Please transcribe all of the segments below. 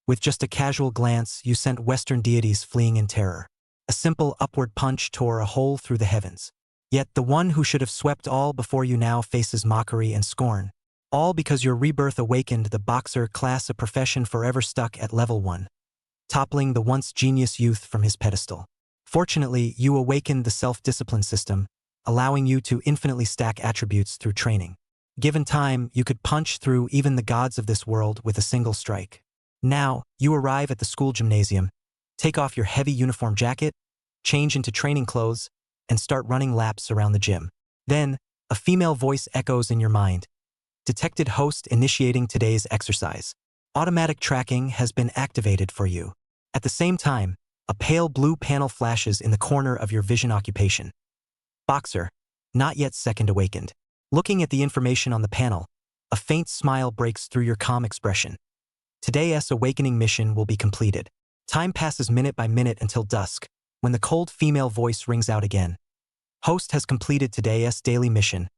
With just a casual glance, you sent Western deities fleeing in terror. A simple upward punch tore a hole through the heavens. Yet the one who should have swept all before you now faces mockery and scorn. All because your rebirth awakened the boxer class, a profession forever stuck at level 1, toppling the once genius youth from his pedestal. Fortunately, you awakened the self-discipline system, allowing you to infinitely stack attributes through training. Given time, you could punch through even the gods of this world with a single strike. Now, you arrive at the school gymnasium, take off your heavy uniform jacket, change into training clothes, and start running laps around the gym. Then, a female voice echoes in your mind. Detected host initiating today's exercise. Automatic tracking has been activated for you. At the same time, a pale blue panel flashes in the corner of your vision occupation. Boxer, not yet second awakened. Looking at the information on the panel, a faint smile breaks through your calm expression. Today's awakening mission will be completed. Time passes minute by minute until dusk, when the cold female voice rings out again. Host has completed today's daily mission.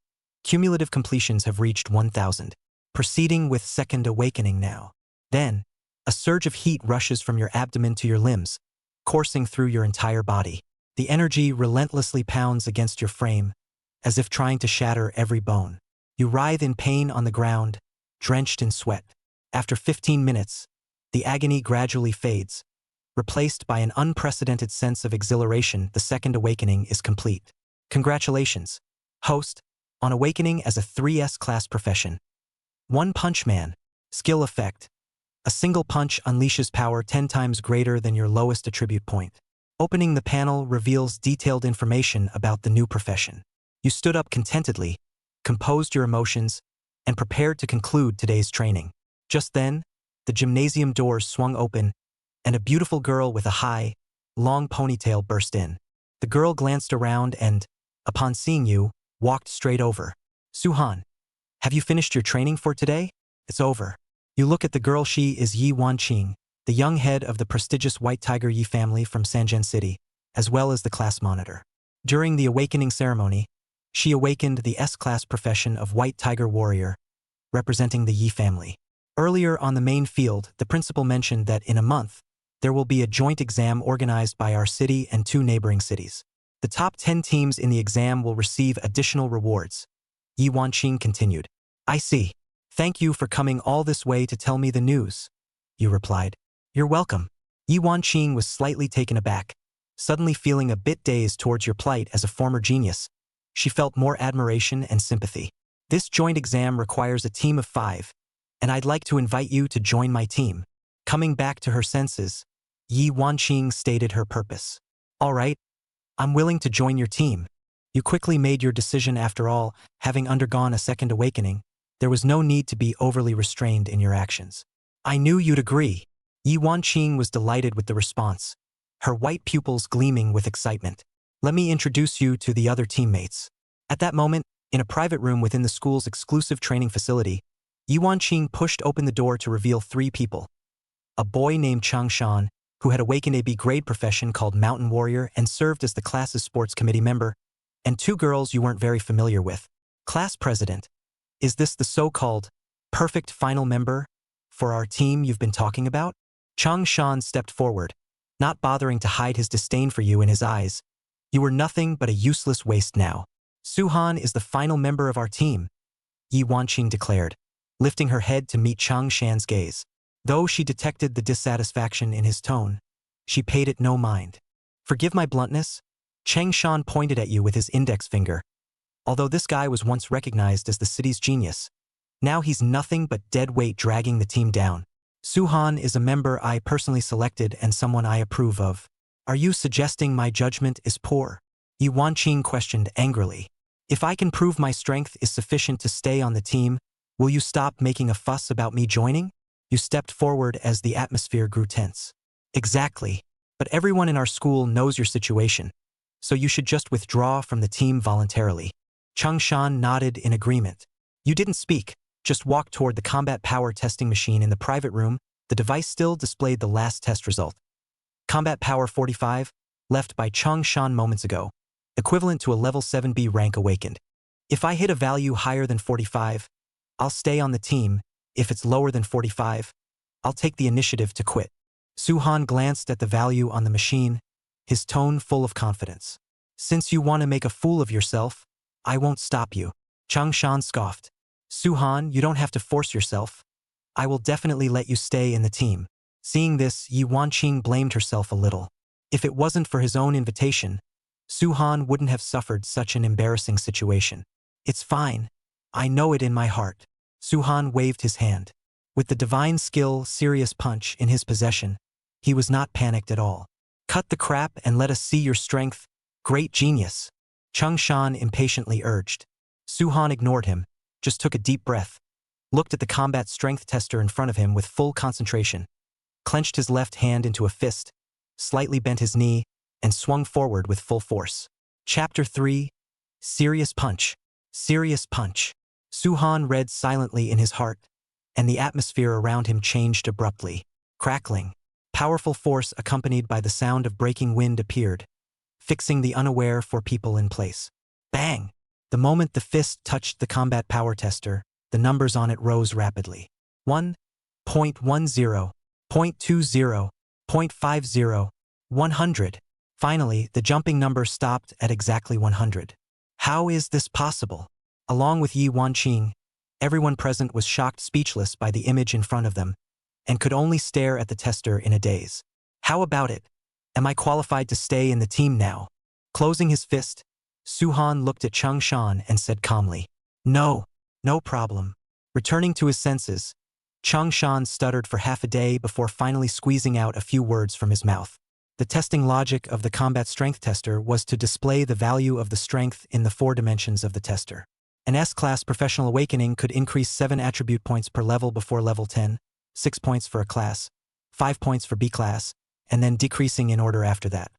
Cumulative completions have reached 1,000. Proceeding with second awakening now. Then, a surge of heat rushes from your abdomen to your limbs, coursing through your entire body. The energy relentlessly pounds against your frame, as if trying to shatter every bone. You writhe in pain on the ground, drenched in sweat. After 15 minutes, the agony gradually fades. Replaced by an unprecedented sense of exhilaration, the second awakening is complete. Congratulations, host, on awakening as a 3S class profession. One Punch Man. Skill effect. A single punch unleashes power 10 times greater than your lowest attribute point. Opening the panel reveals detailed information about the new profession. You stood up contentedly, composed your emotions, and prepared to conclude today's training. Just then, the gymnasium doors swung open, and a beautiful girl with a high, long ponytail burst in. The girl glanced around and, upon seeing you, walked straight over. Suhan, have you finished your training for today? It's over. You look at the girl. She is Yi Wanqing, the young head of the prestigious White Tiger Yi family from Sanjian City, as well as the class monitor. During the awakening ceremony, she awakened the S-class profession of White Tiger Warrior, representing the Yi family. Earlier on the main field, the principal mentioned that in a month, there will be a joint exam organized by our city and 2 neighboring cities. The top 10 teams in the exam will receive additional rewards. Yi Wanqing continued. I see. Thank you for coming all this way to tell me the news. You replied. You're welcome. Yi Wanqing was slightly taken aback, suddenly feeling a bit dazed towards your plight as a former genius. She felt more admiration and sympathy. This joint exam requires a team of 5, and I'd like to invite you to join my team. Coming back to her senses, Yi Wanqing stated her purpose. All right, I'm willing to join your team. You quickly made your decision. After all, having undergone a second awakening, there was no need to be overly restrained in your actions. I knew you'd agree. Yi Wanqing was delighted with the response, her white pupils gleaming with excitement. Let me introduce you to the other teammates. At that moment, in a private room within the school's exclusive training facility, Yi Wanqing pushed open the door to reveal 3 people. A boy named Chang Shan, who had awakened a B-grade profession called Mountain Warrior and served as the class's sports committee member, and 2 girls you weren't very familiar with. Class president. Is this the so-called perfect final member for our team you've been talking about? Chang Shan stepped forward, not bothering to hide his disdain for you in his eyes. You were nothing but a useless waste now. Suhan is the final member of our team, Yi Wanqing declared, lifting her head to meet Chang Shan's gaze. Though she detected the dissatisfaction in his tone, she paid it no mind. Forgive my bluntness, Chang Shan pointed at you with his index finger. Although this guy was once recognized as the city's genius, now he's nothing but dead weight dragging the team down. Suhan is a member I personally selected and someone I approve of. Are you suggesting my judgment is poor? Yi Wanqing questioned angrily. If I can prove my strength is sufficient to stay on the team, will you stop making a fuss about me joining? You stepped forward as the atmosphere grew tense. Exactly. But everyone in our school knows your situation, so you should just withdraw from the team voluntarily. Chang Shan nodded in agreement. You didn't speak, just walked toward the combat power testing machine in the private room. The device still displayed the last test result. Combat power 45, left by Chang Shan moments ago, equivalent to a level 7B rank awakened. If I hit a value higher than 45, I'll stay on the team. If it's lower than 45, I'll take the initiative to quit. Su-han glanced at the value on the machine, his tone full of confidence. Since you want to make a fool of yourself, I won't stop you. Changshan scoffed. Su-han, you don't have to force yourself. I will definitely let you stay in the team. Seeing this, Yi Wanqing blamed herself a little. If it wasn't for his own invitation, Su-han wouldn't have suffered such an embarrassing situation. It's fine. I know it in my heart. Su-han waved his hand. With the divine skill, Serious Punch, in his possession, he was not panicked at all. Cut the crap and let us see your strength. Great genius. Changshan impatiently urged. Su-han ignored him, just took a deep breath, looked at the combat strength tester in front of him with full concentration, clenched his left hand into a fist, slightly bent his knee, and swung forward with full force. Chapter 3. Serious Punch. Serious Punch. Su-han read silently in his heart, and the atmosphere around him changed abruptly. Crackling. Powerful force accompanied by the sound of breaking wind appeared, fixing the unaware for people in place. Bang! The moment the fist touched the combat power tester, the numbers on it rose rapidly. 1.10, 0.20, 0.50, 100. Finally, the jumping number stopped at exactly 100. How is this possible? Along with Yi Wanqing, everyone present was shocked speechless by the image in front of them, and could only stare at the tester in a daze. How about it? Am I qualified to stay in the team now? Closing his fist, Su-han looked at Changshan and said calmly, No, no problem. Returning to his senses, Changshan stuttered for half a day before finally squeezing out a few words from his mouth. The testing logic of the combat strength tester was to display the value of the strength in the 4 dimensions of the tester. An S-class professional awakening could increase 7 attribute points per level before level 10, 6 points for a class, 5 points for B class, and then decreasing in order after that.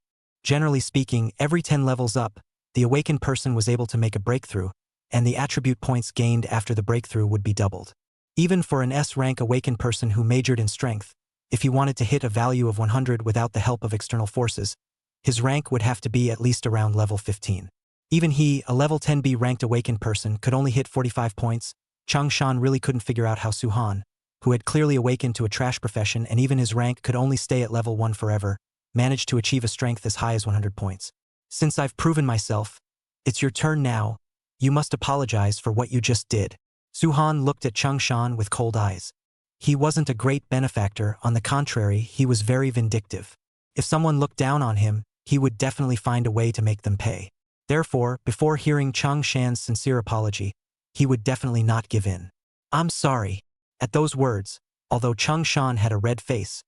Generally speaking, every 10 levels up, the awakened person was able to make a breakthrough, and the attribute points gained after the breakthrough would be doubled. Even for an S-rank awakened person who majored in strength, if he wanted to hit a value of 100 without the help of external forces, his rank would have to be at least around level 15. Even he, a level 10B ranked awakened person, could only hit 45 points. Changshan really couldn't figure out how Su-han, who had clearly awakened to a trash profession and even his rank could only stay at level 1 forever, managed to achieve a strength as high as 100 points. Since I've proven myself, it's your turn now. You must apologize for what you just did. Su-han looked at Changshan with cold eyes. He wasn't a great benefactor, on the contrary, he was very vindictive. If someone looked down on him, he would definitely find a way to make them pay. Therefore, before hearing Changshan's sincere apology, he would definitely not give in. I'm sorry. At those words, although Changshan had a red face,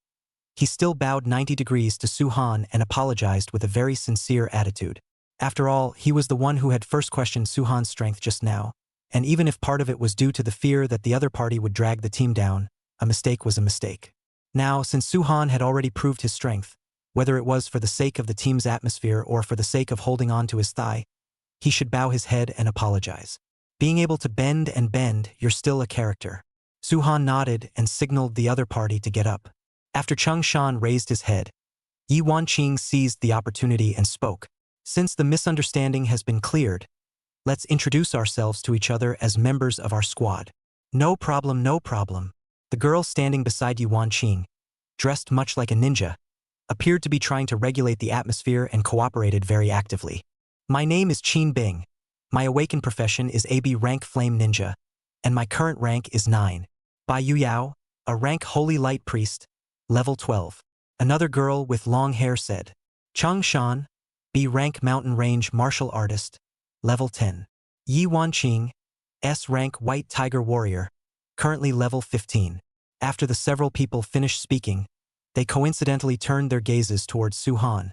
he still bowed 90 degrees to Su-han and apologized with a very sincere attitude. After all, he was the one who had first questioned Su-han's strength just now, and even if part of it was due to the fear that the other party would drag the team down, a mistake was a mistake. Now, since Su-han had already proved his strength, whether it was for the sake of the team's atmosphere or for the sake of holding on to his thigh, he should bow his head and apologize. Being able to bend and bend, you're still a character. Su-han nodded and signaled the other party to get up. After Changshan raised his head, Yi Wanqing seized the opportunity and spoke. Since the misunderstanding has been cleared, let's introduce ourselves to each other as members of our squad. No problem, no problem. The girl standing beside Yi Wanqing, dressed much like a ninja, appeared to be trying to regulate the atmosphere and cooperated very actively. My name is Qin Bing. My awakened profession is AB rank Flame Ninja, and my current rank is 9. Bai Yu Yao, a rank Holy Light Priest, level 12. Another girl with long hair said. Changshan, B rank Mountain Range Martial Artist, level 10. Yi Wanqing, S rank White Tiger Warrior, currently level 15. After the several people finished speaking, they coincidentally turned their gazes towards Su-han.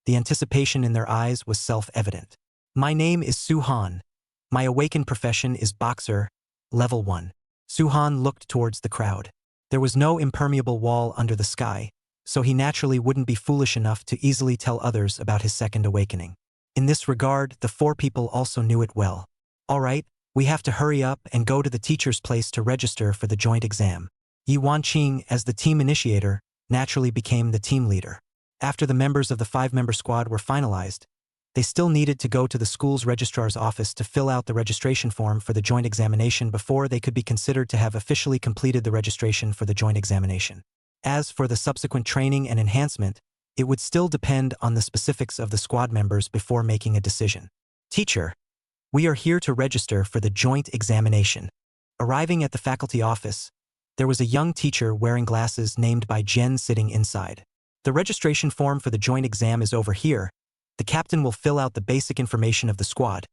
The anticipation in their eyes was self-evident. My name is Su-han. My awakened profession is Boxer, level 1. Su-han looked towards the crowd. There was no impermeable wall under the sky, so he naturally wouldn't be foolish enough to easily tell others about his second awakening. In this regard, the 4 people also knew it well. All right, we have to hurry up and go to the teacher's place to register for the joint exam. Yi Wanqing, as the team initiator, naturally became the team leader. After the members of the 5-member squad were finalized, They still needed to go to the school's registrar's office to fill out the registration form for the joint examination before they could be considered to have officially completed the registration for the joint examination. As for the subsequent training and enhancement, it would still depend on the specifics of the squad members before making a decision. Teacher, we are here to register for the joint examination. Arriving at the faculty office, there was a young teacher wearing glasses named by Jen sitting inside. The registration form for the joint exam is over here. The captain will fill out the basic information of the squad.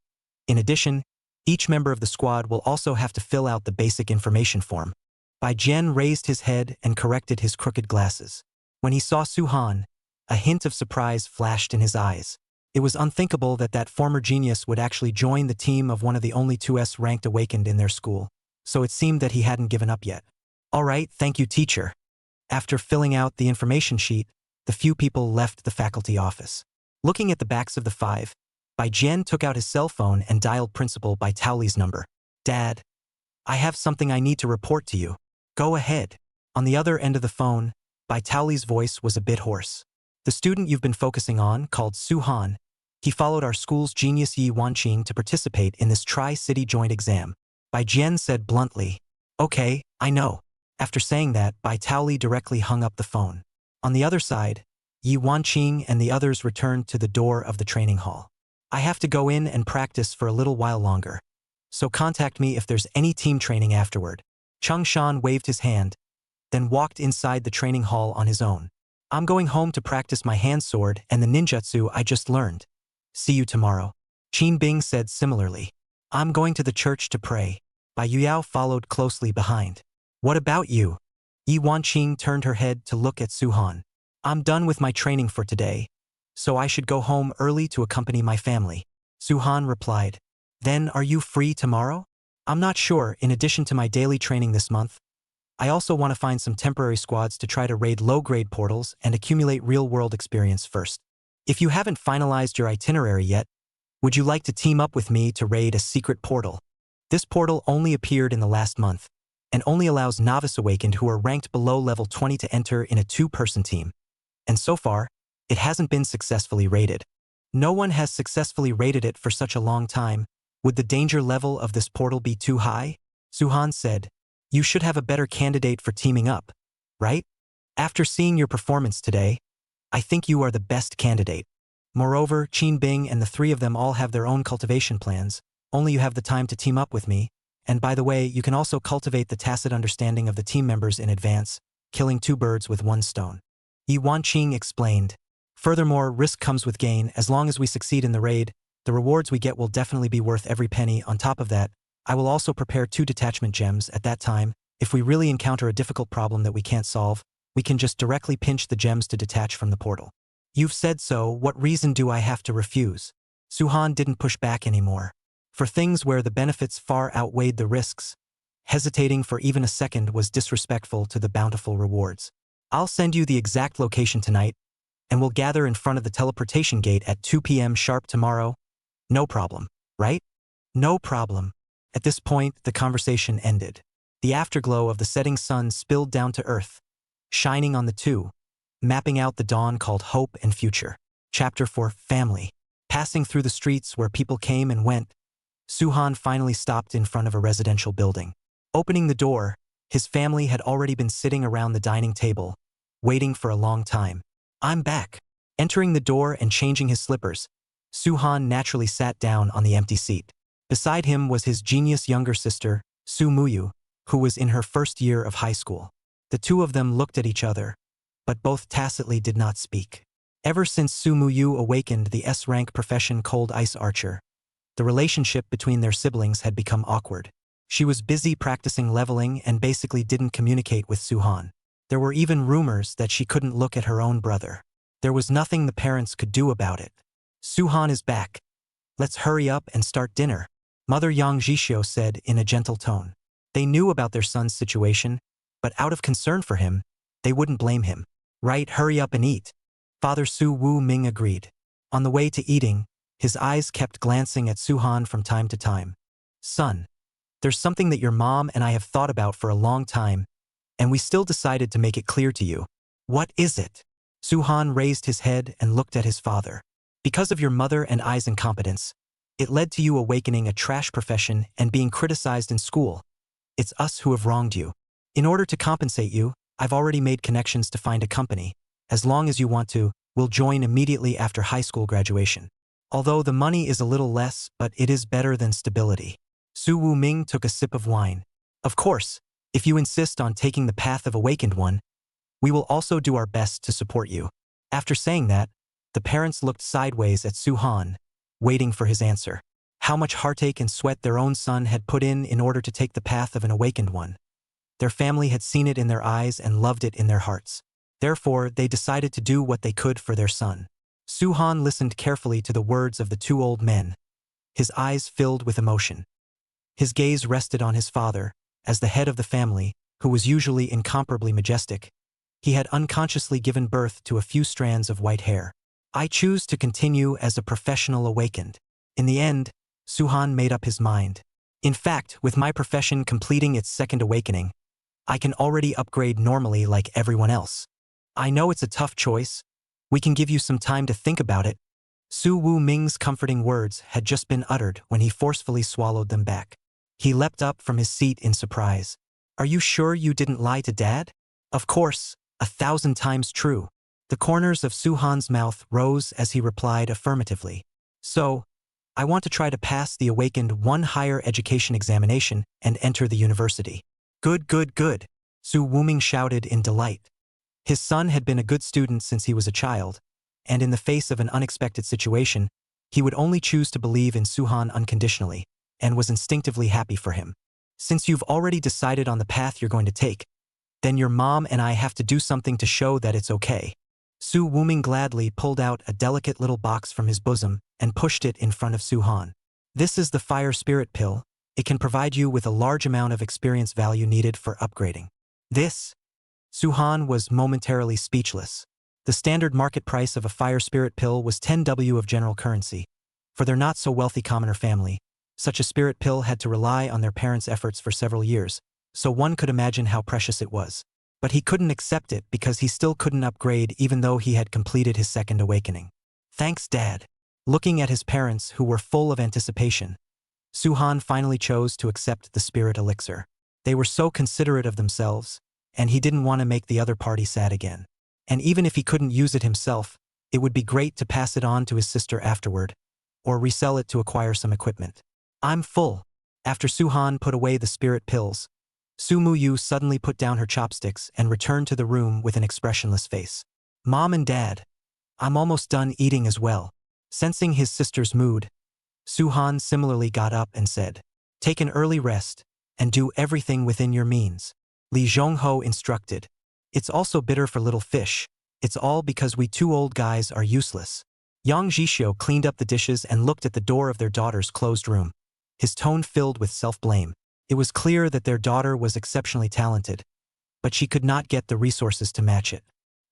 In addition, each member of the squad will also have to fill out the basic information form. Bai Jian raised his head and corrected his crooked glasses. When he saw Su-han, a hint of surprise flashed in his eyes. It was unthinkable that that former genius would actually join the team of one of the only 2S ranked awakened in their school, so it seemed that he hadn't given up yet. All right, thank you, teacher. After filling out the information sheet, the few people left the faculty office. Looking at the backs of the five, Bai Jian took out his cell phone and dialed Principal Bai Taoli's number. Dad, I have something I need to report to you. Go ahead. On the other end of the phone, Bai Taoli's voice was a bit hoarse. The student you've been focusing on, called Su-han, he followed our school's genius Yi Wanqing to participate in this Tri-City joint exam. Bai Jian said bluntly, Okay, I know. After saying that, Bai Taoli directly hung up the phone. On the other side, Yi Wanqing and the others returned to the door of the training hall. I have to go in and practice for a little while longer, so contact me if there's any team training afterward. Chung Shan waved his hand, then walked inside the training hall on his own. I'm going home to practice my hand sword and the ninjutsu I just learned. See you tomorrow. Qin Bing said similarly. I'm going to the church to pray. Bai Yuyao followed closely behind. What about you? Yi Wanqing turned her head to look at Su-han. I'm done with my training for today, so I should go home early to accompany my family. Su-han replied. Then are you free tomorrow? I'm not sure. In addition to my daily training this month, I also want to find some temporary squads to try to raid low-grade portals and accumulate real-world experience first. If you haven't finalized your itinerary yet, would you like to team up with me to raid a secret portal? This portal only appeared in the last month, and only allows novice awakened who are ranked below level 20 to enter in a 2-person team. And so far, it hasn't been successfully raided. No one has successfully raided it for such a long time. Would the danger level of this portal be too high? Su-han said. You should have a better candidate for teaming up, right? After seeing your performance today, I think you are the best candidate. Moreover, Qin Bing and the three of them all have their own cultivation plans. Only you have the time to team up with me. And by the way, you can also cultivate the tacit understanding of the team members in advance, killing 2 birds with 1 stone. Yi Wanqing explained. Furthermore, risk comes with gain. As long as we succeed in the raid, the rewards we get will definitely be worth every penny. On top of that, I will also prepare 2 detachment gems at that time. If we really encounter a difficult problem that we can't solve, we can just directly pinch the gems to detach from the portal. You've said so, what reason do I have to refuse? Su-han didn't push back anymore. For things where the benefits far outweighed the risks, hesitating for even a second was disrespectful to the bountiful rewards. I'll send you the exact location tonight, and we'll gather in front of the teleportation gate at 2 p.m. sharp tomorrow. No problem, right? No problem. At this point, the conversation ended. The afterglow of the setting sun spilled down to earth, shining on the two, mapping out the dawn called Hope and Future. Chapter 4, Family. Passing through the streets where people came and went, Su-han finally stopped in front of a residential building. Opening the door, his family had already been sitting around the dining table, waiting for a long time. I'm back. Entering the door and changing his slippers, Su-han naturally sat down on the empty seat. Beside him was his genius younger sister, Su Muyu, who was in her first year of high school. The two of them looked at each other, but both tacitly did not speak. Ever since Su Muyu awakened the S-rank profession Cold Ice Archer, the relationship between their siblings had become awkward. She was busy practicing leveling and basically didn't communicate with Su-han. There were even rumors that she couldn't look at her own brother. There was nothing the parents could do about it. Su-han is back. Let's hurry up and start dinner, Mother Yang Jishio said in a gentle tone. They knew about their son's situation, but out of concern for him, they wouldn't blame him. Right, hurry up and eat. Father Su Wu Ming agreed. On the way to eating, his eyes kept glancing at Su-han from time to time. Son, there's something that your mom and I have thought about for a long time, and we still decided to make it clear to you. What is it? Su-han raised his head and looked at his father. Because of your mother and I's incompetence, it led to you awakening a trash profession and being criticized in school. It's us who have wronged you. In order to compensate you, I've already made connections to find a company. As long as you want to, we'll join immediately after high school graduation. Although the money is a little less, but it is better than stability. Su Wuming took a sip of wine. Of course, if you insist on taking the path of awakened one, we will also do our best to support you. After saying that, the parents looked sideways at Su Han, waiting for his answer. How much heartache and sweat their own son had put in order to take the path of an awakened one. Their family had seen it in their eyes and loved it in their hearts. Therefore, they decided to do what they could for their son. Su Han listened carefully to the words of the two old men. His eyes filled with emotion. His gaze rested on his father, as the head of the family, who was usually incomparably majestic. He had unconsciously given birth to a few strands of white hair. I choose to continue as a professional awakened. In the end, Su Han made up his mind. In fact, with my profession completing its second awakening, I can already upgrade normally like everyone else. I know it's a tough choice. We can give you some time to think about it. Su Wuming's comforting words had just been uttered when he forcefully swallowed them back. He leapt up from his seat in surprise. Are you sure you didn't lie to Dad? Of course, 1,000 times true. The corners of Su Han's mouth rose as he replied affirmatively. So, I want to try to pass the Awakened 1 higher education examination and enter the university. Good, good, good, Su Wuming shouted in delight. His son had been a good student since he was a child, and in the face of an unexpected situation, he would only choose to believe in Su Han unconditionally, and was instinctively happy for him. Since you've already decided on the path you're going to take, then your mom and I have to do something to show that it's okay. Su Wuming gladly pulled out a delicate little box from his bosom and pushed it in front of Su Han. This is the Fire Spirit Pill. It can provide you with a large amount of experience value needed for upgrading. This? Su Han was momentarily speechless. The standard market price of a Fire Spirit Pill was 10W of general currency. For their not-so-wealthy commoner family, such a spirit pill had to rely on their parents' efforts for several years, so one could imagine how precious it was. But he couldn't accept it because he still couldn't upgrade even though he had completed his second awakening. Thanks, Dad. Looking at his parents, who were full of anticipation, Su Han finally chose to accept the spirit elixir. They were so considerate of themselves, and he didn't want to make the other party sad again. And even if he couldn't use it himself, it would be great to pass it on to his sister afterward, or resell it to acquire some equipment. I'm full. After Su Han put away the spirit pills, Su Muyu suddenly put down her chopsticks and returned to the room with an expressionless face. Mom and Dad, I'm almost done eating as well. Sensing his sister's mood, Su Han similarly got up and said, take an early rest, and do everything within your means. Li Zhongho instructed. It's also bitter for little fish. It's all because we two old guys are useless. Yang Zhixio cleaned up the dishes and looked at the door of their daughter's closed room. His tone filled with self-blame. It was clear that their daughter was exceptionally talented, but she could not get the resources to match it.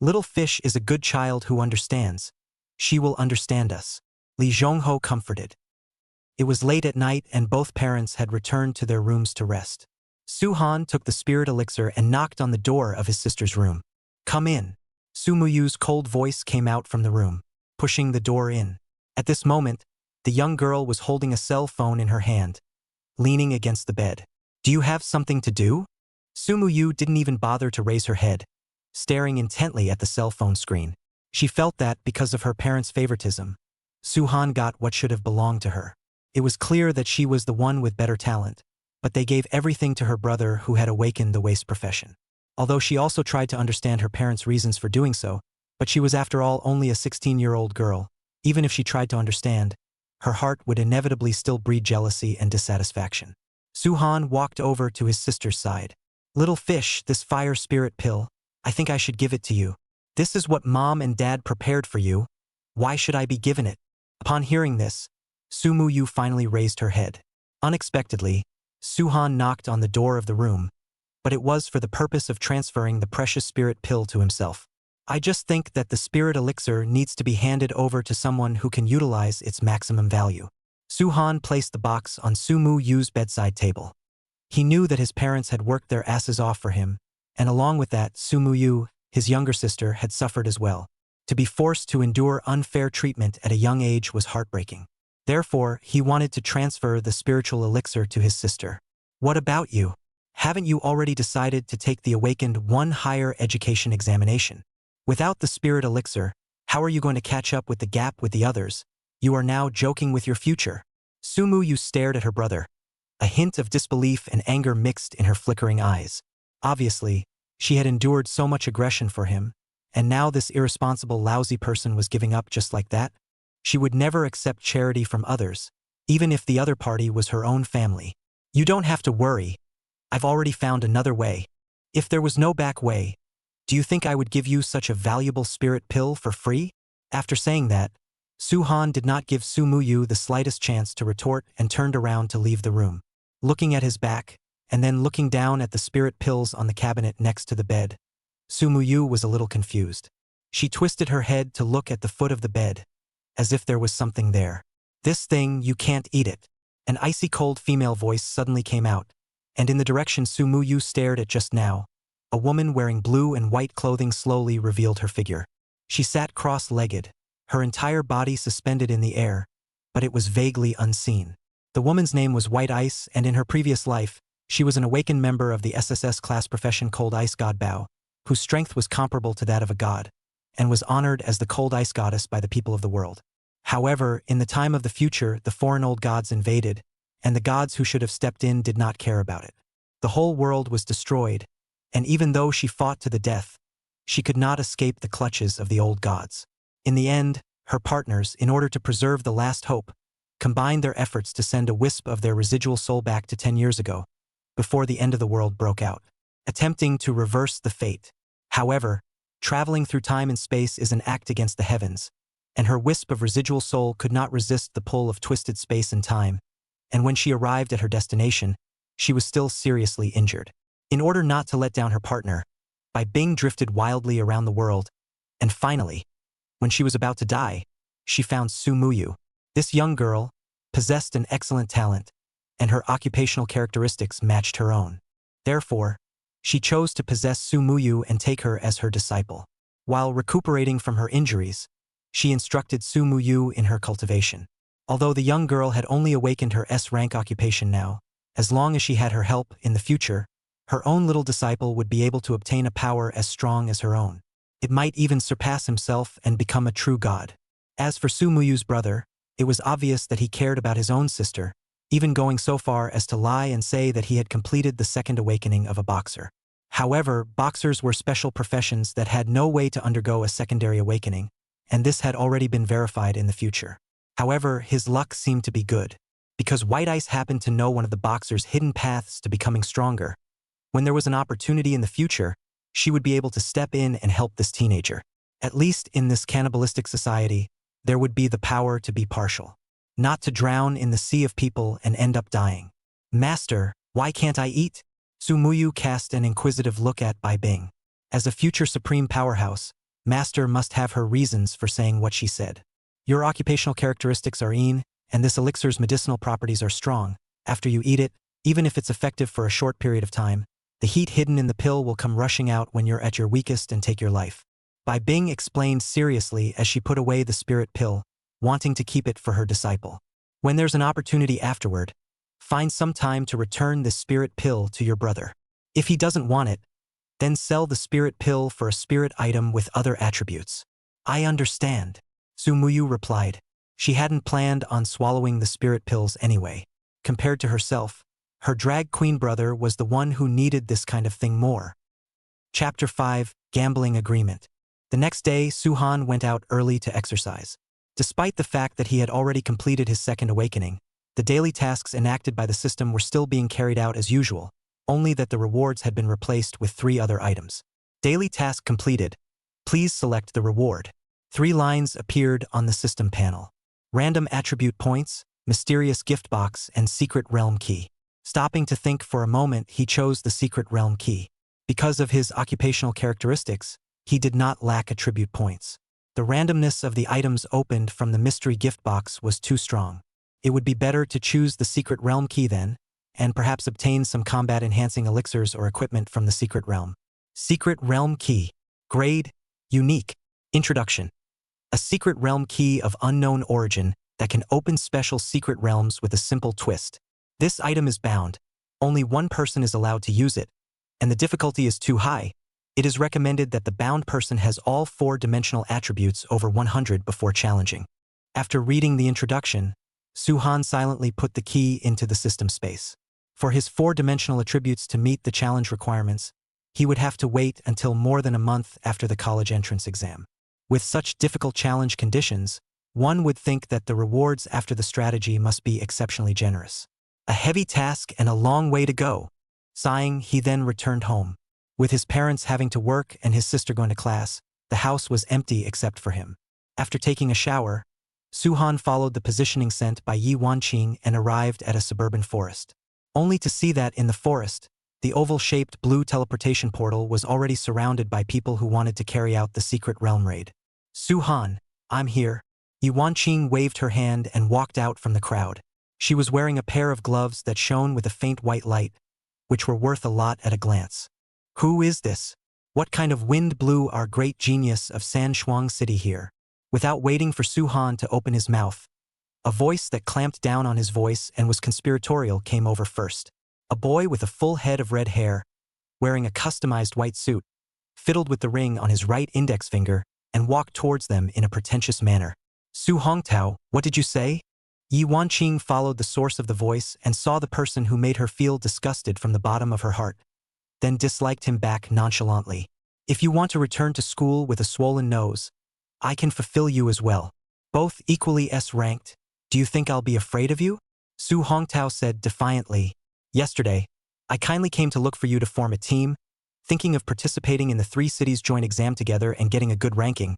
Little fish is a good child who understands. She will understand us. Li Zhongho comforted. It was late at night and both parents had returned to their rooms to rest. Su Han took the spirit elixir and knocked on the door of his sister's room. Come in. Su Muyu's cold voice came out from the room, pushing the door in. At this moment, the young girl was holding a cell phone in her hand, leaning against the bed. Do you have something to do? Su Muyu didn't even bother to raise her head, staring intently at the cell phone screen. She felt that because of her parents' favoritism, Su Han got what should have belonged to her. It was clear that she was the one with better talent, but they gave everything to her brother who had awakened the waste profession. Although she also tried to understand her parents' reasons for doing so, but she was after all only a 16-year-old girl. Even if she tried to understand, her heart would inevitably still breed jealousy and dissatisfaction. Su Han walked over to his sister's side. Little fish, this fire spirit pill, I think I should give it to you. This is what Mom and Dad prepared for you. Why should I be given it? Upon hearing this, Su Muyu finally raised her head. Unexpectedly, Su Han knocked on the door of the room, but it was for the purpose of transferring the precious spirit pill to himself. I just think that the spirit elixir needs to be handed over to someone who can utilize its maximum value. Su Han placed the box on Su Muyu's bedside table. He knew that his parents had worked their asses off for him, and along with that, Su Muyu, his younger sister, had suffered as well. To be forced to endure unfair treatment at a young age was heartbreaking. Therefore, he wanted to transfer the spiritual elixir to his sister. What about you? Haven't you already decided to take the awakened one higher education examination? Without the spirit elixir, how are you going to catch up with the gap with the others? You are now joking with your future. Sumu stared at her brother, a hint of disbelief and anger mixed in her flickering eyes. Obviously, she had endured so much aggression for him, and now this irresponsible lousy person was giving up just like that? She would never accept charity from others, even if the other party was her own family. You don't have to worry. I've already found another way. If there was no back way, do you think I would give you such a valuable spirit pill for free? After saying that, Suhan did not give Sumu the slightest chance to retort and turned around to leave the room. Looking at his back, and then looking down at the spirit pills on the cabinet next to the bed, Sumu was a little confused. She twisted her head to look at the foot of the bed, as if there was something there. This thing, you can't eat it. An icy cold female voice suddenly came out, and in the direction Sumu stared at just now, a woman wearing blue and white clothing slowly revealed her figure. She sat cross-legged, her entire body suspended in the air, but it was vaguely unseen. The woman's name was White Ice, and in her previous life, she was an awakened member of the SSS class profession Cold Ice God Bao, whose strength was comparable to that of a god, and was honored as the Cold Ice Goddess by the people of the world. However, in the time of the future, the foreign old gods invaded, and the gods who should have stepped in did not care about it. The whole world was destroyed, and even though she fought to the death, she could not escape the clutches of the old gods. In the end, her partners, in order to preserve the last hope, combined their efforts to send a wisp of their residual soul back to 10 years ago, before the end of the world broke out, attempting to reverse the fate. However, traveling through time and space is an act against the heavens, and her wisp of residual soul could not resist the pull of twisted space and time, and when she arrived at her destination, she was still seriously injured. In order not to let down her partner, Bai Bing drifted wildly around the world, and finally, when she was about to die, she found Sumu. This young girl possessed an excellent talent, and her occupational characteristics matched her own. Therefore, she chose to possess Sumu and take her as her disciple. While recuperating from her injuries, she instructed Sumu in her cultivation. Although the young girl had only awakened her S-rank occupation now, as long as she had her help in the future, her own little disciple would be able to obtain a power as strong as her own. It might even surpass himself and become a true god. As for Sumu's brother, it was obvious that he cared about his own sister, even going so far as to lie and say that he had completed the second awakening of a boxer. However, boxers were special professions that had no way to undergo a secondary awakening, and this had already been verified in the future. However, his luck seemed to be good, because White Ice happened to know one of the boxer's hidden paths to becoming stronger. When there was an opportunity in the future, she would be able to step in and help this teenager. At least in this cannibalistic society, there would be the power to be partial. Not to drown in the sea of people and end up dying. Master, why can't I eat? Sumu cast an inquisitive look at Bai Bing. As a future supreme powerhouse, Master must have her reasons for saying what she said. Your occupational characteristics are in, and this elixir's medicinal properties are strong. After you eat it, even if it's effective for a short period of time, the heat hidden in the pill will come rushing out when you're at your weakest and take your life. Bai Bing explained seriously as she put away the spirit pill, wanting to keep it for her disciple. When there's an opportunity afterward, find some time to return this spirit pill to your brother. If he doesn't want it, then sell the spirit pill for a spirit item with other attributes. I understand, Sumu replied. She hadn't planned on swallowing the spirit pills anyway. Compared to herself, her drag queen brother was the one who needed this kind of thing more. Chapter 5, Gambling Agreement. The next day, Suhan went out early to exercise. Despite the fact that he had already completed his second awakening, the daily tasks enacted by the system were still being carried out as usual, only that the rewards had been replaced with 3 other items. Daily task completed. Please select the reward. 3 lines appeared on the system panel. Random attribute points, mysterious gift box, and secret realm key. Stopping to think for a moment, he chose the secret realm key. Because of his occupational characteristics, he did not lack attribute points. The randomness of the items opened from the mystery gift box was too strong. It would be better to choose the secret realm key then, and perhaps obtain some combat-enhancing elixirs or equipment from the secret realm. Secret realm key. Grade, unique. Introduction. A secret realm key of unknown origin that can open special secret realms with a simple twist. This item is bound. Only one person is allowed to use it, and the difficulty is too high. It is recommended that the bound person has all 4-dimensional attributes over 100 before challenging. After reading the introduction, Suhan silently put the key into the system space. For his 4-dimensional attributes to meet the challenge requirements, he would have to wait until more than a month after the college entrance exam. With such difficult challenge conditions, one would think that the rewards after the strategy must be exceptionally generous. A heavy task and a long way to go. Sighing, he then returned home. With his parents having to work and his sister going to class, the house was empty except for him. After taking a shower, Suhan followed the positioning sent by Yi Wanqing and arrived at a suburban forest. Only to see that in the forest, the oval-shaped blue teleportation portal was already surrounded by people who wanted to carry out the secret realm raid. Suhan, I'm here. Yi Wanqing waved her hand and walked out from the crowd. She was wearing a pair of gloves that shone with a faint white light, which were worth a lot at a glance. Who is this? What kind of wind blew our great genius of Sanshuang City here? Without waiting for Suhan to open his mouth, a voice that clamped down on his voice and was conspiratorial came over first. A boy with a full head of red hair, wearing a customized white suit, fiddled with the ring on his right index finger and walked towards them in a pretentious manner. Su Hongtao, what did you say? Yi Wanqing followed the source of the voice and saw the person who made her feel disgusted from the bottom of her heart, then disliked him back nonchalantly. If you want to return to school with a swollen nose, I can fulfill you as well. Both equally S-ranked. Do you think I'll be afraid of you? Su Hongtao said defiantly. Yesterday, I kindly came to look for you to form a team, thinking of participating in the 3 cities joint exam together and getting a good ranking.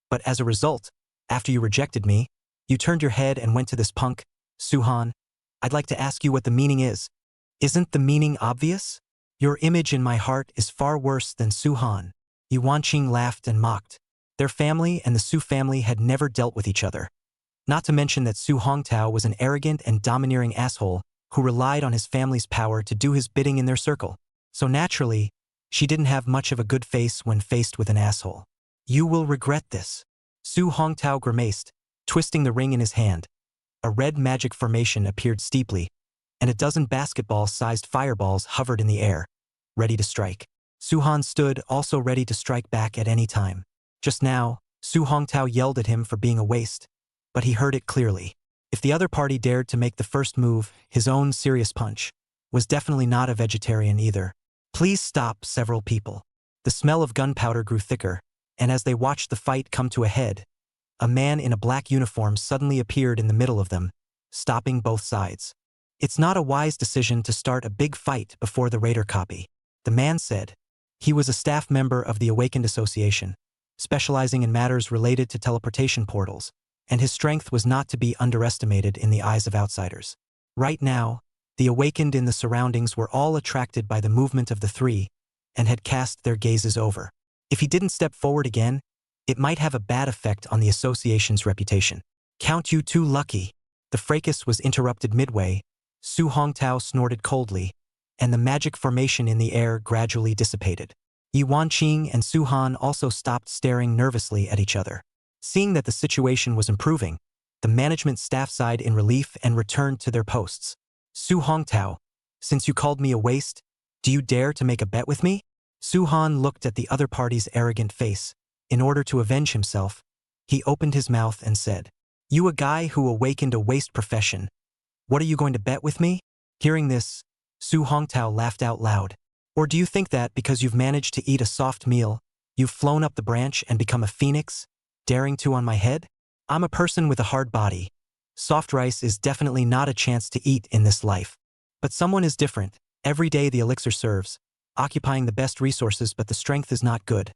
But as a result, after you rejected me, you turned your head and went to this punk, Suhan. I'd like to ask you what the meaning is. Isn't the meaning obvious? Your image in my heart is far worse than Suhan. Yi Wanqing laughed and mocked. Their family and the Su family had never dealt with each other. Not to mention that Su Hongtao was an arrogant and domineering asshole who relied on his family's power to do his bidding in their circle. So naturally, she didn't have much of a good face when faced with an asshole. You will regret this. Su Hongtao grimaced, twisting the ring in his hand. A red magic formation appeared steeply, and a dozen basketball-sized fireballs hovered in the air, ready to strike. Suhan stood, also ready to strike back at any time. Just now, Su Hongtao yelled at him for being a waste, but he heard it clearly. If the other party dared to make the first move, his own serious punch, was definitely not a vegetarian either. Please stop, several people. The smell of gunpowder grew thicker, and as they watched the fight come to a head, a man in a black uniform suddenly appeared in the middle of them, stopping both sides. It's not a wise decision to start a big fight before the raider copy, the man said. He was a staff member of the Awakened Association, specializing in matters related to teleportation portals, and his strength was not to be underestimated in the eyes of outsiders. Right now, the Awakened in the surroundings were all attracted by the movement of the 3 and had cast their gazes over. If he didn't step forward again, it might have a bad effect on the association's reputation. Count you too lucky. The fracas was interrupted midway. Su Hongtao snorted coldly, and the magic formation in the air gradually dissipated. Yi Wanqing and Suhan also stopped staring nervously at each other. Seeing that the situation was improving, the management staff sighed in relief and returned to their posts. Su Hongtao, since you called me a waste, do you dare to make a bet with me? Suhan looked at the other party's arrogant face. In order to avenge himself, he opened his mouth and said, You a guy who awakened a waste profession. What are you going to bet with me? Hearing this, Su Hongtao laughed out loud. Or do you think that because you've managed to eat a soft meal, you've flown up the branch and become a phoenix, daring to on my head? I'm a person with a hard body. Soft rice is definitely not a chance to eat in this life. But someone is different. Every day the elixir serves, occupying the best resources, but the strength is not good.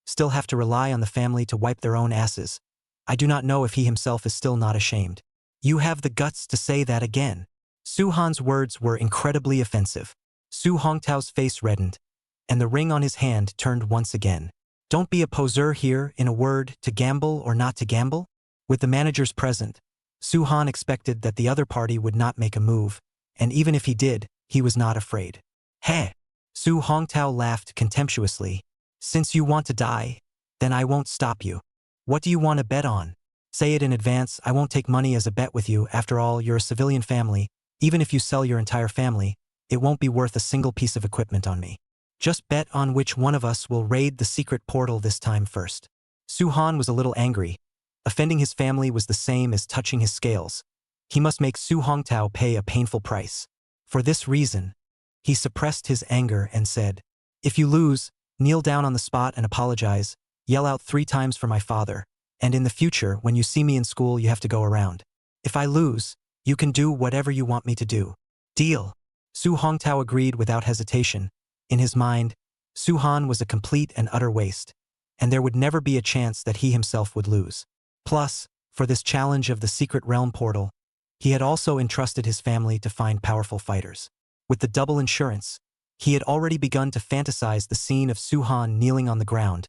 Still have to rely on the family to wipe their own asses. I do not know if he himself is still not ashamed. You have the guts to say that again. Suhan's words were incredibly offensive. Su Hongtao's face reddened, and the ring on his hand turned once again. Don't be a poseur here, in a word, to gamble or not to gamble? With the managers present, Suhan expected that the other party would not make a move, and even if he did, he was not afraid. Heh! Su Hongtao laughed contemptuously. Since you want to die, then I won't stop you. What do you want to bet on? Say it in advance, I won't take money as a bet with you, after all, you're a civilian family, even if you sell your entire family, it won't be worth a single piece of equipment on me. Just bet on which one of us will raid the secret portal this time first. Su-han was a little angry. Offending his family was the same as touching his scales. He must make Su Hongtao pay a painful price. For this reason, he suppressed his anger and said, "If you lose, kneel down on the spot and apologize, yell out 3 times for my father, and in the future, when you see me in school, you have to go around. If I lose, you can do whatever you want me to do. Deal." Su Hongtao agreed without hesitation. In his mind, Su-han was a complete and utter waste, and there would never be a chance that he himself would lose. Plus, for this challenge of the secret realm portal, he had also entrusted his family to find powerful fighters. With the double insurance, he had already begun to fantasize the scene of Su-han kneeling on the ground,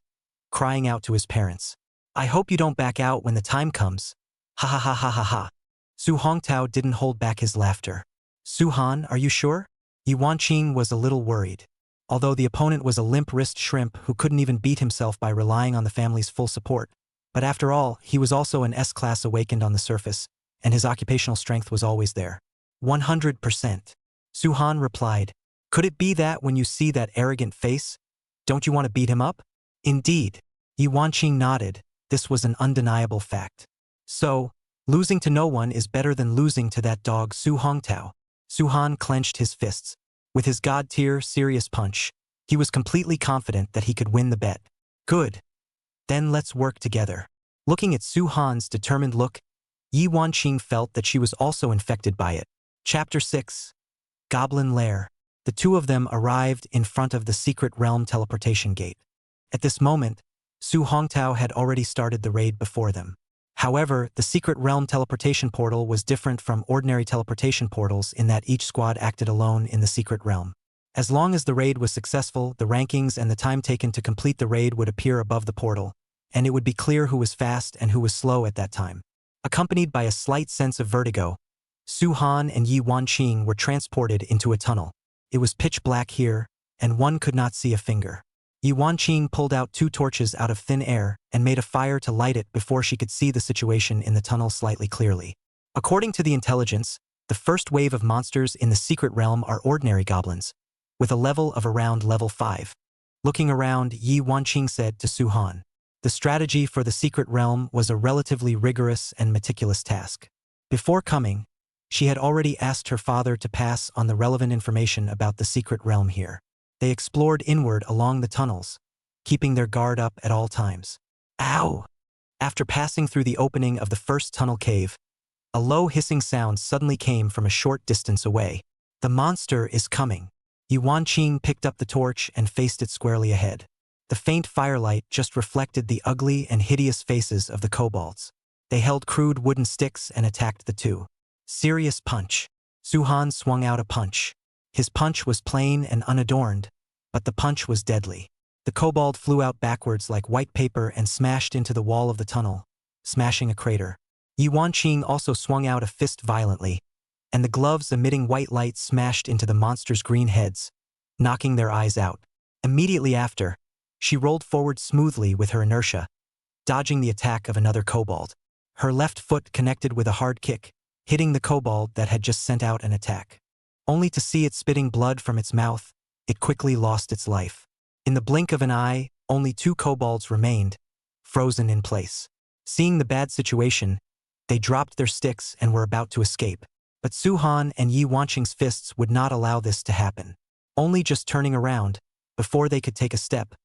crying out to his parents, "I hope you don't back out when the time comes. Ha ha ha ha ha ha." Su Hongtao didn't hold back his laughter. "Su-han, are you sure?" Yi Wanqing was a little worried. Although the opponent was a limp-wrist shrimp who couldn't even beat himself by relying on the family's full support. But after all, he was also an S-class awakened on the surface, and his occupational strength was always there. 100%. Su-han replied, "Could it be that when you see that arrogant face, don't you want to beat him up?" Indeed. Yi Wanqing nodded. This was an undeniable fact. So, losing to no one is better than losing to that dog Su Hongtao. Su-han clenched his fists. With his god-tier, serious punch, he was completely confident that he could win the bet. Good. Then let's work together. Looking at Su-han's determined look, Yi Wanqing felt that she was also infected by it. Chapter 6. Goblin Lair. The two of them arrived in front of the secret realm teleportation gate. At this moment, Su Hongtao had already started the raid before them. However, the secret realm teleportation portal was different from ordinary teleportation portals in that each squad acted alone in the secret realm. As long as the raid was successful, the rankings and the time taken to complete the raid would appear above the portal, and it would be clear who was fast and who was slow at that time. Accompanied by a slight sense of vertigo, Su-han and Yi Wanqing were transported into a tunnel. It was pitch black here, and one could not see a finger. Yi Wanqing pulled out 2 torches out of thin air and made a fire to light it before she could see the situation in the tunnel slightly clearly. According to the intelligence, the first wave of monsters in the secret realm are ordinary goblins, with a level of around level 5. Looking around, Yi Wanqing said to Su-han, "The strategy for the secret realm was a relatively rigorous and meticulous task. Before coming, she had already asked her father to pass on the relevant information about the secret realm here. They explored inward along the tunnels, keeping their guard up at all times. Ow! After passing through the opening of the first tunnel cave, a low hissing sound suddenly came from a short distance away. The monster is coming. Yi Wanqing picked up the torch and faced it squarely ahead. The faint firelight just reflected the ugly and hideous faces of the kobolds. They held crude wooden sticks and attacked the two. Serious punch. Su-han swung out a punch. His punch was plain and unadorned, but the punch was deadly. The kobold flew out backwards like white paper and smashed into the wall of the tunnel, smashing a crater. Yi Wanqing also swung out a fist violently, and the gloves emitting white light smashed into the monster's green heads, knocking their eyes out. Immediately after, she rolled forward smoothly with her inertia, dodging the attack of another kobold. Her left foot connected with a hard kick, hitting the kobold that had just sent out an attack. Only to see it spitting blood from its mouth, it quickly lost its life. In the blink of an eye, only 2 kobolds remained, frozen in place. Seeing the bad situation, they dropped their sticks and were about to escape. But Su-han and Yi Wanqing's fists would not allow this to happen. Only just turning around, before they could take a step,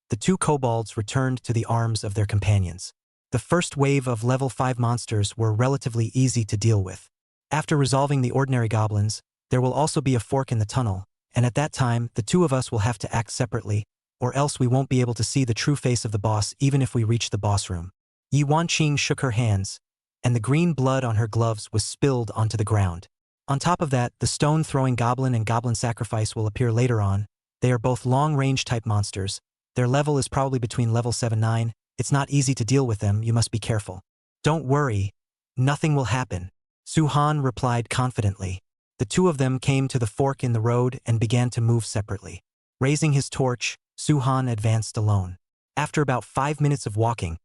the 2 kobolds returned to the arms of their companions. The first wave of level 5 monsters were relatively easy to deal with. After resolving the ordinary goblins, there will also be a fork in the tunnel, and at that time, the 2 of us will have to act separately, or else we won't be able to see the true face of the boss even if we reach the boss room. Yi Wanqing shook her hands, and the green blood on her gloves was spilled onto the ground. On top of that, the stone-throwing goblin and goblin sacrifice will appear later on. They are both long-range type monsters. Their level is probably between level 7-9. It's not easy to deal with them, you must be careful. Don't worry, nothing will happen, Su-han replied confidently. The 2 of them came to the fork in the road and began to move separately. Raising his torch, Su-han advanced alone. After about 5 minutes of walking,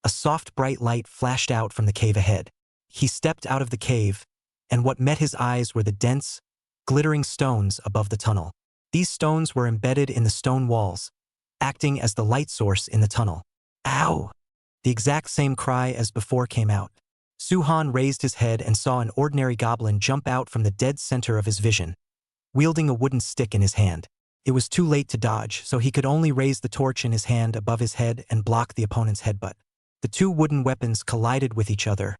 A soft bright light flashed out from the cave ahead. He stepped out of the cave, and what met his eyes were the dense, glittering stones above the tunnel. These stones were embedded in the stone walls, acting as the light source in the tunnel. Ow! The exact same cry as before came out. Suhan raised his head and saw an ordinary goblin jump out from the dead center of his vision, wielding a wooden stick in his hand. It was too late to dodge, so he could only raise the torch in his hand above his head and block the opponent's headbutt. The two wooden weapons collided with each other,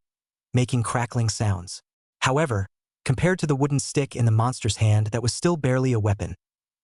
making crackling sounds. However, compared to the wooden stick in the monster's hand that was still barely a weapon,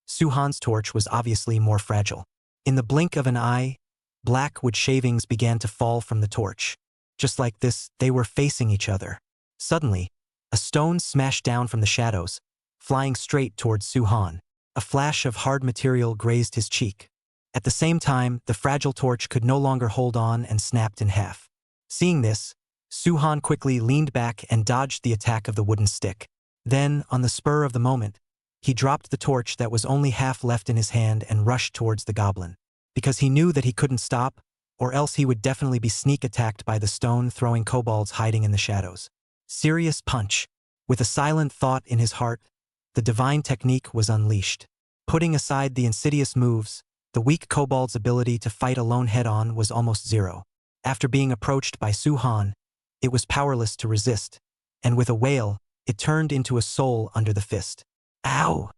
Suhan's torch was obviously more fragile. In the blink of an eye, black wood shavings began to fall from the torch. Just like this, they were facing each other. Suddenly, a stone smashed down from the shadows, flying straight towards Suhan. A flash of hard material grazed his cheek. At the same time, the fragile torch could no longer hold on and snapped in half. Seeing this, Suhan quickly leaned back and dodged the attack of the wooden stick. Then, on the spur of the moment, he dropped the torch that was only half left in his hand and rushed towards the goblin. Because he knew that he couldn't stop, or else he would definitely be sneak attacked by the stone-throwing kobolds hiding in the shadows. Serious punch. With a silent thought in his heart, the divine technique was unleashed. Putting aside the insidious moves, the weak kobold's ability to fight alone head-on was almost zero. After being approached by Suhan, it was powerless to resist, and with a wail, it turned into a soul under the fist. Ow!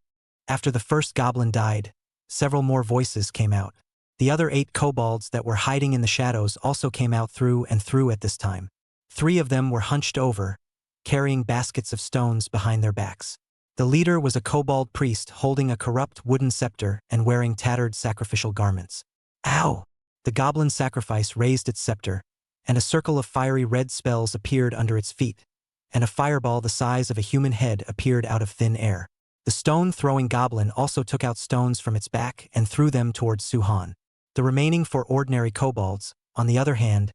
After the first goblin died, several more voices came out. The other 8 kobolds that were hiding in the shadows also came out through and through at this time. 3 of them were hunched over, carrying baskets of stones behind their backs. The leader was a kobold priest holding a corrupt wooden scepter and wearing tattered sacrificial garments. Ow! The goblin sacrifice raised its scepter, and a circle of fiery red spells appeared under its feet, and a fireball the size of a human head appeared out of thin air. The stone-throwing goblin also took out stones from its back and threw them towards Suhan. The remaining 4 ordinary kobolds, on the other hand,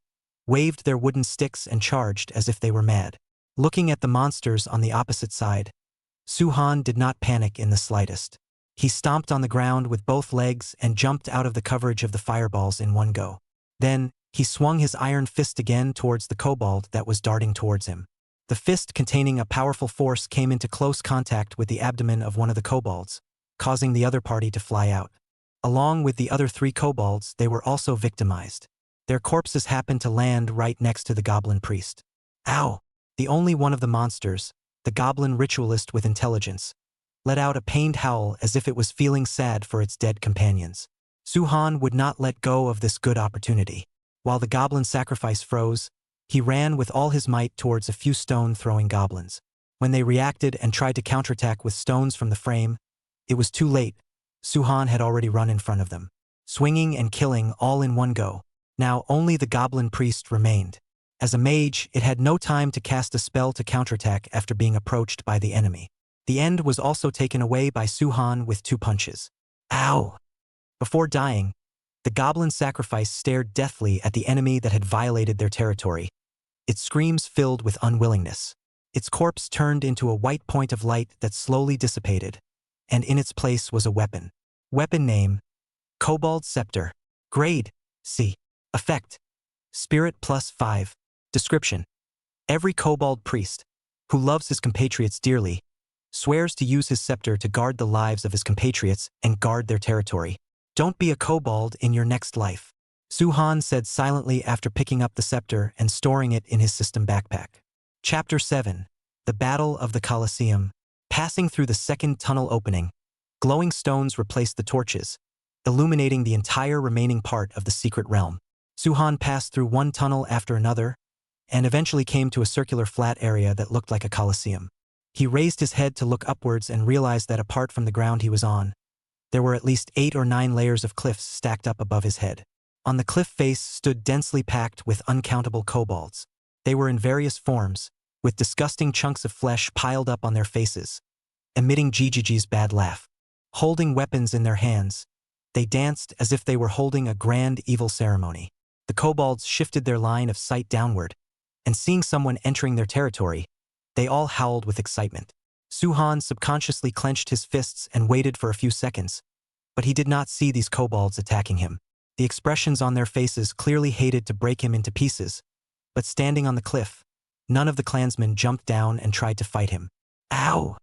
waved their wooden sticks and charged as if they were mad. Looking at the monsters on the opposite side, Suhan did not panic in the slightest. He stomped on the ground with both legs and jumped out of the coverage of the fireballs in one go. Then, he swung his iron fist again towards the kobold that was darting towards him. The fist containing a powerful force came into close contact with the abdomen of one of the kobolds, causing the other party to fly out. Along with the other 3 kobolds, they were also victimized. Their corpses happened to land right next to the goblin priest. Ow! The only one of the monsters, the goblin ritualist with intelligence, let out a pained howl as if it was feeling sad for its dead companions. Suhan would not let go of this good opportunity. While the goblin sacrifice froze, he ran with all his might towards a few stone-throwing goblins. When they reacted and tried to counterattack with stones from the frame, it was too late. Suhan had already run in front of them, swinging and killing all in one go. Now only the goblin priest remained. As a mage, it had no time to cast a spell to counterattack after being approached by the enemy. The end was also taken away by Suhan with 2 punches. Ow! Before dying, the goblin sacrifice stared deathly at the enemy that had violated their territory, its screams filled with unwillingness. Its corpse turned into a white point of light that slowly dissipated, and in its place was a weapon. Weapon name: Kobold Scepter. Grade: C. Effect: Spirit +5. Description: Every kobold priest, who loves his compatriots dearly, swears to use his scepter to guard the lives of his compatriots and guard their territory. Don't be a kobold in your next life, Suhan said silently after picking up the scepter and storing it in his system backpack. Chapter 7: The Battle of the Coliseum. Passing through the second tunnel opening, glowing stones replaced the torches, illuminating the entire remaining part of the secret realm. Suhan passed through one tunnel after another, and eventually came to a circular flat area that looked like a coliseum. He raised his head to look upwards and realized that apart from the ground he was on, there were at least 8 or 9 layers of cliffs stacked up above his head. On the cliff face stood densely packed with uncountable kobolds. They were in various forms, with disgusting chunks of flesh piled up on their faces, emitting Gigi's bad laugh. Holding weapons in their hands, they danced as if they were holding a grand evil ceremony. The kobolds shifted their line of sight downward, and seeing someone entering their territory, they all howled with excitement. Suhan subconsciously clenched his fists and waited for a few seconds, but he did not see these kobolds attacking him. The expressions on their faces clearly hated to break him into pieces, but standing on the cliff, none of the clansmen jumped down and tried to fight him. Ow!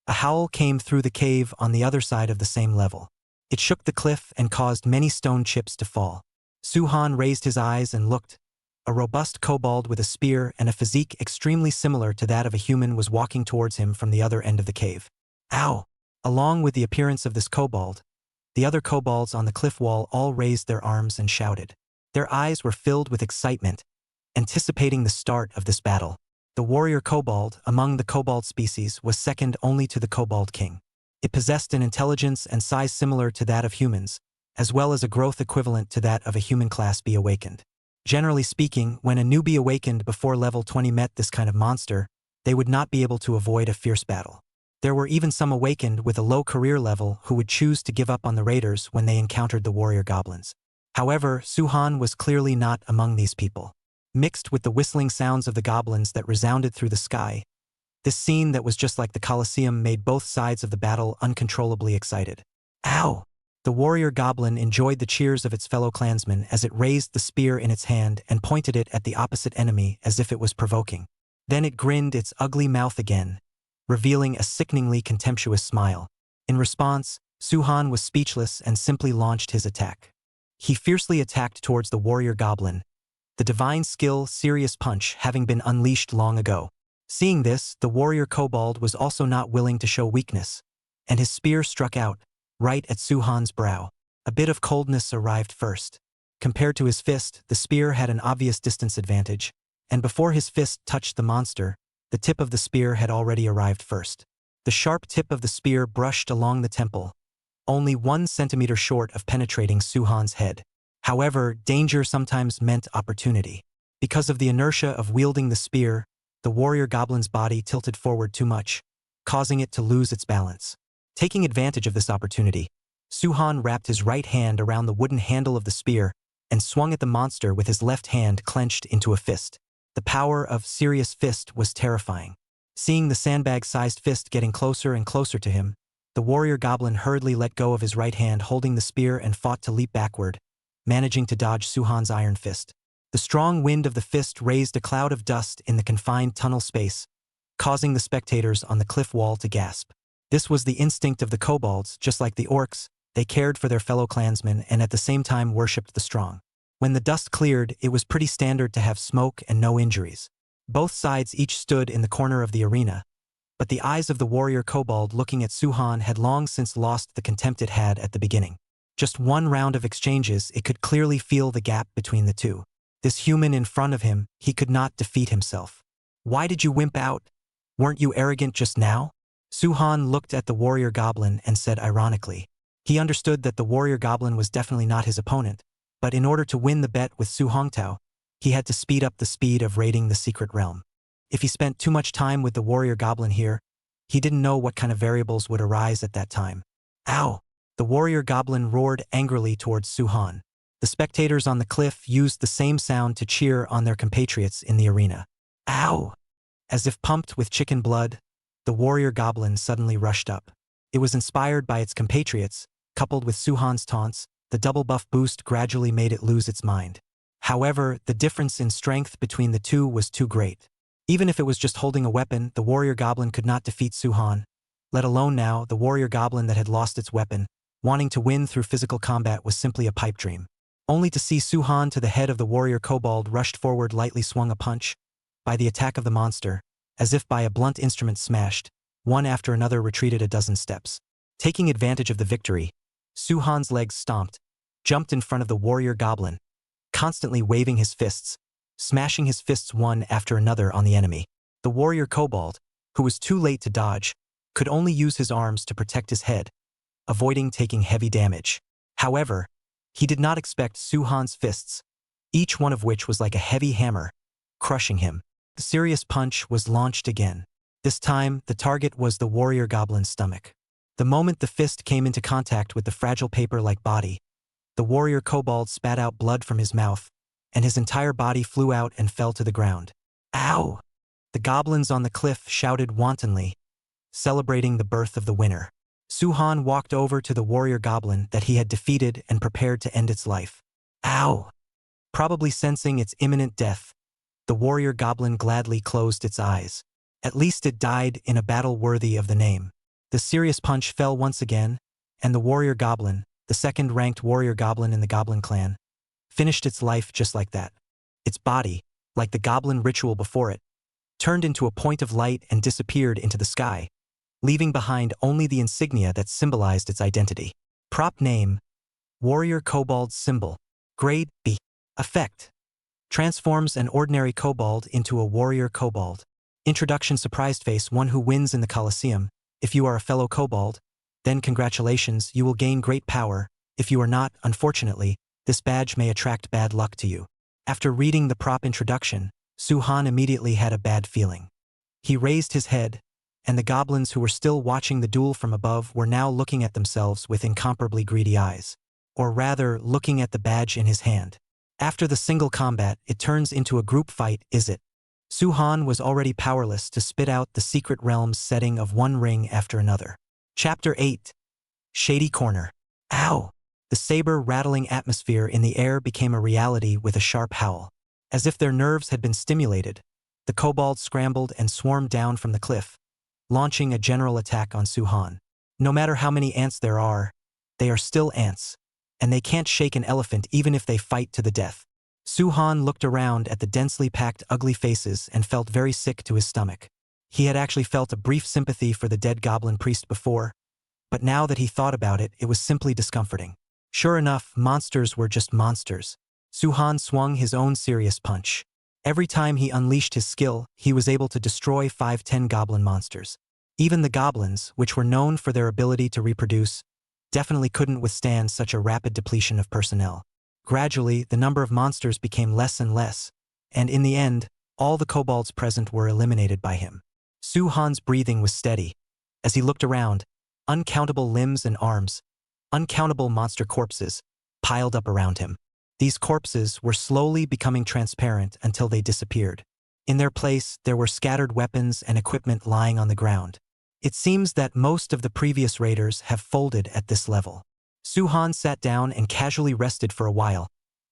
A howl came through the cave on the other side of the same level. It shook the cliff and caused many stone chips to fall. Suhan raised his eyes and looked. A robust kobold with a spear and a physique extremely similar to that of a human was walking towards him from the other end of the cave. Ow! Along with the appearance of this kobold, the other kobolds on the cliff wall all raised their arms and shouted. Their eyes were filled with excitement, anticipating the start of this battle. The warrior kobold, among the kobold species, was second only to the kobold king. It possessed an intelligence and size similar to that of humans, as well as a growth equivalent to that of a human class B awakened. Generally speaking, when a newbie awakened before level 20 met this kind of monster, they would not be able to avoid a fierce battle. There were even some awakened with a low career level who would choose to give up on the raiders when they encountered the warrior goblins. However, Suhan was clearly not among these people. Mixed with the whistling sounds of the goblins that resounded through the sky, this scene that was just like the coliseum made both sides of the battle uncontrollably excited. Ow! The warrior goblin enjoyed the cheers of its fellow clansmen as it raised the spear in its hand and pointed it at the opposite enemy as if it was provoking. Then it grinned its ugly mouth again, revealing a sickeningly contemptuous smile. In response, Suhan was speechless and simply launched his attack. He fiercely attacked towards the warrior goblin, the divine skill Serious Punch having been unleashed long ago. Seeing this, the warrior kobold was also not willing to show weakness, and his spear struck out, right at Suhan's brow. A bit of coldness arrived first. Compared to his fist, the spear had an obvious distance advantage, and before his fist touched the monster, the tip of the spear had already arrived first. The sharp tip of the spear brushed along the temple, only 1 centimeter short of penetrating Suhan's head. However, danger sometimes meant opportunity. Because of the inertia of wielding the spear, the warrior goblin's body tilted forward too much, causing it to lose its balance. Taking advantage of this opportunity, Suhan wrapped his right hand around the wooden handle of the spear and swung at the monster with his left hand clenched into a fist. The power of Serious Fist was terrifying. Seeing the sandbag-sized fist getting closer and closer to him, the warrior goblin hurriedly let go of his right hand holding the spear and fought to leap backward, managing to dodge Suhan's iron fist. The strong wind of the fist raised a cloud of dust in the confined tunnel space, causing the spectators on the cliff wall to gasp. This was the instinct of the kobolds. Just like the orcs, they cared for their fellow clansmen and at the same time worshipped the strong. When the dust cleared, it was pretty standard to have smoke and no injuries. Both sides each stood in the corner of the arena, but the eyes of the warrior kobold looking at Suhan had long since lost the contempt it had at the beginning. Just one round of exchanges, it could clearly feel the gap between the two. This human in front of him, he could not defeat himself. Why did you wimp out? Weren't you arrogant just now? Suhan looked at the warrior goblin and said ironically. He understood that the warrior goblin was definitely not his opponent, but in order to win the bet with Su Hongtao, he had to speed up the speed of raiding the secret realm. If he spent too much time with the warrior goblin here, he didn't know what kind of variables would arise at that time. Ow! The warrior goblin roared angrily towards Suhan. The spectators on the cliff used the same sound to cheer on their compatriots in the arena. Ow! As if pumped with chicken blood, the warrior goblin suddenly rushed up. It was inspired by its compatriots, coupled with Suhan's taunts. The double buff boost gradually made it lose its mind. However, the difference in strength between the two was too great. Even if it was just holding a weapon, the warrior goblin could not defeat Suhan, let alone now, the warrior goblin that had lost its weapon. Wanting to win through physical combat was simply a pipe dream. Only to see Suhan to the head of the warrior kobold rushed forward, lightly swung a punch. By the attack of the monster, as if by a blunt instrument smashed, one after another retreated a dozen steps. Taking advantage of the victory, Suhan's legs stomped, jumped in front of the warrior goblin, constantly waving his fists, smashing his fists one after another on the enemy. The warrior kobold, who was too late to dodge, could only use his arms to protect his head, avoiding taking heavy damage. However, he did not expect Suhan's fists, each one of which was like a heavy hammer, crushing him. The Serious Punch was launched again. This time, the target was the warrior goblin's stomach. The moment the fist came into contact with the fragile paper-like body, the warrior kobold spat out blood from his mouth, and his entire body flew out and fell to the ground. Ow! The goblins on the cliff shouted wantonly, celebrating the birth of the winner. Suhan walked over to the warrior goblin that he had defeated and prepared to end its life. Ow! Probably sensing its imminent death, the warrior goblin gladly closed its eyes. At least it died in a battle worthy of the name. The serious punch fell once again, and the warrior goblin, the second-ranked warrior goblin in the goblin clan, finished its life just like that. Its body, like the goblin ritual before it, turned into a point of light and disappeared into the sky, leaving behind only the insignia that symbolized its identity. Prop name: Warrior Kobold Symbol. Grade B. Effect: transforms an ordinary kobold into a warrior kobold. Introduction: surprised face: one who wins in the Coliseum. If you are a fellow kobold, then congratulations, you will gain great power. If you are not, unfortunately, this badge may attract bad luck to you. After reading the prop introduction, Suhan immediately had a bad feeling. He raised his head, and the goblins who were still watching the duel from above were now looking at themselves with incomparably greedy eyes. Or rather, looking at the badge in his hand. After the single combat, it turns into a group fight, is it? Suhan was already powerless to spit out the secret realm's setting of one ring after another. Chapter 8. Shady Corner. Ow! The saber-rattling atmosphere in the air became a reality with a sharp howl. As if their nerves had been stimulated, the kobolds scrambled and swarmed down from the cliff, launching a general attack on Suhan. No matter how many ants there are, they are still ants, and they can't shake an elephant even if they fight to the death. Suhan looked around at the densely packed ugly faces and felt very sick to his stomach. He had actually felt a brief sympathy for the dead goblin priest before, but now that he thought about it, it was simply discomforting. Sure enough, monsters were just monsters. Suhan swung his own serious punch. Every time he unleashed his skill, he was able to destroy 5-10 goblin monsters. Even the goblins, which were known for their ability to reproduce, definitely couldn't withstand such a rapid depletion of personnel. Gradually, the number of monsters became less and less, and in the end, all the kobolds present were eliminated by him. Suhan's breathing was steady. As he looked around, uncountable limbs and arms, uncountable monster corpses, piled up around him. These corpses were slowly becoming transparent until they disappeared. In their place, there were scattered weapons and equipment lying on the ground. It seems that most of the previous raiders have folded at this level. Suhan sat down and casually rested for a while,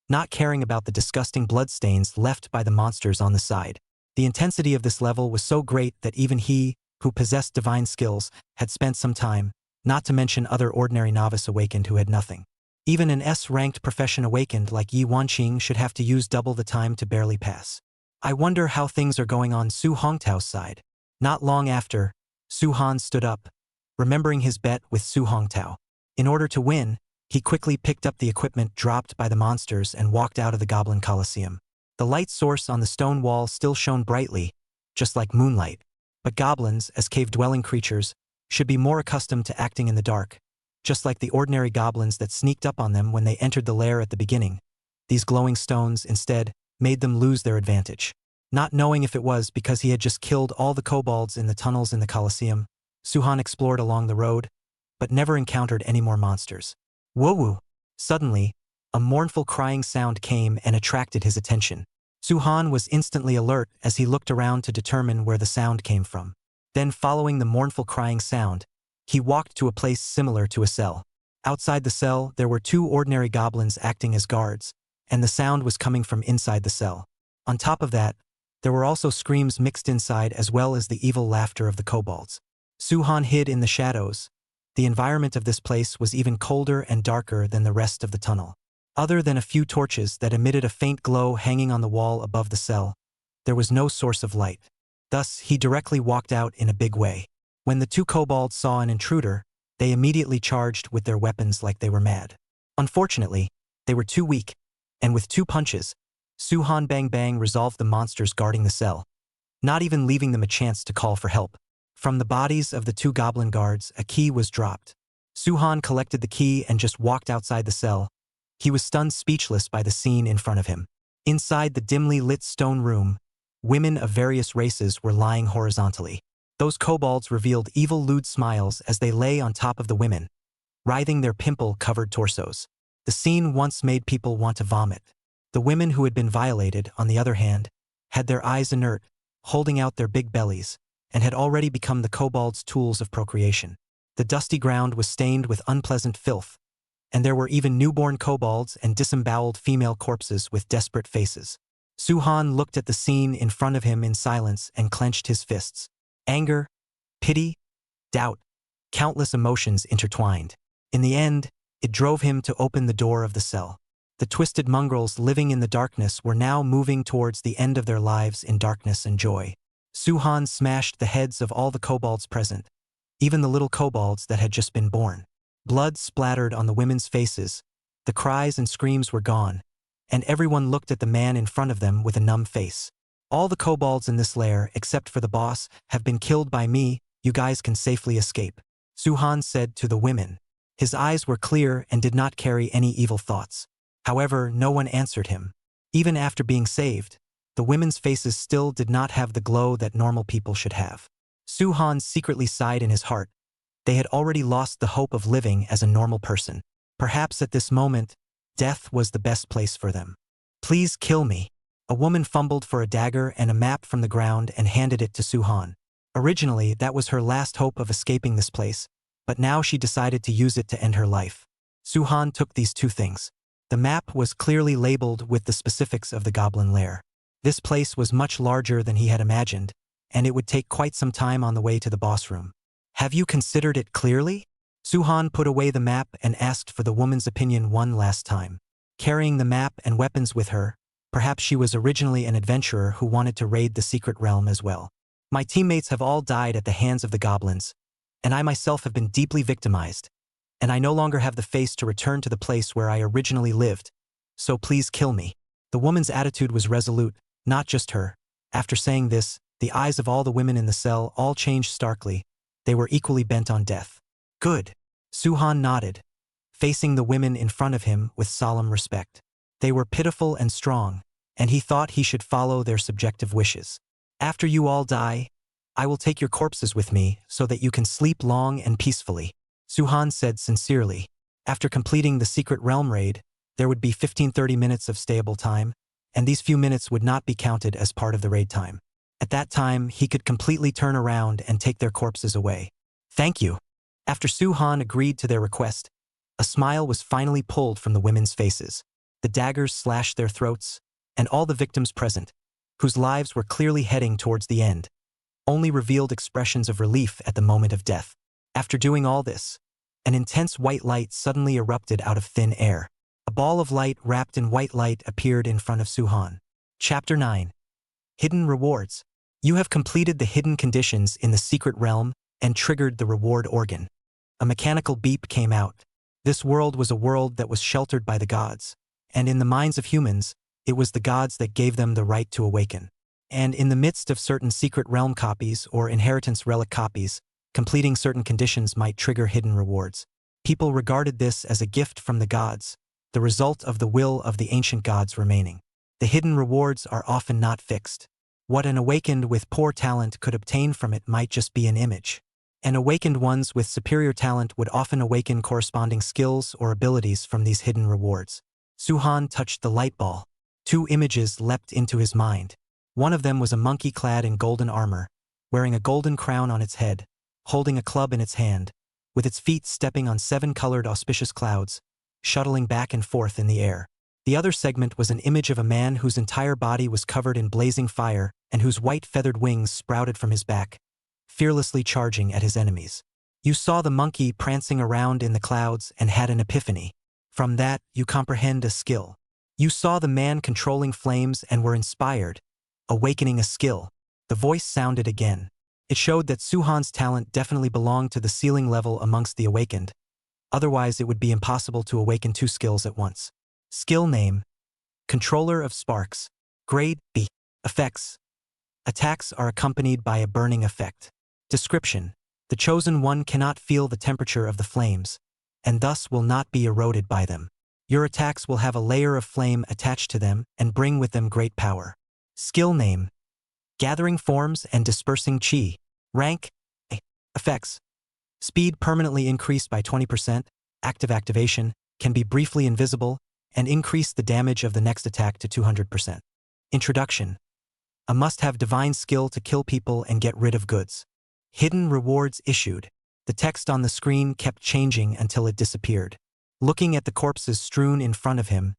not caring about the disgusting bloodstains left by the monsters on the side. The intensity of this level was so great that even he, who possessed divine skills, had spent some time, not to mention other ordinary novice awakened who had nothing. Even an S-ranked profession awakened like Yi Wanqing should have to use double the time to barely pass. I wonder how things are going on Su Hongtao's side. Not long after, Suhan stood up, remembering his bet with Su Hongtao. In order to win, he quickly picked up the equipment dropped by the monsters and walked out of the Goblin Coliseum. The light source on the stone wall still shone brightly, just like moonlight. But goblins, as cave-dwelling creatures, should be more accustomed to acting in the dark, just like the ordinary goblins that sneaked up on them when they entered the lair at the beginning. These glowing stones, instead, made them lose their advantage. Not knowing if it was because he had just killed all the kobolds in the tunnels in the Coliseum, Suhan explored along the road, but never encountered any more monsters. Whoa! Suddenly, a mournful crying sound came and attracted his attention. Suhan was instantly alert as he looked around to determine where the sound came from. Then, following the mournful crying sound, he walked to a place similar to a cell. Outside the cell, there were 2 ordinary goblins acting as guards, and the sound was coming from inside the cell. On top of that, there were also screams mixed inside as well as the evil laughter of the kobolds. Suhan hid in the shadows. The environment of this place was even colder and darker than the rest of the tunnel. Other than a few torches that emitted a faint glow hanging on the wall above the cell, there was no source of light. Thus, he directly walked out in a big way. When the 2 kobolds saw an intruder, they immediately charged with their weapons like they were mad. Unfortunately, they were too weak, and with 2 punches, Suhan Bang Bang resolved the monsters guarding the cell, not even leaving them a chance to call for help. From the bodies of the 2 goblin guards, a key was dropped. Suhan collected the key and just walked outside the cell. He was stunned speechless by the scene in front of him. Inside the dimly lit stone room, women of various races were lying horizontally. Those kobolds revealed evil lewd smiles as they lay on top of the women, writhing their pimple-covered torsos. The scene once made people want to vomit. The women who had been violated, on the other hand, had their eyes inert, holding out their big bellies, and had already become the kobolds' tools of procreation. The dusty ground was stained with unpleasant filth, and there were even newborn kobolds and disemboweled female corpses with desperate faces. Suhan looked at the scene in front of him in silence and clenched his fists. Anger, pity, doubt, countless emotions intertwined. In the end, it drove him to open the door of the cell. The twisted mongrels living in the darkness were now moving towards the end of their lives in darkness and joy. Suhan smashed the heads of all the kobolds present, even the little kobolds that had just been born. Blood splattered on the women's faces, the cries and screams were gone, and everyone looked at the man in front of them with a numb face. All the kobolds in this lair, except for the boss, have been killed by me. You guys can safely escape, Suhan said to the women. His eyes were clear and did not carry any evil thoughts. However, no one answered him. Even after being saved, the women's faces still did not have the glow that normal people should have. Suhan secretly sighed in his heart. They had already lost the hope of living as a normal person. Perhaps at this moment, death was the best place for them. Please kill me. A woman fumbled for a dagger and a map from the ground and handed it to Suhan. Originally, that was her last hope of escaping this place, but now she decided to use it to end her life. Suhan took these two things. The map was clearly labeled with the specifics of the goblin lair. This place was much larger than he had imagined, and it would take quite some time on the way to the boss room. Have you considered it clearly? Suhan put away the map and asked for the woman's opinion one last time. Carrying the map and weapons with her, perhaps she was originally an adventurer who wanted to raid the secret realm as well. My teammates have all died at the hands of the goblins, and I myself have been deeply victimized, and I no longer have the face to return to the place where I originally lived, so please kill me. The woman's attitude was resolute, not just her. After saying this, the eyes of all the women in the cell all changed starkly. They were equally bent on death. Good. Suhan nodded, facing the women in front of him with solemn respect. They were pitiful and strong, and he thought he should follow their subjective wishes. After you all die, I will take your corpses with me so that you can sleep long and peacefully, Suhan said sincerely. After completing the secret realm raid, there would be 15-30 minutes of stayable time, and these few minutes would not be counted as part of the raid time. At that time, he could completely turn around and take their corpses away. Thank you. After Suhan agreed to their request, a smile was finally pulled from the women's faces. The daggers slashed their throats, and all the victims present, whose lives were clearly heading towards the end, only revealed expressions of relief at the moment of death. After doing all this, an intense white light suddenly erupted out of thin air. A ball of light wrapped in white light appeared in front of Suhan. Chapter 9. Hidden Rewards. You have completed the hidden conditions in the secret realm and triggered the reward organ. A mechanical beep came out. This world was a world that was sheltered by the gods, and in the minds of humans, it was the gods that gave them the right to awaken. And in the midst of certain secret realm copies or inheritance relic copies, completing certain conditions might trigger hidden rewards. People regarded this as a gift from the gods, the result of the will of the ancient gods remaining. The hidden rewards are often not fixed. What an awakened with poor talent could obtain from it might just be an image. And awakened ones with superior talent would often awaken corresponding skills or abilities from these hidden rewards. Suhan touched the light ball. Two images leapt into his mind. One of them was a monkey clad in golden armor, wearing a golden crown on its head, holding a club in its hand, with its feet stepping on 7 colored auspicious clouds, shuttling back and forth in the air. The other segment was an image of a man whose entire body was covered in blazing fire and whose white feathered wings sprouted from his back, fearlessly charging at his enemies. You saw the monkey prancing around in the clouds and had an epiphany. From that, you comprehend a skill. You saw the man controlling flames and were inspired, awakening a skill. The voice sounded again. It showed that Suhan's talent definitely belonged to the ceiling level amongst the awakened. Otherwise, it would be impossible to awaken 2 skills at once. Skill name: Controller of Sparks. Grade B. Effects: Attacks are accompanied by a burning effect. Description: The chosen one cannot feel the temperature of the flames, and thus will not be eroded by them. Your attacks will have a layer of flame attached to them and bring with them great power. Skill name: Gathering Forms and Dispersing Chi. Rank A. Effects: Speed permanently increased by 20%, active activation, can be briefly invisible, and increase the damage of the next attack to 200%. Introduction: A must-have divine skill to kill people and get rid of goods. Hidden rewards issued. The text on the screen kept changing until it disappeared. Looking at the corpses strewn in front of him,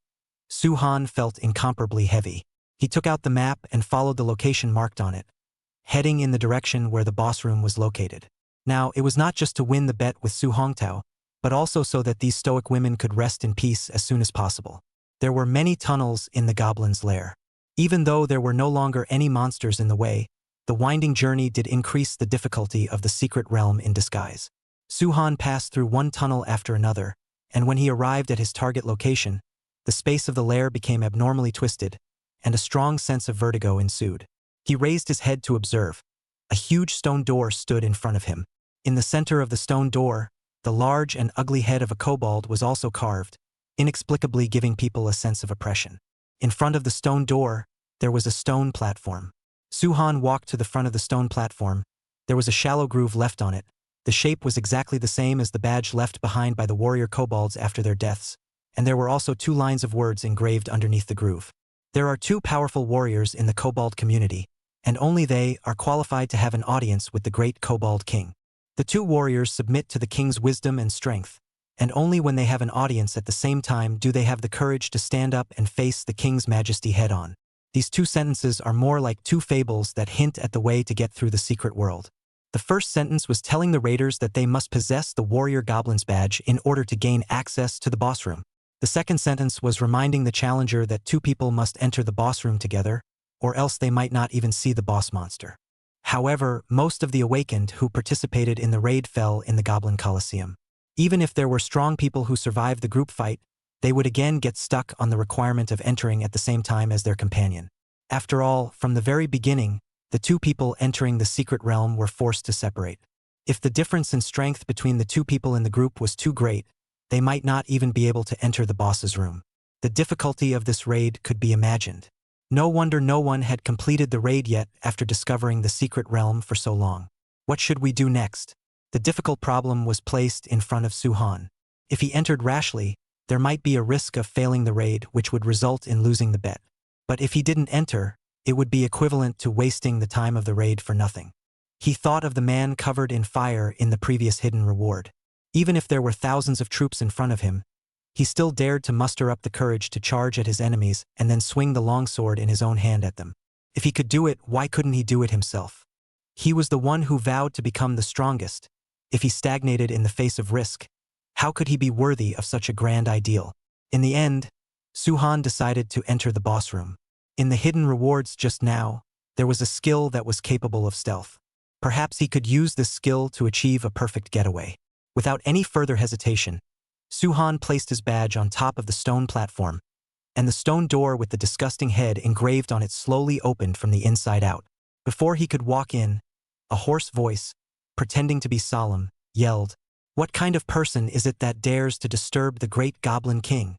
Suhan felt incomparably heavy. He took out the map and followed the location marked on it, heading in the direction where the boss room was located. Now, it was not just to win the bet with Su Hongtao, but also so that these stoic women could rest in peace as soon as possible. There were many tunnels in the goblin's lair. Even though there were no longer any monsters in the way, the winding journey did increase the difficulty of the secret realm in disguise. Suhan passed through one tunnel after another, and when he arrived at his target location, the space of the lair became abnormally twisted, and a strong sense of vertigo ensued. He raised his head to observe. A huge stone door stood in front of him. In the center of the stone door, the large and ugly head of a kobold was also carved, inexplicably giving people a sense of oppression. In front of the stone door, there was a stone platform. Suhan walked to the front of the stone platform. There was a shallow groove left on it. The shape was exactly the same as the badge left behind by the warrior kobolds after their deaths, and there were also 2 lines of words engraved underneath the groove. There are 2 powerful warriors in the kobold community, and only they are qualified to have an audience with the great kobold king. The 2 warriors submit to the king's wisdom and strength, and only when they have an audience at the same time do they have the courage to stand up and face the king's majesty head-on. These 2 sentences are more like 2 fables that hint at the way to get through the secret world. The first sentence was telling the raiders that they must possess the warrior goblin's badge in order to gain access to the boss room. The second sentence was reminding the challenger that 2 people must enter the boss room together, or else they might not even see the boss monster. However, most of the awakened who participated in the raid fell in the goblin coliseum. Even if there were strong people who survived the group fight, they would again get stuck on the requirement of entering at the same time as their companion. After all, from the very beginning, the 2 people entering the secret realm were forced to separate. If the difference in strength between the 2 people in the group was too great, they might not even be able to enter the boss's room. The difficulty of this raid could be imagined. No wonder no one had completed the raid yet after discovering the secret realm for so long. What should we do next? The difficult problem was placed in front of Suhan. If he entered rashly, there might be a risk of failing the raid, which would result in losing the bet. But if he didn't enter, it would be equivalent to wasting the time of the raid for nothing. He thought of the man covered in fire in the previous hidden reward. Even if there were thousands of troops in front of him, he still dared to muster up the courage to charge at his enemies and then swing the longsword in his own hand at them. If he could do it, why couldn't he do it himself? He was the one who vowed to become the strongest. If he stagnated in the face of risk, how could he be worthy of such a grand ideal? In the end, Suhan decided to enter the boss room. In the hidden rewards just now, there was a skill that was capable of stealth. Perhaps he could use this skill to achieve a perfect getaway. Without any further hesitation, Suhan placed his badge on top of the stone platform, and the stone door with the disgusting head engraved on it slowly opened from the inside out. Before he could walk in, a hoarse voice, pretending to be solemn, yelled, "What kind of person is it that dares to disturb the great goblin king?"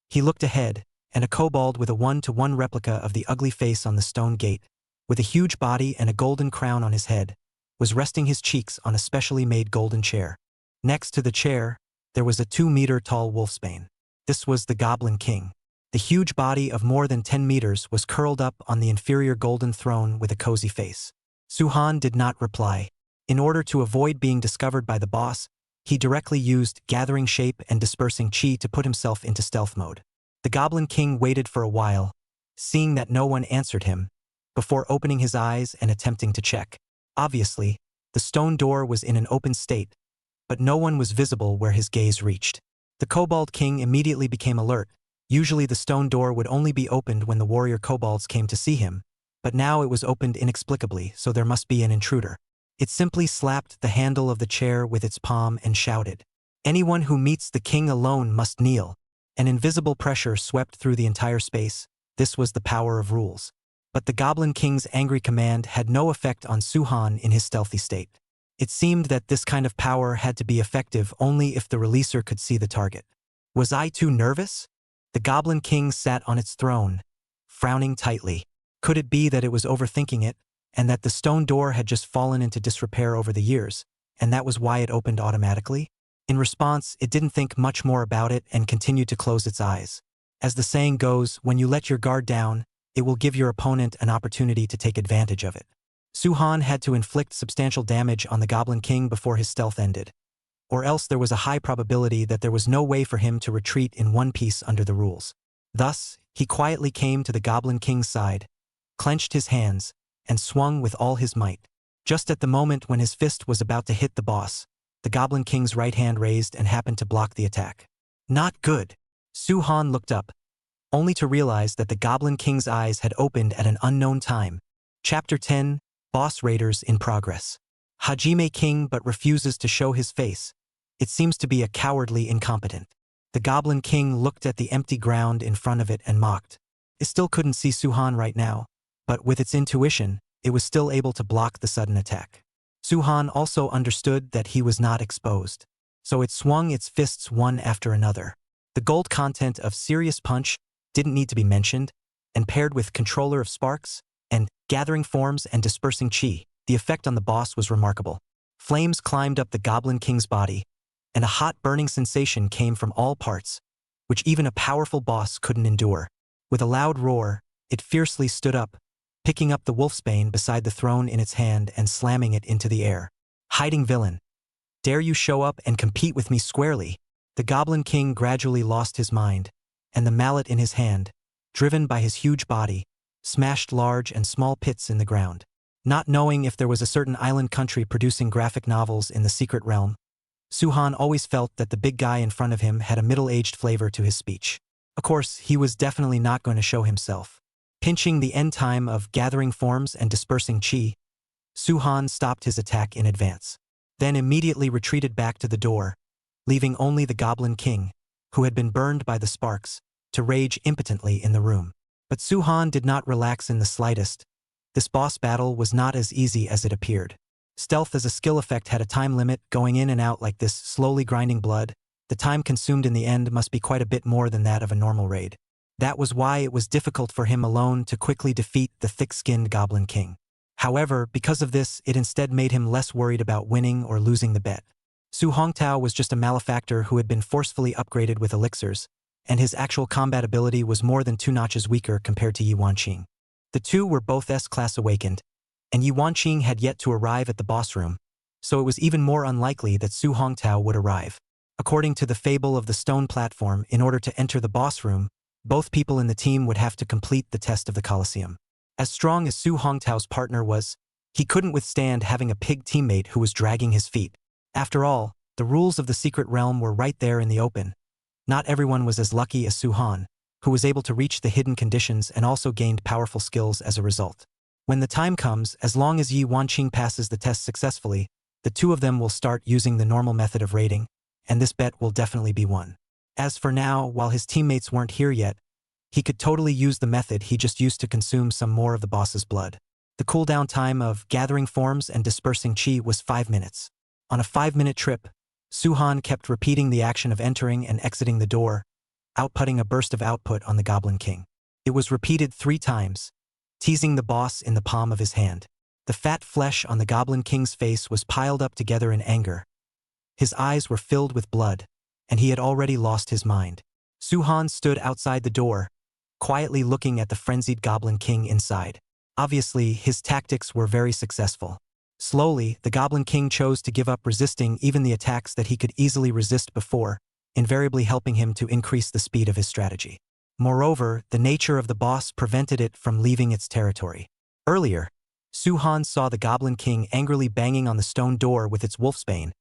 He looked ahead, and a kobold with a 1-to-1 replica of the ugly face on the stone gate, with a huge body and a golden crown on his head, was resting his cheeks on a specially made golden chair. Next to the chair, there was a 2-meter-tall wolfsbane. This was the Goblin King. The huge body of more than 10 meters was curled up on the inferior golden throne with a cozy face. Suhan did not reply. In order to avoid being discovered by the boss, he directly used gathering shape and dispersing chi to put himself into stealth mode. The Goblin King waited for a while, seeing that no one answered him, before opening his eyes and attempting to check. Obviously, the stone door was in an open state, but no one was visible where his gaze reached. The Kobold King immediately became alert. Usually the stone door would only be opened when the warrior kobolds came to see him, but now it was opened inexplicably, so there must be an intruder. It simply slapped the handle of the chair with its palm and shouted, "Anyone who meets the king alone must kneel." An invisible pressure swept through the entire space. This was the power of rules. But the Goblin King's angry command had no effect on Suhan in his stealthy state. It seemed that this kind of power had to be effective only if the releaser could see the target. Was I too nervous? The Goblin King sat on its throne, frowning tightly. Could it be that it was overthinking it, and that the stone door had just fallen into disrepair over the years, and that was why it opened automatically? In response, it didn't think much more about it and continued to close its eyes. As the saying goes, when you let your guard down, it will give your opponent an opportunity to take advantage of it. Suhan had to inflict substantial damage on the Goblin King before his stealth ended. or else there was a high probability that there was no way for him to retreat in one piece under the rules. Thus, he quietly came to the Goblin King's side, clenched his hands, and swung with all his might. Just at the moment when his fist was about to hit the boss, the Goblin King's right hand raised and happened to block the attack. Not good. Su-han looked up, only to realize that the Goblin King's eyes had opened at an unknown time. Chapter 10, Boss Raiders in Progress. Hajime King but refuses to show his face. It seems to be a cowardly incompetent. The Goblin King looked at the empty ground in front of it and mocked. It still couldn't see Su-han right now, but with its intuition, it was still able to block the sudden attack. Su-han also understood that he was not exposed, so it swung its fists one after another. The gold content of Serious Punch didn't need to be mentioned, and paired with Controller of Sparks and Gathering Forms and Dispersing Chi, the effect on the boss was remarkable. Flames climbed up the Goblin King's body, and a hot burning sensation came from all parts, which even a powerful boss couldn't endure. With a loud roar, it fiercely stood up, picking up the wolfsbane beside the throne in its hand and slamming it into the air. Hiding villain! Dare you show up and compete with me squarely? The Goblin King gradually lost his mind, and the mallet in his hand, driven by his huge body, smashed large and small pits in the ground. Not knowing if there was a certain island country producing graphic novels in the secret realm, Su-han always felt that the big guy in front of him had a middle-aged flavor to his speech. Of course, he was definitely not going to show himself. Pinching the end time of Gathering Forms and Dispersing Chi, Su-han stopped his attack in advance, then immediately retreated back to the door, leaving only the Goblin King, who had been burned by the sparks, to rage impotently in the room. But Su-han did not relax in the slightest. This boss battle was not as easy as it appeared. Stealth as a skill effect had a time limit. Going in and out like this, slowly grinding blood, the time consumed in the end must be quite a bit more than that of a normal raid. That was why it was difficult for him alone to quickly defeat the thick-skinned Goblin King. However, because of this, it instead made him less worried about winning or losing the bet. Su Hongtao was just a malefactor who had been forcefully upgraded with elixirs, and his actual combat ability was more than 2 notches weaker compared to Yi Wanqing. The two were both S-class awakened, and Yi Wanqing had yet to arrive at the boss room, so it was even more unlikely that Su Hongtao would arrive. According to the fable of the stone platform, in order to enter the boss room, both people in the team would have to complete the test of the Coliseum. As strong as Su Hongtao's partner was, he couldn't withstand having a pig teammate who was dragging his feet. After all, the rules of the secret realm were right there in the open. Not everyone was as lucky as Su-han, who was able to reach the hidden conditions and also gained powerful skills as a result. When the time comes, as long as Yi Wanqing passes the test successfully, the two of them will start using the normal method of raiding, and this bet will definitely be won. As for now, while his teammates weren't here yet, he could totally use the method he just used to consume some more of the boss's blood. The cooldown time of Gathering Forms and Dispersing Chi was 5 minutes. On a 5-minute trip, Su-han kept repeating the action of entering and exiting the door, outputting a burst of output on the Goblin King. It was repeated 3 times, teasing the boss in the palm of his hand. The fat flesh on the Goblin King's face was piled up together in anger. His eyes were filled with blood, and he had already lost his mind. Su-han stood outside the door, quietly looking at the frenzied Goblin King inside. Obviously, his tactics were very successful. Slowly, the Goblin King chose to give up resisting even the attacks that he could easily resist before, invariably helping him to increase the speed of his strategy. Moreover, the nature of the boss prevented it from leaving its territory. Earlier, Su-han saw the Goblin King angrily banging on the stone door with its wolfsbane,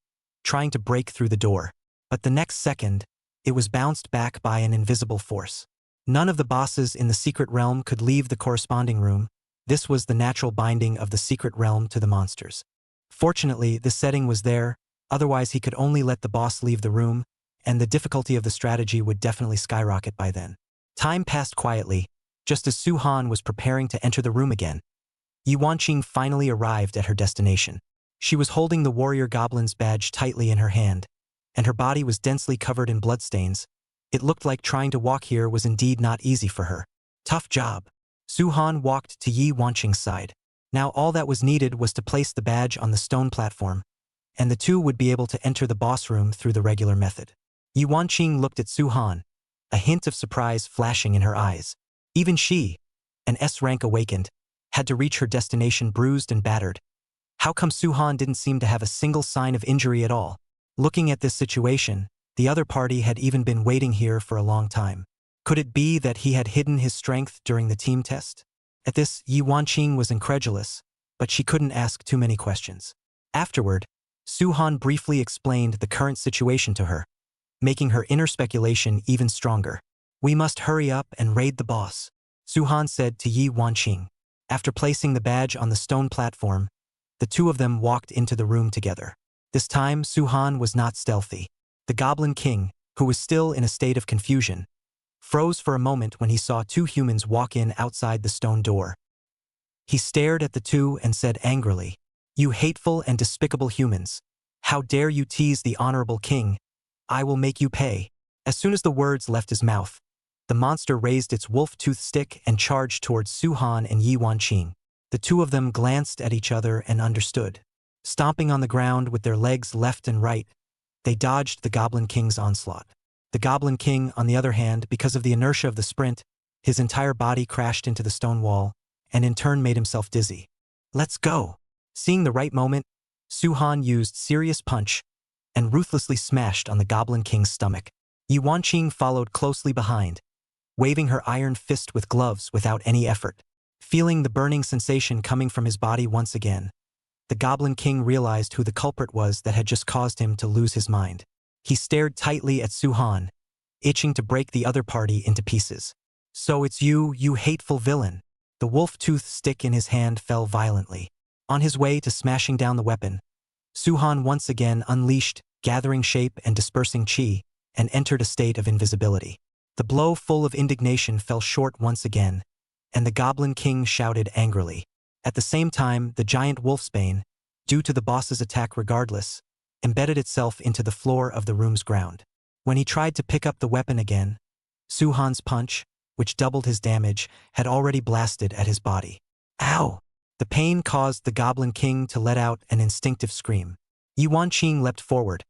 trying to break through the door. But the next second, it was bounced back by an invisible force. None of the bosses in the secret realm could leave the corresponding room. This was the natural binding of the secret realm to the monsters. Fortunately, the setting was there, otherwise he could only let the boss leave the room, and the difficulty of the strategy would definitely skyrocket by then. Time passed quietly, just as Su-han was preparing to enter the room again. Yi Wanqing finally arrived at her destination. She was holding the warrior goblin's badge tightly in her hand, and her body was densely covered in bloodstains. It looked like trying to walk here was indeed not easy for her. Tough job. Su-han walked to Yi Wanqing's side. Now all that was needed was to place the badge on the stone platform, and the two would be able to enter the boss room through the regular method. Yi Wanqing looked at Su-han, a hint of surprise flashing in her eyes. Even she, an S-rank awakened, had to reach her destination bruised and battered. How come Su-han didn't seem to have a single sign of injury at all? Looking at this situation, the other party had even been waiting here for a long time. Could it be that he had hidden his strength during the team test? At this, Yi Wanqing was incredulous, but she couldn't ask too many questions. Afterward, Su-han briefly explained the current situation to her, making her inner speculation even stronger. "We must hurry up and raid the boss," Su-han said to Yi Wanqing. After placing the badge on the stone platform, the two of them walked into the room together. This time, Su-han was not stealthy. The Goblin King, who was still in a state of confusion, froze for a moment when he saw two humans walk in outside the stone door. He stared at the two and said angrily, "You hateful and despicable humans! How dare you tease the honorable king? I will make you pay." As soon as the words left his mouth, the monster raised its wolf-tooth stick and charged towards Su-han and Yi Wanqing. The two of them glanced at each other and understood. Stomping on the ground with their legs left and right, they dodged the Goblin King's onslaught. The Goblin King, on the other hand, because of the inertia of the sprint, his entire body crashed into the stone wall and in turn made himself dizzy. "Let's go!" Seeing the right moment, Su-han used Serious Punch and ruthlessly smashed on the Goblin King's stomach. Yi Wanqing followed closely behind, waving her iron fist with gloves without any effort. Feeling the burning sensation coming from his body once again, the Goblin King realized who the culprit was that had just caused him to lose his mind. He stared tightly at Su-han, itching to break the other party into pieces. "So it's you, you hateful villain." The wolf-tooth stick in his hand fell violently. On his way to smashing down the weapon, Su-han once again unleashed, gathering shape and dispersing chi, and entered a state of invisibility. The blow full of indignation fell short once again, and the Goblin King shouted angrily. At the same time, the giant wolfsbane, due to the boss's attack regardless, embedded itself into the floor of the room's ground. When he tried to pick up the weapon again, Su-han's punch, which doubled his damage, had already blasted at his body. "Ow!" The pain caused the Goblin King to let out an instinctive scream. Yi Wanqing leapt forward,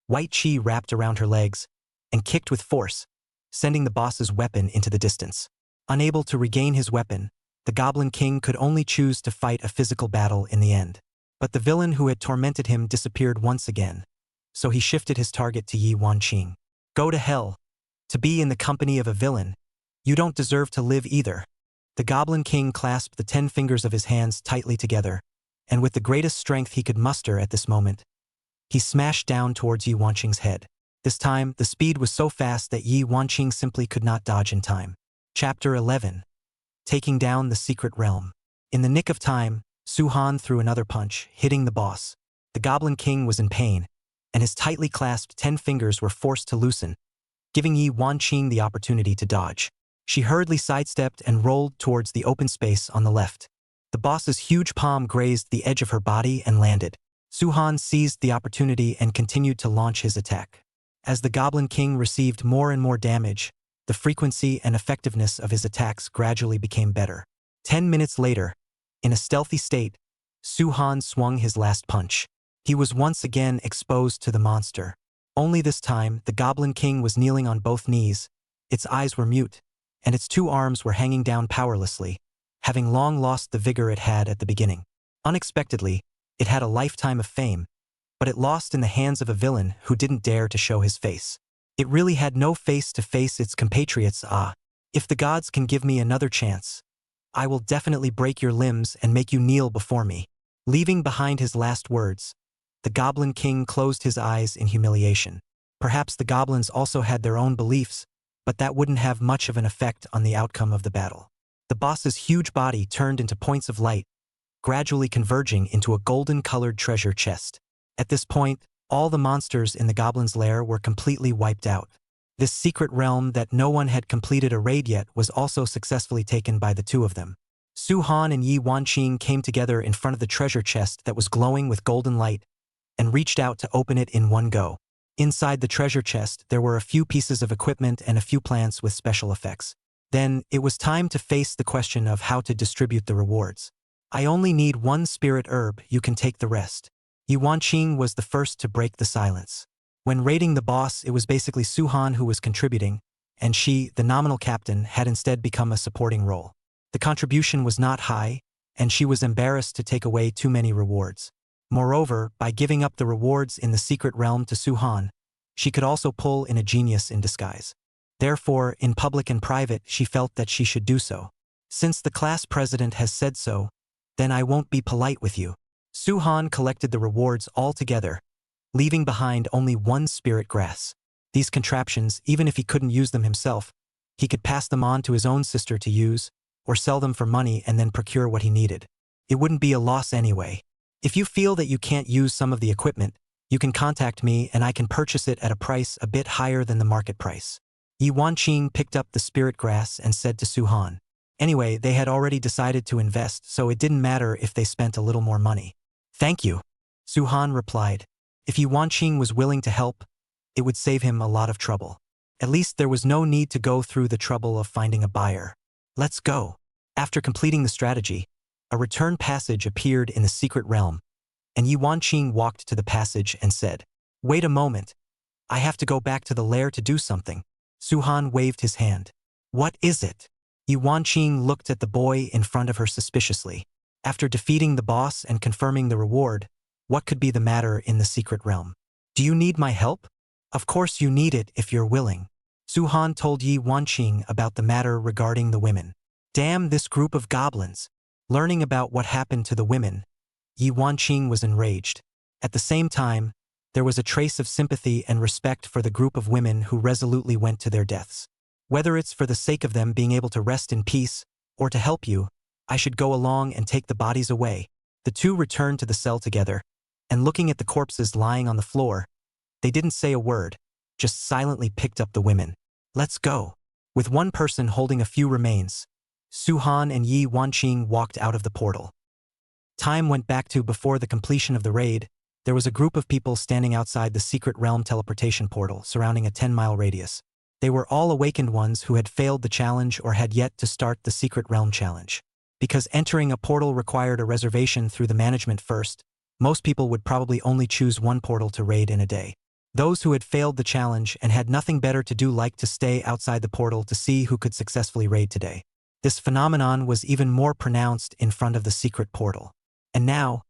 white chi wrapped around her legs, and kicked with force, sending the boss's weapon into the distance. Unable to regain his weapon, the Goblin King could only choose to fight a physical battle in the end. But the villain who had tormented him disappeared once again, so he shifted his target to Yi Wanqing. "Go to hell. To be in the company of a villain, you don't deserve to live either." The Goblin King clasped the 10 fingers of his hands tightly together, and with the greatest strength he could muster at this moment, he smashed down towards Yi Wanqing's head. This time, the speed was so fast that Yi Wanqing simply could not dodge in time. Chapter 11. Taking down the secret realm. In the nick of time, Su-han threw another punch, hitting the boss. The Goblin King was in pain, and his tightly clasped 10 fingers were forced to loosen, giving Yi Wanqing the opportunity to dodge. She hurriedly sidestepped and rolled towards the open space on the left. The boss's huge palm grazed the edge of her body and landed. Su-han seized the opportunity and continued to launch his attack. As the Goblin King received more and more damage, the frequency and effectiveness of his attacks gradually became better. 10 minutes later, in a stealthy state, Su-han swung his last punch. He was once again exposed to the monster. Only this time, the Goblin King was kneeling on both knees, its eyes were mute, and its 2 arms were hanging down powerlessly, having long lost the vigor it had at the beginning. Unexpectedly, it had a lifetime of fame, but it lost in the hands of a villain who didn't dare to show his face. It really had no face to face its compatriots. If the gods can give me another chance, I will definitely break your limbs and make you kneel before me." Leaving behind his last words, the Goblin King closed his eyes in humiliation. Perhaps the goblins also had their own beliefs, but that wouldn't have much of an effect on the outcome of the battle. The boss's huge body turned into points of light, gradually converging into a golden-colored treasure chest. At this point, all the monsters in the goblin's lair were completely wiped out. This secret realm that no one had completed a raid yet was also successfully taken by the two of them. Su-han and Yi Wanqing came together in front of the treasure chest that was glowing with golden light and reached out to open it in one go. Inside the treasure chest, there were a few pieces of equipment and a few plants with special effects. Then, it was time to face the question of how to distribute the rewards. "I only need 1 spirit herb, you can take the rest." Yi Wanqing was the first to break the silence. When raiding the boss, it was basically Su-han who was contributing, and she, the nominal captain, had instead become a supporting role. The contribution was not high, and she was embarrassed to take away too many rewards. Moreover, by giving up the rewards in the secret realm to Suhan, she could also pull in a genius in disguise. Therefore, in public and private, she felt that she should do so. Since the class president has said so, then I won't be polite with you. Suhan collected the rewards all together, leaving behind only one spirit grass. These contraptions, even if he couldn't use them himself, he could pass them on to his own sister to use, or sell them for money and then procure what he needed. It wouldn't be a loss anyway. If you feel that you can't use some of the equipment, you can contact me and I can purchase it at a price a bit higher than the market price. Yi Wanqing picked up the spirit grass and said to Suhan. Anyway, they had already decided to invest, so it didn't matter if they spent a little more money. Thank you, Suhan replied. If Yi Wanqing was willing to help, it would save him a lot of trouble. At least there was no need to go through the trouble of finding a buyer. Let's go. After completing the strategy, a return passage appeared in the secret realm, and Yi Wanqing walked to the passage and said, "Wait a moment. I have to go back to the lair to do something." Suhan waved his hand. "What is it?" Yi Wanqing looked at the boy in front of her suspiciously. After defeating the boss and confirming the reward, what could be the matter in the secret realm? "Do you need my help?" "Of course you need it if you're willing." Suhan told Yi Wanqing about the matter regarding the women. Damn this group of goblins. Learning about what happened to the women, Yi Wanqing was enraged. At the same time, there was a trace of sympathy and respect for the group of women who resolutely went to their deaths. Whether it's for the sake of them being able to rest in peace, or to help you, I should go along and take the bodies away. The two returned to the cell together, and looking at the corpses lying on the floor, they didn't say a word, just silently picked up the women. Let's go. With one person holding a few remains, Suhan and Yi Wanqing walked out of the portal. Time went back to before the completion of the raid. There was a group of people standing outside the secret realm teleportation portal surrounding a 10-mile radius. They were all awakened ones who had failed the challenge or had yet to start the secret realm challenge. Because entering a portal required a reservation through the management first, most people would probably only choose one portal to raid in a day. Those who had failed the challenge and had nothing better to do liked to stay outside the portal to see who could successfully raid today. This phenomenon was even more pronounced in front of the secret portal. And now,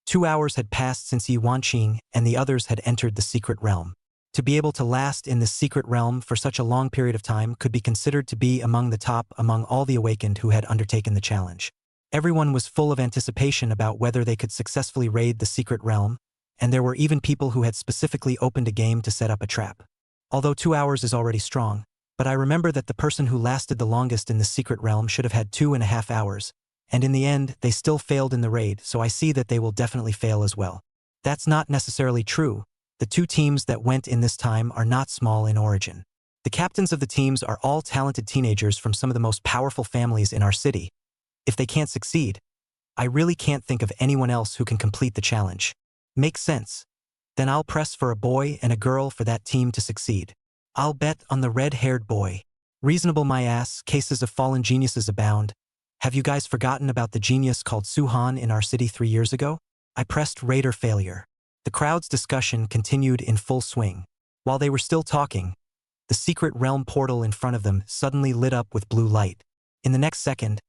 2 hours had passed since Yi Wanqing and the others had entered the secret realm. To be able to last in this secret realm for such a long period of time could be considered to be among the top among all the awakened who had undertaken the challenge. Everyone was full of anticipation about whether they could successfully raid the secret realm, and there were even people who had specifically opened a game to set up a trap. Although 2 hours is already strong, but I remember that the person who lasted the longest in the secret realm should have had 2.5 hours, and in the end, they still failed in the raid, so I see that they will definitely fail as well. That's not necessarily true. The two teams that went in this time are not small in origin. The captains of the teams are all talented teenagers from some of the most powerful families in our city. If they can't succeed, I really can't think of anyone else who can complete the challenge. Makes sense. Then I'll press for a boy and a girl for that team to succeed. I'll bet on the red-haired boy. Reasonable my ass, cases of fallen geniuses abound. Have you guys forgotten about the genius called Suhan in our city 3 years ago? I pressed raider failure. The crowd's discussion continued in full swing. While they were still talking, the secret realm portal in front of them suddenly lit up with blue light. In the next second,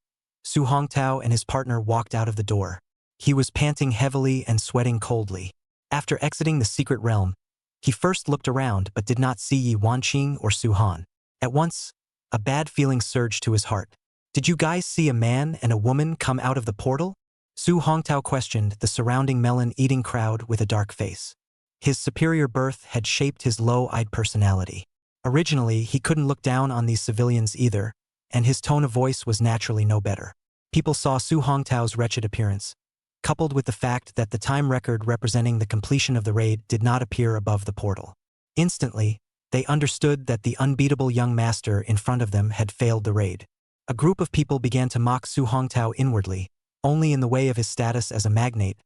Su Hongtao and his partner walked out of the door. He was panting heavily and sweating coldly. After exiting the secret realm, he first looked around but did not see Yi Wanqing or Suhan. At once, a bad feeling surged to his heart. Did you guys see a man and a woman come out of the portal? Su Hongtao questioned the surrounding melon-eating crowd with a dark face. His superior birth had shaped his low-eyed personality. Originally, he couldn't look down on these civilians either, and his tone of voice was naturally no better. People saw Su Hongtao's wretched appearance, coupled with the fact that the time record representing the completion of the raid did not appear above the portal. Instantly, they understood that the unbeatable young master in front of them had failed the raid. A group of people began to mock Su Hongtao inwardly, only in the way of his status as a magnate.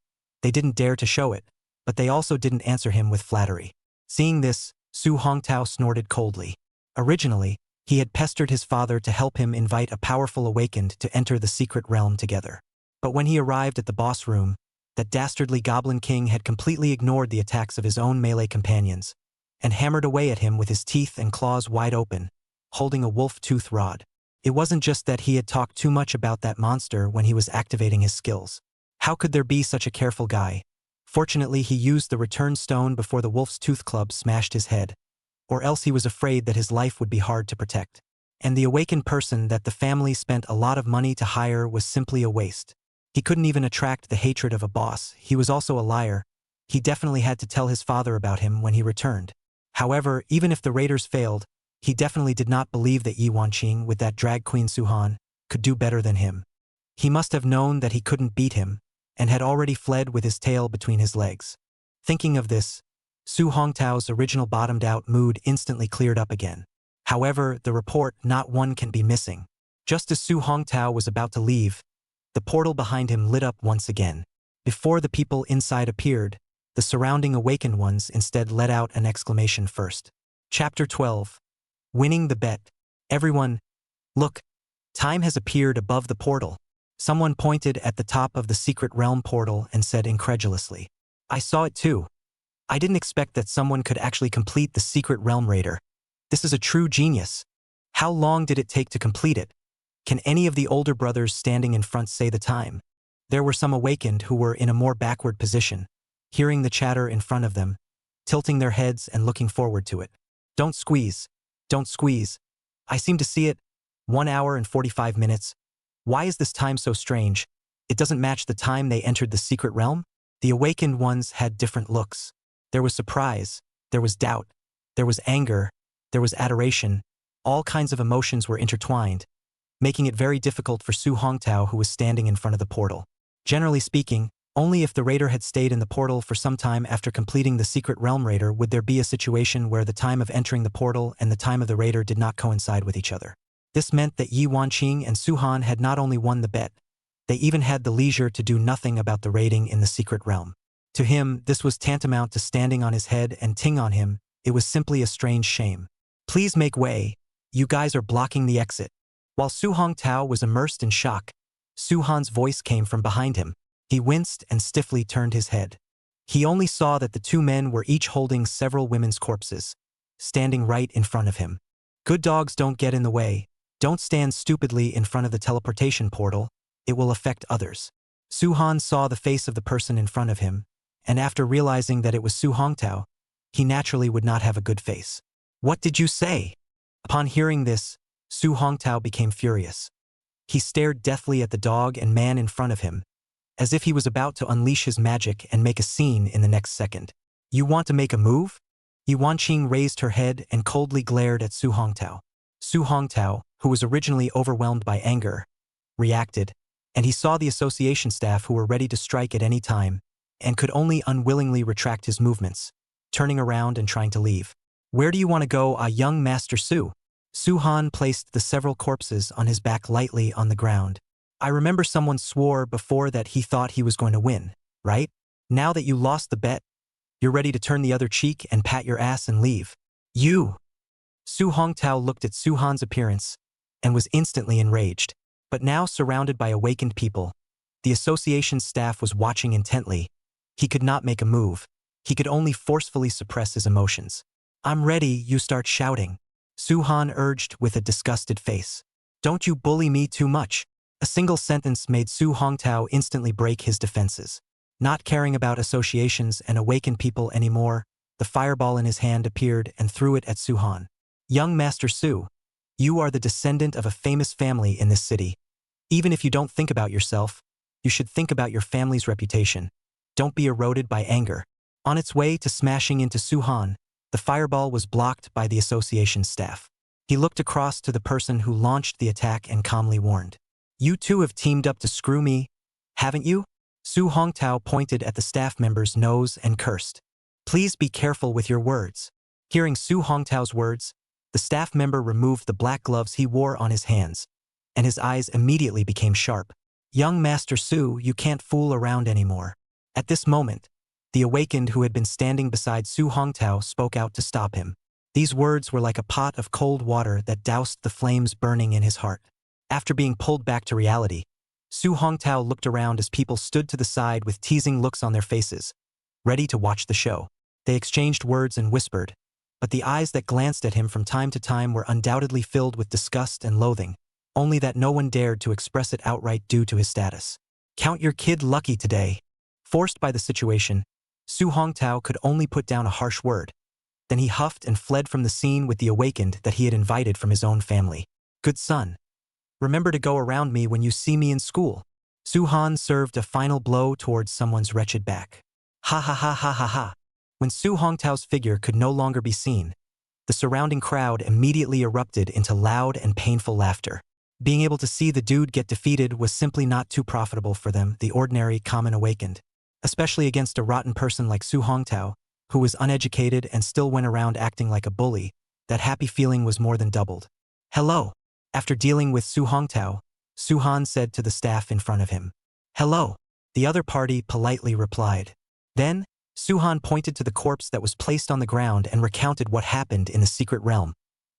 They didn't dare to show it, but they also didn't answer him with flattery. Seeing this, Su Hongtao snorted coldly. Originally, he had pestered his father to help him invite a powerful awakened to enter the secret realm together. But when he arrived at the boss room, that dastardly goblin king had completely ignored the attacks of his own melee companions, and hammered away at him with his teeth and claws wide open, holding a wolf-tooth rod. It wasn't just that he had talked too much about that monster when he was activating his skills. How could there be such a careful guy, Fortunately, he used the return stone before the wolf's tooth club smashed his head, or else he was afraid that his life would be hard to protect. And the awakened person that the family spent a lot of money to hire was simply a waste. He couldn't even attract the hatred of a boss. He was also a liar. He definitely had to tell his father about him when he returned. However, even if the raiders failed, he definitely did not believe that Yi Wanqing with that drag queen Suhan could do better than him. He must have known that he couldn't beat him, and had already fled with his tail between his legs. Thinking of this, Su Hongtao's original bottomed-out mood instantly cleared up again. However, the report, not one can be missing. Just as Su Hongtao was about to leave, the portal behind him lit up once again. Before the people inside appeared, the surrounding awakened ones instead let out an exclamation first. Chapter 12. Winning the bet. Everyone, look, time has appeared above the portal. Someone pointed at the top of the secret realm portal and said incredulously, I saw it too. I didn't expect that someone could actually complete the secret realm raider. This is a true genius. How long did it take to complete it? Can any of the older brothers standing in front say the time? There were some awakened who were in a more backward position, hearing the chatter in front of them, tilting their heads and looking forward to it. Don't squeeze. Don't squeeze. I seem to see it. 1 hour and 45 minutes. Why is this time so strange? It doesn't match the time they entered the secret realm? The awakened ones had different looks. There was surprise, there was doubt, there was anger, there was adoration. All kinds of emotions were intertwined, making it very difficult for Su Hongtao, who was standing in front of the portal. Generally speaking, only if the raider had stayed in the portal for some time after completing the secret realm raider would there be a situation where the time of entering the portal and the time of the raider did not coincide with each other. This meant that Yi Wanqing and Su Han had not only won the bet, they even had the leisure to do nothing about the raiding in the secret realm. To him, this was tantamount to standing on his head and ting on him. It was simply a strange shame. Please make way. You guys are blocking the exit. While Su Hongtao was immersed in shock, Su Han's voice came from behind him. He winced and stiffly turned his head. He only saw that the two men were each holding several women's corpses, standing right in front of him. Good dogs don't get in the way. Don't stand stupidly in front of the teleportation portal. It will affect others. Su Han saw the face of the person in front of him, and after realizing that it was Su Hongtao, he naturally would not have a good face. What did you say? Upon hearing this, Su Hongtao became furious. He stared deathly at the dog and man in front of him, as if he was about to unleash his magic and make a scene in the next second. You want to make a move? Yi Wanqing raised her head and coldly glared at Su Hongtao. Su Hongtao, who was originally overwhelmed by anger, reacted, and he saw the association staff who were ready to strike at any time, and could only unwillingly retract his movements, turning around and trying to leave. Where do you want to go, young Master Su? Su Han placed the several corpses on his back lightly on the ground. I remember someone swore before that he thought he was going to win, right? Now that you lost the bet, you're ready to turn the other cheek and pat your ass and leave. You! Su Hongtao looked at Su Han's appearance and was instantly enraged. But now surrounded by awakened people, the association's staff was watching intently. He could not make a move. He could only forcefully suppress his emotions. I'm ready, you start shouting. Su Han urged with a disgusted face. Don't you bully me too much. A single sentence made Su Hongtao instantly break his defenses. Not caring about associations and awakened people anymore, the fireball in his hand appeared and threw it at Su Han. Young Master Su, you are the descendant of a famous family in this city. Even if you don't think about yourself, you should think about your family's reputation. Don't be eroded by anger. On its way to smashing into Su Han, the fireball was blocked by the association staff. He looked across to the person who launched the attack and calmly warned. You two have teamed up to screw me, haven't you? Su Hongtao pointed at the staff member's nose and cursed. Please be careful with your words. Hearing Su Hongtao's words, the staff member removed the black gloves he wore on his hands, and his eyes immediately became sharp. Young Master Su, you can't fool around anymore. At this moment, the awakened who had been standing beside Su Hongtao spoke out to stop him. These words were like a pot of cold water that doused the flames burning in his heart. After being pulled back to reality, Su Hongtao looked around as people stood to the side with teasing looks on their faces, ready to watch the show. They exchanged words and whispered, but the eyes that glanced at him from time to time were undoubtedly filled with disgust and loathing, only that no one dared to express it outright due to his status. Count your kid lucky today. Forced by the situation, Su Hongtao could only put down a harsh word. Then he huffed and fled from the scene with the awakened that he had invited from his own family. Good son. Remember to go around me when you see me in school. Su Han served a final blow towards someone's wretched back. Ha ha ha ha ha ha. When Su Hongtao's figure could no longer be seen, the surrounding crowd immediately erupted into loud and painful laughter. Being able to see the dude get defeated was simply not too profitable for them, the ordinary common awakened. Especially against a rotten person like Su Hongtao, who was uneducated and still went around acting like a bully, that happy feeling was more than doubled. Hello. After dealing with Su Hongtao, Su Han said to the staff in front of him. Hello. The other party politely replied. Then, Su Han pointed to the corpse that was placed on the ground and recounted what happened in the secret realm,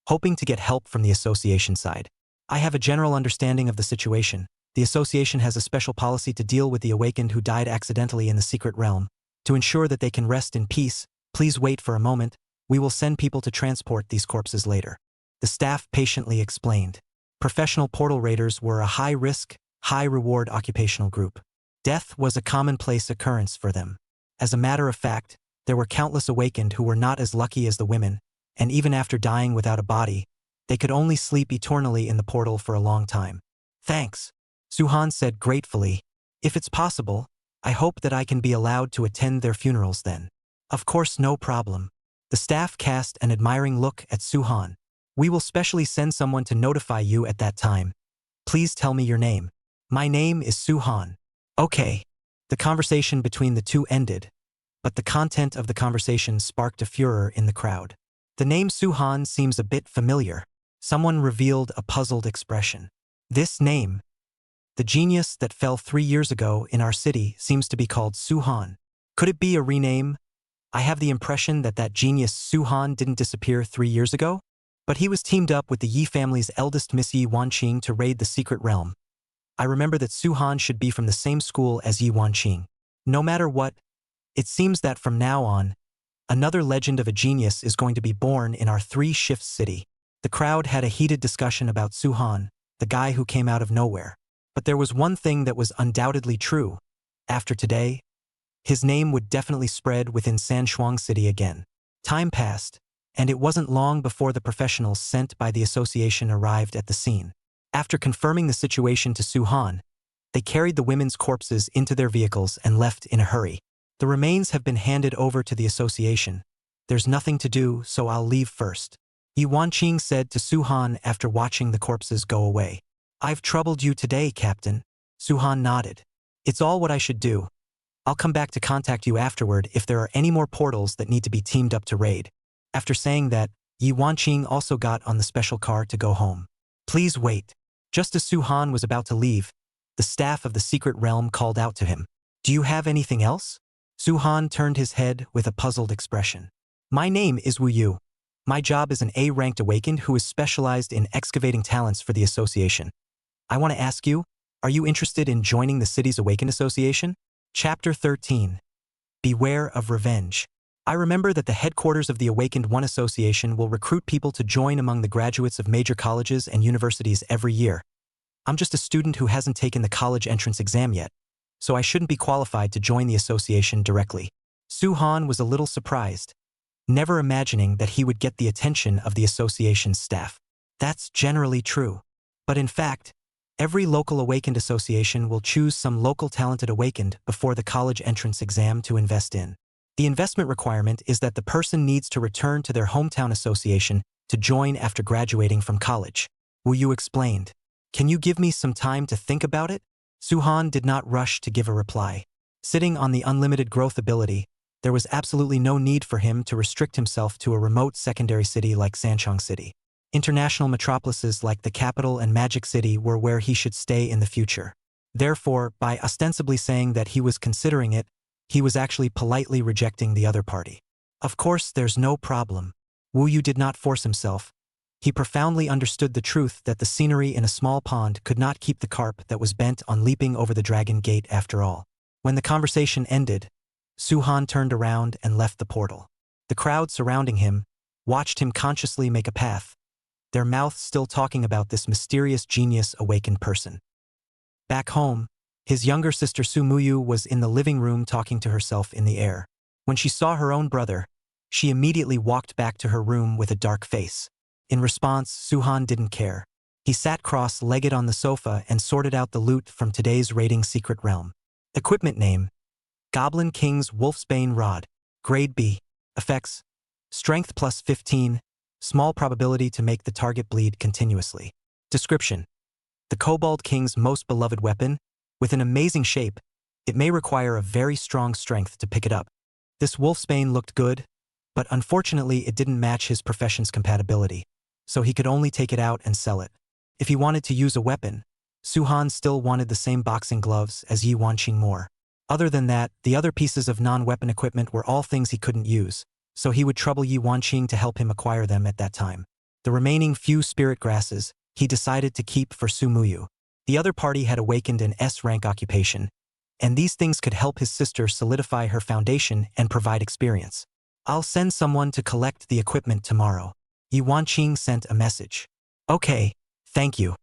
hoping to get help from the association side. I have a general understanding of the situation. The association has a special policy to deal with the awakened who died accidentally in the secret realm. To ensure that they can rest in peace, please wait for a moment. We will send people to transport these corpses later. The staff patiently explained. Professional portal raiders were a high-risk, high-reward occupational group. Death was a commonplace occurrence for them. As a matter of fact, there were countless awakened who were not as lucky as the women, and even after dying without a body, they could only sleep eternally in the portal for a long time. Thanks, Su Han said gratefully. If it's possible, I hope that I can be allowed to attend their funerals then. Of course, no problem. The staff cast an admiring look at Su Han. We will specially send someone to notify you at that time. Please tell me your name. My name is Su Han. Okay. The conversation between the two ended, but the content of the conversation sparked a furor in the crowd. The name Su Han seems a bit familiar. Someone revealed a puzzled expression. This name, the genius that fell 3 years ago in our city, seems to be called Su Han. Could it be a rename? I have the impression that that genius Su Han didn't disappear 3 years ago, but he was teamed up with the Yi family's eldest Miss Yi Wanqing to raid the secret realm. I remember that Su Han should be from the same school as Yi Wanqing. No matter what, it seems that from now on, another legend of a genius is going to be born in our 3 shifts city. The crowd had a heated discussion about Su Han, the guy who came out of nowhere. But there was one thing that was undoubtedly true. After today, his name would definitely spread within Sanshuang City again. Time passed, and it wasn't long before the professionals sent by the association arrived at the scene. After confirming the situation to Su Han, they carried the women's corpses into their vehicles and left in a hurry. The remains have been handed over to the association. There's nothing to do, so I'll leave first. Yi Wanqing said to Su Han after watching the corpses go away. I've troubled you today, Captain. Su Han nodded. It's all what I should do. I'll come back to contact you afterward if there are any more portals that need to be teamed up to raid. After saying that, Yi Wanqing also got on the special car to go home. Please wait. Just as Su Han was about to leave, the staff of the secret realm called out to him. Do you have anything else? Su Han turned his head with a puzzled expression. My name is Wu Yu. My job is an A-ranked awakened who is specialized in excavating talents for the association. I want to ask you, are you interested in joining the city's Awakened Association? Chapter 13. Beware of Revenge. I remember that the headquarters of the Awakened One Association will recruit people to join among the graduates of major colleges and universities every year. I'm just a student who hasn't taken the college entrance exam yet, so I shouldn't be qualified to join the association directly. Su Han was a little surprised, never imagining that he would get the attention of the association's staff. That's generally true. But in fact, every local Awakened Association will choose some local talented Awakened before the college entrance exam to invest in. The investment requirement is that the person needs to return to their hometown association to join after graduating from college. Wu Yu explained. Can you give me some time to think about it? Su Han did not rush to give a reply. Sitting on the unlimited growth ability, there was absolutely no need for him to restrict himself to a remote secondary city like Sanchong City. International metropolises like the capital and Magic City were where he should stay in the future. Therefore, by ostensibly saying that he was considering it, he was actually politely rejecting the other party. Of course, there's no problem. Wu Yu did not force himself. He profoundly understood the truth that the scenery in a small pond could not keep the carp that was bent on leaping over the dragon gate after all. When the conversation ended, Su Han turned around and left the portal. The crowd surrounding him watched him consciously make a path, their mouths still talking about this mysterious genius awakened person. Back home, his younger sister Su Muyu was in the living room talking to herself in the air. When she saw her own brother, she immediately walked back to her room with a dark face. In response, Suhan didn't care. He sat cross-legged on the sofa and sorted out the loot from today's raiding secret realm. Equipment name: Goblin King's Wolfsbane Rod. Grade B. Effects: Strength plus 15, small probability to make the target bleed continuously. Description: The Kobold King's most beloved weapon. With an amazing shape, it may require a very strong strength to pick it up. This Wolfsbane looked good, but unfortunately it didn't match his profession's compatibility, so he could only take it out and sell it. If he wanted to use a weapon, Suhan still wanted the same boxing gloves as Yi Wanqing more. Other than that, the other pieces of non-weapon equipment were all things he couldn't use, so he would trouble Yi Wanqing to help him acquire them at that time. The remaining few spirit grasses he decided to keep for Su Muyu. The other party had awakened an S-rank occupation, and these things could help his sister solidify her foundation and provide experience. I'll send someone to collect the equipment tomorrow. Yi Wanqing sent a message. Okay, thank you,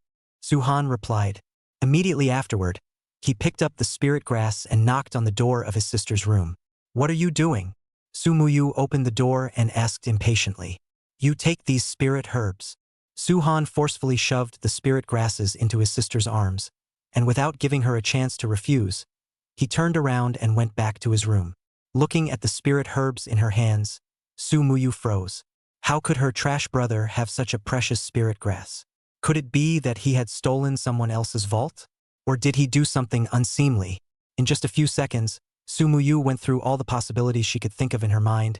Suhan replied. Immediately afterward, he picked up the spirit grass and knocked on the door of his sister's room. What are you doing? Su Muyu opened the door and asked impatiently. You take these spirit herbs. Suhan forcefully shoved the spirit grasses into his sister's arms, and without giving her a chance to refuse, he turned around and went back to his room. Looking at the spirit herbs in her hands, Su Muyu froze. How could her trash brother have such a precious spirit grass? Could it be that he had stolen someone else's vault? Or did he do something unseemly? In just a few seconds, Su Muyu went through all the possibilities she could think of in her mind,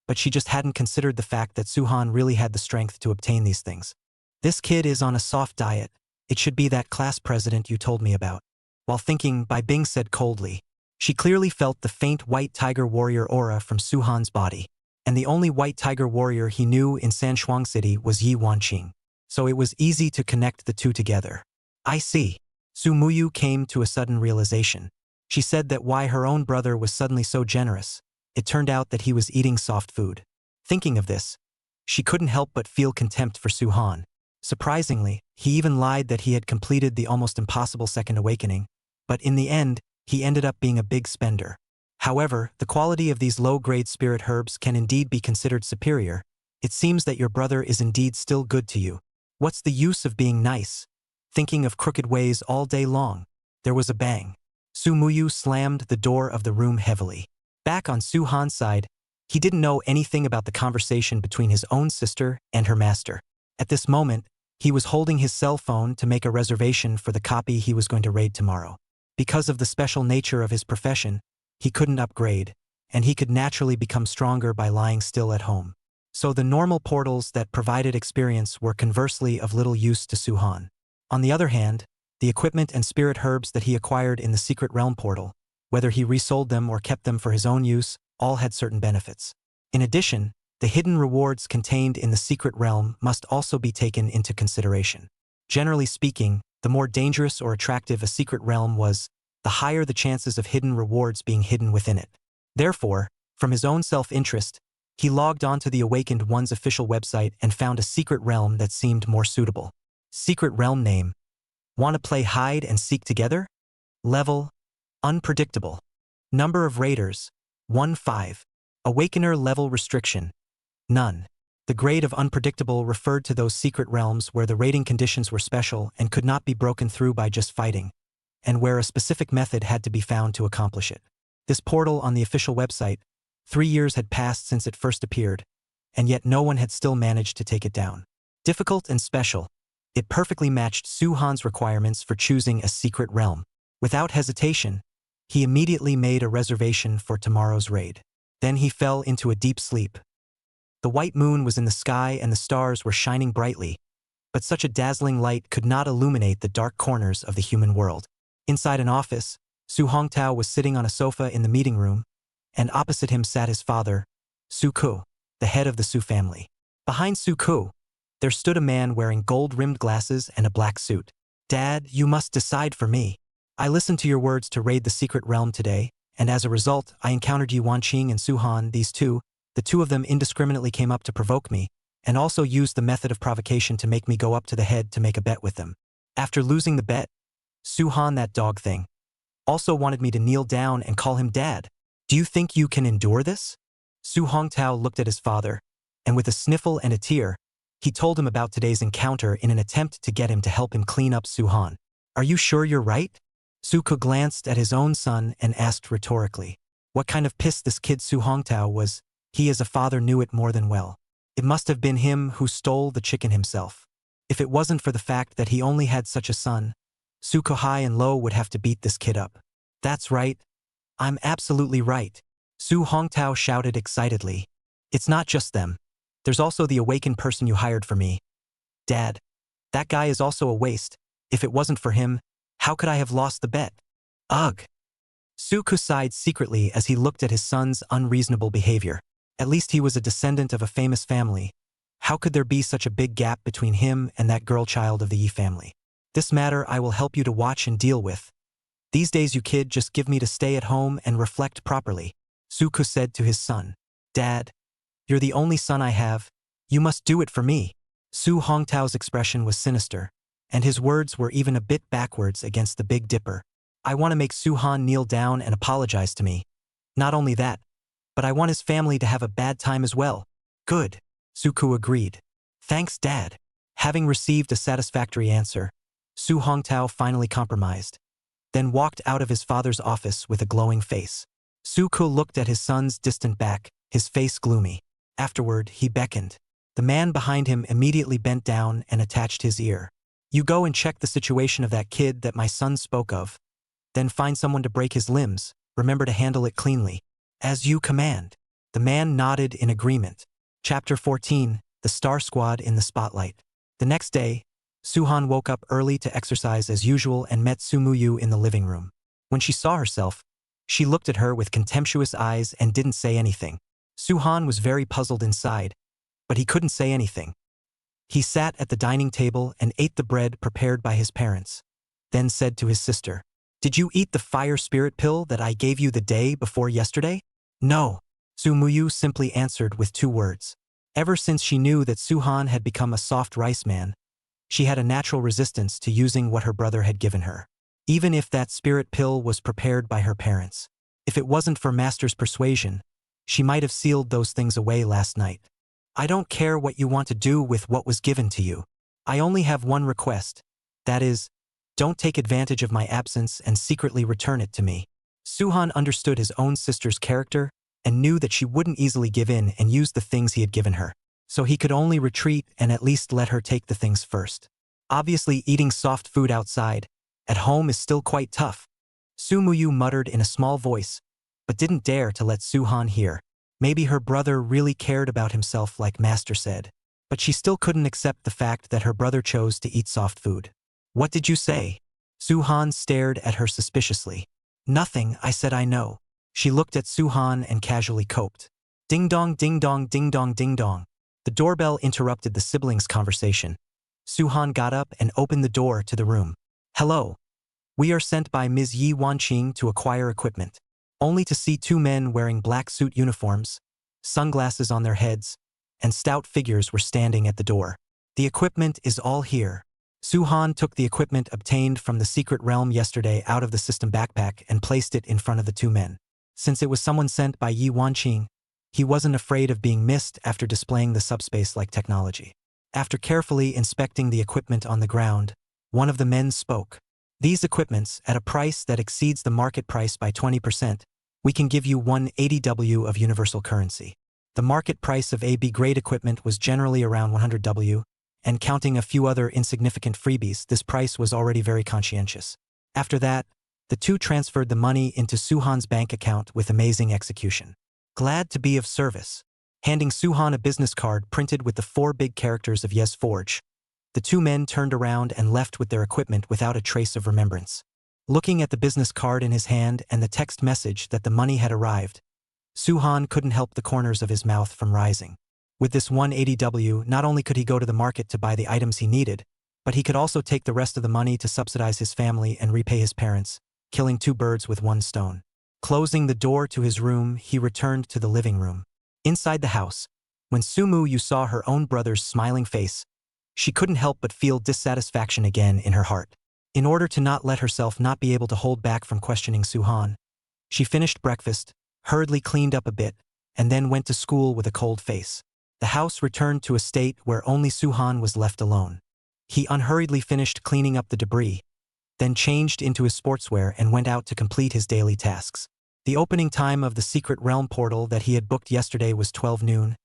but she just hadn't considered the fact that Suhan really had the strength to obtain these things. This kid is on a soft diet. It should be that class president you told me about. While thinking, Bai Bing said coldly. She clearly felt the faint white tiger warrior aura from Suhan's body, and the only white tiger warrior he knew in Sanshuang City was Yi Wanqing, so it was easy to connect the two together. I see. Su Muyu came to a sudden realization. She said that why her own brother was suddenly so generous. It turned out that he was eating soft food. Thinking of this, she couldn't help but feel contempt for Suhan. Surprisingly, he even lied that he had completed the almost impossible second awakening, but in the end, he ended up being a big spender. However, the quality of these low-grade spirit herbs can indeed be considered superior. It seems that your brother is indeed still good to you. What's the use of being nice? Thinking of crooked ways all day long. There was a bang. Su Muyu slammed the door of the room heavily. Back on Suhan's side, he didn't know anything about the conversation between his own sister and her master. At this moment, he was holding his cell phone to make a reservation for the copy he was going to raid tomorrow. Because of the special nature of his profession, he couldn't upgrade, and he could naturally become stronger by lying still at home. So the normal portals that provided experience were conversely of little use to Suhan. On the other hand, the equipment and spirit herbs that he acquired in the Secret Realm portal, whether he resold them or kept them for his own use, all had certain benefits. In addition, the hidden rewards contained in the Secret Realm must also be taken into consideration. Generally speaking, the more dangerous or attractive a secret realm was, the higher the chances of hidden rewards being hidden within it. Therefore, from his own self-interest, he logged onto the Awakened One's official website and found a secret realm that seemed more suitable. Secret realm name. Want to play hide and seek together? Level: Unpredictable. Number of raiders: 1-5. Awakener level restriction: None. The grade of unpredictable referred to those secret realms where the raiding conditions were special and could not be broken through by just fighting, and where a specific method had to be found to accomplish it. This portal on the official website, 3 years had passed since it first appeared, and yet no one had still managed to take it down. Difficult and special, it perfectly matched Suhan's requirements for choosing a secret realm. Without hesitation, he immediately made a reservation for tomorrow's raid. Then he fell into a deep sleep. The white moon was in the sky and the stars were shining brightly, but such a dazzling light could not illuminate the dark corners of the human world. Inside an office, Su Hongtao was sitting on a sofa in the meeting room, and opposite him sat his father, Su Ku, the head of the Su family. Behind Su Ku, there stood a man wearing gold-rimmed glasses and a black suit. Dad, you must decide for me. I listened to your words to raid the secret realm today, and as a result, I encountered Yi Wanqing and Suhan. The two of them indiscriminately came up to provoke me, and also used the method of provocation to make me go up to the head to make a bet with them. After losing the bet, Suhan, that dog thing, also wanted me to kneel down and call him Dad. Do you think you can endure this? Su Hongtao looked at his father, and with a sniffle and a tear, he told him about today's encounter in an attempt to get him to help him clean up Su-han. Are you sure you're right? Su-ko glanced at his own son and asked rhetorically. What kind of piss this kid Su Hongtao was, he as a father knew it more than well. It must have been him who stole the chicken himself. If it wasn't for the fact that he only had such a son, Su-ko high and low would have to beat this kid up. That's right. I'm absolutely right. Su Hongtao shouted excitedly. It's not just them. There's also the awakened person you hired for me. Dad. That guy is also a waste. If it wasn't for him, how could I have lost the bet? Ugh. Su-ko sighed secretly as he looked at his son's unreasonable behavior. At least he was a descendant of a famous family. How could there be such a big gap between him and that girl child of the Yi family? This matter I will help you to watch and deal with. These days you kid just give me to stay at home and reflect properly. Su-ko said to his son. Dad. You're the only son I have. You must do it for me. Su Hongtao's expression was sinister, and his words were even a bit backwards against the Big Dipper. I want to make Su-han kneel down and apologize to me. Not only that, but I want his family to have a bad time as well. Good. Su-ko agreed. Thanks, Dad. Having received a satisfactory answer, Su Hongtao finally compromised, then walked out of his father's office with a glowing face. Su-ko looked at his son's distant back, his face gloomy. Afterward, he beckoned. The man behind him immediately bent down and attached his ear. You go and check the situation of that kid that my son spoke of. Then find someone to break his limbs. Remember to handle it cleanly. As you command. The man nodded in agreement. Chapter 14, The Star Squad in the Spotlight. The next day, Su-han woke up early to exercise as usual and met Su-mu-yu in the living room. When she saw herself, she looked at her with contemptuous eyes and didn't say anything. Su-han was very puzzled inside, but he couldn't say anything. He sat at the dining table and ate the bread prepared by his parents, then said to his sister, Did you eat the fire spirit pill that I gave you the day before yesterday? No. Su-mu-yu simply answered with 2 words. Ever since she knew that Su-han had become a soft rice man, she had a natural resistance to using what her brother had given her, even if that spirit pill was prepared by her parents. If it wasn't for Master's persuasion, she might have sealed those things away last night. I don't care what you want to do with what was given to you. I only have one request. That is, don't take advantage of my absence and secretly return it to me. Su-han understood his own sister's character and knew that she wouldn't easily give in and use the things he had given her, so he could only retreat and at least let her take the things first. Obviously, eating soft food outside, at home is still quite tough. Su-mu-yu muttered in a small voice, but didn't dare to let Su-han hear. Maybe her brother really cared about himself like Master said, but she still couldn't accept the fact that her brother chose to eat soft food. What did you say? Su-han stared at her suspiciously. Nothing, I said I know. She looked at Su-han and casually coped. Ding dong, ding dong, ding dong, ding dong. The doorbell interrupted the siblings' conversation. Su-han got up and opened the door to the room. Hello. We are sent by Ms. Yi Wanqing to acquire equipment. Only to see 2 men wearing black suit uniforms, sunglasses on their heads, and stout figures were standing at the door. The equipment is all here. Su-han took the equipment obtained from the secret realm yesterday out of the system backpack and placed it in front of the 2 men. Since it was someone sent by Yi Wanqing, he wasn't afraid of being missed after displaying the subspace-like technology. After carefully inspecting the equipment on the ground, one of the men spoke. These equipments, at a price that exceeds the market price by 20%, we can give you 180W of universal currency. The market price of AB grade equipment was generally around 100W, and counting a few other insignificant freebies, this price was already very conscientious. After that, the 2 transferred the money into Su-han's bank account with amazing execution. Glad to be of service. Handing Su-han a business card printed with the 4 big characters of Yes Forge, the 2 men turned around and left with their equipment without a trace of remembrance. Looking at the business card in his hand and the text message that the money had arrived, Su-han couldn't help the corners of his mouth from rising. With this 180W, not only could he go to the market to buy the items he needed, but he could also take the rest of the money to subsidize his family and repay his parents, killing 2 birds with 1 stone. Closing the door to his room, he returned to the living room. Inside the house, when Su-mu-yu saw her own brother's smiling face, she couldn't help but feel dissatisfaction again in her heart. In order to not let herself not be able to hold back from questioning Su-han, she finished breakfast, hurriedly cleaned up a bit, and then went to school with a cold face. The house returned to a state where only Suhan was left alone. He unhurriedly finished cleaning up the debris, then changed into his sportswear and went out to complete his daily tasks. The opening time of the secret realm portal that he had booked yesterday was 12 noon,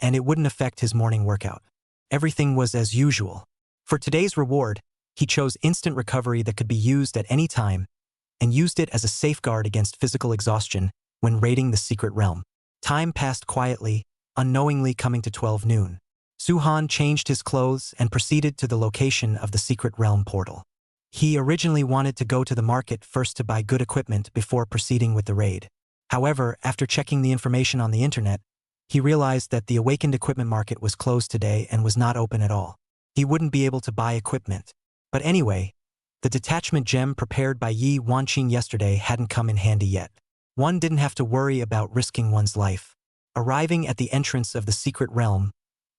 and it wouldn't affect his morning workout. Everything was as usual. For today's reward, he chose instant recovery that could be used at any time and used it as a safeguard against physical exhaustion when raiding the secret realm. Time passed quietly, unknowingly coming to 12 noon. Suhan changed his clothes and proceeded to the location of the secret realm portal. He originally wanted to go to the market first to buy good equipment before proceeding with the raid. However, after checking the information on the internet, he realized that the awakened equipment market was closed today and was not open at all. He wouldn't be able to buy equipment. But anyway, the detachment gem prepared by Yi Wanqing yesterday hadn't come in handy yet. One didn't have to worry about risking one's life. Arriving at the entrance of the secret realm,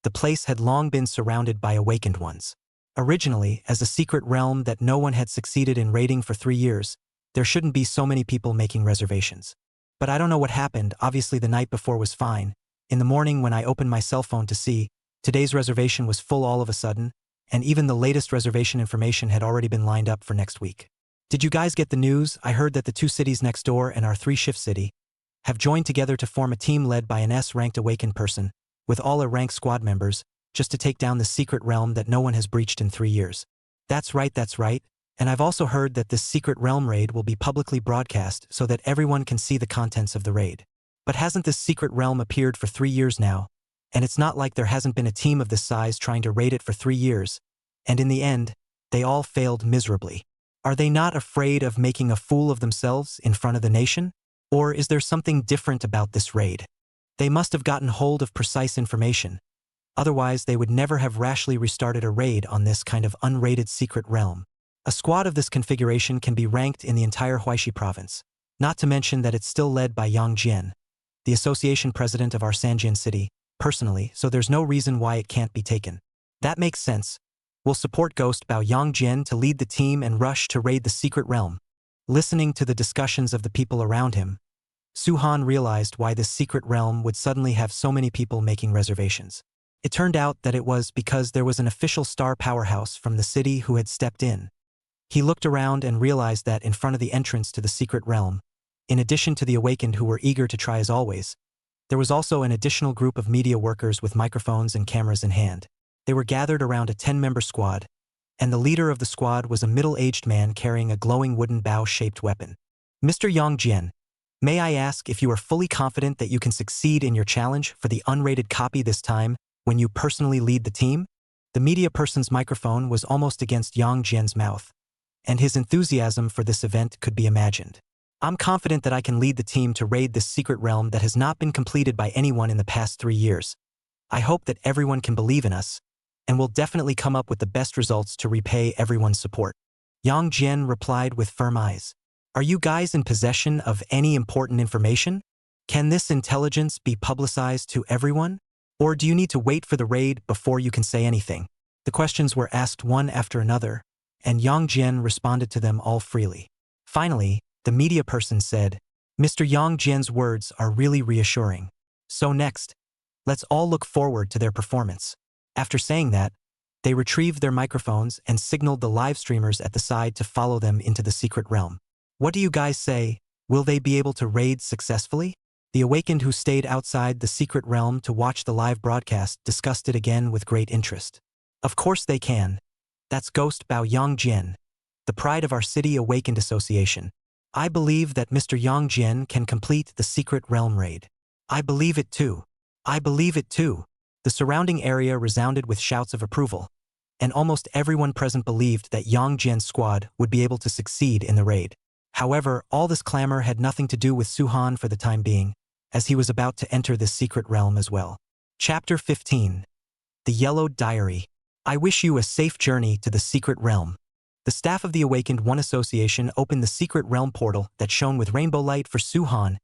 the place had long been surrounded by awakened ones. Originally, as a secret realm that no one had succeeded in raiding for 3 years, there shouldn't be so many people making reservations. But I don't know what happened. Obviously the night before was fine. In the morning when I opened my cell phone to see, today's reservation was full all of a sudden, and even the latest reservation information had already been lined up for next week. Did you guys get the news? I heard that the 2 cities next door and our 3-shift city have joined together to form a team led by an S-ranked awakened person, with all A-ranked squad members, just to take down the secret realm that no one has breached in 3 years. That's right, and I've also heard that this secret realm raid will be publicly broadcast so that everyone can see the contents of the raid. But hasn't this secret realm appeared for 3 years now? And it's not like there hasn't been a team of this size trying to raid it for 3 years, and in the end, they all failed miserably. Are they not afraid of making a fool of themselves in front of the nation? Or is there something different about this raid? They must have gotten hold of precise information. Otherwise, they would never have rashly restarted a raid on this kind of unraided secret realm. A squad of this configuration can be ranked in the entire Huaishi province, not to mention that it's still led by Yang Jian, the association president of our Sanjian city, personally, so there's no reason why it can't be taken. That makes sense. We'll support Ghost Bao Yang Jian to lead the team and rush to raid the secret realm. Listening to the discussions of the people around him, Suhan realized why this secret realm would suddenly have so many people making reservations. It turned out that it was because there was an official star powerhouse from the city who had stepped in. He looked around and realized that in front of the entrance to the secret realm, in addition to the awakened who were eager to try as always, there was also an additional group of media workers with microphones and cameras in hand. They were gathered around a 10-member squad, and the leader of the squad was a middle-aged man carrying a glowing wooden bow-shaped weapon. Mr. Yang Jian, may I ask if you are fully confident that you can succeed in your challenge for the unrated copy this time when you personally lead the team? The media person's microphone was almost against Yang Jian's mouth, and his enthusiasm for this event could be imagined. I'm confident that I can lead the team to raid this secret realm that has not been completed by anyone in the past 3 years. I hope that everyone can believe in us, and will definitely come up with the best results to repay everyone's support. Yang Jian replied with firm eyes. Are you guys in possession of any important information? Can this intelligence be publicized to everyone? Or do you need to wait for the raid before you can say anything? The questions were asked one after another, and Yang Jian responded to them all freely. Finally, the media person said, Mr. Yang Jian's words are really reassuring. So next, let's all look forward to their performance. After saying that, they retrieved their microphones and signaled the live streamers at the side to follow them into the secret realm. What do you guys say? Will they be able to raid successfully? The awakened who stayed outside the secret realm to watch the live broadcast discussed it again with great interest. Of course they can. That's Ghost Bao Yang Jian, the pride of our city awakened association. I believe that Mr. Yang Jian can complete the secret realm raid. I believe it too. I believe it too. The surrounding area resounded with shouts of approval, and almost everyone present believed that Yang Jian's squad would be able to succeed in the raid. However, all this clamor had nothing to do with Suhan for the time being, as he was about to enter this secret realm as well. Chapter 15. The Yellowed Diary. I wish you a safe journey to the secret realm. The staff of the Awakened One Association opened the secret realm portal that shone with rainbow light for Suhan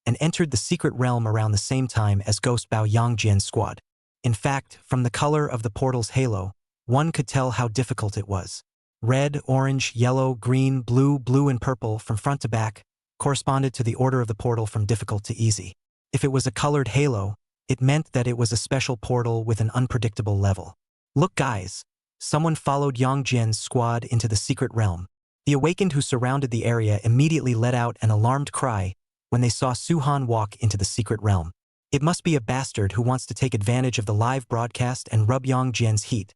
and entered the secret realm around the same time as Ghost Bao Yang Jian's squad. In fact, from the color of the portal's halo, one could tell how difficult it was. Red, orange, yellow, green, blue, blue and purple from front to back, corresponded to the order of the portal from difficult to easy. If it was a colored halo, it meant that it was a special portal with an unpredictable level. Look guys, someone followed Yang Jian's squad into the secret realm. The awakened who surrounded the area immediately let out an alarmed cry when they saw Su-Han walk into the secret realm. It must be a bastard who wants to take advantage of the live broadcast and rub Yang Jian's heat.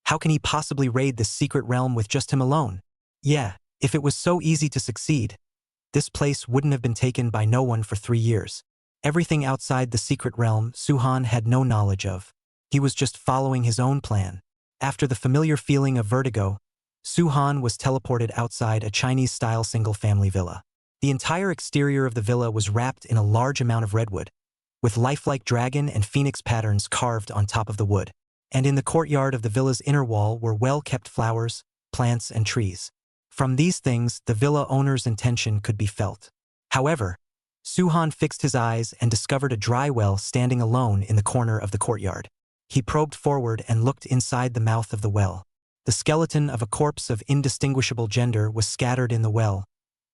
How can he possibly raid this secret realm with just him alone? Yeah, if it was so easy to succeed, this place wouldn't have been taken by no one for 3 years. Everything outside the secret realm Su-Han had no knowledge of. He was just following his own plan. After the familiar feeling of vertigo, Su-Han was teleported outside a Chinese-style single-family villa. The entire exterior of the villa was wrapped in a large amount of redwood, with lifelike dragon and phoenix patterns carved on top of the wood. And in the courtyard of the villa's inner wall were well-kept flowers, plants, and trees. From these things, the villa owner's intention could be felt. However, Su-Han fixed his eyes and discovered a dry well standing alone in the corner of the courtyard. He probed forward and looked inside the mouth of the well. The skeleton of a corpse of indistinguishable gender was scattered in the well,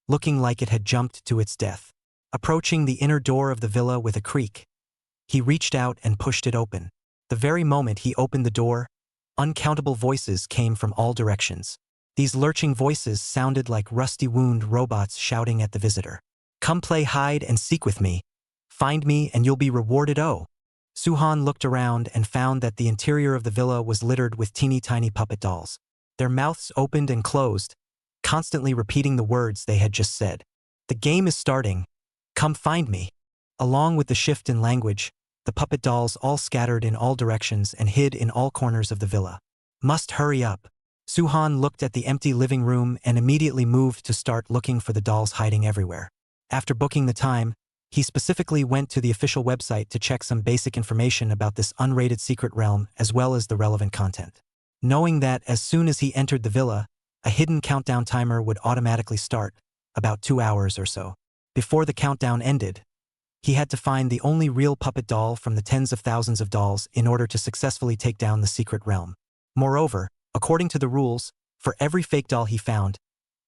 looking like it had jumped to its death. Approaching the inner door of the villa with a creak, he reached out and pushed it open. The very moment he opened the door, uncountable voices came from all directions. These lurching voices sounded like rusty-wound robots shouting at the visitor. Come play hide and seek with me. Find me and you'll be rewarded. Oh. Su-Han looked around and found that the interior of the villa was littered with teeny-tiny puppet dolls. Their mouths opened and closed, constantly repeating the words they had just said. The game is starting. Come find me. Along with the shift in language, the puppet dolls all scattered in all directions and hid in all corners of the villa. Must hurry up. Su-Han looked at the empty living room and immediately moved to start looking for the dolls hiding everywhere. After booking the time, he specifically went to the official website to check some basic information about this unrated secret realm as well as the relevant content. Knowing that as soon as he entered the villa, a hidden countdown timer would automatically start, about 2 hours or so. Before the countdown ended, he had to find the only real puppet doll from the tens of thousands of dolls in order to successfully take down the secret realm. Moreover, according to the rules, for every fake doll he found,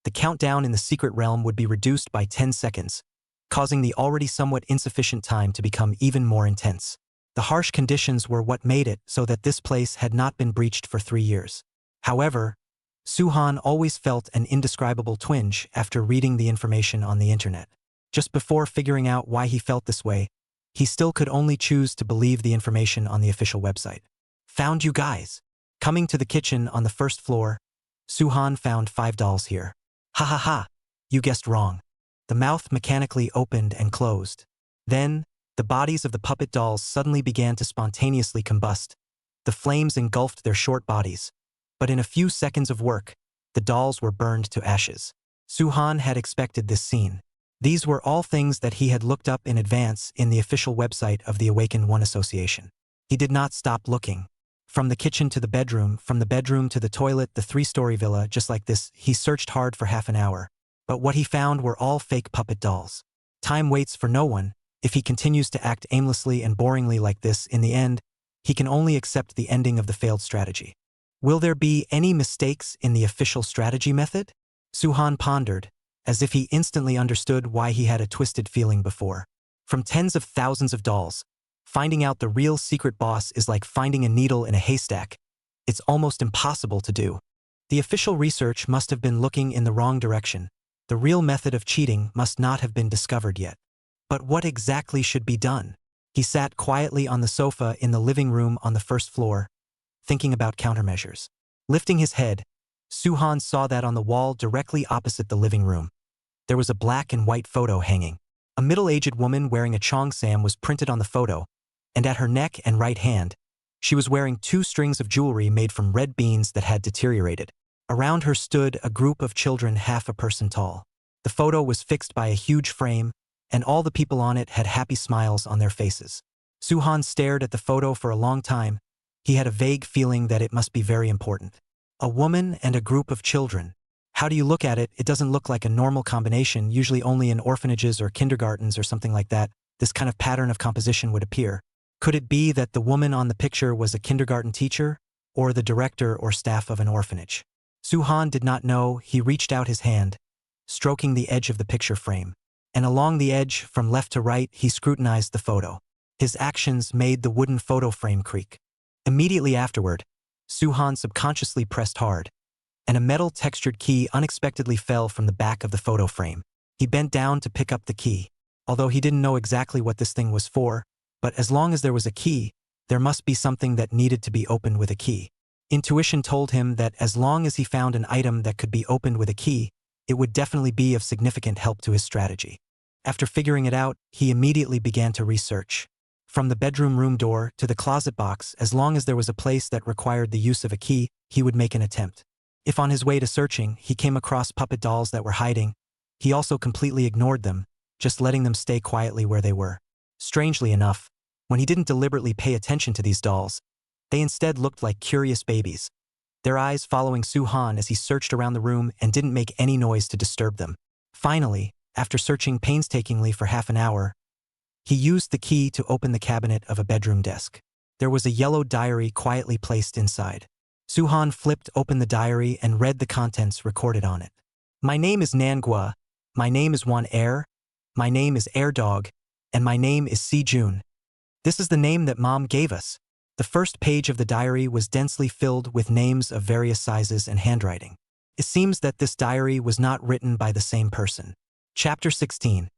the countdown in the secret realm would be reduced by 10 seconds, causing the already somewhat insufficient time to become even more intense. The harsh conditions were what made it so that this place had not been breached for 3 years. However, Su-Han always felt an indescribable twinge after reading the information on the internet. Just before figuring out why he felt this way, he still could only choose to believe the information on the official website. Found you guys. Coming to the kitchen on the first floor, Su-Han found 5 dolls here. Ha ha ha, you guessed wrong. The mouth mechanically opened and closed. Then, the bodies of the puppet dolls suddenly began to spontaneously combust. The flames engulfed their short bodies. But in a few seconds of work, the dolls were burned to ashes. Su-Han had expected this scene. These were all things that he had looked up in advance in the official website of the Awakened One Association. He did not stop looking. From the kitchen to the bedroom, from the bedroom to the toilet, the 3-story villa, just like this, he searched hard for half an hour. But what he found were all fake puppet dolls. Time waits for no one. If he continues to act aimlessly and boringly like this, in the end, he can only accept the ending of the failed strategy. Will there be any mistakes in the official strategy method? Su-Han pondered, as if he instantly understood why he had a twisted feeling before. From tens of thousands of dolls, finding out the real secret boss is like finding a needle in a haystack. It's almost impossible to do. The official research must have been looking in the wrong direction. The real method of cheating must not have been discovered yet. But what exactly should be done? He sat quietly on the sofa in the living room on the first floor, thinking about countermeasures. Lifting his head, Su-Han saw that on the wall directly opposite the living room, there was a black and white photo hanging. A middle-aged woman wearing a cheongsam was printed on the photo, and at her neck and right hand, she was wearing 2 strings of jewelry made from red beans that had deteriorated. Around her stood a group of children half a person tall. The photo was fixed by a huge frame, and all the people on it had happy smiles on their faces. Su-Han stared at the photo for a long time. He had a vague feeling that it must be very important. A woman and a group of children. How do you look at it? It doesn't look like a normal combination, usually only in orphanages or kindergartens or something like that. This kind of pattern of composition would appear. Could it be that the woman on the picture was a kindergarten teacher, or the director or staff of an orphanage? Su-Han did not know. He reached out his hand, stroking the edge of the picture frame. and along the edge, from left to right, he scrutinized the photo. His actions made the wooden photo frame creak. Immediately afterward, Suhan subconsciously pressed hard, and a metal-textured key unexpectedly fell from the back of the photo frame. He bent down to pick up the key, although he didn't know exactly what this thing was for, but as long as there was a key, there must be something that needed to be opened with a key. Intuition told him that as long as he found an item that could be opened with a key, it would definitely be of significant help to his strategy. After figuring it out, he immediately began to research. From the bedroom room door to the closet box, as long as there was a place that required the use of a key, he would make an attempt. If on his way to searching, he came across puppet dolls that were hiding, he also completely ignored them, just letting them stay quietly where they were. Strangely enough, when he didn't deliberately pay attention to these dolls, they instead looked like curious babies, their eyes following Suhan as he searched around the room and didn't make any noise to disturb them. Finally, after searching painstakingly for half an hour, he used the key to open the cabinet of a bedroom desk. There was a yellow diary quietly placed inside. Suhan flipped open the diary and read the contents recorded on it. My name is Nangua, my name is Wan Air, my name is Air Dog, and my name is Si Jun. This is the name that Mom gave us. The first page of the diary was densely filled with names of various sizes and handwriting. It seems that this diary was not written by the same person. Chapter 16.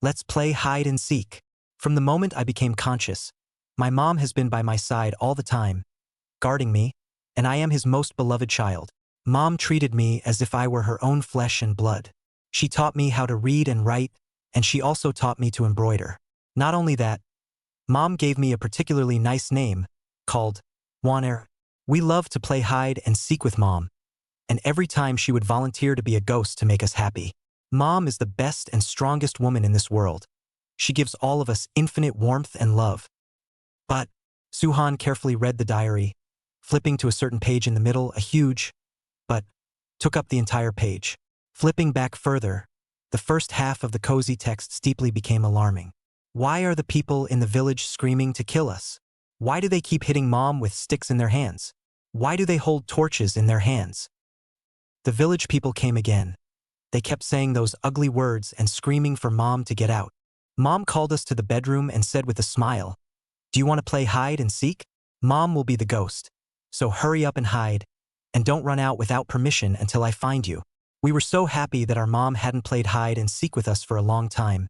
Let's play hide and seek. From the moment I became conscious, my mom has been by my side all the time, guarding me, and I am his most beloved child. Mom treated me as if I were her own flesh and blood. She taught me how to read and write, and she also taught me to embroider. Not only that, Mom gave me a particularly nice name, called Waner. We loved to play hide and seek with Mom, and every time she would volunteer to be a ghost to make us happy. Mom is the best and strongest woman in this world. She gives all of us infinite warmth and love. But, Suhan carefully read the diary, flipping to a certain page in the middle, a huge, but took up the entire page. Flipping back further, the first half of the cozy text steeply became alarming. Why are the people in the village screaming to kill us? Why do they keep hitting Mom with sticks in their hands? Why do they hold torches in their hands? The village people came again. They kept saying those ugly words and screaming for Mom to get out. Mom called us to the bedroom and said with a smile, "Do you want to play hide and seek? Mom will be the ghost. So hurry up and hide, and don't run out without permission until I find you." We were so happy that our mom hadn't played hide and seek with us for a long time,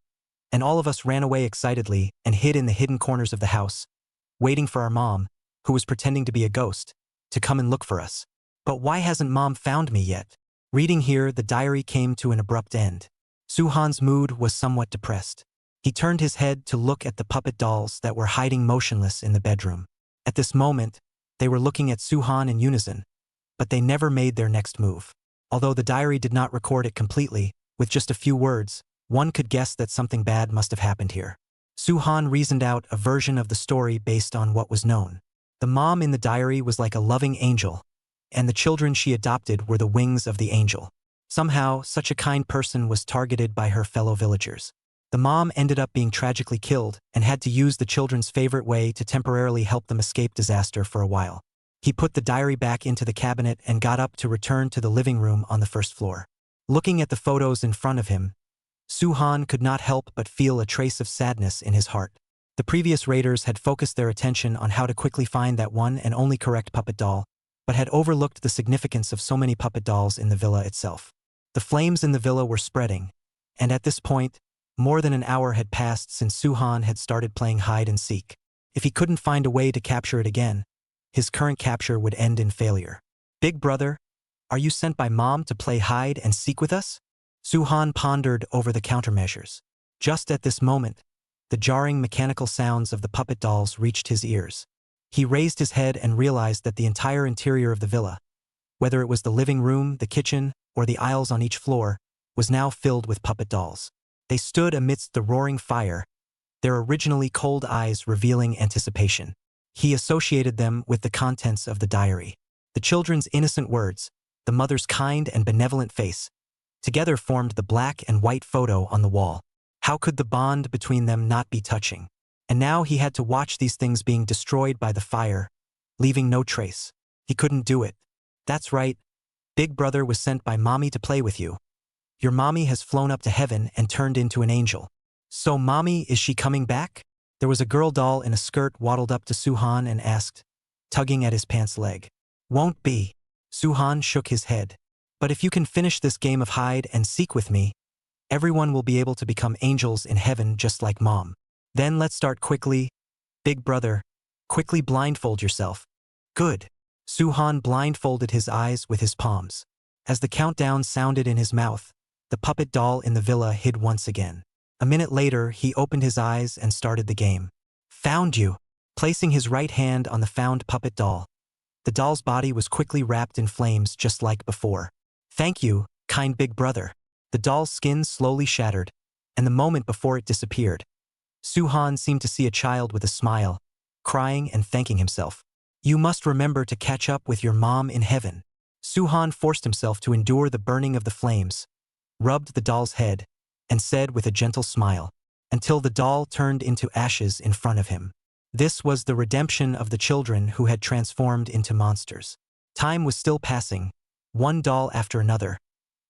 and all of us ran away excitedly and hid in the hidden corners of the house, waiting for our mom, who was pretending to be a ghost, to come and look for us. But why hasn't Mom found me yet? Reading here, the diary came to an abrupt end. Suhan's mood was somewhat depressed. He turned his head to look at the puppet dolls that were hiding motionless in the bedroom. At this moment, they were looking at Suhan in unison, but they never made their next move. Although the diary did not record it completely, with just a few words, one could guess that something bad must have happened here. Suhan reasoned out a version of the story based on what was known. The mom in the diary was like a loving angel, and the children she adopted were the wings of the angel. Somehow, such a kind person was targeted by her fellow villagers. The mom ended up being tragically killed and had to use the children's favorite way to temporarily help them escape disaster for a while. He put the diary back into the cabinet and got up to return to the living room on the first floor. Looking at the photos in front of him, Suhan could not help but feel a trace of sadness in his heart. The previous raiders had focused their attention on how to quickly find that one and only correct puppet doll, but had overlooked the significance of so many puppet dolls in the villa itself. The flames in the villa were spreading, and at this point, more than an hour had passed since Suhan had started playing hide and seek. If he couldn't find a way to capture it again, his current capture would end in failure. "Big brother, are you sent by Mom to play hide and seek with us?" Suhan pondered over the countermeasures. Just at this moment, the jarring mechanical sounds of the puppet dolls reached his ears. He raised his head and realized that the entire interior of the villa, whether it was the living room, the kitchen, or the aisles on each floor, was now filled with puppet dolls. They stood amidst the roaring fire, their originally cold eyes revealing anticipation. He associated them with the contents of the diary. The children's innocent words, the mother's kind and benevolent face, together formed the black and white photo on the wall. How could the bond between them not be touching? And now he had to watch these things being destroyed by the fire, leaving no trace. He couldn't do it. That's right. Big brother was sent by Mommy to play with you. Your mommy has flown up to heaven and turned into an angel. So mommy, is she coming back? There was a girl doll in a skirt waddled up to Suhan and asked, tugging at his pants leg. Won't be. Suhan shook his head. But if you can finish this game of hide and seek with me, everyone will be able to become angels in heaven just like mom. Then let's start quickly. Big brother, quickly blindfold yourself. Good. Suhan blindfolded his eyes with his palms. As the countdown sounded in his mouth, the puppet doll in the villa hid once again. A minute later, he opened his eyes and started the game. Found you. Placing his right hand on the found puppet doll, the doll's body was quickly wrapped in flames just like before. Thank you, kind big brother. The doll's skin slowly shattered, and the moment before it disappeared, Suhan seemed to see a child with a smile, crying and thanking himself. You must remember to catch up with your mom in heaven. Suhan forced himself to endure the burning of the flames, rubbed the doll's head, and said with a gentle smile, until the doll turned into ashes in front of him. This was the redemption of the children who had transformed into monsters. Time was still passing, one doll after another,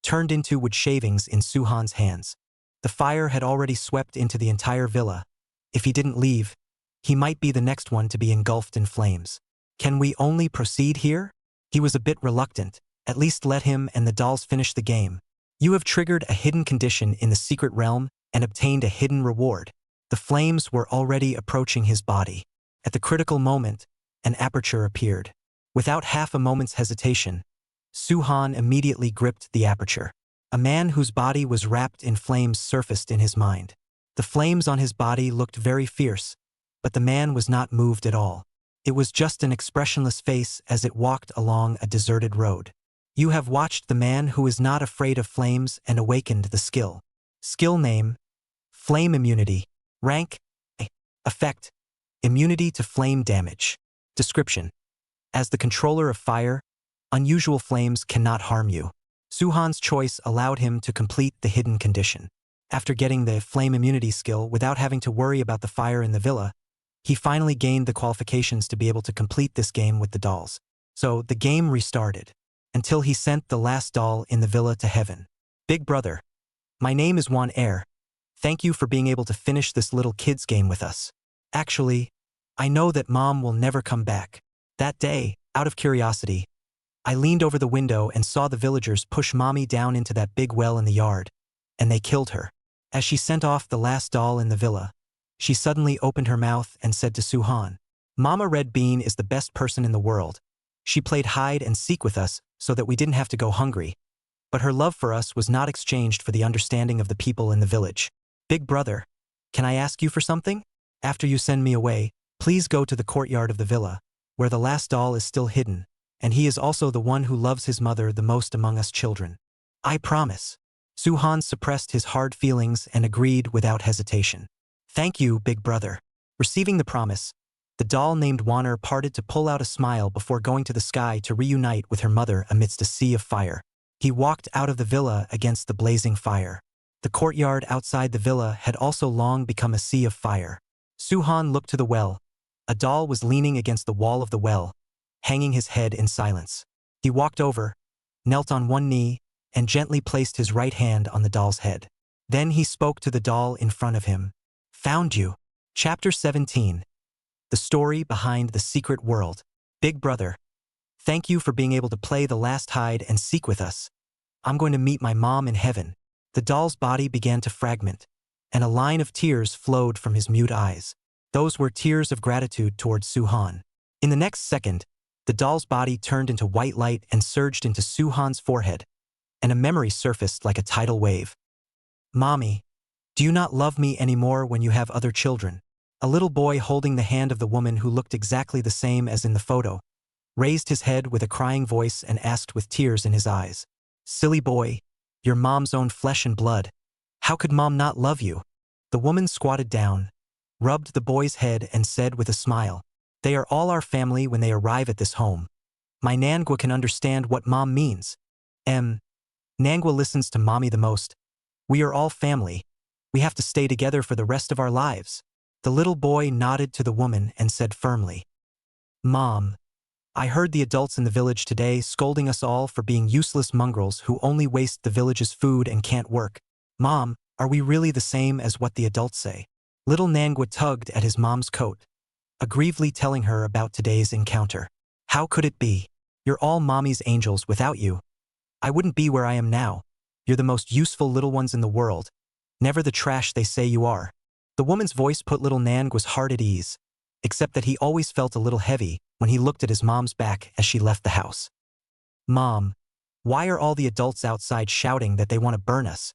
turned into wood shavings in Suhan's hands. The fire had already swept into the entire villa. If he didn't leave, he might be the next one to be engulfed in flames. Can we only proceed here? He was a bit reluctant. At least let him and the dolls finish the game. You have triggered a hidden condition in the secret realm and obtained a hidden reward. The flames were already approaching his body. At the critical moment, an aperture appeared. Without half a moment's hesitation, Suhan immediately gripped the aperture. A man whose body was wrapped in flames surfaced in his mind. The flames on his body looked very fierce, but the man was not moved at all. It was just an expressionless face as it walked along a deserted road. You have watched the man who is not afraid of flames and awakened the skill. Skill name: Flame Immunity. Rank: Effect: Immunity to flame damage. Description: As the controller of fire, unusual flames cannot harm you. Suhan's choice allowed him to complete the hidden condition. After getting the flame immunity skill without having to worry about the fire in the villa, he finally gained the qualifications to be able to complete this game with the dolls. So the game restarted, until he sent the last doll in the villa to heaven. Big brother, my name is Juan Air. Thank you for being able to finish this little kid's game with us. Actually, I know that mom will never come back. That day, out of curiosity, I leaned over the window and saw the villagers push mommy down into that big well in the yard, and they killed her. As she sent off the last doll in the villa, she suddenly opened her mouth and said to Suhan, Mama Red Bean is the best person in the world. She played hide and seek with us so that we didn't have to go hungry. But her love for us was not exchanged for the understanding of the people in the village. Big brother, can I ask you for something? After you send me away, please go to the courtyard of the villa, where the last doll is still hidden, and he is also the one who loves his mother the most among us children. I promise. Suhan suppressed his hard feelings and agreed without hesitation. Thank you, big brother. Receiving the promise, the doll named Wanner parted to pull out a smile before going to the sky to reunite with her mother amidst a sea of fire. He walked out of the villa against the blazing fire. The courtyard outside the villa had also long become a sea of fire. Suhan looked to the well. A doll was leaning against the wall of the well, hanging his head in silence. He walked over, knelt on one knee, and gently placed his right hand on the doll's head. Then he spoke to the doll in front of him. Found you. Chapter 17. The story behind the secret world. Big brother, thank you for being able to play the last hide and seek with us. I'm going to meet my mom in heaven. The doll's body began to fragment, and a line of tears flowed from his mute eyes. Those were tears of gratitude towards Suhan. In the next second, the doll's body turned into white light and surged into Suhan's forehead, and a memory surfaced like a tidal wave. Mommy, do you not love me anymore when you have other children? A little boy holding the hand of the woman who looked exactly the same as in the photo, raised his head with a crying voice and asked with tears in his eyes. Silly boy, your mom's own flesh and blood. How could mom not love you? The woman squatted down, rubbed the boy's head and said with a smile, they are all our family when they arrive at this home. My Nangwa can understand what mom means. Nangwa listens to mommy the most. We are all family. We have to stay together for the rest of our lives. The little boy nodded to the woman and said firmly, Mom, I heard the adults in the village today scolding us all for being useless mongrels who only waste the village's food and can't work. Mom, are we really the same as what the adults say? Little Nangwa tugged at his mom's coat, aggrievedly telling her about today's encounter. How could it be? You're all mommy's angels. Without you, I wouldn't be where I am now. You're the most useful little ones in the world. Never the trash they say you are. The woman's voice put little Nangwa's heart at ease, except that he always felt a little heavy when he looked at his mom's back as she left the house. Mom, why are all the adults outside shouting that they want to burn us?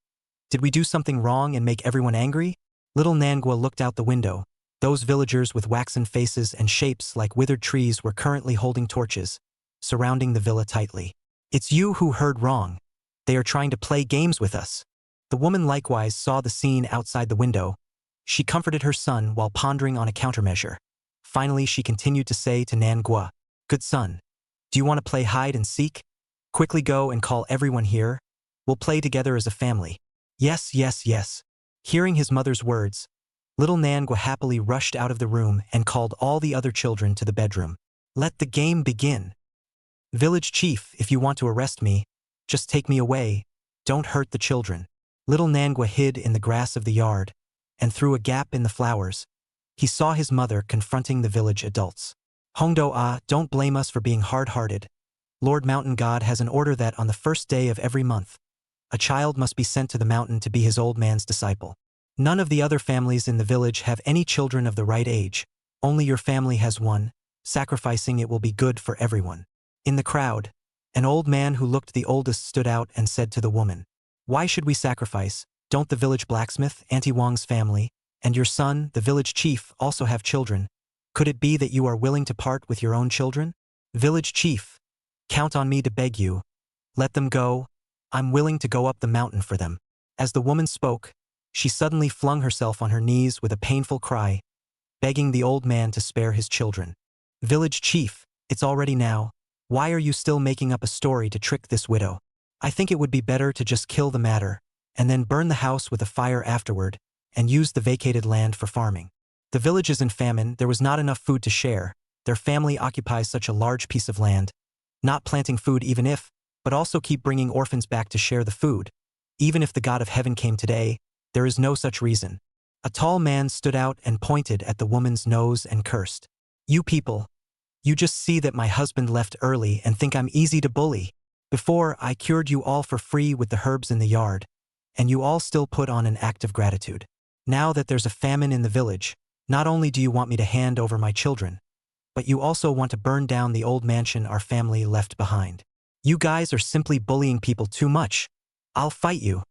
Did we do something wrong and make everyone angry? Little Nangwa looked out the window. Those villagers with waxen faces and shapes like withered trees were currently holding torches, surrounding the villa tightly. It's you who heard wrong. They are trying to play games with us. The woman likewise saw the scene outside the window. She comforted her son while pondering on a countermeasure. Finally, she continued to say to Nangwa, "Good son, do you want to play hide and seek? Quickly go and call everyone here. We'll play together as a family." Yes, yes, yes. Hearing his mother's words, little Nangwa happily rushed out of the room and called all the other children to the bedroom. Let the game begin. Village chief, if you want to arrest me, just take me away. Don't hurt the children. Little Nangwa hid in the grass of the yard, and through a gap in the flowers, he saw his mother confronting the village adults. Hongdo, don't blame us for being hard-hearted. Lord Mountain God has an order that on the first day of every month, a child must be sent to the mountain to be his old man's disciple. None of the other families in the village have any children of the right age. Only your family has one. Sacrificing it will be good for everyone. In the crowd, an old man who looked the oldest stood out and said to the woman, "Why should we sacrifice? Don't the village blacksmith, Auntie Wang's family, and your son, the village chief, also have children? Could it be that you are willing to part with your own children? Village chief, count on me to beg you. Let them go. I'm willing to go up the mountain for them." As the woman spoke, she suddenly flung herself on her knees with a painful cry, begging the old man to spare his children. "Village chief, it's already now. Why are you still making up a story to trick this widow? I think it would be better to just kill the matter, and then burn the house with a fire afterward, and use the vacated land for farming. The village is in famine. There was not enough food to share. Their family occupies such a large piece of land, not planting food even if, but also keep bringing orphans back to share the food. Even if the God of heaven came today, there is no such reason." A tall man stood out and pointed at the woman's nose and cursed. "You people, you just see that my husband left early and think I'm easy to bully. Before, I cured you all for free with the herbs in the yard, and you all still put on an act of gratitude. Now that there's a famine in the village, not only do you want me to hand over my children, but you also want to burn down the old mansion our family left behind. You guys are simply bullying people too much. I'll fight you."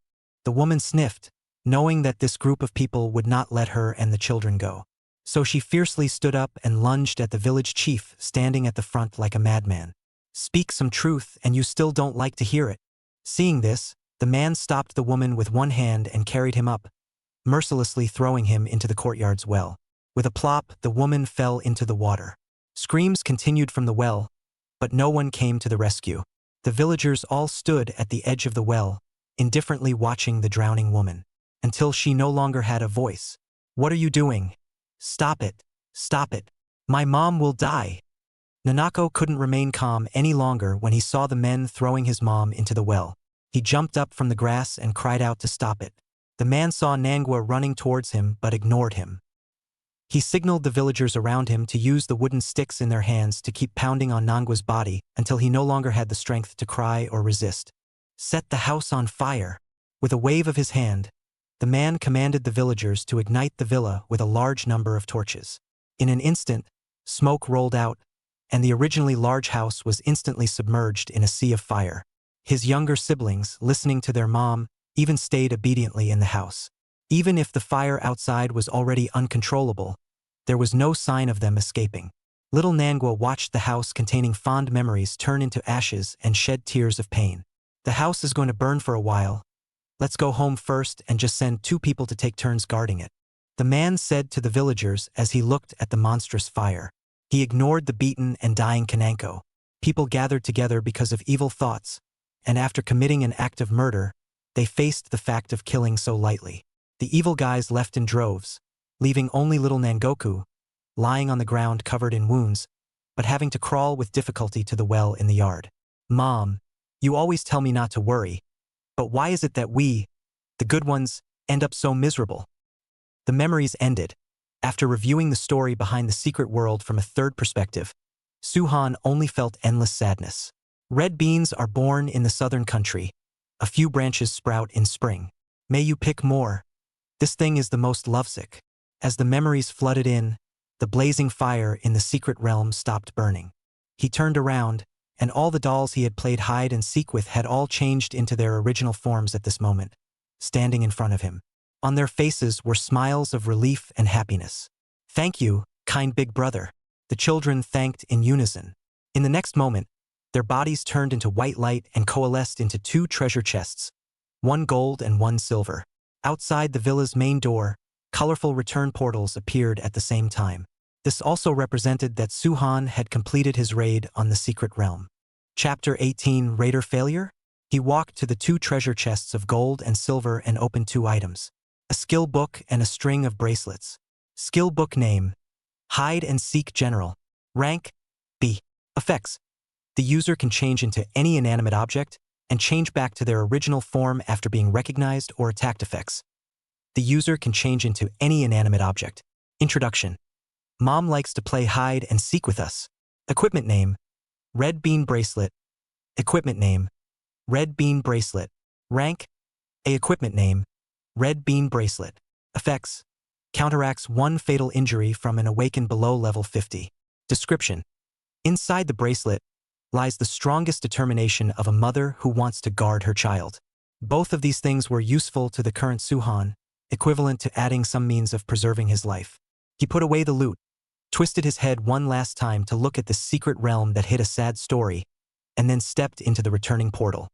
The woman sniffed, knowing that this group of people would not let her and the children go. So she fiercely stood up and lunged at the village chief standing at the front like a madman. "Speak some truth and you still don't like to hear it." Seeing this, the man stopped the woman with one hand and carried him up, mercilessly throwing him into the courtyard's well. With a plop, the woman fell into the water. Screams continued from the well, but no one came to the rescue. The villagers all stood at the edge of the well, indifferently watching the drowning woman, until she no longer had a voice. "What are you doing? Stop it! Stop it! My mom will die!" Nanako couldn't remain calm any longer when he saw the men throwing his mom into the well. He jumped up from the grass and cried out to stop it. The man saw Nangwa running towards him but ignored him. He signaled the villagers around him to use the wooden sticks in their hands to keep pounding on Nangwa's body until he no longer had the strength to cry or resist. "Set the house on fire!" With a wave of his hand, the man commanded the villagers to ignite the villa with a large number of torches. In an instant, smoke rolled out, and the originally large house was instantly submerged in a sea of fire. His younger siblings, listening to their mom, even stayed obediently in the house. Even if the fire outside was already uncontrollable, there was no sign of them escaping. Little Nangwa watched the house containing fond memories turn into ashes and shed tears of pain. "The house is going to burn for a while. Let's go home first and just send 2 people to take turns guarding it," the man said to the villagers as he looked at the monstrous fire. He ignored the beaten and dying Kananko. People gathered together because of evil thoughts, and after committing an act of murder, they faced the fact of killing so lightly. The evil guys left in droves, leaving only little Nangoku, lying on the ground covered in wounds, but having to crawl with difficulty to the well in the yard. Mom, you always tell me not to worry, but why is it that we, the good ones, end up so miserable? The memories ended. After reviewing the story behind the secret world from a third perspective, Suhan only felt endless sadness. Red beans are born in the southern country. A few branches sprout in spring. May you pick more. This thing is the most lovesick. As the memories flooded in, the blazing fire in the secret realm stopped burning. He turned around, and all the dolls he had played hide and seek with had all changed into their original forms at this moment, standing in front of him. On their faces were smiles of relief and happiness. "Thank you, kind big brother," the children thanked in unison. In the next moment, their bodies turned into white light and coalesced into two treasure chests, one gold and one silver. Outside the villa's main door, colorful return portals appeared at the same time. This also represented that Suhan had completed his raid on the secret realm. Chapter 18, Raider Failure? He walked to the two treasure chests of gold and silver and opened two items: a skill book and a string of bracelets. Skill book name: Hide and Seek General. Rank: B. Effects: the user can change into any inanimate object and change back to their original form after being recognized or attacked. Effects: the user can change into any inanimate object. Introduction: Mom likes to play hide and seek with us. Equipment name: Red Bean Bracelet. Equipment name: Red Bean Bracelet. Rank: A. Equipment name: Red Bean Bracelet. Effects: counteracts one fatal injury from an awakened below level 50. Description: inside the bracelet lies the strongest determination of a mother who wants to guard her child. Both of these things were useful to the current Suhan, equivalent to adding some means of preserving his life. He put away the loot, twisted his head one last time to look at the secret realm that hid a sad story, and then stepped into the returning portal.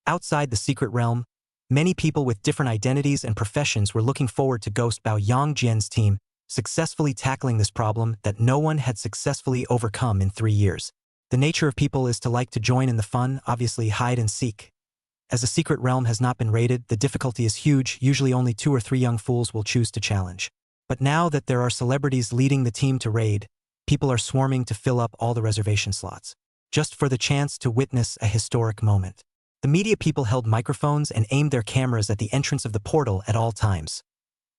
Outside the secret realm, many people with different identities and professions were looking forward to Ghost Bao Yongjian's team successfully tackling this problem that no one had successfully overcome in 3 years. The nature of people is to like to join in the fun, obviously hide and seek. As the secret realm has not been raided, the difficulty is huge. Usually only 2 or 3 young fools will choose to challenge. But now that there are celebrities leading the team to raid, people are swarming to fill up all the reservation slots, just for the chance to witness a historic moment. The media people held microphones and aimed their cameras at the entrance of the portal at all times,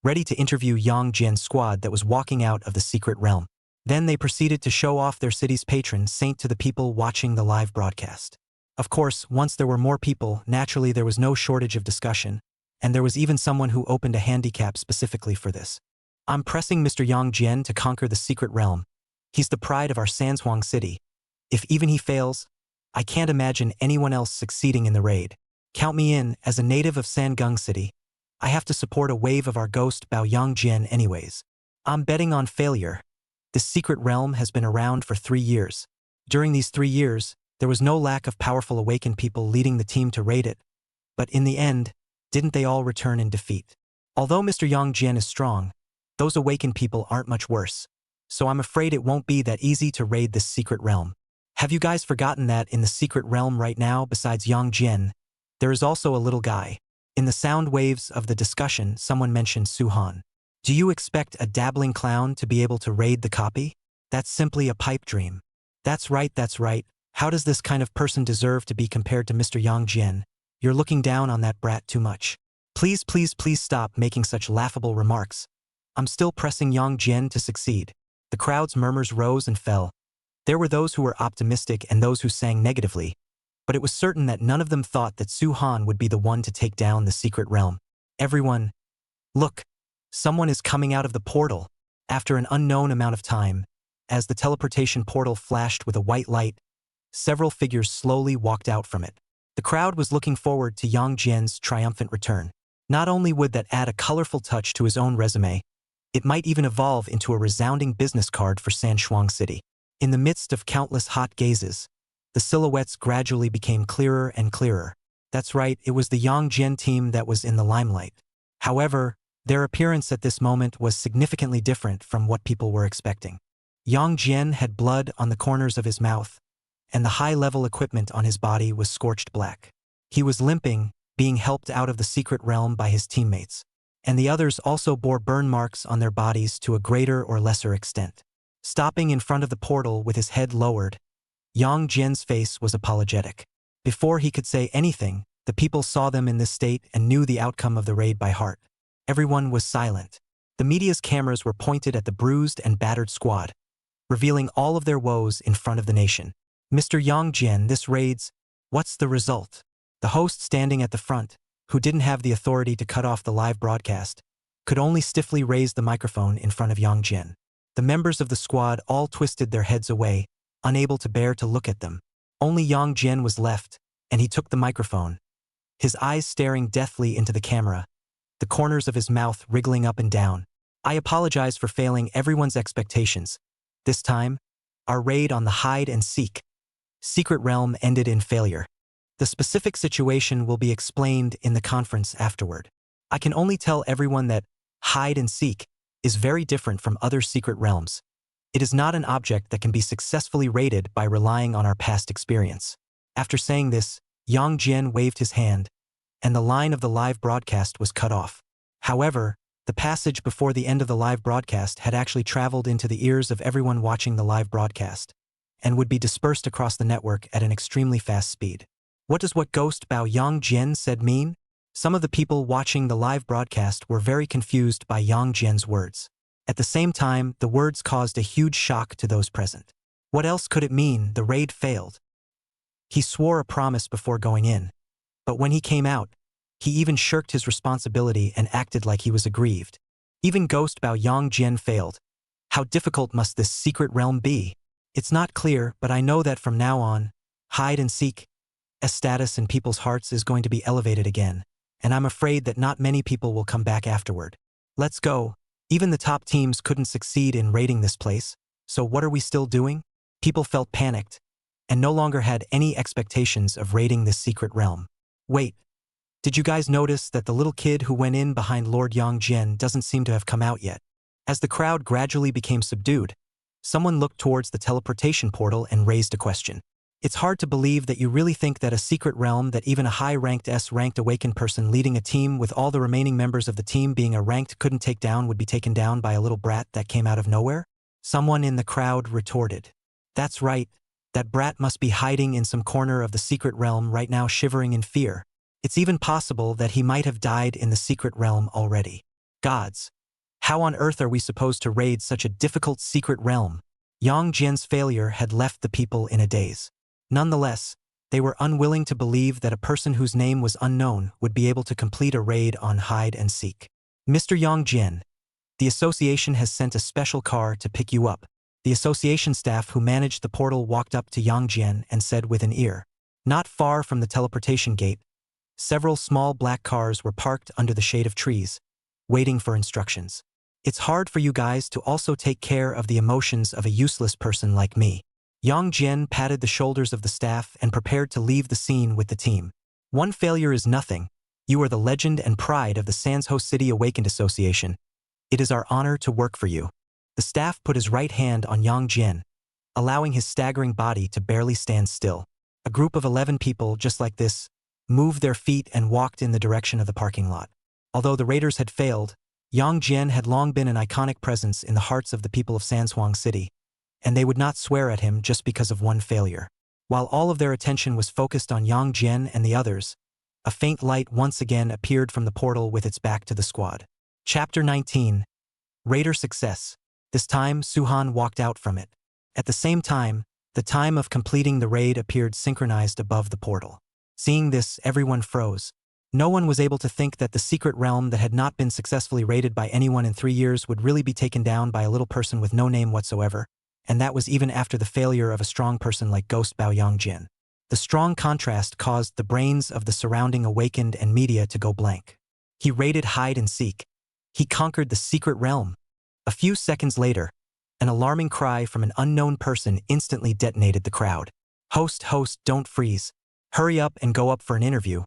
ready to interview Yang Jian's squad that was walking out of the secret realm. Then they proceeded to show off their city's patron saint to the people watching the live broadcast. Of course, once there were more people, naturally there was no shortage of discussion, and there was even someone who opened a handicap specifically for this. "I'm pressing Mr. Yang Jian to conquer the secret realm. He's the pride of our Sanzhuang city. If even he fails, I can't imagine anyone else succeeding in the raid. Count me in. As a native of Sangung City, I have to support a wave of our Ghost Bao Yongjian anyways. I'm betting on failure. This secret realm has been around for 3 years. During these 3 years, there was no lack of powerful awakened people leading the team to raid it. But in the end, didn't they all return in defeat? Although Mr. Yongjian is strong, those awakened people aren't much worse. So I'm afraid it won't be that easy to raid this secret realm. Have you guys forgotten that in the secret realm right now, besides Yang Jian, there is also a little guy? In the sound waves of the discussion, someone mentioned Suhan. Do you expect a dabbling clown to be able to raid the copy? That's simply a pipe dream. That's right, that's right. How does this kind of person deserve to be compared to Mr. Yang Jian? You're looking down on that brat too much. Please, please, please stop making such laughable remarks. I'm still pressing Yang Jian to succeed. The crowd's murmurs rose and fell. There were those who were optimistic and those who sang negatively, but it was certain that none of them thought that Suhan would be the one to take down the secret realm. Everyone, look, someone is coming out of the portal. After an unknown amount of time, as the teleportation portal flashed with a white light, several figures slowly walked out from it. The crowd was looking forward to Yang Jian's triumphant return. Not only would that add a colorful touch to his own resume, it might even evolve into a resounding business card for Sanzhuang City. In the midst of countless hot gazes, the silhouettes gradually became clearer and clearer. That's right, it was the Yang Jian team that was in the limelight. However, their appearance at this moment was significantly different from what people were expecting. Yang Jian had blood on the corners of his mouth, and the high-level equipment on his body was scorched black. He was limping, being helped out of the secret realm by his teammates, and the others also bore burn marks on their bodies to a greater or lesser extent. Stopping in front of the portal with his head lowered, Yang Jian's face was apologetic. Before he could say anything, the people saw them in this state and knew the outcome of the raid by heart. Everyone was silent. The media's cameras were pointed at the bruised and battered squad, revealing all of their woes in front of the nation. Mr. Yang Jian, this raid's, what's the result? The host standing at the front, who didn't have the authority to cut off the live broadcast, could only stiffly raise the microphone in front of Yang Jian. The members of the squad all twisted their heads away, unable to bear to look at them. Only Yang Jian was left, and he took the microphone, his eyes staring deathly into the camera, the corners of his mouth wriggling up and down. I apologize for failing everyone's expectations. This time, our raid on the hide and seek secret realm ended in failure. The specific situation will be explained in the conference afterward. I can only tell everyone that hide and seek is very different from other secret realms. It is not an object that can be successfully raided by relying on our past experience. After saying this, Yang Jian waved his hand, and the line of the live broadcast was cut off. However, the passage before the end of the live broadcast had actually traveled into the ears of everyone watching the live broadcast, and would be dispersed across the network at an extremely fast speed. What does what Ghost Bao Yang Jian said mean? Some of the people watching the live broadcast were very confused by Yang Jian's words. At the same time, the words caused a huge shock to those present. What else could it mean? The raid failed. He swore a promise before going in, but when he came out, he even shirked his responsibility and acted like he was aggrieved. Even Ghost Bao Yang Jian failed. How difficult must this secret realm be? It's not clear, but I know that from now on, hide and seek status in people's hearts is going to be elevated again, and I'm afraid that not many people will come back afterward. Let's go. Even the top teams couldn't succeed in raiding this place, so what are we still doing? People felt panicked, and no longer had any expectations of raiding this secret realm. Wait, did you guys notice that the little kid who went in behind Lord Yang Jian doesn't seem to have come out yet? As the crowd gradually became subdued, someone looked towards the teleportation portal and raised a question. It's hard to believe that you really think that a secret realm that even a high-ranked S-ranked awakened person leading a team with all the remaining members of the team being a ranked couldn't take down would be taken down by a little brat that came out of nowhere? Someone in the crowd retorted. That's right, that brat must be hiding in some corner of the secret realm right now shivering in fear. It's even possible that he might have died in the secret realm already. Gods, how on earth are we supposed to raid such a difficult secret realm? Yang Jian's failure had left the people in a daze. Nonetheless, they were unwilling to believe that a person whose name was unknown would be able to complete a raid on hide and seek. Mr. Yang Jian, the association has sent a special car to pick you up. The association staff who managed the portal walked up to Yang Jian and said with an ear. Not far from the teleportation gate, several small black cars were parked under the shade of trees, waiting for instructions. It's hard for you guys to also take care of the emotions of a useless person like me. Yang Jian patted the shoulders of the staff and prepared to leave the scene with the team. One failure is nothing. You are the legend and pride of the Sanzhou City Awakened Association. It is our honor to work for you. The staff put his right hand on Yang Jian, allowing his staggering body to barely stand still. A group of 11 people just like this moved their feet and walked in the direction of the parking lot. Although the raiders had failed, Yang Jian had long been an iconic presence in the hearts of the people of Sanzhuang City, and they would not swear at him just because of one failure. While all of their attention was focused on Yang Jian and the others, a faint light once again appeared from the portal with its back to the squad. Chapter 19. Raider Success. This time, Suhan walked out from it. At the same time, the time of completing the raid appeared synchronized above the portal. Seeing this, everyone froze. No one was able to think that the secret realm that had not been successfully raided by anyone in 3 years would really be taken down by a little person with no name whatsoever, and that was even after the failure of a strong person like Ghost Bao Yang Jian. The strong contrast caused the brains of the surrounding awakened and media to go blank. He raided hide and seek. He conquered the secret realm. A few seconds later, an alarming cry from an unknown person instantly detonated the crowd. Host, don't freeze. Hurry up and go up for an interview.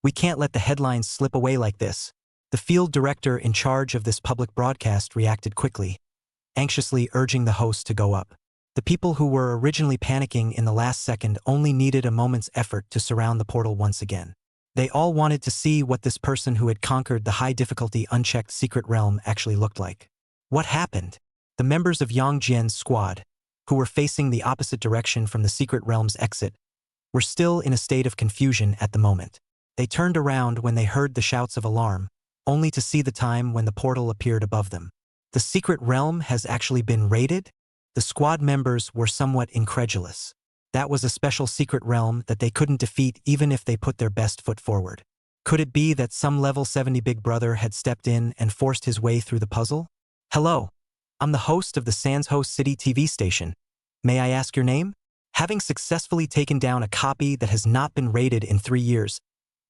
We can't let the headlines slip away like this. The field director in charge of this public broadcast reacted quickly, anxiously urging the host to go up. The people who were originally panicking in the last second only needed a moment's effort to surround the portal once again. They all wanted to see what this person who had conquered the high-difficulty unchecked secret realm actually looked like. What happened? The members of Yang Jian's squad, who were facing the opposite direction from the secret realm's exit, were still in a state of confusion at the moment. They turned around when they heard the shouts of alarm, only to see the time when the portal appeared above them. The secret realm has actually been raided? The squad members were somewhat incredulous. That was a special secret realm that they couldn't defeat even if they put their best foot forward. Could it be that some level 70 big brother had stepped in and forced his way through the puzzle? Hello, I'm the host of the Sanzho City TV station. May I ask your name? Having successfully taken down a copy that has not been raided in 3 years,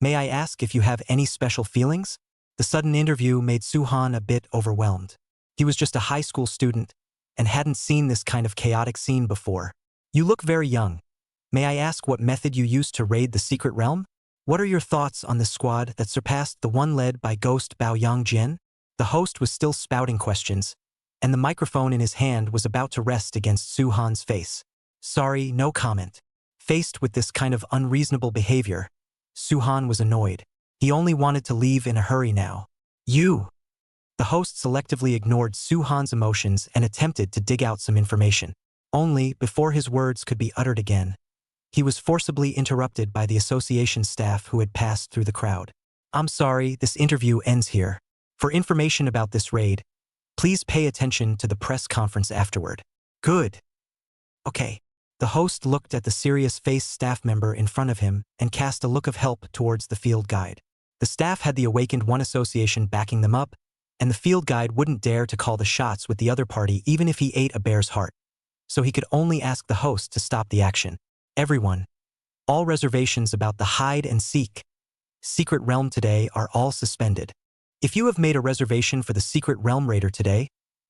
may I ask if you have any special feelings? The sudden interview made Suhan a bit overwhelmed. He was just a high school student and hadn't seen this kind of chaotic scene before. You look very young. May I ask what method you used to raid the secret realm? What are your thoughts on this squad that surpassed the one led by Ghost Bao Yangjian? The host was still spouting questions, and the microphone in his hand was about to rest against Suhan's face. Sorry, no comment. Faced with this kind of unreasonable behavior, Suhan was annoyed. He only wanted to leave in a hurry now. You! The host selectively ignored Suhan's emotions and attempted to dig out some information. Only, before his words could be uttered again, he was forcibly interrupted by the association staff who had passed through the crowd. I'm sorry, this interview ends here. For information about this raid, please pay attention to the press conference afterward. Good. Okay. The host looked at the serious-faced staff member in front of him and cast a look of help towards the field guide. The staff had the Awakened One Association backing them up, and the field guide wouldn't dare to call the shots with the other party even if he ate a bear's heart. So he could only ask the host to stop the action. Everyone, all reservations about the hide-and-seek secret realm today are all suspended. If you have made a reservation for the secret realm raider today,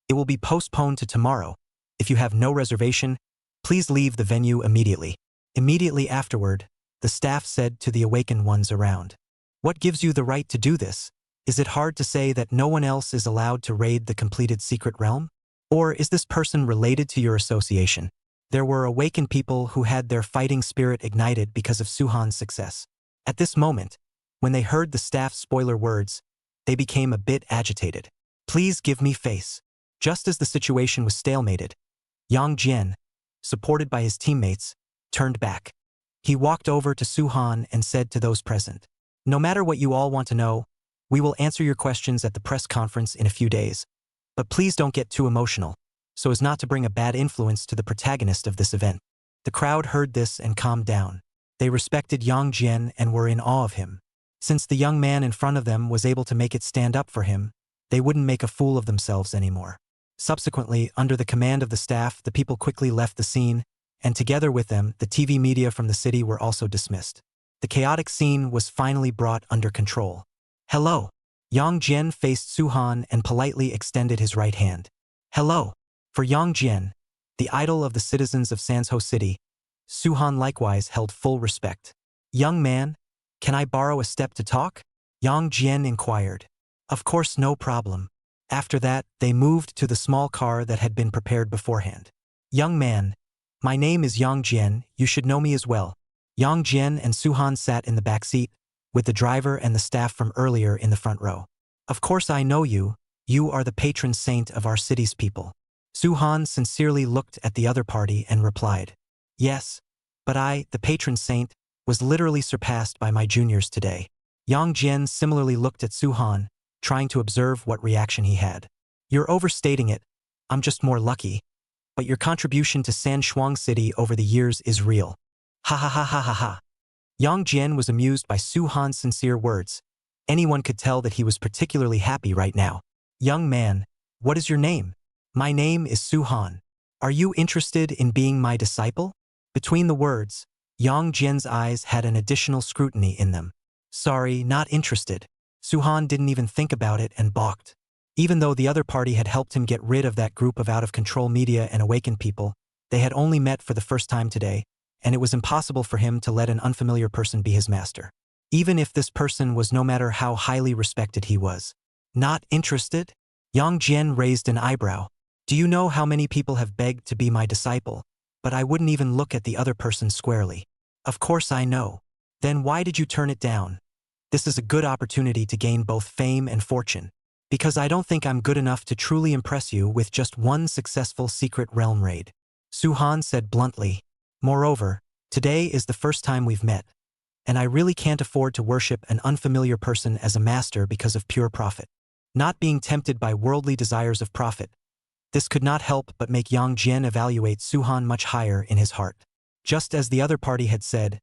it will be postponed to tomorrow. If you have no reservation, please leave the venue immediately. Immediately afterward, the staff said to the awakened ones around, "What gives you the right to do this? Is it hard to say that no one else is allowed to raid the completed secret realm? Or is this person related to your association?" There were awakened people who had their fighting spirit ignited because of Suhan's success. At this moment, when they heard the staff's spoiler words, they became a bit agitated. "Please give me face." Just as the situation was stalemated, Yang Jian, supported by his teammates, turned back. He walked over to Suhan and said to those present, "No matter what you all want to know, we will answer your questions at the press conference in a few days. But please don't get too emotional, so as not to bring a bad influence to the protagonist of this event." The crowd heard this and calmed down. They respected Yang Jian and were in awe of him. Since the young man in front of them was able to make it stand up for him, they wouldn't make a fool of themselves anymore. Subsequently, under the command of the staff, the people quickly left the scene, and together with them, the TV media from the city were also dismissed. The chaotic scene was finally brought under control. "Hello." Yang Jian faced Suhan and politely extended his right hand. "Hello." For Yang Jian, the idol of the citizens of Sanzho City, Suhan likewise held full respect. "Young man, can I borrow a step to talk?" Yang Jian inquired. "Of course, no problem." After that, they moved to the small car that had been prepared beforehand. "Young man, my name is Yang Jian, you should know me as well." Yang Jian and Suhan sat in the back seat, with the driver and the staff from earlier in the front row. "Of course I know you, you are the patron saint of our city's people." Suhan sincerely looked at the other party and replied, "Yes, but I, the patron saint, was literally surpassed by my juniors today." Yang Jian similarly looked at Suhan, trying to observe what reaction he had. "You're overstating it, I'm just more lucky. But your contribution to Sanshuang City over the years is real." Ha ha ha ha ha ha. Yang Jian was amused by Suhan's sincere words. Anyone could tell that he was particularly happy right now. "Young man, what is your name?" "My name is Suhan. Are you interested in being my disciple?" Between the words, Yang Jian's eyes had an additional scrutiny in them. "Sorry, not interested." Suhan didn't even think about it and balked. Even though the other party had helped him get rid of that group of out-of-control media and awakened people, they had only met for the first time today, and it was impossible for him to let an unfamiliar person be his master. Even if this person was no matter how highly respected he was. "Not interested?" Yang Jian raised an eyebrow. "Do you know how many people have begged to be my disciple, but I wouldn't even look at the other person squarely?" "Of course I know. Then why did you turn it down? This is a good opportunity to gain both fame and fortune." Because I don't think I'm good enough to truly impress you with just one successful secret realm raid. Su-han said bluntly. Moreover, today is the first time we've met, and I really can't afford to worship an unfamiliar person as a master because of pure profit. Not being tempted by worldly desires of profit, this could not help but make Yang Jian evaluate Su-han much higher in his heart. Just as the other party had said,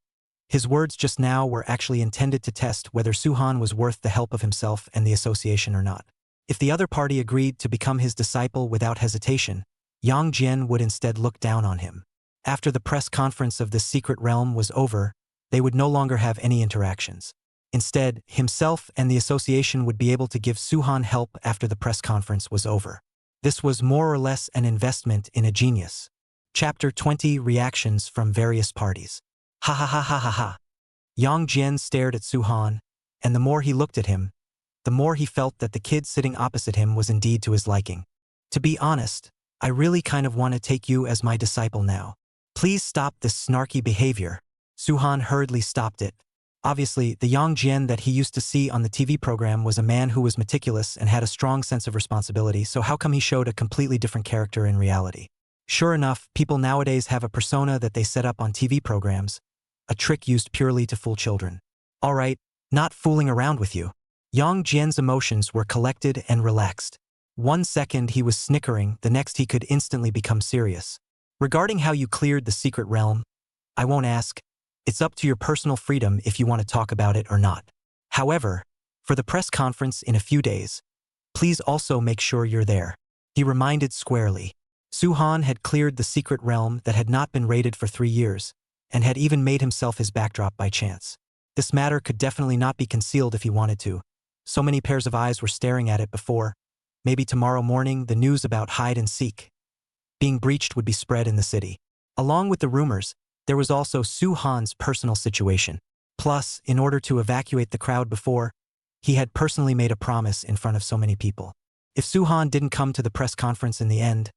his words just now were actually intended to test whether Su-han was worth the help of himself and the association or not. If the other party agreed to become his disciple without hesitation, Yang Jian would instead look down on him. After the press conference of this secret realm was over, they would no longer have any interactions. Instead, himself and the association would be able to give Su-han help after the press conference was over. This was more or less an investment in a genius. Chapter 20 Reactions from Various Parties. Ha ha ha ha ha ha. Yang Jian stared at Su-han, and the more he looked at him, the more he felt that the kid sitting opposite him was indeed to his liking. To be honest, I really kind of want to take you as my disciple now. Please stop this snarky behavior. Su-han hurriedly stopped it. Obviously, the Yang Jian that he used to see on the TV program was a man who was meticulous and had a strong sense of responsibility, so how come he showed a completely different character in reality? Sure enough, people nowadays have a persona that they set up on TV programs, a trick used purely to fool children. Alright, not fooling around with you. Yang Jian's emotions were collected and relaxed. 1 second he was snickering, the next he could instantly become serious. Regarding how you cleared the secret realm, I won't ask. It's up to your personal freedom if you want to talk about it or not. However, for the press conference in a few days, please also make sure you're there. He reminded squarely. Su-han had cleared the secret realm that had not been raided for 3 years, and had even made himself his backdrop by chance. This matter could definitely not be concealed if he wanted to. So many pairs of eyes were staring at it before. Maybe tomorrow morning the news about hide and seek being breached would be spread in the city. Along with the rumors, there was also Su-han's personal situation. Plus, in order to evacuate the crowd before, he had personally made a promise in front of so many people. If Su-han didn't come to the press conference in the end,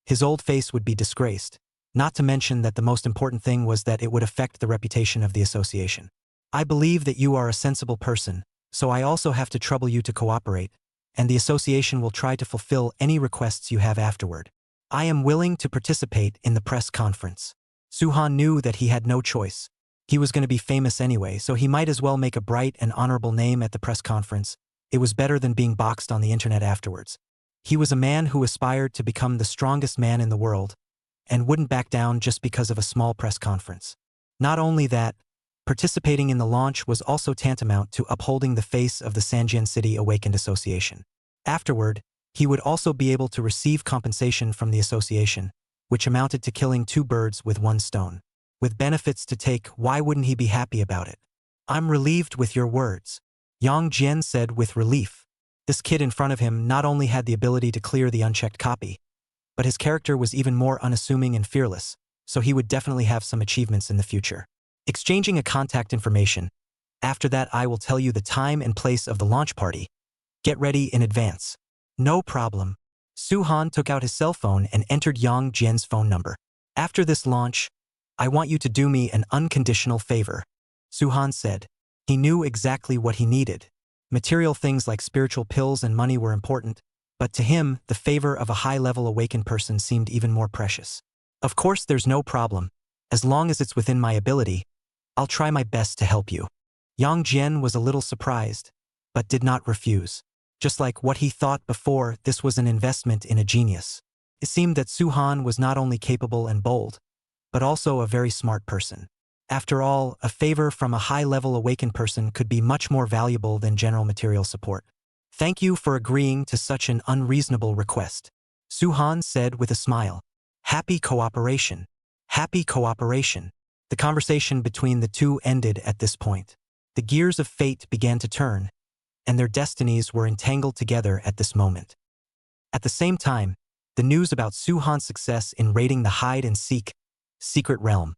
his old face would be disgraced. Not to mention that the most important thing was that it would affect the reputation of the association. I believe that you are a sensible person, so I also have to trouble you to cooperate, and the association will try to fulfill any requests you have afterward. I am willing to participate in the press conference. Su-han knew that he had no choice. He was going to be famous anyway, so he might as well make a bright and honorable name at the press conference. It was better than being boxed on the internet afterwards. He was a man who aspired to become the strongest man in the world, and wouldn't back down just because of a small press conference. Not only that, participating in the launch was also tantamount to upholding the face of the Sanjian City Awakened Association. Afterward, he would also be able to receive compensation from the association, which amounted to killing 2 birds with 1 stone. With benefits to take, why wouldn't he be happy about it? I'm relieved with your words, Yang Jian said with relief. This kid in front of him not only had the ability to clear the unchecked copy, but his character was even more unassuming and fearless, so he would definitely have some achievements in the future. Exchanging a contact information. After that I will tell you the time and place of the launch party. Get ready in advance. No problem. Su-han took out his cell phone and entered Yang Jian's phone number. After this launch, I want you to do me an unconditional favor, Su-han said. He knew exactly what he needed. Material things like spiritual pills and money were important, but to him, the favor of a high-level awakened person seemed even more precious. Of course there's no problem. As long as it's within my ability, I'll try my best to help you. Yang Jian was a little surprised, but did not refuse. Just like what he thought before, this was an investment in a genius. It seemed that Su-han was not only capable and bold, but also a very smart person. After all, a favor from a high-level awakened person could be much more valuable than general material support. Thank you for agreeing to such an unreasonable request, Su-han said with a smile. Happy cooperation. Happy cooperation. The conversation between the two ended at this point. The gears of fate began to turn, and their destinies were entangled together at this moment. At the same time, the news about Su-han's success in raiding the hide-and-seek secret realm,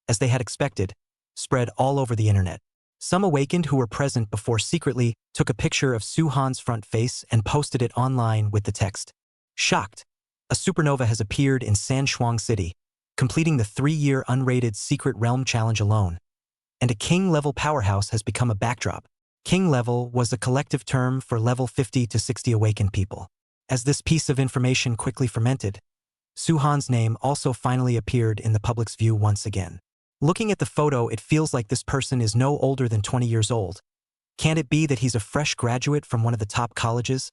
as they had expected, spread all over the internet. Some awakened who were present before secretly took a picture of Su-han's front face and posted it online with the text, "Shocked! A supernova has appeared in Sanshuang City, completing the 3-year unrated secret realm challenge alone, and a king-level powerhouse has become a backdrop. King level was a collective term for level 50 to 60 awakened people. As this piece of information quickly fermented, Suhan's name also finally appeared in the public's view once again. Looking at the photo, it feels like this person is no older than 20 years old. Can it be that he's a fresh graduate from one of the top colleges,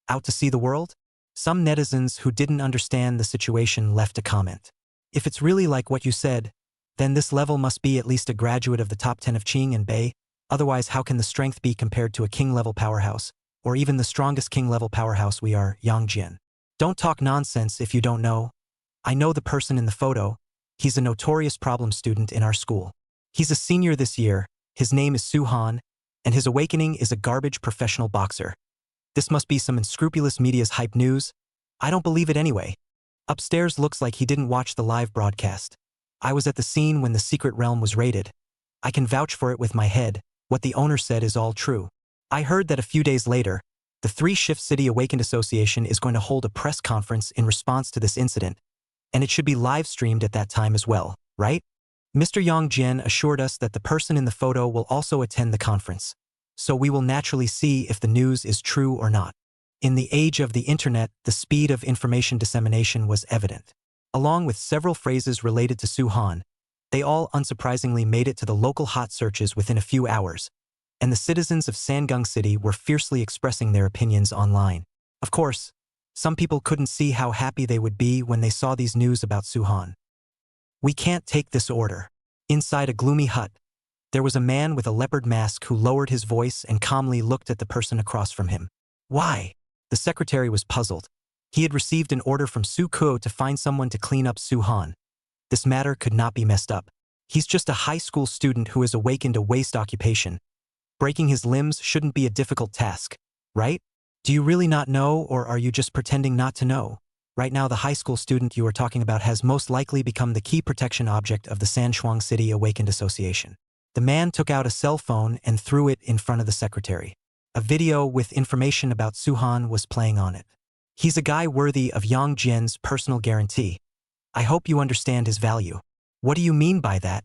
out to see the world? Some netizens who didn't understand the situation left a comment. If it's really like what you said, then this level must be at least a graduate of the top 10 of Qing and Bei, otherwise how can the strength be compared to a king-level powerhouse, or even the strongest king-level powerhouse we are, Yang Jian? Don't talk nonsense if you don't know. I know the person in the photo. He's a notorious problem student in our school. He's a senior this year, his name is Suhan, and his awakening is a garbage professional boxer. This must be some unscrupulous media's hype news. I don't believe it anyway. Upstairs looks like he didn't watch the live broadcast. I was at the scene when the secret realm was raided. I can vouch for it with my head. What the owner said is all true. I heard that a few days later, the Three Shift City Awakened Association is going to hold a press conference in response to this incident, and it should be live-streamed at that time as well, right? Mr. Yang Jian assured us that the person in the photo will also attend the conference, so we will naturally see if the news is true or not. In the age of the internet, the speed of information dissemination was evident. Along with several phrases related to Suhan, they all unsurprisingly made it to the local hot searches within a few hours, and the citizens of Sangung City were fiercely expressing their opinions online. Of course, some people couldn't see how happy they would be when they saw these news about Suhan. We can't take this order. Inside a gloomy hut, there was a man with a leopard mask who lowered his voice and calmly looked at the person across from him. Why? The secretary was puzzled. He had received an order from Su Kuo to find someone to clean up Suhan. This matter could not be messed up. He's just a high school student who has awakened a waste occupation. Breaking his limbs shouldn't be a difficult task, right? Do you really not know, or are you just pretending not to know? Right now, the high school student you are talking about has most likely become the key protection object of the Sanchuang City Awakened Association. The man took out a cell phone and threw it in front of the secretary. A video with information about Suhan was playing on it. He's a guy worthy of Yang Jian's personal guarantee. I hope you understand his value. What do you mean by that?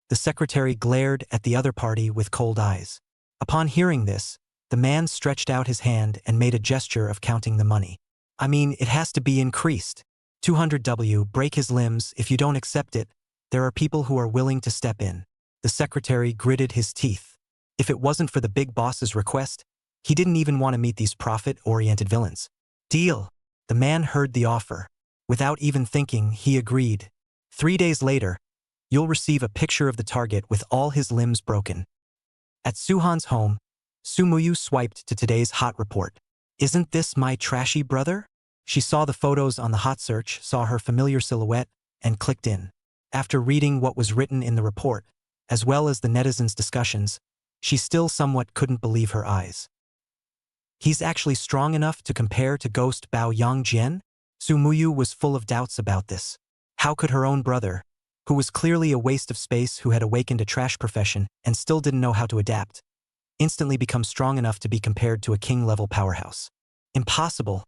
The secretary glared at the other party with cold eyes. Upon hearing this, the man stretched out his hand and made a gesture of counting the money. I mean, it has to be increased. 200W, break his limbs. If you don't accept it, there are people who are willing to step in. The secretary gritted his teeth. If it wasn't for the big boss's request, he didn't even want to meet these profit-oriented villains. Deal. The man heard the offer. Without even thinking, he agreed. 3 days later, you'll receive a picture of the target with all his limbs broken. At Suhan's home, Su Muyu swiped to today's hot report. Isn't this my trashy brother? She saw the photos on the hot search, saw her familiar silhouette, and clicked in. After reading what was written in the report, as well as the netizens' discussions, she still somewhat couldn't believe her eyes. He's actually strong enough to compare to Ghost Bao Yang Jian? Su Muyu was full of doubts about this. How could her own brother, who was clearly a waste of space, who had awakened a trash profession and still didn't know how to adapt, instantly become strong enough to be compared to a king-level powerhouse? Impossible.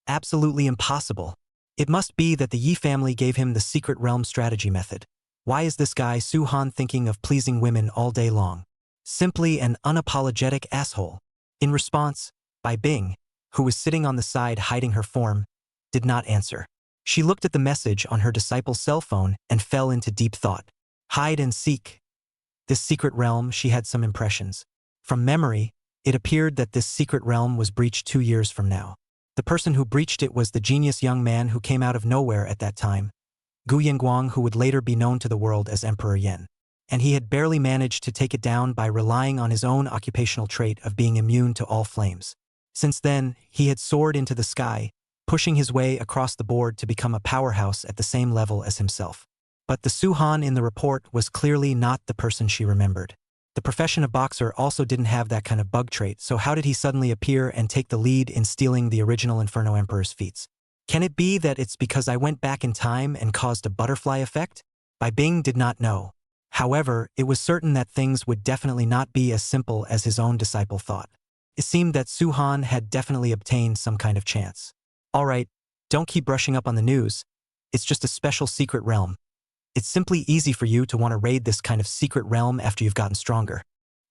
Absolutely impossible. It must be that the Yi family gave him the secret realm strategy method. Why is this guy Suhan thinking of pleasing women all day long? Simply an unapologetic asshole. In response, Bai Bing, who was sitting on the side hiding her form, did not answer. She looked at the message on her disciple's cell phone and fell into deep thought. Hide and seek. This secret realm, she had some impressions. From memory, it appeared that this secret realm was breached 2 years from now. The person who breached it was the genius young man who came out of nowhere at that time, Gu Yingguang, who would later be known to the world as Emperor Yen. And he had barely managed to take it down by relying on his own occupational trait of being immune to all flames. Since then, he had soared into the sky, pushing his way across the board to become a powerhouse at the same level as himself. But the Suhan in the report was clearly not the person she remembered. The profession of boxer also didn't have that kind of bug trait, so how did he suddenly appear and take the lead in stealing the original Inferno Emperor's feats? Can it be that it's because I went back in time and caused a butterfly effect? Bai Bing did not know. However, it was certain that things would definitely not be as simple as his own disciple thought. It seemed that Suhan had definitely obtained some kind of chance. All right, don't keep brushing up on the news. It's just a special secret realm. It's simply easy for you to want to raid this kind of secret realm after you've gotten stronger.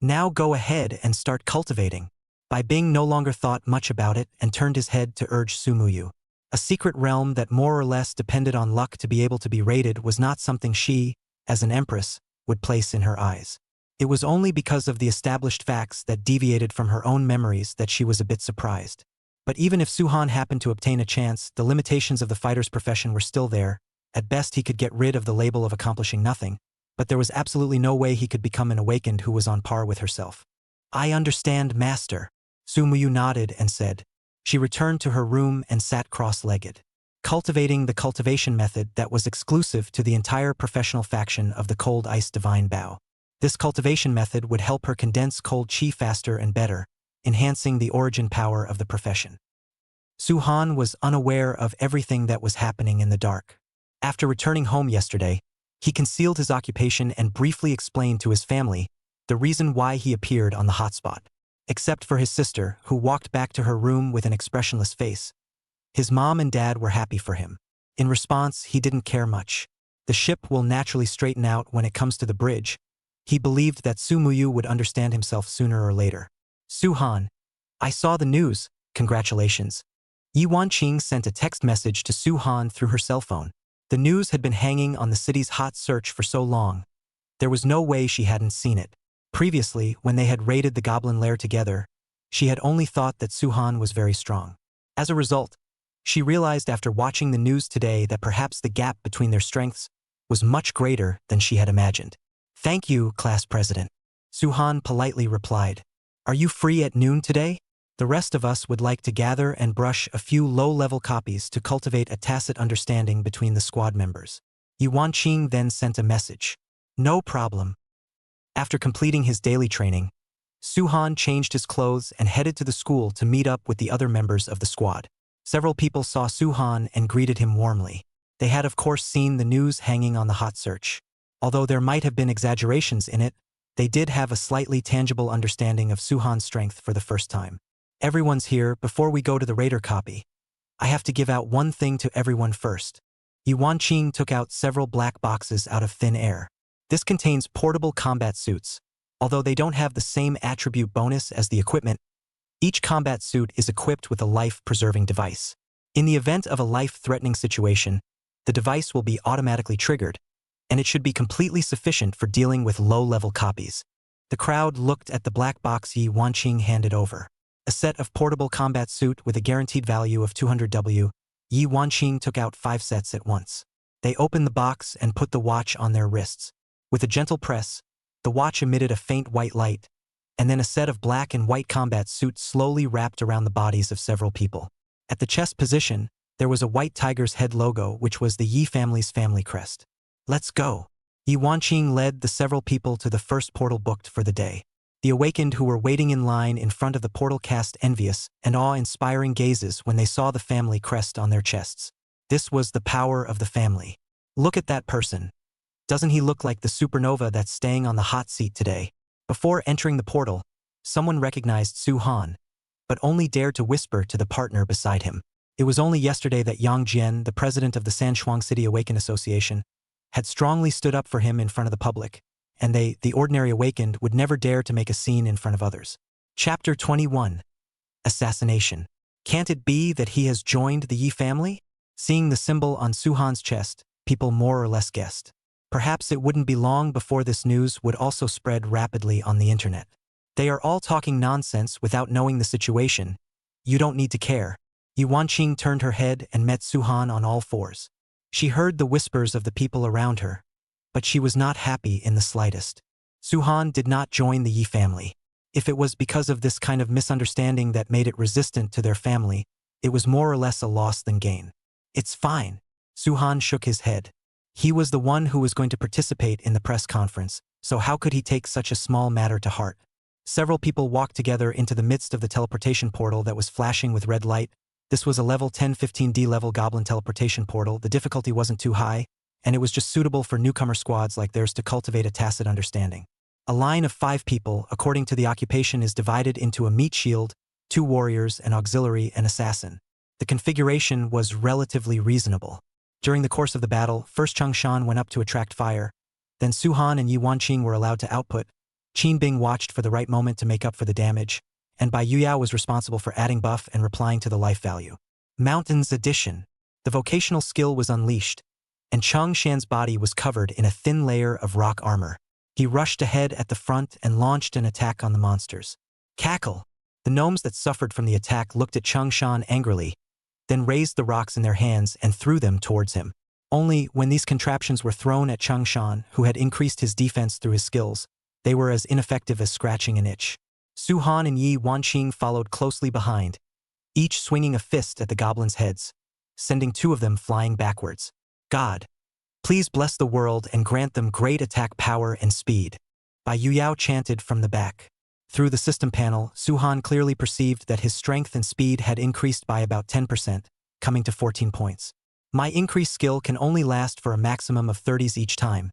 Now go ahead and start cultivating. Bai Bing no longer thought much about it and turned his head to urge Sumuyu. A secret realm that more or less depended on luck to be able to be raided was not something she, as an empress, would place in her eyes. It was only because of the established facts that deviated from her own memories that she was a bit surprised. But even if Suhan happened to obtain a chance, the limitations of the fighter's profession were still there. At best he could get rid of the label of accomplishing nothing, but there was absolutely no way he could become an awakened who was on par with herself. I understand, Master. Sumuyu nodded and said. She returned to her room and sat cross-legged, cultivating the cultivation method that was exclusive to the entire professional faction of the Cold Ice Divine Bow. This cultivation method would help her condense cold chi faster and better, enhancing the origin power of the profession. Suhan was unaware of everything that was happening in the dark. After returning home yesterday, he concealed his occupation and briefly explained to his family the reason why he appeared on the hotspot. Except for his sister, who walked back to her room with an expressionless face. His mom and dad were happy for him. In response, he didn't care much. The ship will naturally straighten out when it comes to the bridge. He believed that Sumuyu would understand himself sooner or later. Suhan, I saw the news, congratulations. Yi Wanqing sent a text message to Suhan through her cell phone. The news had been hanging on the city's hot search for so long. There was no way she hadn't seen it. Previously, when they had raided the goblin lair together, she had only thought that Suhan was very strong. As a result, she realized after watching the news today that perhaps the gap between their strengths was much greater than she had imagined. Thank you, class president. Suhan politely replied. Are you free at noon today? The rest of us would like to gather and brush a few low-level copies to cultivate a tacit understanding between the squad members. Yi Wanqing then sent a message. No problem. After completing his daily training, Suhan changed his clothes and headed to the school to meet up with the other members of the squad. Several people saw Suhan and greeted him warmly. They had of course seen the news hanging on the hot search. Although there might have been exaggerations in it, they did have a slightly tangible understanding of Suhan's strength for the first time. Everyone's here. Before we go to the raider copy, I have to give out one thing to everyone first. Yi Wanqing took out several black boxes out of thin air. This contains portable combat suits. Although they don't have the same attribute bonus as the equipment, each combat suit is equipped with a life-preserving device. In the event of a life-threatening situation, the device will be automatically triggered, and it should be completely sufficient for dealing with low-level copies. The crowd looked at the black box Yi Wanqing handed over. A set of portable combat suit with a guaranteed value of 200W. Yi Wanqing took out 5 sets at once. They opened the box and put the watch on their wrists. With a gentle press, the watch emitted a faint white light, and then a set of black and white combat suits slowly wrapped around the bodies of several people. At the chest position, there was a white tiger's head logo, which was the Yi family's family crest. Let's go. Yi Wanqing led the several people to the first portal booked for the day. The awakened who were waiting in line in front of the portal cast envious and awe-inspiring gazes when they saw the family crest on their chests. This was the power of the family. Look at that person. Doesn't he look like the supernova that's staying on the hot seat today? Before entering the portal, someone recognized Suhan, but only dared to whisper to the partner beside him. It was only yesterday that Yang Jian, the president of the Sanshuang City Awakened Association, had strongly stood up for him in front of the public, and they, the ordinary awakened, would never dare to make a scene in front of others. Chapter 21. Assassination. Can't it be that he has joined the Yi family? Seeing the symbol on Suhan's chest, people more or less guessed. Perhaps it wouldn't be long before this news would also spread rapidly on the internet. They are all talking nonsense without knowing the situation. You don't need to care. Yi Wanqing turned her head and met Suhan on all fours. She heard the whispers of the people around her, but she was not happy in the slightest. Suhan did not join the Yi family. If it was because of this kind of misunderstanding that made it resistant to their family, it was more or less a loss than gain. It's fine. Suhan shook his head. He was the one who was going to participate in the press conference, so how could he take such a small matter to heart? Several people walked together into the midst of the teleportation portal that was flashing with red light. This was a level 10-15D level goblin teleportation portal. The difficulty wasn't too high, and it was just suitable for newcomer squads like theirs to cultivate a tacit understanding. A line of 5 people, according to the occupation, is divided into a meat shield, 2 warriors, an auxiliary, and assassin. The configuration was relatively reasonable. During the course of the battle, first Changshan went up to attract fire, then Suhan and Yi Wanqing were allowed to output, Qin Bing watched for the right moment to make up for the damage, and Bai Yuyao was responsible for adding buff and replying to the life value. Mountains Edition. The vocational skill was unleashed, and Cheng Shan's body was covered in a thin layer of rock armor. He rushed ahead at the front and launched an attack on the monsters. Cackle! The gnomes that suffered from the attack looked at Cheng Shan angrily, then raised the rocks in their hands and threw them towards him. Only, when these contraptions were thrown at Cheng Shan, who had increased his defense through his skills, they were as ineffective as scratching an itch. Su Han and Yi Wanqing followed closely behind, each swinging a fist at the goblins' heads, sending two of them flying backwards. God, please bless the world and grant them great attack power and speed. Bai Yuyao chanted from the back. Through the system panel, Su Han clearly perceived that his strength and speed had increased by about 10%, coming to 14 points. My increased skill can only last for a maximum of 30s each time,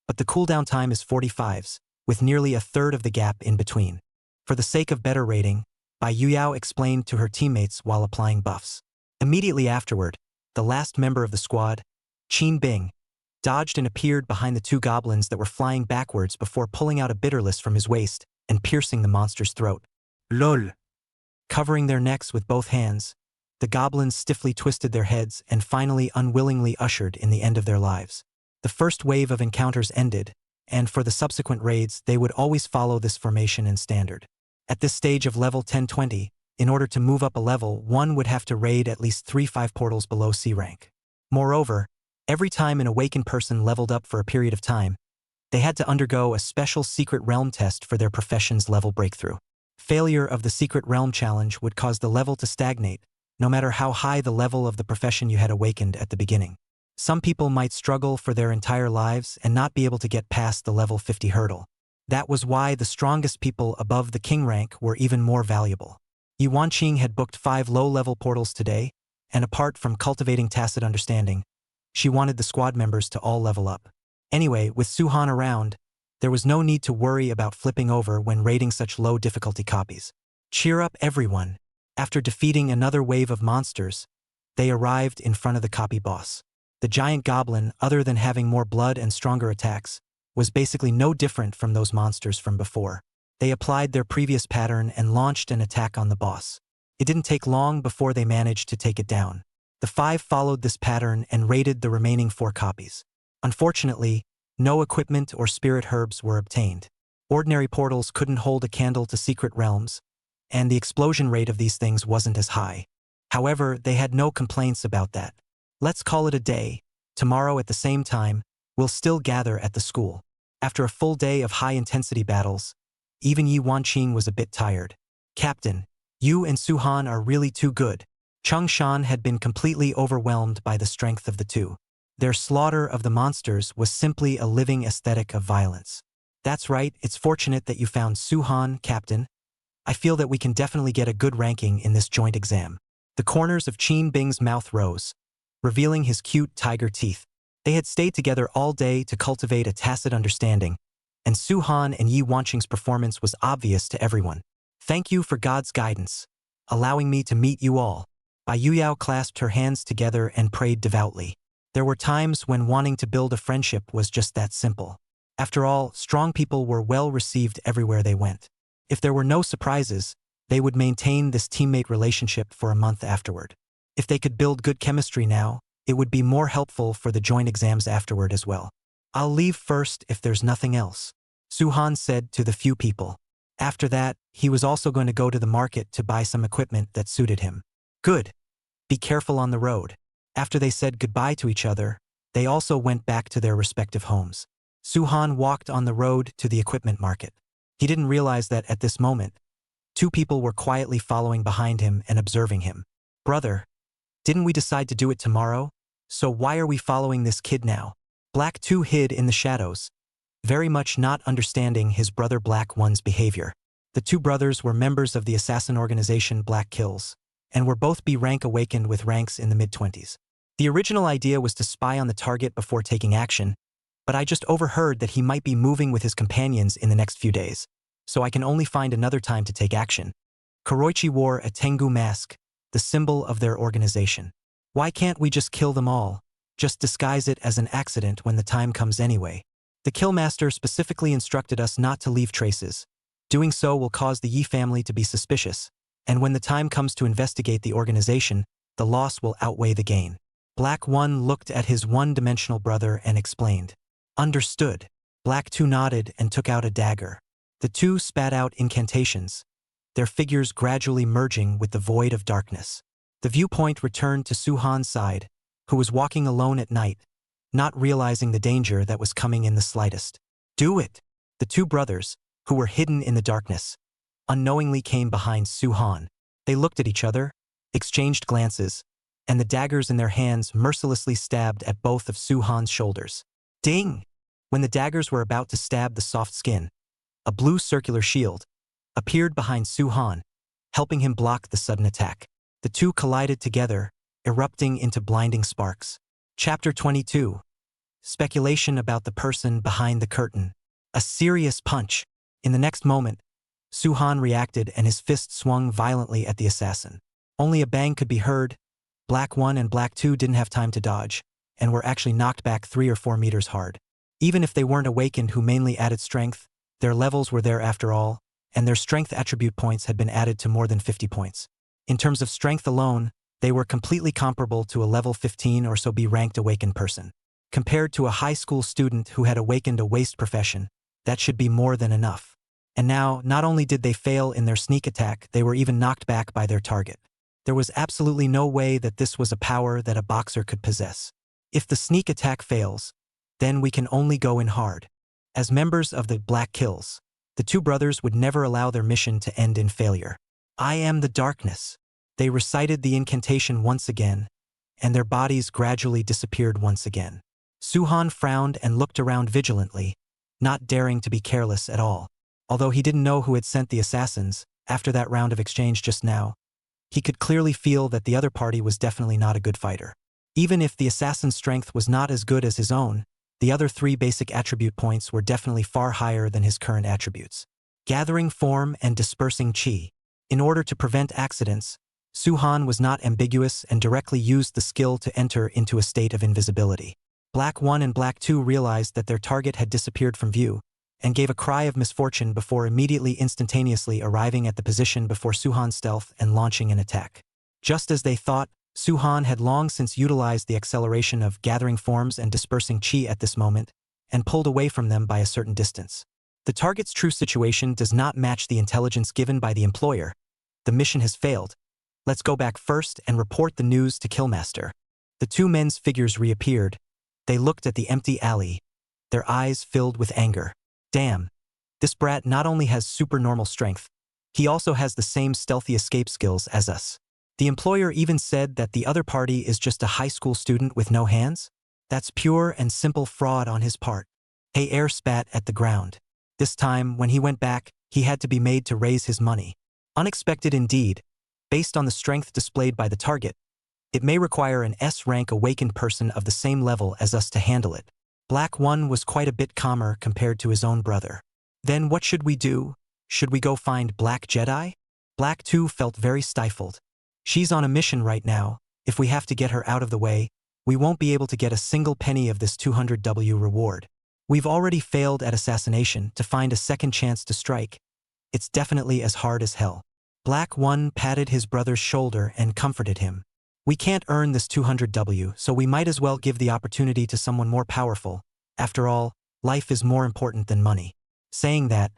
but the cooldown time is 45s, with nearly a third of the gap in between. For the sake of better rating, Bai Yuyao explained to her teammates while applying buffs. Immediately afterward, the last member of the squad, Qin Bing, dodged and appeared behind the two goblins that were flying backwards before pulling out a bitterless from his waist and piercing the monster's throat. Lol. Covering their necks with both hands, the goblins stiffly twisted their heads and finally unwillingly ushered in the end of their lives. The first wave of encounters ended, and for the subsequent raids they would always follow this formation and standard. At this stage of level 10-20, in order to move up a level, one would have to raid at least 3-5 portals below C rank. Moreover, every time an awakened person leveled up for a period of time, they had to undergo a special secret realm test for their profession's level breakthrough. Failure of the secret realm challenge would cause the level to stagnate, no matter how high the level of the profession you had awakened at the beginning. Some people might struggle for their entire lives and not be able to get past the level 50 hurdle. That was why the strongest people above the king rank were even more valuable. Yi Wanqing had booked 5 low-level portals today, and apart from cultivating tacit understanding, she wanted the squad members to all level up. Anyway, with Su Han around, there was no need to worry about flipping over when raiding such low difficulty copies. Cheer up everyone. After defeating another wave of monsters, they arrived in front of the copy boss. The giant goblin, other than having more blood and stronger attacks, was basically no different from those monsters from before. They applied their previous pattern and launched an attack on the boss. It didn't take long before they managed to take it down. The 5 followed this pattern and raided the remaining 4 copies. Unfortunately, no equipment or spirit herbs were obtained. Ordinary portals couldn't hold a candle to secret realms, and the explosion rate of these things wasn't as high. However, they had no complaints about that. Let's call it a day. Tomorrow at the same time, we'll still gather at the school. After a full day of high-intensity battles, even Yi Wanqing was a bit tired. Captain, you and Su Han are really too good. Cheng Shan had been completely overwhelmed by the strength of the two. Their slaughter of the monsters was simply a living aesthetic of violence. That's right, it's fortunate that you found Su Han, Captain. I feel that we can definitely get a good ranking in this joint exam. The corners of Qin Bing's mouth rose, revealing his cute tiger teeth. They had stayed together all day to cultivate a tacit understanding, and Su Han and Yi Wanqing's performance was obvious to everyone. Thank you for God's guidance, allowing me to meet you all. Bai Yuyao clasped her hands together and prayed devoutly. There were times when wanting to build a friendship was just that simple. After all, strong people were well received everywhere they went. If there were no surprises, they would maintain this teammate relationship for a month afterward. If they could build good chemistry now, it would be more helpful for the joint exams afterward as well. I'll leave first if there's nothing else, Su Han said to the few people. After that, he was also going to go to the market to buy some equipment that suited him. Good. Be careful on the road. After they said goodbye to each other, they also went back to their respective homes. Su Han walked on the road to the equipment market. He didn't realize that at this moment, 2 people were quietly following behind him and observing him. Brother, didn't we decide to do it tomorrow? So why are we following this kid now? Black 2 hid in the shadows, very much not understanding his brother Black 1's behavior. The 2 brothers were members of the assassin organization Black Kills, and were both B rank awakened with ranks in the mid-20s. The original idea was to spy on the target before taking action, but I just overheard that he might be moving with his companions in the next few days, so I can only find another time to take action. Kuroichi wore a Tengu mask, the symbol of their organization. Why can't we just kill them all? Just disguise it as an accident when the time comes anyway. The Killmaster specifically instructed us not to leave traces. Doing so will cause the Yi family to be suspicious, and when the time comes to investigate the organization, the loss will outweigh the gain. Black 1 looked at his one-dimensional brother and explained. Understood. Black 2 nodded and took out a dagger. The two spat out incantations, their figures gradually merging with the void of darkness. The viewpoint returned to Suhan's side, who was walking alone at night, not realizing the danger that was coming in the slightest. Do it! The two brothers, who were hidden in the darkness, unknowingly came behind Suhan. They looked at each other, exchanged glances, and the daggers in their hands mercilessly stabbed at both of Suhan's shoulders. Ding! When the daggers were about to stab the soft skin, a blue circular shield appeared behind Suhan, helping him block the sudden attack. The two collided together, erupting into blinding sparks. Chapter 22. Speculation about the person behind the curtain. A serious punch. In the next moment, Suhan reacted and his fist swung violently at the assassin. Only a bang could be heard. Black 1 and Black 2 didn't have time to dodge, and were actually knocked back 3 or 4 meters hard. Even if they weren't awakened who mainly added strength, their levels were there after all, and their strength attribute points had been added to more than 50 points. In terms of strength alone, they were completely comparable to a level 15 or so B-ranked awakened person. Compared to a high school student who had awakened a waste profession, that should be more than enough. And now, not only did they fail in their sneak attack, they were even knocked back by their target. There was absolutely no way that this was a power that a boxer could possess. If the sneak attack fails, then we can only go in hard. As members of the Black Kills, the two brothers would never allow their mission to end in failure. I am the darkness. They recited the incantation once again, and their bodies gradually disappeared once again. Suhan frowned and looked around vigilantly, not daring to be careless at all. Although he didn't know who had sent the assassins, after that round of exchange just now, he could clearly feel that the other party was definitely not a good fighter. Even if the assassin's strength was not as good as his own, the other 3 basic attribute points were definitely far higher than his current attributes. Gathering form and dispersing chi. In order to prevent accidents, Suhan was not ambiguous and directly used the skill to enter into a state of invisibility. Black 1 and Black 2 realized that their target had disappeared from view, and gave a cry of misfortune before immediately instantaneously arriving at the position before Suhan's stealth and launching an attack. Just as they thought, Suhan had long since utilized the acceleration of gathering forms and dispersing chi at this moment, and pulled away from them by a certain distance. The target's true situation does not match the intelligence given by the employer. The mission has failed. Let's go back first and report the news to Killmaster. The two men's figures reappeared. They looked at the empty alley, their eyes filled with anger. Damn, this brat not only has supernormal strength, he also has the same stealthy escape skills as us. The employer even said that the other party is just a high school student with no hands? That's pure and simple fraud on his part. Hey Air spat at the ground. This time, when he went back, he had to be made to raise his money. Unexpected indeed. Based on the strength displayed by the target, it may require an S-rank awakened person of the same level as us to handle it. Black 1 was quite a bit calmer compared to his own brother. Then what should we do? Should we go find Black Jedi? Black 2 felt very stifled. She's on a mission right now. If we have to get her out of the way, we won't be able to get a single penny of this 200W reward. We've already failed at assassination. To find a second chance to strike, it's definitely as hard as hell. Black 1 patted his brother's shoulder and comforted him. We can't earn this 200W, so we might as well give the opportunity to someone more powerful. After all, life is more important than money. Saying that,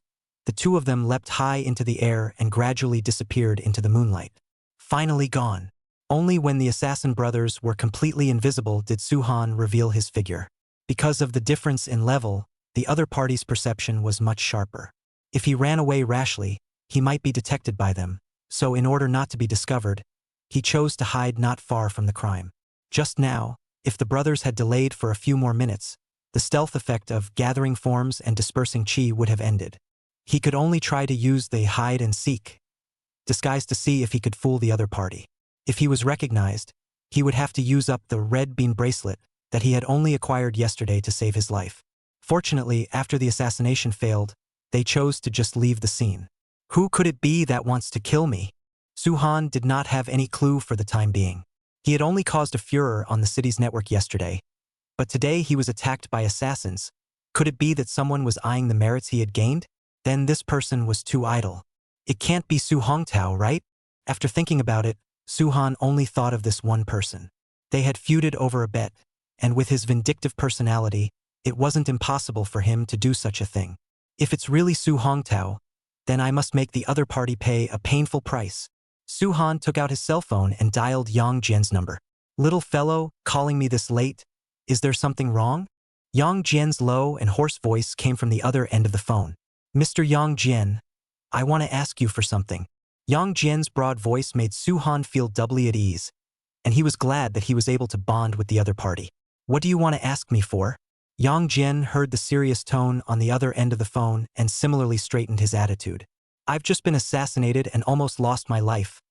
the two of them leapt high into the air and gradually disappeared into the moonlight. Finally gone. Only when the assassin brothers were completely invisible did Suhan reveal his figure. Because of the difference in level, the other party's perception was much sharper. If he ran away rashly, he might be detected by them, so in order not to be discovered, he chose to hide not far from the crime. Just now, if the brothers had delayed for a few more minutes, the stealth effect of gathering forms and dispersing chi would have ended. He could only try to use the hide and seek disguise to see if he could fool the other party. If he was recognized, he would have to use up the red bean bracelet that he had only acquired yesterday to save his life. Fortunately, after the assassination failed, they chose to just leave the scene. Who could it be that wants to kill me? Suhan did not have any clue for the time being. He had only caused a furor on the city's network yesterday, but today he was attacked by assassins, Could it be that someone was eyeing the merits he had gained? Then this person was too idle. It can't be Su Hongtao, right? After thinking about it, Su-han only thought of this one person. They had feuded over a bet, and with his vindictive personality, it wasn't impossible for him to do such a thing. If it's really Su Hongtao, then I must make the other party pay a painful price. Su-han took out his cell phone and dialed Yang Jian's number. Little fellow, calling me this late? Is there something wrong? Yang Jian's low and hoarse voice came from the other end of the phone. Mr. Yang Jian, I want to ask you for something. Yang Jian's broad voice made Su-han feel doubly at ease, and he was glad that he was able to bond with the other party. What do you want to ask me for? Yang Jian heard the serious tone on the other end of the phone and similarly straightened his attitude. I've just been assassinated and almost lost my life.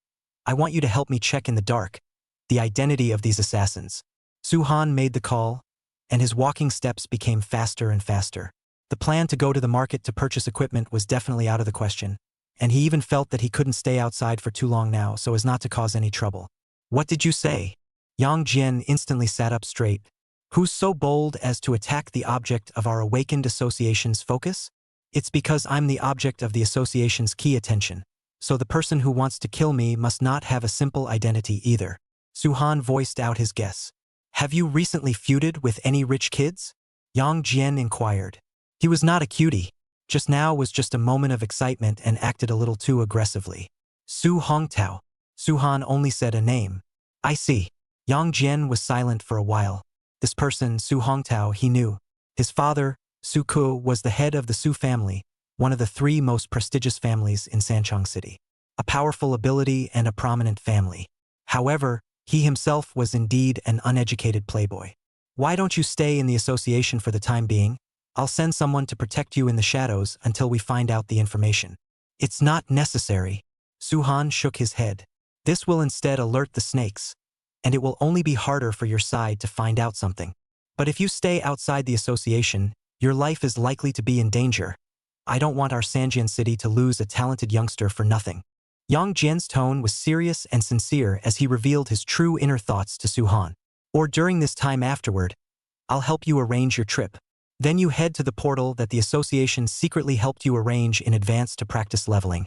I want you to help me check in the dark the identity of these assassins. Su-han made the call, and his walking steps became faster and faster. The plan to go to the market to purchase equipment was definitely out of the question, and he even felt that he couldn't stay outside for too long now so as not to cause any trouble. What did you say? Yang Jian instantly sat up straight. Who's so bold as to attack the object of our awakened association's focus? It's because I'm the object of the association's key attention, so the person who wants to kill me must not have a simple identity either. Su-han voiced out his guess. Have you recently feuded with any rich kids? Yang Jian inquired. He was not a cutie. Just now was just a moment of excitement and acted a little too aggressively. Su Hongtao. Su-han only said a name. I see. Yang Jian was silent for a while. This person, Su Hongtao, he knew. His father, Su Ku, was the head of the Su family, one of the 3 most prestigious families in Sanchong City. A powerful ability and a prominent family. However, he himself was indeed an uneducated playboy. Why don't you stay in the association for the time being? I'll send someone to protect you in the shadows until we find out the information. It's not necessary. Su-han shook his head. This will instead alert the snakes, and it will only be harder for your side to find out something. But if you stay outside the association, your life is likely to be in danger. I don't want our Sanjian city to lose a talented youngster for nothing. Yang Jian's tone was serious and sincere as he revealed his true inner thoughts to Su-han. Or during this time afterward, I'll help you arrange your trip. Then you head to the portal that the association secretly helped you arrange in advance to practice leveling,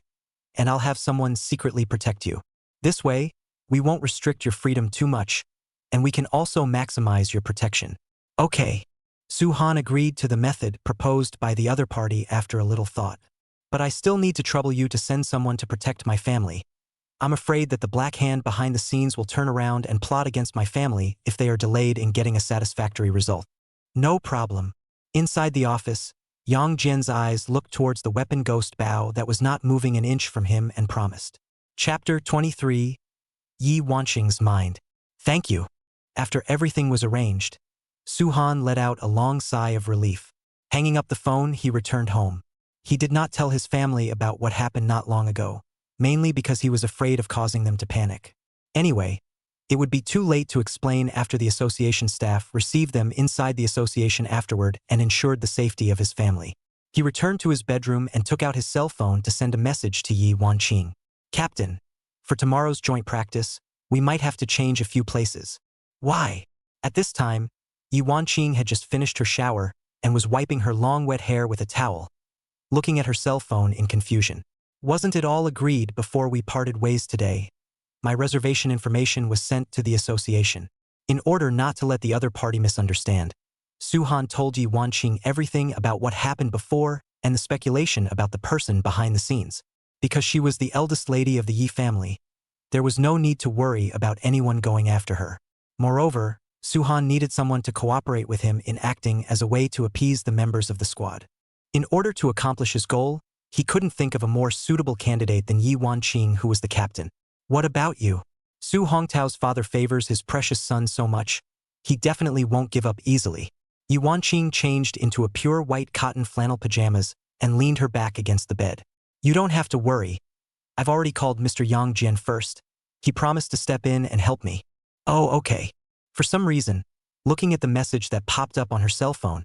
and I'll have someone secretly protect you. This way, we won't restrict your freedom too much, and we can also maximize your protection. Okay. Su-han agreed to the method proposed by the other party after a little thought. But I still need to trouble you to send someone to protect my family. I'm afraid that the black hand behind the scenes will turn around and plot against my family if they are delayed in getting a satisfactory result. No problem. Inside the office, Yang Jian's eyes looked towards the weapon ghost bow that was not moving an inch from him and promised. Chapter 23. Yi Wanqing's Mind. Thank you. After everything was arranged, Su-han let out a long sigh of relief. Hanging up the phone, he returned home. He did not tell his family about what happened not long ago, mainly because he was afraid of causing them to panic. Anyway, it would be too late to explain after the association staff received them inside the association afterward and ensured the safety of his family. He returned to his bedroom and took out his cell phone to send a message to Yi Wanqing. Captain, for tomorrow's joint practice, we might have to change a few places. Why? At this time, Yi Wanqing had just finished her shower and was wiping her long wet hair with a towel, looking at her cell phone in confusion. Wasn't it all agreed before we parted ways today? My reservation information was sent to the association. In order not to let the other party misunderstand, Su-han told Yi Wanqing everything about what happened before and the speculation about the person behind the scenes. Because she was the eldest lady of the Yi family, there was no need to worry about anyone going after her. Moreover, Su-han needed someone to cooperate with him in acting as a way to appease the members of the squad. In order to accomplish his goal, he couldn't think of a more suitable candidate than Yi Wanqing, who was the captain. What about you? Su Hongtao's father favors his precious son so much, he definitely won't give up easily. Yi Wanqing changed into a pure white cotton flannel pajamas and leaned her back against the bed. You don't have to worry. I've already called Mr. Yang Jian first. He promised to step in and help me. Oh, okay. For some reason, looking at the message that popped up on her cell phone,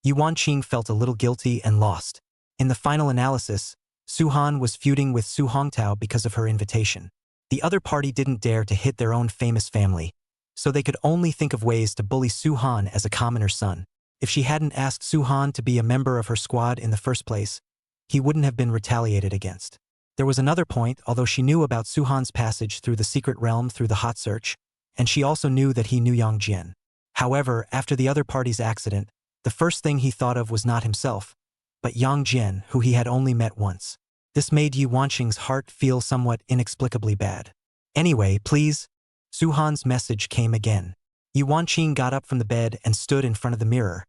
Yi Wanqing felt a little guilty and lost. In the final analysis, Su-han was feuding with Su Hongtao because of her invitation. The other party didn't dare to hit their own famous family, so they could only think of ways to bully Su-han as a commoner's son. If she hadn't asked Suhan to be a member of her squad in the first place, he wouldn't have been retaliated against. There was another point, although she knew about Suhan's passage through the secret realm through the hot search, and she also knew that he knew Yang Jian. However, after the other party's accident, the first thing he thought of was not himself, but Yang Jian, who he had only met once. This made Yi Wanqing's heart feel somewhat inexplicably bad. Anyway, please. Suhan's message came again. Yi Wanqing got up from the bed and stood in front of the mirror,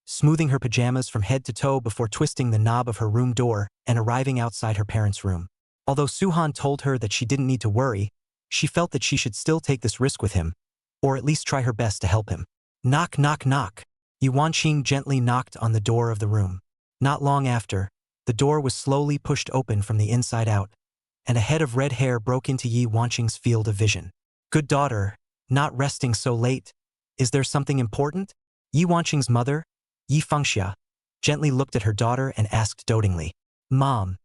smoothing her pajamas from head to toe before twisting the knob of her room door and arriving outside her parents' room. Although Suhan told her that she didn't need to worry, she felt that she should still take this risk with him, or at least try her best to help him. Knock, knock, knock. Yi Wanqing gently knocked on the door of the room. Not long after, the door was slowly pushed open from the inside out, and a head of red hair broke into Yi Wanqing's field of vision. Good daughter, not resting so late. Is there something important? Yi Wanqing's mother, Yi Fengxia, gently looked at her daughter and asked dotingly, Mom,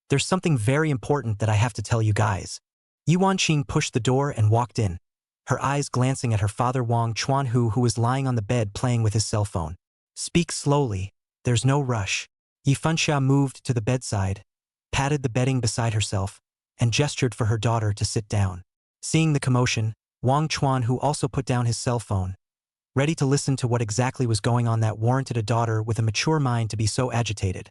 there's something very important that I have to tell you guys. Yi Wanqing pushed the door and walked in, her eyes glancing at her father Wang Chuanhu, who was lying on the bed playing with his cell phone. Speak slowly, there's no rush. Yi Fengxia moved to the bedside, patted the bedding beside herself, and gestured for her daughter to sit down. Seeing the commotion, Wang Chuanhu also put down his cell phone, ready to listen to what exactly was going on that warranted a daughter with a mature mind to be so agitated,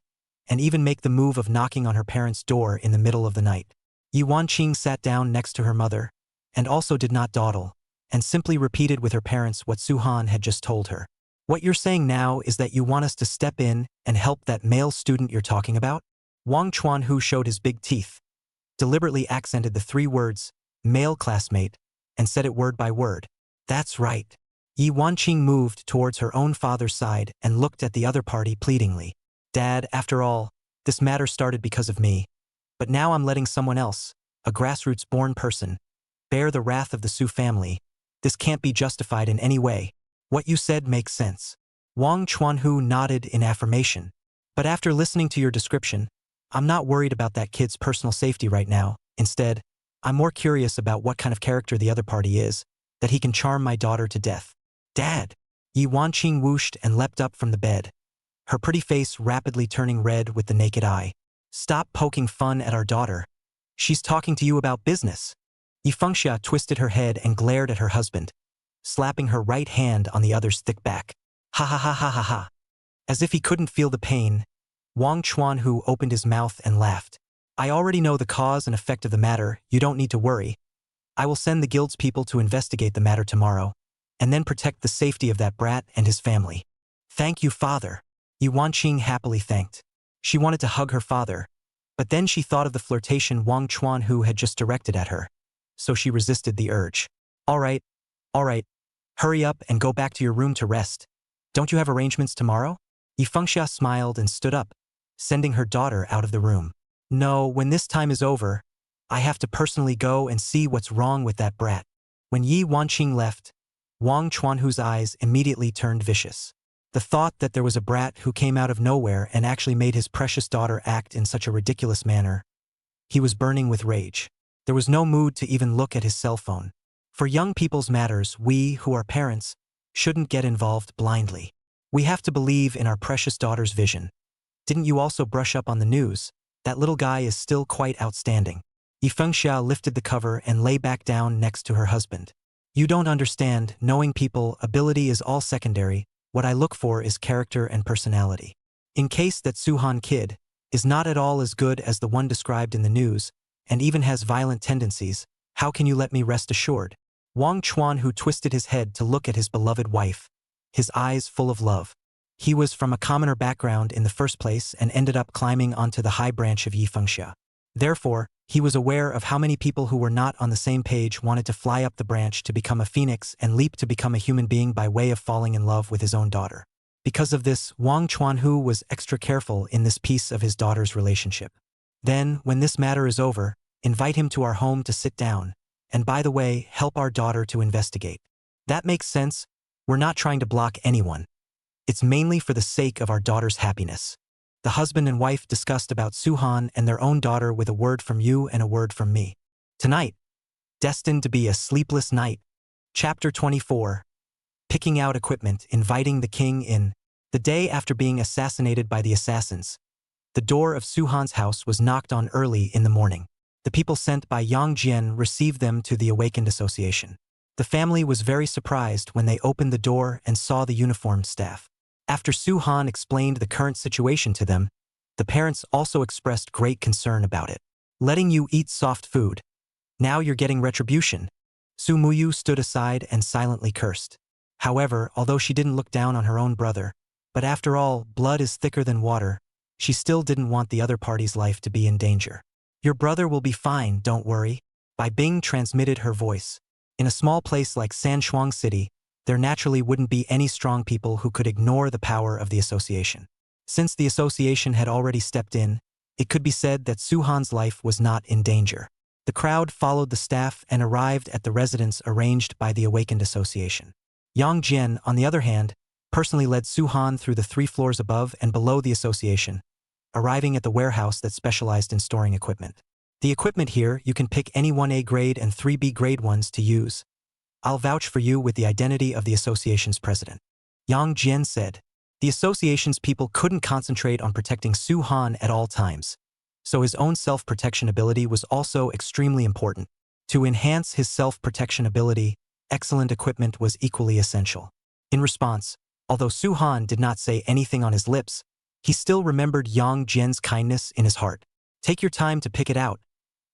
and even make the move of knocking on her parents' door in the middle of the night. Yi Wanqing sat down next to her mother, and also did not dawdle, and simply repeated with her parents what Suhan had just told her. What you're saying now is that you want us to step in and help that male student you're talking about? Wang Chuanhu showed his big teeth, deliberately accented the 3 words, male classmate, and said it word by word. That's right. Yi Wanqing moved towards her own father's side and looked at the other party pleadingly. Dad, after all, this matter started because of me. But now I'm letting someone else, a grassroots-born person, bear the wrath of the Su family. This can't be justified in any way. What you said makes sense. Wang Chuanhu nodded in affirmation. But after listening to your description, I'm not worried about that kid's personal safety right now. Instead, I'm more curious about what kind of character the other party is, that he can charm my daughter to death. Dad! Yi Wanqing whooshed and leapt up from the bed, her pretty face rapidly turning red with the naked eye. Stop poking fun at our daughter. She's talking to you about business. Yi Fengxia twisted her head and glared at her husband, slapping her right hand on the other's thick back. Ha ha ha ha ha ha. As if he couldn't feel the pain, Wang Chuanhu opened his mouth and laughed. I already know the cause and effect of the matter, you don't need to worry. I will send the guild's people to investigate the matter tomorrow, and then protect the safety of that brat and his family. Thank you, father. Yi Wanqing happily thanked. She wanted to hug her father, but then she thought of the flirtation Wang Chuanhu had just directed at her, so she resisted the urge. All right, hurry up and go back to your room to rest. Don't you have arrangements tomorrow? Yi Fengxia smiled and stood up, sending her daughter out of the room. No, when this time is over, I have to personally go and see what's wrong with that brat. When Yi Wanqing left, Wang Chuanhu's eyes immediately turned vicious. The thought that there was a brat who came out of nowhere and actually made his precious daughter act in such a ridiculous manner. He was burning with rage. There was no mood to even look at his cell phone. For young people's matters, we, who are parents, shouldn't get involved blindly. We have to believe in our precious daughter's vision. Didn't you also brush up on the news? That little guy is still quite outstanding. Yi Fengxia lifted the cover and lay back down next to her husband. You don't understand, knowing people, ability is all secondary. What I look for is character and personality. In case that Suhan kid is not at all as good as the one described in the news, and even has violent tendencies, how can you let me rest assured? Wang Chuanhu twisted his head to look at his beloved wife, his eyes full of love. He was from a commoner background in the first place and ended up climbing onto the high branch of Yi Fengxia. Therefore, he was aware of how many people who were not on the same page wanted to fly up the branch to become a phoenix and leap to become a human being by way of falling in love with his own daughter. Because of this, Wang Chuanhu was extra careful in this piece of his daughter's relationship. Then, when this matter is over, invite him to our home to sit down, and by the way, help our daughter to investigate. That makes sense. We're not trying to block anyone. It's mainly for the sake of our daughter's happiness. The husband and wife discussed about Suhan and their own daughter with a word from you and a word from me. Tonight, destined to be a sleepless night. Chapter 24. Picking out equipment, inviting the king in. The day after being assassinated by the assassins, the door of Su-han's house was knocked on early in the morning. The people sent by Yang Jian received them to the Awakened Association. The family was very surprised when they opened the door and saw the uniformed staff. After Su-han explained the current situation to them, the parents also expressed great concern about it. Letting you eat soft food. Now you're getting retribution. Su Muyu stood aside and silently cursed. However, although she didn't look down on her own brother, but after all, blood is thicker than water, she still didn't want the other party's life to be in danger. Your brother will be fine, don't worry. Bai Bing transmitted her voice. In a small place like Sanshuang City, there naturally wouldn't be any strong people who could ignore the power of the association. Since the association had already stepped in, it could be said that Su-han's life was not in danger. The crowd followed the staff and arrived at the residence arranged by the Awakened Association. Yang Jian, on the other hand, personally led Su-han through the 3 floors above and below the association, arriving at the warehouse that specialized in storing equipment. The equipment here, you can pick any 1A grade and 3B grade ones to use. I'll vouch for you with the identity of the association's president. Yang Jian said. The association's people couldn't concentrate on protecting Su-han at all times, so his own self-protection ability was also extremely important. To enhance his self-protection ability, excellent equipment was equally essential. In response, although Su-han did not say anything on his lips, he still remembered Yang Jian's kindness in his heart. Take your time to pick it out.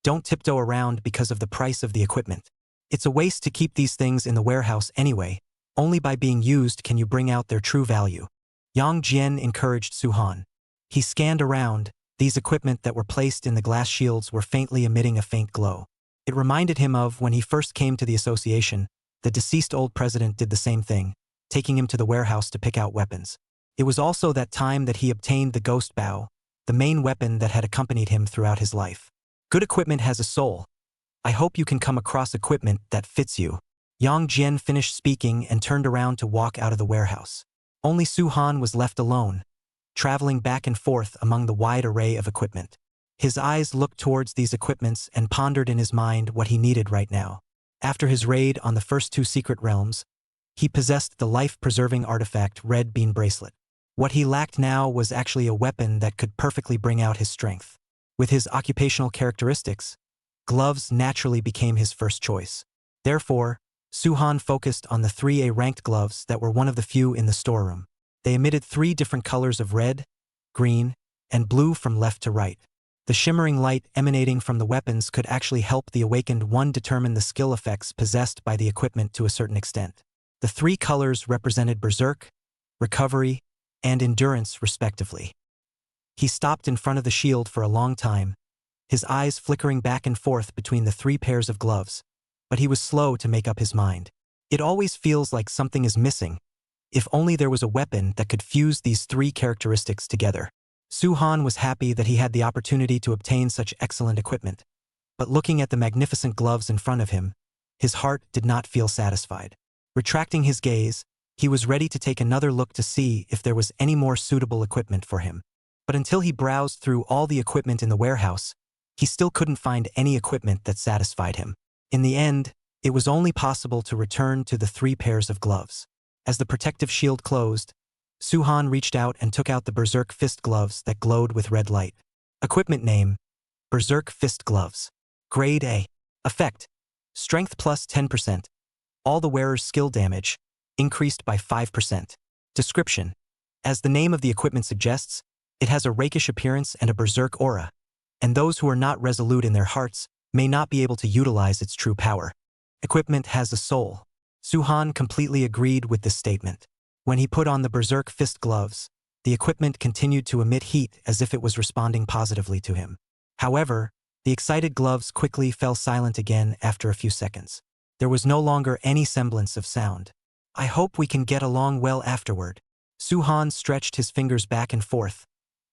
Don't tiptoe around because of the price of the equipment. It's a waste to keep these things in the warehouse anyway. Only by being used can you bring out their true value. Yang Jian encouraged Su-han. He scanned around. These equipment that were placed in the glass shields were faintly emitting a faint glow. It reminded him of when he first came to the association. The deceased old president did the same thing, taking him to the warehouse to pick out weapons. It was also that time that he obtained the ghost bow, the main weapon that had accompanied him throughout his life. Good equipment has a soul. I hope you can come across equipment that fits you. Yang Jian finished speaking and turned around to walk out of the warehouse. Only Su-han was left alone, traveling back and forth among the wide array of equipment. His eyes looked towards these equipments and pondered in his mind what he needed right now. After his raid on the first 2 secret realms, he possessed the life-preserving artifact Red Bean Bracelet. What he lacked now was actually a weapon that could perfectly bring out his strength. With his occupational characteristics, gloves naturally became his first choice. Therefore, Su-han focused on the 3A ranked gloves that were one of the few in the storeroom. They emitted 3 different colors of red, green, and blue from left to right. The shimmering light emanating from the weapons could actually help the Awakened One determine the skill effects possessed by the equipment to a certain extent. The 3 colors represented Berserk, Recovery, and Endurance respectively. He stopped in front of the shield for a long time, his eyes flickering back and forth between the 3 pairs of gloves, but he was slow to make up his mind. It always feels like something is missing. If only there was a weapon that could fuse these 3 characteristics together. Su-han was happy that he had the opportunity to obtain such excellent equipment, but looking at the magnificent gloves in front of him, his heart did not feel satisfied. Retracting his gaze, he was ready to take another look to see if there was any more suitable equipment for him. But until he browsed through all the equipment in the warehouse, he still couldn't find any equipment that satisfied him. In the end, it was only possible to return to the 3 pairs of gloves. As the protective shield closed, Su-han reached out and took out the Berserk Fist gloves that glowed with red light. Equipment name: Berserk Fist Gloves. Grade A. Effect: Strength plus 10%. All the wearer's skill damage increased by 5%. Description: As the name of the equipment suggests, it has a rakish appearance and a berserk aura, and those who are not resolute in their hearts may not be able to utilize its true power. Equipment has a soul. Su-han completely agreed with this statement. When he put on the Berserk Fist gloves, the equipment continued to emit heat as if it was responding positively to him. However, the excited gloves quickly fell silent again after a few seconds. There was no longer any semblance of sound. I hope we can get along well afterward. Su-han stretched his fingers back and forth,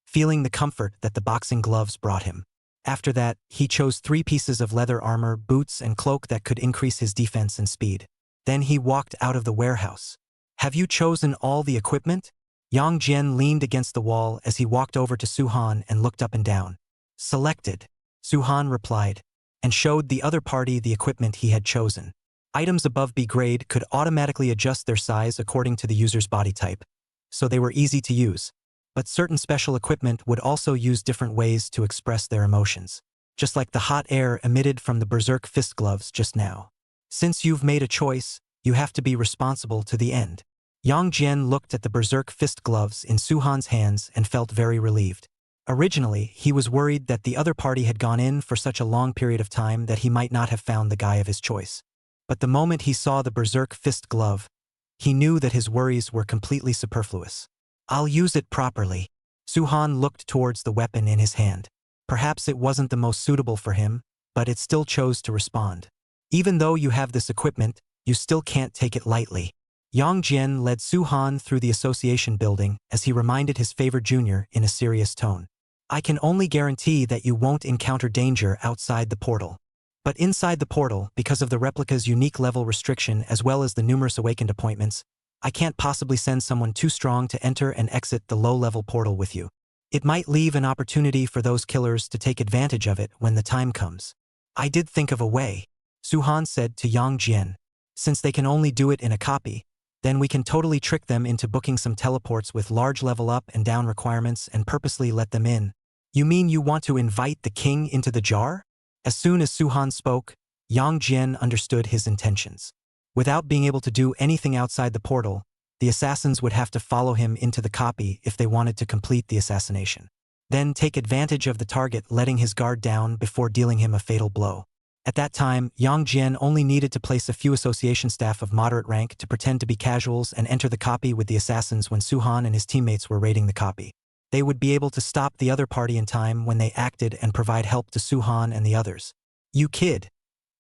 feeling the comfort that the boxing gloves brought him. After that, he chose 3 pieces of leather armor, boots, and cloak that could increase his defense and speed. Then he walked out of the warehouse. Have you chosen all the equipment? Yang Jian leaned against the wall as he walked over to Su-han and looked up and down. Selected, Su-han replied, and showed the other party the equipment he had chosen. Items above B grade could automatically adjust their size according to the user's body type. so they were easy to use. But certain special equipment would also use different ways to express their emotions. Just like the hot air emitted from the berserk fist gloves just now. Since you've made a choice, you have to be responsible to the end. Yang Jian looked at the berserk fist gloves in Su-han's hands and felt very relieved. Originally, he was worried that the other party had gone in for such a long period of time that he might not have found the guy of his choice. But the moment he saw the berserk fist glove, he knew that his worries were completely superfluous. I'll use it properly. Su-han looked towards the weapon in his hand. Perhaps it wasn't the most suitable for him, but it still chose to respond. Even though you have this equipment, you still can't take it lightly. Yang Jian led Su-han through the association building as he reminded his favored junior in a serious tone. I can only guarantee that you won't encounter danger outside the portal. But inside the portal, because of the replica's unique level restriction as well as the numerous awakened appointments, I can't possibly send someone too strong to enter and exit the low-level portal with you. It might leave an opportunity for those killers to take advantage of it when the time comes. I did think of a way, Su-han said to Yang Jian. Since they can only do it in a copy, then we can totally trick them into booking some teleports with large level up and down requirements and purposely let them in. You mean you want to invite the king into the jar? As soon as Su-han spoke, Yang Jian understood his intentions. Without being able to do anything outside the portal, the assassins would have to follow him into the copy if they wanted to complete the assassination. Then take advantage of the target letting his guard down before dealing him a fatal blow. At that time, Yang Jian only needed to place a few association staff of moderate rank to pretend to be casuals and enter the copy with the assassins when Su-han and his teammates were raiding the copy. They would be able to stop the other party in time when they acted and provide help to Su-han and the others. You kid.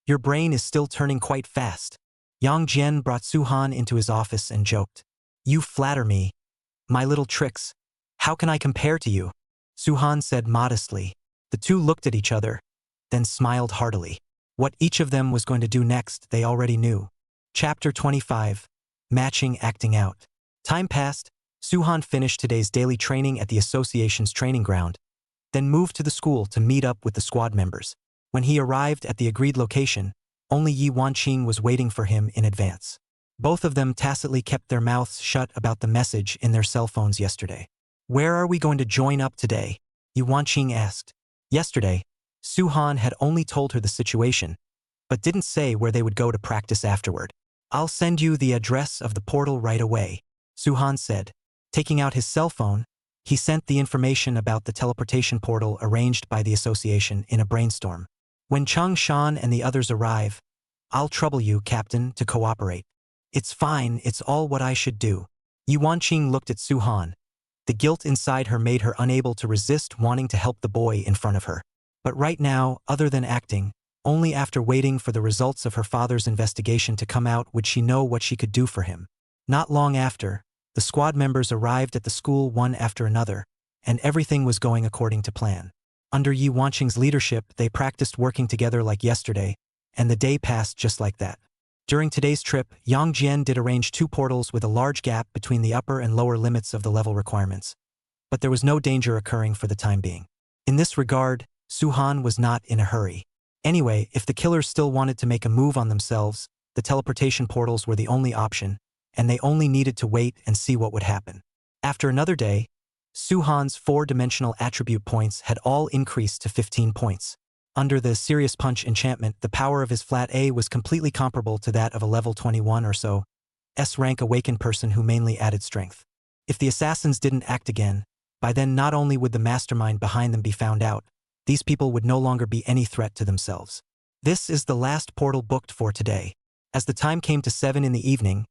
Your brain is still turning quite fast. Yang Jian brought Su-han into his office and joked. You flatter me. My little tricks. How can I compare to you? Su-han said modestly. The two looked at each other, then smiled heartily. What each of them was going to do next they already knew. Chapter 25. Matching Acting Out. Time passed. Su-han finished today's daily training at the association's training ground, then moved to the school to meet up with the squad members. When he arrived at the agreed location, only Yi Wanqing was waiting for him in advance. Both of them tacitly kept their mouths shut about the message in their cell phones yesterday. Where are we going to join up today? Yi Wanqing asked. Yesterday, Su-han had only told her the situation, but didn't say where they would go to practice afterward. I'll send you the address of the portal right away, Su-han said. Taking out his cell phone, he sent the information about the teleportation portal arranged by the association in a brainstorm. When Chang Shan and the others arrive, I'll trouble you, Captain, to cooperate. It's fine, it's all what I should do. Yi Wanqing looked at Su-han. The guilt inside her made her unable to resist wanting to help the boy in front of her. But right now, other than acting, only after waiting for the results of her father's investigation to come out would she know what she could do for him. Not long after, the squad members arrived at the school one after another, and everything was going according to plan. Under Yi Wanqing's leadership, they practiced working together like yesterday, and the day passed just like that. During today's trip, Yang Jian did arrange 2 portals with a large gap between the upper and lower limits of the level requirements. But there was no danger occurring for the time being. In this regard, Su-han was not in a hurry. Anyway, if the killers still wanted to make a move on themselves, the teleportation portals were the only option, and they only needed to wait and see what would happen. After another day, Su-han's 4-dimensional attribute points had all increased to 15 points. Under the Serious Punch enchantment, the power of his flat A was completely comparable to that of a level 21 or so, S-rank awakened person who mainly added strength. If the assassins didn't act again, by then not only would the mastermind behind them be found out, these people would no longer be any threat to themselves. This is the last portal booked for today. As the time came to 7 in the evening,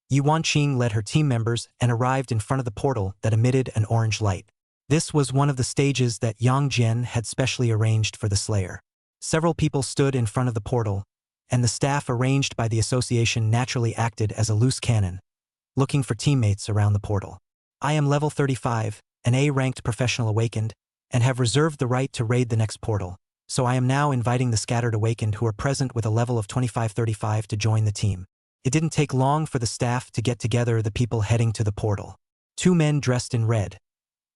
Yi Wanqing led her team members and arrived in front of the portal that emitted an orange light. This was one of the stages that Yang Jian had specially arranged for the Slayer. Several people stood in front of the portal, and the staff arranged by the association naturally acted as a loose cannon, looking for teammates around the portal. I am level 35, an A-ranked professional awakened, and have reserved the right to raid the next portal, so I am now inviting the scattered awakened who are present with a level of 25-35 to join the team. It didn't take long for the staff to get together the people heading to the portal. 2 men dressed in red,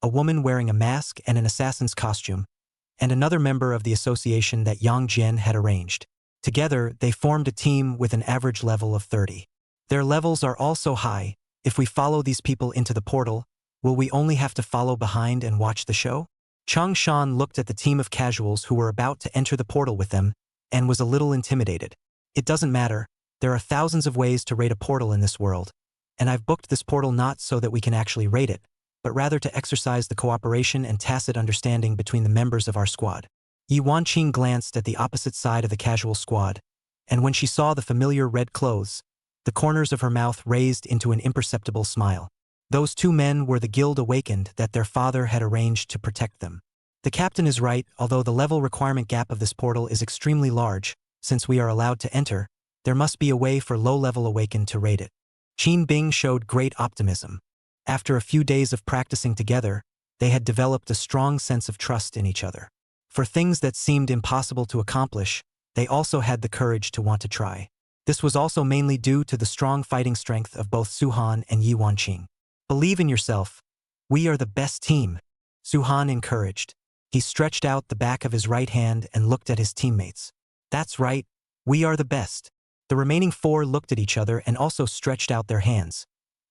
a woman wearing a mask and an assassin's costume, and another member of the association that Yang Jian had arranged. Together, they formed a team with an average level of 30. Their levels are also high, If we follow these people into the portal, will we only have to follow behind and watch the show? Chung Shan looked at the team of casuals who were about to enter the portal with them and was a little intimidated. It doesn't matter, there are thousands of ways to raid a portal in this world, and I've booked this portal not so that we can actually raid it, but rather to exercise the cooperation and tacit understanding between the members of our squad. Yi Wanqing glanced at the opposite side of the casual squad, and when she saw the familiar red clothes, the corners of her mouth raised into an imperceptible smile. Those two men were the guild awakened that their father had arranged to protect them. The captain is right, although the level requirement gap of this portal is extremely large, since we are allowed to enter, there must be a way for low-level awakened to raid it. Qin Bing showed great optimism. After a few days of practicing together, they had developed a strong sense of trust in each other. For things that seemed impossible to accomplish, they also had the courage to want to try. This was also mainly due to the strong fighting strength of both Su-han and Yi Wanqing. Believe in yourself. We are the best team, Su-han encouraged. He stretched out the back of his right hand and looked at his teammates. That's right, we are the best. The remaining four looked at each other and also stretched out their hands,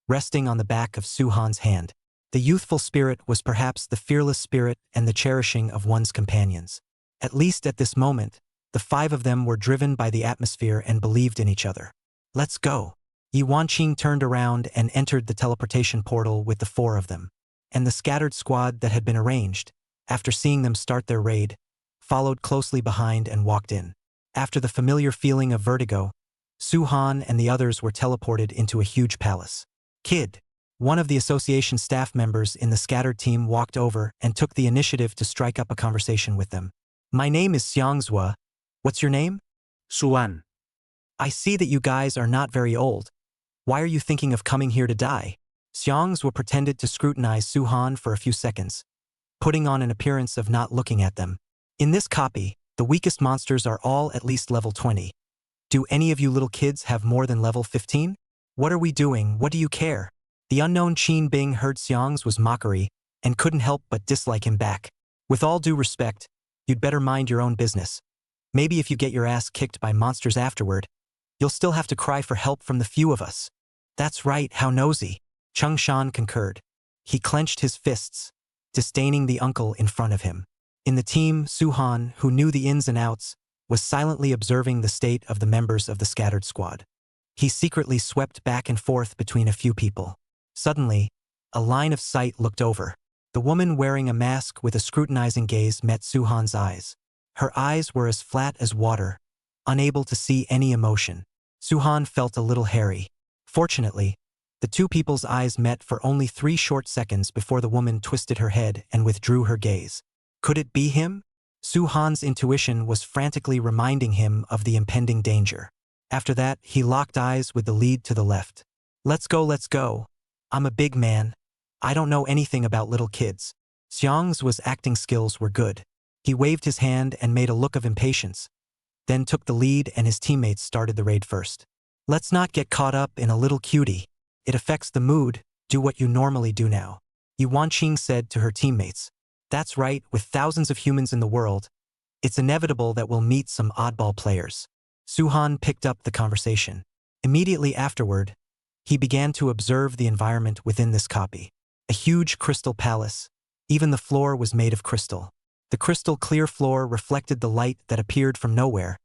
resting on the back of Su-han's hand. The youthful spirit was perhaps the fearless spirit and the cherishing of one's companions. At least at this moment, the five of them were driven by the atmosphere and believed in each other. Let's go. Yi Wanqing turned around and entered the teleportation portal with the four of them, and the scattered squad that had been arranged, after seeing them start their raid, followed closely behind and walked in. After the familiar feeling of vertigo, Su-han and the others were teleported into a huge palace. Kid, one of the association staff members in the scattered team, walked over and took the initiative to strike up a conversation with them. My name is Xiangzhua. What's your name? Suan. I see that you guys are not very old. Why are you thinking of coming here to die? Xiangzhua pretended to scrutinize Su-han for a few seconds, putting on an appearance of not looking at them. In this copy, the weakest monsters are all at least level 20. Do any of you little kids have more than level 15? What are we doing? What do you care? The unknown Qin Bing heard Xiangzhua's mockery and couldn't help but dislike him back. With all due respect, you'd better mind your own business. Maybe if you get your ass kicked by monsters afterward, you'll still have to cry for help from the few of us. That's right, how nosy. Chung Shan concurred. He clenched his fists, disdaining the uncle in front of him. In the team, Su-han, who knew the ins and outs, was silently observing the state of the members of the scattered squad. He secretly swept back and forth between a few people. Suddenly, a line of sight looked over. The woman wearing a mask with a scrutinizing gaze met Su-han's eyes. Her eyes were as flat as water, unable to see any emotion. Su-han felt a little hairy. Fortunately, the two people's eyes met for only 3 short seconds before the woman twisted her head and withdrew her gaze. Could it be him? Su-han's intuition was frantically reminding him of the impending danger. After that, he locked eyes with the lead to the left. Let's go, let's go. I'm a big man. I don't know anything about little kids. Xiangzhua's acting skills were good. He waved his hand and made a look of impatience, then took the lead and his teammates started the raid first. Let's not get caught up in a little cutie. It affects the mood. Do what you normally do now. Yi Wanqing said to her teammates. That's right, with thousands of humans in the world, it's inevitable that we'll meet some oddball players. Su-han picked up the conversation. Immediately afterward, he began to observe the environment within this copy. A huge crystal palace. Even the floor was made of crystal. The crystal clear floor reflected the light that appeared from nowhere,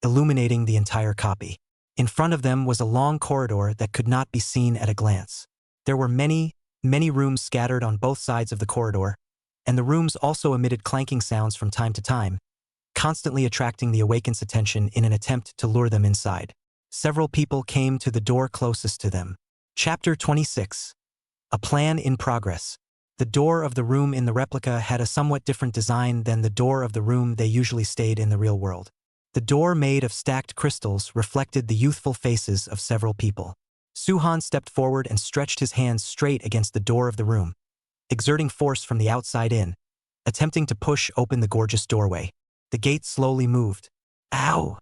illuminating the entire copy. In front of them was a long corridor that could not be seen at a glance. There were many rooms scattered on both sides of the corridor, and the rooms also emitted clanking sounds from time to time, constantly attracting the awakened's attention in an attempt to lure them inside. Several people came to the door closest to them. Chapter 26. A plan in progress. The door of the room in the replica had a somewhat different design than the door of the room they usually stayed in the real world. The door, made of stacked crystals, reflected the youthful faces of several people. Su-han stepped forward and stretched his hands straight against the door of the room, exerting force from the outside in, attempting to push open the gorgeous doorway. The gate slowly moved. Ow!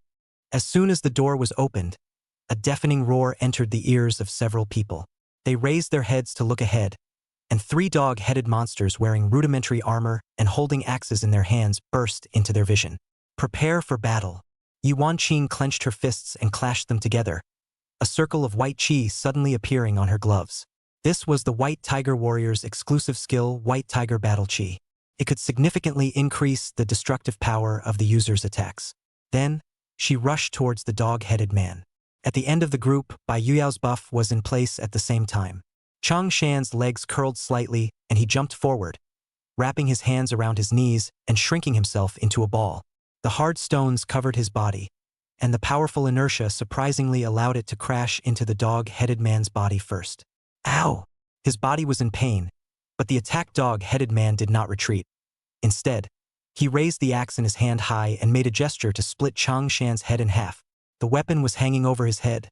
As soon as the door was opened, a deafening roar entered the ears of several people. They raised their heads to look ahead, and 3 dog-headed monsters wearing rudimentary armor and holding axes in their hands burst into their vision. Prepare for battle. Yi Wanqing clenched her fists and clashed them together, a circle of white chi suddenly appearing on her gloves. This was the White Tiger Warrior's exclusive skill, White Tiger Battle Chi. It could significantly increase the destructive power of the user's attacks. Then, she rushed towards the dog-headed man. At the end of the group, Bai Yuyao's buff was in place at the same time. Chang Shan's legs curled slightly, and he jumped forward, wrapping his hands around his knees and shrinking himself into a ball. The hard stones covered his body, and the powerful inertia surprisingly allowed it to crash into the dog-headed man's body first. Ow! His body was in pain, but the attacked dog-headed man did not retreat. Instead, he raised the axe in his hand high and made a gesture to split Chang Shan's head in half. The weapon was hanging over his head,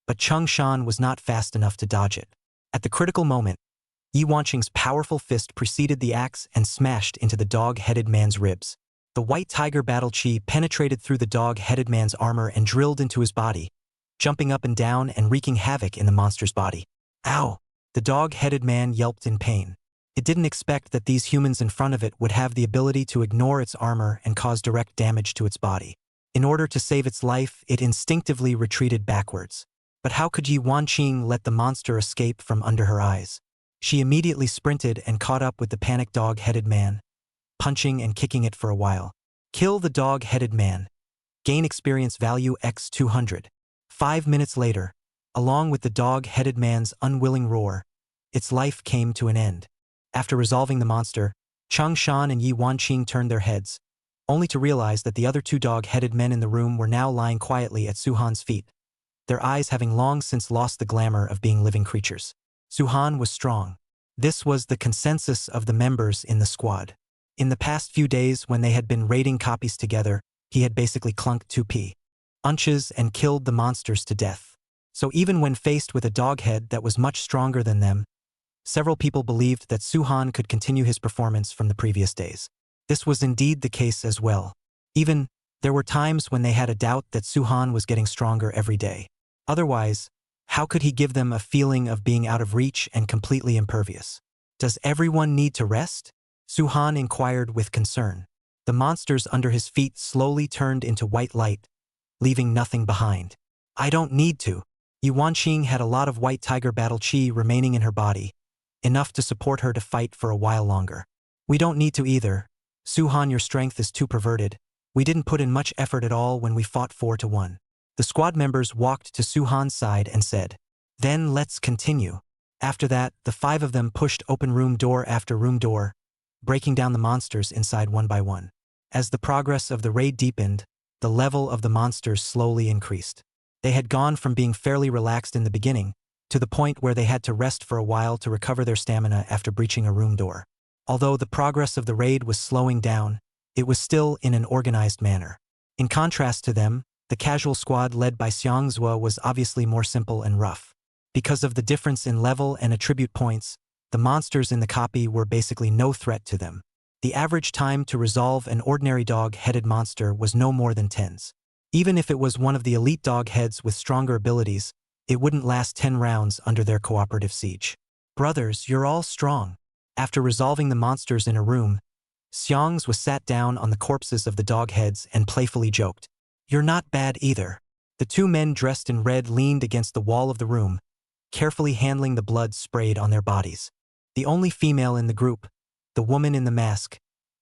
but Chang Shan was not fast enough to dodge it. At the critical moment, Yi Wanqing's powerful fist preceded the axe and smashed into the dog-headed man's ribs. The White Tiger Battle Chi penetrated through the dog-headed man's armor and drilled into his body, jumping up and down and wreaking havoc in the monster's body. Ow! The dog-headed man yelped in pain. It didn't expect that these humans in front of it would have the ability to ignore its armor and cause direct damage to its body. In order to save its life, it instinctively retreated backwards. But how could Yi Wanqing let the monster escape from under her eyes? She immediately sprinted and caught up with the panicked dog-headed man, punching and kicking it for a while. Kill the dog-headed man. Gain experience value x 200. 5 minutes later, along with the dog-headed man's unwilling roar, its life came to an end. After resolving the monster, Chang Shan and Yi Wanqing turned their heads, only to realize that the other two dog-headed men in the room were now lying quietly at Su-han's feet, their eyes having long since lost the glamour of being living creatures. Su-han was strong. This was the consensus of the members in the squad. In the past few days when they had been raiding copies together, he had basically clunked 2p. Unches and killed the monsters to death. So even when faced with a dog head that was much stronger than them, several people believed that Su-han could continue his performance from the previous days. This was indeed the case as well. Even, there were times when they had a doubt that Su-han was getting stronger every day. Otherwise, how could he give them a feeling of being out of reach and completely impervious? Does everyone need to rest? Su-han inquired with concern. The monsters under his feet slowly turned into white light, leaving nothing behind. I don't need to. Yi Wanqing had a lot of White Tiger Battle Chi remaining in her body, enough to support her to fight for a while longer. We don't need to either. Su-han, your strength is too perverted. We didn't put in much effort at all when we fought 4-1. The squad members walked to Su-han's side and said, "Then let's continue." After that, the 5 of them pushed open room door after room door, breaking down the monsters inside one by one. As the progress of the raid deepened, the level of the monsters slowly increased. They had gone from being fairly relaxed in the beginning, to the point where they had to rest for a while to recover their stamina after breaching a room door. Although the progress of the raid was slowing down, it was still in an organized manner. In contrast to them, the casual squad led by Xiang Zhuo was obviously more simple and rough. Because of the difference in level and attribute points, the monsters in the copy were basically no threat to them. The average time to resolve an ordinary dog-headed monster was no more than 10s. Even if it was one of the elite dog heads with stronger abilities, it wouldn't last 10 rounds under their cooperative siege. Brothers, you're all strong. After resolving the monsters in a room, Xiang was sat down on the corpses of the dog heads and playfully joked, "You're not bad either." The 2 men dressed in red leaned against the wall of the room, carefully handling the blood sprayed on their bodies. The only female in the group, the woman in the mask,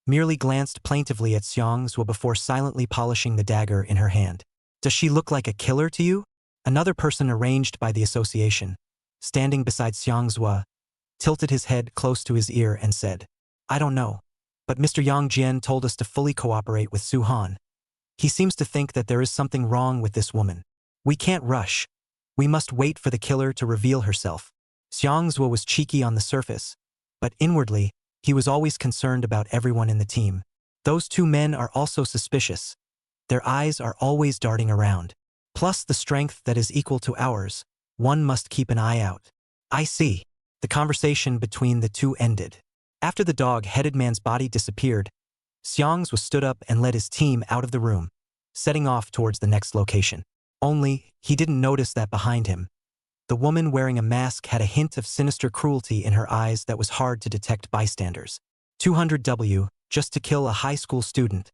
merely glanced plaintively at Xiang Zhuo before silently polishing the dagger in her hand. "Does she look like a killer to you?" Another person arranged by the association, standing beside Xiang Zhuo, tilted his head close to his ear and said, "I don't know, but Mr. Yang Jian told us to fully cooperate with Su-han. He seems to think that there is something wrong with this woman. We can't rush. We must wait for the killer to reveal herself." Xiang Zhuo was cheeky on the surface, but inwardly, he was always concerned about everyone in the team. Those 2 men are also suspicious. Their eyes are always darting around. Plus the strength that is equal to ours, one must keep an eye out. I see. The conversation between the 2 ended. After the dog-headed man's body disappeared, Xiang was stood up and led his team out of the room, setting off towards the next location. Only, he didn't notice that behind him, the woman wearing a mask had a hint of sinister cruelty in her eyes that was hard to detect bystanders. 200W, just to kill a high school student.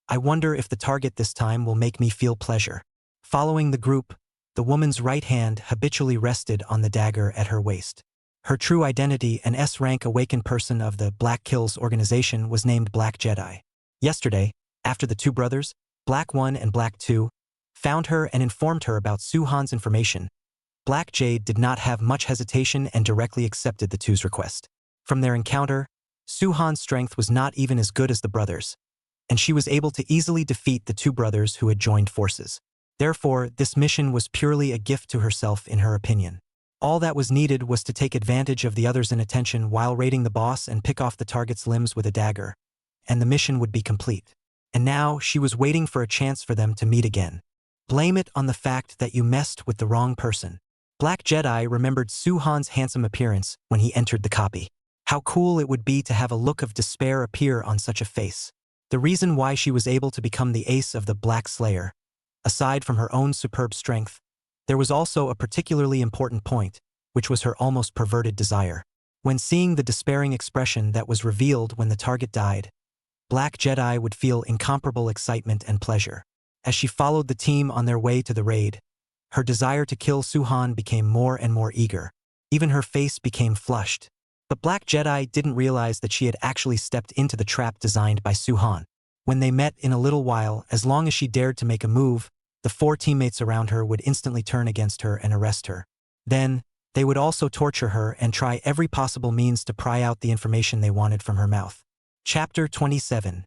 I wonder if the target this time will make me feel pleasure. Following the group, the woman's right hand habitually rested on the dagger at her waist. Her true identity, an S-rank awakened person of the Black Kills organization, was named Black Jedi. Yesterday, after the two brothers, Black 1 and Black 2, found her and informed her about Su-han's information, Black Jade did not have much hesitation and directly accepted the two's request. From their encounter, Su-han's strength was not even as good as the brothers, and she was able to easily defeat the two brothers who had joined forces. Therefore, this mission was purely a gift to herself in her opinion. All that was needed was to take advantage of the others' inattention while raiding the boss and pick off the target's limbs with a dagger, and the mission would be complete. And now she was waiting for a chance for them to meet again. Blame it on the fact that you messed with the wrong person. Black Jedi remembered Su-han's handsome appearance when he entered the copy. How cool it would be to have a look of despair appear on such a face. The reason why she was able to become the ace of the Black Slayer, aside from her own superb strength, there was also a particularly important point, which was her almost perverted desire. When seeing the despairing expression that was revealed when the target died, Black Jedi would feel incomparable excitement and pleasure. As she followed the team on their way to the raid, her desire to kill Su-han became more and more eager. Even her face became flushed. But Black Jedi didn't realize that she had actually stepped into the trap designed by Su-han. When they met in a little while, as long as she dared to make a move, the four teammates around her would instantly turn against her and arrest her. Then, they would also torture her and try every possible means to pry out the information they wanted from her mouth. Chapter 27.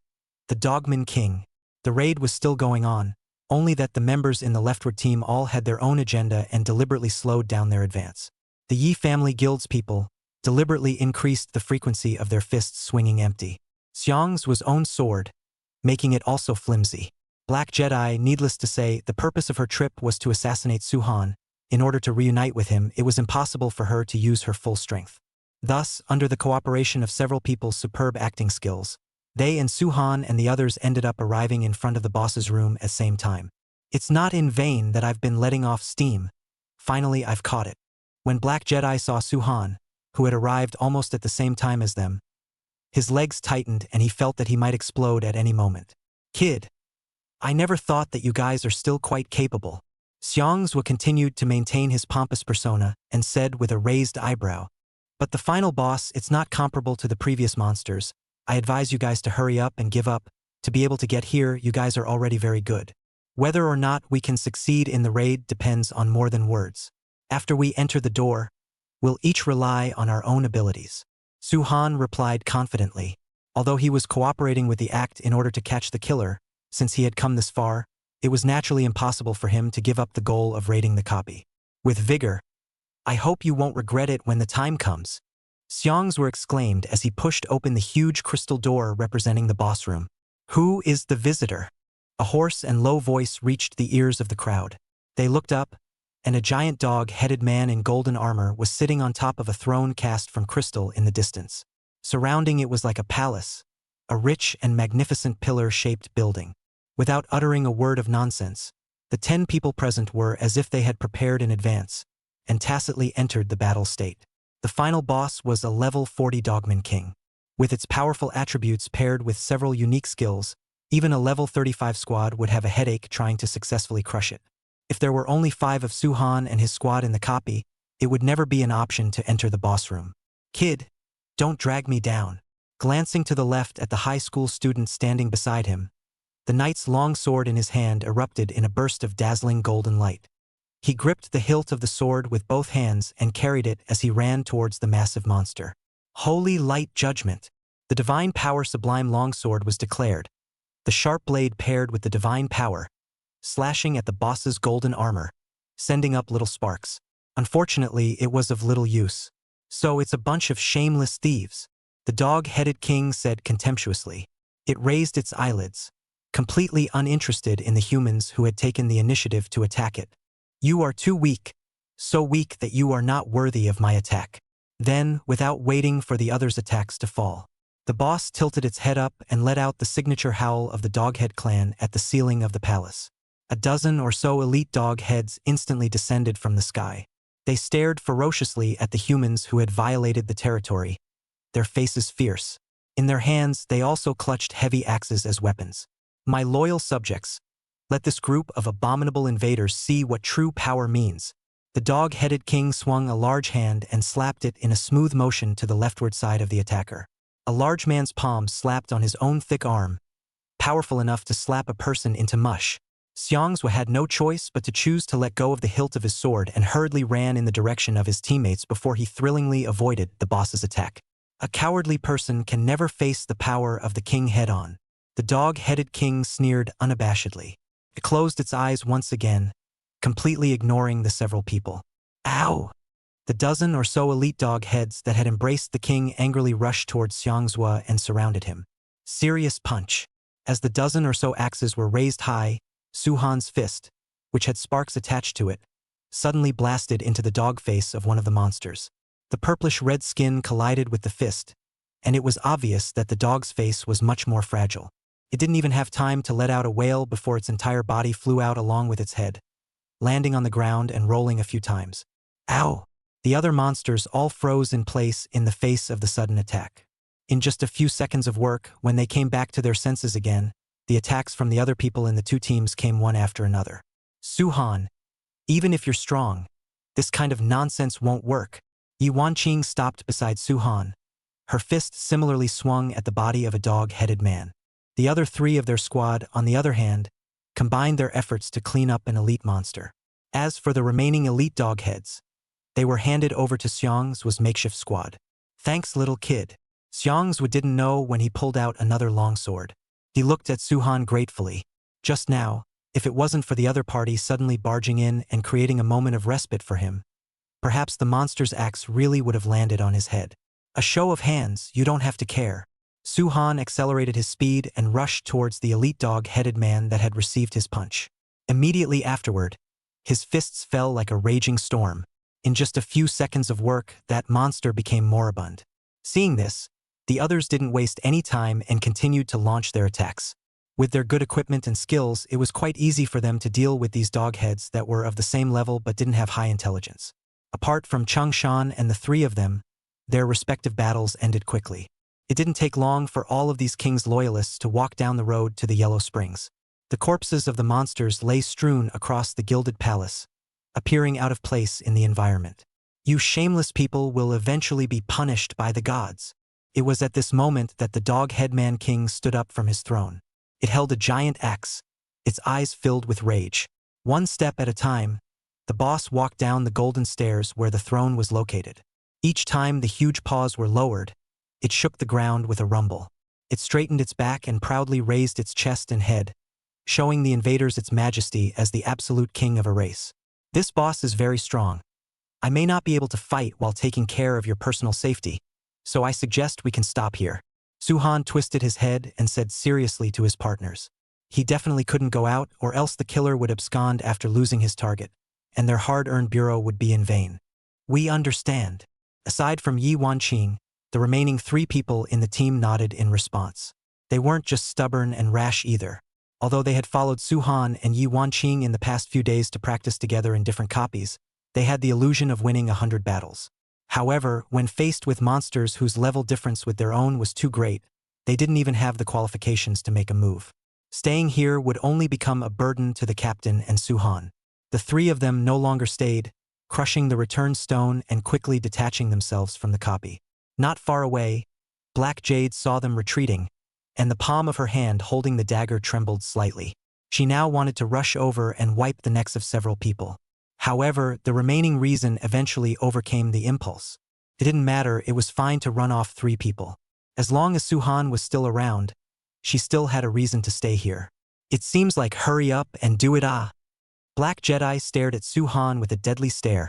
The Dogman King. The raid was still going on, only that the members in the leftward team all had their own agenda and deliberately slowed down their advance. The Yi family guild's people deliberately increased the frequency of their fists swinging empty. Xiang's was own sword, making it also flimsy. Black Jedi, needless to say, the purpose of her trip was to assassinate Su-han. In order to reunite with him, it was impossible for her to use her full strength. Thus, under the cooperation of several people's superb acting skills, they and Su-han and the others ended up arriving in front of the boss's room at the same time. It's not in vain that I've been letting off steam. Finally, I've caught it. When Black Jedi saw Su-han, who had arrived almost at the same time as them, his legs tightened and he felt that he might explode at any moment. Kid, I never thought that you guys are still quite capable. Xiangzhu continued to maintain his pompous persona and said with a raised eyebrow, but the final boss, it's not comparable to the previous monsters. I advise you guys to hurry up and give up. To be able to get here, you guys are already very good. Whether or not we can succeed in the raid depends on more than words. After we enter the door, we'll each rely on our own abilities. Su-han replied confidently. Although he was cooperating with the act in order to catch the killer, since he had come this far, it was naturally impossible for him to give up the goal of raiding the copy. With vigor, I hope you won't regret it when the time comes. Xiangzhu exclaimed as he pushed open the huge crystal door representing the boss room. Who is the visitor? A hoarse and low voice reached the ears of the crowd. They looked up, and a giant dog-headed man in golden armor was sitting on top of a throne cast from crystal in the distance. Surrounding it was like a palace, a rich and magnificent pillar-shaped building. Without uttering a word of nonsense, the 10 people present were as if they had prepared in advance, and tacitly entered the battle state. The final boss was a level 40 Dogman King. With its powerful attributes paired with several unique skills, even a level 35 squad would have a headache trying to successfully crush it. If there were only 5 of Su-han and his squad in the copy, it would never be an option to enter the boss room. Kid, don't drag me down. Glancing to the left at the high school student standing beside him, the knight's long sword in his hand erupted in a burst of dazzling golden light. He gripped the hilt of the sword with both hands and carried it as he ran towards the massive monster. Holy light judgment! The divine power sublime longsword was declared. The sharp blade paired with the divine power, slashing at the boss's golden armor, sending up little sparks. Unfortunately, it was of little use. So it's a bunch of shameless thieves, the dog-headed king said contemptuously. It raised its eyelids, completely uninterested in the humans who had taken the initiative to attack it. You are too weak, so weak that you are not worthy of my attack. Then, without waiting for the others' attacks to fall, the boss tilted its head up and let out the signature howl of the Doghead clan at the ceiling of the palace. A dozen or so elite dog heads instantly descended from the sky. They stared ferociously at the humans who had violated the territory, their faces fierce. In their hands, they also clutched heavy axes as weapons. My loyal subjects, let this group of abominable invaders see what true power means. The dog-headed king swung a large hand and slapped it in a smooth motion to the leftward side of the attacker. A large man's palm slapped on his own thick arm, powerful enough to slap a person into mush. Xiangzhou had no choice but to choose to let go of the hilt of his sword and hurriedly ran in the direction of his teammates before he thrillingly avoided the boss's attack. A cowardly person can never face the power of the king head-on. The dog-headed king sneered unabashedly. It closed its eyes once again, completely ignoring the several people. Ow! The dozen or so elite dog heads that had embraced the king angrily rushed towards Xiangzhou and surrounded him. Serious punch. As the dozen or so axes were raised high, Su Han's fist, which had sparks attached to it, suddenly blasted into the dog face of one of the monsters. The purplish-red skin collided with the fist, and it was obvious that the dog's face was much more fragile. It didn't even have time to let out a wail before its entire body flew out along with its head, landing on the ground and rolling a few times. Ow! The other monsters all froze in place in the face of the sudden attack. In just a few seconds of work, when they came back to their senses again, the attacks from the other people in the two teams came one after another. Su Han, even if you're strong, this kind of nonsense won't work. Yi Wanqing stopped beside Su Han. Her fist similarly swung at the body of a dog-headed man. The other three of their squad, on the other hand, combined their efforts to clean up an elite monster. As for the remaining elite dog heads, they were handed over to Xiangzhu's makeshift squad. Thanks, little kid. Xiangzhu didn't know when he pulled out another longsword. He looked at Su Han gratefully. Just now, if it wasn't for the other party suddenly barging in and creating a moment of respite for him, perhaps the monster's axe really would have landed on his head. A show of hands, you don't have to care. Su Han accelerated his speed and rushed towards the elite dog-headed man that had received his punch. Immediately afterward, his fists fell like a raging storm. In just a few seconds of work, that monster became moribund. Seeing this, the others didn't waste any time and continued to launch their attacks. With their good equipment and skills, it was quite easy for them to deal with these dogheads that were of the same level but didn't have high intelligence. Apart from Changshan and the three of them, their respective battles ended quickly. It didn't take long for all of these king's loyalists to walk down the road to the Yellow Springs. The corpses of the monsters lay strewn across the gilded palace, appearing out of place in the environment. You shameless people will eventually be punished by the gods. It was at this moment that the dog-headman king stood up from his throne. It held a giant axe, its eyes filled with rage. One step at a time, the boss walked down the golden stairs where the throne was located. Each time the huge paws were lowered, it shook the ground with a rumble. It straightened its back and proudly raised its chest and head, showing the invaders its majesty as the absolute king of a race. This boss is very strong. I may not be able to fight while taking care of your personal safety, so I suggest we can stop here. Su Han twisted his head and said seriously to his partners. He definitely couldn't go out, or else the killer would abscond after losing his target, and their hard-earned bureau would be in vain. We understand. Aside from Yi Wanqing, the remaining three people in the team nodded in response. They weren't just stubborn and rash either. Although they had followed Su Han and Yi Wanqing in the past few days to practice together in different copies, they had the illusion of winning 100 battles. However, when faced with monsters whose level difference with their own was too great, they didn't even have the qualifications to make a move. Staying here would only become a burden to the captain and Su Han. The three of them no longer stayed, crushing the return stone and quickly detaching themselves from the copy. Not far away, Black Jade saw them retreating, and the palm of her hand holding the dagger trembled slightly. She now wanted to rush over and wipe the necks of several people. However, the remaining reason eventually overcame the impulse. It didn't matter, it was fine to run off three people. As long as Su Han was still around, she still had a reason to stay here. It seems like hurry up and do it Black Jedi stared at Su Han with a deadly stare,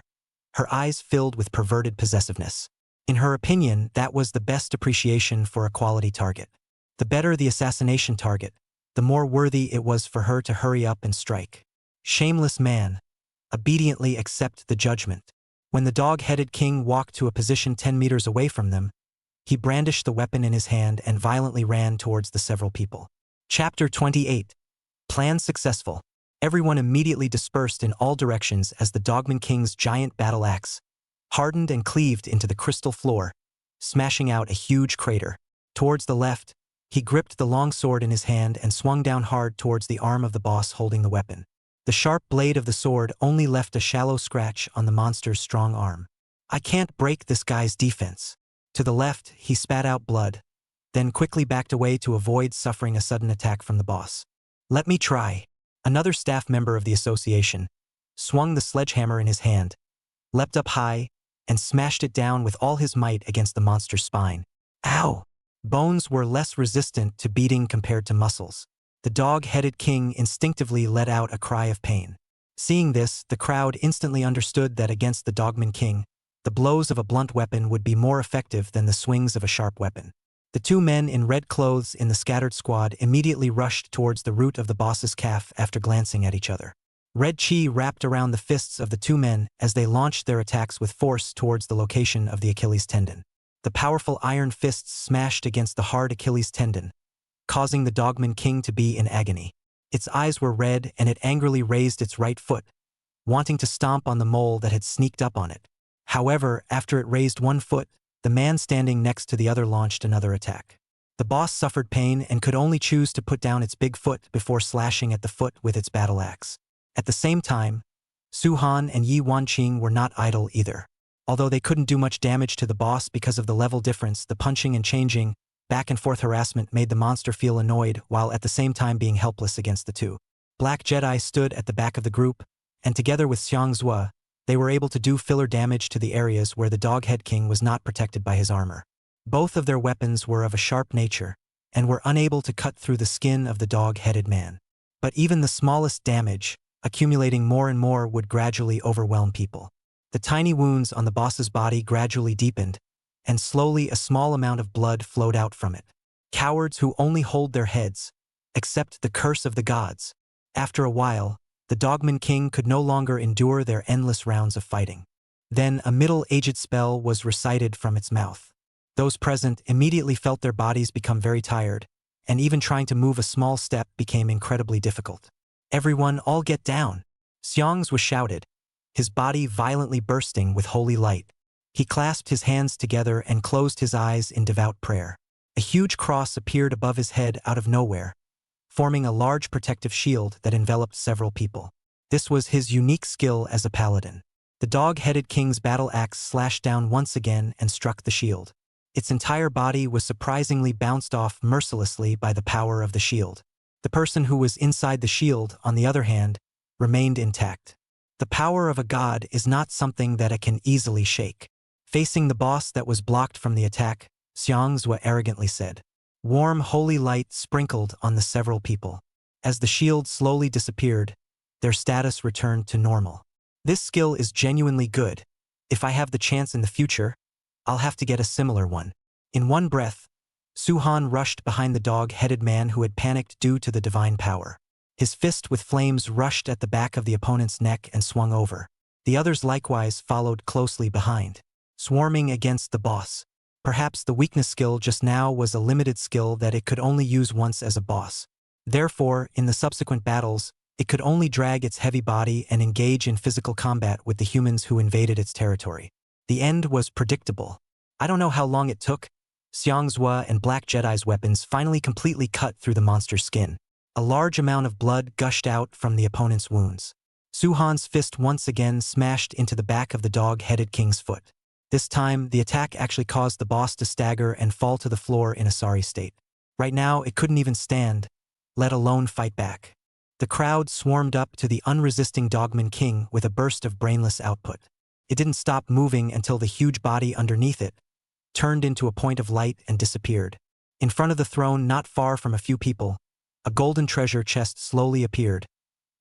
her eyes filled with perverted possessiveness. In her opinion, that was the best appreciation for a quality target. The better the assassination target, the more worthy it was for her to hurry up and strike. Shameless man. Obediently accept the judgment. When the dog-headed king walked to a position 10 meters away from them, he brandished the weapon in his hand and violently ran towards the several people. Chapter 28. Plan successful. Everyone immediately dispersed in all directions as the Dogman King's giant battle axe hardened and cleaved into the crystal floor, smashing out a huge crater. Towards the left, he gripped the long sword in his hand and swung down hard towards the arm of the boss holding the weapon. The sharp blade of the sword only left a shallow scratch on the monster's strong arm. I can't break this guy's defense. To the left, he spat out blood, then quickly backed away to avoid suffering a sudden attack from the boss. Let me try. Another staff member of the association swung the sledgehammer in his hand, leapt up high, and smashed it down with all his might against the monster's spine. Ow! Bones were less resistant to beating compared to muscles. The dog-headed king instinctively let out a cry of pain. Seeing this, the crowd instantly understood that against the Dogman King, the blows of a blunt weapon would be more effective than the swings of a sharp weapon. The two men in red clothes in the scattered squad immediately rushed towards the root of the boss's calf after glancing at each other. Red chi wrapped around the fists of the two men as they launched their attacks with force towards the location of the Achilles tendon. The powerful iron fists smashed against the hard Achilles tendon, causing the Dogman King to be in agony. Its eyes were red and it angrily raised its right foot, wanting to stomp on the mole that had sneaked up on it. However, after it raised one foot, the man standing next to the other launched another attack. The boss suffered pain and could only choose to put down its big foot before slashing at the foot with its battle axe. At the same time, Su Han and Yi Wanqing were not idle either. Although they couldn't do much damage to the boss because of the level difference, the punching and changing, back-and-forth harassment made the monster feel annoyed while at the same time being helpless against the two. Black Jedi stood at the back of the group, and together with Xiang Zhua, they were able to do filler damage to the areas where the Doghead King was not protected by his armor. Both of their weapons were of a sharp nature, and were unable to cut through the skin of the dog-headed man. But even the smallest damage, accumulating more and more, would gradually overwhelm people. The tiny wounds on the boss's body gradually deepened, and slowly a small amount of blood flowed out from it. Cowards who only hold their heads, accept the curse of the gods. After a while, the Dogman King could no longer endure their endless rounds of fighting. Then a middle-aged spell was recited from its mouth. Those present immediately felt their bodies become very tired, and even trying to move a small step became incredibly difficult. Everyone, all get down! Xiang's was shouted, his body violently bursting with holy light. He clasped his hands together and closed his eyes in devout prayer. A huge cross appeared above his head out of nowhere, forming a large protective shield that enveloped several people. This was his unique skill as a paladin. The dog-headed king's battle axe slashed down once again and struck the shield. Its entire body was surprisingly bounced off mercilessly by the power of the shield. The person who was inside the shield, on the other hand, remained intact. The power of a god is not something that it can easily shake. Facing the boss that was blocked from the attack, Xiang Zhua arrogantly said. Warm holy light sprinkled on the several people. As the shield slowly disappeared, their status returned to normal. This skill is genuinely good. If I have the chance in the future, I'll have to get a similar one. In one breath, Su Han rushed behind the dog-headed man who had panicked due to the divine power. His fist with flames rushed at the back of the opponent's neck and swung over. The others likewise followed closely behind, swarming against the boss. Perhaps the weakness skill just now was a limited skill that it could only use once as a boss. Therefore, in the subsequent battles, it could only drag its heavy body and engage in physical combat with the humans who invaded its territory. The end was predictable. I don't know how long it took. Xiang Zhua and Black Jedi's weapons finally completely cut through the monster's skin. A large amount of blood gushed out from the opponent's wounds. Su Han's fist once again smashed into the back of the dog-headed king's foot. This time, the attack actually caused the boss to stagger and fall to the floor in a sorry state. Right now, it couldn't even stand, let alone fight back. The crowd swarmed up to the unresisting Dogman King with a burst of brainless output. It didn't stop moving until the huge body underneath it turned into a point of light and disappeared. In front of the throne, not far from a few people, a golden treasure chest slowly appeared,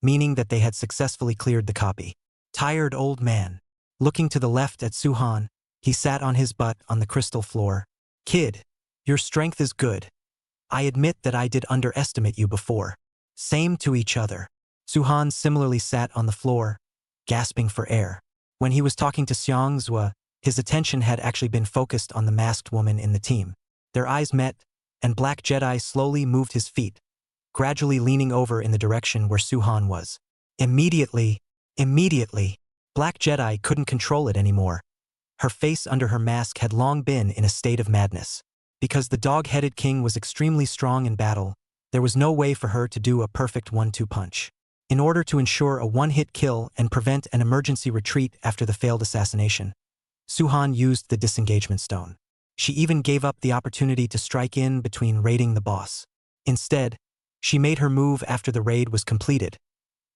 meaning that they had successfully cleared the copy. Tired old man. Looking to the left at Su Han, he sat on his butt on the crystal floor. Kid, your strength is good. I admit that I did underestimate you before. Same to each other. Su Han similarly sat on the floor, gasping for air. When he was talking to Xiang Zhua, his attention had actually been focused on the masked woman in the team. Their eyes met, and Black Jedi slowly moved his feet, gradually leaning over in the direction where Su Han was. Immediately, Black Jedi couldn't control it anymore. Her face under her mask had long been in a state of madness. Because the dog-headed king was extremely strong in battle, there was no way for her to do a perfect 1-2 punch. in order to ensure a one-hit kill and prevent an emergency retreat after the failed assassination. Suhan used the disengagement stone. She even gave up the opportunity to strike in between raiding the boss. Instead, she made her move after the raid was completed,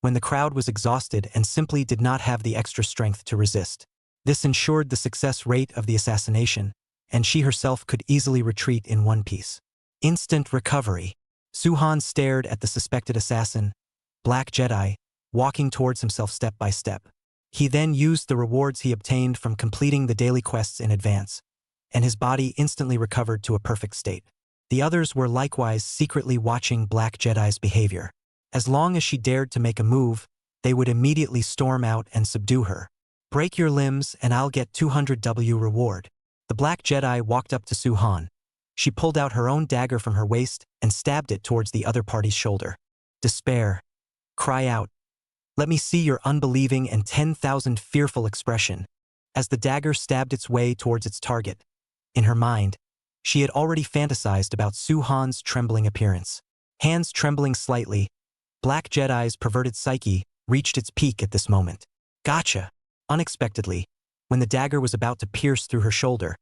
when the crowd was exhausted and simply did not have the extra strength to resist. This ensured the success rate of the assassination, and she herself could easily retreat in one piece. Instant recovery. Suhan stared at the suspected assassin, Black Jedi, walking towards himself step by step. He then used the rewards he obtained from completing the daily quests in advance, and his body instantly recovered to a perfect state. The others were likewise secretly watching Black Jedi's behavior. As long as she dared to make a move, they would immediately storm out and subdue her. Break your limbs and I'll get 200W reward. The Black Jedi walked up to Suhan. She pulled out her own dagger from her waist and stabbed it towards the other party's shoulder. Despair. Cry out. Let me see your unbelieving and 10,000 fearful expression. As the dagger stabbed its way towards its target. In her mind, she had already fantasized about Suhan's trembling appearance. Hands trembling slightly, Black Jedi's perverted psyche reached its peak at this moment. Gotcha! Unexpectedly, when the dagger was about to pierce through her shoulder,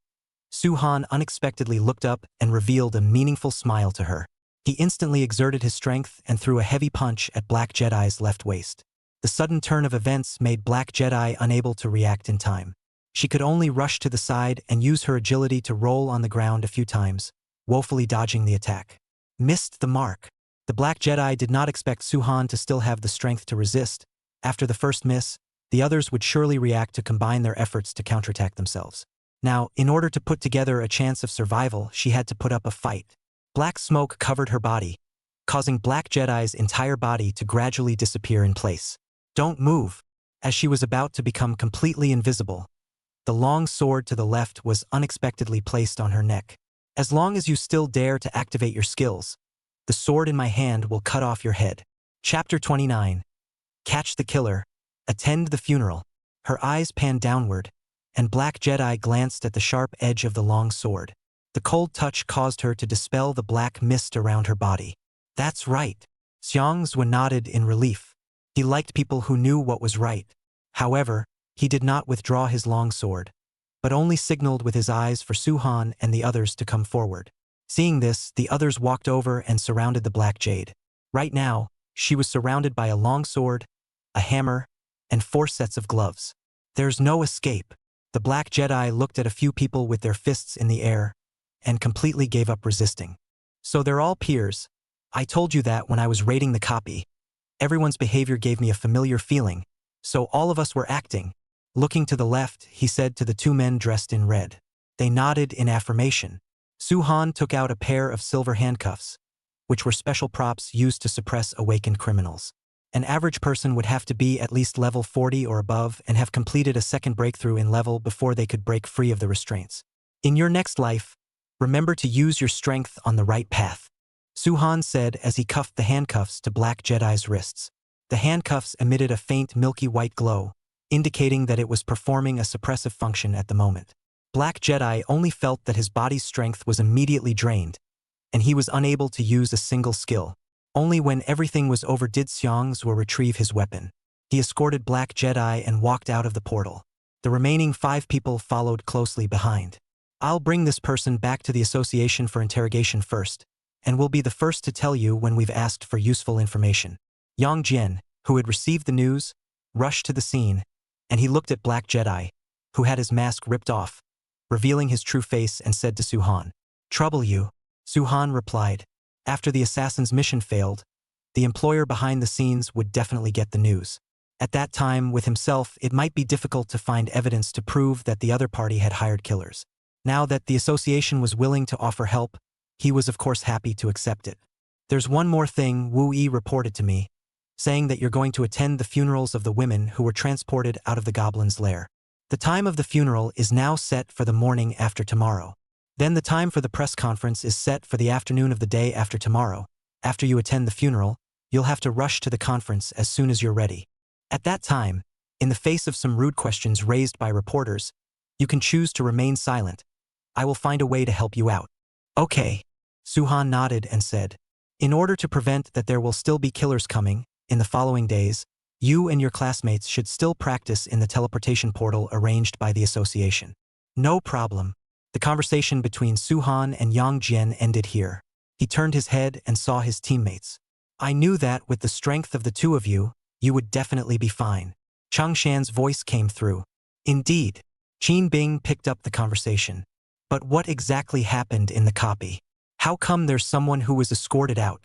Suhan unexpectedly looked up and revealed a meaningful smile to her. He instantly exerted his strength and threw a heavy punch at Black Jedi's left waist. The sudden turn of events made Black Jedi unable to react in time. She could only rush to the side and use her agility to roll on the ground a few times, woefully dodging the attack. Missed the mark. The Black Jedi did not expect Suhan to still have the strength to resist. After the first miss, the others would surely react to combine their efforts to counterattack themselves. Now, in order to put together a chance of survival, she had to put up a fight. Black smoke covered her body, causing Black Jedi's entire body to gradually disappear in place. Don't move. As she was about to become completely invisible, the long sword to the left was unexpectedly placed on her neck. As long as you still dare to activate your skills, the sword in my hand will cut off your head. Chapter 29. Catch the killer. Attend the funeral. Her eyes panned downward, and Black Jedi glanced at the sharp edge of the long sword. The cold touch caused her to dispel the black mist around her body. That's right. Xiangzhu nodded in relief. He liked people who knew what was right. However, he did not withdraw his long sword, but only signaled with his eyes for Suhan and the others to come forward. Seeing this, the others walked over and surrounded the Black Jade. Right now, she was surrounded by a long sword, a hammer, and 4 sets of gloves. There's no escape. The Black Jedi looked at a few people with their fists in the air and completely gave up resisting. So they're all peers. I told you that when I was raiding the copy. Everyone's behavior gave me a familiar feeling, so all of us were acting. Looking to the left, he said to the 2 men dressed in red. They nodded in affirmation. Suhan took out a pair of silver handcuffs, which were special props used to suppress awakened criminals. An average person would have to be at least level 40 or above and have completed a second breakthrough in level before they could break free of the restraints. In your next life, remember to use your strength on the right path, Suhan said as he cuffed the handcuffs to Black Jedi's wrists. The handcuffs emitted a faint milky white glow, indicating that it was performing a suppressive function at the moment. Black Jedi only felt that his body's strength was immediately drained, and he was unable to use a single skill. Only when everything was over did Xiangzhu retrieve his weapon. He escorted Black Jedi and walked out of the portal. The remaining 5 people followed closely behind. I'll bring this person back to the association for interrogation first, and will be the first to tell you when we've asked for useful information. Yang Jian, who had received the news, rushed to the scene, and he looked at Black Jedi, who had his mask ripped off, revealing his true face, and said to Suhan, "Trouble you?" Suhan replied, "After the assassin's mission failed, the employer behind the scenes would definitely get the news. At that time, with himself, it might be difficult to find evidence to prove that the other party had hired killers. Now that the association was willing to offer help, he was of course happy to accept it. There's one more thing Wu Yi reported to me, saying that you're going to attend the funerals of the women who were transported out of the goblin's lair. The time of the funeral is now set for the morning after tomorrow. Then the time for the press conference is set for the afternoon of the day after tomorrow. After you attend the funeral, you'll have to rush to the conference as soon as you're ready. At that time, in the face of some rude questions raised by reporters, you can choose to remain silent. I will find a way to help you out." "Okay." Suhan nodded and said, "In order to prevent that there will still be killers coming, In the following days, you and your classmates should still practice in the teleportation portal arranged by the association. No problem. The conversation between Suhan and Yang Jian ended here. He turned his head and saw his teammates. I knew that with the strength of the two of you, you would definitely be fine. Chang Shan's voice came through. Indeed. Qin Bing picked up the conversation. But what exactly happened in the copy? How come there's someone who was escorted out?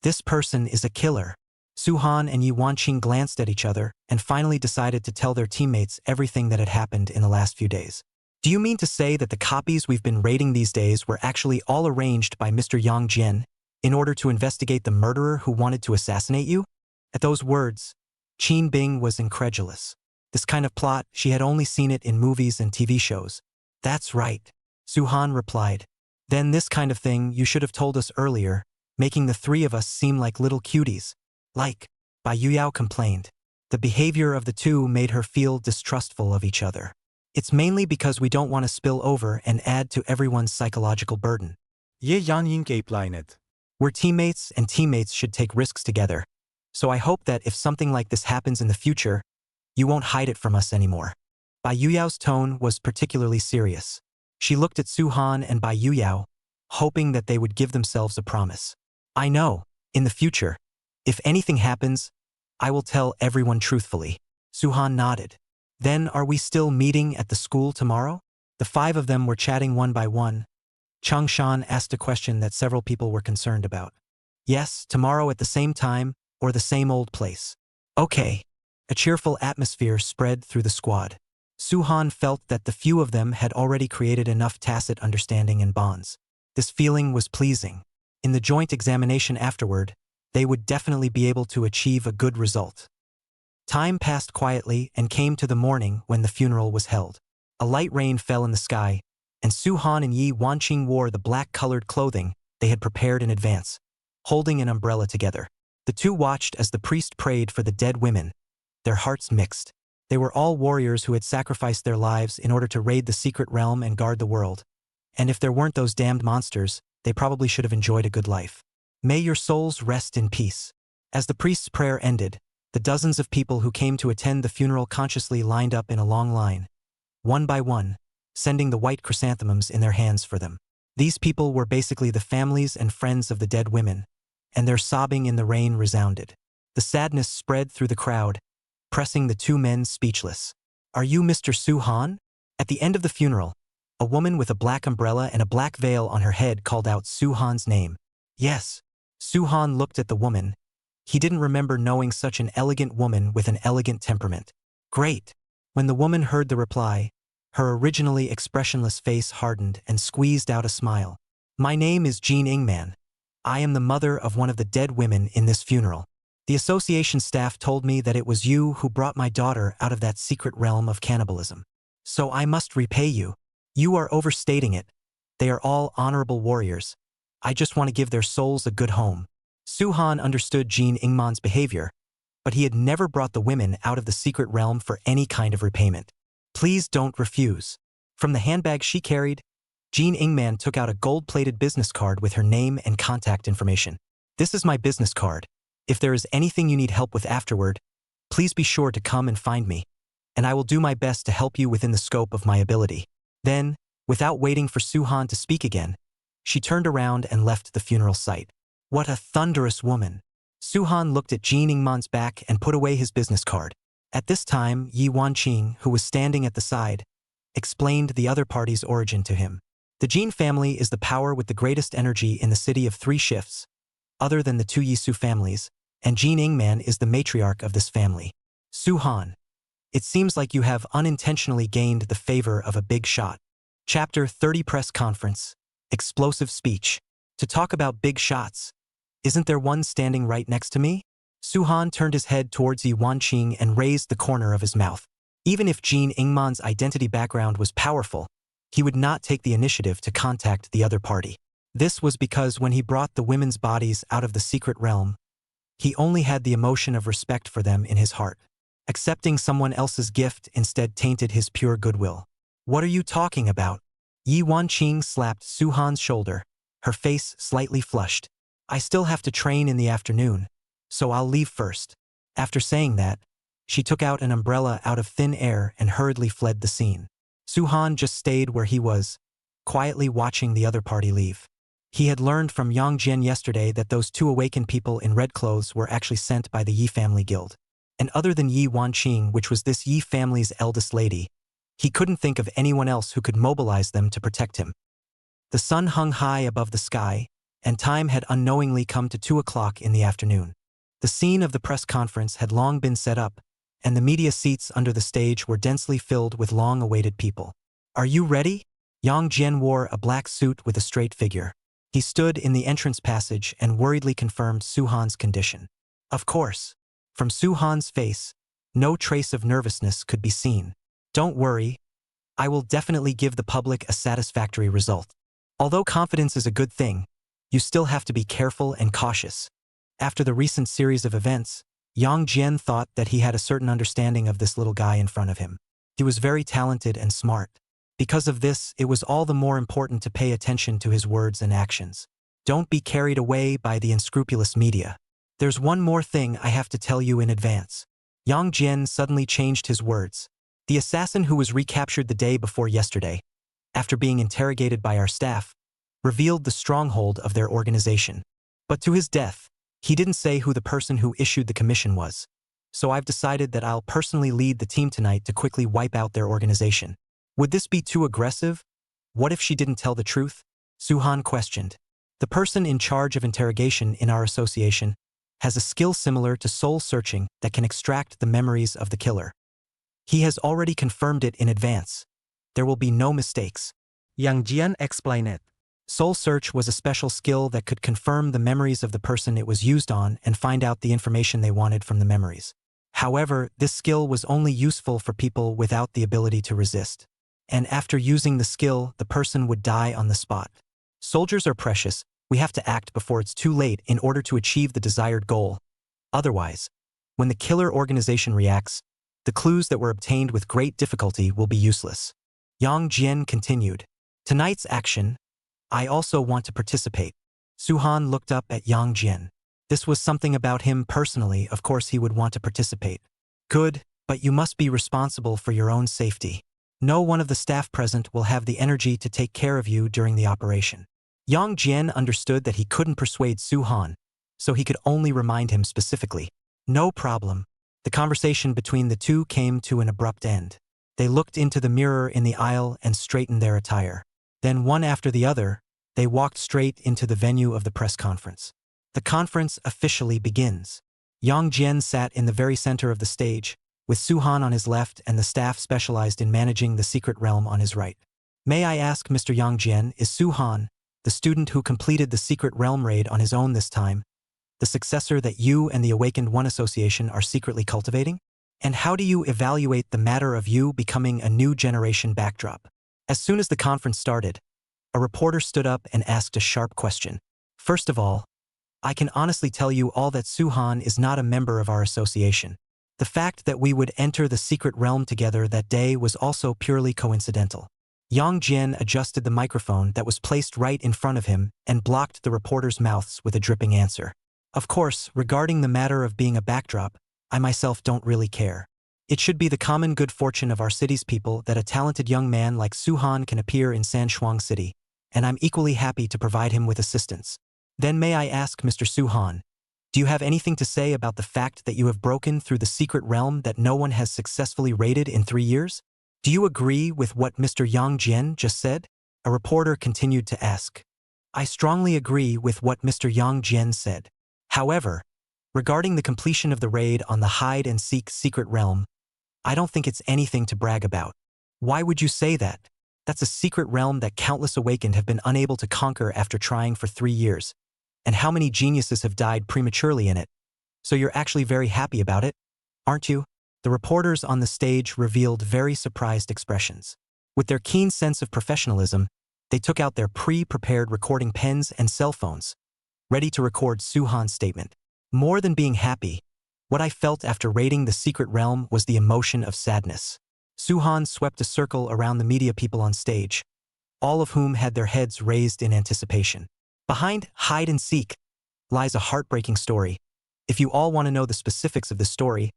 This person is a killer. Suhan and Yi Wanqing glanced at each other and finally decided to tell their teammates everything that had happened in the last few days. Do you mean to say that the copies we've been raiding these days were actually all arranged by Mr. Yang Jian in order to investigate the murderer who wanted to assassinate you? At those words, Qin Bing was incredulous. This kind of plot, she had only seen it in movies and TV shows. That's right, Suhan replied. Then this kind of thing you should have told us earlier, making the three of us seem like little cuties. Like, Bai Yuyao complained. The behavior of the two made her feel distrustful of each other. It's mainly because we don't want to spill over and add to everyone's psychological burden. Ye Yanyin gapelinet. We're teammates and teammates should take risks together. So I hope that if something like this happens in the future, you won't hide it from us anymore. Bai Yuyao's tone was particularly serious. She looked at Suhan and Bai Yuyao, hoping that they would give themselves a promise. I know, in the future, if anything happens, I will tell everyone truthfully. Suhan nodded. Then are we still meeting at the school tomorrow? The five of them were chatting one by one. Chang Shan asked a question that several people were concerned about. Yes, tomorrow at the same time, or the same old place. Okay. A cheerful atmosphere spread through the squad. Suhan felt that the few of them had already created enough tacit understanding and bonds. This feeling was pleasing. In the joint examination afterward, they would definitely be able to achieve a good result. Time passed quietly and came to the morning when the funeral was held. A light rain fell in the sky, and Suhan and Yi Wanqing wore the black-colored clothing they had prepared in advance, holding an umbrella together. The two watched as the priest prayed for the dead women, their hearts mixed. They were all warriors who had sacrificed their lives in order to raid the secret realm and guard the world. And if there weren't those damned monsters, they probably should have enjoyed a good life. May your souls rest in peace. As the priest's prayer ended, the dozens of people who came to attend the funeral consciously lined up in a long line, one by one, sending the white chrysanthemums in their hands for them. These people were basically the families and friends of the dead women, and their sobbing in the rain resounded. The sadness spread through the crowd, pressing the two men speechless. Are you Mr. Suhan? At the end of the funeral, a woman with a black umbrella and a black veil on her head called out Suhan's name. Yes. Suhan looked at the woman. He didn't remember knowing such an elegant woman with an elegant temperament. Great. When the woman heard the reply, her originally expressionless face hardened and squeezed out a smile. My name is Jean Ingman. I am the mother of one of the dead women in this funeral. The association staff told me that it was you who brought my daughter out of that secret realm of cannibalism. So I must repay you. You are overstating it. They are all honorable warriors. I just want to give their souls a good home. Suhan understood Jean Ingman's behavior, but he had never brought the women out of the secret realm for any kind of repayment. Please don't refuse. From the handbag she carried, Jean Ingman took out a gold-plated business card with her name and contact information. This is my business card. If there is anything you need help with afterward, please be sure to come and find me, and I will do my best to help you within the scope of my ability. Then, without waiting for Suhan to speak again, she turned around and left the funeral site. What a thunderous woman. Suhan looked at Jean Ingman's back and put away his business card. At this time, Yi Wanqing, who was standing at the side, explained the other party's origin to him. The Jean family is the power with the greatest energy in the city of 3 shifts, other than the 2 Yisu families, and Jean Ingman is the matriarch of this family. Suhan, it seems like you have unintentionally gained the favor of a big shot. Chapter 30 Press Conference. Explosive speech. To talk about big shots. Isn't there one standing right next to me? Suhan turned his head towards Yi Wanqing and raised the corner of his mouth. Even if Jean Ingman's identity background was powerful, he would not take the initiative to contact the other party. This was because when he brought the women's bodies out of the secret realm, he only had the emotion of respect for them in his heart. Accepting someone else's gift instead tainted his pure goodwill. What are you talking about? Yi Wanqing slapped Suhan's shoulder, her face slightly flushed. I still have to train in the afternoon, so I'll leave first. After saying that, she took out an umbrella out of thin air and hurriedly fled the scene. Suhan just stayed where he was, quietly watching the other party leave. He had learned from Yang Jian yesterday that those two awakened people in red clothes were actually sent by the Yi family guild. And other than Yi Wanqing, which was this Yi family's eldest lady, he couldn't think of anyone else who could mobilize them to protect him. The sun hung high above the sky, and time had unknowingly come to 2 o'clock in the afternoon. The scene of the press conference had long been set up, and the media seats under the stage were densely filled with long-awaited people. "Are you ready?" Yang Jian wore a black suit with a straight figure. He stood in the entrance passage and worriedly confirmed Suhan's condition. Of course. From Suhan's face, no trace of nervousness could be seen. "Don't worry. I will definitely give the public a satisfactory result. Although confidence is a good thing, you still have to be careful and cautious." After the recent series of events, Yang Jian thought that he had a certain understanding of this little guy in front of him. He was very talented and smart. Because of this, it was all the more important to pay attention to his words and actions. Don't be carried away by the unscrupulous media. "There's one more thing I have to tell you in advance." Yang Jian suddenly changed his words. "The assassin who was recaptured the day before yesterday, after being interrogated by our staff, revealed the stronghold of their organization. But to his death, he didn't say who the person who issued the commission was. So I've decided that I'll personally lead the team tonight to quickly wipe out their organization." "Would this be too aggressive? What if she didn't tell the truth?" Suhan questioned. "The person in charge of interrogation in our association has a skill similar to soul searching that can extract the memories of the killer. He has already confirmed it in advance. There will be no mistakes." Yang Jian explained it. Soul search was a special skill that could confirm the memories of the person it was used on and find out the information they wanted from the memories. However, this skill was only useful for people without the ability to resist. And after using the skill, the person would die on the spot. Soldiers are precious. We have to act before it's too late in order to achieve the desired goal. Otherwise, when the killer organization reacts, the clues that were obtained with great difficulty will be useless. Yang Jian continued. "Tonight's action, I also want to participate." Suhan looked up at Yang Jian. This was something about him personally. Of course he would want to participate. "Good, but you must be responsible for your own safety. No one of the staff present will have the energy to take care of you during the operation." Yang Jian understood that he couldn't persuade Suhan, so he could only remind him specifically. "No problem." The conversation between the two came to an abrupt end. They looked into the mirror in the aisle and straightened their attire. Then one after the other, they walked straight into the venue of the press conference. The conference officially begins. Yang Jian sat in the very center of the stage, with Suhan on his left and the staff specialized in managing the secret realm on his right. "May I ask, Mr. Yang Jian, is Suhan, the student who completed the secret realm raid on his own this time, the successor that you and the Awakened One Association are secretly cultivating? And how do you evaluate the matter of you becoming a new generation backdrop?" As soon as the conference started, a reporter stood up and asked a sharp question. "First of all, I can honestly tell you all that Suhan is not a member of our association. The fact that we would enter the secret realm together that day was also purely coincidental." Yang Jian adjusted the microphone that was placed right in front of him and blocked the reporters' mouths with a dripping answer. "Of course, regarding the matter of being a backdrop, I myself don't really care. It should be the common good fortune of our city's people that a talented young man like Suhan can appear in Sanshuang City, and I'm equally happy to provide him with assistance. Then may I ask, Mr. Suhan, do you have anything to say about the fact that you have broken through the secret realm that no one has successfully raided in 3 years? Do you agree with what Mr. Yang Jian just said?" A reporter continued to ask. "I strongly agree with what Mr. Yang Jian said. However, regarding the completion of the raid on the hide-and-seek secret realm, I don't think it's anything to brag about." "Why would you say that? That's a secret realm that countless awakened have been unable to conquer after trying for 3 years. And how many geniuses have died prematurely in it? So you're actually very happy about it, aren't you?" The reporters on the stage revealed very surprised expressions. With their keen sense of professionalism, they took out their pre-prepared recording pens and cell phones, ready to record Suhan's statement. "More than being happy, what I felt after raiding the secret realm was the emotion of sadness." Suhan swept a circle around the media people on stage, all of whom had their heads raised in anticipation. "Behind hide and seek lies a heartbreaking story. If you all want to know the specifics of this story,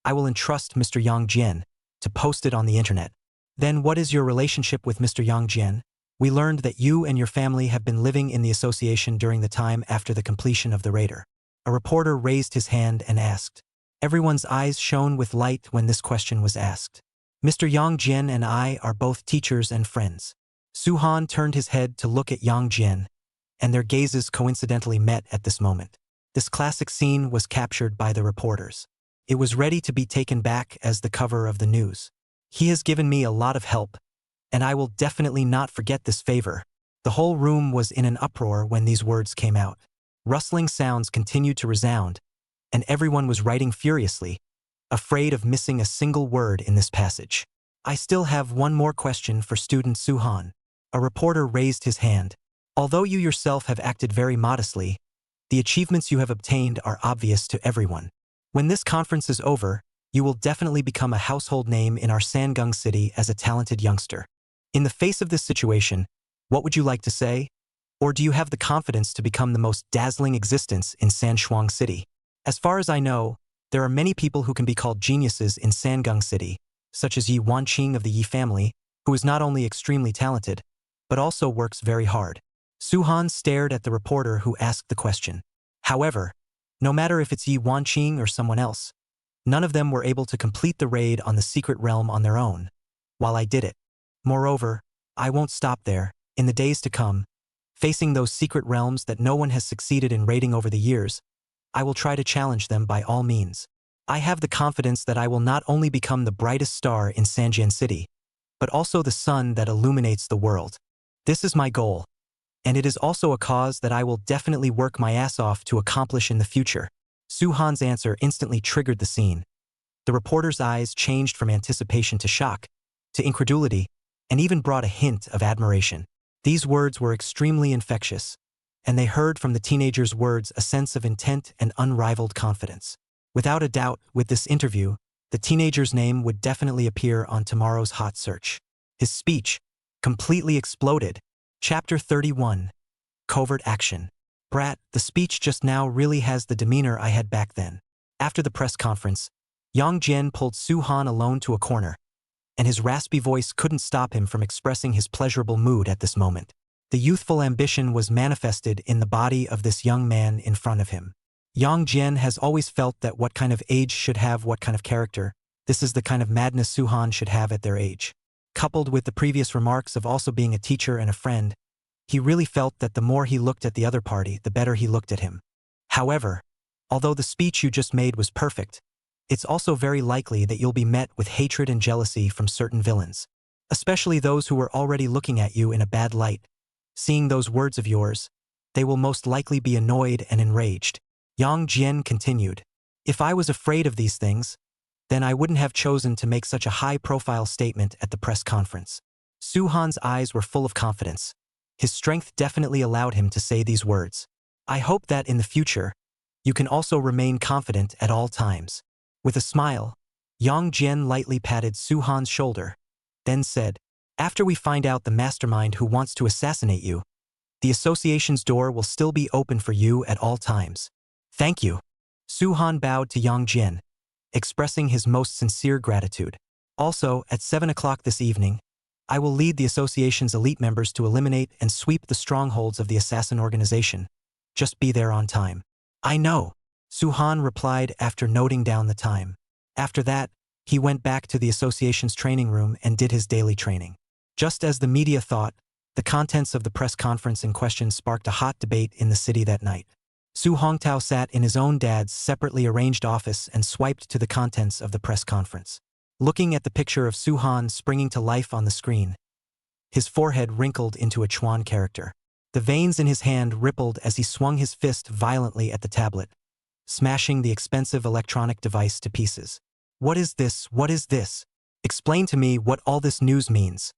I will entrust Mr. Yang Jian to post it on the internet. Then what is your relationship with Mr. Yang Jian? We learned that you and your family have been living in the association during the time after the completion of the raider. A reporter raised his hand and asked. Everyone's eyes shone with light when this question was asked. Mr. Yang Jian and I are both teachers and friends. Su-han turned his head to look at Yang Jian, and their gazes coincidentally met at this moment. This classic scene was captured by the reporters. It was ready to be taken back as the cover of the news. He has given me a lot of help, and I will definitely not forget this favor. The whole room was in an uproar when these words came out. Rustling sounds continued to resound, and everyone was writing furiously, afraid of missing a single word in this passage. I still have one more question for student Su-han. A reporter raised his hand. Although you yourself have acted very modestly, the achievements you have obtained are obvious to everyone. When this conference is over, you will definitely become a household name in our Sangung city as a talented youngster. In the face of this situation, what would you like to say? Or do you have the confidence to become the most dazzling existence in Sanshuang City? As far as I know, there are many people who can be called geniuses in Sangung City, such as Yi Wanqing of the Yi family, who is not only extremely talented, but also works very hard. Su-han stared at the reporter who asked the question. However, no matter if it's Yi Wanqing or someone else, none of them were able to complete the raid on the secret realm on their own, while I did it. Moreover, I won't stop there. In the days to come, facing those secret realms that no one has succeeded in raiding over the years, I will try to challenge them by all means. I have the confidence that I will not only become the brightest star in Sanjian City, but also the sun that illuminates the world. This is my goal, and it is also a cause that I will definitely work my ass off to accomplish in the future. Su-han's answer instantly triggered the scene. The reporter's eyes changed from anticipation to shock, to incredulity, and even brought a hint of admiration. These words were extremely infectious, and they heard from the teenager's words a sense of intent and unrivaled confidence. Without a doubt, with this interview, the teenager's name would definitely appear on tomorrow's hot search. His speech completely exploded. Chapter 31. Covert Action. Brat, the speech just now really has the demeanor I had back then. After the press conference, Yang Jian pulled Su-han alone to a corner, and his raspy voice couldn't stop him from expressing his pleasurable mood at this moment. The youthful ambition was manifested in the body of this young man in front of him. Yang Jian has always felt that what kind of age should have what kind of character. This is the kind of madness Su-han should have at their age. Coupled with the previous remarks of also being a teacher and a friend, he really felt that the more he looked at the other party, the better he looked at him. However, although the speech you just made was perfect, it's also very likely that you'll be met with hatred and jealousy from certain villains, especially those who were already looking at you in a bad light. Seeing those words of yours, they will most likely be annoyed and enraged. Yang Jian continued. If I was afraid of these things, then I wouldn't have chosen to make such a high-profile statement at the press conference. Su-han's eyes were full of confidence. His strength definitely allowed him to say these words. I hope that in the future, you can also remain confident at all times. With a smile, Yang Jian lightly patted Su-han's shoulder, then said, after we find out the mastermind who wants to assassinate you, the association's door will still be open for you at all times. Thank you. Su-han bowed to Yang Jian, expressing his most sincere gratitude. Also, at 7 o'clock this evening, I will lead the association's elite members to eliminate and sweep the strongholds of the assassin organization. Just be there on time. I know, Su-han replied after noting down the time. After that, he went back to the association's training room and did his daily training. Just as the media thought, the contents of the press conference in question sparked a hot debate in the city that night. Su Hongtao sat in his own dad's separately arranged office and swiped to the contents of the press conference. Looking at the picture of Su-han springing to life on the screen, his forehead wrinkled into a Chuan character. The veins in his hand rippled as he swung his fist violently at the tablet, smashing the expensive electronic device to pieces. What is this? What is this? Explain to me what all this news means.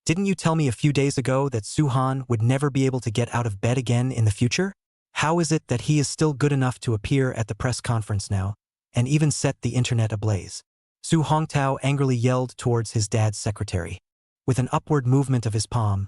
Didn't you tell me a few days ago that Su-han would never be able to get out of bed again in the future? How is it that he is still good enough to appear at the press conference now, and even set the internet ablaze? Su Hongtao angrily yelled towards his dad's secretary. With an upward movement of his palm,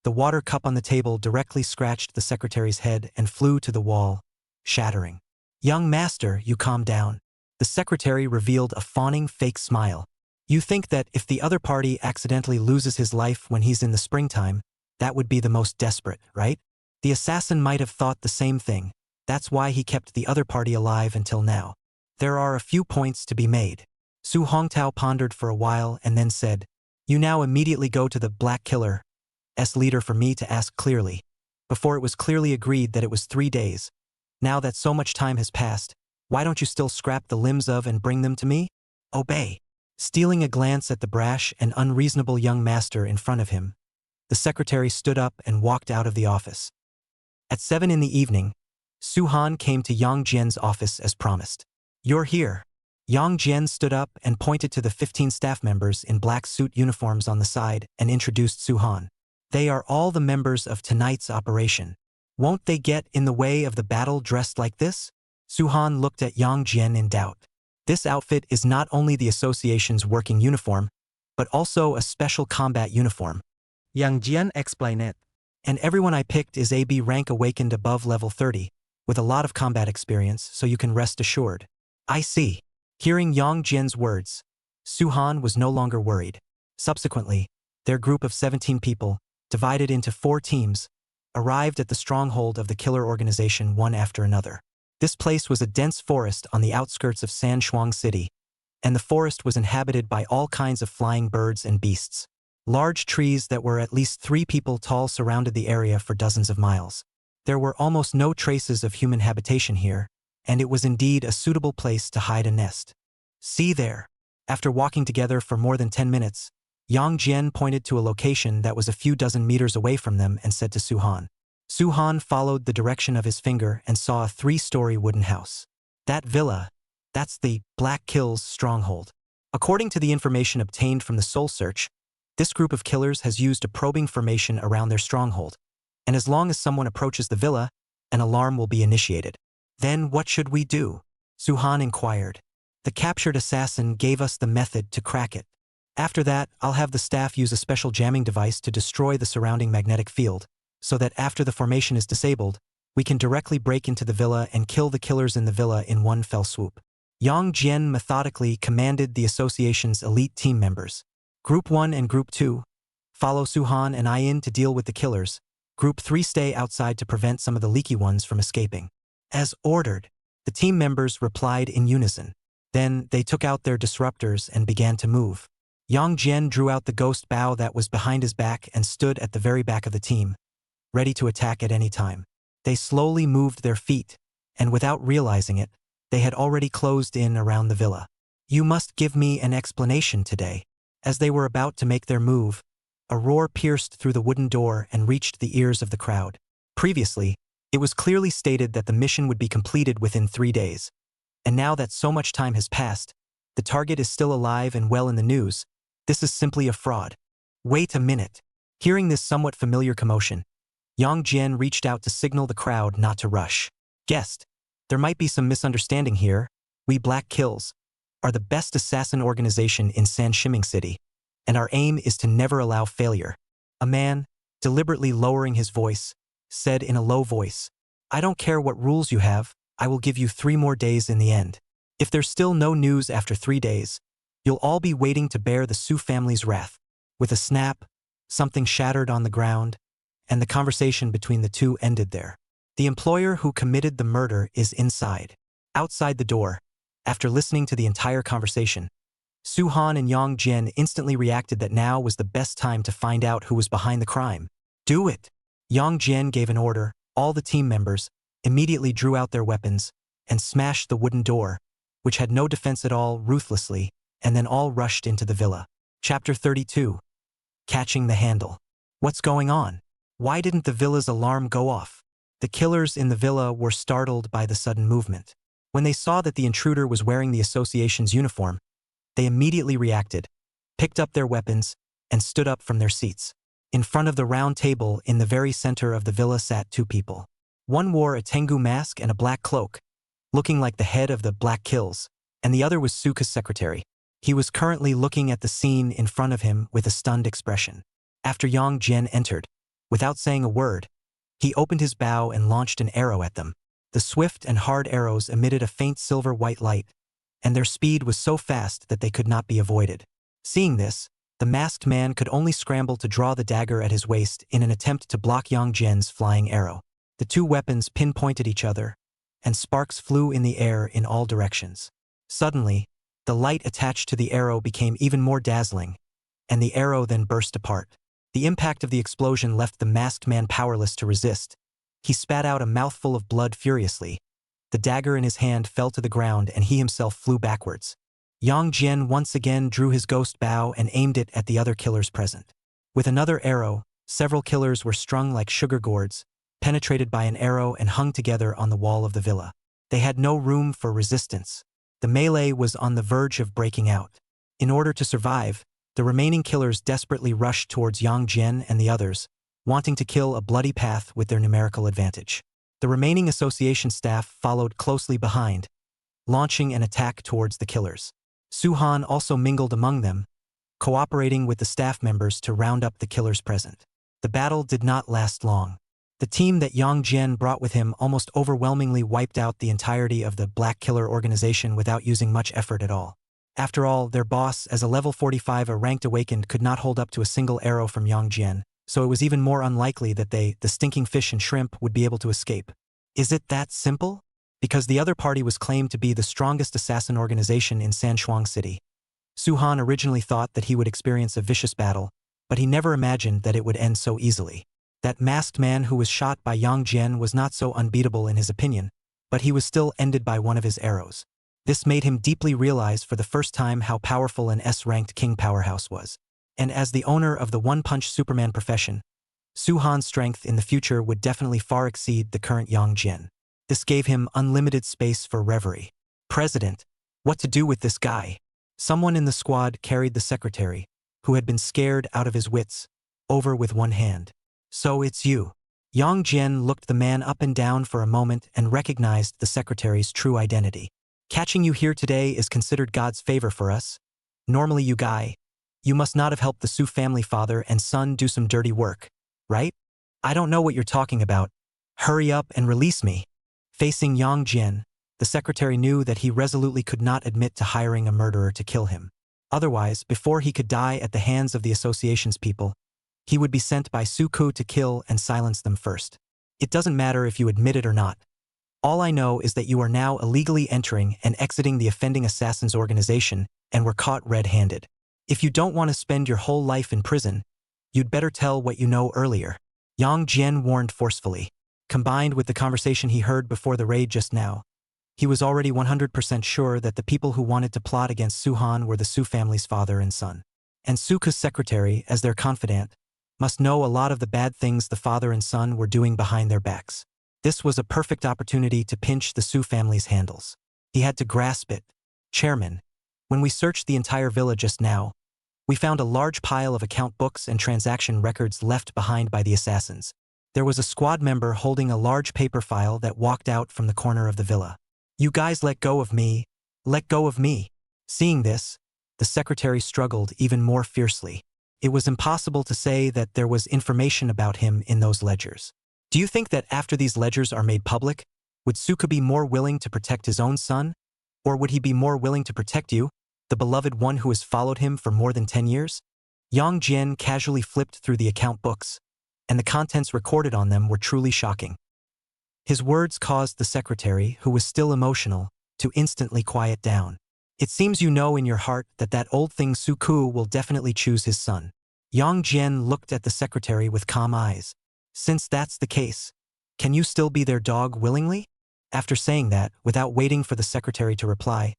the water cup on the table directly scratched the secretary's head and flew to the wall, shattering. Young master, you calm down. The secretary revealed a fawning fake smile. You think that if the other party accidentally loses his life when he's in the springtime, that would be the most desperate, right? The assassin might have thought the same thing. That's why he kept the other party alive until now. There are a few points to be made. Su Hongtao pondered for a while and then said, you now immediately go to the Black Killer's leader for me to ask clearly. Before it was clearly agreed that it was 3 days. Now that so much time has passed, why don't you still scrap the limbs of and bring them to me? Obey. Stealing a glance at the brash and unreasonable young master in front of him, the secretary stood up and walked out of the office. At 7 in the evening, Su Han came to Yang Jian's office as promised. You're here. Yang Jian stood up and pointed to the 15 staff members in black suit uniforms on the side and introduced Su Han. They are all the members of tonight's operation. Won't they get in the way of the battle dressed like this? Su Han looked at Yang Jian in doubt. This outfit is not only the association's working uniform, but also a special combat uniform. Yang Jian explained it. And everyone I picked is AB rank awakened above level 30, with a lot of combat experience, so you can rest assured. I see. Hearing Yang Jian's words, Su Han was no longer worried. Subsequently, their group of 17 people, divided into 4 teams, arrived at the stronghold of the killer organization one after another. This place was a dense forest on the outskirts of Sanshuang City, and the forest was inhabited by all kinds of flying birds and beasts. Large trees that were at least 3 people tall surrounded the area for dozens of miles. There were almost no traces of human habitation here, and it was indeed a suitable place to hide a nest. See there. After walking together for more than 10 minutes, Yang Jian pointed to a location that was a few dozen meters away from them and said to Su Han. Su Han followed the direction of his finger and saw a 3-story wooden house. That villa, that's the Black Killer's stronghold. According to the information obtained from the Soul Search, this group of killers has used a probing formation around their stronghold, and as long as someone approaches the villa, an alarm will be initiated. Then what should we do? Su Han inquired. The captured assassin gave us the method to crack it. After that, I'll have the staff use a special jamming device to destroy the surrounding magnetic field, so that after the formation is disabled, we can directly break into the villa and kill the killers in the villa in one fell swoop. Yang Jian methodically commanded the association's elite team members. Group 1 and Group 2, follow Su Han and I in to deal with the killers. Group 3 stay outside to prevent some of the leaky ones from escaping. As ordered, the team members replied in unison. Then they took out their disruptors and began to move. Yang Jian drew out the ghost bow that was behind his back and stood at the very back of the team, ready to attack at any time. They slowly moved their feet, and without realizing it, they had already closed in around the villa. You must give me an explanation today. As they were about to make their move, a roar pierced through the wooden door and reached the ears of the crowd. Previously, it was clearly stated that the mission would be completed within 3 days. And now that so much time has passed, the target is still alive and well in the news. This is simply a fraud. Wait a minute. Hearing this somewhat familiar commotion, Yang Jian reached out to signal the crowd not to rush. Guest, there might be some misunderstanding here. We Black Kills are the best assassin organization in Sanshiming City, and our aim is to never allow failure. A man, deliberately lowering his voice, said in a low voice, I don't care what rules you have, I will give you 3 more days in the end. If there's still no news after 3 days, you'll all be waiting to bear the Su family's wrath. With a snap, something shattered on the ground, and the conversation between the two ended there. The employer who committed the murder is inside. Outside the door, after listening to the entire conversation, Su Han and Yang Jian instantly reacted that now was the best time to find out who was behind the crime. Do it! Yang Jian gave an order. All the team members immediately drew out their weapons and smashed the wooden door, which had no defense at all, ruthlessly, and then all rushed into the villa. Chapter 32. Catching the handle. What's going on? Why didn't the villa's alarm go off? The killers in the villa were startled by the sudden movement. When they saw that the intruder was wearing the association's uniform, they immediately reacted, picked up their weapons, and stood up from their seats. In front of the round table in the very center of the villa sat 2 people. One wore a Tengu mask and a black cloak, looking like the head of the Black Kills, and the other was Suka's secretary. He was currently looking at the scene in front of him with a stunned expression. After Yang Jian entered, without saying a word, he opened his bow and launched an arrow at them. The swift and hard arrows emitted a faint silver-white light, and their speed was so fast that they could not be avoided. Seeing this, the masked man could only scramble to draw the dagger at his waist in an attempt to block Yang Jian's flying arrow. The two weapons pinpointed each other, and sparks flew in the air in all directions. Suddenly, the light attached to the arrow became even more dazzling, and the arrow then burst apart. The impact of the explosion left the masked man powerless to resist. He spat out a mouthful of blood furiously. The dagger in his hand fell to the ground and he himself flew backwards. Yang Jian once again drew his ghost bow and aimed it at the other killers present. With another arrow, several killers were strung like sugar gourds, penetrated by an arrow and hung together on the wall of the villa. They had no room for resistance. The melee was on the verge of breaking out. In order to survive, the remaining killers desperately rushed towards Yang Jian and the others, wanting to kill a bloody path with their numerical advantage. The remaining association staff followed closely behind, launching an attack towards the killers. Su Han also mingled among them, cooperating with the staff members to round up the killers present. The battle did not last long. The team that Yang Jian brought with him almost overwhelmingly wiped out the entirety of the Black Killer organization without using much effort at all. After all, their boss, as a level 45 a ranked awakened, could not hold up to a single arrow from Yang Jian, so it was even more unlikely that they, the stinking fish and shrimp, would be able to escape. Is it that simple? Because the other party was claimed to be the strongest assassin organization in Sanshuang City. Su Han originally thought that he would experience a vicious battle, but he never imagined that it would end so easily. That masked man who was shot by Yang Jian was not so unbeatable in his opinion, but he was still ended by one of his arrows. This made him deeply realize for the first time how powerful an S-ranked king powerhouse was. And as the owner of the one-punch Superman profession, Su Han's strength in the future would definitely far exceed the current Yang Jian. This gave him unlimited space for reverie. President, what to do with this guy? Someone in the squad carried the secretary, who had been scared out of his wits, over with one hand. So it's you. Yang Jian looked the man up and down for a moment and recognized the secretary's true identity. Catching you here today is considered God's favor for us. Normally you must not have helped the Su family father and son do some dirty work, right? I don't know what you're talking about. Hurry up and release me. Facing Yang Jian, the secretary knew that he resolutely could not admit to hiring a murderer to kill him. Otherwise, before he could die at the hands of the association's people, he would be sent by Su Ku to kill and silence them first. It doesn't matter if you admit it or not. All I know is that you are now illegally entering and exiting the offending assassins organization and were caught red-handed. If you don't want to spend your whole life in prison, you'd better tell what you know earlier. Yang Jian warned forcefully. Combined with the conversation he heard before the raid just now, he was already 100% sure that the people who wanted to plot against Su Han were the Su family's father and son. And Su Ku's secretary, as their confidant, must know a lot of the bad things the father and son were doing behind their backs. This was a perfect opportunity to pinch the Su family's handles. He had to grasp it. Chairman, when we searched the entire villa just now, we found a large pile of account books and transaction records left behind by the assassins. There was a squad member holding a large paper file that walked out from the corner of the villa. You guys let go of me. Let go of me. Seeing this, the secretary struggled even more fiercely. It was impossible to say that there was information about him in those ledgers. Do you think that after these ledgers are made public, would Suka be more willing to protect his own son? Or would he be more willing to protect you, the beloved one who has followed him for more than 10 years? Yang Jian casually flipped through the account books, and the contents recorded on them were truly shocking. His words caused the secretary, who was still emotional, to instantly quiet down. It seems you know in your heart that that old thing Su Ku will definitely choose his son. Yang Jian looked at the secretary with calm eyes. Since that's the case, can you still be their dog willingly? After saying that, without waiting for the secretary to reply,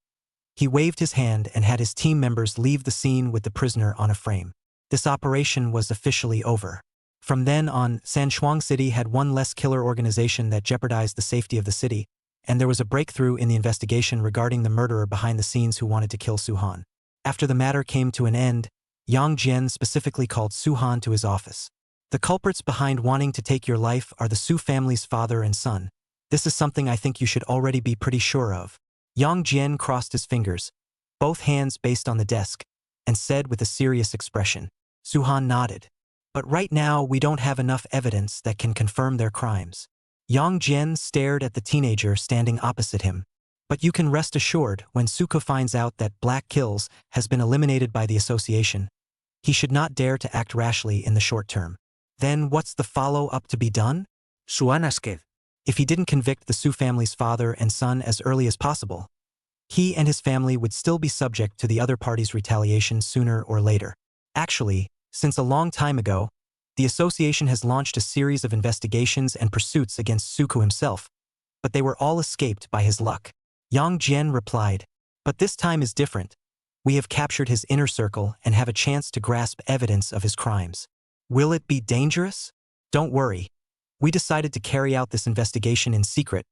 he waved his hand and had his team members leave the scene with the prisoner on a frame. This operation was officially over. From then on, Sanshuang City had one less killer organization that jeopardized the safety of the city, and there was a breakthrough in the investigation regarding the murderer behind the scenes who wanted to kill Su Han. After the matter came to an end, Yang Jian specifically called Su Han to his office. The culprits behind wanting to take your life are the Su family's father and son. This is something I think you should already be pretty sure of. Yang Jian crossed his fingers, both hands based on the desk, and said with a serious expression. Su Han nodded. But right now we don't have enough evidence that can confirm their crimes. Yang Jian stared at the teenager standing opposite him. But you can rest assured, when Suko finds out that Black Kills has been eliminated by the association, he should not dare to act rashly in the short term. Then what's the follow-up to be done? Suan asked. If he didn't convict the Su family's father and son as early as possible, he and his family would still be subject to the other party's retaliation sooner or later. Actually, since a long time ago, the association has launched a series of investigations and pursuits against Suko himself, but they were all escaped by his luck. Yang Jian replied, but this time is different. We have captured his inner circle and have a chance to grasp evidence of his crimes. Will it be dangerous? Don't worry. We decided to carry out this investigation in secret.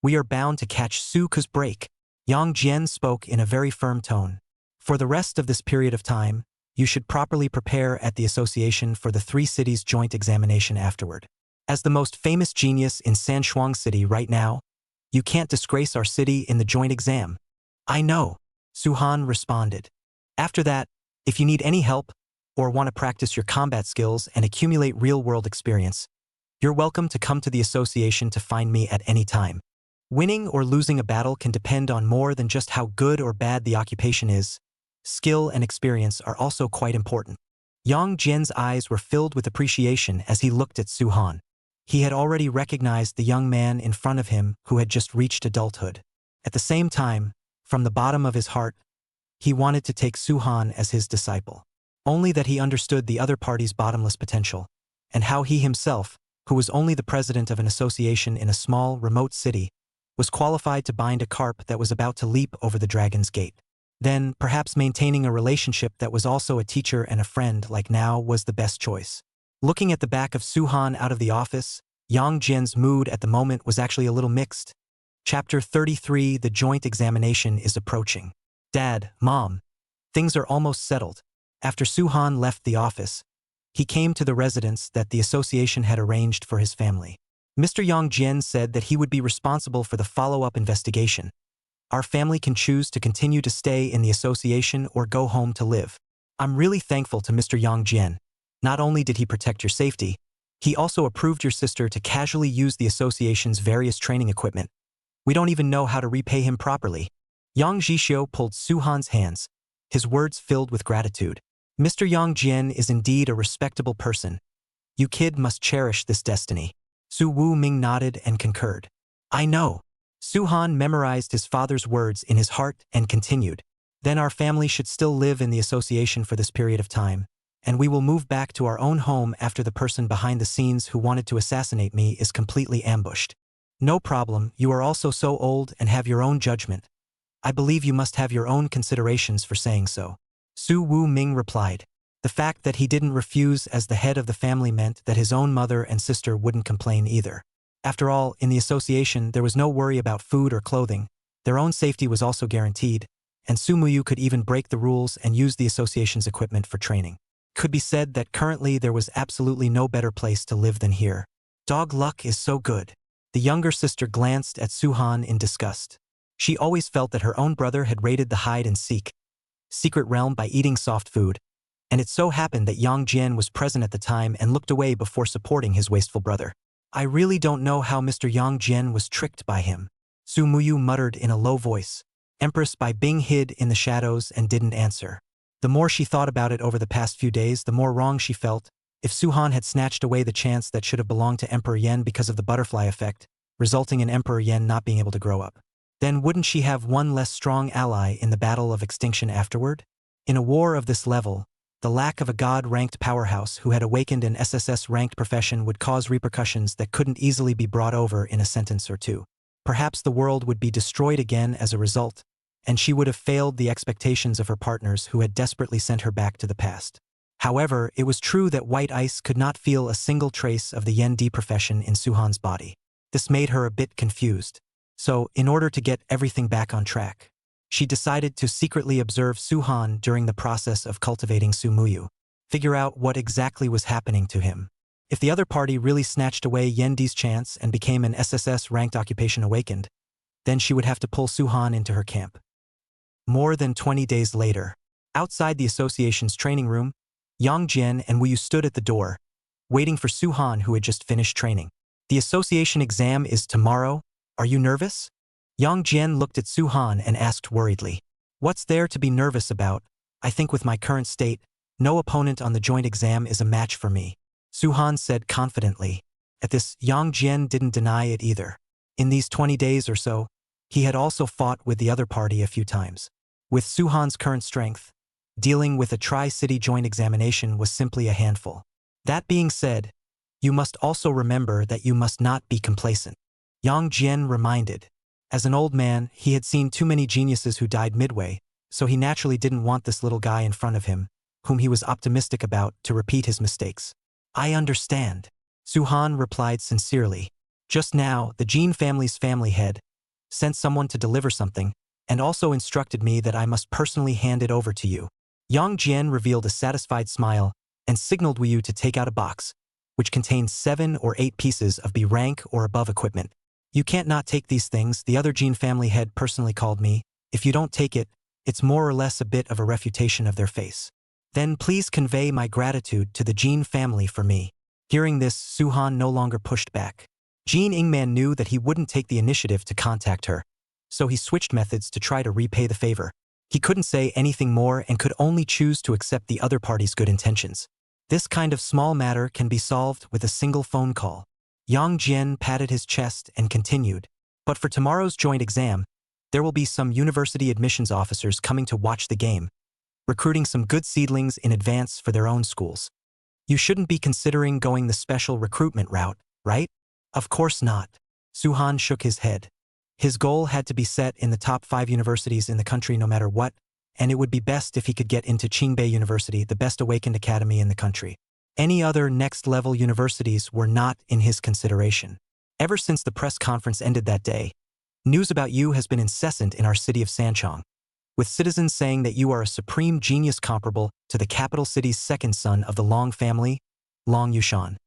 We are bound to catch Suko's break. Yang Jian spoke in a very firm tone. For the rest of this period of time, you should properly prepare at the association for the 3 cities' joint examination afterward. As the most famous genius in Sanshuang City right now, you can't disgrace our city in the joint exam. I know, Suhan responded. After that, if you need any help or want to practice your combat skills and accumulate real-world experience, you're welcome to come to the association to find me at any time. Winning or losing a battle can depend on more than just how good or bad the occupation is. Skill and experience are also quite important. Yang Jian's eyes were filled with appreciation as he looked at Suhan. He had already recognized the young man in front of him who had just reached adulthood. At the same time, from the bottom of his heart, he wanted to take Suhan as his disciple. Only that he understood the other party's bottomless potential, and how he himself, who was only the president of an association in a small, remote city, was qualified to bind a carp that was about to leap over the dragon's gate. Then, perhaps maintaining a relationship that was also a teacher and a friend like now was the best choice. Looking at the back of Suhan out of the office, Yang Jian's mood at the moment was actually a little mixed. Chapter 33, The joint examination is approaching. Dad, Mom, things are almost settled. After Suhan left the office, he came to the residence that the association had arranged for his family. Mr. Yang Jian said that he would be responsible for the follow-up investigation. Our family can choose to continue to stay in the association or go home to live. I'm really thankful to Mr. Yang Jian. Not only did he protect your safety, he also approved your sister to casually use the association's various training equipment. We don't even know how to repay him properly. Yang Zhixiu pulled Suhan's hands, his words filled with gratitude. Mr. Yang Jian is indeed a respectable person. You kid must cherish this destiny. Su Wu Ming nodded and concurred. I know. Suhan memorized his father's words in his heart and continued. Then our family should still live in the association for this period of time, and we will move back to our own home after the person behind the scenes who wanted to assassinate me is completely ambushed. No problem, you are also so old and have your own judgment. I believe you must have your own considerations for saying so. Su Wu Ming replied. The fact that he didn't refuse as the head of the family meant that his own mother and sister wouldn't complain either. After all, in the association there was no worry about food or clothing, their own safety was also guaranteed, and Su Muyu could even break the rules and use the association's equipment for training. Could be said that currently there was absolutely no better place to live than here. Dog luck is so good. The younger sister glanced at Suhan in disgust. She always felt that her own brother had raided the hide-and-seek secret realm by eating soft food, and it so happened that Yang Jian was present at the time and looked away before supporting his wasteful brother. I really don't know how Mr. Yang Jian was tricked by him. Su Muyu muttered in a low voice. Empress Bai Bing hid in the shadows and didn't answer. The more she thought about it over the past few days, the more wrong she felt. If Suhan had snatched away the chance that should have belonged to Emperor Yen because of the butterfly effect, resulting in Emperor Yen not being able to grow up, then wouldn't she have one less strong ally in the battle of extinction afterward? In a war of this level, the lack of a god-ranked powerhouse who had awakened an SSS-ranked profession would cause repercussions that couldn't easily be brought over in a sentence or two. Perhaps the world would be destroyed again as a result, and she would have failed the expectations of her partners who had desperately sent her back to the past. However, it was true that White Ice could not feel a single trace of the Yen D profession in Suhan's body. This made her a bit confused. So, in order to get everything back on track, she decided to secretly observe Suhan during the process of cultivating Su Muyu, figure out what exactly was happening to him. If the other party really snatched away Yen Di's chance and became an SSS-ranked occupation awakened, then she would have to pull Suhan into her camp. More than 20 days later, outside the association's training room, Yang Jian and Wuyu stood at the door, waiting for Suhan who had just finished training. The association exam is tomorrow. Are you nervous? Yang Jian looked at Su-han and asked worriedly. What's there to be nervous about? I think with my current state, no opponent on the joint exam is a match for me, Su-han said confidently. At this, Yang Jian didn't deny it either. In these 20 days or so, he had also fought with the other party a few times. With Su-han's current strength, dealing with a tri-city joint examination was simply a handful. That being said, you must also remember that you must not be complacent, Yang Jian reminded. As an old man, he had seen too many geniuses who died midway, so he naturally didn't want this little guy in front of him, whom he was optimistic about, to repeat his mistakes. I understand, Su-han replied sincerely. Just now, the Jin family's family head sent someone to deliver something, and also instructed me that I must personally hand it over to you. Yang Jian revealed a satisfied smile and signaled Wu Yu to take out a box, which contained 7 or 8 pieces of B rank or above equipment. You can't not take these things, the other Jin family head personally called me. If you don't take it, it's more or less a bit of a refutation of their face. Then please convey my gratitude to the Jin family for me. Hearing this, Su-han no longer pushed back. Jin Ingman knew that he wouldn't take the initiative to contact her, so he switched methods to try to repay the favor. He couldn't say anything more and could only choose to accept the other party's good intentions. This kind of small matter can be solved with a single phone call. Yang Jian patted his chest and continued. But for tomorrow's joint exam, there will be some university admissions officers coming to watch the game, recruiting some good seedlings in advance for their own schools. You shouldn't be considering going the special recruitment route, right? Of course not. Su-han shook his head. His goal had to be set in the top 5 universities in the country no matter what, and it would be best if he could get into Qingbei University, the best awakened academy in the country. Any other next-level universities were not in his consideration. Ever since the press conference ended that day, news about you has been incessant in our city of Sanchong, with citizens saying that you are a supreme genius comparable to the capital city's second son of the Long family, Long Yushan.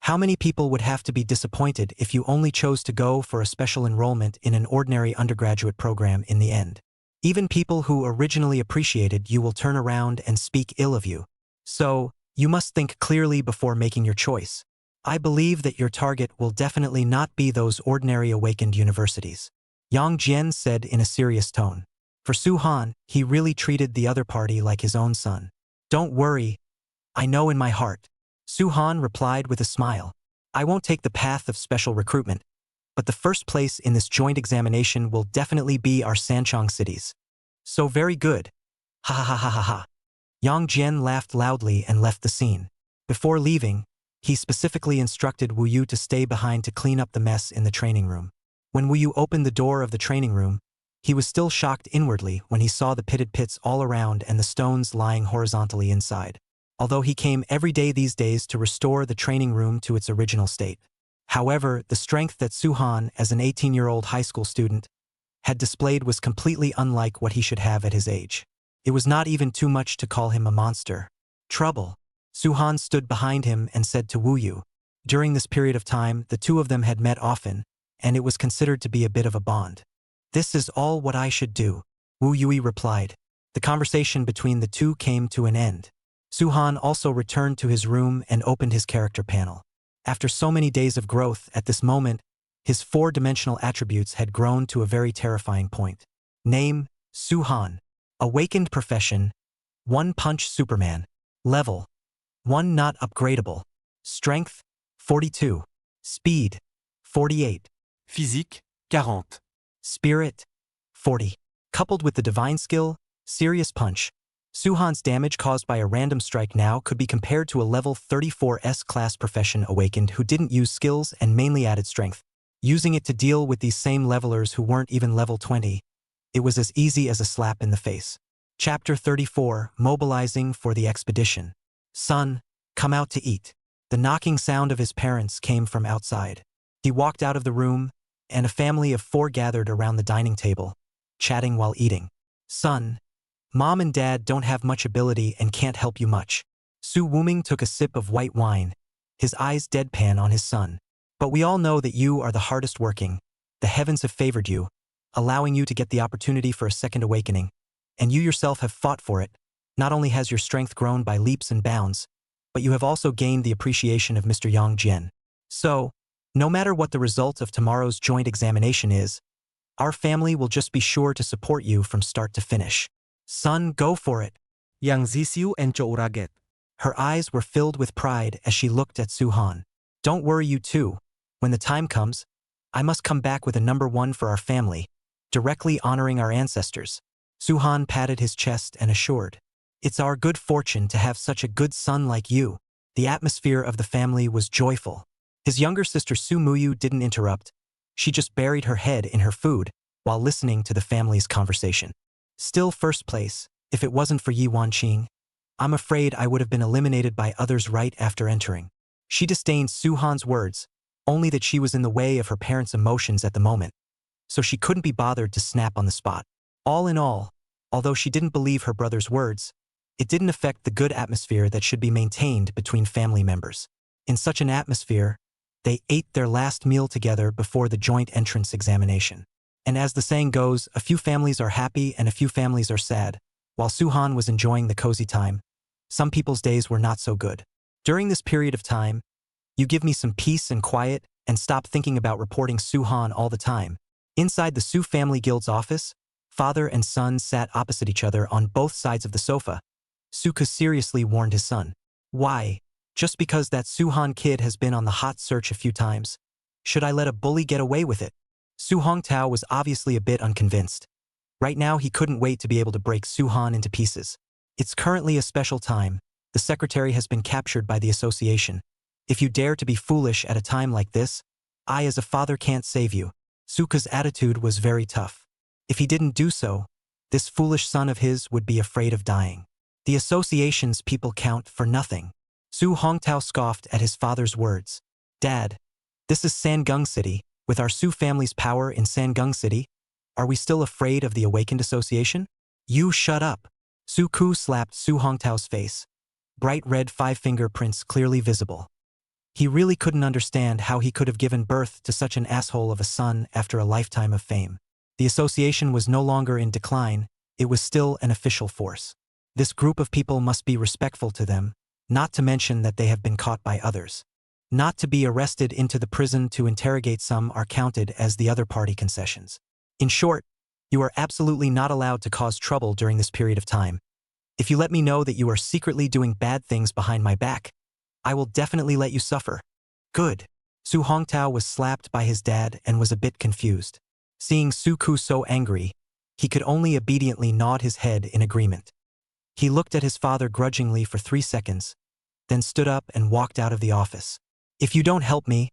How many people would have to be disappointed if you only chose to go for a special enrollment in an ordinary undergraduate program in the end? Even people who originally appreciated you will turn around and speak ill of you. So, you must think clearly before making your choice. I believe that your target will definitely not be those ordinary awakened universities, Yang Jian said in a serious tone. For Su-han, he really treated the other party like his own son. Don't worry, I know in my heart, Su-han replied with a smile. I won't take the path of special recruitment, but the first place in this joint examination will definitely be our Sanchong cities. So very good. Ha ha ha ha ha ha. Yang Jian laughed loudly and left the scene. Before leaving, he specifically instructed Wu Yu to stay behind to clean up the mess in the training room. When Wu Yu opened the door of the training room, he was still shocked inwardly when he saw the pitted pits all around and the stones lying horizontally inside. Although he came every day these days to restore the training room to its original state. However, the strength that Su-han, as an 18-year-old high school student, had displayed was completely unlike what he should have at his age. It was not even too much to call him a monster. Trouble. Su-han stood behind him and said to Wu Yu. During this period of time, the two of them had met often, and it was considered to be a bit of a bond. This is all what I should do, Wu Yui replied. The conversation between the two came to an end. Su-han also returned to his room and opened his character panel. After so many days of growth, at this moment, his 4-dimensional attributes had grown to a very terrifying point. Name, Su-han. Awakened profession, 1-punch Superman. Level, 1 not upgradable. Strength, 42. Speed, 48. Physique, 40. Spirit, 40. Coupled with the divine skill, Serious Punch, Su-han's damage caused by a random strike now could be compared to a level 34 S-class profession awakened who didn't use skills and mainly added strength. Using it to deal with these same levelers who weren't even level 20, it was as easy as a slap in the face. Chapter 34, Mobilizing for the Expedition. Son, come out to eat. The knocking sound of his parents came from outside. He walked out of the room, and a family of 4 gathered around the dining table, chatting while eating. Son, Mom and Dad don't have much ability and can't help you much. Su Wuming took a sip of white wine, his eyes deadpan on his son. But we all know that you are the hardest working. The heavens have favored you, allowing you to get the opportunity for a second awakening. And you yourself have fought for it. Not only has your strength grown by leaps and bounds, but you have also gained the appreciation of Mr. Yang Jian. So, No matter what the result of tomorrow's joint examination is, our family will just be sure to support you from start to finish. Son, go for it. Yang Zisiu and Chouraget. Her eyes were filled with pride as she looked at Suhan. Don't worry, you too. When the time comes, I must come back with a number one for our family, directly honoring our ancestors. Suhan patted his chest and assured, it's our good fortune to have such a good son like you. The atmosphere of the family was joyful. His younger sister Su Muyu didn't interrupt. She just buried her head in her food while listening to the family's conversation. Still first place, if it wasn't for Yi Wanqing, I'm afraid I would have been eliminated by others right after entering. She disdained Suhan's words, only that she was in the way of her parents' emotions at the moment, so she couldn't be bothered to snap on the spot. All in all, although she didn't believe her brother's words, it didn't affect the good atmosphere that should be maintained between family members. In such an atmosphere, they ate their last meal together before the joint entrance examination. And as the saying goes, a few families are happy and a few families are sad. While Suhan was enjoying the cozy time, some people's days were not so good. During this period of time, you give me some peace and quiet and stop thinking about reporting Suhan all the time. Inside the Su family guild's office, father and son sat opposite each other on both sides of the sofa. Suka seriously warned his son. Why? Just because that Suhan kid has been on the hot search a few times. Should I let a bully get away with it? Su Hongtao was obviously a bit unconvinced. Right now he couldn't wait to be able to break Suhan into pieces. It's currently a special time. The secretary has been captured by the association. If you dare to be foolish at a time like this, I as a father can't save you. Suka's attitude was very tough. If he didn't do so, this foolish son of his would be afraid of dying. The association's people count for nothing. Su Hongtao scoffed at his father's words. Dad, this is Sangung City. With our Su family's power in Sangung City, are we still afraid of the Awakened Association? You shut up. Su Ku slapped Su Hongtao's face. Bright red five-finger prints clearly visible. He really couldn't understand how he could have given birth to such an asshole of a son after a lifetime of fame. The association was no longer in decline, it was still an official force. This group of people must be respectful to them, not to mention that they have been caught by others. Not to be arrested into the prison to interrogate some are counted as the other party concessions. In short, you are absolutely not allowed to cause trouble during this period of time. If you let me know that you are secretly doing bad things behind my back, I will definitely let you suffer. Good. Su Hongtao was slapped by his dad and was a bit confused. Seeing Su Ku so angry, he could only obediently nod his head in agreement. He looked at his father grudgingly for 3 seconds, then stood up and walked out of the office. If you don't help me,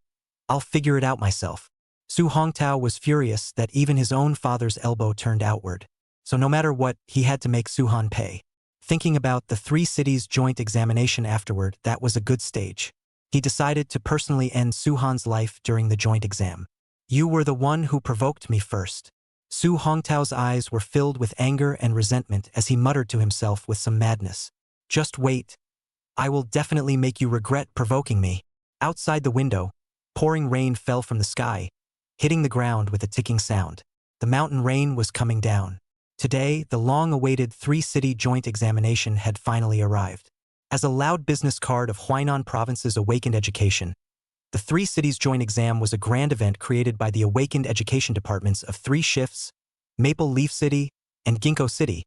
I'll figure it out myself. Su Hongtao was furious that even his own father's elbow turned outward, so no matter what, he had to make Suhan pay. Thinking about the 3 cities' joint examination afterward, that was a good stage. He decided to personally end Suhan's life during the joint exam. You were the one who provoked me first. Su Hongtao's eyes were filled with anger and resentment as he muttered to himself with some madness. Just wait. I will definitely make you regret provoking me. Outside the window, pouring rain fell from the sky, hitting the ground with a ticking sound. The mountain rain was coming down. Today, the long-awaited 3-city joint examination had finally arrived. As a loud business card of Huainan Province's Awakened Education, the 3 cities joint exam was a grand event created by the Awakened Education Departments of 3 shifts, Maple Leaf City and Ginkgo City,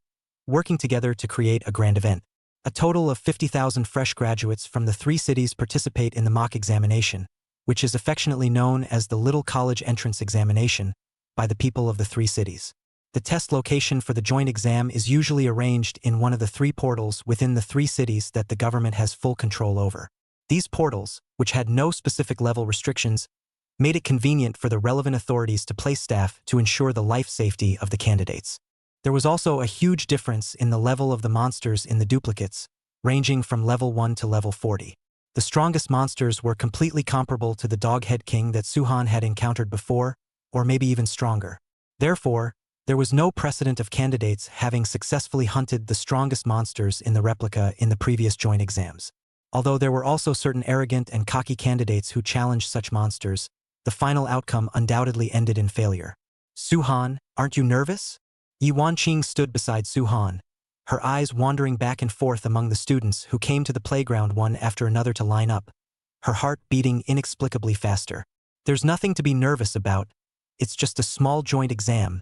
working together to create a grand event. A total of 50,000 fresh graduates from the 3 cities participate in the mock examination, which is affectionately known as the Little College Entrance Examination by the people of the 3 cities. The test location for the joint exam is usually arranged in one of the 3 portals within the 3 cities that the government has full control over. These portals, which had no specific level restrictions, made it convenient for the relevant authorities to place staff to ensure the life safety of the candidates. There was also a huge difference in the level of the monsters in the duplicates, ranging from level 1 to level 40. The strongest monsters were completely comparable to the Doghead King that Suhan had encountered before, or maybe even stronger. Therefore, there was no precedent of candidates having successfully hunted the strongest monsters in the replica in the previous joint exams. Although there were also certain arrogant and cocky candidates who challenged such monsters, the final outcome undoubtedly ended in failure. Suhan, aren't you nervous? Yi Wanqing stood beside Suhan, her eyes wandering back and forth among the students who came to the playground one after another to line up, her heart beating inexplicably faster. There's nothing to be nervous about. It's just a small joint exam.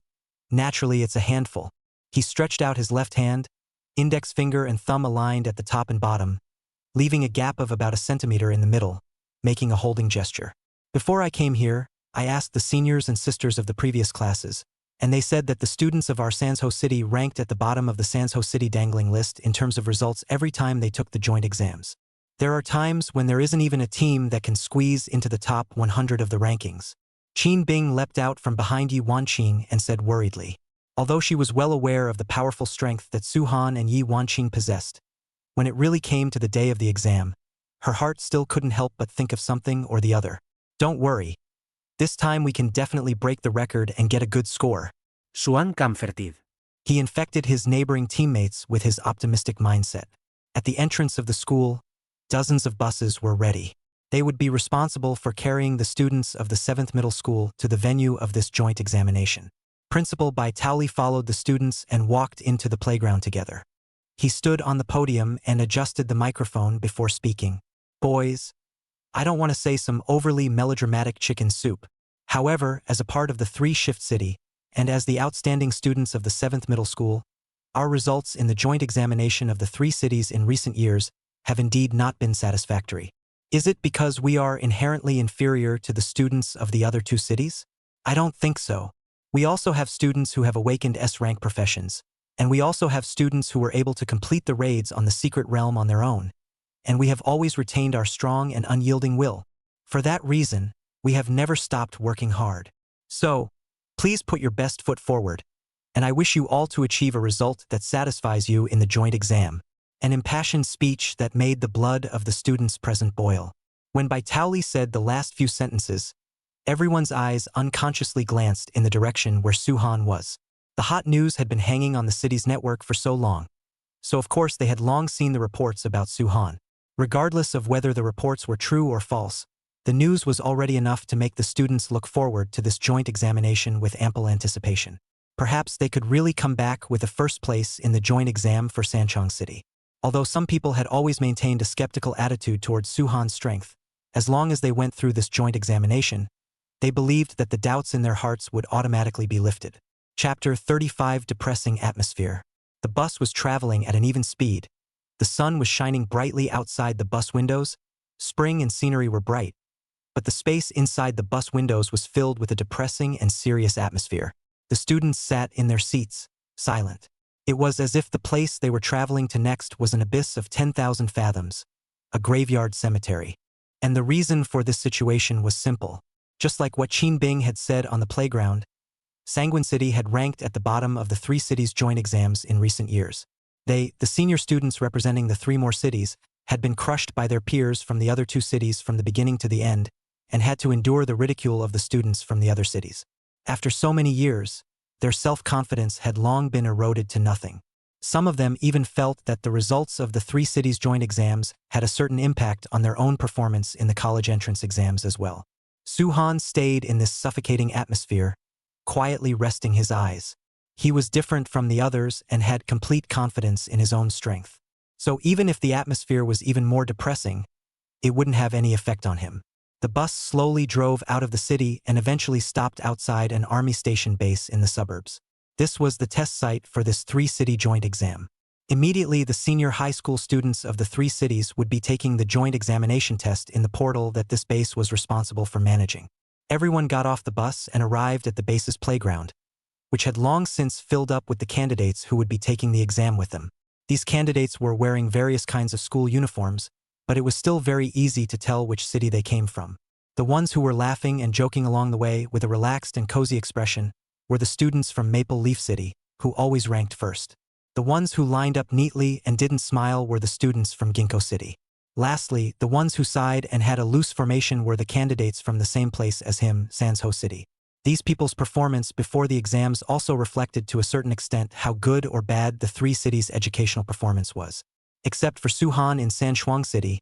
Naturally, it's a handful. He stretched out his left hand, index finger and thumb aligned at the top and bottom, leaving a gap of about a centimeter in the middle, making a holding gesture. Before I came here, I asked the seniors and sisters of the previous classes, and they said that the students of our Sanzho City ranked at the bottom of the Sanzho City dangling list in terms of results every time they took the joint exams. There are times when there isn't even a team that can squeeze into the top 100 of the rankings. Qin Bing leapt out from behind Yi Wanqing and said worriedly. Although she was well aware of the powerful strength that Su Han and Yi Wanqing possessed, when it really came to the day of the exam, her heart still couldn't help but think of something or the other. Don't worry. This time we can definitely break the record and get a good score. Xuan comforted. He infected his neighboring teammates with his optimistic mindset. At the entrance of the school, dozens of buses were ready. They would be responsible for carrying the students of the 7th middle school to the venue of this joint examination. Principal Bai Taoli followed the students and walked into the playground together. He stood on the podium and adjusted the microphone before speaking. Boys, I don't want to say some overly melodramatic chicken soup. However, as a part of the 3-shift city, and as the outstanding students of the 7th middle school, our results in the joint examination of the 3 cities in recent years have indeed not been satisfactory. Is it because we are inherently inferior to the students of the other 2 cities? I don't think so. We also have students who have awakened S-rank professions, and we also have students who were able to complete the raids on the secret realm on their own, and we have always retained our strong and unyielding will. For that reason, we have never stopped working hard. So, please put your best foot forward, and I wish you all to achieve a result that satisfies you in the joint exam. An impassioned speech that made the blood of the students present boil. When Bai Taoli said the last few sentences, everyone's eyes unconsciously glanced in the direction where Su Han was. The hot news had been hanging on the city's network for so long, so of course they had long seen the reports about Su Han. Regardless of whether the reports were true or false, the news was already enough to make the students look forward to this joint examination with ample anticipation. Perhaps they could really come back with a first place in the joint exam for Sanchong City. Although some people had always maintained a skeptical attitude towards Su Han's strength, as long as they went through this joint examination, they believed that the doubts in their hearts would automatically be lifted. Chapter 35 Depressing Atmosphere. The bus was traveling at an even speed. The sun was shining brightly outside the bus windows. Spring and scenery were bright, but the space inside the bus windows was filled with a depressing and serious atmosphere. The students sat in their seats, silent. It was as if the place they were traveling to next was an abyss of 10,000 fathoms, a graveyard cemetery. And the reason for this situation was simple. Just like what Qin Bing had said on the playground, Sanguine City had ranked at the bottom of the 3 cities' joint exams in recent years. They, the senior students representing the 3 more cities, had been crushed by their peers from the other 2 cities from the beginning to the end, and had to endure the ridicule of the students from the other cities. After so many years, their self-confidence had long been eroded to nothing. Some of them even felt that the results of the 3 cities' joint exams had a certain impact on their own performance in the college entrance exams as well. Su Han stayed in this suffocating atmosphere, quietly resting his eyes. He was different from the others and had complete confidence in his own strength. So even if the atmosphere was even more depressing, it wouldn't have any effect on him. The bus slowly drove out of the city and eventually stopped outside an army station base in the suburbs. This was the test site for this 3-city joint exam. Immediately, the senior high school students of the 3 cities would be taking the joint examination test in the portal that this base was responsible for managing. Everyone got off the bus and arrived at the base's playground, which had long since filled up with the candidates who would be taking the exam with them. These candidates were wearing various kinds of school uniforms, but it was still very easy to tell which city they came from. The ones who were laughing and joking along the way with a relaxed and cozy expression were the students from Maple Leaf City, who always ranked first. The ones who lined up neatly and didn't smile were the students from Ginkgo City. Lastly, the ones who sighed and had a loose formation were the candidates from the same place as him, Sanzho City. These people's performance before the exams also reflected to a certain extent how good or bad the 3 cities' educational performance was. Except for Su Han in Sanshuang City,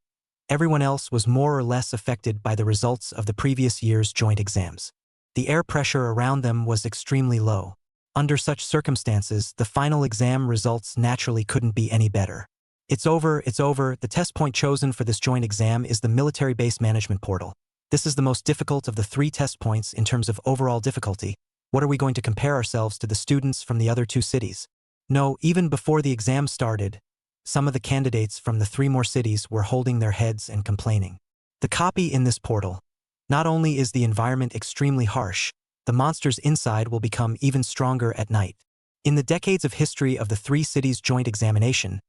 everyone else was more or less affected by the results of the previous year's joint exams. The air pressure around them was extremely low. Under such circumstances, the final exam results naturally couldn't be any better. It's over. The test point chosen for this joint exam is the military base management portal. This is the most difficult of the 3 test points in terms of overall difficulty. What are we going to compare ourselves to the students from the other 2 cities? No, even before the exam started, some of the candidates from the 3 more cities were holding their heads and complaining. The copy in this portal. Not only is the environment extremely harsh, the monsters inside will become even stronger at night. In the decades of history of the 3 cities' joint examination,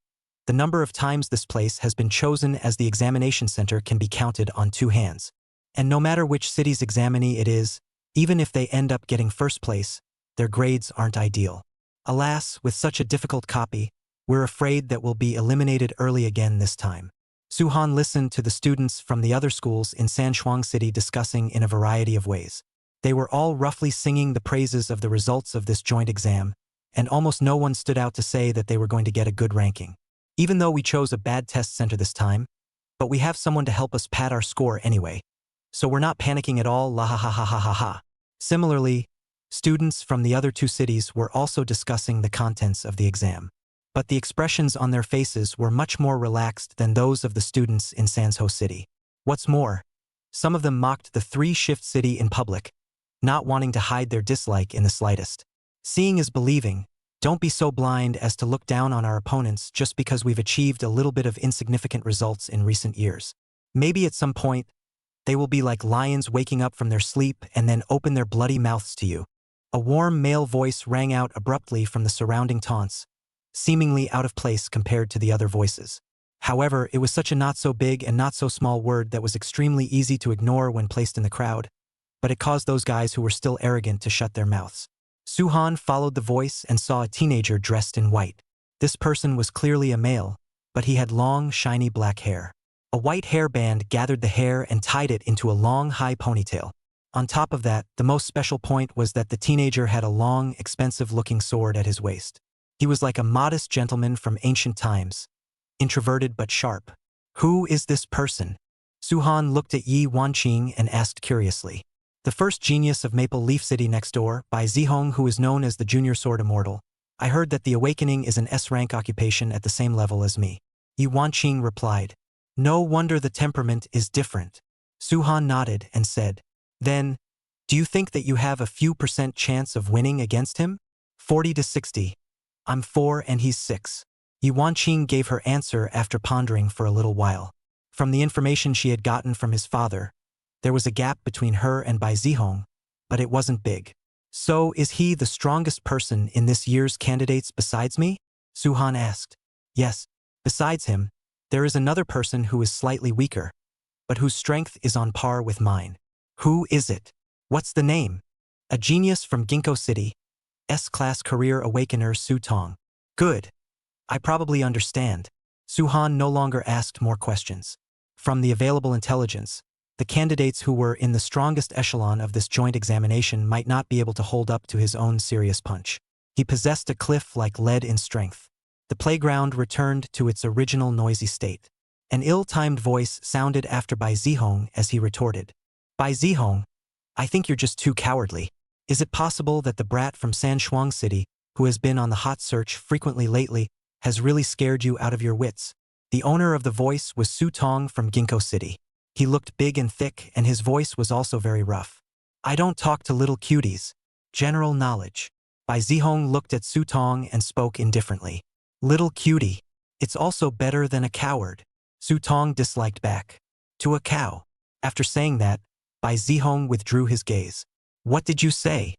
the number of times this place has been chosen as the examination center can be counted on 2 hands. And no matter which city's examinee it is, even if they end up getting first place, their grades aren't ideal. Alas, with such a difficult copy, we're afraid that we'll be eliminated early again this time. Suhan listened to the students from the other schools in Sanshuang City discussing in a variety of ways. They were all roughly singing the praises of the results of this joint exam, and almost no one stood out to say that they were going to get a good ranking. Even though we chose a bad test center this time, but we have someone to help us pad our score anyway. So we're not panicking at all, la ha ha ha ha ha ha. Similarly, students from the other 2 cities were also discussing the contents of the exam. But the expressions on their faces were much more relaxed than those of the students in Sansho City. What's more, some of them mocked the 3-shift city in public, not wanting to hide their dislike in the slightest. Seeing is believing. Don't be so blind as to look down on our opponents just because we've achieved a little bit of insignificant results in recent years. Maybe at some point, they will be like lions waking up from their sleep and then open their bloody mouths to you. A warm male voice rang out abruptly from the surrounding taunts, seemingly out of place compared to the other voices. However, it was such a not-so-big and not-so-small word that was extremely easy to ignore when placed in the crowd, but it caused those guys who were still arrogant to shut their mouths. Suhan followed the voice and saw a teenager dressed in white. This person was clearly a male, but he had long, shiny black hair. A white hairband gathered the hair and tied it into a long, high ponytail. On top of that, the most special point was that the teenager had a long, expensive-looking sword at his waist. He was like a modest gentleman from ancient times, introverted but sharp. Who is this person? Suhan looked at Yi Wanqing and asked curiously. The first genius of Maple Leaf City next door, by Zihong, who is known as the Junior Sword Immortal. I heard that the awakening is an S-rank occupation at the same level as me. Yi Wanqing replied. No wonder the temperament is different. Suhan nodded and said, then, do you think that you have a few % chance of winning against him? 40 to 60. I'm 4 and he's 6. Yi Wanqing gave her answer after pondering for a little while. From the information she had gotten from his father, there was a gap between her and Bai Zihong, but it wasn't big. So is he the strongest person in this year's candidates besides me? Suhan asked. Yes, besides him, there is another person who is slightly weaker, but whose strength is on par with mine. Who is it? What's the name? A genius from Ginkgo City, S-class career awakener Su Tong. Good. I probably understand. Suhan no longer asked more questions. From the available intelligence, the candidates who were in the strongest echelon of this joint examination might not be able to hold up to his own serious punch. He possessed a cliff like lead in strength. The playground returned to its original noisy state. An ill-timed voice sounded after Bai Zihong as he retorted. Bai Zihong, I think you're just too cowardly. Is it possible that the brat from Sanshuang City, who has been on the hot search frequently lately, has really scared you out of your wits? The owner of the voice was Su Tong from Ginkgo City. He looked big and thick, and his voice was also very rough. I don't talk to little cuties. General knowledge. Bai Zihong looked at Su Tong and spoke indifferently. Little cutie. It's also better than a coward. Su Tong disliked back. To a cow. After saying that, Bai Zihong withdrew his gaze. What did you say?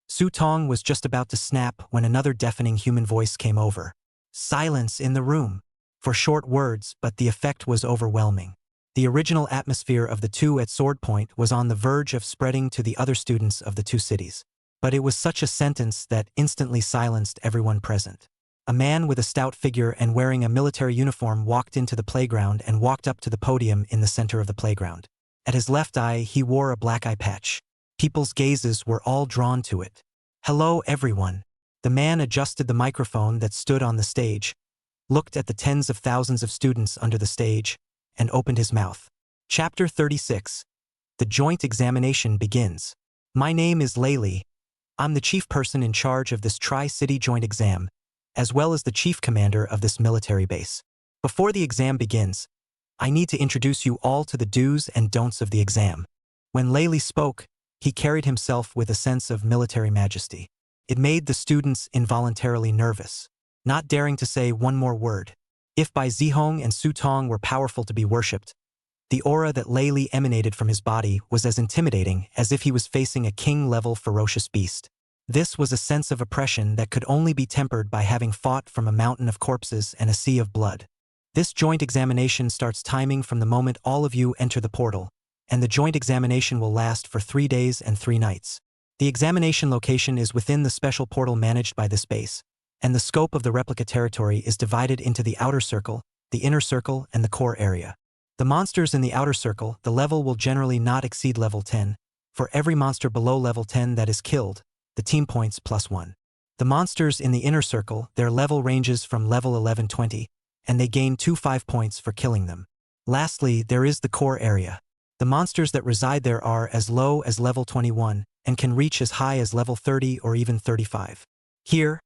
Su Tong was just about to snap when another deafening human voice came over. Silence in the room. For short words, but the effect was overwhelming. The original atmosphere of the 2 at sword point was on the verge of spreading to the other students of the 2 cities. But it was such a sentence that instantly silenced everyone present. A man with a stout figure and wearing a military uniform walked into the playground and walked up to the podium in the center of the playground. At his left eye, he wore a black eye patch. People's gazes were all drawn to it. Hello, everyone. The man adjusted the microphone that stood on the stage, looked at the tens of thousands of students under the stage, and opened his mouth. Chapter 36. The joint examination begins. My name is Layli. I'm the chief person in charge of this Tri-City joint exam, as well as the chief commander of this military base. Before the exam begins, I need to introduce you all to the do's and don'ts of the exam. When Layli spoke, he carried himself with a sense of military majesty. It made the students involuntarily nervous, not daring to say one more word. If Bai Zihong and Su Tong were powerful to be worshipped, the aura that Layli emanated from his body was as intimidating as if he was facing a king-level ferocious beast. This was a sense of oppression that could only be tempered by having fought from a mountain of corpses and a sea of blood. This joint examination starts timing from the moment all of you enter the portal, and the joint examination will last for 3 days and 3 nights. The examination location is within the special portal managed by this base, and the scope of the replica territory is divided into the outer circle, the inner circle, and the core area. The monsters in the outer circle, the level will generally not exceed level 10. For every monster below level 10 that is killed, the team points +1. The monsters in the inner circle, their level ranges from level 11-20, and they gain 5 points for killing them. Lastly, there is the core area. The monsters that reside there are as low as level 21 and can reach as high as level 30 or even 35. Here,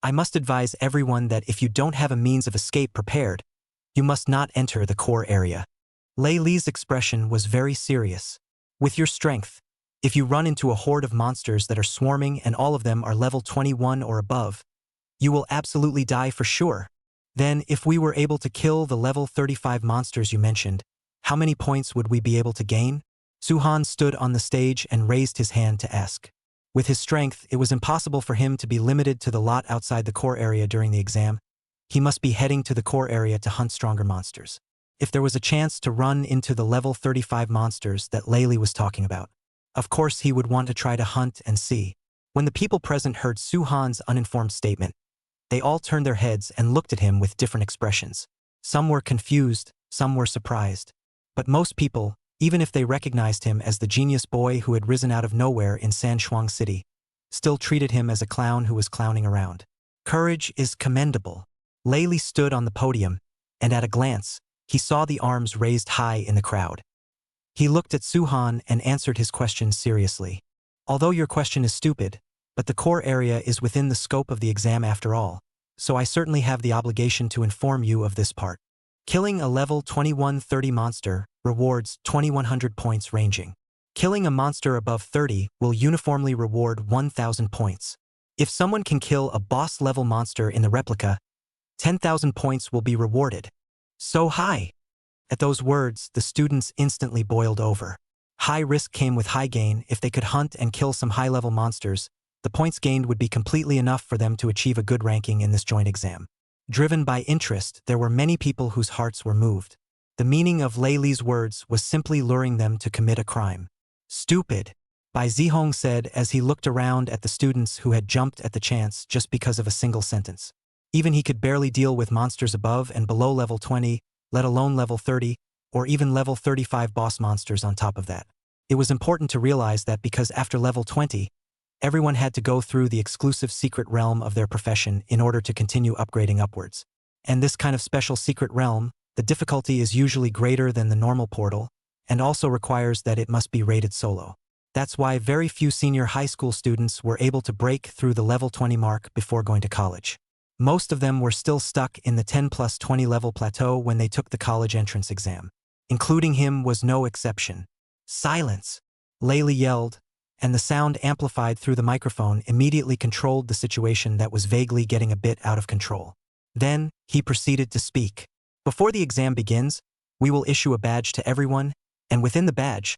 I must advise everyone that if you don't have a means of escape prepared, you must not enter the core area. Lei Li's expression was very serious. With your strength, if you run into a horde of monsters that are swarming and all of them are level 21 or above, you will absolutely die for sure. Then, if we were able to kill the level 35 monsters you mentioned, how many points would we be able to gain? Suhan stood on the stage and raised his hand to ask. With his strength, it was impossible for him to be limited to the lot outside the core area during the exam. He must be heading to the core area to hunt stronger monsters. If there was a chance to run into the level 35 monsters that Layli was talking about, of course he would want to try to hunt and see. When the people present heard Suhan's uninformed statement, they all turned their heads and looked at him with different expressions. Some were confused, some were surprised. But most people, even if they recognized him as the genius boy who had risen out of nowhere in Sanshuang City, still treated him as a clown who was clowning around. Courage is commendable. Layli stood on the podium, and at a glance, he saw the arms raised high in the crowd. He looked at Suhan and answered his question seriously. Although your question is stupid, but the core area is within the scope of the exam after all, so I certainly have the obligation to inform you of this part. Killing a level 21-30 monster rewards 2100 points ranging. Killing a monster above 30 will uniformly reward 1000 points. If someone can kill a boss-level monster in the replica, 10,000 points will be rewarded. So high! At those words, the students instantly boiled over. High risk came with high gain. If they could hunt and kill some high-level monsters, the points gained would be completely enough for them to achieve a good ranking in this joint exam. Driven by interest, there were many people whose hearts were moved. The meaning of Layli's words was simply luring them to commit a crime. Stupid, Bai Zihong said as he looked around at the students who had jumped at the chance just because of a single sentence. Even he could barely deal with monsters above and below level 20, let alone level 30, or even level 35 boss monsters on top of that. It was important to realize that because after level 20, everyone had to go through the exclusive secret realm of their profession in order to continue upgrading upwards. And this kind of special secret realm, the difficulty is usually greater than the normal portal, and also requires that it must be rated solo. That's why very few senior high school students were able to break through the level 20 mark before going to college. Most of them were still stuck in the 10+20 level plateau when they took the college entrance exam. Including him was no exception. Silence! Layli yelled, and the sound amplified through the microphone immediately controlled the situation that was vaguely getting a bit out of control. Then, he proceeded to speak. Before the exam begins, we will issue a badge to everyone, and within the badge,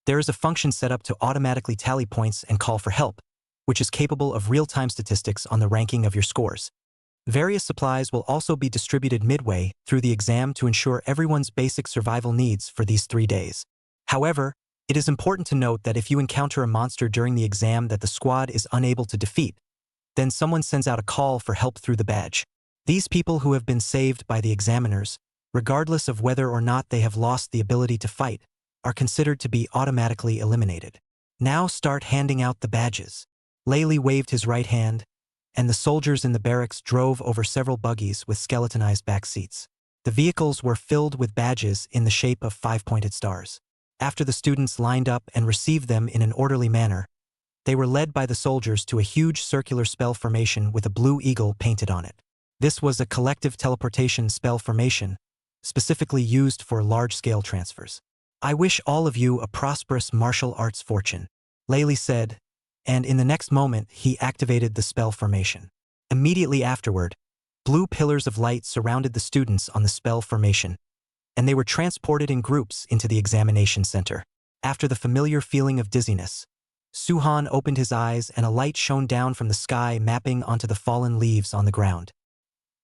there is a function set up to automatically tally points and call for help, which is capable of real-time statistics on the ranking of your scores. Various supplies will also be distributed midway through the exam to ensure everyone's basic survival needs for these 3 days. However, it is important to note that if you encounter a monster during the exam that the squad is unable to defeat, then someone sends out a call for help through the badge. These people who have been saved by the examiners, regardless of whether or not they have lost the ability to fight, are considered to be automatically eliminated. Now start handing out the badges. Layli waved his right hand, and the soldiers in the barracks drove over several buggies with skeletonized back seats. The vehicles were filled with badges in the shape of 5-pointed stars. After the students lined up and received them in an orderly manner, they were led by the soldiers to a huge circular spell formation with a blue eagle painted on it. This was a collective teleportation spell formation, specifically used for large-scale transfers. I wish all of you a prosperous martial arts fortune, Layli said, and in the next moment he activated the spell formation. Immediately afterward, blue pillars of light surrounded the students on the spell formation, and they were transported in groups into the examination center. After the familiar feeling of dizziness, Suhan opened his eyes and a light shone down from the sky, mapping onto the fallen leaves on the ground.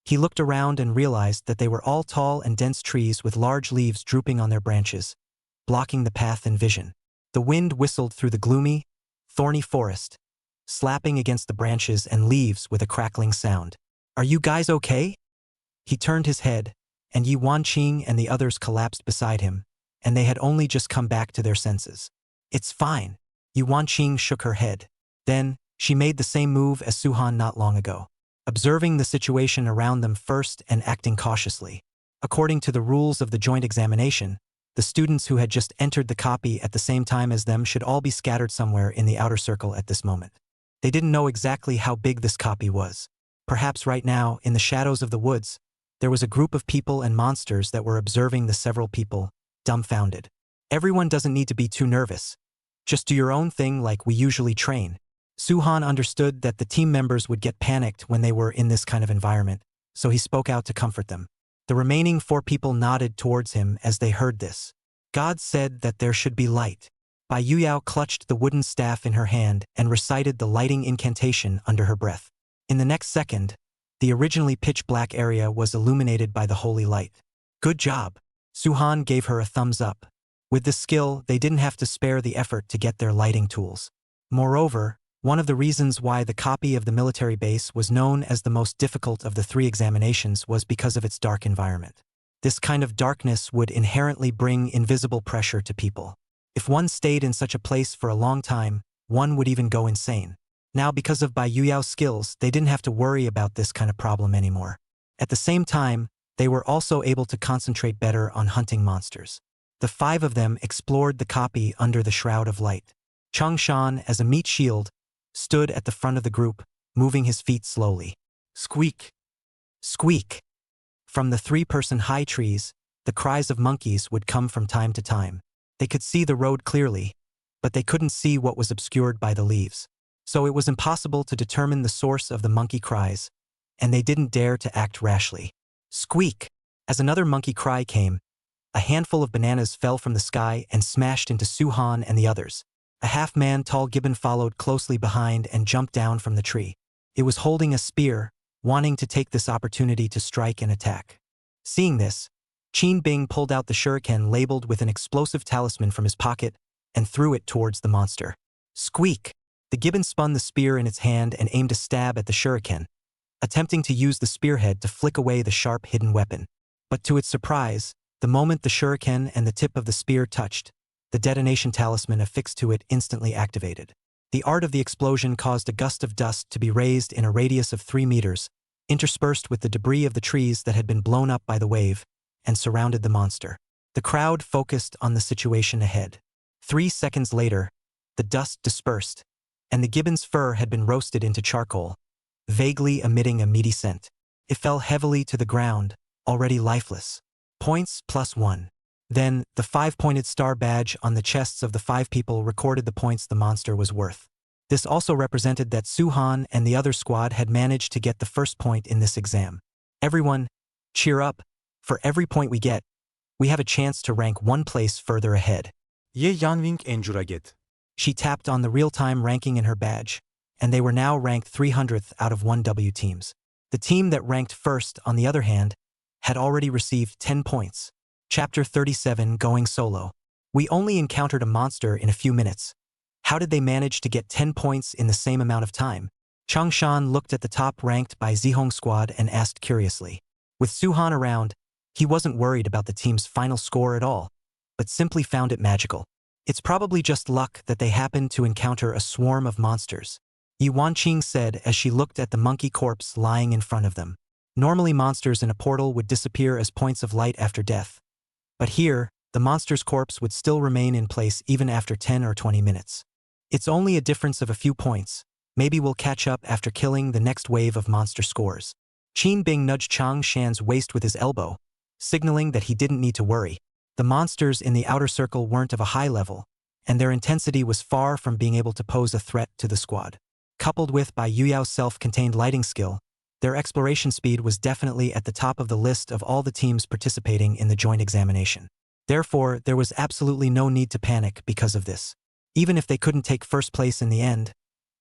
He looked around and realized that they were all tall and dense trees with large leaves drooping on their branches, blocking the path and vision. The wind whistled through the gloomy, thorny forest, slapping against the branches and leaves with a crackling sound. "Are you guys okay?" He turned his head, and Yi Wanqing and the others collapsed beside him, and they had only just come back to their senses. "It's fine." Yi Wanqing shook her head. Then, she made the same move as Suhan not long ago, observing the situation around them first and acting cautiously. According to the rules of the joint examination, the students who had just entered the copy at the same time as them should all be scattered somewhere in the outer circle at this moment. They didn't know exactly how big this copy was. Perhaps right now, in the shadows of the woods, there was a group of people and monsters that were observing the several people, dumbfounded. Everyone doesn't need to be too nervous. Just do your own thing like we usually train. Suhan understood that the team members would get panicked when they were in this kind of environment, so he spoke out to comfort them. The remaining 4 people nodded towards him as they heard this. God said that there should be light. Bai Yuyao clutched the wooden staff in her hand and recited the lighting incantation under her breath. In the next second, the originally pitch-black area was illuminated by the holy light. "Good job." Suhan gave her a thumbs up. With this skill, they didn't have to spare the effort to get their lighting tools. Moreover, one of the reasons why the copy of the military base was known as the most difficult of the 3 examinations was because of its dark environment. This kind of darkness would inherently bring invisible pressure to people. If one stayed in such a place for a long time, one would even go insane. Now, because of Bai Yuyao's skills, they didn't have to worry about this kind of problem anymore. At the same time, they were also able to concentrate better on hunting monsters. The 5 of them explored the copy under the shroud of light. Changshan, as a meat shield, stood at the front of the group, moving his feet slowly. Squeak! Squeak! From the 3-person high trees, the cries of monkeys would come from time to time. They could see the road clearly, but they couldn't see what was obscured by the leaves. So it was impossible to determine the source of the monkey cries, and they didn't dare to act rashly. Squeak! As another monkey cry came, a handful of bananas fell from the sky and smashed into Suhan and the others. A half-man tall gibbon followed closely behind and jumped down from the tree. It was holding a spear, wanting to take this opportunity to strike and attack. Seeing this, Qin Bing pulled out the shuriken labeled with an explosive talisman from his pocket and threw it towards the monster. Squeak! The gibbon spun the spear in its hand and aimed a stab at the shuriken, attempting to use the spearhead to flick away the sharp hidden weapon. But to its surprise, the moment the shuriken and the tip of the spear touched, the detonation talisman affixed to it instantly activated. The art of the explosion caused a gust of dust to be raised in a radius of 3 meters, interspersed with the debris of the trees that had been blown up by the wave, and surrounded the monster. The crowd focused on the situation ahead. 3 seconds later, the dust dispersed, and the gibbon's fur had been roasted into charcoal, vaguely emitting a meaty scent. It fell heavily to the ground, already lifeless. Points +1. Then, the 5-pointed star badge on the chests of the 5 people recorded the points the monster was worth. This also represented that Suhan and the other squad had managed to get the first point in this exam. Everyone, cheer up. For every point we get, we have a chance to rank 1 place further ahead. Ye Yanwing enjuraget. She tapped on the real-time ranking in her badge, and they were now ranked 300th out of 1W teams. The team that ranked first, on the other hand, had already received 10 points. Chapter 37, Going Solo. We only encountered a monster in a few minutes. How did they manage to get 10 points in the same amount of time? Changshan looked at the top ranked by Zihong squad and asked curiously. With Suhan around, he wasn't worried about the team's final score at all, but simply found it magical. It's probably just luck that they happened to encounter a swarm of monsters, Yi Wanqing said as she looked at the monkey corpse lying in front of them. Normally monsters in a portal would disappear as points of light after death. But here, the monster's corpse would still remain in place even after 10 or 20 minutes. It's only a difference of a few points. Maybe we'll catch up after killing the next wave of monster scores. Qin Bing nudged Chang Shan's waist with his elbow, signaling that he didn't need to worry. The monsters in the outer circle weren't of a high level, and their intensity was far from being able to pose a threat to the squad. Coupled with by Yu Yao's self-contained lighting skill, their exploration speed was definitely at the top of the list of all the teams participating in the joint examination. Therefore, there was absolutely no need to panic because of this. Even if they couldn't take first place in the end,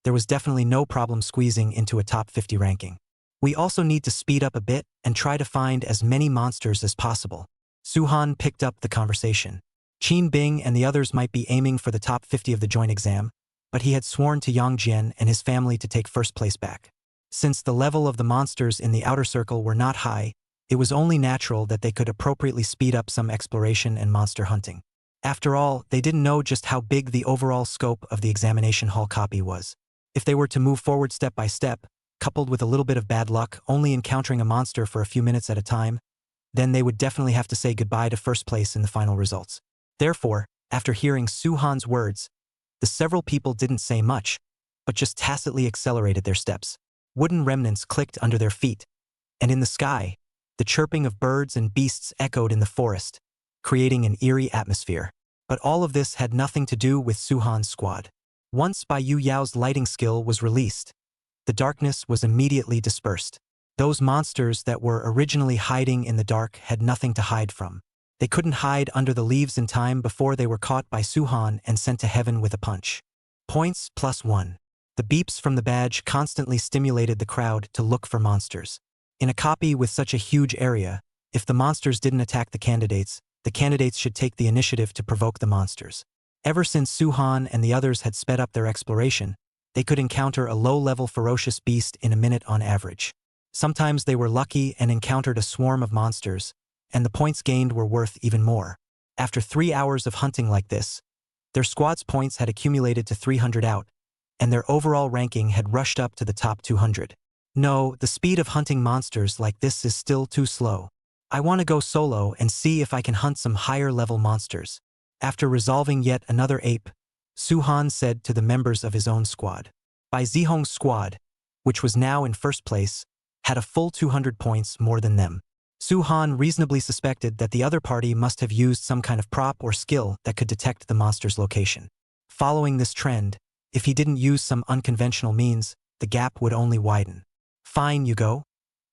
there was definitely no problem squeezing into a top 50 ranking. We also need to speed up a bit and try to find as many monsters as possible. Su-han picked up the conversation. Qin Bing and the others might be aiming for the top 50 of the joint exam, but he had sworn to Yang Jian and his family to take first place back. Since the level of the monsters in the outer circle were not high, it was only natural that they could appropriately speed up some exploration and monster hunting. After all, they didn't know just how big the overall scope of the examination hall copy was. If they were to move forward step by step, coupled with a little bit of bad luck, only encountering a monster for a few minutes at a time, then they would definitely have to say goodbye to first place in the final results. Therefore, after hearing Su-han's words, the several people didn't say much, but just tacitly accelerated their steps. Wooden remnants clicked under their feet, and in the sky, the chirping of birds and beasts echoed in the forest, creating an eerie atmosphere. But all of this had nothing to do with Su-han's squad. Once Bai Yu Yao's lighting skill was released, the darkness was immediately dispersed. Those monsters that were originally hiding in the dark had nothing to hide from. They couldn't hide under the leaves in time before they were caught by Su-han and sent to heaven with a punch. Points +1. The beeps from the badge constantly stimulated the crowd to look for monsters. In a copy with such a huge area, if the monsters didn't attack the candidates should take the initiative to provoke the monsters. Ever since Su-han and the others had sped up their exploration, they could encounter a low-level ferocious beast in a minute on average. Sometimes they were lucky and encountered a swarm of monsters, and the points gained were worth even more. After 3 hours of hunting like this, their squad's points had accumulated to 300 out, and their overall ranking had rushed up to the top 200. No, the speed of hunting monsters like this is still too slow. I want to go solo and see if I can hunt some higher-level monsters. After resolving yet another ape, Su-han said to the members of his own squad. Bai Zihong's squad, which was now in first place, had a full 200 points more than them. Su-han reasonably suspected that the other party must have used some kind of prop or skill that could detect the monster's location. Following this trend, if he didn't use some unconventional means, the gap would only widen. Fine, you go.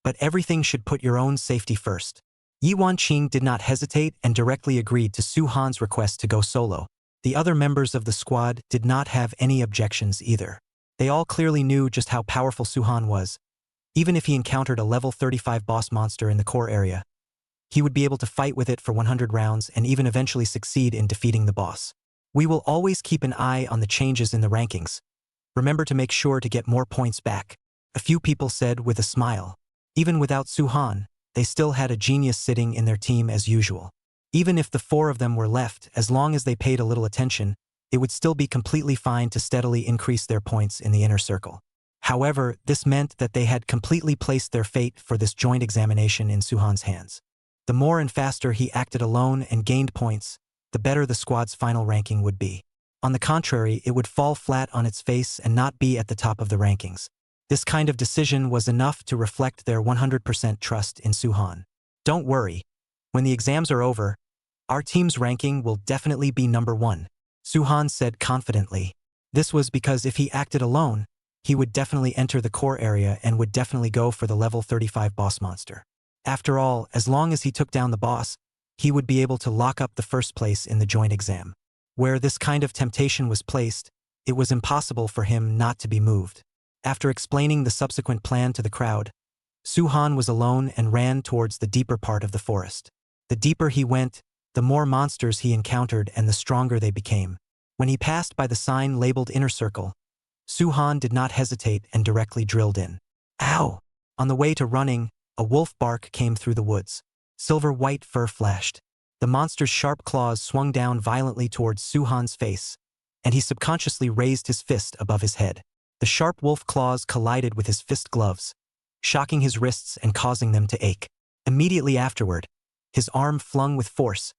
But everything should put your own safety first. Yi Wanqing did not hesitate and directly agreed to Su-han's request to go solo. The other members of the squad did not have any objections either. They all clearly knew just how powerful Su-han was. Even if he encountered a level 35 boss monster in the core area, he would be able to fight with it for 100 rounds and even eventually succeed in defeating the boss. We will always keep an eye on the changes in the rankings. Remember to make sure to get more points back, a few people said with a smile. Even without Su-han, they still had a genius sitting in their team as usual. Even if the 4 of them were left, as long as they paid a little attention, it would still be completely fine to steadily increase their points in the inner circle. However, this meant that they had completely placed their fate for this joint examination in Su-han's hands. The more and faster he acted alone and gained points, the better the squad's final ranking would be. On the contrary, it would fall flat on its face and not be at the top of the rankings. This kind of decision was enough to reflect their 100% trust in Su-han. Don't worry. When the exams are over, our team's ranking will definitely be number 1, Su-han said confidently. This was because if he acted alone, he would definitely enter the core area and would definitely go for the level 35 boss monster. After all, as long as he took down the boss, he would be able to lock up the first place in the joint exam. Where this kind of temptation was placed, it was impossible for him not to be moved. After explaining the subsequent plan to the crowd, Su-han was alone and ran towards the deeper part of the forest. The deeper he went, the more monsters he encountered and the stronger they became. When he passed by the sign labeled Inner Circle, Su-han did not hesitate and directly drilled in. Ow! On the way to running, a wolf bark came through the woods. Silver-white fur flashed. The monster's sharp claws swung down violently towards Su-han's face, and he subconsciously raised his fist above his head. The sharp wolf claws collided with his fist gloves, shocking his wrists and causing them to ache. Immediately afterward, his arm flung with force,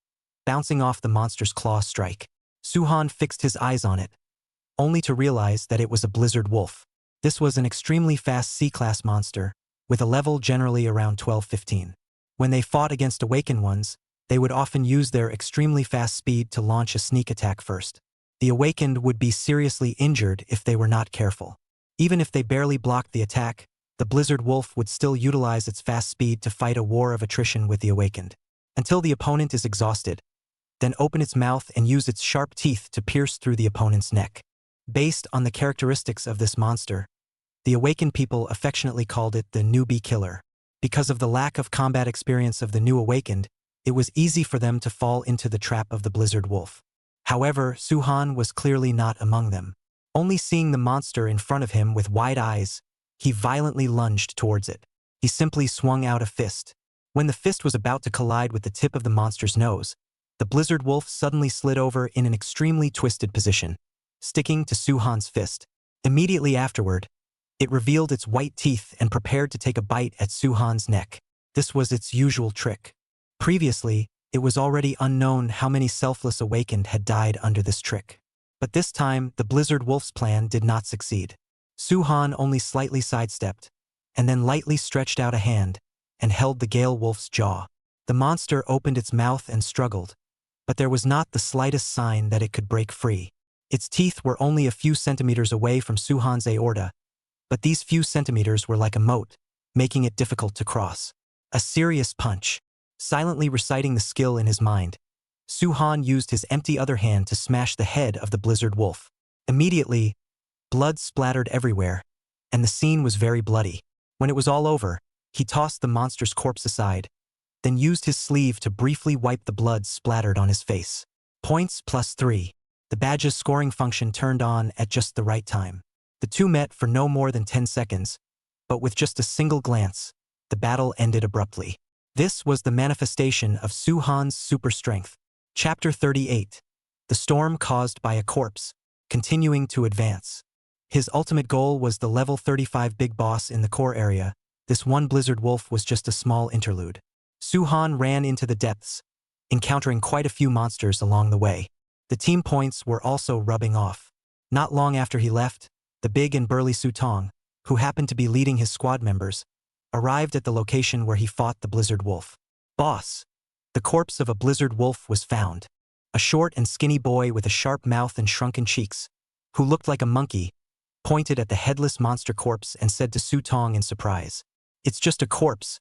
bouncing off the monster's claw strike. Su-han fixed his eyes on it, only to realize that it was a blizzard wolf. This was an extremely fast C-class monster, with a level generally around 12-15. When they fought against awakened ones, They would often use their extremely fast speed to launch a sneak attack first. The awakened would be seriously injured if they were not careful. Even if they barely blocked the attack, the blizzard wolf would still utilize its fast speed to fight a war of attrition with the awakened. Until the opponent is exhausted, then open its mouth and use its sharp teeth to pierce through the opponent's neck. Based on the characteristics of this monster, the awakened people affectionately called it the newbie killer. Because of the lack of combat experience of the new awakened, it was easy for them to fall into the trap of the blizzard wolf. However, Suhan was clearly not among them. Only seeing the monster in front of him with wide eyes, he violently lunged towards it. He simply swung out a fist. When the fist was about to collide with the tip of the monster's nose, the blizzard wolf suddenly slid over in an extremely twisted position, sticking to Suhan's fist. Immediately afterward, it revealed its white teeth and prepared to take a bite at Suhan's neck. This was its usual trick. Previously, it was already unknown how many selfless awakened had died under this trick. But this time, the blizzard wolf's plan did not succeed. Suhan only slightly sidestepped, and then lightly stretched out a hand and held the gale wolf's jaw. The monster opened its mouth and struggled, but there was not the slightest sign that it could break free. Its teeth were only a few centimeters away from Suhan's aorta, but these few centimeters were like a moat, making it difficult to cross. A serious punch. Silently reciting the skill in his mind, Suhan used his empty other hand to smash the head of the blizzard wolf. Immediately, blood splattered everywhere, and the scene was very bloody. When it was all over, he tossed the monster's corpse aside, then used his sleeve to briefly wipe the blood splattered on his face. Points +3. The badge's scoring function turned on at just the right time. The two met for no more than 10 seconds, but with just a single glance, the battle ended abruptly. This was the manifestation of Suhan's super strength. Chapter 38. The storm caused by a corpse, continuing to advance. His ultimate goal was the level 35 big boss in the core area. This one blizzard wolf was just a small interlude. Suhan ran into the depths, encountering quite a few monsters along the way. The team points were also rubbing off. Not long after he left, the big and burly Su Tong, who happened to be leading his squad members, arrived at the location where he fought the blizzard wolf. Boss. The corpse of a blizzard wolf was found. A short and skinny boy with a sharp mouth and shrunken cheeks, who looked like a monkey, pointed at the headless monster corpse and said to Su Tong in surprise, "It's just a corpse.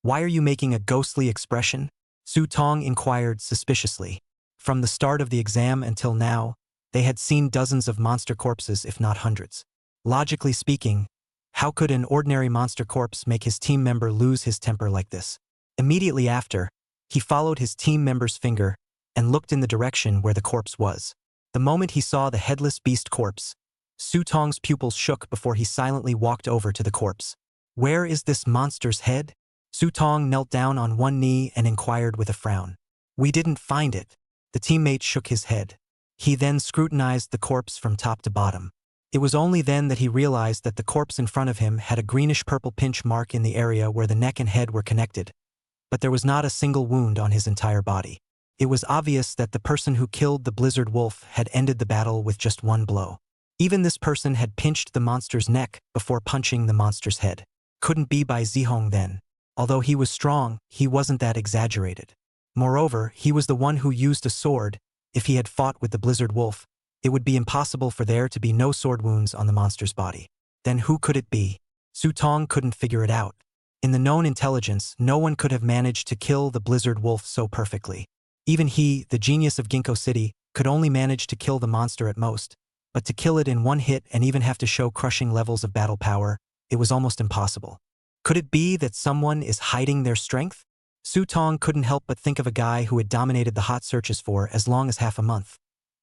Why are you making a ghostly expression?" Su Tong inquired suspiciously. From the start of the exam until now, they had seen dozens of monster corpses, if not hundreds. Logically speaking, how could an ordinary monster corpse make his team member lose his temper like this? Immediately after, he followed his team member's finger and looked in the direction where the corpse was. The moment he saw the headless beast corpse, Su Tong's pupils shook before he silently walked over to the corpse. "Where is this monster's head?" Su Tong knelt down on one knee and inquired with a frown. "We didn't find it." The teammate shook his head. He then scrutinized the corpse from top to bottom. It was only then that he realized that the corpse in front of him had a greenish-purple pinch mark in the area where the neck and head were connected, but there was not a single wound on his entire body. It was obvious that the person who killed the blizzard wolf had ended the battle with just one blow. Even this person had pinched the monster's neck before punching the monster's head. Couldn't be by Zihong then. Although he was strong, he wasn't that exaggerated. Moreover, he was the one who used a sword. If he had fought with the blizzard wolf, it would be impossible for there to be no sword wounds on the monster's body. Then who could it be? Su Tong couldn't figure it out. In the known intelligence, no one could have managed to kill the blizzard wolf so perfectly. Even he, the genius of Ginkgo City, could only manage to kill the monster at most, but to kill it in one hit and even have to show crushing levels of battle power, it was almost impossible. Could it be that someone is hiding their strength? Su Tong couldn't help but think of a guy who had dominated the hot searches for as long as half a month,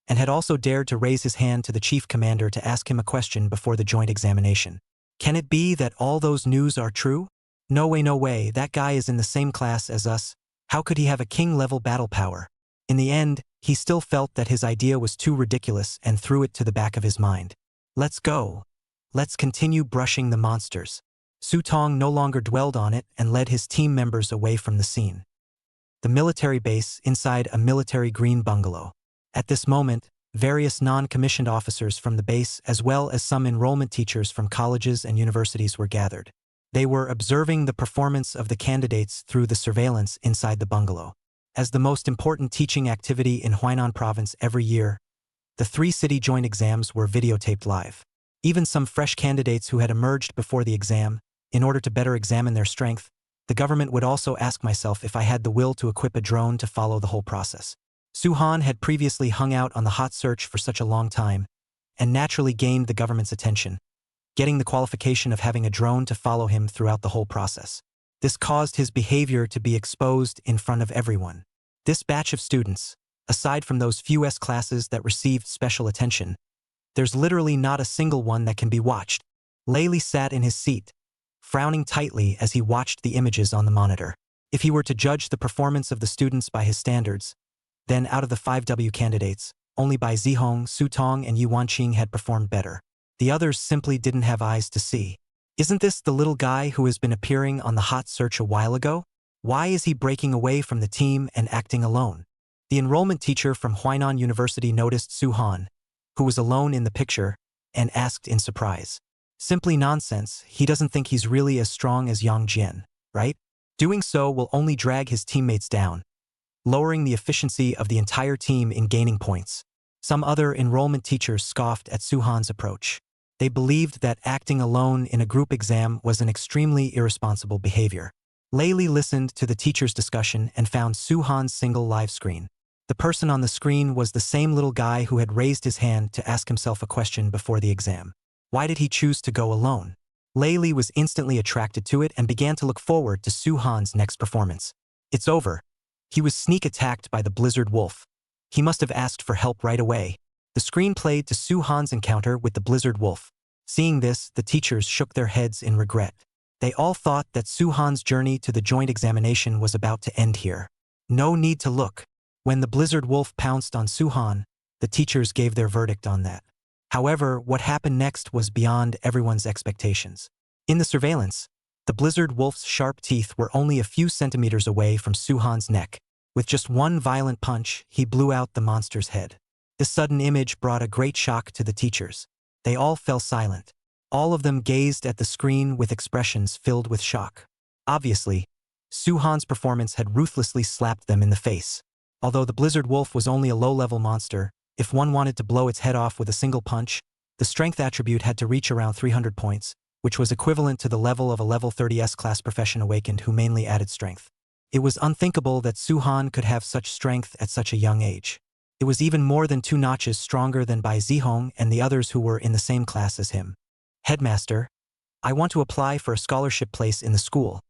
and had also dared to raise his hand to the chief commander to ask him a question before the joint examination. Can it be that all those news are true? No way, that guy is in the same class as us. How could he have a king-level battle power? In the end, he still felt that his idea was too ridiculous and threw it to the back of his mind. Let's go. Let's continue brushing the monsters. Su Tong no longer dwelled on it and led his team members away from the scene. The military base inside a military green bungalow. At this moment, various non-commissioned officers from the base as well as some enrollment teachers from colleges and universities were gathered. They were observing the performance of the candidates through the surveillance inside the bungalow. As the most important teaching activity in Huainan province every year, the 3 city joint exams were videotaped live. Even some fresh candidates who had emerged before the exam, in order to better examine their strength, the government would also ask myself if I had the will to equip a drone to follow the whole process. Suhan had previously hung out on the hot search for such a long time, and naturally gained the government's attention, getting the qualification of having a drone to follow him throughout the whole process. This caused his behavior to be exposed in front of everyone. This batch of students, aside from those few S-classes that received special attention, there's literally not a single one that can be watched. Layli sat in his seat, frowning tightly as he watched the images on the monitor. If he were to judge the performance of the students by his standards, then out of the 5W candidates, only Bai Zihong, Su Tong, and Yu Wanqing had performed better. The others simply didn't have eyes to see. Isn't this the little guy who has been appearing on the hot search a while ago? Why is he breaking away from the team and acting alone? The enrollment teacher from Huainan University noticed Suhan, who was alone in the picture, and asked in surprise. Simply nonsense, he doesn't think he's really as strong as Yang Jian, right? Doing so will only drag his teammates down, lowering the efficiency of the entire team in gaining points. Some other enrollment teachers scoffed at Suhan's approach. They believed that acting alone in a group exam was an extremely irresponsible behavior. Layli listened to the teacher's discussion and found Suhan's single live screen. The person on the screen was the same little guy who had raised his hand to ask himself a question before the exam. Why did he choose to go alone? Layli was instantly attracted to it and began to look forward to Suhan's next performance. It's over. He was sneak attacked by the blizzard wolf. He must have asked for help right away. The screen played to Suhan's encounter with the blizzard wolf. Seeing this, the teachers shook their heads in regret. They all thought that Suhan's journey to the joint examination was about to end here. No need to look. When the blizzard wolf pounced on Suhan, the teachers gave their verdict on that. However, what happened next was beyond everyone's expectations. In the surveillance, the blizzard wolf's sharp teeth were only a few centimeters away from Suhan's neck. With just one violent punch, he blew out the monster's head. This sudden image brought a great shock to the teachers. They all fell silent. All of them gazed at the screen with expressions filled with shock. Obviously, Suhan's performance had ruthlessly slapped them in the face. Although the blizzard wolf was only a low-level monster, if one wanted to blow its head off with a single punch, the strength attribute had to reach around 300 points, which was equivalent to the level of a level 30 S-class profession awakened who mainly added strength. It was unthinkable that Suhan could have such strength at such a young age. It was even more than 2 notches stronger than Bai Zihong and the others who were in the same class as him. Headmaster, I want to apply for a scholarship place in the school.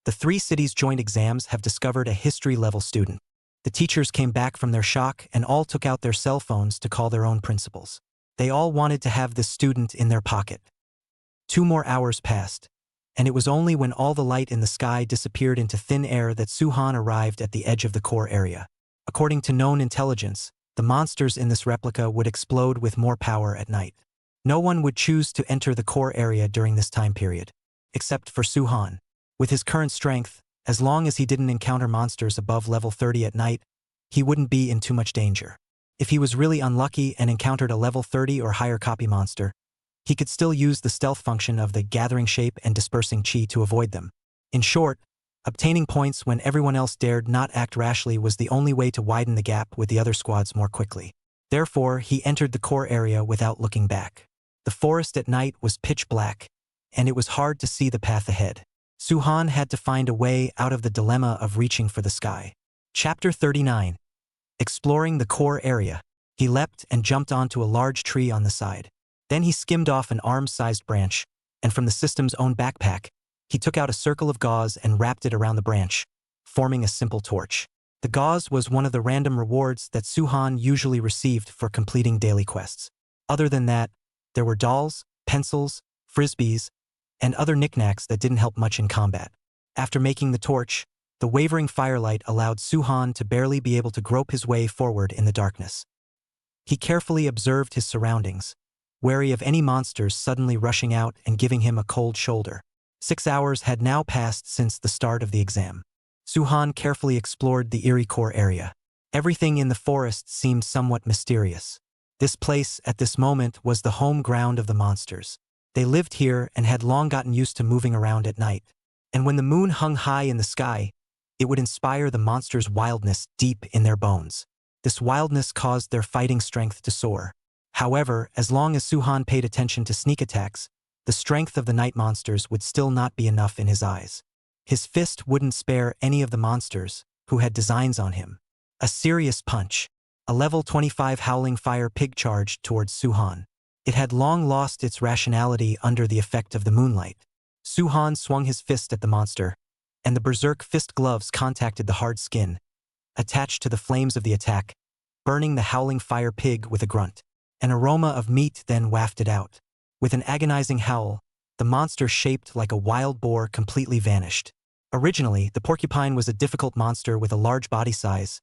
The 3 cities joint exams have discovered a history-level student. The teachers came back from their shock and all took out their cell phones to call their own principals. They all wanted to have this student in their pocket. 2 more hours passed, and it was only when all the light in the sky disappeared into thin air that Suhan arrived at the edge of the core area. According to known intelligence, the monsters in this replica would explode with more power at night. No one would choose to enter the core area during this time period, except for Suhan. With his current strength, as long as he didn't encounter monsters above level 30 at night, he wouldn't be in too much danger. If he was really unlucky and encountered a level 30 or higher copy monster, he could still use the stealth function of the gathering shape and dispersing chi to avoid them. In short, obtaining points when everyone else dared not act rashly was the only way to widen the gap with the other squads more quickly. Therefore, he entered the core area without looking back. The forest at night was pitch black, and it was hard to see the path ahead. Suhan had to find a way out of the dilemma of reaching for the sky. Chapter 39. Exploring the core area. He leapt and jumped onto a large tree on the side. Then he skimmed off an arm-sized branch, and from the system's own backpack, he took out a circle of gauze and wrapped it around the branch, forming a simple torch. The gauze was one of the random rewards that Suhan usually received for completing daily quests. Other than that, there were dolls, pencils, frisbees, and other knickknacks that didn't help much in combat. After making the torch, the wavering firelight allowed Suhan to barely be able to grope his way forward in the darkness. He carefully observed his surroundings, wary of any monsters suddenly rushing out and giving him a cold shoulder. 6 hours had now passed since the start of the exam. Suhan carefully explored the eerie core area. Everything in the forest seemed somewhat mysterious. This place, at this moment, was the home ground of the monsters. They lived here and had long gotten used to moving around at night. And when the moon hung high in the sky, it would inspire the monster's wildness deep in their bones. This wildness caused their fighting strength to soar. However, as long as Suhan paid attention to sneak attacks, the strength of the night monsters would still not be enough in his eyes. His fist wouldn't spare any of the monsters who had designs on him. A serious punch. A level 25 howling fire pig charged towards Suhan. It had long lost its rationality under the effect of the moonlight. Suhan swung his fist at the monster, and the berserk fist gloves contacted the hard skin, attached to the flames of the attack, burning the howling fire pig with a grunt. An aroma of meat then wafted out. With an agonizing howl, the monster shaped like a wild boar completely vanished. Originally, the porcupine was a difficult monster with a large body size,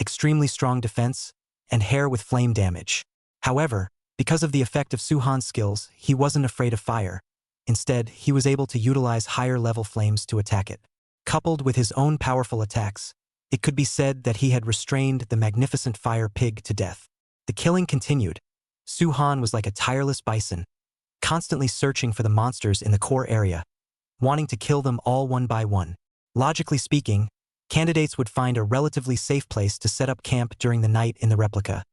extremely strong defense, and hair with flame damage. However, because of the effect of Suhan's skills, he wasn't afraid of fire. Instead, he was able to utilize higher-level flames to attack it. Coupled with his own powerful attacks, it could be said that he had restrained the magnificent fire pig to death. The killing continued. Suhan was like a tireless bison, constantly searching for the monsters in the core area, wanting to kill them all one by one. Logically speaking, candidates would find a relatively safe place to set up camp during the night in the replica,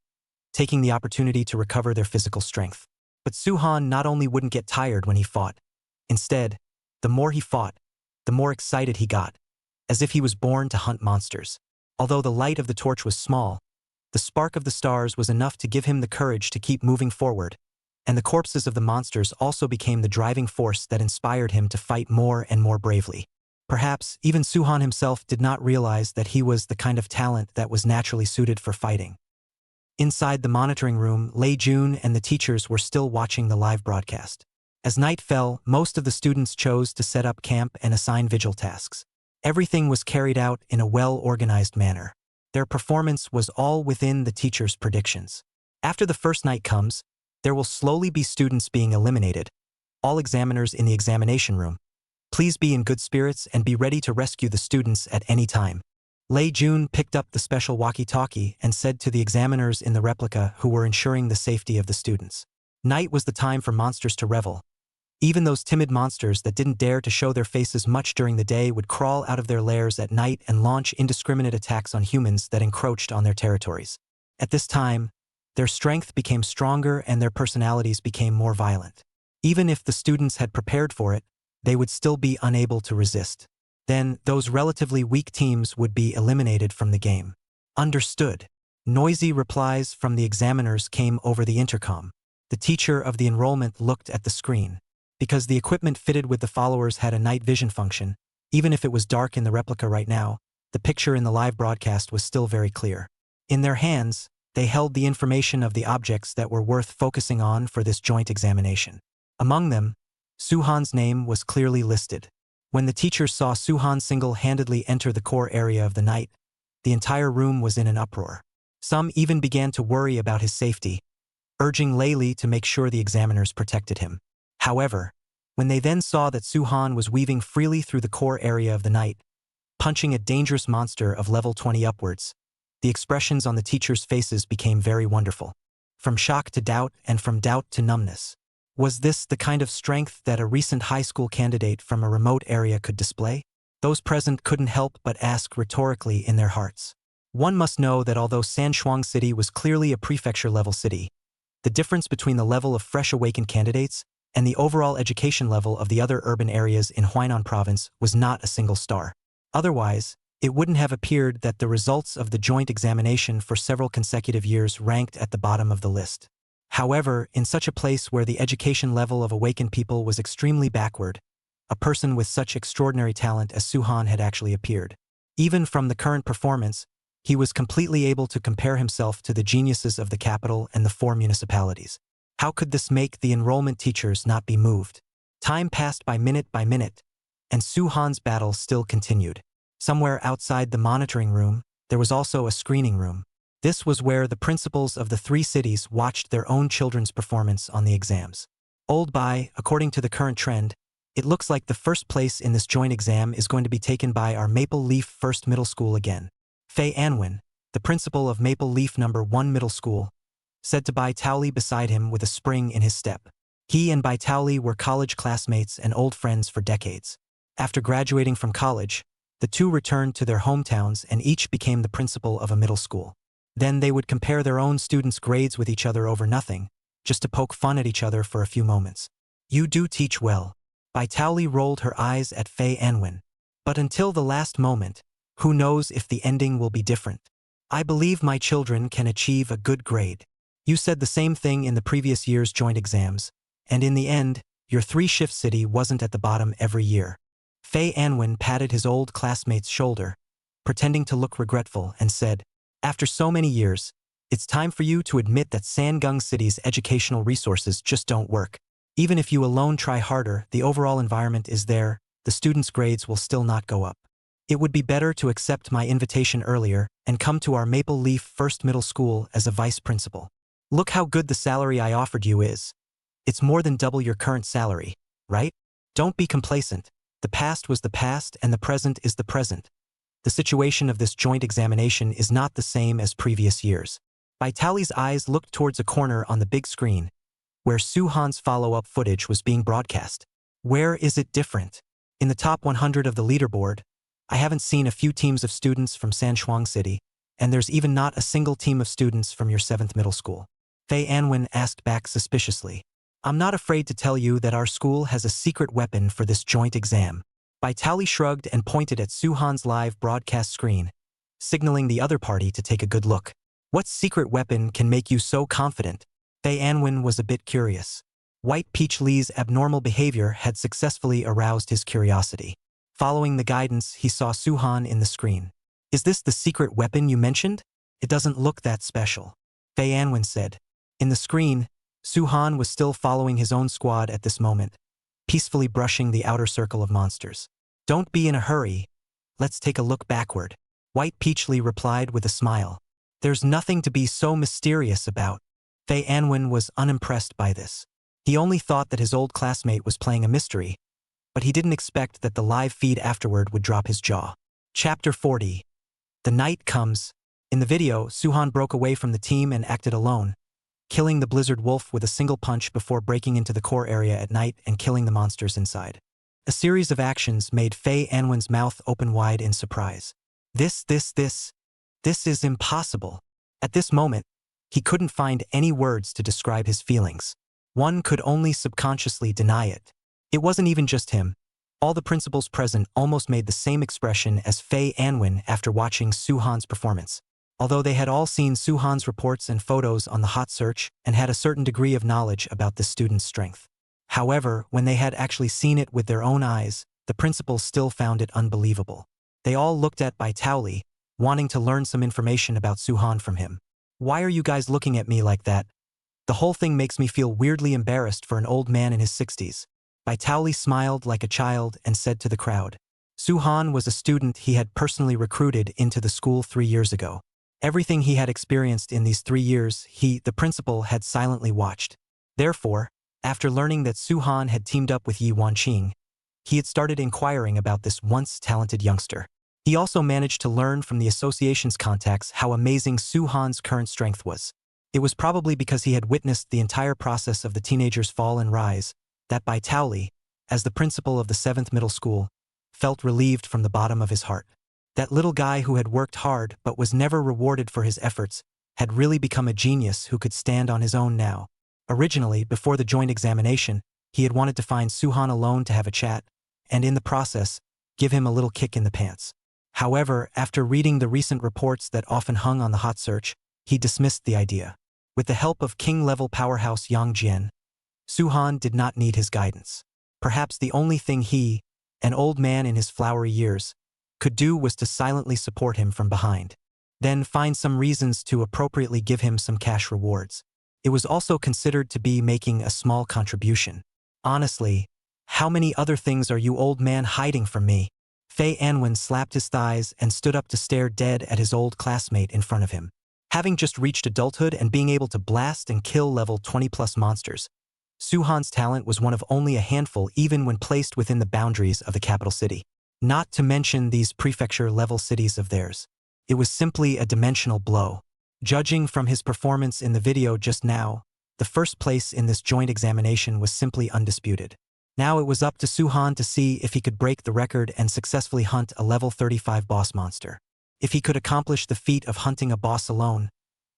taking the opportunity to recover their physical strength. But Suhan not only wouldn't get tired when he fought. Instead, the more he fought, the more excited he got, as if he was born to hunt monsters. Although the light of the torch was small, the spark of the stars was enough to give him the courage to keep moving forward, and the corpses of the monsters also became the driving force that inspired him to fight more and more bravely. Perhaps even Suhan himself did not realize that he was the kind of talent that was naturally suited for fighting. Inside the monitoring room, Lei Jun and the teachers were still watching the live broadcast. As night fell, most of the students chose to set up camp and assign vigil tasks. Everything was carried out in a well-organized manner. Their performance was all within the teacher's predictions. After the first night comes, there will slowly be students being eliminated. All examiners in the examination room, please be in good spirits and be ready to rescue the students at any time. Lei Jun picked up the special walkie-talkie and said to the examiners in the replica who were ensuring the safety of the students. Night was the time for monsters to revel. Even those timid monsters that didn't dare to show their faces much during the day would crawl out of their lairs at night and launch indiscriminate attacks on humans that encroached on their territories. At this time, their strength became stronger and their personalities became more violent. Even if the students had prepared for it, they would still be unable to resist. Then, those relatively weak teams would be eliminated from the game. Understood. Noisy replies from the examiners came over the intercom. The teacher of the enrollment looked at the screen. Because the equipment fitted with the followers had a night vision function, even if it was dark in the replica right now, the picture in the live broadcast was still very clear. In their hands, they held the information of the objects that were worth focusing on for this joint examination. Among them, Suhan's name was clearly listed. When the teachers saw Suhan single-handedly enter the core area of the night, the entire room was in an uproar. Some even began to worry about his safety, urging Lei to make sure the examiners protected him. However, when they then saw that Suhan was weaving freely through the core area of the night, punching a dangerous monster of level 20 upwards, the expressions on the teachers' faces became very wonderful. From shock to doubt and from doubt to numbness. Was this the kind of strength that a recent high school candidate from a remote area could display? Those present couldn't help but ask rhetorically in their hearts. One must know that although Sanshuang City was clearly a prefecture-level city, the difference between the level of fresh awakened candidates and the overall education level of the other urban areas in Huainan province was not a single star. Otherwise, it wouldn't have appeared that the results of the joint examination for several consecutive years ranked at the bottom of the list. However, in such a place where the education level of awakened people was extremely backward, a person with such extraordinary talent as Suhan had actually appeared. Even from the current performance, he was completely able to compare himself to the geniuses of the capital and the 4 municipalities. How could this make the enrollment teachers not be moved? Time passed by minute, and Suhan's battle still continued. Somewhere outside the monitoring room, there was also a screening room. This was where the principals of the 3 cities watched their own children's performance on the exams. Old Bai, according to the current trend, it looks like the first place in this joint exam is going to be taken by our Maple Leaf First Middle School again. Fei Anwen, the principal of Maple Leaf No. 1 Middle School, said to Bai Taoli beside him with a spring in his step. He and Bai Taoli were college classmates and old friends for decades. After graduating from college, The two returned to their hometowns and each became the principal of a middle school. Then they would compare their own students' grades with each other over nothing, just to poke fun at each other for a few moments. You do teach well. Baitauli rolled her eyes at Faye Anwen. But until the last moment, who knows if the ending will be different? I believe my children can achieve a good grade. You said the same thing in the previous year's joint exams, and in the end, your three-shift city wasn't at the bottom every year. Faye Anwen patted his old classmate's shoulder, pretending to look regretful, and said, after so many years, it's time for you to admit that Sangung City's educational resources just don't work. Even if you alone try harder, the overall environment is there, the students' grades will still not go up. It would be better to accept my invitation earlier and come to our Maple Leaf First Middle School as a vice principal. Look how good the salary I offered you is. It's more than double your current salary, right? Don't be complacent. The past was the past and the present is the present. The situation of this joint examination is not the same as previous years. Baitauli's eyes looked towards a corner on the big screen, where Suhan's follow-up footage was being broadcast. Where is it different? In the top 100 of the leaderboard, I haven't seen a few teams of students from Sanchuang City, and there's even not a single team of students from your 7th middle school. Faye Anwen asked back suspiciously. I'm not afraid to tell you that our school has a secret weapon for this joint exam. Baitauli shrugged and pointed at Suhan's live broadcast screen, signaling the other party to take a good look. What secret weapon can make you so confident? Faye Anwen was a bit curious. White Peach Lee's abnormal behavior had successfully aroused his curiosity. Following the guidance, he saw Suhan in the screen. Is this the secret weapon you mentioned? It doesn't look that special. Faye Anwen said. In the screen, Suhan was still following his own squad at this moment, peacefully brushing the outer circle of monsters. Don't be in a hurry. Let's take a look backward. White Peach Lee replied with a smile. There's nothing to be so mysterious about. Faye Anwen was unimpressed by this. He only thought that his old classmate was playing a mystery, but he didn't expect that the live feed afterward would drop his jaw. Chapter 40. The night comes. In the video, Suhan broke away from the team and acted alone, killing the blizzard wolf with a single punch before breaking into the core area at night and killing the monsters inside. A series of actions made Faye Anwen's mouth open wide in surprise. This is impossible. At this moment, he couldn't find any words to describe his feelings. One could only subconsciously deny it. It wasn't even just him. All the principals present almost made the same expression as Faye Anwen after watching Suhan's performance. Although they had all seen Suhan's reports and photos on the hot search and had a certain degree of knowledge about the student's strength. However, when they had actually seen it with their own eyes, the principals still found it unbelievable. They all looked at Baitauli, wanting to learn some information about Suhan from him. Why are you guys looking at me like that? The whole thing makes me feel weirdly embarrassed for an old man in his 60s. Baitauli smiled like a child and said to the crowd. Suhan was a student he had personally recruited into the school 3 years ago. Everything he had experienced in these 3 years, he, the principal, had silently watched. Therefore, after learning that Suhan had teamed up with Yi Wanqing, he had started inquiring about this once talented youngster. He also managed to learn from the association's contacts how amazing Suhan's current strength was. It was probably because he had witnessed the entire process of the teenager's fall and rise that Baitauli, as the principal of the 7th middle school, felt relieved from the bottom of his heart. That little guy who had worked hard but was never rewarded for his efforts had really become a genius who could stand on his own now. Originally, before the joint examination, he had wanted to find Suhan alone to have a chat, and in the process, give him a little kick in the pants. However, after reading the recent reports that often hung on the hot search, he dismissed the idea. With the help of king-level powerhouse Yang Jian, Suhan did not need his guidance. Perhaps the only thing he, an old man in his flowery years, could do was to silently support him from behind. Then find some reasons to appropriately give him some cash rewards. It was also considered to be making a small contribution. Honestly, how many other things are you old man hiding from me? Faye Anwen slapped his thighs and stood up to stare dead at his old classmate in front of him. Having just reached adulthood and being able to blast and kill level 20+ monsters, Suhan's talent was one of only a handful even when placed within the boundaries of the capital city. Not to mention these prefecture-level cities of theirs. It was simply a dimensional blow. Judging from his performance in the video just now, the first place in this joint examination was simply undisputed. Now it was up to Suhan to see if he could break the record and successfully hunt a level 35 boss monster. If he could accomplish the feat of hunting a boss alone,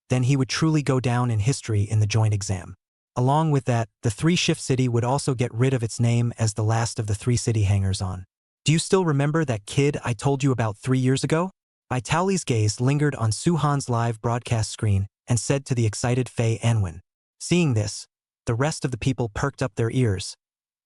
then he would truly go down in history in the joint exam. Along with that, the three-shift city would also get rid of its name as the last of the three city hangers-on. Do you still remember that kid I told you about 3 years ago? Vitali's gaze lingered on Suhan's live broadcast screen and said to the excited Faye Anwen. Seeing this, the rest of the people perked up their ears,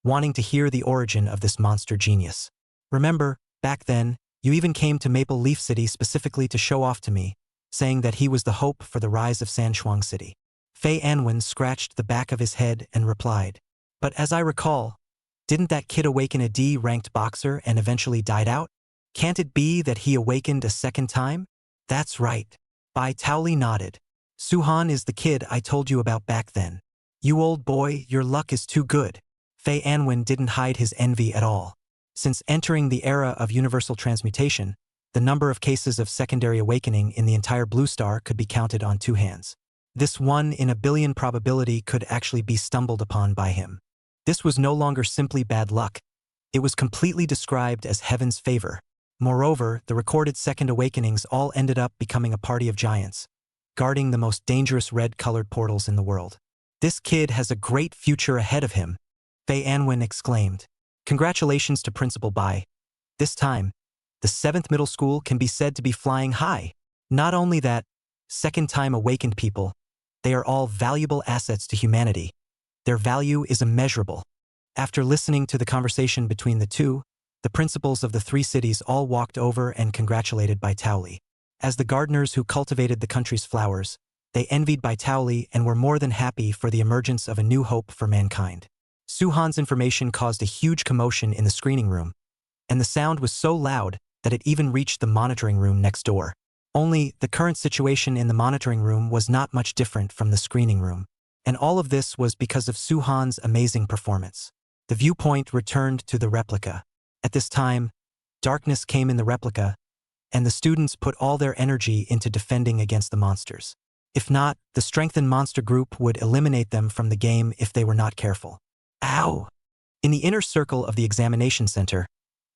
wanting to hear the origin of this monster genius. Remember, back then, you even came to Maple Leaf City specifically to show off to me, saying that he was the hope for the rise of Sanshuang City. Faye Anwen scratched the back of his head and replied, "But as I recall, didn't that kid awaken a D-ranked boxer and eventually died out? Can't it be that he awakened a second time?" "That's right." Bai Taoli nodded. "Suhan is the kid I told you about back then. You old boy, your luck is too good." Faye Anwen didn't hide his envy at all. Since entering the era of universal transmutation, the number of cases of secondary awakening in the entire Blue Star could be counted on 2 hands. This 1 in a billion probability could actually be stumbled upon by him. This was no longer simply bad luck. It was completely described as heaven's favor. Moreover, the recorded second awakenings all ended up becoming a party of giants, guarding the most dangerous red-colored portals in the world. "This kid has a great future ahead of him," Faye Anwen exclaimed. "Congratulations to Principal Bai. This time, the 7th middle school can be said to be flying high. Not only that, second-time awakened people, they are all valuable assets to humanity. Their value is immeasurable." After listening to the conversation between the two, the principals of the 3 cities all walked over and congratulated Bai Taoli. As the gardeners who cultivated the country's flowers, they envied Bai Taoli and were more than happy for the emergence of a new hope for mankind. Suhan's information caused a huge commotion in the screening room, and the sound was so loud that it even reached the monitoring room next door. Only, the current situation in the monitoring room was not much different from the screening room. And all of this was because of Suhan's amazing performance. The viewpoint returned to the replica. At this time, darkness came in the replica, and the students put all their energy into defending against the monsters. If not, the strengthened monster group would eliminate them from the game if they were not careful. Ow! In the inner circle of the examination center,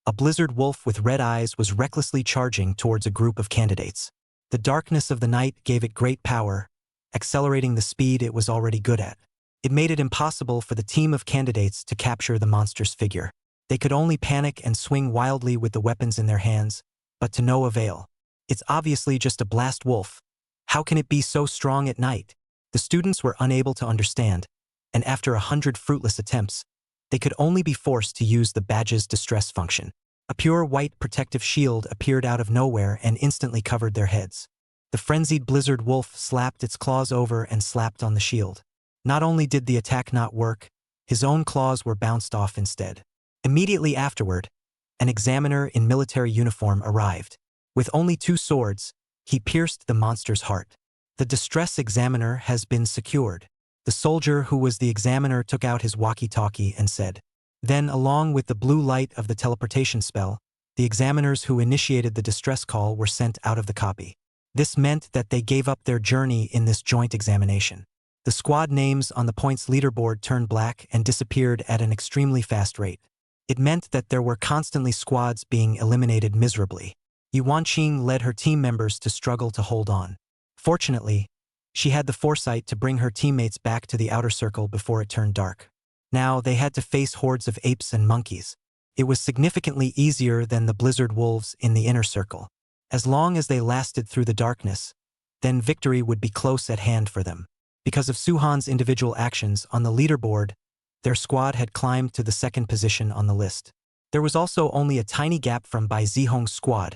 a blizzard wolf with red eyes was recklessly charging towards a group of candidates. The darkness of the night gave it great power, accelerating the speed it was already good at. It made it impossible for the team of candidates to capture the monster's figure. They could only panic and swing wildly with the weapons in their hands, but to no avail. "It's obviously just a blast wolf. How can it be so strong at night?" The students were unable to understand, and after 100 fruitless attempts, they could only be forced to use the badge's distress function. A pure white protective shield appeared out of nowhere and instantly covered their heads. The frenzied blizzard wolf slapped its claws over and slapped on the shield. Not only did the attack not work, his own claws were bounced off instead. Immediately afterward, an examiner in military uniform arrived. With only 2 swords, he pierced the monster's heart. "The distress examiner has been secured." The soldier who was the examiner took out his walkie-talkie and said. Then, along with the blue light of the teleportation spell, the examiners who initiated the distress call were sent out of the copy. This meant that they gave up their journey in this joint examination. The squad names on the points leaderboard turned black and disappeared at an extremely fast rate. It meant that there were constantly squads being eliminated miserably. Yuan Qing led her team members to struggle to hold on. Fortunately, she had the foresight to bring her teammates back to the outer circle before it turned dark. Now they had to face hordes of apes and monkeys. It was significantly easier than the blizzard wolves in the inner circle. As long as they lasted through the darkness, then victory would be close at hand for them. Because of Suhan's individual actions on the leaderboard, their squad had climbed to the 2nd position on the list. There was also only a tiny gap from Bai Zihong's squad,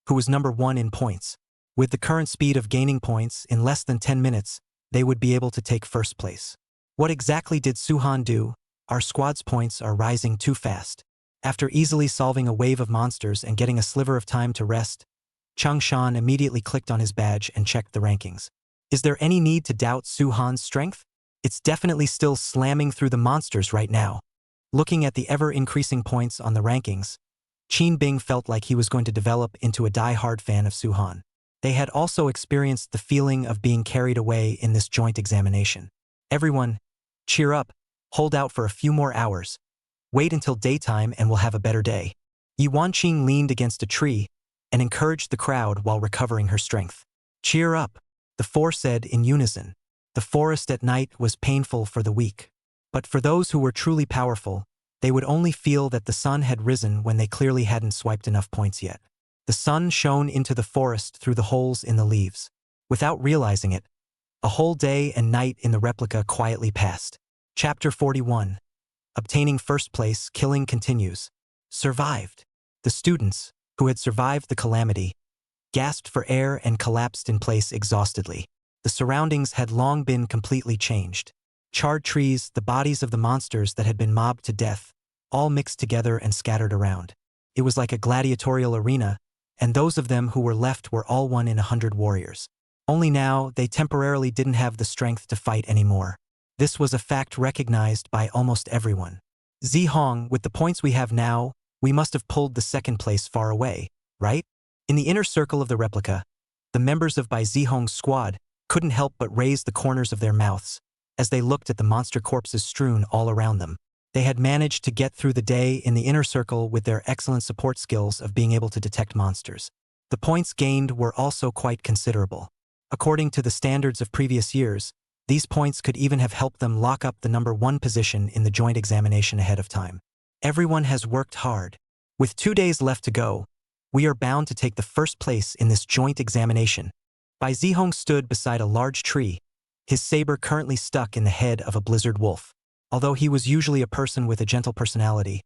who was number 1 in points. With the current speed of gaining points, in less than 10 minutes, they would be able to take 1st place. What exactly did Suhan do? Our squad's points are rising too fast. After easily solving a wave of monsters and getting a sliver of time to rest, Chang Shan immediately clicked on his badge and checked the rankings. Is there any need to doubt Suhan's strength? It's definitely still slamming through the monsters right now. Looking at the ever-increasing points on the rankings, Qin Bing felt like he was going to develop into a die-hard fan of Suhan. They had also experienced the feeling of being carried away in this joint examination. Everyone, cheer up, hold out for a few more hours. Wait until daytime and we'll have a better day. Yi Wanqing leaned against a tree and encouraged the crowd while recovering her strength. Cheer up, the four said in unison. The forest at night was painful for the weak. But for those who were truly powerful, they would only feel that the sun had risen when they clearly hadn't swiped enough points yet. The sun shone into the forest through the holes in the leaves. Without realizing it, a whole day and night in the replica quietly passed. Chapter 41. Obtaining first place, killing continues. Survived. The students, who had survived the calamity, gasped for air and collapsed in place exhaustedly. The surroundings had long been completely changed. Charred trees, the bodies of the monsters that had been mobbed to death, all mixed together and scattered around. It was like a gladiatorial arena, and those of them who were left were all 1 in 100 warriors. Only now, they temporarily didn't have the strength to fight anymore. This was a fact recognized by almost everyone. Zihong, with the points we have now, we must have pulled the second place far away, right? In the inner circle of the replica, the members of Bai Zihong's squad couldn't help but raise the corners of their mouths as they looked at the monster corpses strewn all around them. They had managed to get through the day in the inner circle with their excellent support skills of being able to detect monsters. The points gained were also quite considerable. According to the standards of previous years, these points could even have helped them lock up the number 1 position in the joint examination ahead of time. Everyone has worked hard. With 2 days left to go, we are bound to take the first place in this joint examination. Bai Zihong stood beside a large tree, his saber currently stuck in the head of a blizzard wolf. Although he was usually a person with a gentle personality,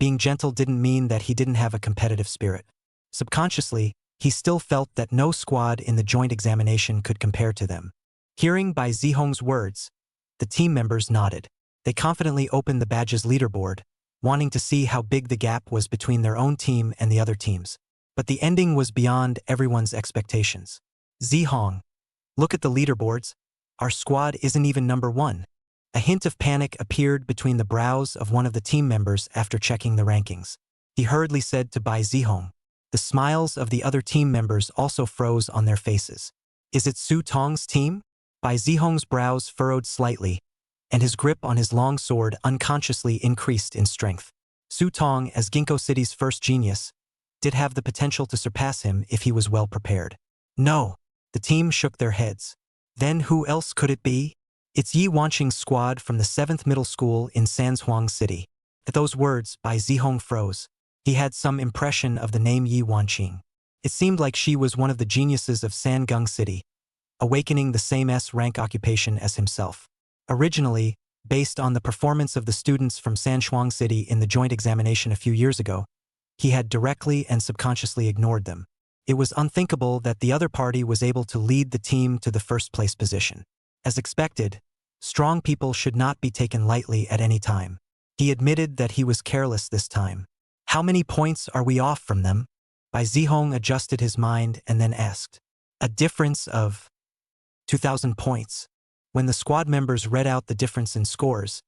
being gentle didn't mean that he didn't have a competitive spirit. Subconsciously, he still felt that no squad in the joint examination could compare to them. Hearing Bai Zihong's words, the team members nodded. They confidently opened the badge's leaderboard, wanting to see how big the gap was between their own team and the other teams. But the ending was beyond everyone's expectations. Zihong, look at the leaderboards. Our squad isn't even number 1. A hint of panic appeared between the brows of one of the team members after checking the rankings. He hurriedly said to Bai Zihong. The smiles of the other team members also froze on their faces. Is it Su Tong's team? Bai Zihong's brows furrowed slightly, and his grip on his long sword unconsciously increased in strength. Su Tong, as Ginkgo City's first genius, did have the potential to surpass him if he was well prepared. No, the team shook their heads. Then who else could it be? It's Yi Wanqing's squad from the 7th middle school in Sanzhuang City. At those words, Bai Zihong froze. He had some impression of the name Yi Wanqing. It seemed like she was one of the geniuses of Sangung City, awakening the same S-rank occupation as himself. Originally, based on the performance of the students from Sanzhuang City in the joint examination a few years ago, he had directly and subconsciously ignored them. It was unthinkable that the other party was able to lead the team to the first-place position. As expected, strong people should not be taken lightly at any time. He admitted that he was careless this time. How many points are we off from them? Bai Zihong adjusted his mind and then asked. A difference of 2,000 points. When the squad members read out the difference in scores,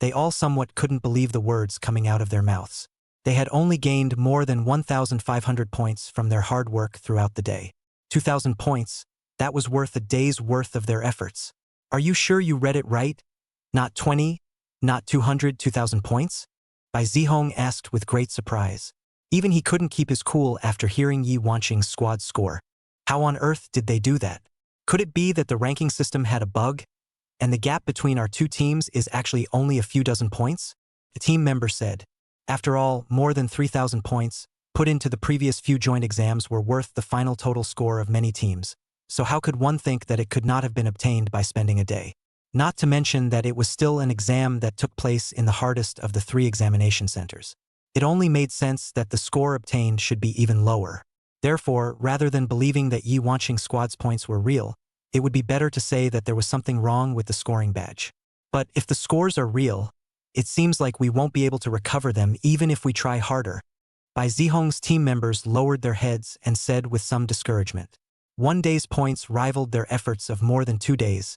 they all somewhat couldn't believe the words coming out of their mouths. They had only gained more than 1,500 points from their hard work throughout the day. 2,000 points, that was worth a day's worth of their efforts. Are you sure you read it right? Not 20? Not 200, 2,000 points? Bai Zihong asked with great surprise. Even he couldn't keep his cool after hearing Yi Wanqing's squad score. How on earth did they do that? Could it be that the ranking system had a bug, and the gap between our two teams is actually only a few dozen points? A team member said. After all, more than 3,000 points, put into the previous few joint exams were worth the final total score of many teams. So how could one think that it could not have been obtained by spending a day? Not to mention that it was still an exam that took place in the hardest of the 3 examination centers. It only made sense that the score obtained should be even lower. Therefore, rather than believing that Yi Wanqing's squad's points were real, it would be better to say that there was something wrong with the scoring badge. But if the scores are real, it seems like we won't be able to recover them even if we try harder. Bai Zihong's team members lowered their heads and said with some discouragement. 1 day's points rivaled their efforts of more than 2 days.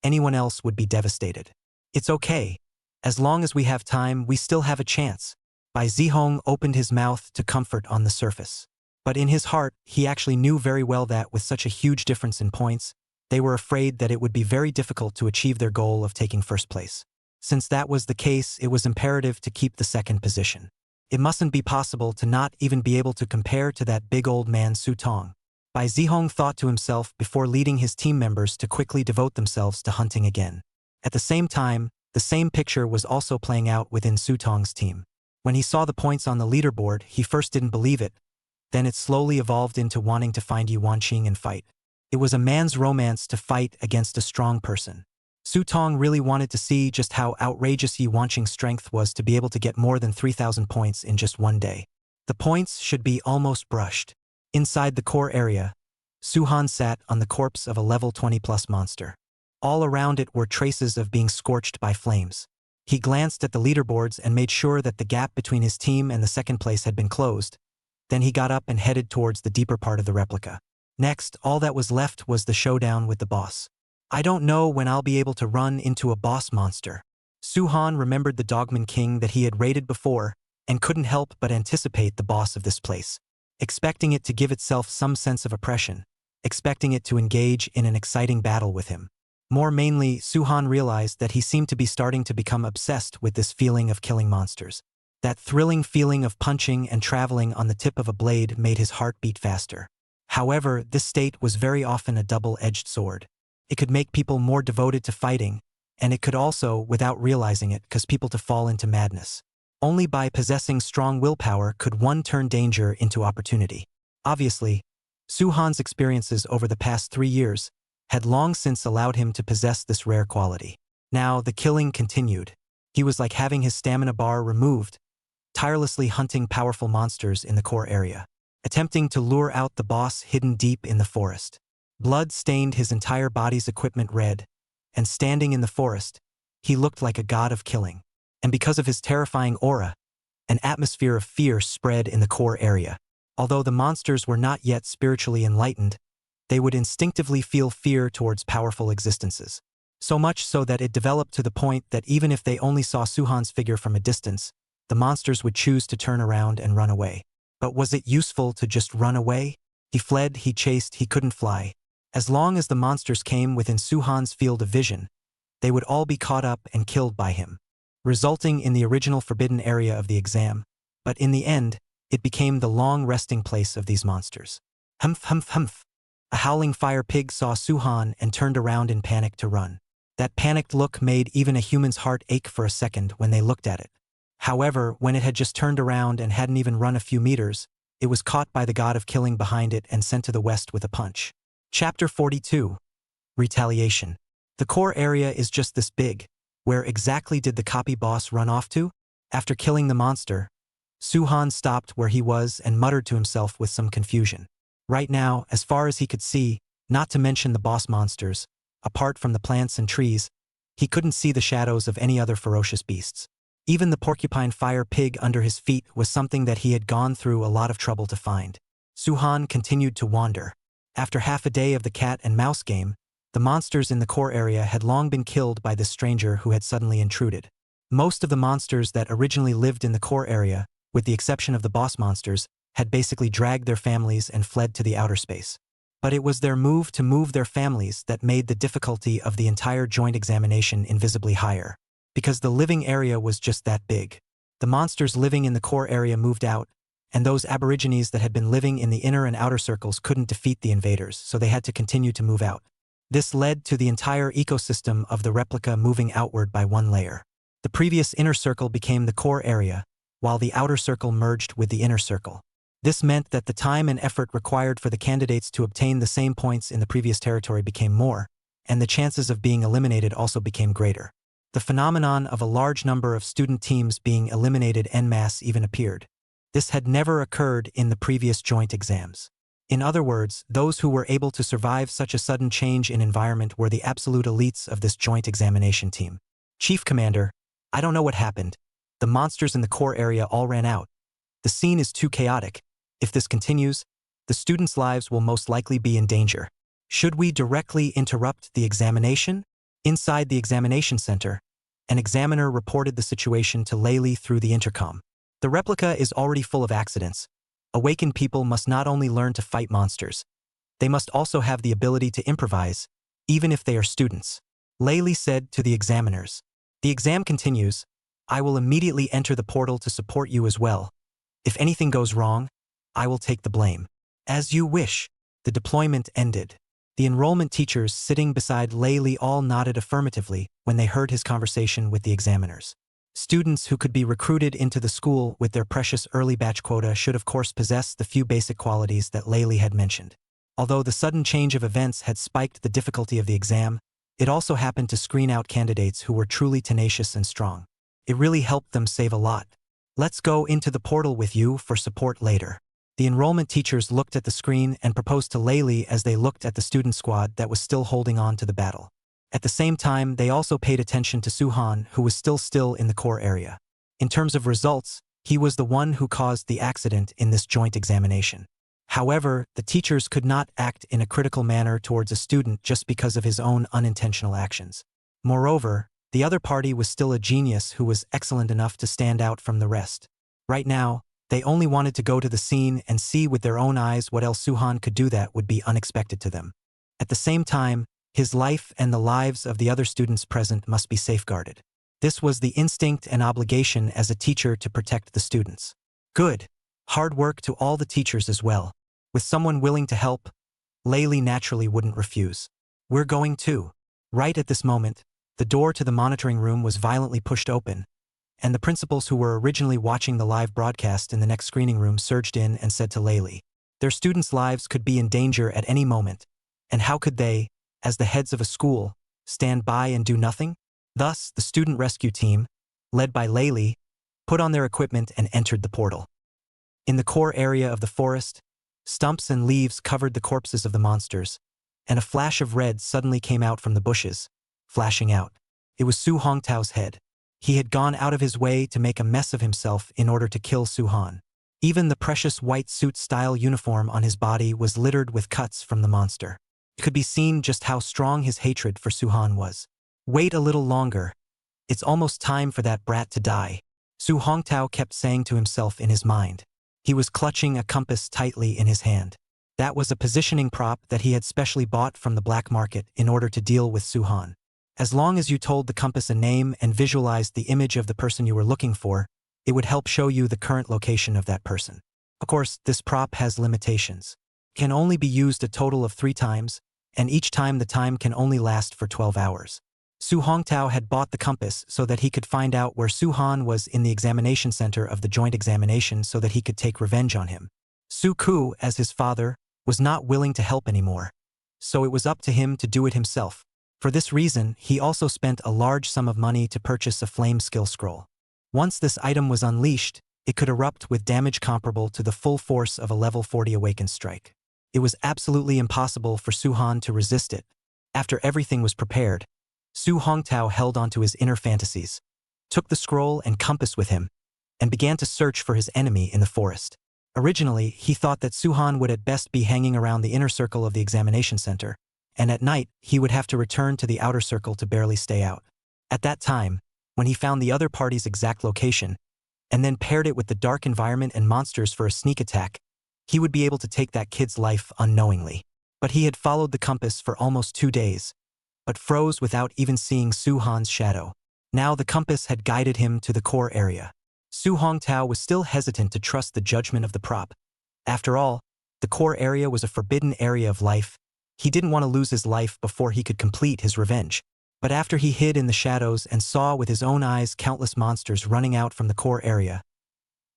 Anyone else would be devastated. It's okay. As long as we have time, we still have a chance. Bai Zihong opened his mouth to comfort on the surface. But in his heart, he actually knew very well that with such a huge difference in points, they were afraid that it would be very difficult to achieve their goal of taking first place. Since that was the case, it was imperative to keep the second position. It mustn't be possible to not even be able to compare to that big old man Su Tong. Bai Zihong thought to himself before leading his team members to quickly devote themselves to hunting again. At the same time, the same picture was also playing out within Su Tong's team. When he saw the points on the leaderboard, he first didn't believe it, then it slowly evolved into wanting to find Yi Wanqing and fight. It was a man's romance to fight against a strong person. Su Tong really wanted to see just how outrageous Yi Wanqing's strength was to be able to get more than 3,000 points in just one day. The points should be almost brushed. Inside the core area, Su Han sat on the corpse of a level 20+ monster. All around it were traces of being scorched by flames. He glanced at the leaderboards and made sure that the gap between his team and the second place had been closed. Then he got up and headed towards the deeper part of the replica. Next, all that was left was the showdown with the boss. I don't know when I'll be able to run into a boss monster. Su Han remembered the Dogman King that he had raided before and couldn't help but anticipate the boss of this place, expecting it to give itself some sense of oppression, expecting it to engage in an exciting battle with him. More mainly, Su Han realized that he seemed to be starting to become obsessed with this feeling of killing monsters. That thrilling feeling of punching and traveling on the tip of a blade made his heart beat faster. However, this state was very often a double-edged sword. It could make people more devoted to fighting, and it could also, without realizing it, cause people to fall into madness. Only by possessing strong willpower could one turn danger into opportunity. Obviously, Su Han's experiences over the past 3 years had long since allowed him to possess this rare quality. Now, the killing continued. He was like having his stamina bar removed, tirelessly hunting powerful monsters in the core area, attempting to lure out the boss hidden deep in the forest. Blood stained his entire body's equipment red, and standing in the forest, he looked like a god of killing. And because of his terrifying aura, an atmosphere of fear spread in the core area. Although the monsters were not yet spiritually enlightened, they would instinctively feel fear towards powerful existences. So much so that it developed to the point that even if they only saw Su Han's figure from a distance, the monsters would choose to turn around and run away. But was it useful to just run away? He fled, he chased, he couldn't fly. As long as the monsters came within Su Han's field of vision, they would all be caught up and killed by him, resulting in the original forbidden area of the exam. But in the end, it became the long resting place of these monsters. Humph, humph, humph. A howling fire pig saw Su Han and turned around in panic to run. That panicked look made even a human's heart ache for a second when they looked at it. However, when it had just turned around and hadn't even run a few meters, it was caught by the god of killing behind it and sent to the west with a punch. Chapter 42. Retaliation. The core area is just this big. Where exactly did the copy boss run off to? After killing the monster, Su Han stopped where he was and muttered to himself with some confusion. Right now, as far as he could see, not to mention the boss monsters, apart from the plants and trees, he couldn't see the shadows of any other ferocious beasts. Even the porcupine fire pig under his feet was something that he had gone through a lot of trouble to find. Su Han continued to wander. After half a day of the cat and mouse game, the monsters in the core area had long been killed by this stranger who had suddenly intruded. Most of the monsters that originally lived in the core area, with the exception of the boss monsters, had basically dragged their families and fled to the outer space. But it was their move to move their families that made the difficulty of the entire joint examination invisibly higher, because the living area was just that big. The monsters living in the core area moved out, and those aborigines that had been living in the inner and outer circles couldn't defeat the invaders, so they had to continue to move out. This led to the entire ecosystem of the replica moving outward by one layer. The previous inner circle became the core area, while the outer circle merged with the inner circle. This meant that the time and effort required for the candidates to obtain the same points in the previous territory became more, and the chances of being eliminated also became greater. The phenomenon of a large number of student teams being eliminated en masse even appeared. This had never occurred in the previous joint exams. In other words, those who were able to survive such a sudden change in environment were the absolute elites of this joint examination team. Chief Commander, I don't know what happened. The monsters in the core area all ran out. The scene is too chaotic. If this continues, the students' lives will most likely be in danger. Should we directly interrupt the examination? Inside the examination center, an examiner reported the situation to Lei Li through the intercom. The replica is already full of accidents. Awakened people must not only learn to fight monsters, they must also have the ability to improvise, even if they are students. Lei Li said to the examiners. The exam continues. I will immediately enter the portal to support you as well. If anything goes wrong, I will take the blame. As you wish. The deployment ended. The enrollment teachers sitting beside Layli all nodded affirmatively when they heard his conversation with the examiners. Students who could be recruited into the school with their precious early batch quota should of course possess the few basic qualities that Layli had mentioned. Although the sudden change of events had spiked the difficulty of the exam, it also happened to screen out candidates who were truly tenacious and strong. It really helped them save a lot. Let's go into the portal with you for support later. The enrollment teachers looked at the screen and proposed to Layli as they looked at the student squad that was still holding on to the battle. At the same time, they also paid attention to Suhan, who was still in the core area. In terms of results, he was the one who caused the accident in this joint examination. However, the teachers could not act in a critical manner towards a student just because of his own unintentional actions. Moreover, the other party was still a genius who was excellent enough to stand out from the rest. Right now, they only wanted to go to the scene and see with their own eyes what else Suhan could do that would be unexpected to them. At the same time, his life and the lives of the other students present must be safeguarded. This was the instinct and obligation as a teacher to protect the students. Good. Hard work to all the teachers as well. With someone willing to help, Layli naturally wouldn't refuse. We're going too. Right at this moment, the door to the monitoring room was violently pushed open, and the principals who were originally watching the live broadcast in the next screening room surged in and said to Layli, their students' lives could be in danger at any moment, and how could they, as the heads of a school, stand by and do nothing? Thus, the student rescue team, led by Layli, put on their equipment and entered the portal. In the core area of the forest, stumps and leaves covered the corpses of the monsters, and a flash of red suddenly came out from the bushes, flashing out. It was Su Hongtao's head. He had gone out of his way to make a mess of himself in order to kill Suhan. Even the precious white suit-style uniform on his body was littered with cuts from the monster. It could be seen just how strong his hatred for Suhan was. Wait a little longer. It's almost time for that brat to die, Su Hongtao kept saying to himself in his mind. He was clutching a compass tightly in his hand. That was a positioning prop that he had specially bought from the black market in order to deal with Suhan. As long as you told the compass a name and visualized the image of the person you were looking for, it would help show you the current location of that person. Of course, this prop has limitations. It can only be used a total of 3 times, and each time the time can only last for 12 hours. Su Hongtao had bought the compass so that he could find out where Suhan was in the examination center of the joint examination so that he could take revenge on him. Su Ku, as his father, was not willing to help anymore, so it was up to him to do it himself. For this reason, he also spent a large sum of money to purchase a flame skill scroll. Once this item was unleashed, it could erupt with damage comparable to the full force of a level 40 awakened strike. It was absolutely impossible for Suhan to resist it. After everything was prepared, Su Hongtao held onto his inner fantasies, took the scroll and compass with him, and began to search for his enemy in the forest. Originally, he thought that Suhan would at best be hanging around the inner circle of the examination center, and at night he would have to return to the outer circle to barely stay out. At that time, when he found the other party's exact location, and then paired it with the dark environment and monsters for a sneak attack, he would be able to take that kid's life unknowingly. But he had followed the compass for almost 2 days, but froze without even seeing Suhan's shadow. Now the compass had guided him to the core area. Su Hongtao was still hesitant to trust the judgment of the prop. After all, the core area was a forbidden area of life. He didn't want to lose his life before he could complete his revenge. But after he hid in the shadows and saw with his own eyes countless monsters running out from the core area,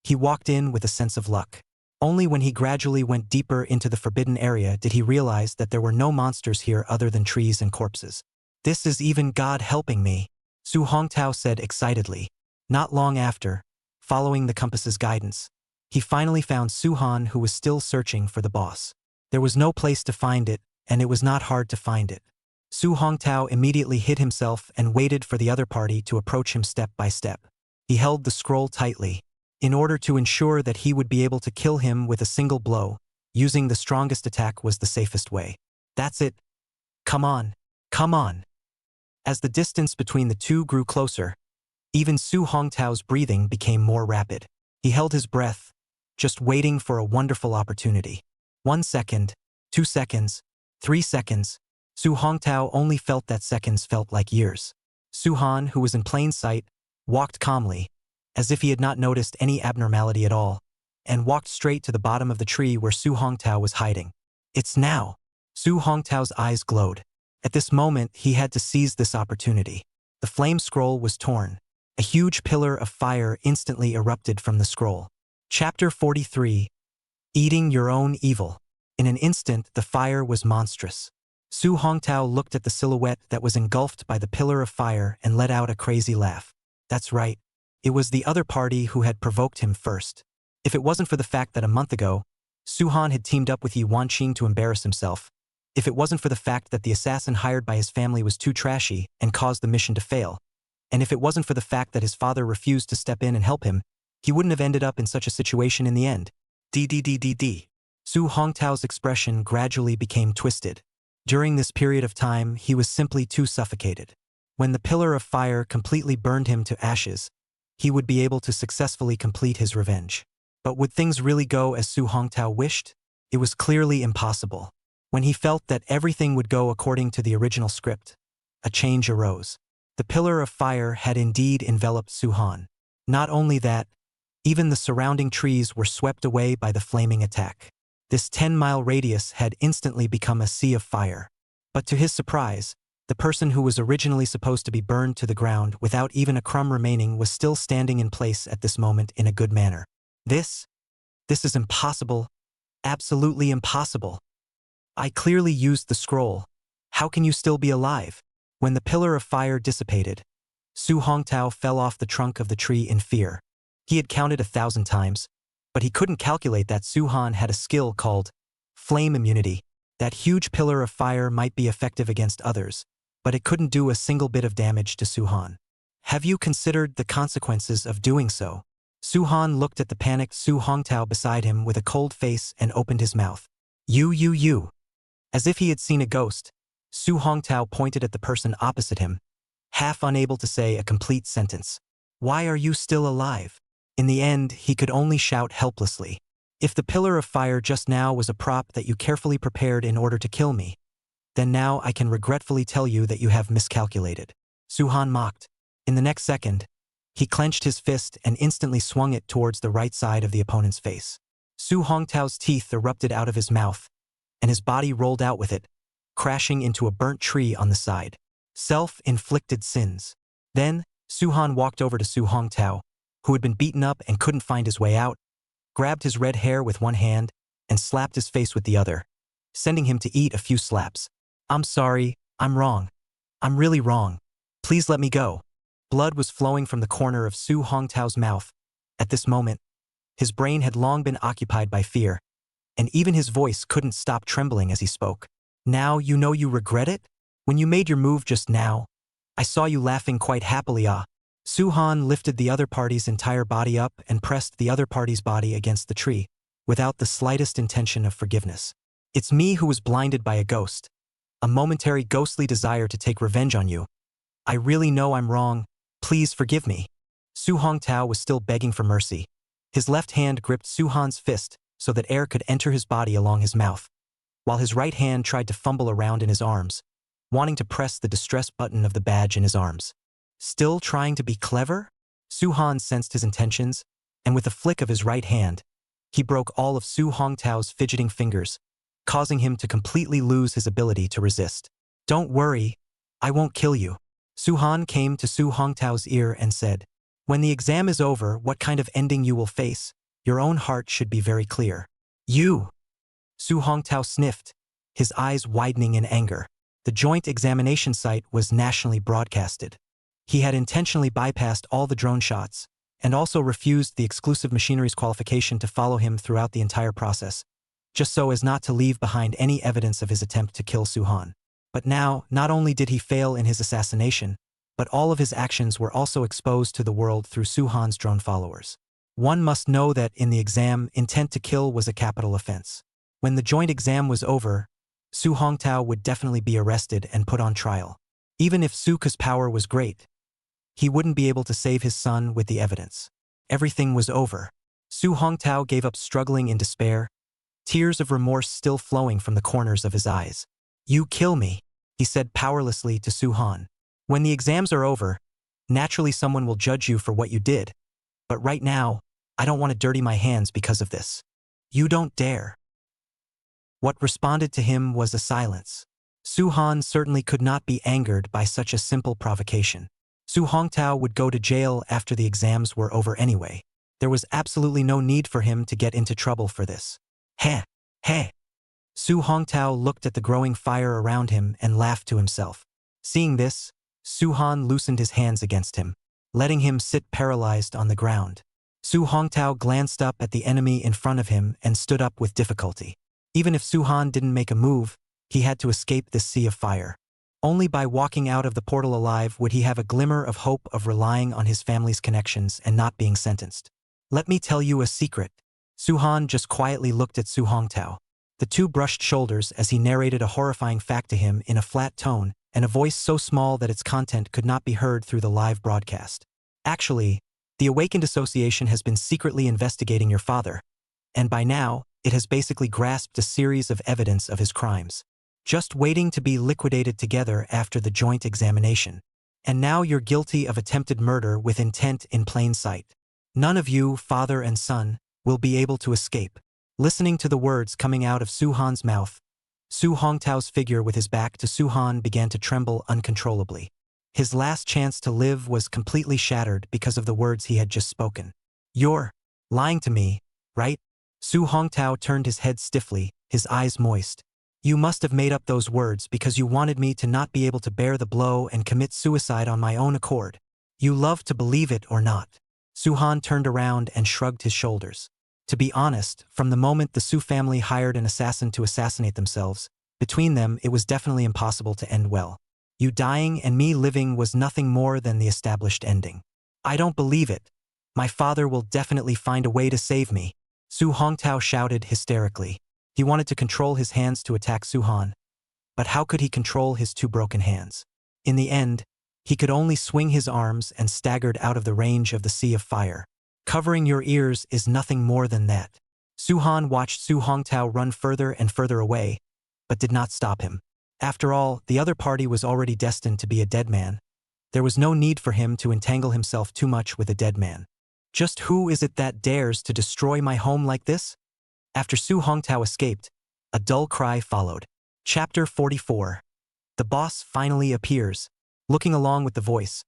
he walked in with a sense of luck. Only when he gradually went deeper into the forbidden area did he realize that there were no monsters here other than trees and corpses. This is even God helping me, Su Hongtao said excitedly. Not long after, following the compass's guidance, he finally found Suhan, who was still searching for the boss. There was no place to find it, and it was not hard to find it. Su Hongtao immediately hid himself and waited for the other party to approach him step by step. He held the scroll tightly, in order to ensure that he would be able to kill him with a single blow. Using the strongest attack was the safest way. That's it. Come on. Come on. As the distance between the two grew closer, even Su Hongtao's breathing became more rapid. He held his breath, just waiting for a wonderful opportunity. 1 second, 2 seconds, 3 seconds. Su Hongtao only felt that seconds felt like years. Su-han, who was in plain sight, walked calmly, as if he had not noticed any abnormality at all, and walked straight to the bottom of the tree where Su Hongtao was hiding. It's now. Su Hongtao's eyes glowed. At this moment, he had to seize this opportunity. The flame scroll was torn. A huge pillar of fire instantly erupted from the scroll. Chapter 43. Eating Your Own Evil. In an instant, the fire was monstrous. Su Hongtao looked at the silhouette that was engulfed by the pillar of fire and let out a crazy laugh. That's right. It was the other party who had provoked him first. If it wasn't for the fact that a month ago, Su-han had teamed up with Yi Wanqing to embarrass himself, if it wasn't for the fact that the assassin hired by his family was too trashy and caused the mission to fail, and if it wasn't for the fact that his father refused to step in and help him, he wouldn't have ended up in such a situation in the end. Su Hongtao's expression gradually became twisted. During this period of time, he was simply too suffocated. When the pillar of fire completely burned him to ashes, he would be able to successfully complete his revenge. But would things really go as Su Hongtao wished? It was clearly impossible. When he felt that everything would go according to the original script, a change arose. The pillar of fire had indeed enveloped Su-han. Not only that, even the surrounding trees were swept away by the flaming attack. This 10-mile radius had instantly become a sea of fire. But to his surprise, the person who was originally supposed to be burned to the ground without even a crumb remaining was still standing in place at this moment in a good manner. This is impossible. Absolutely impossible. I clearly used the scroll. How can you still be alive? When the pillar of fire dissipated, Su Hongtao fell off the trunk of the tree in fear. He had counted 1,000 times, but he couldn't calculate that Su-han had a skill called flame immunity. That huge pillar of fire might be effective against others, but it couldn't do a single bit of damage to Su-han. Have you considered the consequences of doing so? Su-han looked at the panicked Su Hongtao beside him with a cold face and opened his mouth. You. As if he had seen a ghost, Su Hongtao pointed at the person opposite him, half unable to say a complete sentence. Why are you still alive? In the end, he could only shout helplessly. If the pillar of fire just now was a prop that you carefully prepared in order to kill me, then now I can regretfully tell you that you have miscalculated. Su-han mocked. In the next second, he clenched his fist and instantly swung it towards the right side of the opponent's face. Su Hongtao's teeth erupted out of his mouth, and his body rolled out with it, crashing into a burnt tree on the side. Self-inflicted sins. Then, Su-han walked over to Su Hongtao, who had been beaten up and couldn't find his way out, grabbed his red hair with one hand, and slapped his face with the other, sending him to eat a few slaps. I'm sorry, I'm wrong. I'm really wrong. Please let me go. Blood was flowing from the corner of Su Hongtao's mouth. At this moment, his brain had long been occupied by fear, and even his voice couldn't stop trembling as he spoke. Now you know you regret it? When you made your move just now, I saw you laughing quite happily. Su-han lifted the other party's entire body up and pressed the other party's body against the tree, without the slightest intention of forgiveness. It's me who was blinded by a ghost. A momentary ghostly desire to take revenge on you. I really know I'm wrong. Please forgive me. Su Hongtao was still begging for mercy. His left hand gripped Su-han's fist so that air could enter his body along his mouth, while his right hand tried to fumble around in his arms, wanting to press the distress button of the badge in his arms. Still trying to be clever? Su-han sensed his intentions, and with a flick of his right hand, he broke all of Su Hongtao's fidgeting fingers, causing him to completely lose his ability to resist. Don't worry, I won't kill you. Su-han came to Su Hongtao's ear and said, when the exam is over, what kind of ending you will face, your own heart should be very clear. You! Su Hongtao sniffed, his eyes widening in anger. The joint examination site was nationally broadcasted. He had intentionally bypassed all the drone shots, and also refused the exclusive machinery's qualification to follow him throughout the entire process, just so as not to leave behind any evidence of his attempt to kill Su-han. But now, not only did he fail in his assassination, but all of his actions were also exposed to the world through Su-han's drone followers. One must know that in the exam, intent to kill was a capital offense. When the joint exam was over, Su Hongtao would definitely be arrested and put on trial. Even if Suka's power was great, he wouldn't be able to save his son with the evidence. Everything was over. Su Hongtao gave up, struggling in despair, tears of remorse still flowing from the corners of his eyes. You kill me, he said powerlessly to Su-han. When the exams are over, naturally someone will judge you for what you did, but right now, I don't want to dirty my hands because of this. You don't dare. What responded to him was a silence. Su-han certainly could not be angered by such a simple provocation. Su Hongtao would go to jail after the exams were over anyway. There was absolutely no need for him to get into trouble for this. Heh, heh. Su Hongtao looked at the growing fire around him and laughed to himself. Seeing this, Su-han loosened his hands against him, letting him sit paralyzed on the ground. Su Hongtao glanced up at the enemy in front of him and stood up with difficulty. Even if Su-han didn't make a move, he had to escape this sea of fire. Only by walking out of the portal alive would he have a glimmer of hope of relying on his family's connections and not being sentenced. Let me tell you a secret. Su-han just quietly looked at Su Hongtao. The two brushed shoulders as he narrated a horrifying fact to him in a flat tone and a voice so small that its content could not be heard through the live broadcast. Actually, the Awakened Association has been secretly investigating your father, and by now, it has basically grasped a series of evidence of his crimes, just waiting to be liquidated together after the joint examination. And now you're guilty of attempted murder with intent in plain sight. None of you, father and son, will be able to escape. Listening to the words coming out of Su-han's mouth, Su Hongtao's figure with his back to Su-han began to tremble uncontrollably. His last chance to live was completely shattered because of the words he had just spoken. You're lying to me, right? Su Hongtao turned his head stiffly, his eyes moist. You must have made up those words because you wanted me to not be able to bear the blow and commit suicide on my own accord. You love to believe it or not. Su-han turned around and shrugged his shoulders. To be honest, from the moment the Su family hired an assassin to assassinate themselves, between them it was definitely impossible to end well. You dying and me living was nothing more than the established ending. I don't believe it. My father will definitely find a way to save me. Su Hongtao shouted hysterically. He wanted to control his hands to attack Su-han, but how could he control his two broken hands? In the end, he could only swing his arms and staggered out of the range of the sea of fire. Covering your ears is nothing more than that. Su-han watched Su Hongtao run further and further away, but did not stop him. After all, the other party was already destined to be a dead man. There was no need for him to entangle himself too much with a dead man. Just who is it that dares to destroy my home like this? After Su Hongtao escaped, a dull cry followed. Chapter 44. The boss finally appears. Looking along with the voice,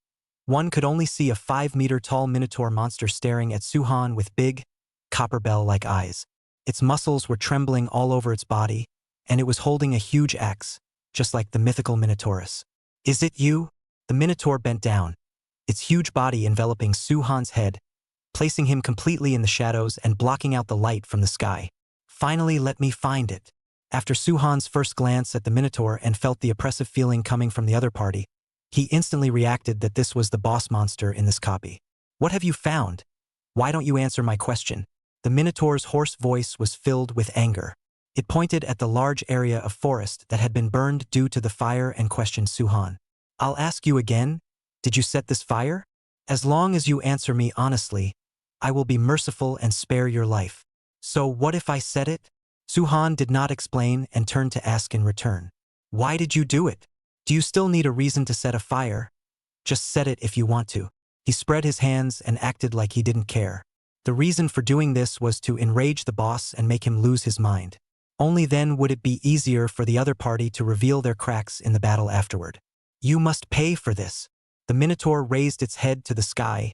one could only see a 5-meter-tall minotaur monster staring at Su-han with big, copper bell-like eyes. Its muscles were trembling all over its body, and it was holding a huge axe, just like the mythical Minotaurus. Is it you? The minotaur bent down, its huge body enveloping Su-han's head, placing him completely in the shadows and blocking out the light from the sky. Finally, let me find it. After Su-han's first glance at the minotaur and felt the oppressive feeling coming from the other party, he instantly reacted that this was the boss monster in this copy. What have you found? Why don't you answer my question? The minotaur's hoarse voice was filled with anger. It pointed at the large area of forest that had been burned due to the fire and questioned Su-han. I'll ask you again, did you set this fire? As long as you answer me honestly, I will be merciful and spare your life. So what if I set it? Su-han did not explain and turned to ask in return. Why did you do it? Do you still need a reason to set a fire? Just set it if you want to. He spread his hands and acted like he didn't care. The reason for doing this was to enrage the boss and make him lose his mind. Only then would it be easier for the other party to reveal their cracks in the battle afterward. You must pay for this. The minotaur raised its head to the sky,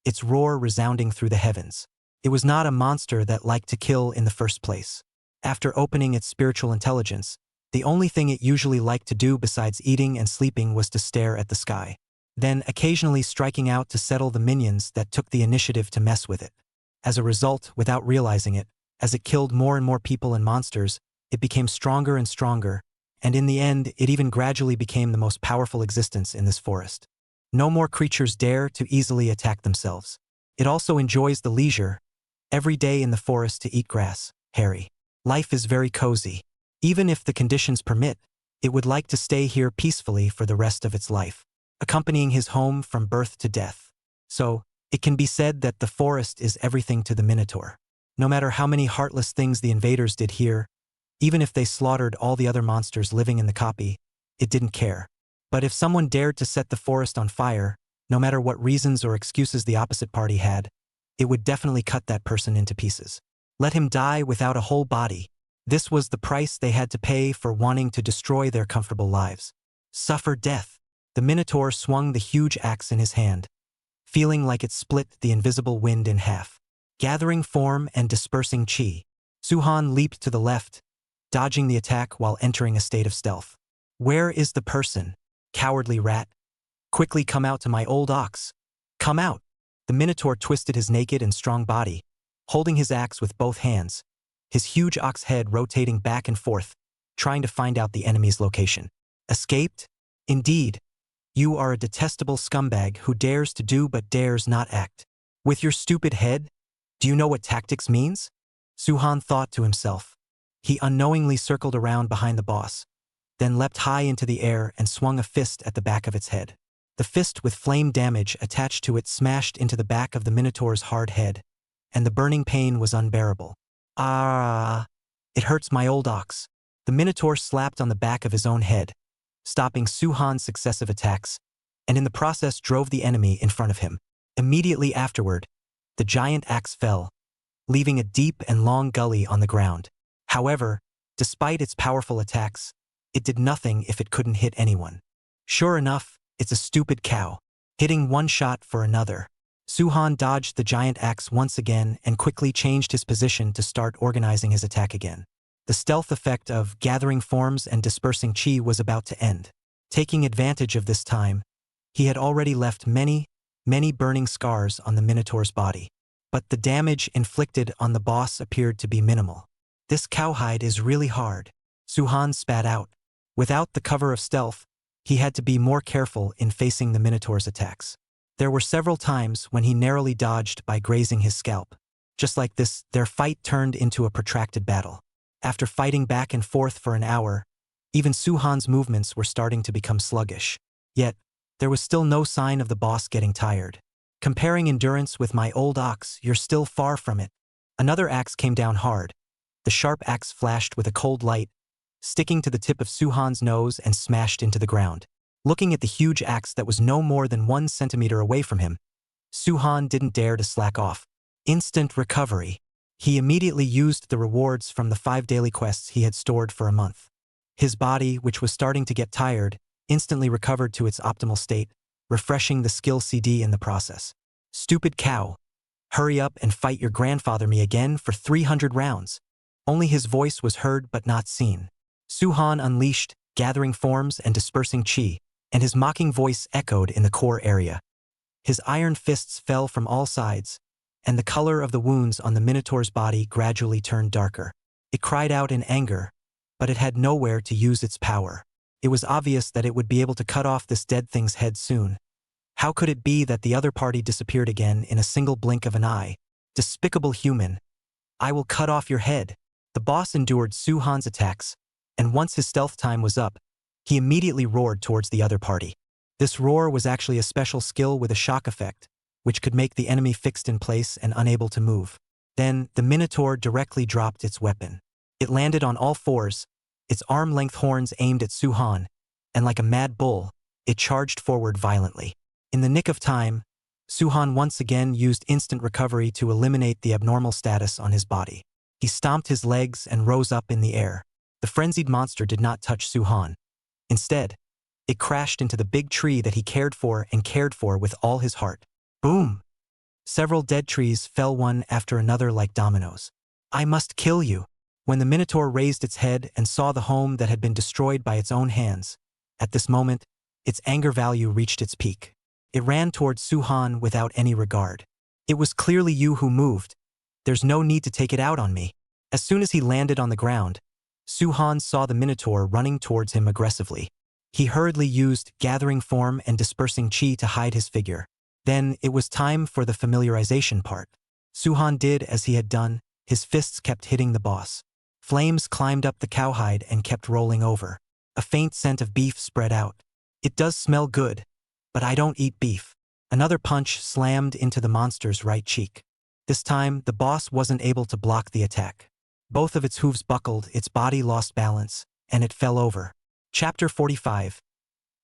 its roar resounding through the heavens. It was not a monster that liked to kill in the first place. After opening its spiritual intelligence, the only thing it usually liked to do besides eating and sleeping was to stare at the sky, then occasionally striking out to settle the minions that took the initiative to mess with it. As a result, without realizing it, as it killed more and more people and monsters, it became stronger and stronger, and in the end, it even gradually became the most powerful existence in this forest. No more creatures dare to easily attack themselves. It also enjoys the leisure, every day in the forest to eat grass. Harry. Life is very cozy. Even if the conditions permit, it would like to stay here peacefully for the rest of its life, accompanying his home from birth to death. So, it can be said that the forest is everything to the Minotaur. No matter how many heartless things the invaders did here, even if they slaughtered all the other monsters living in the copy, it didn't care. But if someone dared to set the forest on fire, no matter what reasons or excuses the opposite party had, it would definitely cut that person into pieces. Let him die without a whole body. This was the price they had to pay for wanting to destroy their comfortable lives. Suffer death. The Minotaur swung the huge axe in his hand, feeling like it split the invisible wind in half. Gathering form and dispersing chi, Suhan leaped to the left, dodging the attack while entering a state of stealth. Where is the person? Cowardly rat. Quickly come out to my old ox. Come out. The Minotaur twisted his naked and strong body, holding his axe with both hands, his huge ox head rotating back and forth, trying to find out the enemy's location. Escaped? Indeed. You are a detestable scumbag who dares to do but dares not act. With your stupid head? Do you know what tactics means? Suhan thought to himself. He unknowingly circled around behind the boss, then leapt high into the air and swung a fist at the back of its head. The fist with flame damage attached to it smashed into the back of the Minotaur's hard head, and the burning pain was unbearable. Ah! It hurts my old ox. The Minotaur slapped on the back of his own head, stopping Suhan's successive attacks, and in the process drove the enemy in front of him. Immediately afterward, the giant axe fell, leaving a deep and long gully on the ground. However, despite its powerful attacks, it did nothing if it couldn't hit anyone. Sure enough, it's a stupid cow, hitting one shot for another. Suhan dodged the giant axe once again and quickly changed his position to start organizing his attack again. The stealth effect of gathering forms and dispersing chi was about to end. Taking advantage of this time, he had already left many burning scars on the Minotaur's body. But the damage inflicted on the boss appeared to be minimal. This cowhide is really hard, Suhan spat out. Without the cover of stealth, he had to be more careful in facing the Minotaur's attacks. There were several times when he narrowly dodged by grazing his scalp. Just like this, their fight turned into a protracted battle. After fighting back and forth for an hour, even Suhan's movements were starting to become sluggish. Yet, there was still no sign of the boss getting tired. Comparing endurance with my old ox, you're still far from it. Another axe came down hard. The sharp axe flashed with a cold light, sticking to the tip of Suhan's nose and smashed into the ground. Looking at the huge axe that was no more than 1 centimeter away from him, Suhan didn't dare to slack off. Instant recovery. He immediately used the rewards from the 5 daily quests he had stored for a month. His body, which was starting to get tired, instantly recovered to its optimal state, refreshing the skill CD in the process. Stupid cow. Hurry up and fight your grandfather me again for 300 rounds. Only his voice was heard but not seen. Suhan unleashed, gathering forms and dispersing chi, and his mocking voice echoed in the core area. His iron fists fell from all sides, and the color of the wounds on the Minotaur's body gradually turned darker. It cried out in anger, but it had nowhere to use its power. It was obvious that it would be able to cut off this dead thing's head soon. How could it be that the other party disappeared again in a single blink of an eye? Despicable human. I will cut off your head. The boss endured Suhan's attacks, and once his stealth time was up, he immediately roared towards the other party. This roar was actually a special skill with a shock effect, which could make the enemy fixed in place and unable to move. Then, the Minotaur directly dropped its weapon. It landed on all fours, its arm-length horns aimed at Suhan, and like a mad bull, it charged forward violently. In the nick of time, Suhan once again used instant recovery to eliminate the abnormal status on his body. He stomped his legs and rose up in the air. The frenzied monster did not touch Suhan. Instead, it crashed into the big tree that he cared for with all his heart. Boom! Several dead trees fell one after another like dominoes. I must kill you. When the Minotaur raised its head and saw the home that had been destroyed by its own hands, at this moment, its anger value reached its peak. It ran towards Suhan without any regard. It was clearly you who moved. There's no need to take it out on me. As soon as he landed on the ground, Suhan saw the Minotaur running towards him aggressively. He hurriedly used gathering form and dispersing chi to hide his figure. Then it was time for the familiarization part. Suhan did as he had done. His fists kept hitting the boss. Flames climbed up the cowhide and kept rolling over. A faint scent of beef spread out. It does smell good, but I don't eat beef. Another punch slammed into the monster's right cheek. This time, the boss wasn't able to block the attack. Both of its hooves buckled, its body lost balance, and it fell over. Chapter 45.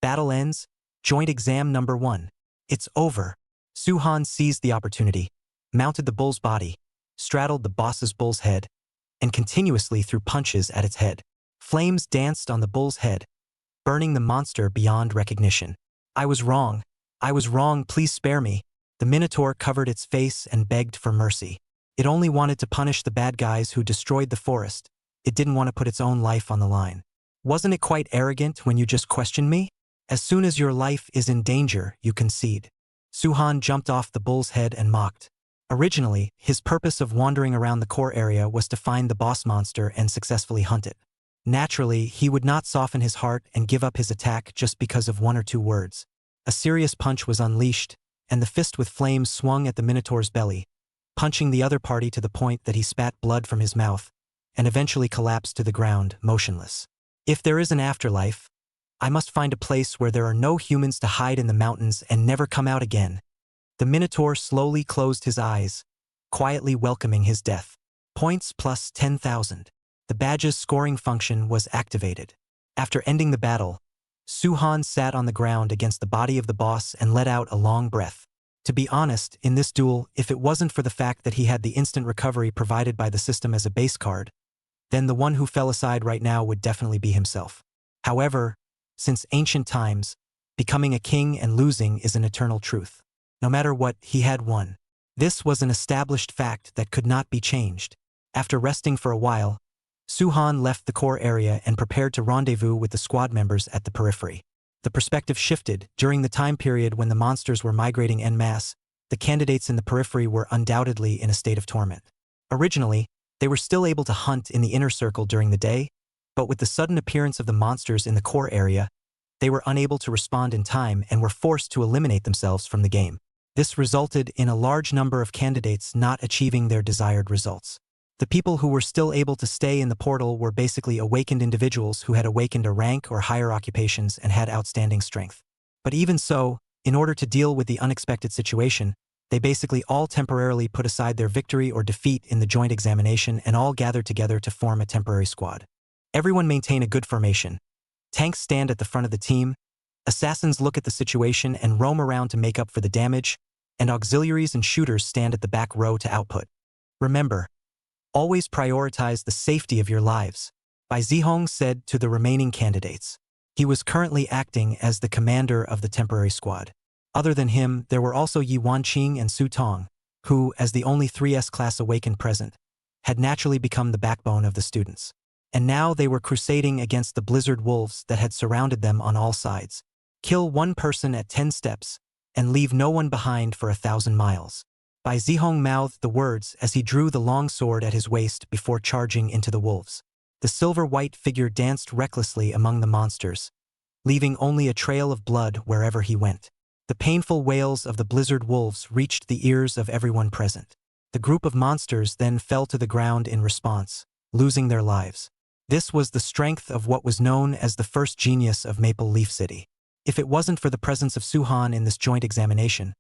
Battle ends. Joint exam number 1. It's over. Su-han seized the opportunity, mounted the bull's body, straddled the boss's bull's head, and continuously threw punches at its head. Flames danced on the bull's head, burning the monster beyond recognition. I was wrong. I was wrong, please spare me. The Minotaur covered its face and begged for mercy. It only wanted to punish the bad guys who destroyed the forest. It didn't want to put its own life on the line. Wasn't it quite arrogant when you just questioned me? As soon as your life is in danger, you concede. Su-han jumped off the bull's head and mocked. Originally, his purpose of wandering around the core area was to find the boss monster and successfully hunt it. Naturally, he would not soften his heart and give up his attack just because of 1 or 2 words. A serious punch was unleashed, and the fist with flames swung at the Minotaur's belly, punching the other party to the point that he spat blood from his mouth, and eventually collapsed to the ground, motionless. If there is an afterlife, I must find a place where there are no humans to hide in the mountains and never come out again. The Minotaur slowly closed his eyes, quietly welcoming his death. Points plus 10,000. The badge's scoring function was activated. After ending the battle, Su-han sat on the ground against the body of the boss and let out a long breath. To be honest, in this duel, if it wasn't for the fact that he had the instant recovery provided by the system as a base card, then the one who fell aside right now would definitely be himself. However, since ancient times, becoming a king and losing is an eternal truth. No matter what, he had won. This was an established fact that could not be changed. After resting for a while, Su-han left the core area and prepared to rendezvous with the squad members at the periphery. The perspective shifted. During the time period when the monsters were migrating en masse, the candidates in the periphery were undoubtedly in a state of torment. Originally, they were still able to hunt in the inner circle during the day, but with the sudden appearance of the monsters in the core area, they were unable to respond in time and were forced to eliminate themselves from the game. This resulted in a large number of candidates not achieving their desired results. The people who were still able to stay in the portal were basically awakened individuals who had awakened a rank or higher occupations and had outstanding strength. But even so, in order to deal with the unexpected situation, they basically all temporarily put aside their victory or defeat in the joint examination and all gathered together to form a temporary squad. Everyone maintain a good formation. Tanks stand at the front of the team, assassins look at the situation and roam around to make up for the damage, and auxiliaries and shooters stand at the back row to output. Remember, always prioritize the safety of your lives, Bai Zihong said to the remaining candidates. He was currently acting as the commander of the temporary squad. Other than him, there were also Yi Wanqing and Su Tong, who, as the only 3S class awakened present, had naturally become the backbone of the students. And now they were crusading against the blizzard wolves that had surrounded them on all sides. Kill 1 person at 10 steps, and leave no one behind for 1,000 miles. Bai Zihong mouthed the words as he drew the long sword at his waist before charging into the wolves. The silver-white figure danced recklessly among the monsters, leaving only a trail of blood wherever he went. The painful wails of the blizzard wolves reached the ears of everyone present. The group of monsters then fell to the ground in response, losing their lives. This was the strength of what was known as the first genius of Maple Leaf City. If it wasn't for the presence of Su-han in this joint examination,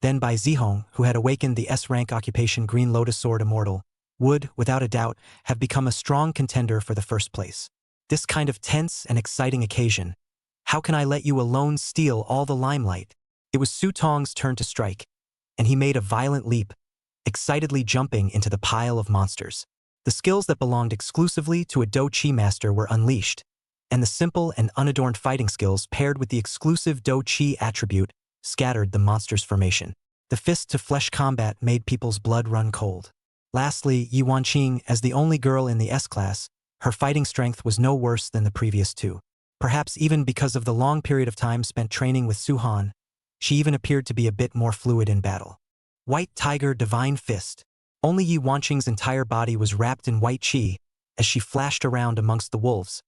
then Bai Zihong, who had awakened the S-rank occupation Green Lotus Sword Immortal, would, without a doubt, have become a strong contender for the first place. This kind of tense and exciting occasion. How can I let you alone steal all the limelight? It was Su Tong's turn to strike, and he made a violent leap, excitedly jumping into the pile of monsters. The skills that belonged exclusively to a Do Chi master were unleashed, and the simple and unadorned fighting skills paired with the exclusive Do Chi attribute scattered the monster's formation. The fist-to-flesh combat made people's blood run cold. Lastly, Yi Wanqing, as the only girl in the S-class, her fighting strength was no worse than the previous 2. Perhaps even because of the long period of time spent training with Su-han, she even appeared to be a bit more fluid in battle. White Tiger Divine Fist. Only Yi Wanqing's entire body was wrapped in white chi as she flashed around amongst the wolves,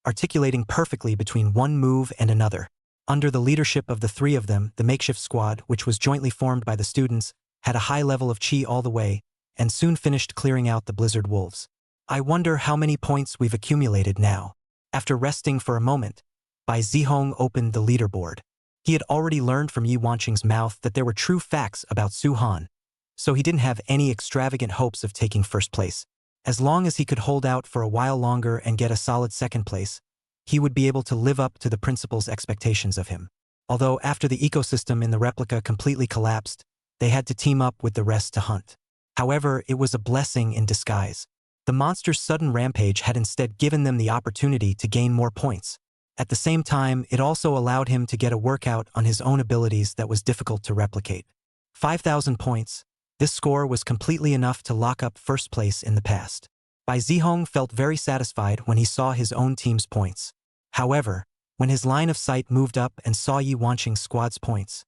articulating perfectly between one move and another. Under the leadership of the 3 of them, the makeshift squad, which was jointly formed by the students, had a high level of chi all the way, and soon finished clearing out the blizzard wolves. I wonder how many points we've accumulated now. After resting for a moment, Bai Zihong opened the leaderboard. He had already learned from Yi Wanqing's mouth that there were true facts about Su-han, so he didn't have any extravagant hopes of taking first place. As long as he could hold out for a while longer and get a solid second place, he would be able to live up to the principal's expectations of him. Although after the ecosystem in the replica completely collapsed, they had to team up with the rest to hunt. However, it was a blessing in disguise. The monster's sudden rampage had instead given them the opportunity to gain more points. At the same time, it also allowed him to get a workout on his own abilities that was difficult to replicate. 5,000 points. This score was completely enough to lock up first place in the past. Bai Zihong felt very satisfied when he saw his own team's points. However, when his line of sight moved up and saw Yi Wanqing's squad's points,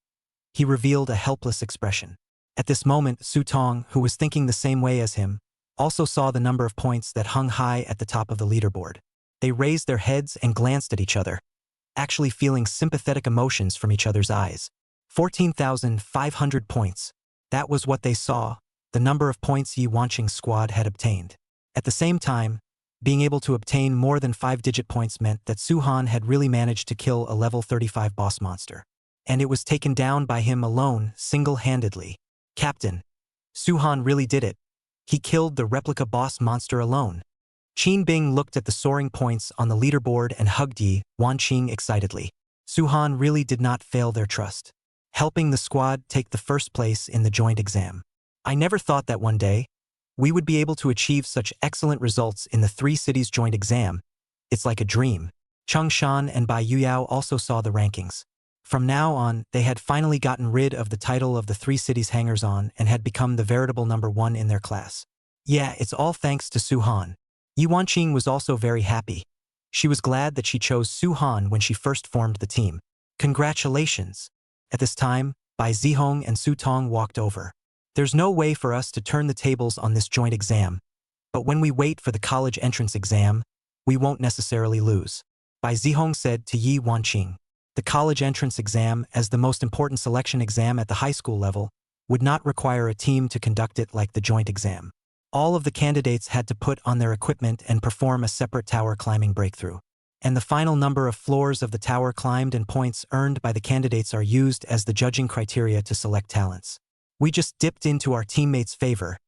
he revealed a helpless expression. At this moment, Su Tong, who was thinking the same way as him, also saw the number of points that hung high at the top of the leaderboard. They raised their heads and glanced at each other, actually feeling sympathetic emotions from each other's eyes. 14,500 points. That was what they saw, the number of points Yi Wanqing's squad had obtained. At the same time, being able to obtain more than 5-digit points meant that Su Han had really managed to kill a level 35 boss monster. And it was taken down by him alone, single-handedly. Captain, Su Han really did it. He killed the replica boss monster alone. Qin Bing looked at the soaring points on the leaderboard and hugged Yi Wanqing excitedly. Su Han really did not fail their trust, helping the squad take the first place in the joint exam. I never thought that one day, we would be able to achieve such excellent results in the 3 cities joint exam. It's like a dream. Cheng Shan and Bai Yuyao also saw the rankings. From now on, they had finally gotten rid of the title of the 3 cities hangers-on and had become the veritable number 1 in their class. Yeah, it's all thanks to Su Han. Yi Wanqing was also very happy. She was glad that she chose Su Han when she first formed the team. Congratulations! At this time, Bai Zihong and Su Tong walked over. There's no way for us to turn the tables on this joint exam, but when we wait for the college entrance exam, we won't necessarily lose. Bai Zihong said to Yi Wanqing. The college entrance exam, as the most important selection exam at the high school level, would not require a team to conduct it like the joint exam. All of the candidates had to put on their equipment and perform a separate tower climbing breakthrough. And the final number of floors of the tower climbed and points earned by the candidates are used as the judging criteria to select talents. We just dipped into our teammates' favor.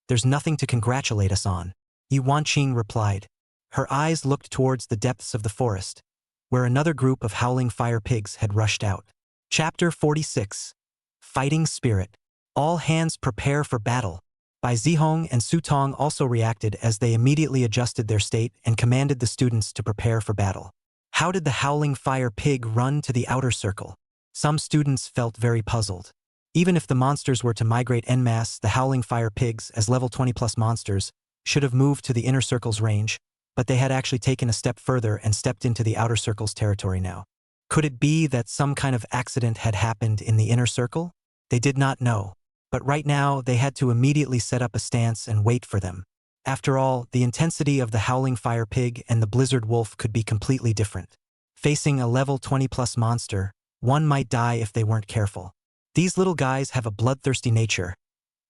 There's nothing to congratulate us on, Yi Wanqing replied. Her eyes looked towards the depths of the forest, where another group of howling fire pigs had rushed out. Chapter 46. Fighting Spirit. All hands prepare for battle. Bai Zihong and Su Tong also reacted as they immediately adjusted their state and commanded the students to prepare for battle. How did the howling fire pig run to the outer circle? Some students felt very puzzled. Even if the monsters were to migrate en masse, the howling fire pigs, as level 20+ monsters, should have moved to the inner circle's range, but they had actually taken a step further and stepped into the outer circle's territory now. Could it be that some kind of accident had happened in the inner circle? They did not know. But right now, they had to immediately set up a stance and wait for them. After all, the intensity of the howling fire pig and the blizzard wolf could be completely different. Facing a level 20+ monster, one might die if they weren't careful. These little guys have a bloodthirsty nature.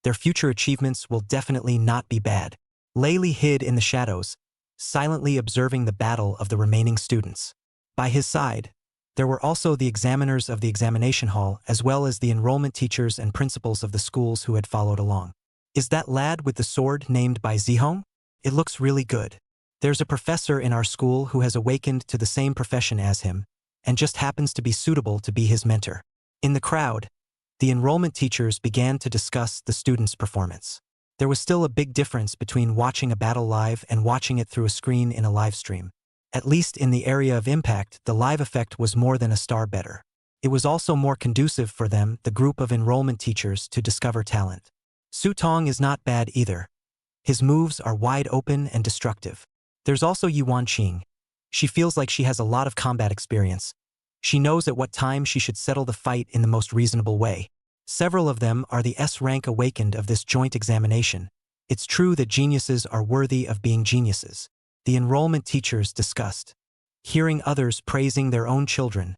Their future achievements will definitely not be bad. Lei Li hid in the shadows, silently observing the battle of the remaining students. By his side, there were also the examiners of the examination hall as well as the enrollment teachers and principals of the schools who had followed along. Is that lad with the sword named Bai Zihong? It looks really good. There's a professor in our school who has awakened to the same profession as him, and just happens to be suitable to be his mentor. In the crowd, the enrollment teachers began to discuss the students' performance. There was still a big difference between watching a battle live and watching it through a screen in a live stream. At least in the area of impact, the live effect was more than a star better. It was also more conducive for them, the group of enrollment teachers, to discover talent. Su Tong is not bad either. His moves are wide open and destructive. There's also Yi Wanqing. She feels like she has a lot of combat experience. She knows at what time she should settle the fight in the most reasonable way. Several of them are the S-rank awakened of this joint examination. It's true that geniuses are worthy of being geniuses. The enrollment teachers discussed. Hearing others praising their own children,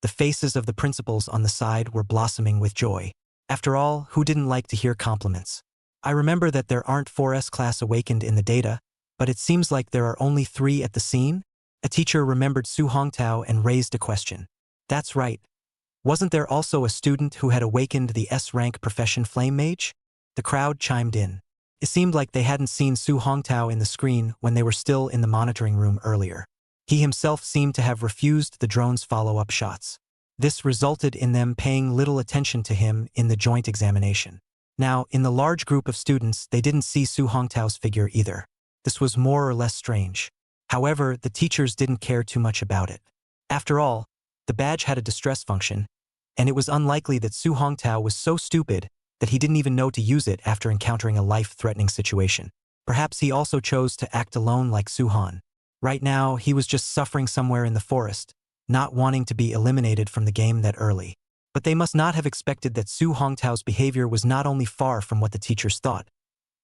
the faces of the principals on the side were blossoming with joy. After all, who didn't like to hear compliments? I remember that there aren't 4 S-class awakened in the data, but it seems like there are only 3 at the scene? A teacher remembered Su Hongtao and raised a question. That's right. Wasn't there also a student who had awakened the S-rank profession Flame Mage? The crowd chimed in. It seemed like they hadn't seen Su Hongtao in the screen when they were still in the monitoring room earlier. He himself seemed to have refused the drone's follow-up shots. This resulted in them paying little attention to him in the joint examination. Now, in the large group of students, they didn't see Su Hongtao's figure either. This was more or less strange. However, the teachers didn't care too much about it. After all, the badge had a distress function, and it was unlikely that Su Hongtao was so stupid that he didn't even know to use it after encountering a life-threatening situation. Perhaps he also chose to act alone like Su Han. Right now, he was just suffering somewhere in the forest, not wanting to be eliminated from the game that early. But they must not have expected that Su Hongtao's behavior was not only far from what the teachers thought,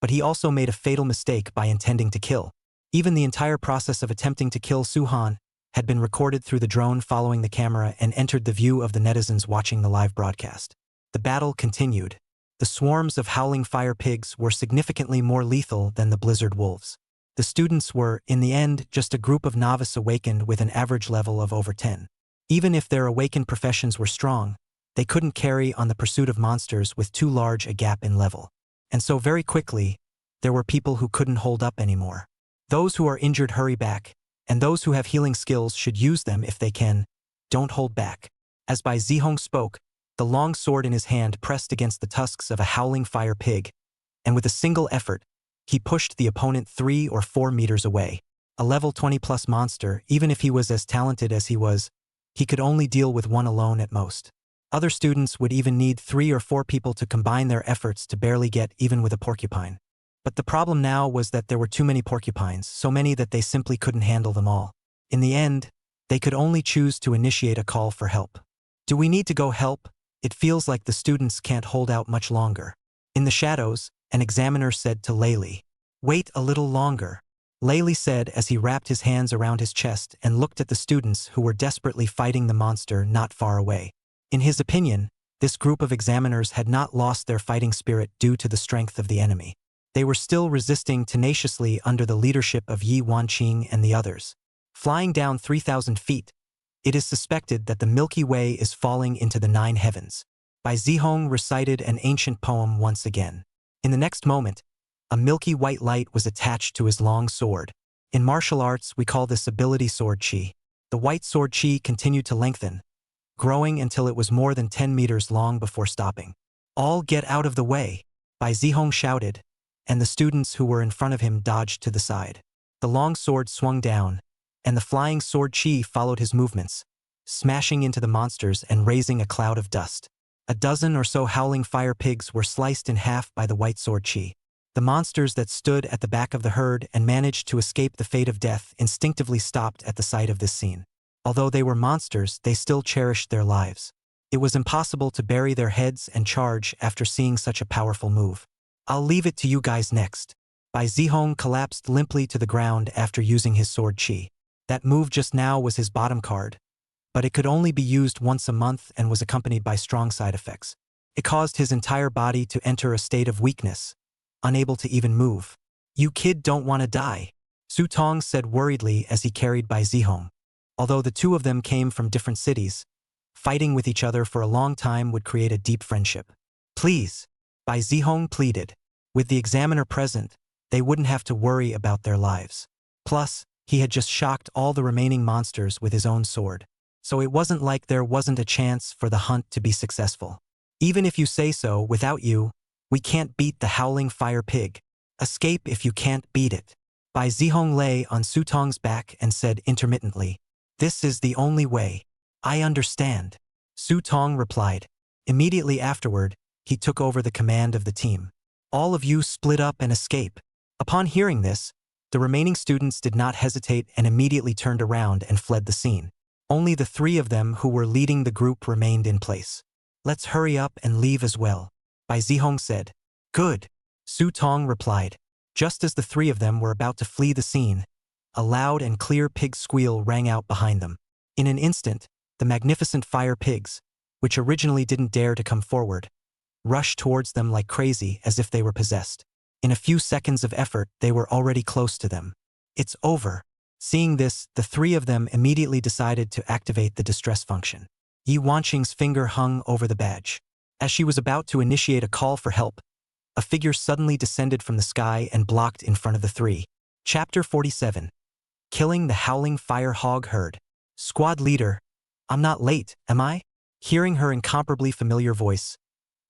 but he also made a fatal mistake by intending to kill. Even the entire process of attempting to kill Su Han had been recorded through the drone following the camera and entered the view of the netizens watching the live broadcast. The battle continued. The swarms of howling fire pigs were significantly more lethal than the blizzard wolves. The students were, in the end, just a group of novice awakened with an average level of over 10. Even if their awakened professions were strong, they couldn't carry on the pursuit of monsters with too large a gap in level. And so very quickly, there were people who couldn't hold up anymore. Those who are injured hurry back, and those who have healing skills should use them if they can. Don't hold back. As Bai Zihong spoke, the long sword in his hand pressed against the tusks of a howling fire pig, and with a single effort, he pushed the opponent 3 or 4 meters away. A level 20+ monster, even if he was as talented as he was, he could only deal with one alone at most. Other students would even need 3 or 4 people to combine their efforts to barely get even with a porcupine. But the problem now was that there were too many porcupines, so many that they simply couldn't handle them all. In the end, they could only choose to initiate a call for help. Do we need to go help? It feels like the students can't hold out much longer. In the shadows, an examiner said to Layli, "Wait a little longer," Layli said as he wrapped his hands around his chest and looked at the students who were desperately fighting the monster not far away. In his opinion, this group of examiners had not lost their fighting spirit due to the strength of the enemy. They were still resisting tenaciously under the leadership of Yi Wanqing and the others. Flying down 3,000 feet, it is suspected that the Milky Way is falling into the 9 heavens. Bai Zihong recited an ancient poem once again. In the next moment, a milky white light was attached to his long sword. In martial arts, we call this ability sword qi. The white sword qi continued to lengthen, growing until it was more than 10 meters long before stopping. "All get out of the way," Bai Zihong shouted, and the students who were in front of him dodged to the side. The long sword swung down, and the flying sword qi followed his movements, smashing into the monsters and raising a cloud of dust. A dozen or so howling fire pigs were sliced in half by the white sword qi. The monsters that stood at the back of the herd and managed to escape the fate of death instinctively stopped at the sight of this scene. Although they were monsters, they still cherished their lives. It was impossible to bury their heads and charge after seeing such a powerful move. "I'll leave it to you guys next." Bai Zihong collapsed limply to the ground after using his sword qi. That move just now was his bottom card, but it could only be used once a month and was accompanied by strong side effects. It caused his entire body to enter a state of weakness, unable to even move. "You kid don't want to die," Su Tong said worriedly as he carried Bai Zihong. Although the two of them came from different cities, fighting with each other for a long time would create a deep friendship. "Please," Bai Zihong pleaded. With the examiner present, they wouldn't have to worry about their lives. Plus, he had just shocked all the remaining monsters with his own sword. So it wasn't like there wasn't a chance for the hunt to be successful. "Even if you say so, without you, we can't beat the howling fire pig. Escape if you can't beat it." Bai Zihong lay on Su Tong's back and said intermittently, "This is the only way." "I understand," Su Tong replied. Immediately afterward, he took over the command of the team. "All of you split up and escape." Upon hearing this, the remaining students did not hesitate and immediately turned around and fled the scene. Only the 3 of them who were leading the group remained in place. "Let's hurry up and leave as well," Bai Zihong said. "Good," Su Tong replied. Just as the 3 of them were about to flee the scene, a loud and clear pig squeal rang out behind them. In an instant, the magnificent fire pigs, which originally didn't dare to come forward, rushed towards them like crazy as if they were possessed. In a few seconds of effort, they were already close to them. "It's over." Seeing this, the 3 of them immediately decided to activate the distress function. Yi Wanqing's finger hung over the badge. As she was about to initiate a call for help, a figure suddenly descended from the sky and blocked in front of the 3. Chapter 47. killing the howling fire hog herd. Squad leader, I'm not late, am I? Hearing her incomparably familiar voice,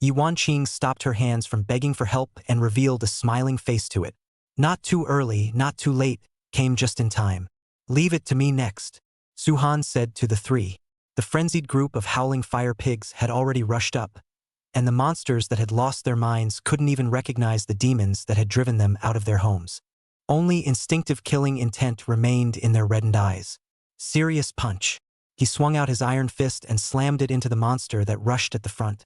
Yi Wanqing stopped her hands from begging for help and revealed a smiling face to it. Not too early, not too late, came just in time. Leave it to me next, Su Han said to the three. The frenzied group of howling fire pigs had already rushed up, and the monsters that had lost their minds couldn't even recognize the demons that had driven them out of their homes. Only instinctive killing intent remained in their reddened eyes. Serious punch. He swung out his iron fist and slammed it into the monster that rushed at the front,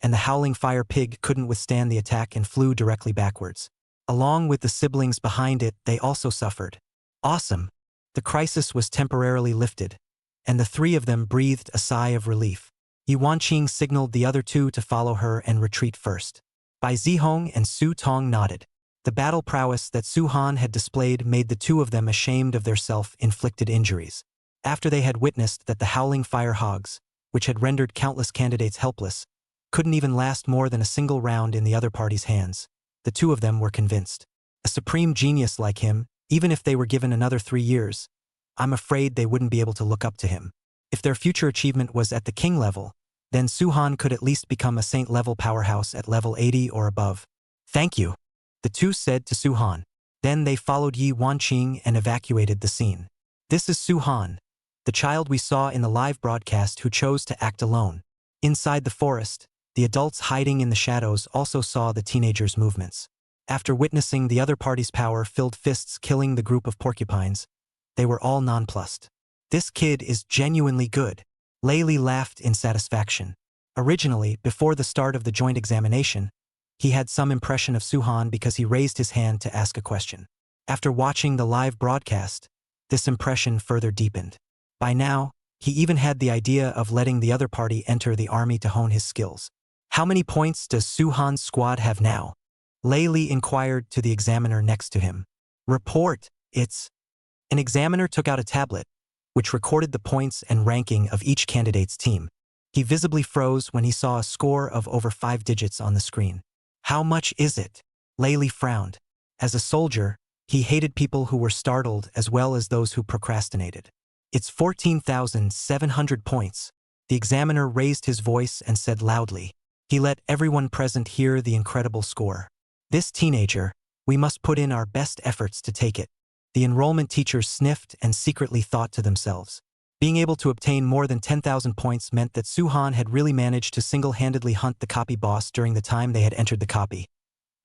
and the howling fire pig couldn't withstand the attack and flew directly backwards. Along with the siblings behind it, they also suffered. Awesome. The crisis was temporarily lifted, and the three of them breathed a sigh of relief. Yi Wanqing signaled the other two to follow her and retreat first. Bai Zihong and Su Tong nodded. The battle prowess that Su Han had displayed made the two of them ashamed of their self-inflicted injuries. After they had witnessed that the howling fire hogs, which had rendered countless candidates helpless, couldn't even last more than a single round in the other party's hands, the two of them were convinced. A supreme genius like him, even if they were given another 3 years, I'm afraid they wouldn't be able to look up to him. If their future achievement was at the king level, then Su Han could at least become a saint-level powerhouse at level 80 or above. Thank you, the two said to Su Han. Then they followed Yi Wanqing and evacuated the scene. This is Su Han, the child we saw in the live broadcast who chose to act alone. Inside the forest, the adults hiding in the shadows also saw the teenagers' movements. After witnessing the other party's power-filled fists killing the group of porcupines, they were all nonplussed. This kid is genuinely good. Lei Li laughed in satisfaction. Originally, before the start of the joint examination, he had some impression of Su Han because he raised his hand to ask a question. After watching the live broadcast, this impression further deepened. By now, he even had the idea of letting the other party enter the army to hone his skills. How many points does Su Han's squad have now? Lei Li inquired to the examiner next to him. Report, it's... An examiner took out a tablet, which recorded the points and ranking of each candidate's team. He visibly froze when he saw a score of over 5 digits on the screen. How much is it? Lei Li frowned. As a soldier, he hated people who were startled as well as those who procrastinated. It's 14,700 points. The examiner raised his voice and said loudly. He let everyone present hear the incredible score. This teenager, we must put in our best efforts to take it. The enrollment teachers sniffed and secretly thought to themselves. Being able to obtain more than 10,000 points meant that Su Han had really managed to single-handedly hunt the copy boss during the time they had entered the copy,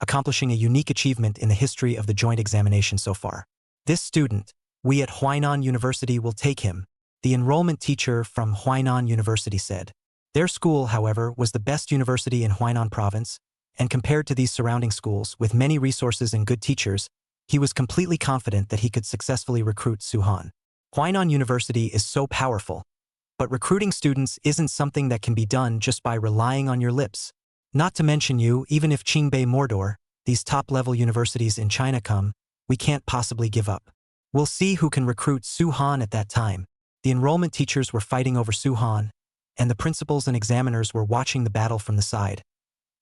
accomplishing a unique achievement in the history of the joint examination so far. This student, we at Huainan University will take him, the enrollment teacher from Huainan University said. Their school, however, was the best university in Huainan province, and compared to these surrounding schools, with many resources and good teachers, he was completely confident that he could successfully recruit Su Han. Huainan University is so powerful, but recruiting students isn't something that can be done just by relying on your lips. Not to mention you, even if Qingbei Mordor, these top-level universities in China come, we can't possibly give up. We'll see who can recruit Su Han at that time. The enrollment teachers were fighting over Su Han, and the principals and examiners were watching the battle from the side,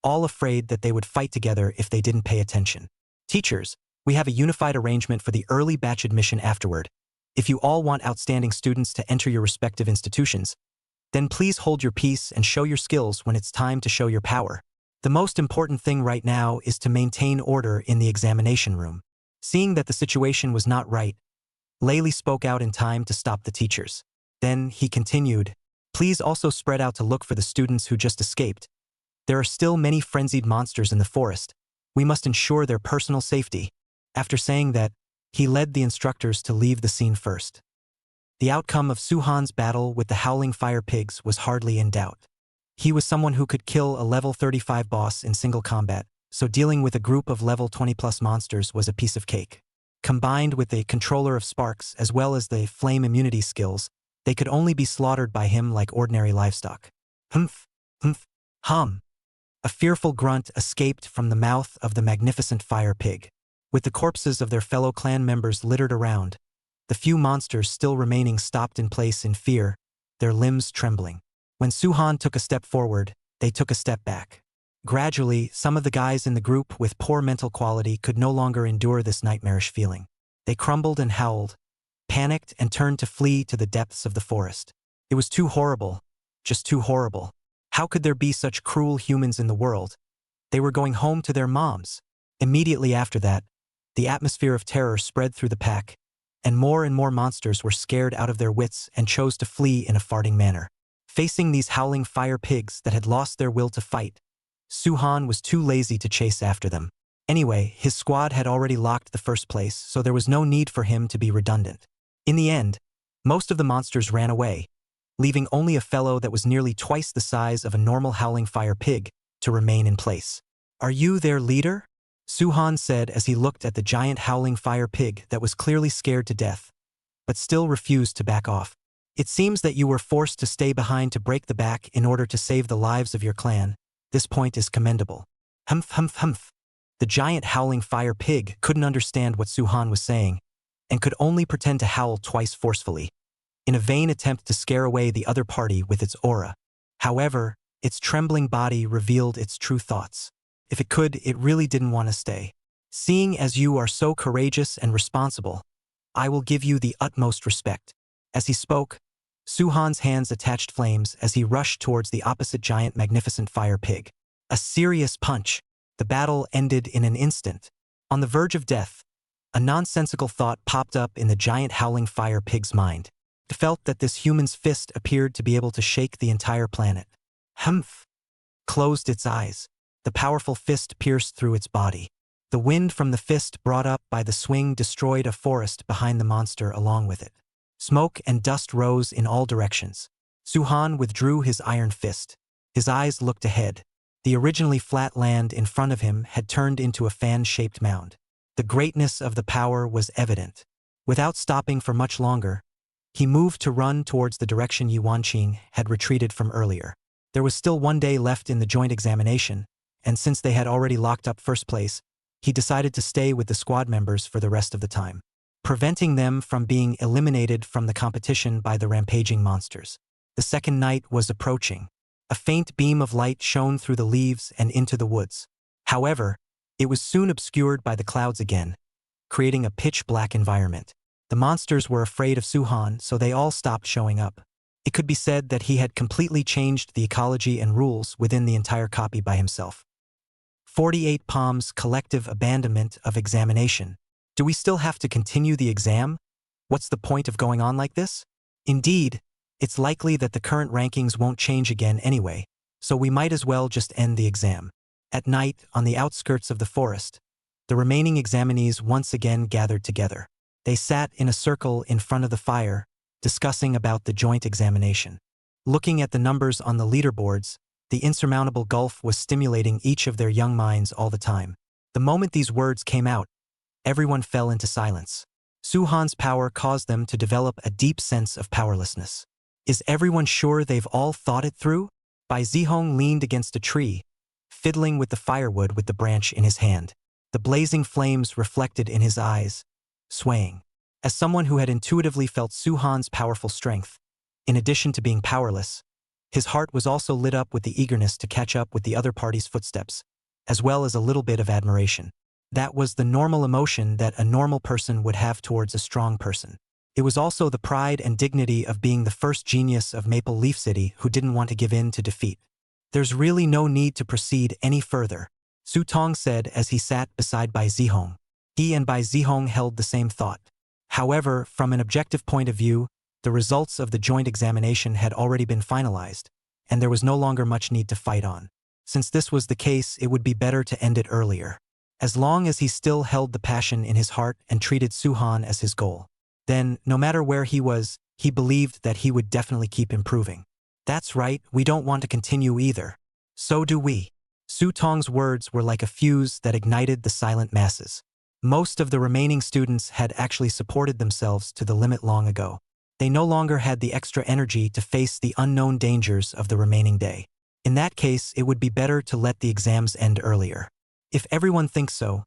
all afraid that they would fight together if they didn't pay attention. Teachers, we have a unified arrangement for the early batch admission afterward. If you all want outstanding students to enter your respective institutions, then please hold your peace and show your skills when it's time to show your power. The most important thing right now is to maintain order in the examination room. Seeing that the situation was not right, Lei Li spoke out in time to stop the teachers. Then he continued, please also spread out to look for the students who just escaped. There are still many frenzied monsters in the forest. We must ensure their personal safety. After saying that, he led the instructors to leave the scene first. The outcome of Su Han's battle with the howling fire pigs was hardly in doubt. He was someone who could kill a level 35 boss in single combat, so dealing with a group of level 20+ monsters was a piece of cake. Combined with the controller of sparks as well as the flame immunity skills, they could only be slaughtered by him like ordinary livestock. Humph, humph, hum. A fearful grunt escaped from the mouth of the magnificent fire pig. With the corpses of their fellow clan members littered around, the few monsters still remaining stopped in place in fear, their limbs trembling. When Su Han took a step forward, they took a step back. Gradually, some of the guys in the group with poor mental quality could no longer endure this nightmarish feeling. They crumbled and howled, panicked and turned to flee to the depths of the forest. It was too horrible, just too horrible. How could there be such cruel humans in the world? They were going home to their moms. Immediately after that, the atmosphere of terror spread through the pack, and more monsters were scared out of their wits and chose to flee in a farting manner. Facing these howling fire pigs that had lost their will to fight, Suhan was too lazy to chase after them. Anyway, his squad had already locked the first place, so there was no need for him to be redundant. In the end, most of the monsters ran away, leaving only a fellow that was nearly twice the size of a normal howling fire pig to remain in place. "Are you their leader?" Suhan said as he looked at the giant howling fire pig that was clearly scared to death, but still refused to back off. "It seems that you were forced to stay behind to break the back in order to save the lives of your clan. This point is commendable." Humph, humph, humph. The giant howling fire pig couldn't understand what Suhan was saying, and could only pretend to howl twice forcefully, in a vain attempt to scare away the other party with its aura. However, its trembling body revealed its true thoughts. If it could, it really didn't want to stay. "Seeing as you are so courageous and responsible, I will give you the utmost respect." As he spoke, Suhan's hands attached flames as he rushed towards the opposite giant magnificent fire pig. A serious punch. The battle ended in an instant. On the verge of death, a nonsensical thought popped up in the giant howling fire pig's mind. It felt that this human's fist appeared to be able to shake the entire planet. Humph! Closed its eyes. The powerful fist pierced through its body. The wind from the fist brought up by the swing destroyed a forest behind the monster along with it. Smoke and dust rose in all directions. Suhan withdrew his iron fist. His eyes looked ahead. The originally flat land in front of him had turned into a fan-shaped mound. The greatness of the power was evident. Without stopping for much longer, he moved to run towards the direction Yuanqing had retreated from earlier. There was still 1 day left in the joint examination, and since they had already locked up first place, he decided to stay with the squad members for the rest of the time, preventing them from being eliminated from the competition by the rampaging monsters. The second night was approaching. A faint beam of light shone through the leaves and into the woods. However, it was soon obscured by the clouds again, creating a pitch-black environment. The monsters were afraid of Suhan, so they all stopped showing up. It could be said that he had completely changed the ecology and rules within the entire copy by himself. 48 Palms collective abandonment of examination. Do we still have to continue the exam? What's the point of going on like this? Indeed, it's likely that the current rankings won't change again anyway, so we might as well just end the exam. At night, on the outskirts of the forest, the remaining examinees once again gathered together. They sat in a circle in front of the fire, discussing about the joint examination. Looking at the numbers on the leaderboards, the insurmountable gulf was stimulating each of their young minds all the time. The moment these words came out, everyone fell into silence. Suhan's power caused them to develop a deep sense of powerlessness. Is everyone sure they've all thought it through? Bai Zihong leaned against a tree, fiddling with the firewood with the branch in his hand. The blazing flames reflected in his eyes, swaying. As someone who had intuitively felt Suhan's powerful strength, in addition to being powerless, his heart was also lit up with the eagerness to catch up with the other party's footsteps, as well as a little bit of admiration. That was the normal emotion that a normal person would have towards a strong person. It was also the pride and dignity of being the first genius of Maple Leaf City who didn't want to give in to defeat. "There's really no need to proceed any further," Su Tong said as he sat beside Bai Zihong. He and Bai Zihong held the same thought. However, from an objective point of view, the results of the joint examination had already been finalized, and there was no longer much need to fight on. Since this was the case, it would be better to end it earlier. As long as he still held the passion in his heart and treated Suhan as his goal, then, no matter where he was, he believed that he would definitely keep improving. "That's right, we don't want to continue either." "So do we." Su Tong's words were like a fuse that ignited the silent masses. Most of the remaining students had actually supported themselves to the limit long ago. They no longer had the extra energy to face the unknown dangers of the remaining day. In that case, it would be better to let the exams end earlier. If everyone thinks so,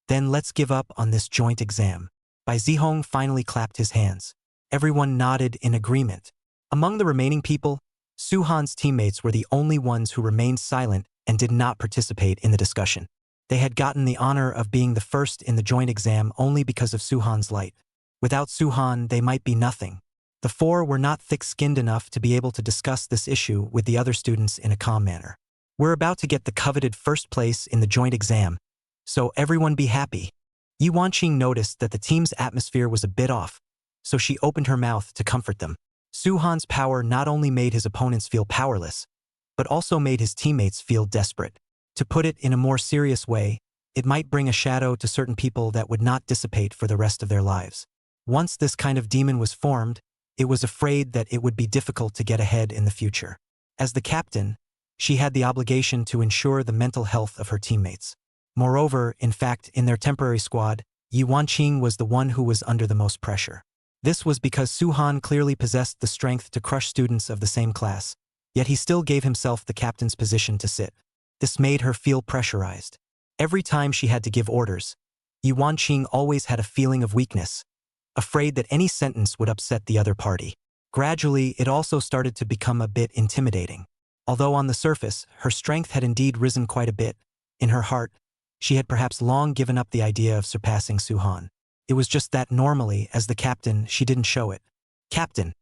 then let's give up on this joint exam. Bai Zihong finally clapped his hands. Everyone nodded in agreement. Among the remaining people, Suhan's teammates were the only ones who remained silent and did not participate in the discussion. They had gotten the honor of being the first in the joint exam only because of Suhan's light. Without Suhan, they might be nothing. The four were not thick-skinned enough to be able to discuss this issue with the other students in a calm manner. We're about to get the coveted first place in the joint exam, so everyone be happy. Yi Wanqing noticed that the team's atmosphere was a bit off, so she opened her mouth to comfort them. Suhan's power not only made his opponents feel powerless, but also made his teammates feel desperate. To put it in a more serious way, it might bring a shadow to certain people that would not dissipate for the rest of their lives. Once this kind of demon was formed, it was afraid that it would be difficult to get ahead in the future. As the captain, she had the obligation to ensure the mental health of her teammates. Moreover, in fact, in their temporary squad, Yi Wanqing was the one who was under the most pressure. This was because Suhan clearly possessed the strength to crush students of the same class, yet he still gave himself the captain's position to sit. This made her feel pressurized. Every time she had to give orders, Yi Wanqing always had a feeling of weakness, afraid that any sentence would upset the other party. Gradually, it also started to become a bit intimidating. Although on the surface, her strength had indeed risen quite a bit, in her heart, she had perhaps long given up the idea of surpassing Suhan. It was just that normally, as the captain, she didn't show it. Captain,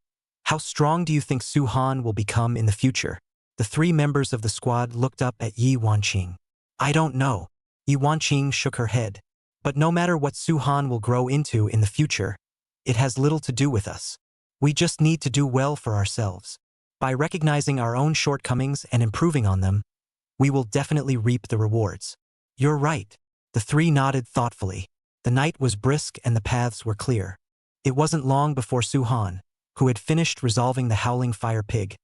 how strong do you think Suhan will become in the future? The three members of the squad looked up at Yi Wanqing. I don't know. Yi Wanqing shook her head. But no matter what Suhan will grow into in the future, it has little to do with us. We just need to do well for ourselves. By recognizing our own shortcomings and improving on them, we will definitely reap the rewards. You're right. The three nodded thoughtfully. The night was brisk and the paths were clear. It wasn't long before Suhan, who had finished resolving the howling fire pig,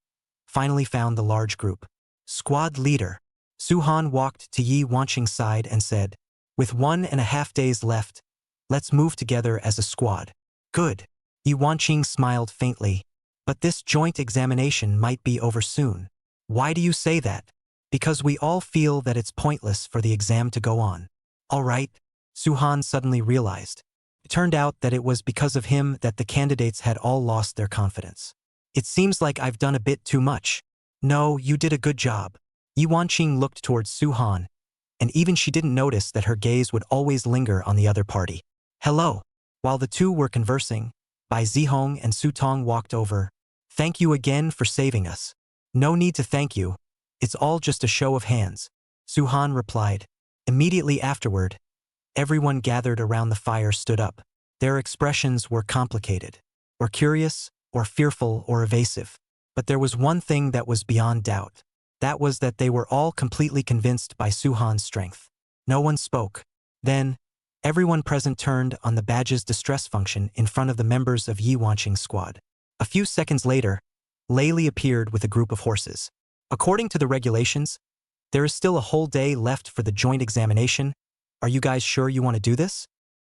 finally found the large group. Squad leader. Suhan walked to Yi Wanqing's side and said, with 1.5 days left, let's move together as a squad. Good. Yi Wanqing smiled faintly. But this joint examination might be over soon. Why do you say that? Because we all feel that it's pointless for the exam to go on. All right, Suhan suddenly realized. It turned out that it was because of him that the candidates had all lost their confidence. It seems like I've done a bit too much. No, you did a good job. Yi Wanqing looked towards Suhan, and even she didn't notice that her gaze would always linger on the other party. Hello. While the two were conversing, Bai Zihong and Su Tong walked over. Thank you again for saving us. No need to thank you. It's all just a show of hands, Suhan replied. Immediately afterward, everyone gathered around the fire stood up. Their expressions were complicated, or curious, or fearful, or evasive. But there was one thing that was beyond doubt. That was that they were all completely convinced by Suhan's strength. No one spoke. Then, everyone present turned on the badge's distress function in front of the members of Yi Wanqing's squad. A few seconds later, Layli appeared with a group of horses. According to the regulations, there is still a whole day left for the joint examination. Are you guys sure you want to do this?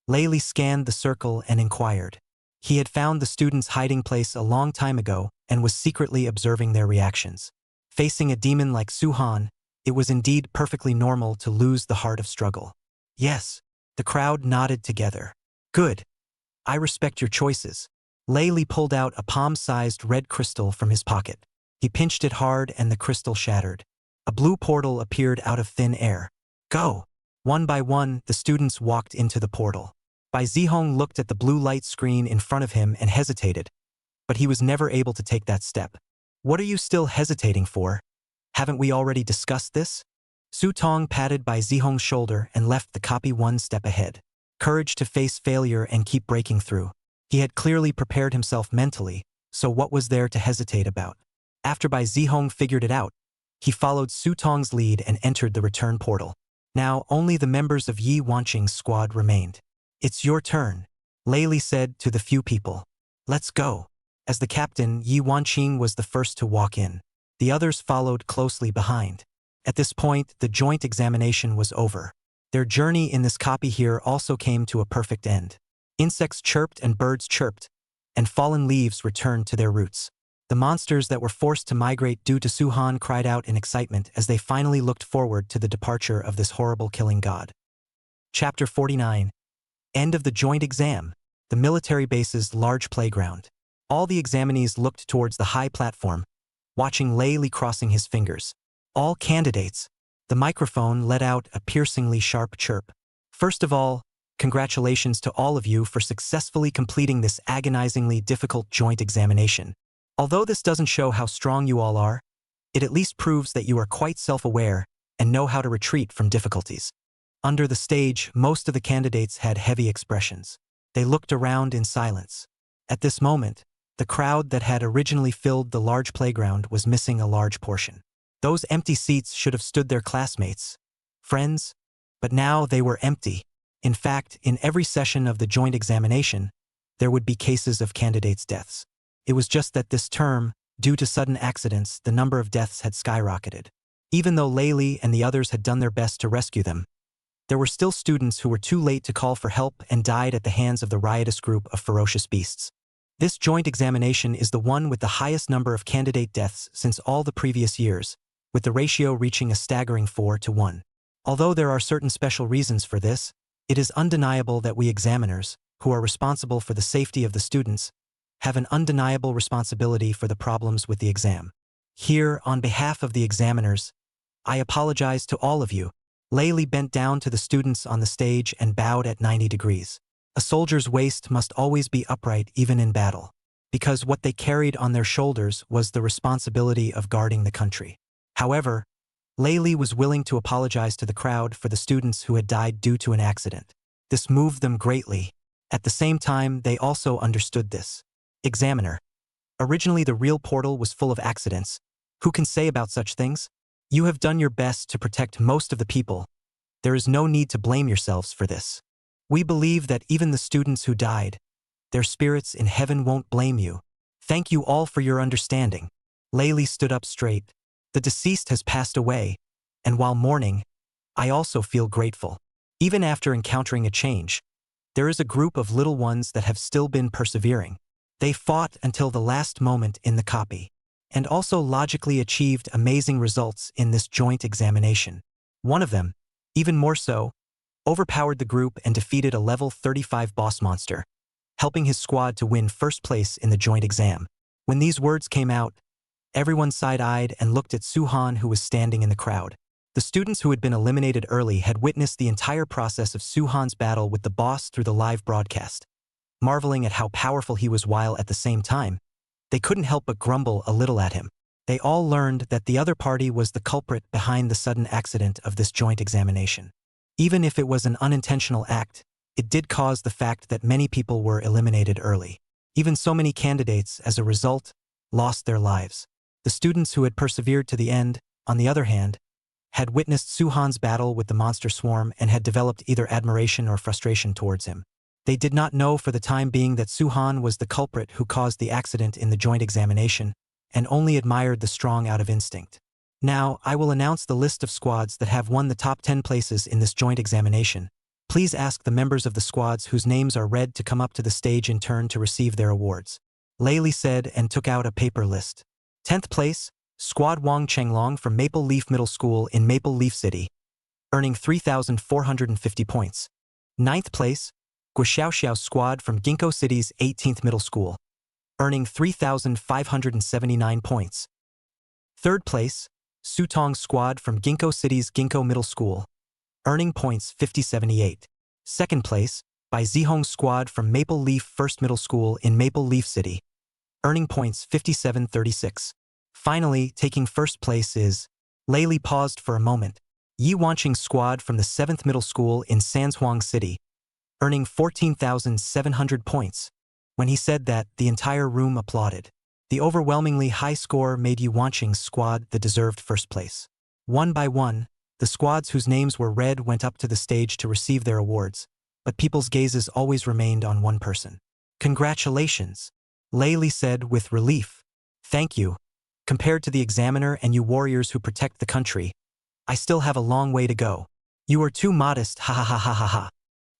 Layli scanned the circle and inquired. He had found the students' hiding place a long time ago and was secretly observing their reactions. Facing a demon like Suhan, it was indeed perfectly normal to lose the heart of struggle. Yes, the crowd nodded together. Good. I respect your choices. Layli pulled out a palm-sized red crystal from his pocket. He pinched it hard and the crystal shattered. A blue portal appeared out of thin air. Go! One by one, the students walked into the portal. Bai Zihong looked at the blue light screen in front of him and hesitated, but he was never able to take that step. What are you still hesitating for? Haven't we already discussed this? Su Tong patted Bai Zihong's shoulder and left the copy one step ahead. Courage to face failure and keep breaking through. He had clearly prepared himself mentally, so what was there to hesitate about? After Bai Zihong figured it out, he followed Su Tong's lead and entered the return portal. Now only the members of Yi Wanqing's squad remained. It's your turn, Layli said to the few people. Let's go. As the captain, Yi Wanqing was the first to walk in. The others followed closely behind. At this point, the joint examination was over. Their journey in this copy here also came to a perfect end. Insects chirped and birds chirped, and fallen leaves returned to their roots. The monsters that were forced to migrate due to Suhan cried out in excitement as they finally looked forward to the departure of this horrible killing god. Chapter 49. End of the joint exam. The military base's large playground. All the examinees looked towards the high platform, watching Layli crossing his fingers. All candidates. The microphone let out a piercingly sharp chirp. First of all, Congratulations to all of you for successfully completing this agonizingly difficult joint examination. Although this doesn't show how strong you all are, it at least proves that you are quite self-aware and know how to retreat from difficulties. Under the stage, most of the candidates had heavy expressions. They looked around in silence. At this moment, the crowd that had originally filled the large playground was missing a large portion. Those empty seats should have stood their classmates, friends, but now they were empty. In fact, in every session of the joint examination, there would be cases of candidates' deaths. It was just that this term, due to sudden accidents, the number of deaths had skyrocketed. Even though Layli and the others had done their best to rescue them, there were still students who were too late to call for help and died at the hands of the riotous group of ferocious beasts. This joint examination is the one with the highest number of candidate deaths since all the previous years, with the ratio reaching a staggering 4-1. Although there are certain special reasons for this, it is undeniable that we examiners, who are responsible for the safety of the students, have an undeniable responsibility for the problems with the exam. Here, on behalf of the examiners, I apologize to all of you. Layli bent down to the students on the stage and bowed at 90 degrees. A soldier's waist must always be upright even in battle, because what they carried on their shoulders was the responsibility of guarding the country. However, Layli was willing to apologize to the crowd for the students who had died due to an accident. This moved them greatly. At the same time, they also understood this. Examiner. Originally the real portal was full of accidents. Who can say about such things? You have done your best to protect most of the people. There is no need to blame yourselves for this. We believe that even the students who died, their spirits in heaven won't blame you. Thank you all for your understanding. Layli stood up straight. The deceased has passed away, and while mourning, I also feel grateful. Even after encountering a change, there is a group of little ones that have still been persevering. They fought until the last moment in the copy, and also logically achieved amazing results in this joint examination. One of them, even more so, overpowered the group and defeated a level 35 boss monster, helping his squad to win first place in the joint exam. When these words came out, everyone side-eyed and looked at Suhan, who was standing in the crowd. The students who had been eliminated early had witnessed the entire process of Suhan's battle with the boss through the live broadcast. Marveling at how powerful he was while at the same time, they couldn't help but grumble a little at him. They all learned that the other party was the culprit behind the sudden accident of this joint examination. Even if it was an unintentional act, it did cause the fact that many people were eliminated early. Even so many candidates, as a result, lost their lives. The students who had persevered to the end, on the other hand, had witnessed Suhan's battle with the monster swarm and had developed either admiration or frustration towards him. They did not know for the time being that Suhan was the culprit who caused the accident in the joint examination, and only admired the strong out of instinct. Now, I will announce the list of squads that have won the top 10 places in this joint examination. Please ask the members of the squads whose names are read to come up to the stage in turn to receive their awards. Layli said and took out a paper list. 10th place, Squad Wang Chenglong from Maple Leaf Middle School in Maple Leaf City, earning 3,450 points. 9th place, Guxiaoxiao Squad from Ginkgo City's 18th Middle School, earning 3,579 points. 3rd place, Sutong Squad from Ginkgo City's Ginkgo Middle School, earning points 5078. 2nd place, by Zihong Squad from Maple Leaf First Middle School in Maple Leaf City, earning points 5736. Finally, taking first place is, Layli paused for a moment, Yi Wanqing Squad from the 7th Middle School in Sanzhuang City, earning 14,700 points. When he said that, the entire room applauded. The overwhelmingly high score made Yi Wanqing's squad the deserved first place. One by one, the squads whose names were read went up to the stage to receive their awards, but people's gazes always remained on one person. Congratulations, Layli said with relief. Thank you. Compared to the examiner and you warriors who protect the country, I still have a long way to go. You are too modest, ha ha ha ha ha ha.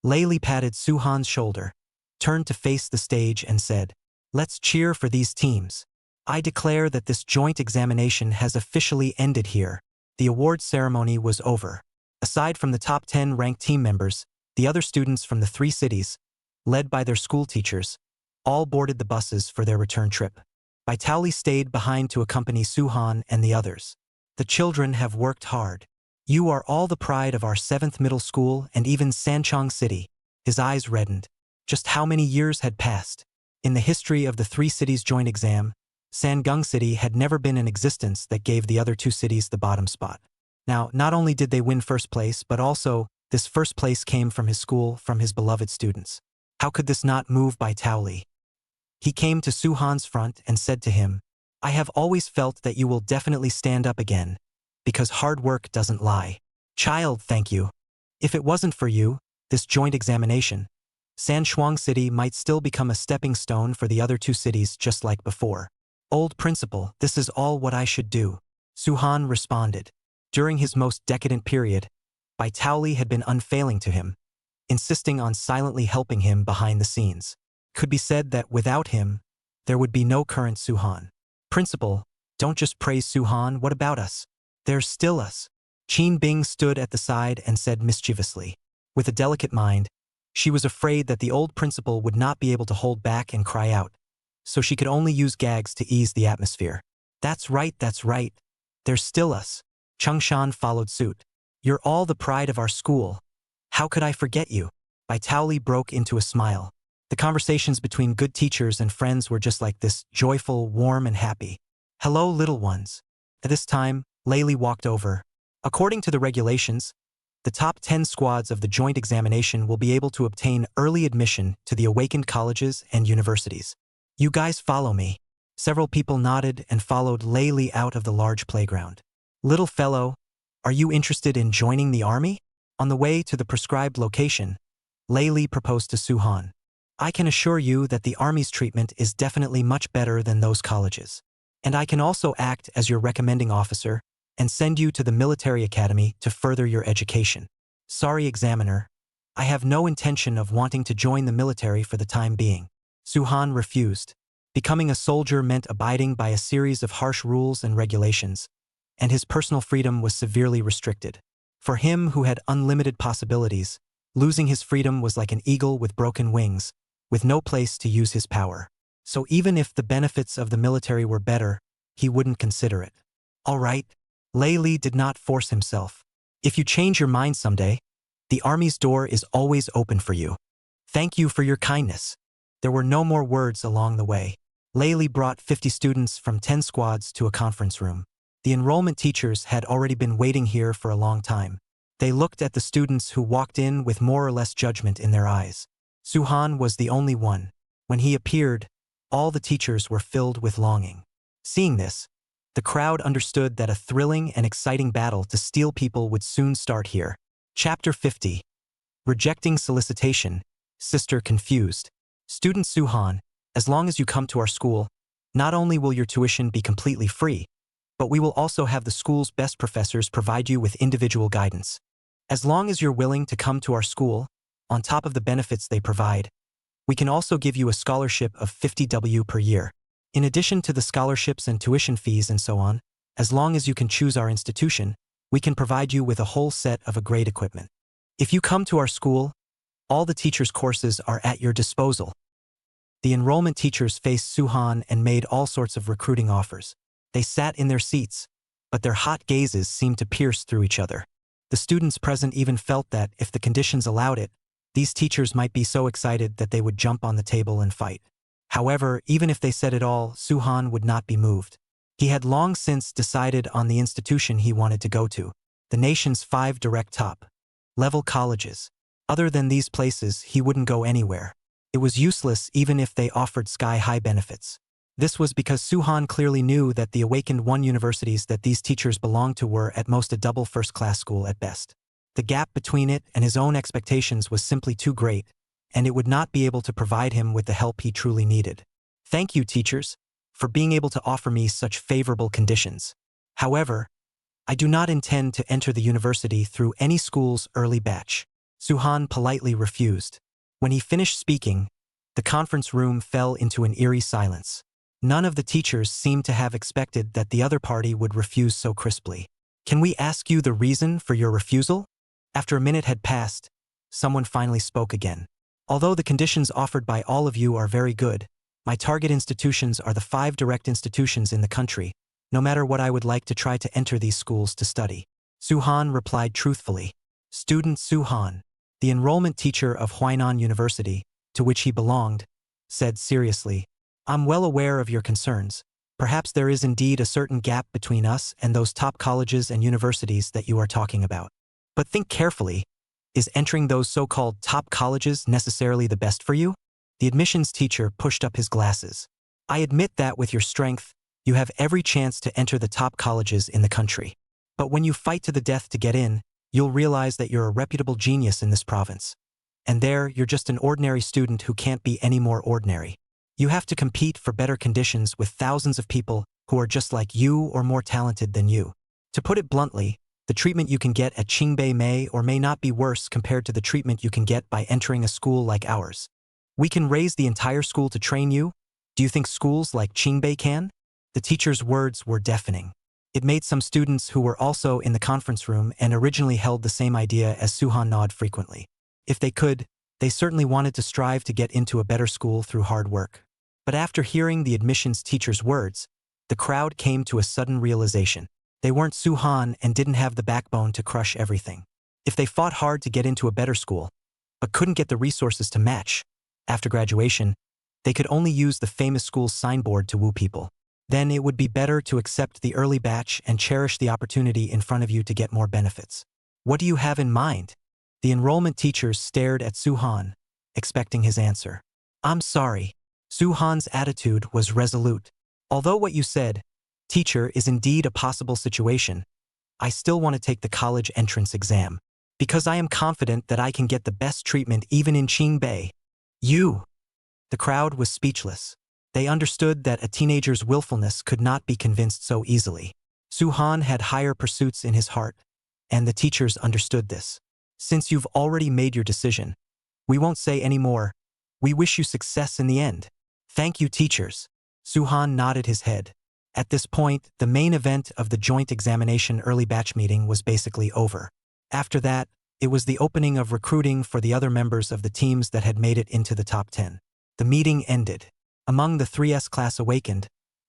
Layli patted Suhan's shoulder, turned to face the stage and said, let's cheer for these teams. I declare that this joint examination has officially ended here. The award ceremony was over. Aside from the top 10 ranked team members, the other students from the 3 cities, led by their school teachers, all boarded the buses for their return trip. Baitauli stayed behind to accompany Suhan and the others. The children have worked hard. You are all the pride of our 7th middle school and even Sanchong City. His eyes reddened. Just how many years had passed? In the history of the three cities' joint exam, Sangung City had never been in existence that gave the other two cities the bottom spot. Now, not only did they win first place, but also, this first place came from his school, from his beloved students. How could this not move Bai Taoli? He came to Suhan's front and said to him, I have always felt that you will definitely stand up again, because hard work doesn't lie. Child, thank you. If it wasn't for you, this joint examination, Sanshuang City might still become a stepping stone for the other two cities just like before. Old principal, this is all what I should do, Suhan responded. During his most decadent period, Bai Taoli had been unfailing to him, insisting on silently helping him behind the scenes. Could be said that without him, there would be no current Suhan. Principal, don't just praise Suhan, what about us? There's still us. Qin Bing stood at the side and said mischievously. With a delicate mind, she was afraid that the old principal would not be able to hold back and cry out, so she could only use gags to ease the atmosphere. That's right, that's right. There's still us. Changshan followed suit. You're all the pride of our school. How could I forget you? Bai Taoli broke into a smile. The conversations between good teachers and friends were just like this, joyful, warm, and happy. Hello, little ones. At this time, Layli walked over. According to the regulations, the top 10 squads of the joint examination will be able to obtain early admission to the awakened colleges and universities. You guys follow me. Several people nodded and followed Layli out of the large playground. Little fellow, are you interested in joining the army? On the way to the prescribed location, Layli proposed to Suhan. I can assure you that the army's treatment is definitely much better than those colleges. And I can also act as your recommending officer and send you to the military academy to further your education. Sorry, examiner. I have no intention of wanting to join the military for the time being. Suhan refused. Becoming a soldier meant abiding by a series of harsh rules and regulations, and his personal freedom was severely restricted. For him who had unlimited possibilities, losing his freedom was like an eagle with broken wings, with no place to use his power. So even if the benefits of the military were better, he wouldn't consider it. All right, Layli did not force himself. If you change your mind someday, the army's door is always open for you. Thank you for your kindness. There were no more words along the way. Layli brought 50 students from 10 squads to a conference room. The enrollment teachers had already been waiting here for a long time. They looked at the students who walked in with more or less judgment in their eyes. Suhan was the only one. When he appeared, all the teachers were filled with longing. Seeing this, the crowd understood that a thrilling and exciting battle to steal people would soon start here. Chapter 50. Rejecting solicitation. Sister confused. Student Suhan, as long as you come to our school, not only will your tuition be completely free, but we will also have the school's best professors provide you with individual guidance. As long as you're willing to come to our school, on top of the benefits they provide, we can also give you a scholarship of 50 W per year. In addition to the scholarships and tuition fees and so on, as long as you can choose our institution, we can provide you with a whole set of a great equipment. If you come to our school, all the teachers' courses are at your disposal. The enrollment teachers faced Suhan and made all sorts of recruiting offers. They sat in their seats, but their hot gazes seemed to pierce through each other. The students present even felt that, if the conditions allowed it, these teachers might be so excited that they would jump on the table and fight. However, even if they said it all, Suhan would not be moved. He had long since decided on the institution he wanted to go to, the nation's 5 direct top-level colleges. Other than these places, he wouldn't go anywhere. It was useless even if they offered sky-high benefits. This was because Suhan clearly knew that the Awakened One universities that these teachers belonged to were at most a double first-class school at best. The gap between it and his own expectations was simply too great, and it would not be able to provide him with the help he truly needed. Thank you, teachers, for being able to offer me such favorable conditions. However, I do not intend to enter the university through any school's early batch. Suhan politely refused. When he finished speaking, the conference room fell into an eerie silence. None of the teachers seemed to have expected that the other party would refuse so crisply. Can we ask you the reason for your refusal? After a minute had passed, someone finally spoke again. Although the conditions offered by all of you are very good, my target institutions are the 5 direct institutions in the country, no matter what I would like to try to enter these schools to study. Suhan replied truthfully. Student Suhan, The enrollment teacher of Huainan University, to which he belonged, said seriously, I'm well aware of your concerns. Perhaps there is indeed a certain gap between us and those top colleges and universities that you are talking about. But think carefully. Is entering those so-called top colleges necessarily the best for you? The admissions teacher pushed up his glasses. I admit that with your strength, you have every chance to enter the top colleges in the country. But when you fight to the death to get in, you'll realize that you're a reputable genius in this province. And there, you're just an ordinary student who can't be any more ordinary. You have to compete for better conditions with thousands of people who are just like you or more talented than you. To put it bluntly, the treatment you can get at Qingbei may or may not be worse compared to the treatment you can get by entering a school like ours. We can raise the entire school to train you. Do you think schools like Qingbei can? The teacher's words were deafening. It made some students who were also in the conference room and originally held the same idea as Suhan nod frequently. If they could, they certainly wanted to strive to get into a better school through hard work. But after hearing the admissions teacher's words, the crowd came to a sudden realization. They weren't Suhan and didn't have the backbone to crush everything. If they fought hard to get into a better school, but couldn't get the resources to match, after graduation, they could only use the famous school's signboard to woo people. Then it would be better to accept the early batch and cherish the opportunity in front of you to get more benefits. What do you have in mind? The enrollment teachers stared at Suhan, expecting his answer. I'm sorry. Suhan's attitude was resolute. Although what you said, teacher, is indeed a possible situation, I still want to take the college entrance exam. Because I am confident that I can get the best treatment even in Qingbei. You! The crowd was speechless. They understood that a teenager's willfulness could not be convinced so easily. Suhan had higher pursuits in his heart, and the teachers understood this. Since you've already made your decision, we won't say any more. We wish you success in the end. Thank you, teachers. Suhan nodded his head. At this point, the main event of the joint examination early batch meeting was basically over. After that, it was the opening of recruiting for the other members of the teams that had made it into the top 10. The meeting ended. Among the 3S class awakened,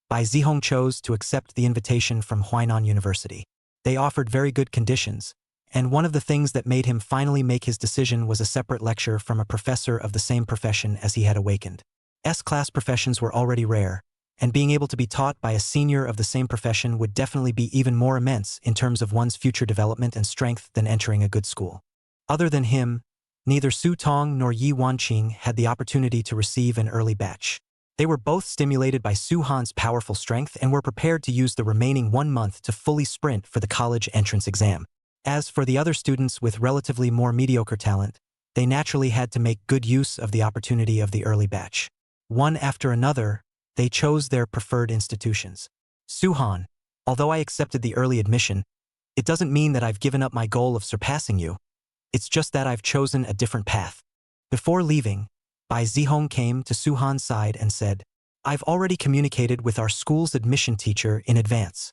Bai Zihong chose to accept the invitation from Huainan University. They offered very good conditions, and one of the things that made him finally make his decision was a separate lecture from a professor of the same profession as he had awakened. S-class professions were already rare, and being able to be taught by a senior of the same profession would definitely be even more immense in terms of one's future development and strength than entering a good school. Other than him, neither Su Tong nor Yi Wanqing had the opportunity to receive an early batch. They were both stimulated by Suhan's powerful strength and were prepared to use the remaining 1 month to fully sprint for the college entrance exam. As for the other students with relatively more mediocre talent, they naturally had to make good use of the opportunity of the early batch. One after another, they chose their preferred institutions. Suhan, although I accepted the early admission, it doesn't mean that I've given up my goal of surpassing you. It's just that I've chosen a different path. Before leaving, Bai Zihong came to Suhan's side and said, I've already communicated with our school's admission teacher in advance.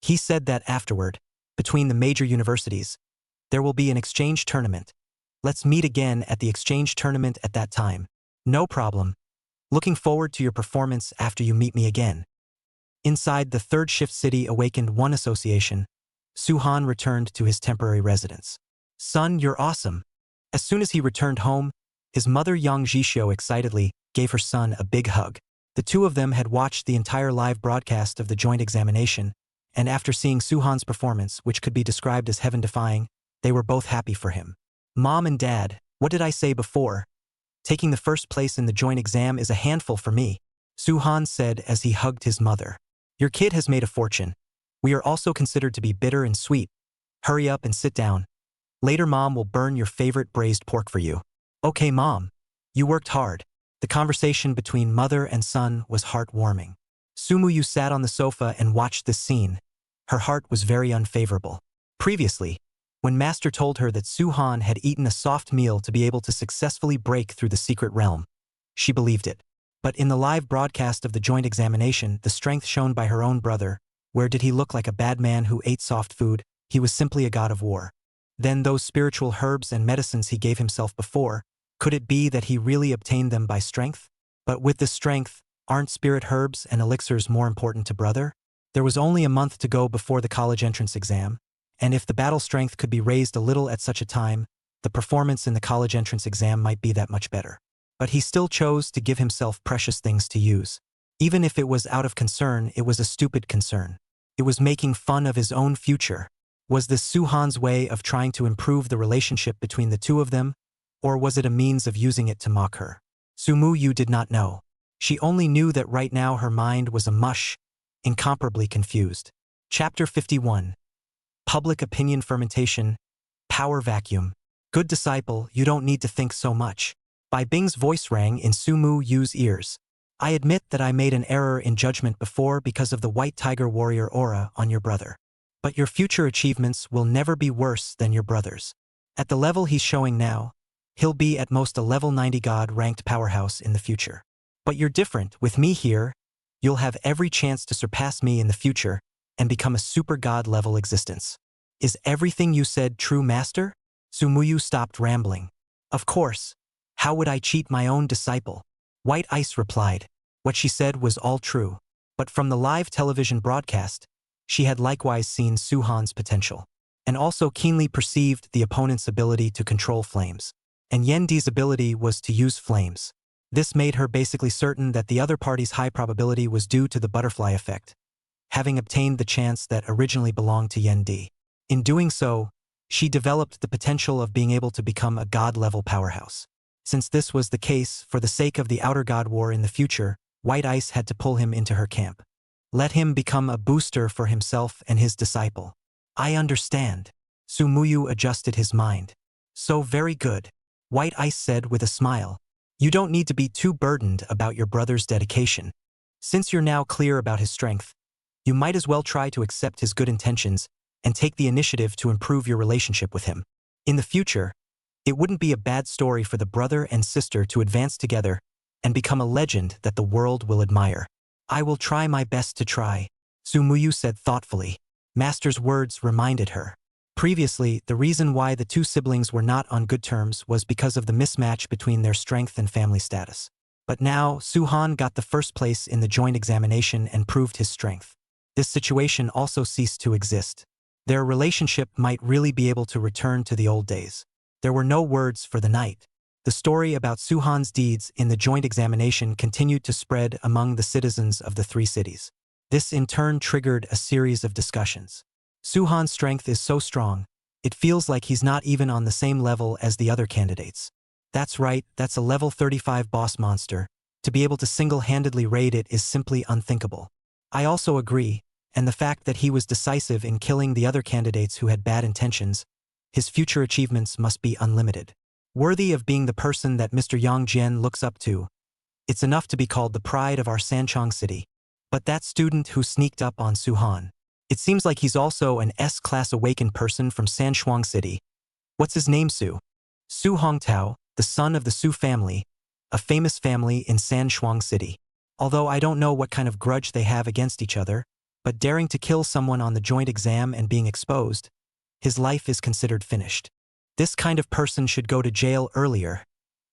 He said that afterward, between the major universities, there will be an exchange tournament. Let's meet again at the exchange tournament at that time. No problem. Looking forward to your performance after you meet me again. Inside the third shift city awakened one association, Suhan returned to his temporary residence. Son, you're awesome. As soon as he returned home, his mother Yang Jishio excitedly gave her son a big hug. The two of them had watched the entire live broadcast of the joint examination, and after seeing Suhan's performance, which could be described as heaven-defying, they were both happy for him. Mom and Dad, what did I say before? Taking the first place in the joint exam is a handful for me, Suhan said as he hugged his mother. Your kid has made a fortune. We are also considered to be bitter and sweet. Hurry up and sit down. Later Mom will burn your favorite braised pork for you. Okay, Mom. You worked hard. The conversation between mother and son was heartwarming. Sumuyu sat on the sofa and watched this scene. Her heart was very unfavorable. Previously, when Master told her that Suhan had eaten a soft meal to be able to successfully break through the secret realm, she believed it. But in the live broadcast of the joint examination, the strength shown by her own brother, where did he look like a bad man who ate soft food? He was simply a god of war. Then those spiritual herbs and medicines he gave himself before, could it be that he really obtained them by strength? But with this strength, aren't spirit herbs and elixirs more important to brother? There was only a month to go before the college entrance exam, and if the battle strength could be raised a little at such a time, the performance in the college entrance exam might be that much better. But he still chose to give himself precious things to use. Even if it was out of concern, it was a stupid concern. It was making fun of his own future. Was this Suhan's way of trying to improve the relationship between the two of them, or was it a means of using it to mock her? Sumu did not know. She only knew that right now her mind was a mush, incomparably confused. Chapter 51. Public Opinion Fermentation, Power Vacuum. Good disciple, you don't need to think so much. Bai Bing's voice rang in Sumu's ears. I admit that I made an error in judgment before because of the White Tiger Warrior aura on your brother. But your future achievements will never be worse than your brother's. At the level he's showing now, he'll be at most a level 90 god-ranked powerhouse in the future. But you're different. With me here, you'll have every chance to surpass me in the future and become a super god-level existence. Is everything you said true, master? Sumuyu stopped rambling. Of course. How would I cheat my own disciple? White Ice replied. What she said was all true. But from the live television broadcast, she had likewise seen Suhan's potential, and also keenly perceived the opponent's ability to control flames. And Yendi's ability was to use flames. This made her basically certain that the other party's high probability was due to the butterfly effect, having obtained the chance that originally belonged to Yendi. In doing so, she developed the potential of being able to become a god-level powerhouse. Since this was the case, for the sake of the Outer God War in the future, White Ice had to pull him into her camp. Let him become a booster for himself and his disciple. I understand. Sumuyu adjusted his mind. So very good. White Ice said with a smile. You don't need to be too burdened about your brother's dedication. Since you're now clear about his strength, you might as well try to accept his good intentions and take the initiative to improve your relationship with him. In the future, it wouldn't be a bad story for the brother and sister to advance together and become a legend that the world will admire. I will try my best to try, Sumuyu said thoughtfully. Master's words reminded her. Previously, the reason why the two siblings were not on good terms was because of the mismatch between their strength and family status. But now, Suhan got the first place in the joint examination and proved his strength. This situation also ceased to exist. Their relationship might really be able to return to the old days. There were no words for the night. The story about Suhan's deeds in the joint examination continued to spread among the citizens of the three cities. This in turn triggered a series of discussions. Suhan's strength is so strong, it feels like he's not even on the same level as the other candidates. That's right, that's a level 35 boss monster. To be able to single-handedly raid it is simply unthinkable. I also agree, and the fact that he was decisive in killing the other candidates who had bad intentions, his future achievements must be unlimited. Worthy of being the person that Mr. Yang Jian looks up to. It's enough to be called the pride of our Sanchong city. But that student who sneaked up on Suhan, it seems like he's also an S-class awakened person from Sanchuang City. What's his name, Su? Su Hongtao, the son of the Su family, a famous family in Sanchuang City. Although I don't know what kind of grudge they have against each other, but daring to kill someone on the joint exam and being exposed, his life is considered finished. This kind of person should go to jail earlier,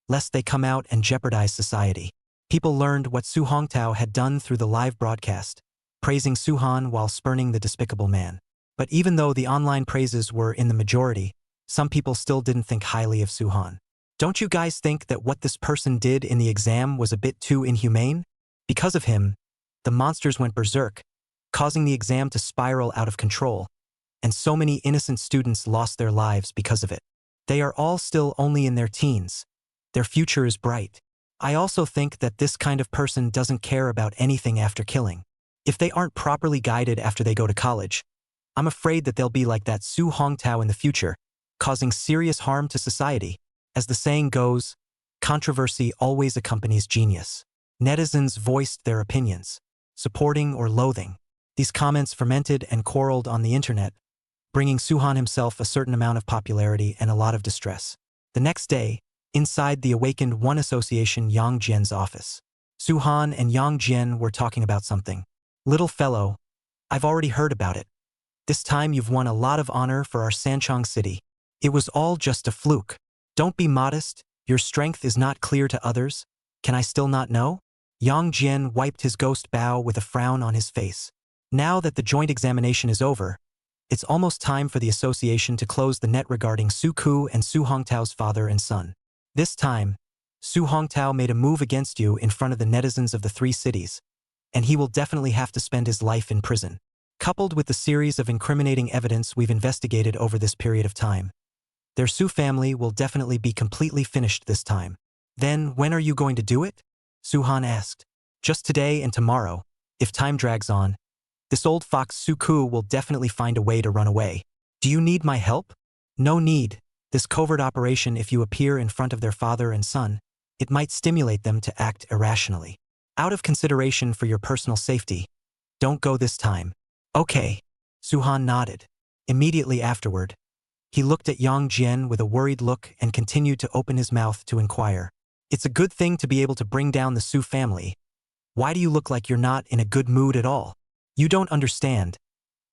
lest they come out and jeopardize society. People learned what Su Hongtao had done through the live broadcast, praising Suhan while spurning the despicable man. But even though the online praises were in the majority, some people still didn't think highly of Suhan. Don't you guys think that what this person did in the exam was a bit too inhumane? Because of him, the monsters went berserk, causing the exam to spiral out of control, and so many innocent students lost their lives because of it. They are all still only in their teens. Their future is bright. I also think that this kind of person doesn't care about anything after killing. If they aren't properly guided after they go to college, I'm afraid that they'll be like that Su Hongtao in the future, causing serious harm to society. As the saying goes, controversy always accompanies genius. Netizens voiced their opinions, supporting or loathing. These comments fermented and quarreled on the internet, bringing Suhan himself a certain amount of popularity and a lot of distress. The next day, inside the Awakened One Association Yang Jian's office, Suhan and Yang Jian were talking about something. Little fellow, I've already heard about it. This time you've won a lot of honor for our Sanchong city. It was all just a fluke. Don't be modest, your strength is not clear to others. Can I still not know? Yang Jian wiped his ghost bow with a frown on his face. Now that the joint examination is over, It's almost time for the association to close the net regarding Su Ku and Su Hongtao's father and son. This time, Su Hongtao made a move against you in front of the netizens of the three cities, and he will definitely have to spend his life in prison. Coupled with the series of incriminating evidence we've investigated over this period of time, their Su family will definitely be completely finished this time. Then, when are you going to do it? Su Han asked. Just today and tomorrow. If time drags on, this old fox Su Ku will definitely find a way to run away. Do you need my help? No need. This covert operation, if you appear in front of their father and son, it might stimulate them to act irrationally. Out of consideration for your personal safety, don't go this time. Okay. Su Han nodded. Immediately afterward, he looked at Yang Jian with a worried look and continued to open his mouth to inquire. It's a good thing to be able to bring down the Su family. Why do you look like you're not in a good mood at all? You don't understand.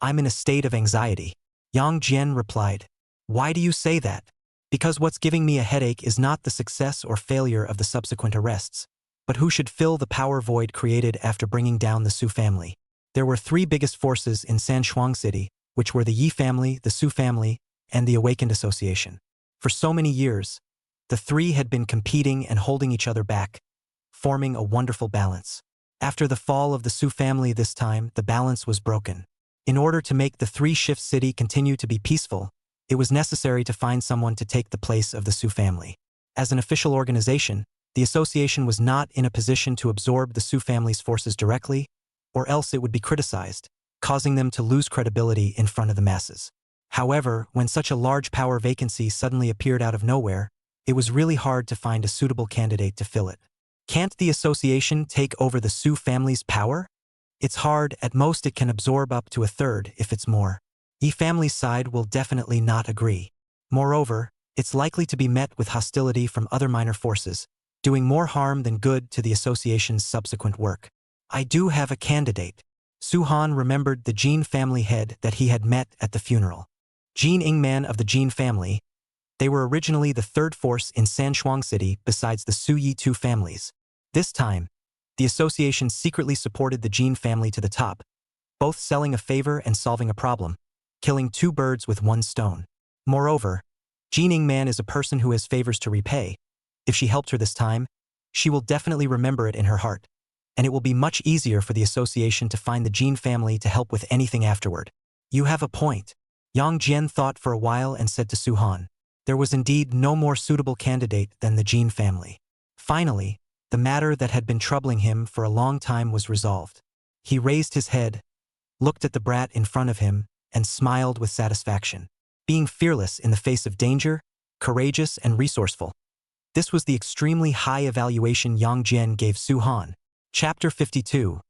I'm in a state of anxiety. Yang Jian replied. Why do you say that? Because what's giving me a headache is not the success or failure of the subsequent arrests, but who should fill the power void created after bringing down the Su family. There were three biggest forces in Sanshuang City, which were the Yi family, the Su family, and the Awakened Association. For so many years, the three had been competing and holding each other back, forming a wonderful balance. After the fall of the Su family this time, the balance was broken. In order to make the three-shift city continue to be peaceful, it was necessary to find someone to take the place of the Su family. As an official organization, the association was not in a position to absorb the Su family's forces directly, or else it would be criticized, causing them to lose credibility in front of the masses. However, when such a large power vacancy suddenly appeared out of nowhere, it was really hard to find a suitable candidate to fill it. Can't the association take over the Su family's power? It's hard, at most it can absorb up to a third if it's more. Yi family's side will definitely not agree. Moreover, it's likely to be met with hostility from other minor forces, doing more harm than good to the association's subsequent work. I do have a candidate. Su Han remembered the Jin family head that he had met at the funeral. Jin Ingman of the Jin family. They were originally the third force in Sanshuang City besides the Su Yi two families. This time, the association secretly supported the Jin family to the top, both selling a favor and solving a problem, killing two birds with one stone. Moreover, Jin Ingman is a person who has favors to repay. If she helped her this time, she will definitely remember it in her heart, and it will be much easier for the association to find the Jin family to help with anything afterward. You have a point. Yang Jian thought for a while and said to Su Han. There was indeed no more suitable candidate than the Jin family. Finally, the matter that had been troubling him for a long time was resolved. He raised his head, looked at the brat in front of him, and smiled with satisfaction. Being fearless in the face of danger, courageous and resourceful. This was the extremely high evaluation Yang Jian gave Su Han. Chapter 52.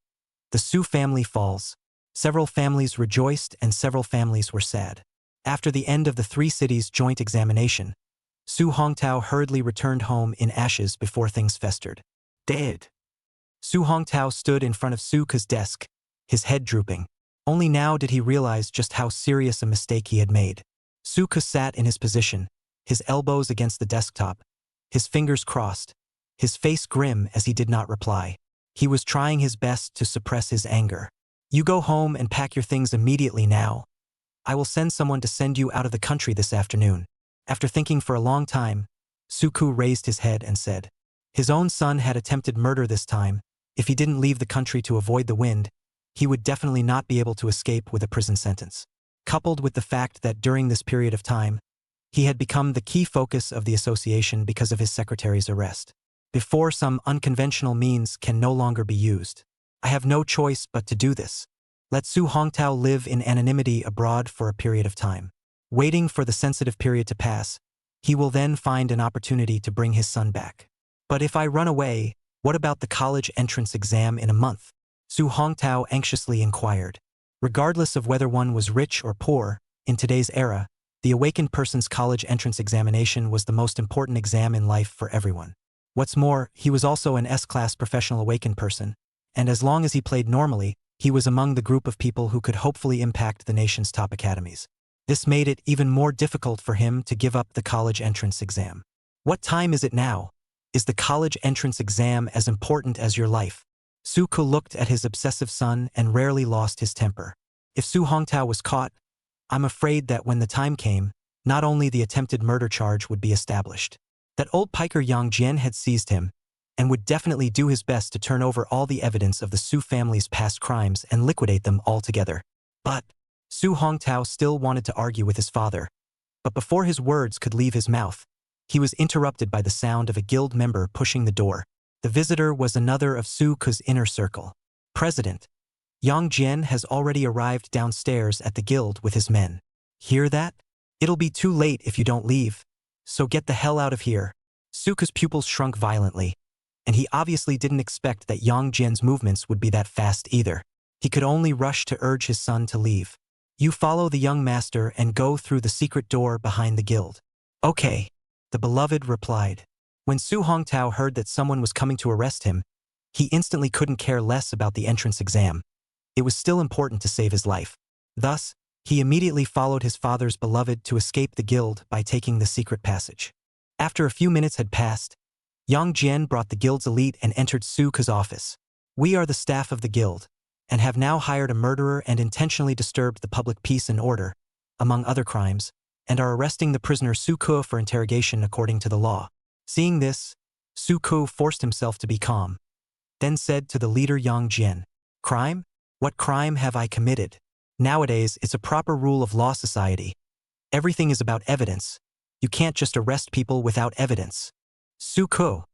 The Su family falls. Several families rejoiced and several families were sad. After the end of the three cities' joint examination, Su Hongtao hurriedly returned home in ashes before things festered. Dead. Su Hongtao stood in front of Su Ke's desk, his head drooping. Only now did he realize just how serious a mistake he had made. Su Ke sat in his position, his elbows against the desktop, his fingers crossed, his face grim as he did not reply. He was trying his best to suppress his anger. You go home and pack your things immediately now. I will send someone to send you out of the country this afternoon. After thinking for a long time, Su Ku raised his head and said, his own son had attempted murder this time. If he didn't leave the country to avoid the wind, he would definitely not be able to escape with a prison sentence. Coupled with the fact that during this period of time, he had become the key focus of the association because of his secretary's arrest. Before some unconventional means can no longer be used. I have no choice but to do this. Let Su Hongtao live in anonymity abroad for a period of time. Waiting for the sensitive period to pass, he will then find an opportunity to bring his son back. But if I run away, what about the college entrance exam in a month? Su Hongtao anxiously inquired. Regardless of whether one was rich or poor, in today's era, the awakened person's college entrance examination was the most important exam in life for everyone. What's more, he was also an S-class professional awakened person, and as long as he played normally, he was among the group of people who could hopefully impact the nation's top academies. This made it even more difficult for him to give up the college entrance exam. What time is it now? Is the college entrance exam as important as your life? Su Ke looked at his obsessive son and rarely lost his temper. If Su Hongtao was caught, I'm afraid that when the time came, not only the attempted murder charge would be established. That old piker Yang Jian had seized him, and would definitely do his best to turn over all the evidence of the Su family's past crimes and liquidate them altogether. But Su Hongtao still wanted to argue with his father. But before his words could leave his mouth, he was interrupted by the sound of a guild member pushing the door. The visitor was another of Su Ke's inner circle. President Yang Jian has already arrived downstairs at the guild with his men. Hear that? It'll be too late if you don't leave. So get the hell out of here. Su Ke's pupils shrunk violently, and he obviously didn't expect that Yang Jian's movements would be that fast either. He could only rush to urge his son to leave. You follow the young master and go through the secret door behind the guild. Okay, the beloved replied. When Su Hongtao heard that someone was coming to arrest him, he instantly couldn't care less about the entrance exam. It was still important to save his life. Thus, he immediately followed his father's beloved to escape the guild by taking the secret passage. After a few minutes had passed, Yang Jian brought the guild's elite and entered Su Ke's office. We are the staff of the guild, and have now hired a murderer and intentionally disturbed the public peace and order, among other crimes, and are arresting the prisoner Su Ke for interrogation according to the law. Seeing this, Su Ke forced himself to be calm, then said to the leader Yang Jian, "Crime? What crime have I committed? Nowadays, it's a proper rule of law society. Everything is about evidence. You can't just arrest people without evidence. Su Ke,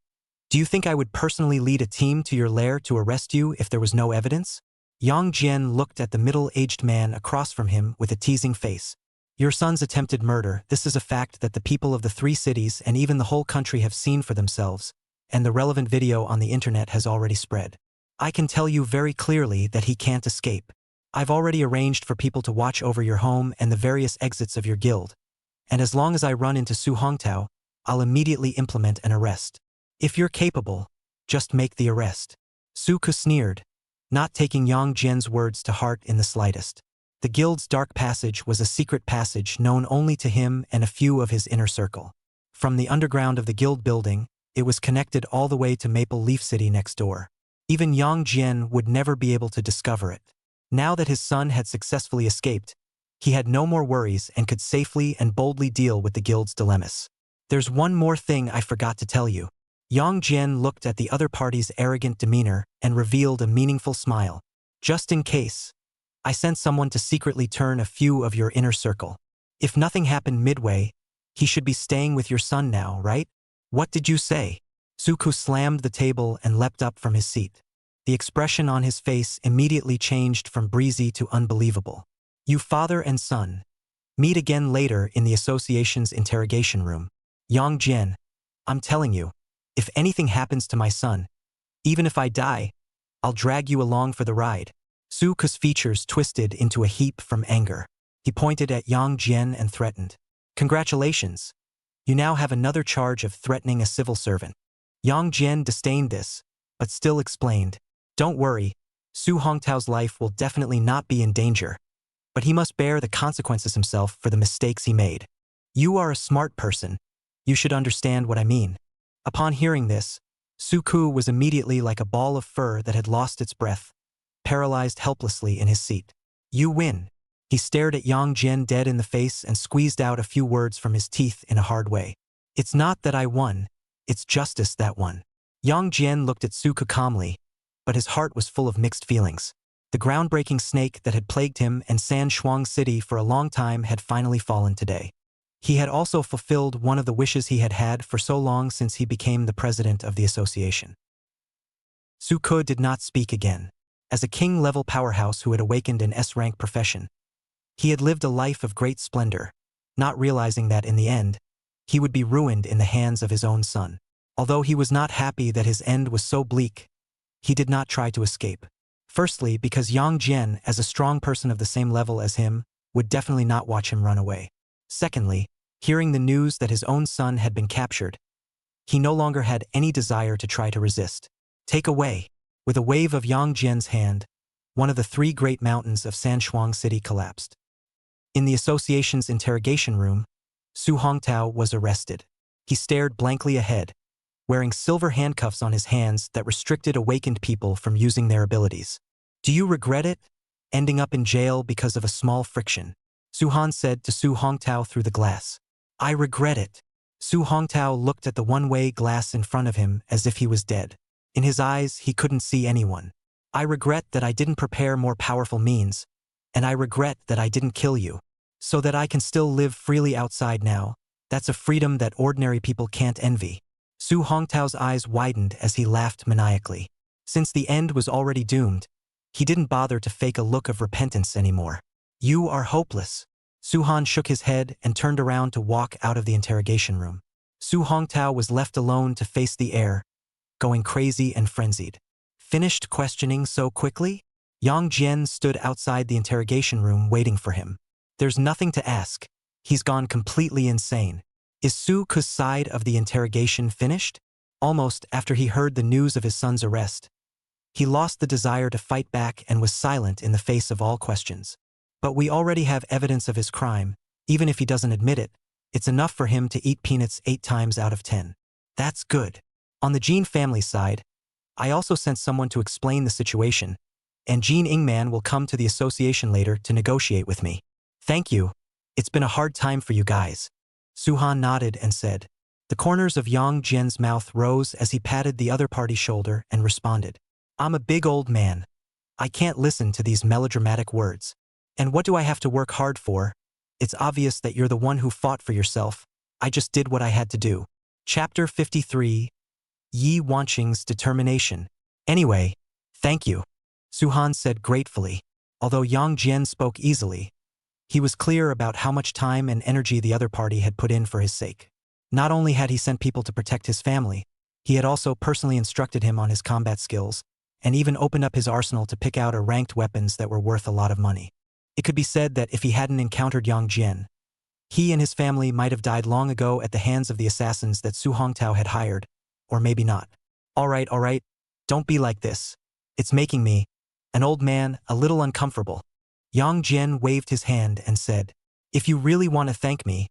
do you think I would personally lead a team to your lair to arrest you if there was no evidence?" Yang Jian looked at the middle-aged man across from him with a teasing face. Your son's attempted murder, this is a fact that the people of the 3 cities and even the whole country have seen for themselves, and the relevant video on the internet has already spread. I can tell you very clearly that he can't escape. I've already arranged for people to watch over your home and the various exits of your guild, and as long as I run into Su Hongtao, I'll immediately implement an arrest. If you're capable, just make the arrest. Su Ke sneered, not taking Yang Jian's words to heart in the slightest. The guild's dark passage was a secret passage known only to him and a few of his inner circle. From the underground of the guild building, it was connected all the way to Maple Leaf City next door. Even Yang Jian would never be able to discover it. Now that his son had successfully escaped, he had no more worries and could safely and boldly deal with the guild's dilemmas. There's one more thing I forgot to tell you. Yang Jian looked at the other party's arrogant demeanor and revealed a meaningful smile. Just in case, I sent someone to secretly turn a few of your inner circle. If nothing happened midway, he should be staying with your son now, right? What did you say? Su Ke slammed the table and leapt up from his seat. The expression on his face immediately changed from breezy to unbelievable. You father and son. Meet again later in the association's interrogation room. Yang Jian, I'm telling you, if anything happens to my son, even if I die, I'll drag you along for the ride. Su Ke's features twisted into a heap from anger. He pointed at Yang Jian and threatened. Congratulations. You now have another charge of threatening a civil servant. Yang Jian disdained this, but still explained. Don't worry, Su Hongtao's life will definitely not be in danger, but he must bear the consequences himself for the mistakes he made. You are a smart person. You should understand what I mean. Upon hearing this, Su Ke was immediately like a ball of fur that had lost its breath, paralyzed helplessly in his seat. You win. He stared at Yang Jian dead in the face and squeezed out a few words from his teeth in a hard way. It's not that I won, it's justice that won. Yang Jian looked at Su Ke calmly, but his heart was full of mixed feelings. The groundbreaking snake that had plagued him and San Shuang City for a long time had finally fallen today. He had also fulfilled one of the wishes he had had for so long since he became the president of the association. Su Ke did not speak again. As a king-level powerhouse who had awakened an S-rank profession, he had lived a life of great splendor, not realizing that in the end, he would be ruined in the hands of his own son. Although he was not happy that his end was so bleak, he did not try to escape. Firstly, because Yang Jian, as a strong person of the same level as him, would definitely not watch him run away. Secondly, hearing the news that his own son had been captured, he no longer had any desire to try to resist. Take away. With a wave of Yang Jian's hand, one of the 3 great mountains of San Shuang City collapsed. In the association's interrogation room, Su Hongtao was arrested. He stared blankly ahead, wearing silver handcuffs on his hands that restricted awakened people from using their abilities. Do you regret it? Ending up in jail because of a small friction? Su-han said to Su Hongtao through the glass. I regret it. Su Hongtao looked at the one-way glass in front of him as if he was dead. In his eyes, he couldn't see anyone. I regret that I didn't prepare more powerful means, and I regret that I didn't kill you. So that I can still live freely outside now. That's a freedom that ordinary people can't envy. Su Hongtao's eyes widened as he laughed maniacally. Since the end was already doomed, he didn't bother to fake a look of repentance anymore. You are hopeless. Su-han shook his head and turned around to walk out of the interrogation room. Su Hongtao was left alone to face the air, going crazy and frenzied. Finished questioning so quickly? Yang Jian stood outside the interrogation room waiting for him. There's nothing to ask. He's gone completely insane. Is Su Ke's side of the interrogation finished? Almost after he heard the news of his son's arrest, he lost the desire to fight back and was silent in the face of all questions. But we already have evidence of his crime. Even if he doesn't admit it, it's enough for him to eat peanuts 8 times out of 10. That's good. On the Jin family side, I also sent someone to explain the situation, and Jin Ingman will come to the association later to negotiate with me. Thank you. It's been a hard time for you guys. Su-han nodded and said. The corners of Yang Jian's mouth rose as he patted the other party's shoulder and responded. I'm a big old man. I can't listen to these melodramatic words. And what do I have to work hard for? It's obvious that you're the one who fought for yourself. I just did what I had to do. Chapter 53. Yi Wanqing's determination. Anyway, thank you. Su-han said gratefully. Although Yang Jian spoke easily, he was clear about how much time and energy the other party had put in for his sake. Not only had he sent people to protect his family, he had also personally instructed him on his combat skills, and even opened up his arsenal to pick out ranked weapons that were worth a lot of money. It could be said that if he hadn't encountered Yang Jian, he and his family might have died long ago at the hands of the assassins that Su Hongtao had hired, or maybe not. All right, don't be like this. It's making me, an old man, a little uncomfortable. Yang Jian waved his hand and said, if you really want to thank me,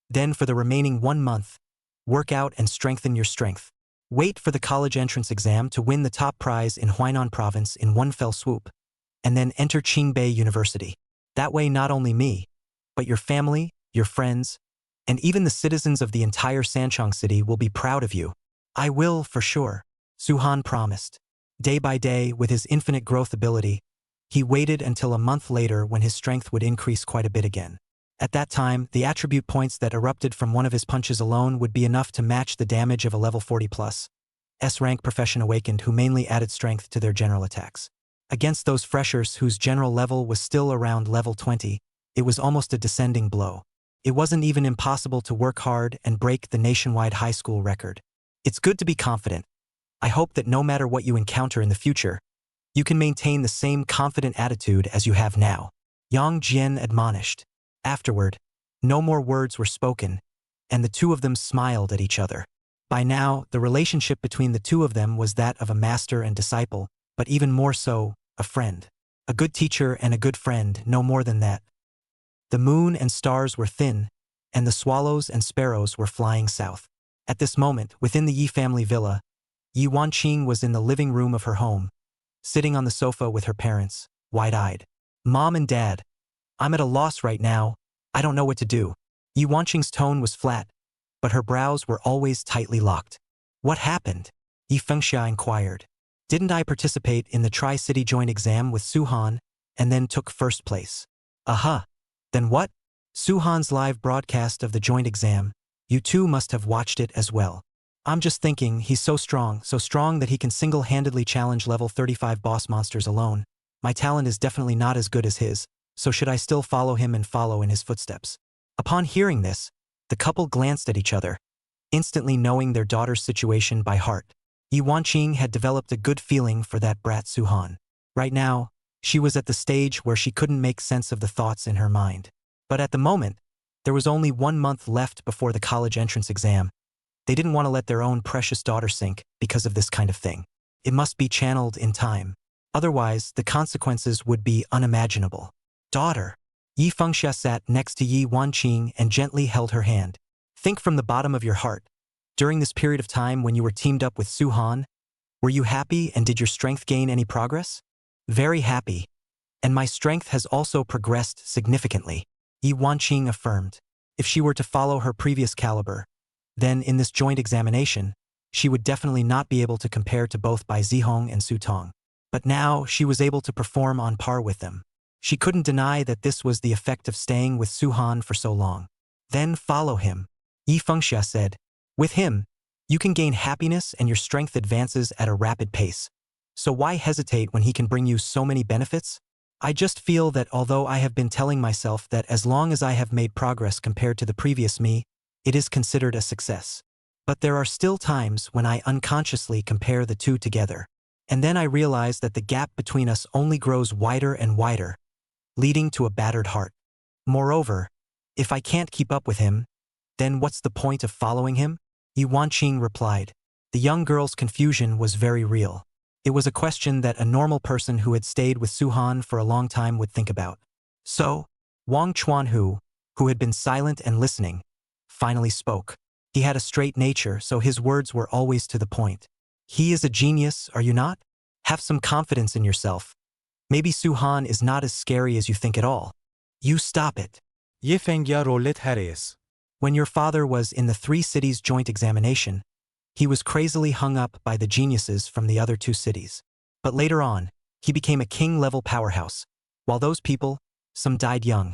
then for the remaining 1 month, work out and strengthen your strength. Wait for the college entrance exam to win the top prize in Huainan province in one fell swoop, and then enter Qingbei University. That way not only me, but your family, your friends, and even the citizens of the entire Sanchong city will be proud of you. I will, for sure, Su-han promised. Day by day, with his infinite growth ability, he waited until a month later when his strength would increase quite a bit again. At that time, the attribute points that erupted from one of his punches alone would be enough to match the damage of a level 40+ S-rank profession awakened who mainly added strength to their general attacks. Against those freshers whose general level was still around level 20, it was almost a descending blow. It wasn't even impossible to work hard and break the nationwide high school record. It's good to be confident. I hope that no matter what you encounter in the future, you can maintain the same confident attitude as you have now. Yang Jian admonished. Afterward, no more words were spoken, and the two of them smiled at each other. By now, the relationship between the two of them was that of a master and disciple, but even more so, a friend. A good teacher and a good friend, no more than that. The moon and stars were thin, and the swallows and sparrows were flying south. At this moment, within the Yi family villa, Yi Wanqing was in the living room of her home, sitting on the sofa with her parents, wide-eyed. Mom and Dad, I'm at a loss right now. I don't know what to do. Yi Wanqing's tone was flat, but her brows were always tightly locked. What happened? Yi Fengxia inquired. Didn't I participate in the Tri-City Joint Exam with Su-han, and then took first place? Then what? Su-han's live broadcast of the joint exam. You two must have watched it as well. I'm just thinking, he's so strong that he can single-handedly challenge level 35 boss monsters alone. My talent is definitely not as good as his, so should I still follow him and follow in his footsteps? Upon hearing this, the couple glanced at each other, instantly knowing their daughter's situation by heart. Yi Wanqing had developed a good feeling for that brat Su-han. Right now, she was at the stage where she couldn't make sense of the thoughts in her mind. But at the moment, there was only 1 month left before the college entrance exam. They didn't want to let their own precious daughter sink because of this kind of thing. It must be channeled in time. Otherwise, the consequences would be unimaginable. Daughter. Yi Fengxia sat next to Yi Wanqing and gently held her hand. Think from the bottom of your heart. During this period of time when you were teamed up with Su-han, were you happy and did your strength gain any progress? Very happy. And my strength has also progressed significantly. Yi Wanqing affirmed. If she were to follow her previous caliber, then in this joint examination, she would definitely not be able to compare to both Bai Zihong and Su Tong. But now she was able to perform on par with them. She couldn't deny that this was the effect of staying with Su Han for so long. Then follow him, Yi Fengxia said. With him, you can gain happiness and your strength advances at a rapid pace. So why hesitate when he can bring you so many benefits? I just feel that although I have been telling myself that as long as I have made progress compared to the previous me, it is considered a success. But there are still times when I unconsciously compare the two together. And then I realize that the gap between us only grows wider and wider, leading to a battered heart. Moreover, if I can't keep up with him, then what's the point of following him? Yi Wanqing replied. The young girl's confusion was very real. It was a question that a normal person who had stayed with Su Han for a long time would think about. So, Wang Chuanhu, who had been silent and listening, finally spoke. He had a straight nature, so his words were always to the point. He is a genius, are you not? Have some confidence in yourself. Maybe Su Han is not as scary as you think at all. You stop it. Ye Fengya rollet hereyes. When your father was in the 3 cities joint examination, he was crazily hung up by the geniuses from the other 2 cities. But later on, he became a king-level powerhouse. While those people, some died young,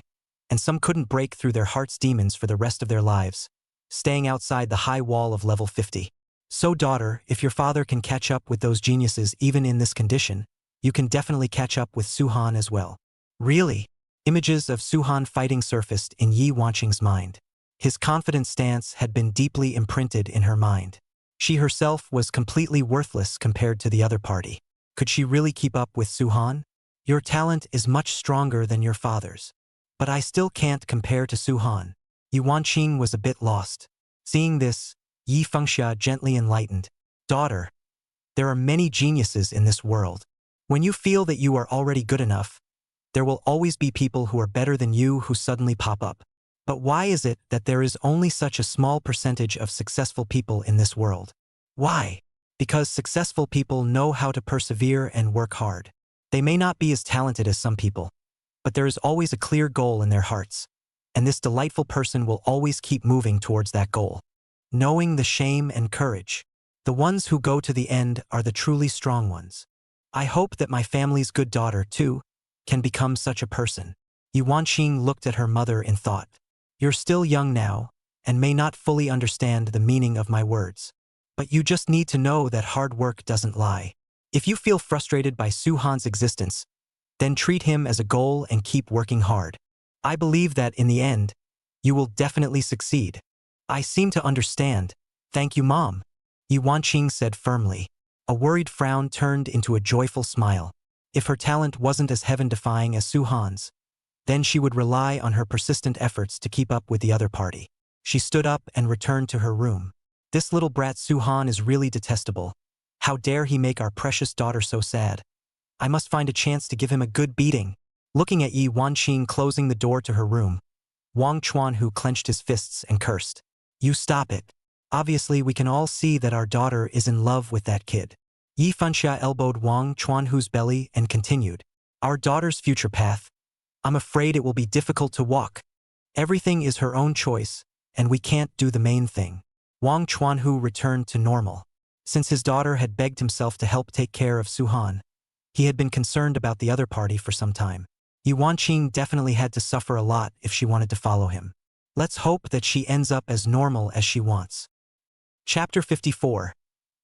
and some couldn't break through their heart's demons for the rest of their lives, staying outside the high wall of level 50. So daughter, if your father can catch up with those geniuses even in this condition, you can definitely catch up with Su Han as well. Really? Images of Su Han fighting surfaced in Yi Wanqing's mind. His confident stance had been deeply imprinted in her mind. She herself was completely worthless compared to the other party. Could she really keep up with Su Han? Your talent is much stronger than your father's. But I still can't compare to Su Han. Yi Wanqing was a bit lost. Seeing this, Yi Fengxia gently enlightened. Daughter, there are many geniuses in this world. When you feel that you are already good enough, there will always be people who are better than you who suddenly pop up. But why is it that there is only such a small percentage of successful people in this world? Why? Because successful people know how to persevere and work hard. They may not be as talented as some people, but there is always a clear goal in their hearts, and this delightful person will always keep moving towards that goal. Knowing the shame and courage, the ones who go to the end are the truly strong ones. I hope that my family's good daughter, too, can become such a person. Yi Wanqing looked at her mother in thought. You're still young now, and may not fully understand the meaning of my words. But you just need to know that hard work doesn't lie. If you feel frustrated by Su Han's existence, then treat him as a goal and keep working hard. I believe that in the end, you will definitely succeed. I seem to understand. Thank you, Mom, Yi Wanqing said firmly. A worried frown turned into a joyful smile. If her talent wasn't as heaven-defying as Su Han's, then she would rely on her persistent efforts to keep up with the other party. She stood up and returned to her room. This little brat Su Han is really detestable. How dare he make our precious daughter so sad? I must find a chance to give him a good beating. Looking at Yi Wanqing closing the door to her room, Wang Chuanhu clenched his fists and cursed. You stop it. Obviously, we can all see that our daughter is in love with that kid. Yi Fengxia elbowed Wang Chuanhu's belly and continued. Our daughter's future path. I'm afraid it will be difficult to walk. Everything is her own choice, and we can't do the main thing. Wang Chuanhu returned to normal. Since his daughter had begged himself to help take care of Su Han, he had been concerned about the other party for some time. Yi Wanqing definitely had to suffer a lot if she wanted to follow him. Let's hope that she ends up as normal as she wants. Chapter 54.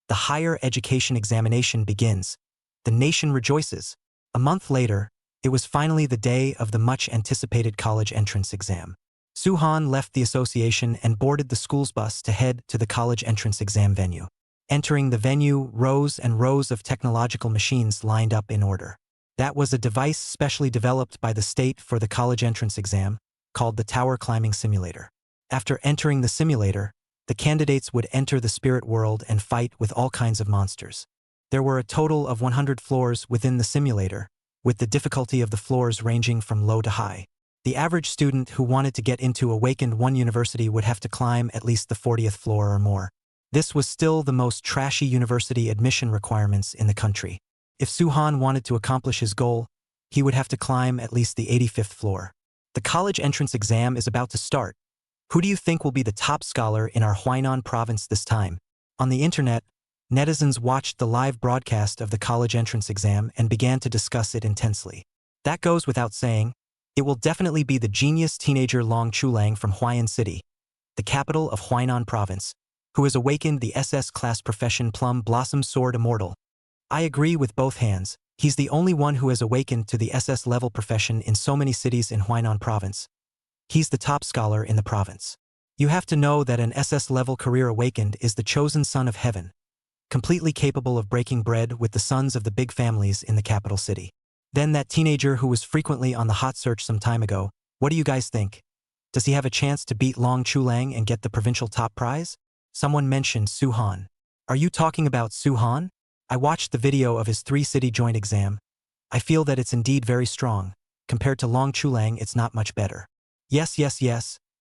The higher education examination begins. The nation rejoices. A month later, it was finally the day of the much-anticipated college entrance exam. Su Han left the association and boarded the school's bus to head to the college entrance exam venue. Entering the venue, rows and rows of technological machines lined up in order. That was a device specially developed by the state for the college entrance exam, called the Tower Climbing Simulator. After entering the simulator, the candidates would enter the spirit world and fight with all kinds of monsters. There were a total of 100 floors within the simulator, with the difficulty of the floors ranging from low to high. The average student who wanted to get into Awakened One University would have to climb at least the 40th floor or more. This was still the most trashy university admission requirements in the country. If Su Han wanted to accomplish his goal, he would have to climb at least the 85th floor. The college entrance exam is about to start. Who do you think will be the top scholar in our Huainan province this time? On the internet, netizens watched the live broadcast of the college entrance exam and began to discuss it intensely. That goes without saying. It will definitely be the genius teenager Long Chulang from Huayan City, the capital of Huainan province, who has awakened the SS class profession Plum Blossom Sword Immortal. I agree with both hands. He's the only one who has awakened to the SS level profession in so many cities in Huainan province. He's the top scholar in the province. You have to know that an SS level career awakened is the chosen son of heaven, completely capable of breaking bread with the sons of the big families in the capital city. Then that teenager who was frequently on the hot search some time ago, what do you guys think? Does he have a chance to beat Long Chulang and get the provincial top prize? Someone mentioned Su Han. Are you talking about Su Han? I watched the video of his 3-city joint exam. I feel that it's indeed very strong. Compared to Long Chulang, it's not much better. Yes.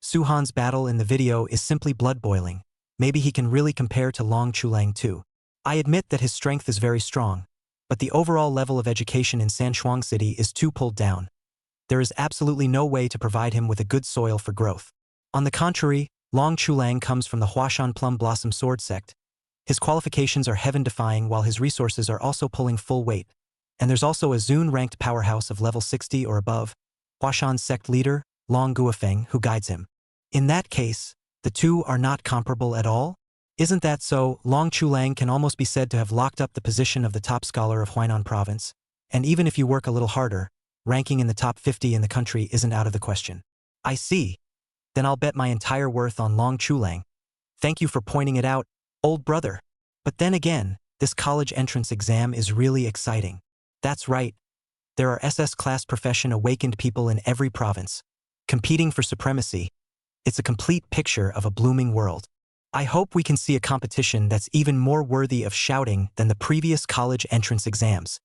Su Han's battle in the video is simply blood-boiling. Maybe he can really compare to Long Chulang too. I admit that his strength is very strong, but the overall level of education in Sanchuang City is too pulled down. There is absolutely no way to provide him with a good soil for growth. On the contrary, Long Chulang comes from the Huashan Plum Blossom Sword sect. His qualifications are heaven-defying while his resources are also pulling full weight. And there's also a Zun-ranked powerhouse of level 60 or above, Huashan sect leader, Long Guofeng, who guides him. In that case, the two are not comparable at all? Isn't that so? Long Chulang can almost be said to have locked up the position of the top scholar of Huainan province, and even if you work a little harder, ranking in the top 50 in the country isn't out of the question. I see. Then I'll bet my entire worth on Long Chulang. Thank you for pointing it out, old brother. But then again, this college entrance exam is really exciting. That's right. There are SS class profession awakened people in every province, competing for supremacy. It's a complete picture of a blooming world. I hope we can see a competition that's even more worthy of shouting than the previous college entrance exams.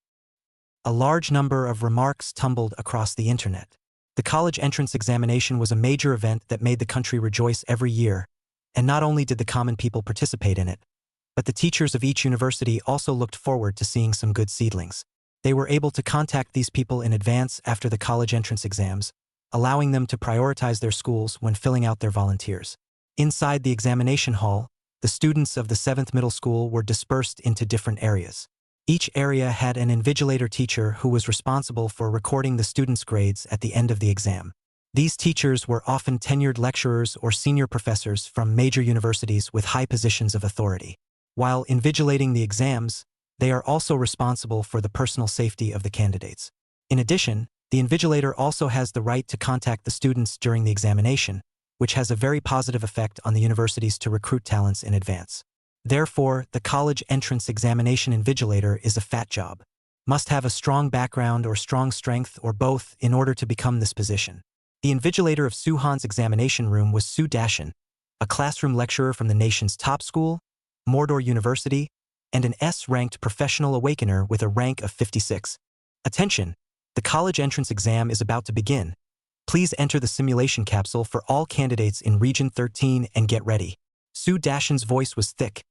A large number of remarks tumbled across the internet. The college entrance examination was a major event that made the country rejoice every year, and not only did the common people participate in it, but the teachers of each university also looked forward to seeing some good seedlings. They were able to contact these people in advance after the college entrance exams, allowing them to prioritize their schools when filling out their volunteers. Inside the examination hall, the students of the 7th middle school were dispersed into different areas. Each area had an invigilator teacher who was responsible for recording the students' grades at the end of the exam. These teachers were often tenured lecturers or senior professors from major universities with high positions of authority. While invigilating the exams, they are also responsible for the personal safety of the candidates. In addition, the invigilator also has the right to contact the students during the examination, which has a very positive effect on the universities to recruit talents in advance. Therefore, the college entrance examination invigilator is a fat job. Must have a strong background or strong strength or both in order to become this position. The invigilator of Su Han's examination room was Su Dashan, a classroom lecturer from the nation's top school, Mordor University, and an S-ranked professional awakener with a rank of 56. Attention! The college entrance exam is about to begin. Please enter the simulation capsule for all candidates in Region 13 and get ready. Su Dashan's voice was thick,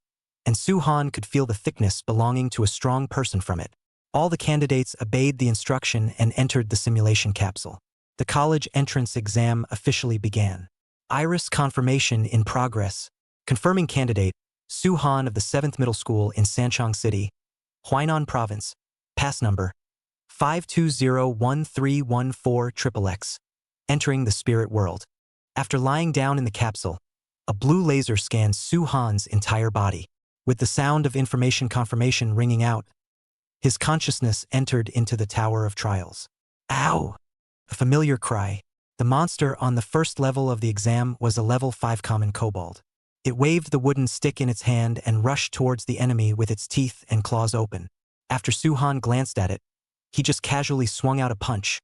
and Su Han could feel the thickness belonging to a strong person from it. All the candidates obeyed the instruction and entered the simulation capsule. The college entrance exam officially began. Iris confirmation in progress. Confirming candidate, Su Han of the 7th Middle School in Sanchuang City, Huainan Province, pass number 5201314XXX. Entering the spirit world. After lying down in the capsule, a blue laser scanned Su Han's entire body. With the sound of information confirmation ringing out, his consciousness entered into the Tower of Trials. Ow! A familiar cry. The monster on the first level of the exam was a level 5 common kobold. It waved the wooden stick in its hand and rushed towards the enemy with its teeth and claws open. After Su Han glanced at it, he just casually swung out a punch,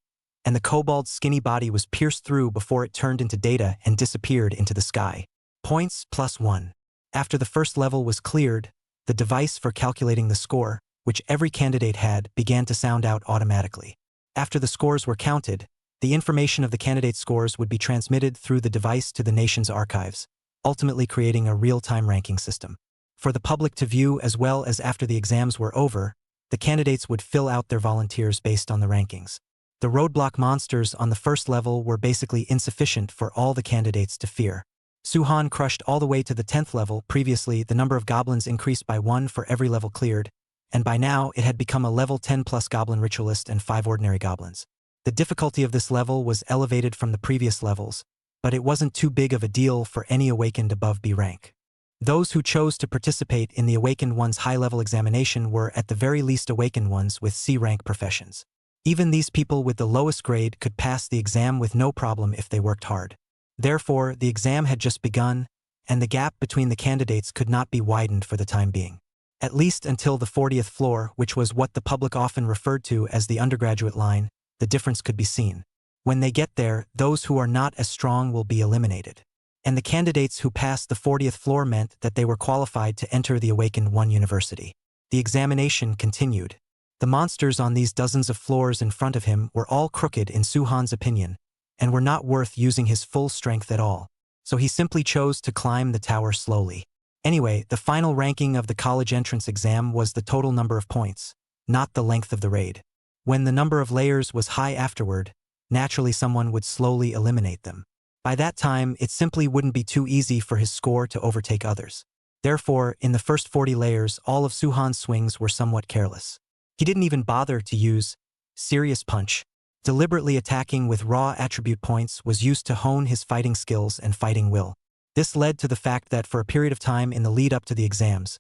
and the kobold's skinny body was pierced through before it turned into data and disappeared into the sky. Points +1. After the first level was cleared, the device for calculating the score, which every candidate had, began to sound out automatically. After the scores were counted, the information of the candidate scores would be transmitted through the device to the nation's archives, ultimately creating a real-time ranking system. For the public to view as well as after the exams were over, the candidates would fill out their volunteers based on the rankings. The roadblock monsters on the first level were basically insufficient for all the candidates to fear. Suhan crushed all the way to the 10th level. Previously, the number of goblins increased by 1 for every level cleared, and by now it had become a level 10 plus goblin ritualist and 5 ordinary goblins. The difficulty of this level was elevated from the previous levels, but it wasn't too big of a deal for any awakened above B rank. Those who chose to participate in the Awakened One's high-level examination were at the very least Awakened Ones with C-rank professions. Even these people with the lowest grade could pass the exam with no problem if they worked hard. Therefore, the exam had just begun, and the gap between the candidates could not be widened for the time being. At least until the 40th floor, which was what the public often referred to as the undergraduate line, the difference could be seen. When they get there, those who are not as strong will be eliminated. And the candidates who passed the 40th floor meant that they were qualified to enter the Awakened One University. The examination continued. The monsters on these dozens of floors in front of him were all crooked in Suhan's opinion, and were not worth using his full strength at all. So he simply chose to climb the tower slowly. Anyway, the final ranking of the college entrance exam was the total number of points, not the length of the raid. When the number of layers was high afterward, naturally someone would slowly eliminate them. By that time, it simply wouldn't be too easy for his score to overtake others. Therefore, in the first 40 layers, all of Suhan's swings were somewhat careless. He didn't even bother to use serious punch. Deliberately attacking with raw attribute points was used to hone his fighting skills and fighting will. This led to the fact that for a period of time in the lead up to the exams,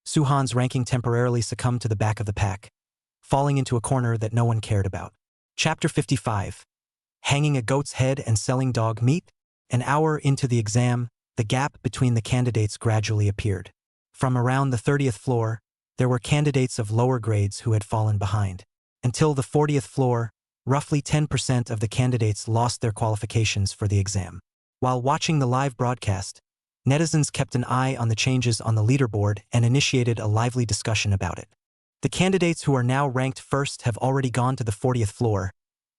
Suhan's ranking temporarily succumbed to the back of the pack, falling into a corner that no one cared about. Chapter 55. Hanging a goat's head and selling dog meat? An hour into the exam, the gap between the candidates gradually appeared. From around the 30th floor, there were candidates of lower grades who had fallen behind. Until the 40th floor, roughly 10% of the candidates lost their qualifications for the exam. While watching the live broadcast, netizens kept an eye on the changes on the leaderboard and initiated a lively discussion about it. The candidates who are now ranked first have already gone to the 40th floor.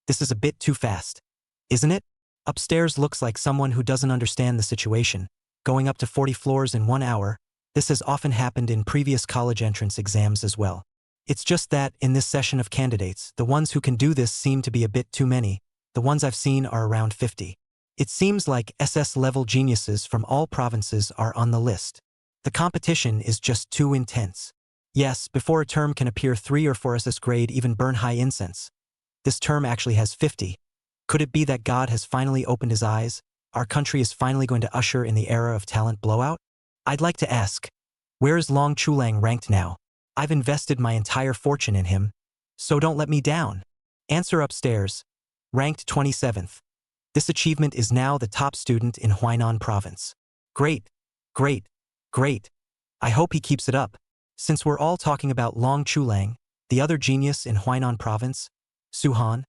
This is a bit too fast, isn't it? Upstairs looks like someone who doesn't understand the situation, going up to 40 floors in 1 hour. This has often happened in previous college entrance exams as well. It's just that, in this session of candidates, the ones who can do this seem to be a bit too many. The ones I've seen are around 50. It seems like SS-level geniuses from all provinces are on the list. The competition is just too intense. Yes, before a term can appear 3 or 4 SS grade even burn high incense. This term actually has 50. Could it be that God has finally opened his eyes? Our country is finally going to usher in the era of talent blowout? I'd like to ask, where is Long Chulang ranked now? I've invested my entire fortune in him, so don't let me down. Answer upstairs. Ranked 27th. This achievement is now the top student in Huainan province. Great, great, great. I hope he keeps it up. Since we're all talking about Long Chulang, the other genius in Huainan province, Suhan,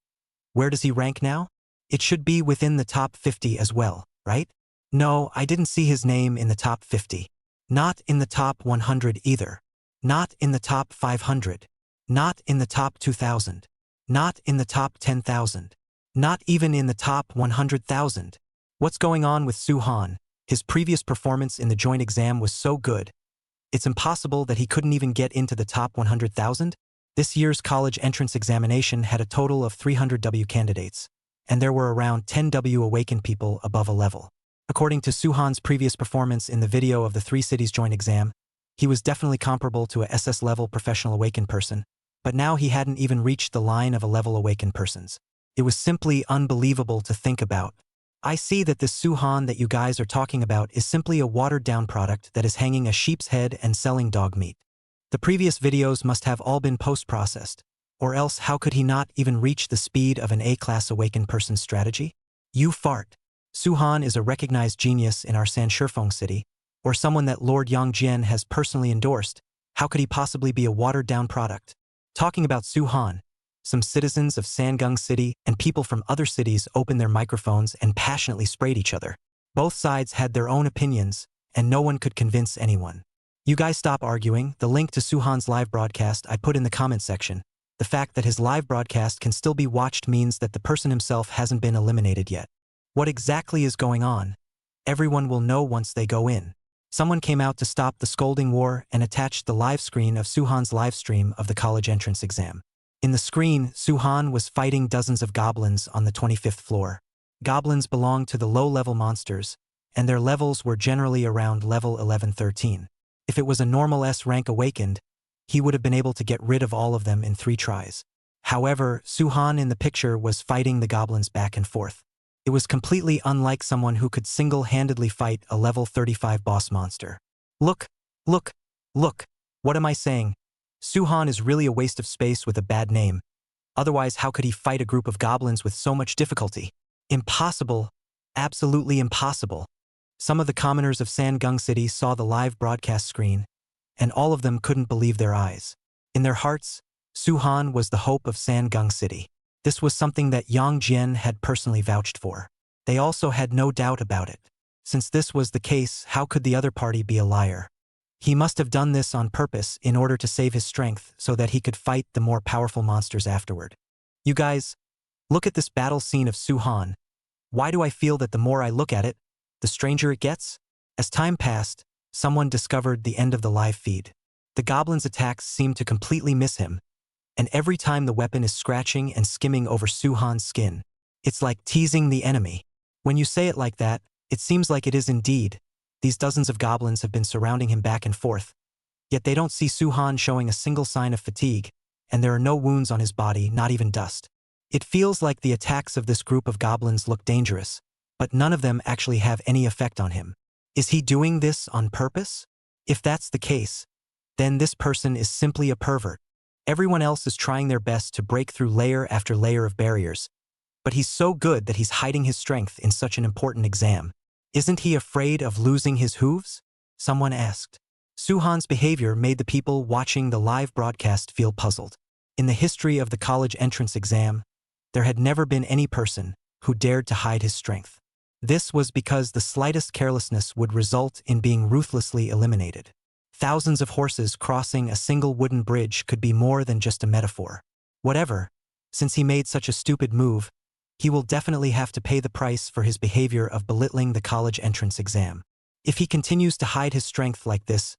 where does he rank now? It should be within the top 50 as well, right? No, I didn't see his name in the top 50. Not in the top 100 either. Not in the top 500. Not in the top 2,000. Not in the top 10,000. Not even in the top 100,000. What's going on with Suhan? His previous performance in the joint exam was so good. It's impossible that he couldn't even get into the top 100,000? This year's college entrance examination had a total of 300 W candidates, and there were around 10 W awakened people above a level. According to Suhan's previous performance in the video of the 3 cities joint exam, he was definitely comparable to a SS-level professional awakened person, but now he hadn't even reached the line of a level awakened persons. It was simply unbelievable to think about. I see that this Suhan that you guys are talking about is simply a watered-down product that is hanging a sheep's head and selling dog meat. The previous videos must have all been post-processed, or else how could he not even reach the speed of an A-class awakened person's strategy? You fart. Suhan is a recognized genius in our Sanshifeng city, or someone that Lord Yangjian has personally endorsed. How could he possibly be a watered-down product? Talking about Suhan, some citizens of Sangung City and people from other cities opened their microphones and passionately sprayed each other. Both sides had their own opinions, and no one could convince anyone. You guys stop arguing. The link to Suhan's live broadcast I put in the comment section. The fact that his live broadcast can still be watched means that the person himself hasn't been eliminated yet. What exactly is going on? Everyone will know once they go in. Someone came out to stop the scolding war and attached the live screen of Suhan's live stream of the college entrance exam. In the screen, Suhan was fighting dozens of goblins on the 25th floor. Goblins belong to the low-level monsters, and their levels were generally around level 11-13. If it was a normal S rank awakened, he would have been able to get rid of all of them in 3 tries. However, Suhan in the picture was fighting the goblins back and forth. It was completely unlike someone who could single-handedly fight a level 35 boss monster. Look, look, look, what am I saying? Suhan is really a waste of space with a bad name. Otherwise, how could he fight a group of goblins with so much difficulty? Impossible. Absolutely impossible. Some of the commoners of Sangung City saw the live broadcast screen, and all of them couldn't believe their eyes. In their hearts, Suhan was the hope of Sangung City. This was something that Yang Jian had personally vouched for. They also had no doubt about it. Since this was the case, how could the other party be a liar? He must have done this on purpose in order to save his strength so that he could fight the more powerful monsters afterward. You guys, look at this battle scene of Suhan. Why do I feel that the more I look at it, the stranger it gets? As time passed, someone discovered the end of the live feed. The goblin's attacks seem to completely miss him, and every time the weapon is scratching and skimming over Suhan's skin, it's like teasing the enemy. When you say it like that, it seems like it is indeed. These dozens of goblins have been surrounding him back and forth, yet they don't see Suhan showing a single sign of fatigue, and there are no wounds on his body, not even dust. It feels like the attacks of this group of goblins look dangerous, but none of them actually have any effect on him. Is he doing this on purpose? If that's the case, then this person is simply a pervert. Everyone else is trying their best to break through layer after layer of barriers, but he's so good that he's hiding his strength in such an important exam. Isn't he afraid of losing his hooves? Someone asked. Suhan's behavior made the people watching the live broadcast feel puzzled. In the history of the college entrance exam, there had never been any person who dared to hide his strength. This was because the slightest carelessness would result in being ruthlessly eliminated. Thousands of horses crossing a single wooden bridge could be more than just a metaphor. Whatever, since he made such a stupid move, he will definitely have to pay the price for his behavior of belittling the college entrance exam. If he continues to hide his strength like this,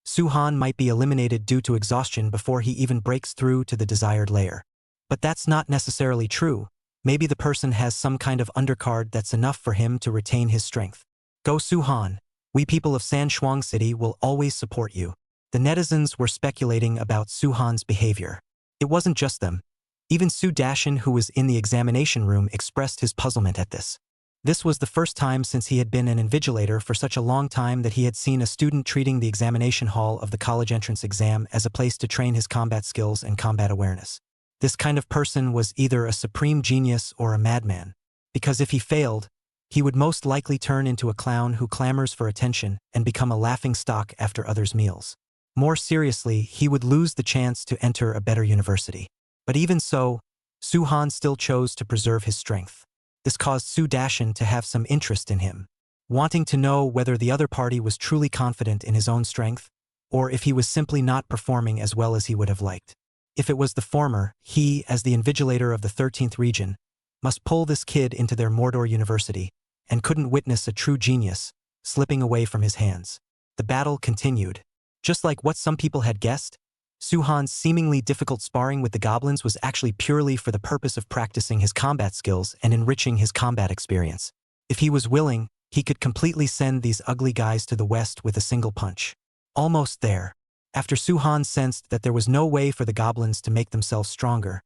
Suhan might be eliminated due to exhaustion before he even breaks through to the desired lair. But that's not necessarily true. Maybe the person has some kind of undercard that's enough for him to retain his strength. Go Suhan. We people of Sanshuang City will always support you. The netizens were speculating about Suhan's behavior. It wasn't just them. Even Su Dashin, who was in the examination room, expressed his puzzlement at this. This was the first time since he had been an invigilator for such a long time that he had seen a student treating the examination hall of the college entrance exam as a place to train his combat skills and combat awareness. This kind of person was either a supreme genius or a madman, because if he failed, he would most likely turn into a clown who clamors for attention and become a laughingstock after others' meals. More seriously, he would lose the chance to enter a better university. But even so, Suhan still chose to preserve his strength. This caused Su Dashin to have some interest in him, wanting to know whether the other party was truly confident in his own strength, or if he was simply not performing as well as he would have liked. If it was the former, he, as the invigilator of the 13th region, must pull this kid into their Mordor University, and couldn't witness a true genius slipping away from his hands. The battle continued. Just like what some people had guessed, Suhan's seemingly difficult sparring with the goblins was actually purely for the purpose of practicing his combat skills and enriching his combat experience. If he was willing, he could completely send these ugly guys to the west with a single punch. Almost there. After Suhan sensed that there was no way for the goblins to make themselves stronger,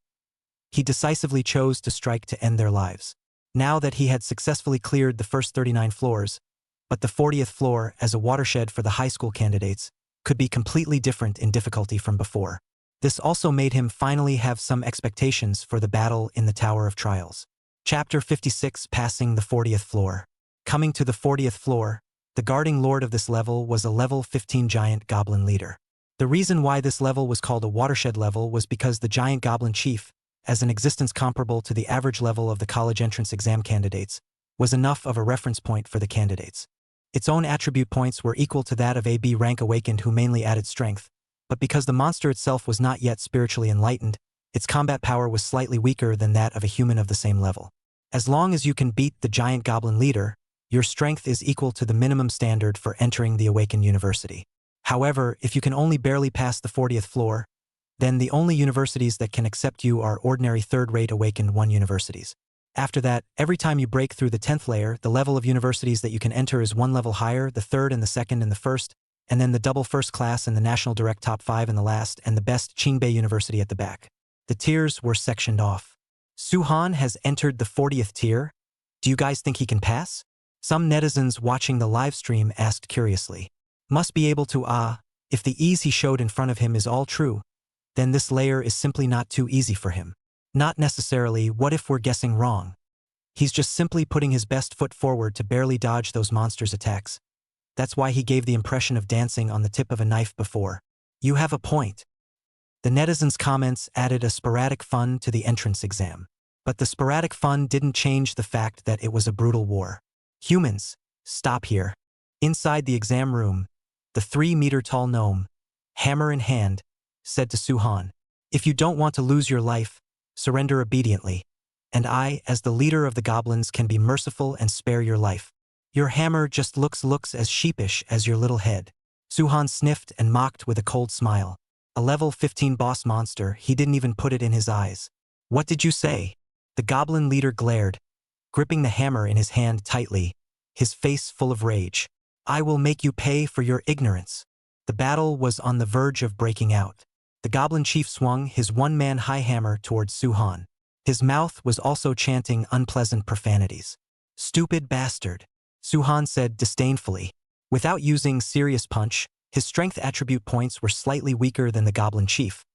he decisively chose to strike to end their lives. Now that he had successfully cleared the first 39 floors, but the 40th floor, as a watershed for the high school candidates, could be completely different in difficulty from before. This also made him finally have some expectations for the battle in the Tower of Trials. Chapter 56, Passing the 40th Floor. Coming to the 40th floor, the guarding lord of this level was a level 15 giant goblin leader. The reason why this level was called a watershed level was because the giant goblin chief, as an existence comparable to the average level of the college entrance exam candidates, was enough of a reference point for the candidates. Its own attribute points were equal to that of a B rank awakened, who mainly added strength, but because the monster itself was not yet spiritually enlightened, its combat power was slightly weaker than that of a human of the same level. As long as you can beat the giant goblin leader, your strength is equal to the minimum standard for entering the awakened university. However, if you can only barely pass the 40th floor, Then the only universities that can accept you are ordinary third-rate Awakened 1 universities. After that, every time you break through the 10th layer, the level of universities that you can enter is one level higher, the third and the second and the first, and then the double first class and the national direct top 5 and the last, and the best Qingbei University at the back. The tiers were sectioned off. Suhan has entered the 40th tier. Do you guys think he can pass? Some netizens watching the live stream asked curiously. Must be able to if the ease he showed in front of him is all true, then this layer is simply not too easy for him. Not necessarily, what if we're guessing wrong? He's just simply putting his best foot forward to barely dodge those monsters' attacks. That's why he gave the impression of dancing on the tip of a knife before. You have a point. The netizens' comments added a sporadic fun to the entrance exam. But the sporadic fun didn't change the fact that it was a brutal war. Humans, stop here. Inside the exam room, the 3-meter-tall gnome, hammer in hand, said to Suhan, "If you don't want to lose your life, surrender obediently, and I, as the leader of the goblins, can be merciful and spare your life. Your hammer just looks as sheepish as your little head." Suhan sniffed and mocked with a cold smile. A level 15 boss monster, he didn't even put it in his eyes. "What did you say?" The goblin leader glared, gripping the hammer in his hand tightly, his face full of rage. "I will make you pay for your ignorance." The battle was on the verge of breaking out. The goblin chief swung his one-man high hammer towards Suhan. His mouth was also chanting unpleasant profanities. "Stupid bastard," Suhan said disdainfully. Without using serious punch, his strength attribute points were slightly weaker than the goblin chief,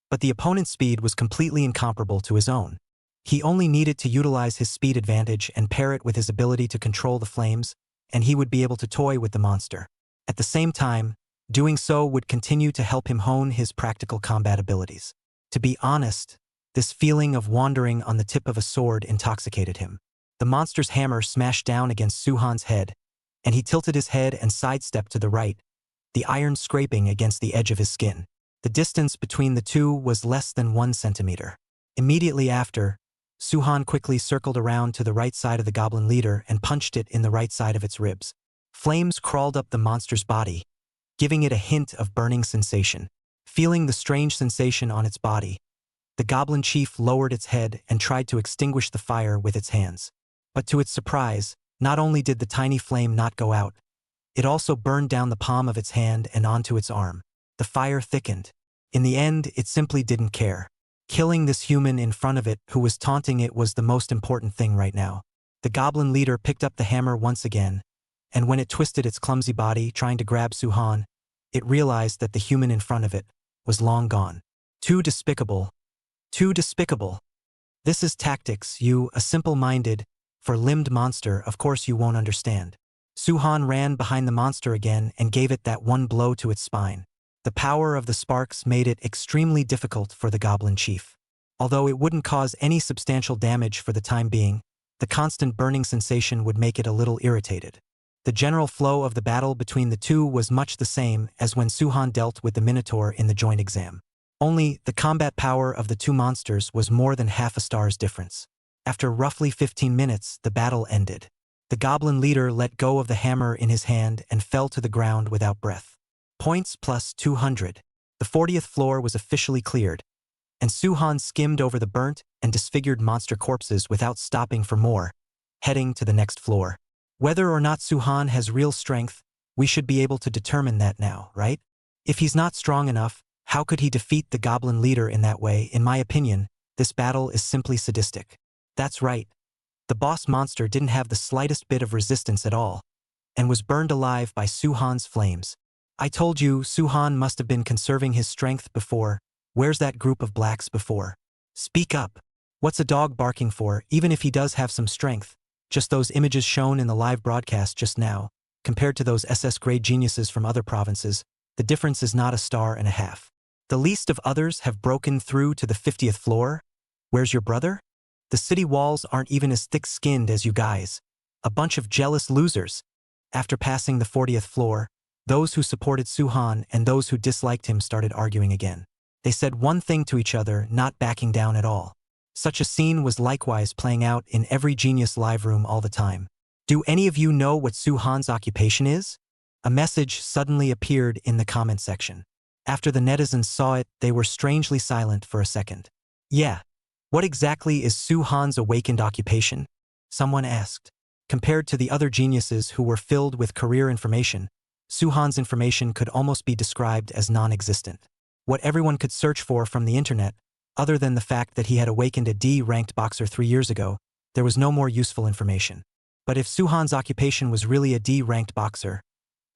but the opponent's speed was completely incomparable to his own. He only needed to utilize his speed advantage and pair it with his ability to control the flames, and he would be able to toy with the monster. At the same time, doing so would continue to help him hone his practical combat abilities. To be honest, this feeling of wandering on the tip of a sword intoxicated him. The monster's hammer smashed down against Suhan's head, and he tilted his head and sidestepped to the right, the iron scraping against the edge of his skin. The distance between the two was less than 1 centimeter. Immediately after, Suhan quickly circled around to the right side of the goblin leader and punched it in the right side of its ribs. Flames crawled up the monster's body, giving it a hint of burning sensation. Feeling the strange sensation on its body, the goblin chief lowered its head and tried to extinguish the fire with its hands. But to its surprise, not only did the tiny flame not go out, it also burned down the palm of its hand and onto its arm. The fire thickened. In the end, it simply didn't care. Killing this human in front of it who was taunting it was the most important thing right now. The goblin leader picked up the hammer once again, and when it twisted its clumsy body trying to grab Suhan, it realized that the human in front of it was long gone. Too despicable. Too despicable. This is tactics, you, a simple-minded, for-limbed monster, of course you won't understand. Suhan ran behind the monster again and gave it that one blow to its spine. The power of the sparks made it extremely difficult for the goblin chief. Although it wouldn't cause any substantial damage for the time being, the constant burning sensation would make it a little irritated. The general flow of the battle between the two was much the same as when Suhan dealt with the Minotaur in the joint exam. Only, the combat power of the two monsters was more than half a star's difference. After roughly 15 minutes, the battle ended. The goblin leader let go of the hammer in his hand and fell to the ground without breath. Points plus 200. The 40th floor was officially cleared, and Suhan skimmed over the burnt and disfigured monster corpses without stopping for more, heading to the next floor. Whether or not Suhan has real strength, we should be able to determine that now, right? If he's not strong enough, how could he defeat the goblin leader in that way? In my opinion, this battle is simply sadistic. That's right. The boss monster didn't have the slightest bit of resistance at all, and was burned alive by Suhan's flames. I told you, Suhan must have been conserving his strength before. Where's that group of blacks before? Speak up. What's a dog barking for, even if he does have some strength? Just those images shown in the live broadcast just now, compared to those SS-grade geniuses from other provinces, the difference is not a star and a half. The least of others have broken through to the 50th floor. Where's your brother? The city walls aren't even as thick-skinned as you guys. A bunch of jealous losers. After passing the 40th floor, those who supported Suhan and those who disliked him started arguing again. They said one thing to each other, not backing down at all. Such a scene was likewise playing out in every genius live room all the time. Do any of you know what Suhan's occupation is? A message suddenly appeared in the comment section. After the netizens saw it, they were strangely silent for a second. Yeah. What exactly is Su Han's awakened occupation? Someone asked. Compared to the other geniuses who were filled with career information, Su Han's information could almost be described as non-existent. What everyone could search for from the internet, other than the fact that he had awakened a D-ranked boxer 3 years ago, there was no more useful information. But if Su Han's occupation was really a D-ranked boxer,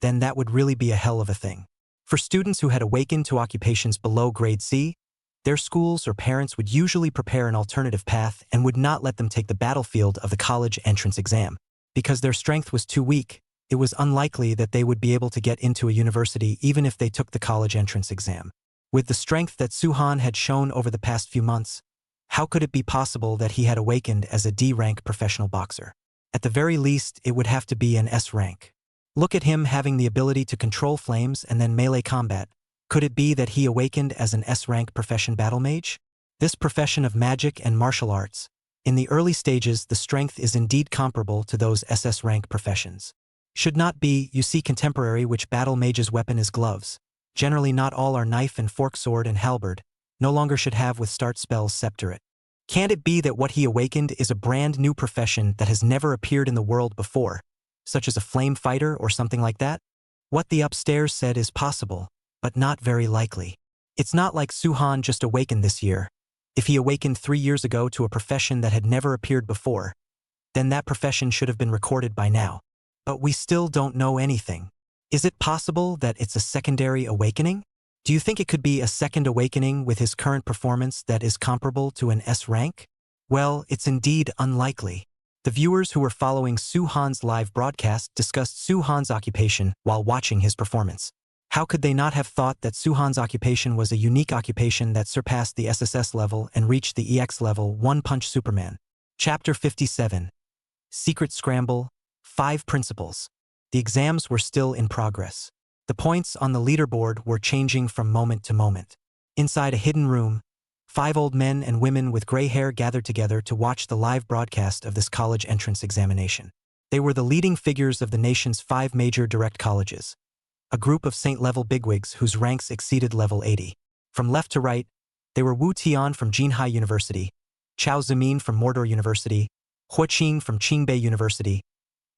then that would really be a hell of a thing. For students who had awakened to occupations below grade C, their schools or parents would usually prepare an alternative path and would not let them take the battlefield of the college entrance exam. Because their strength was too weak, it was unlikely that they would be able to get into a university even if they took the college entrance exam. With the strength that Su Han had shown over the past few months, how could it be possible that he had awakened as a D-rank professional boxer? At the very least, it would have to be an S rank. Look at him having the ability to control flames and then melee combat. Could it be that he awakened as an S-rank profession battle mage? This profession of magic and martial arts, in the early stages the strength is indeed comparable to those SS rank professions. Should not be, you see contemporary which battle mage's weapon is gloves. Generally not all are knife and fork sword and halberd, no longer should have with start spells scepterate. Can't it be that what he awakened is a brand new profession that has never appeared in the world before, such as a flame fighter or something like that? What the upstairs said is possible, but not very likely. It's not like Su Han just awakened this year. If he awakened 3 years ago to a profession that had never appeared before, then that profession should have been recorded by now. But we still don't know anything. Is it possible that it's a secondary awakening? Do you think it could be a second awakening with his current performance that is comparable to an S rank? Well, it's indeed unlikely. The viewers who were following Su Han's live broadcast discussed Su Han's occupation while watching his performance. How could they not have thought that Su Han's occupation was a unique occupation that surpassed the SSS level and reached the EX level? One Punch Superman. Chapter 57. Secret Scramble. 5 Principles. The exams were still in progress. The points on the leaderboard were changing from moment to moment. Inside a hidden room, 5 old men and women with gray hair gathered together to watch the live broadcast of this college entrance examination. They were the leading figures of the nation's 5 major direct colleges, a group of Saint-level bigwigs whose ranks exceeded level 80. From left to right, they were Wu Tian from Jinhai University, Chao Zimin from Mordor University, Hua Qing from Qingbei University,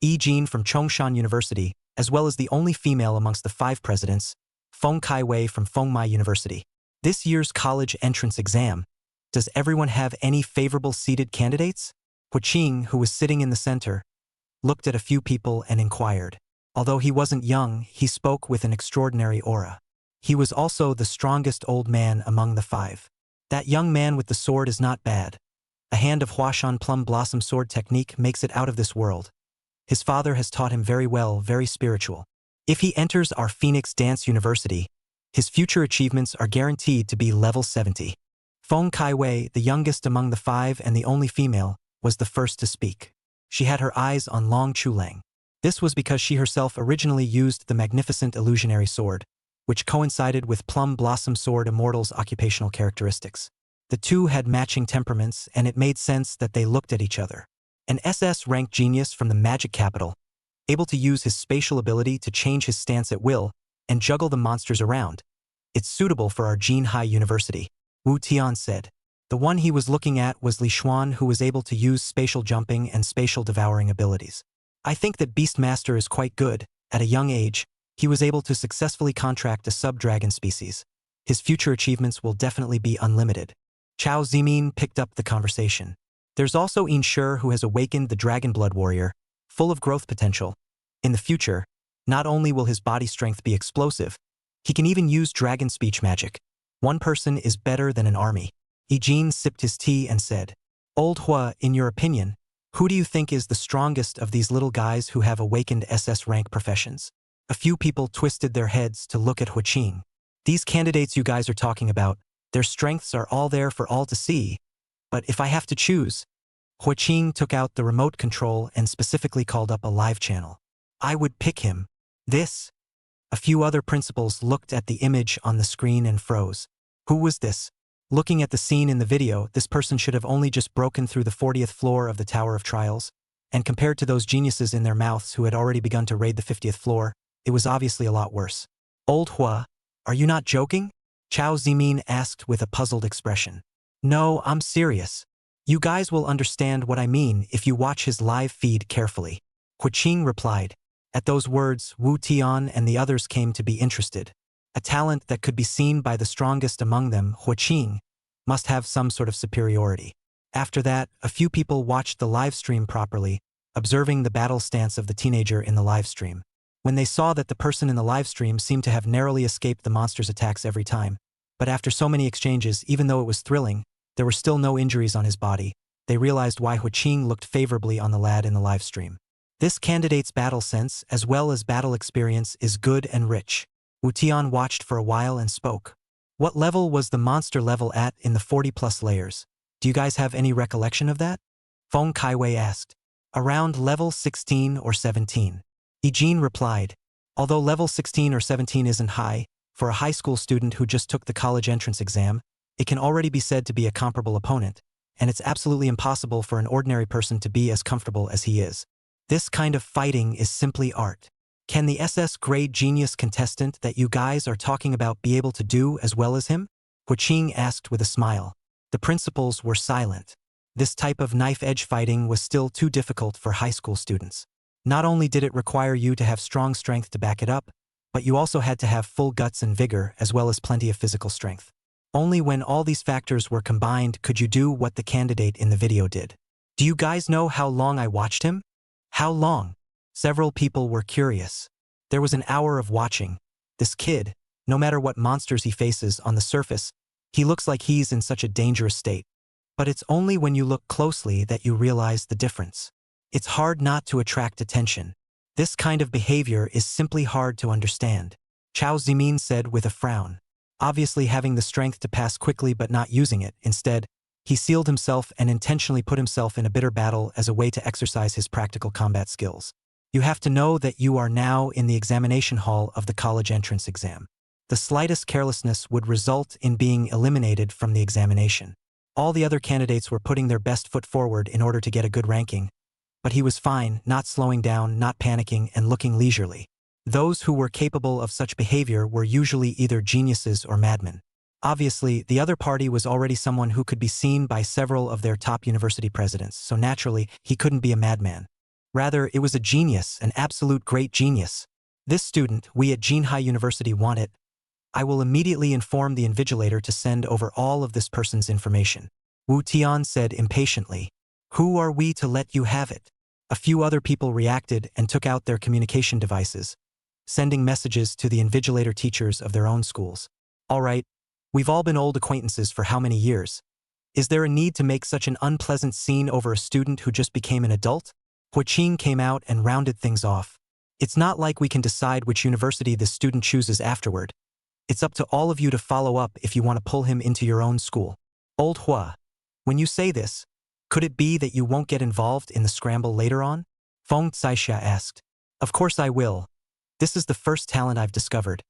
Yi Jin from Chongshan University, as well as the only female amongst the 5 presidents, Feng Kaiwei from Fengmai University. This year's college entrance exam, does everyone have any favorable seated candidates? Hua Qing, who was sitting in the center, looked at a few people and inquired. Although he wasn't young, he spoke with an extraordinary aura. He was also the strongest old man among the 5. That young man with the sword is not bad. A hand of Huashan Plum Blossom sword technique makes it out of this world. His father has taught him very well, very spiritual. If he enters our Phoenix Dance University, his future achievements are guaranteed to be level 70. Feng Kaiwei, the youngest among the 5 and the only female, was the first to speak. She had her eyes on Long Chulang. This was because she herself originally used the magnificent illusionary sword, which coincided with Plum Blossom Sword Immortal's occupational characteristics. The two had matching temperaments, and it made sense that they looked at each other. An SS-ranked genius from the magic capital, able to use his spatial ability to change his stance at will and juggle the monsters around. It's suitable for our Jinhai University, Wu Tian said. The one he was looking at was Li Xuan, who was able to use spatial jumping and spatial devouring abilities. I think that Beastmaster is quite good. At a young age, he was able to successfully contract a sub-dragon species. His future achievements will definitely be unlimited. Chao Zimin picked up the conversation. There's also Yin Shi, who has awakened the Dragon Blood Warrior, full of growth potential. In the future, not only will his body strength be explosive, he can even use dragon speech magic. One person is better than an army. Yi Jin sipped his tea and said, Old Hua, in your opinion, who do you think is the strongest of these little guys who have awakened SS rank professions? A few people twisted their heads to look at Hua Qing. These candidates you guys are talking about, their strengths are all there for all to see. But if I have to choose, Hua Qing took out the remote control and specifically called up a live channel. I would pick him. This? A few other principals looked at the image on the screen and froze. Who was this? Looking at the scene in the video, this person should have only just broken through the 40th floor of the Tower of Trials, and compared to those geniuses in their mouths who had already begun to raid the 50th floor, it was obviously a lot worse. Old Hua, Are you not joking? Chao Zimin asked with a puzzled expression. No, I'm serious. You guys will understand what I mean if you watch his live feed carefully. Huiqing replied. At those words, Wu Tian and the others came to be interested. A talent that could be seen by the strongest among them, Huiqing, must have some sort of superiority. After that, a few people watched the live stream properly, observing the battle stance of the teenager in the live stream. When they saw that the person in the live stream seemed to have narrowly escaped the monster's attacks every time, but after so many exchanges, even though it was thrilling, there were still no injuries on his body, they realized why Huiqing looked favorably on the lad in the live stream. This candidate's battle sense, as well as battle experience, is good and rich. Wu Tian watched for a while and spoke. What level was the monster level at in the 40+ layers? Do you guys have any recollection of that? Feng Kaiwei asked. Around level 16 or 17. Yijin replied. Although level 16 or 17 isn't high, for a high school student who just took the college entrance exam, it can already be said to be a comparable opponent, and it's absolutely impossible for an ordinary person to be as comfortable as he is. This kind of fighting is simply art. Can the SS grade genius contestant that you guys are talking about be able to do as well as him? Huiqing asked with a smile. The principals were silent. This type of knife-edge fighting was still too difficult for high school students. Not only did it require you to have strong strength to back it up, but you also had to have full guts and vigor as well as plenty of physical strength. Only when all these factors were combined could you do what the candidate in the video did. Do you guys know how long I watched him? How long? Several people were curious. There was an hour of watching. This kid, no matter what monsters he faces on the surface, he looks like he's in such a dangerous state. But it's only when you look closely that you realize the difference. It's hard not to attract attention. This kind of behavior is simply hard to understand. Chao Zimin said with a frown. Obviously having the strength to pass quickly but not using it, instead, he sealed himself and intentionally put himself in a bitter battle as a way to exercise his practical combat skills. You have to know that you are now in the examination hall of the college entrance exam. The slightest carelessness would result in being eliminated from the examination. All the other candidates were putting their best foot forward in order to get a good ranking, but he was fine, not slowing down, not panicking, and looking leisurely. Those who were capable of such behavior were usually either geniuses or madmen. Obviously, the other party was already someone who could be seen by several of their top university presidents, so naturally, he couldn't be a madman. Rather, it was a genius, an absolute great genius. This student, we at Jinhai University want it. I will immediately inform the invigilator to send over all of this person's information. Wu Tian said impatiently. Who are we to let you have it? A few other people reacted and took out their communication devices, sending messages to the invigilator teachers of their own schools. All right, we've all been old acquaintances for how many years? Is there a need to make such an unpleasant scene over a student who just became an adult? Huiqing came out and rounded things off. It's not like we can decide which university this student chooses afterward. It's up to all of you to follow up if you want to pull him into your own school. Old Hua, when you say this, could it be that you won't get involved in the scramble later on? Feng Caixia asked. Of course I will. This is the first talent I've discovered.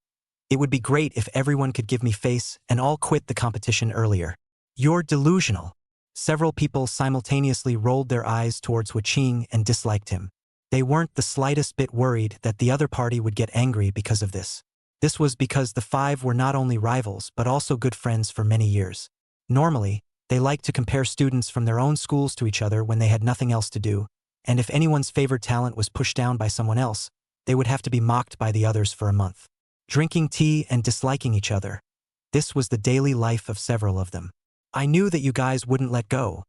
It would be great if everyone could give me face and all quit the competition earlier. You're delusional. Several people simultaneously rolled their eyes towards Huiqing and disliked him. They weren't the slightest bit worried that the other party would get angry because of this. This was because the five were not only rivals but also good friends for many years. Normally, they liked to compare students from their own schools to each other when they had nothing else to do, and if anyone's favored talent was pushed down by someone else, they would have to be mocked by the others for a month. Drinking tea and disliking each other. This was the daily life of several of them. I knew that you guys wouldn't let go.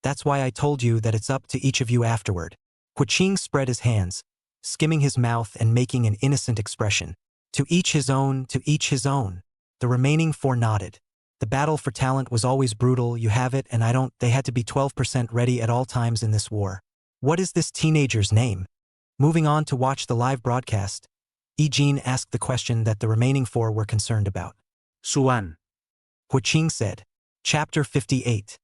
That's why I told you that it's up to each of you afterward. Huiqing spread his hands, skimming his mouth and making an innocent expression. To each his own, to each his own. The remaining four nodded. The battle for talent was always brutal, you have it, and I don't, they had to be 12% ready at all times in this war. What is this teenager's name? Moving on to watch the live broadcast, Yijin asked the question that the remaining four were concerned about. Suan. Huiqing said. Chapter 58.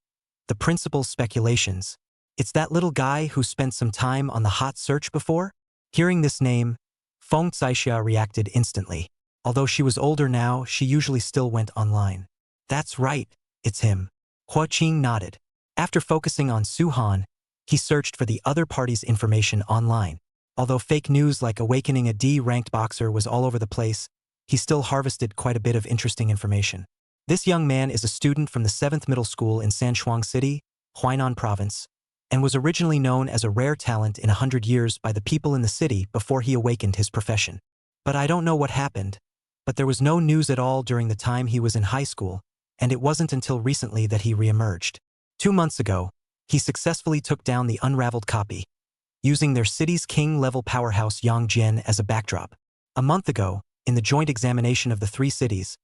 The Principal's Speculations. It's that little guy who spent some time on the hot search before? Hearing this name, Feng Caixia reacted instantly. Although she was older now, she usually still went online. That's right, it's him. Huiqing nodded. After focusing on Suhan, he searched for the other party's information online. Although fake news like awakening a D-ranked boxer was all over the place, he still harvested quite a bit of interesting information. This young man is a student from the 7th Middle School in Sanshuang City, Huainan Province, and was originally known as a rare talent in 100 years by the people in the city before he awakened his profession. But I don't know what happened, but there was no news at all during the time he was in high school, and it wasn't until recently that he re-emerged. 2 months ago, he successfully took down the unraveled copy, using their city's king-level powerhouse Yangjian as a backdrop. A month ago, in the joint examination of the 3 cities,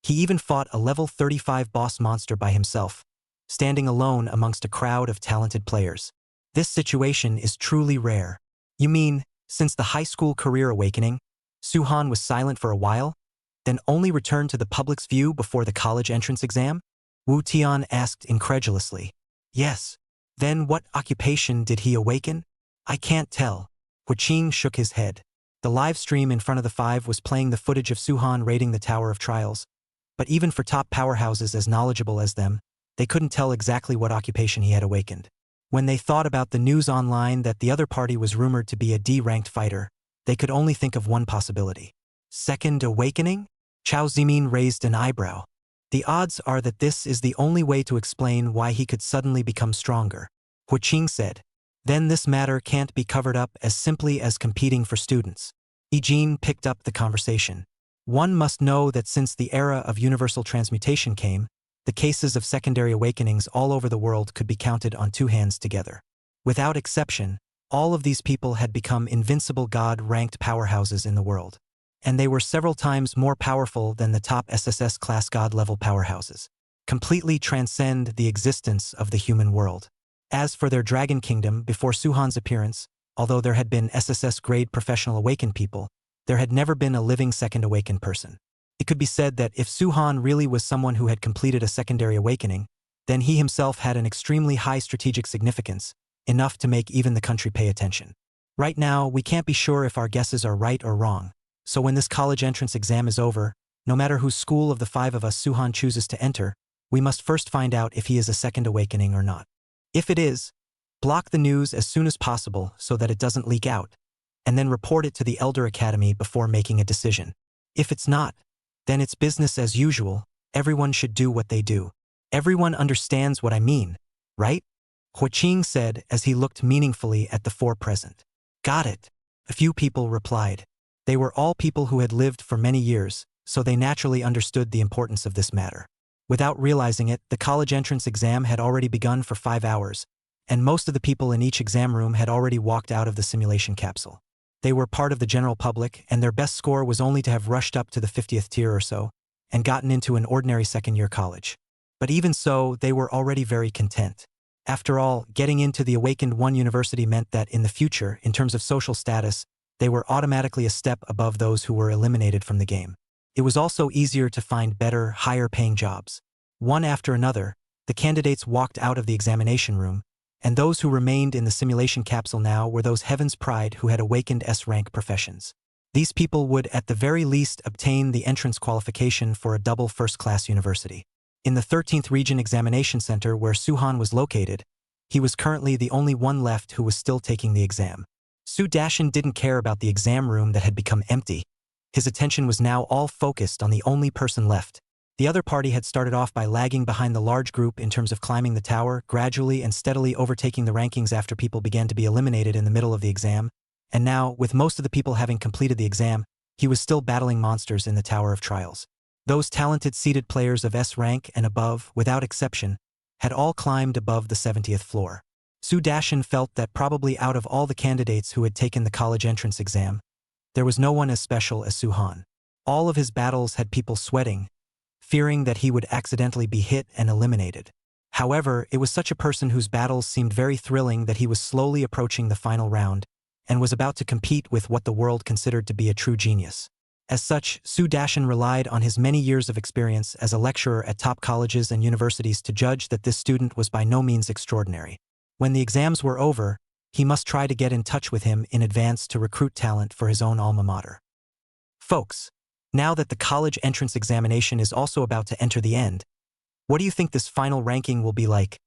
he even fought a level 35 boss monster by himself, standing alone amongst a crowd of talented players. This situation is truly rare. You mean, since the high school career awakening, Suhan was silent for a while, then only returned to the public's view before the college entrance exam? Wu Tian asked incredulously. Yes. Then what occupation did he awaken? I can't tell. Huiqing shook his head. The live stream in front of the 5 was playing the footage of Suhan raiding the Tower of Trials, but even for top powerhouses as knowledgeable as them, they couldn't tell exactly what occupation he had awakened. When they thought about the news online that the other party was rumored to be a D-ranked fighter, they could only think of one possibility. Second awakening? Chao Zimin raised an eyebrow. The odds are that this is the only way to explain why he could suddenly become stronger. Huiqing said. Then this matter can't be covered up as simply as competing for students. Yijin picked up the conversation. One must know that since the era of universal transmutation came, the cases of secondary awakenings all over the world could be counted on 2 hands together. Without exception, all of these people had become invincible god-ranked powerhouses in the world. And they were several times more powerful than the top SSS class god-level powerhouses. Completely transcend the existence of the human world. As for their Dragon Kingdom before Suhan's appearance, although there had been SSS-grade professional awakened people, there had never been a living second awakened person. It could be said that if Suhan really was someone who had completed a secondary awakening, then he himself had an extremely high strategic significance, enough to make even the country pay attention. Right now, we can't be sure if our guesses are right or wrong, so when this college entrance exam is over, no matter whose school of the 5 of us Suhan chooses to enter, we must first find out if he is a second awakening or not. If it is, block the news as soon as possible so that it doesn't leak out, and then report it to the Elder Academy before making a decision. If it's not, then it's business as usual. Everyone should do what they do. Everyone understands what I mean, right? Huiqing said as he looked meaningfully at the 4 present. Got it. A few people replied. They were all people who had lived for many years, so they naturally understood the importance of this matter. Without realizing it, the college entrance exam had already begun for 5 hours, and most of the people in each exam room had already walked out of the simulation capsule. They were part of the general public, and their best score was only to have rushed up to the 50th tier or so, and gotten into an ordinary second-year college. But even so, they were already very content. After all, getting into the Awakened 1 university meant that in the future, in terms of social status, they were automatically a step above those who were eliminated from the game. It was also easier to find better, higher-paying jobs. One after another, the candidates walked out of the examination room, and those who remained in the simulation capsule now were those Heaven's Pride who had awakened S-rank professions. These people would at the very least obtain the entrance qualification for a double first-class university. In the 13th Region Examination Center where Suhan was located, he was currently the only one left who was still taking the exam. Su Dashin didn't care about the exam room that had become empty. His attention was now all focused on the only person left. The other party had started off by lagging behind the large group in terms of climbing the tower, gradually and steadily overtaking the rankings after people began to be eliminated in the middle of the exam, and now, with most of the people having completed the exam, he was still battling monsters in the Tower of Trials. Those talented seeded players of S rank and above, without exception, had all climbed above the 70th floor. Su Dashin felt that probably out of all the candidates who had taken the college entrance exam, there was no one as special as Suhan. All of his battles had people sweating, fearing that he would accidentally be hit and eliminated. However, it was such a person whose battles seemed very thrilling that he was slowly approaching the final round and was about to compete with what the world considered to be a true genius. As such, Su Dashin relied on his many years of experience as a lecturer at top colleges and universities to judge that this student was by no means extraordinary. When the exams were over, he must try to get in touch with him in advance to recruit talent for his own alma mater. Folks, now that the college entrance examination is also about to enter the end, what do you think this final ranking will be like?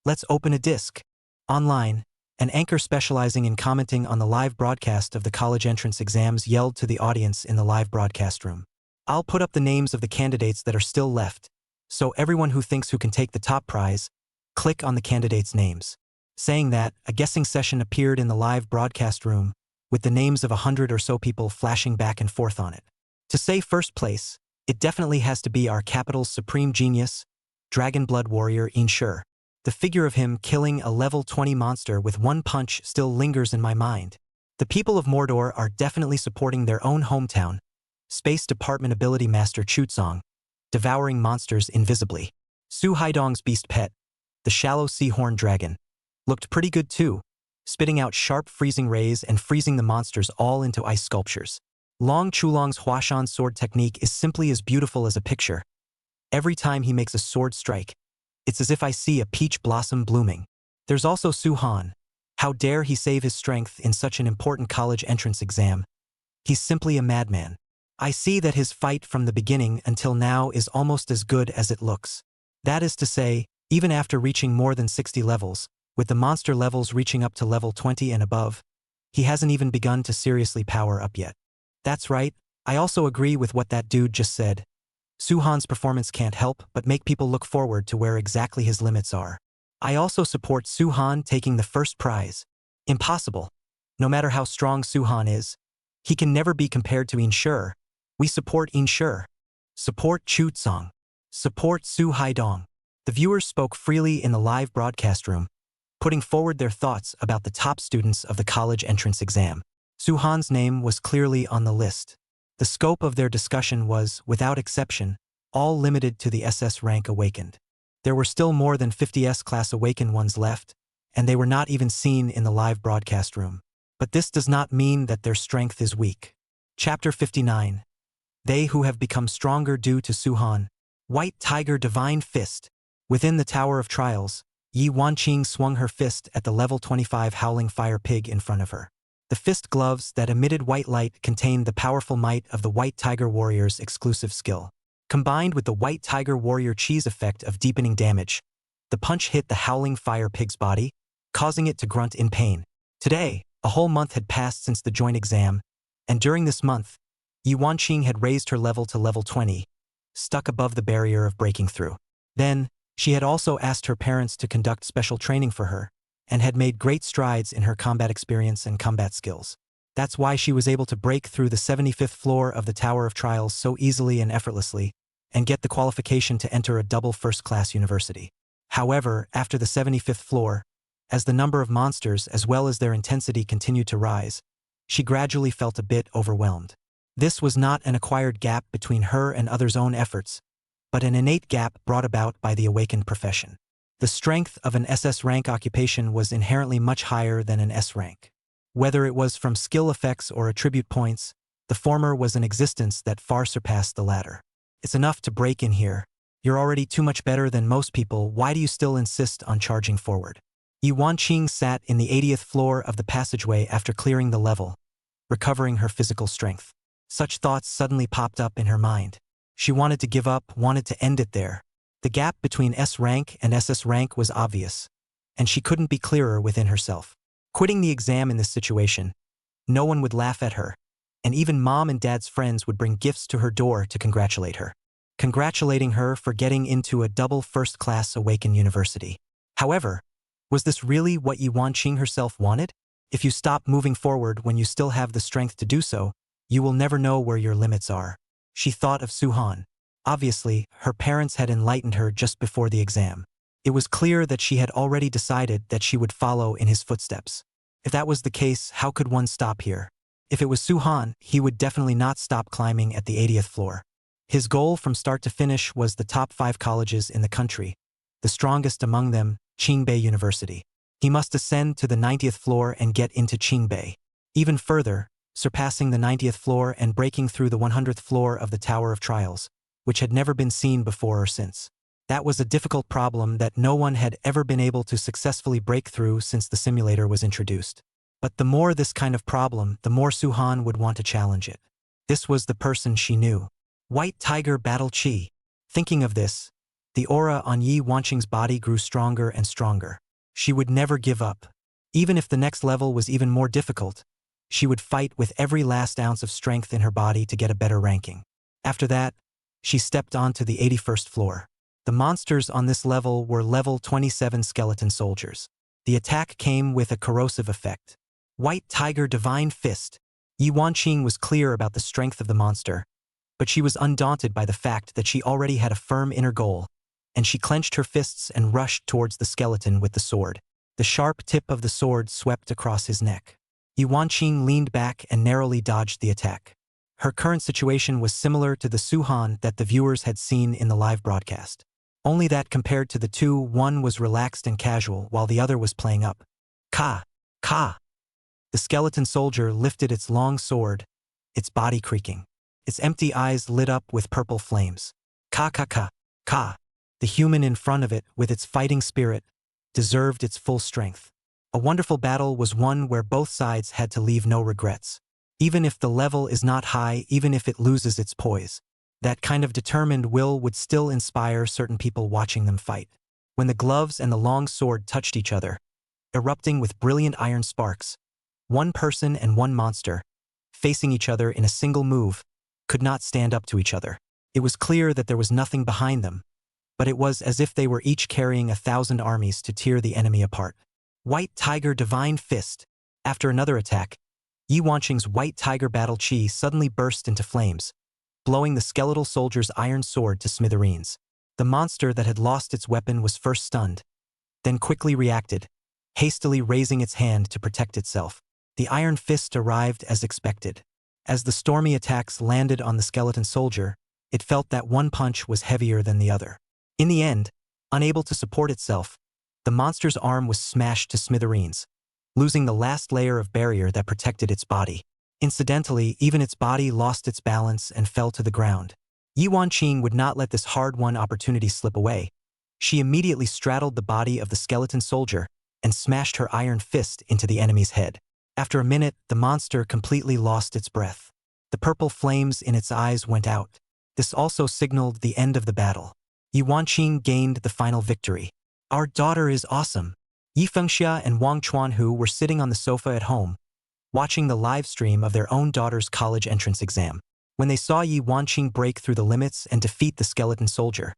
Let's open a disc. Online, an anchor specializing in commenting on the live broadcast of the college entrance exams yelled to the audience in the live broadcast room. I'll put up the names of the candidates that are still left, so everyone who thinks who can take the top prize, click on the candidates' names. Saying that, a guessing session appeared in the live broadcast room, with the names of 100 or so people flashing back and forth on it. To say first place, it definitely has to be our capital's supreme genius, Dragon Blood Warrior Inshur. The figure of him killing a level 20 monster with one punch still lingers in my mind. The people of Mordor are definitely supporting their own hometown, Space Department Ability Master Chutsong, devouring monsters invisibly. Su Haidong's beast pet, the shallow seahorn dragon, looked pretty good too, spitting out sharp freezing rays and freezing the monsters all into ice sculptures. Long Chulong's Huashan sword technique is simply as beautiful as a picture. Every time he makes a sword strike, it's as if I see a peach blossom blooming. There's also Su Han. How dare he save his strength in such an important college entrance exam? He's simply a madman. I see that his fight from the beginning until now is almost as good as it looks. That is to say, even after reaching more than 60 levels, with the monster levels reaching up to level 20 and above, he hasn't even begun to seriously power up yet. That's right, I also agree with what that dude just said. Su Han's performance can't help but make people look forward to where exactly his limits are. I also support Su Han taking the first prize. Impossible. No matter how strong Su Han is, he can never be compared to Inshur. We support Inshur. Support Chutsong. Support Su Haidong. The viewers spoke freely in the live broadcast room, putting forward their thoughts about the top students of the college entrance exam. Su Han's name was clearly on the list. The scope of their discussion was, without exception, all limited to the SS rank awakened. There were still more than 50 S-class awakened ones left, and they were not even seen in the live broadcast room. But this does not mean that their strength is weak. Chapter 59. They who have become stronger due to Su Han. White Tiger Divine Fist. Within the Tower of Trials, Yi Wanqing swung her fist at the level 25 Howling Fire Pig in front of her. The fist gloves that emitted white light contained the powerful might of the White Tiger Warrior's exclusive skill. Combined with the White Tiger Warrior cheese effect of deepening damage, the punch hit the Howling Fire Pig's body, causing it to grunt in pain. Today, a whole month had passed since the joint exam, and during this month, Yi Wanqing had raised her level to level 20, stuck above the barrier of breaking through. Then, she had also asked her parents to conduct special training for her, and had made great strides in her combat experience and combat skills. That's why she was able to break through the 75th floor of the Tower of Trials so easily and effortlessly, and get the qualification to enter a double first-class university. However, after the 75th floor, as the number of monsters as well as their intensity continued to rise, she gradually felt a bit overwhelmed. This was not an acquired gap between her and others' own efforts, but an innate gap brought about by the awakened profession. The strength of an SS rank occupation was inherently much higher than an S rank. Whether it was from skill effects or attribute points, the former was an existence that far surpassed the latter. It's enough to break in here. You're already too much better than most people, why do you still insist on charging forward? Yi Wanqing sat in the 80th floor of the passageway after clearing the level, recovering her physical strength. Such thoughts suddenly popped up in her mind. She wanted to give up, wanted to end it there. The gap between S rank and SS rank was obvious, and she couldn't be clearer within herself. Quitting the exam in this situation, no one would laugh at her, and even mom and dad's friends would bring gifts to her door to congratulate her. Congratulating her for getting into a double first-class awakened university. However, was this really what Yi Wanqing herself wanted? If you stop moving forward when you still have the strength to do so, you will never know where your limits are. She thought of Su Han. Obviously, her parents had enlightened her just before the exam. It was clear that she had already decided that she would follow in his footsteps. If that was the case, how could one stop here? If it was Su Han, he would definitely not stop climbing at the 80th floor. His goal from start to finish was the top 5 colleges in the country, the strongest among them, Qingbei University. He must ascend to the 90th floor and get into Qingbei. Even further, surpassing the 90th floor and breaking through the 100th floor of the Tower of Trials, which had never been seen before or since. That was a difficult problem that no one had ever been able to successfully break through since the simulator was introduced. But the more this kind of problem, the more Su Han would want to challenge it. This was the person she knew. White Tiger Battle Chi. Thinking of this, the aura on Yi Wanqing's body grew stronger and stronger. She would never give up. Even if the next level was even more difficult, she would fight with every last ounce of strength in her body to get a better ranking. After that, she stepped onto the 81st floor. The monsters on this level were level 27 skeleton soldiers. The attack came with a corrosive effect. White Tiger Divine Fist. Yi Wanqing was clear about the strength of the monster, but she was undaunted by the fact that she already had a firm inner goal, and she clenched her fists and rushed towards the skeleton with the sword. The sharp tip of the sword swept across his neck. Yi Wanqing leaned back and narrowly dodged the attack. Her current situation was similar to the Suhan that the viewers had seen in the live broadcast. Only that compared to the two, one was relaxed and casual while the other was playing up. Ka! Ka! The skeleton soldier lifted its long sword, its body creaking. Its empty eyes lit up with purple flames. Ka ka ka! Ka! The human in front of it, with its fighting spirit, deserved its full strength. A wonderful battle was one where both sides had to leave no regrets. Even if the level is not high, even if it loses its poise, that kind of determined will would still inspire certain people watching them fight. When the gloves and the long sword touched each other, erupting with brilliant iron sparks, one person and one monster, facing each other in a single move, could not stand up to each other. It was clear that there was nothing behind them, but it was as if they were each carrying 1,000 armies to tear the enemy apart. White Tiger Divine Fist. After another attack, Yi Wanqing's White Tiger Battle Chi suddenly burst into flames, blowing the skeletal soldier's iron sword to smithereens. The monster that had lost its weapon was first stunned, then quickly reacted, hastily raising its hand to protect itself. The iron fist arrived as expected. As the stormy attacks landed on the skeleton soldier, it felt that one punch was heavier than the other. In the end, unable to support itself, the monster's arm was smashed to smithereens, losing the last layer of barrier that protected its body. Incidentally, even its body lost its balance and fell to the ground. Yi Wanqing would not let this hard-won opportunity slip away. She immediately straddled the body of the skeleton soldier and smashed her iron fist into the enemy's head. After a minute, the monster completely lost its breath. The purple flames in its eyes went out. This also signaled the end of the battle. Yi Wanqing gained the final victory. Our daughter is awesome. Yi Fengxia and Wang Chuanhu were sitting on the sofa at home, watching the live stream of their own daughter's college entrance exam. When they saw Yi Wanqing break through the limits and defeat the skeleton soldier,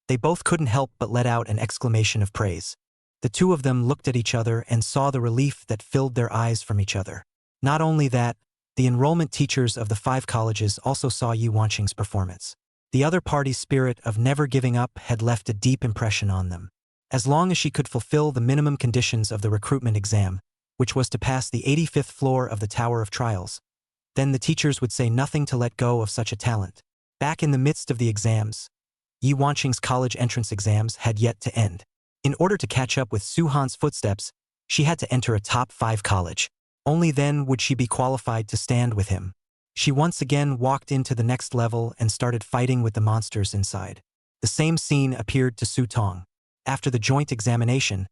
they both couldn't help but let out an exclamation of praise. The two of them looked at each other and saw the relief that filled their eyes from each other. Not only that, the enrollment teachers of the 5 colleges also saw Yi Wanqing's performance. The other party's spirit of never giving up had left a deep impression on them. As long as she could fulfill the minimum conditions of the recruitment exam, which was to pass the 85th floor of the Tower of Trials, then the teachers would say nothing to let go of such a talent. Back in the midst of the exams, Yi Wanqing's college entrance exams had yet to end. In order to catch up with Su Han's footsteps, she had to enter a top 5 college. Only then would she be qualified to stand with him. She once again walked into the next level and started fighting with the monsters inside. The same scene appeared to Su Tong. After the joint examination,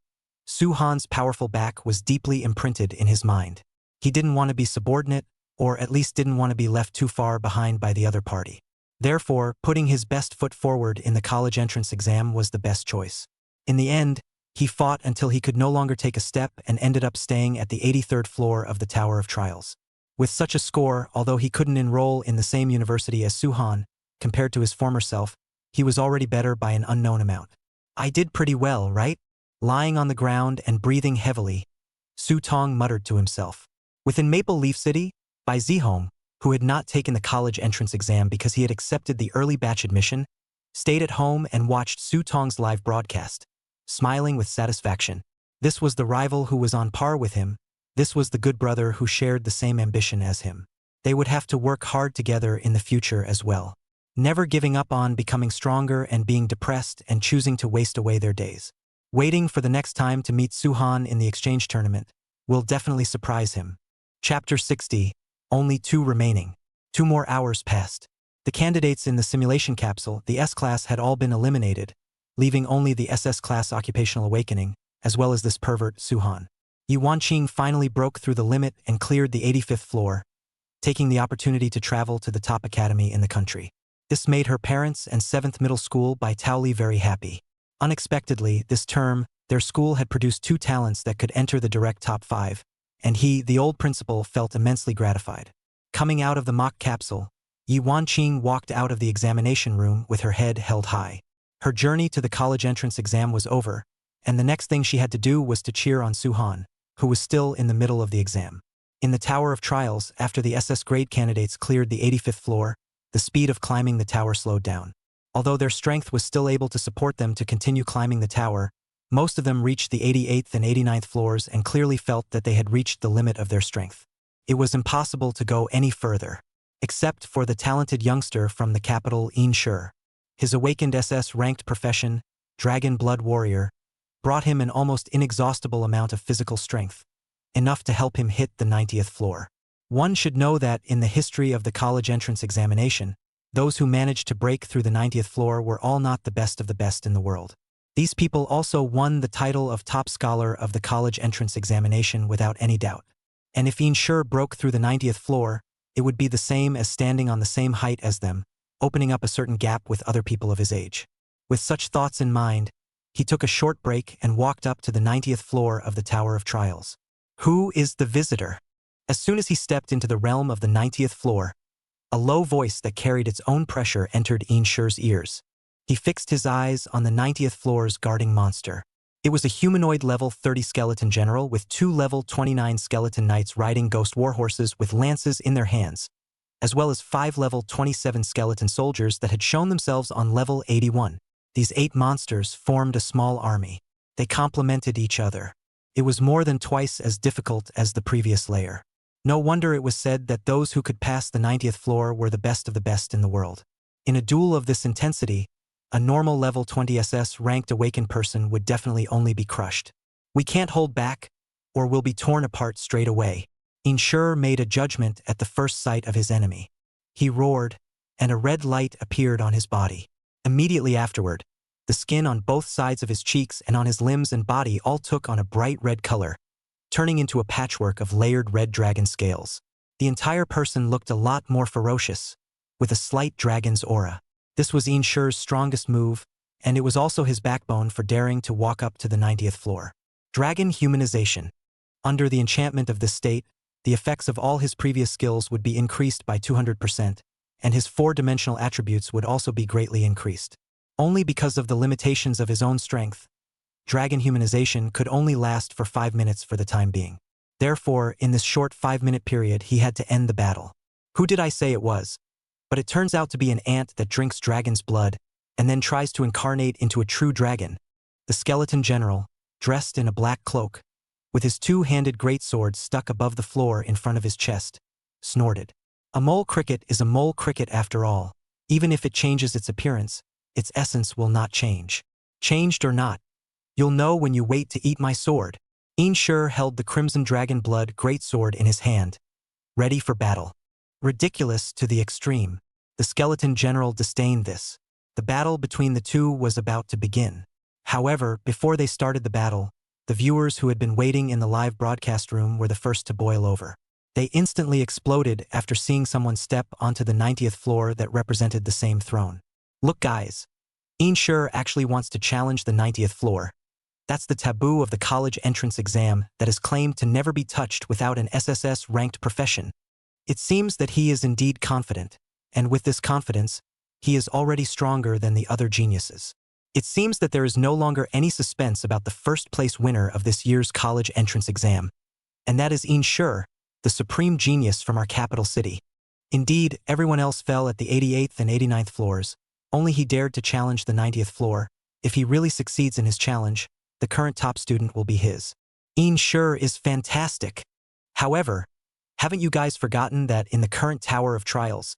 Su Han's powerful back was deeply imprinted in his mind. He didn't want to be subordinate, or at least didn't want to be left too far behind by the other party. Therefore, putting his best foot forward in the college entrance exam was the best choice. In the end, he fought until he could no longer take a step and ended up staying at the 83rd floor of the Tower of Trials. With such a score, although he couldn't enroll in the same university as Su Han, compared to his former self, he was already better by an unknown amount. I did pretty well, right? Lying on the ground and breathing heavily, Su Tong muttered to himself. Within Maple Leaf City, Bai Zihong, who had not taken the college entrance exam because he had accepted the early batch admission, stayed at home and watched Su Tong's live broadcast, smiling with satisfaction. This was the rival who was on par with him. This was the good brother who shared the same ambition as him. They would have to work hard together in the future as well. Never giving up on becoming stronger and being depressed and choosing to waste away their days. Waiting for the next time to meet Su Han in the exchange tournament will definitely surprise him. Chapter 60. Only 2 remaining. 2 more hours passed. The candidates in the simulation capsule, the S-class, had all been eliminated, leaving only the SS-class Occupational Awakening, as well as this pervert, Su Han. Yi Wanqing finally broke through the limit and cleared the 85th floor, taking the opportunity to travel to the top academy in the country. This made her parents and 7th Middle School Bai Taoli very happy. Unexpectedly, this term, their school had produced 2 talents that could enter the direct top 5, and he, the old principal, felt immensely gratified. Coming out of the mock capsule, Yi Wanqing walked out of the examination room with her head held high. Her journey to the college entrance exam was over, and the next thing she had to do was to cheer on Suhan, who was still in the middle of the exam. In the Tower of Trials, after the SS grade candidates cleared the 85th floor, the speed of climbing the tower slowed down. Although their strength was still able to support them to continue climbing the tower, most of them reached the 88th and 89th floors and clearly felt that they had reached the limit of their strength. It was impossible to go any further, except for the talented youngster from the capital Yin Shi. His awakened SS-ranked profession, Dragon Blood Warrior, brought him an almost inexhaustible amount of physical strength, enough to help him hit the 90th floor. One should know that in the history of the college entrance examination, those who managed to break through the 90th floor were all not the best of the best in the world. These people also won the title of top scholar of the college entrance examination without any doubt. And if Yin Shi broke through the 90th floor, it would be the same as standing on the same height as them, opening up a certain gap with other people of his age. With such thoughts in mind, he took a short break and walked up to the 90th floor of the Tower of Trials. Who is the visitor? As soon as he stepped into the realm of the 90th floor, a low voice that carried its own pressure entered Yin Shi's ears. He fixed his eyes on the 90th floor's guarding monster. It was a humanoid level 30 skeleton general with 2 level 29 skeleton knights riding ghost warhorses with lances in their hands, as well as 5 level 27 skeleton soldiers that had shown themselves on level 81. These 8 monsters formed a small army. They complemented each other. It was more than twice as difficult as the previous layer. No wonder it was said that those who could pass the 90th floor were the best of the best in the world. In a duel of this intensity, a normal level 20 SS ranked awakened person would definitely only be crushed. We can't hold back, or we'll be torn apart straight away. Yin Shi made a judgment at the first sight of his enemy. He roared, and a red light appeared on his body. Immediately afterward, the skin on both sides of his cheeks and on his limbs and body all took on a bright red color, turning into a patchwork of layered red dragon scales. The entire person looked a lot more ferocious, with a slight dragon's aura. This was Yin Shi's strongest move, and it was also his backbone for daring to walk up to the 90th floor. Dragon humanization. Under the enchantment of this state, the effects of all his previous skills would be increased by 200%, and his 4-dimensional attributes would also be greatly increased. Only because of the limitations of his own strength, dragon humanization could only last for 5 minutes for the time being. Therefore, in this short 5-minute period, he had to end the battle. Who did I say it was? But it turns out to be an ant that drinks dragon's blood and then tries to incarnate into a true dragon. The skeleton general, dressed in a black cloak, with his 2-handed greatsword stuck above the floor in front of his chest, snorted. A mole cricket is a mole cricket after all. Even if it changes its appearance, its essence will not change. Changed or not, you'll know when you wait to eat my sword. Yin Shi held the crimson dragon blood greatsword in his hand, ready for battle. Ridiculous to the extreme. The skeleton general disdained this. The battle between the two was about to begin. However, before they started the battle, the viewers who had been waiting in the live broadcast room were the first to boil over. They instantly exploded after seeing someone step onto the 90th floor that represented the same throne. Look guys, Yin Shi actually wants to challenge the 90th floor. That's the taboo of the college entrance exam that is claimed to never be touched without an SSS-ranked profession. It seems that he is indeed confident, and with this confidence, he is already stronger than the other geniuses. It seems that there is no longer any suspense about the first-place winner of this year's college entrance exam, and that is Yin Shi, the supreme genius from our capital city. Indeed, everyone else fell at the 88th and 89th floors. Only he dared to challenge the 90th floor. If he really succeeds in his challenge, the current top student will be his. Yin Shi is fantastic. However, haven't you guys forgotten that in the current Tower of Trials,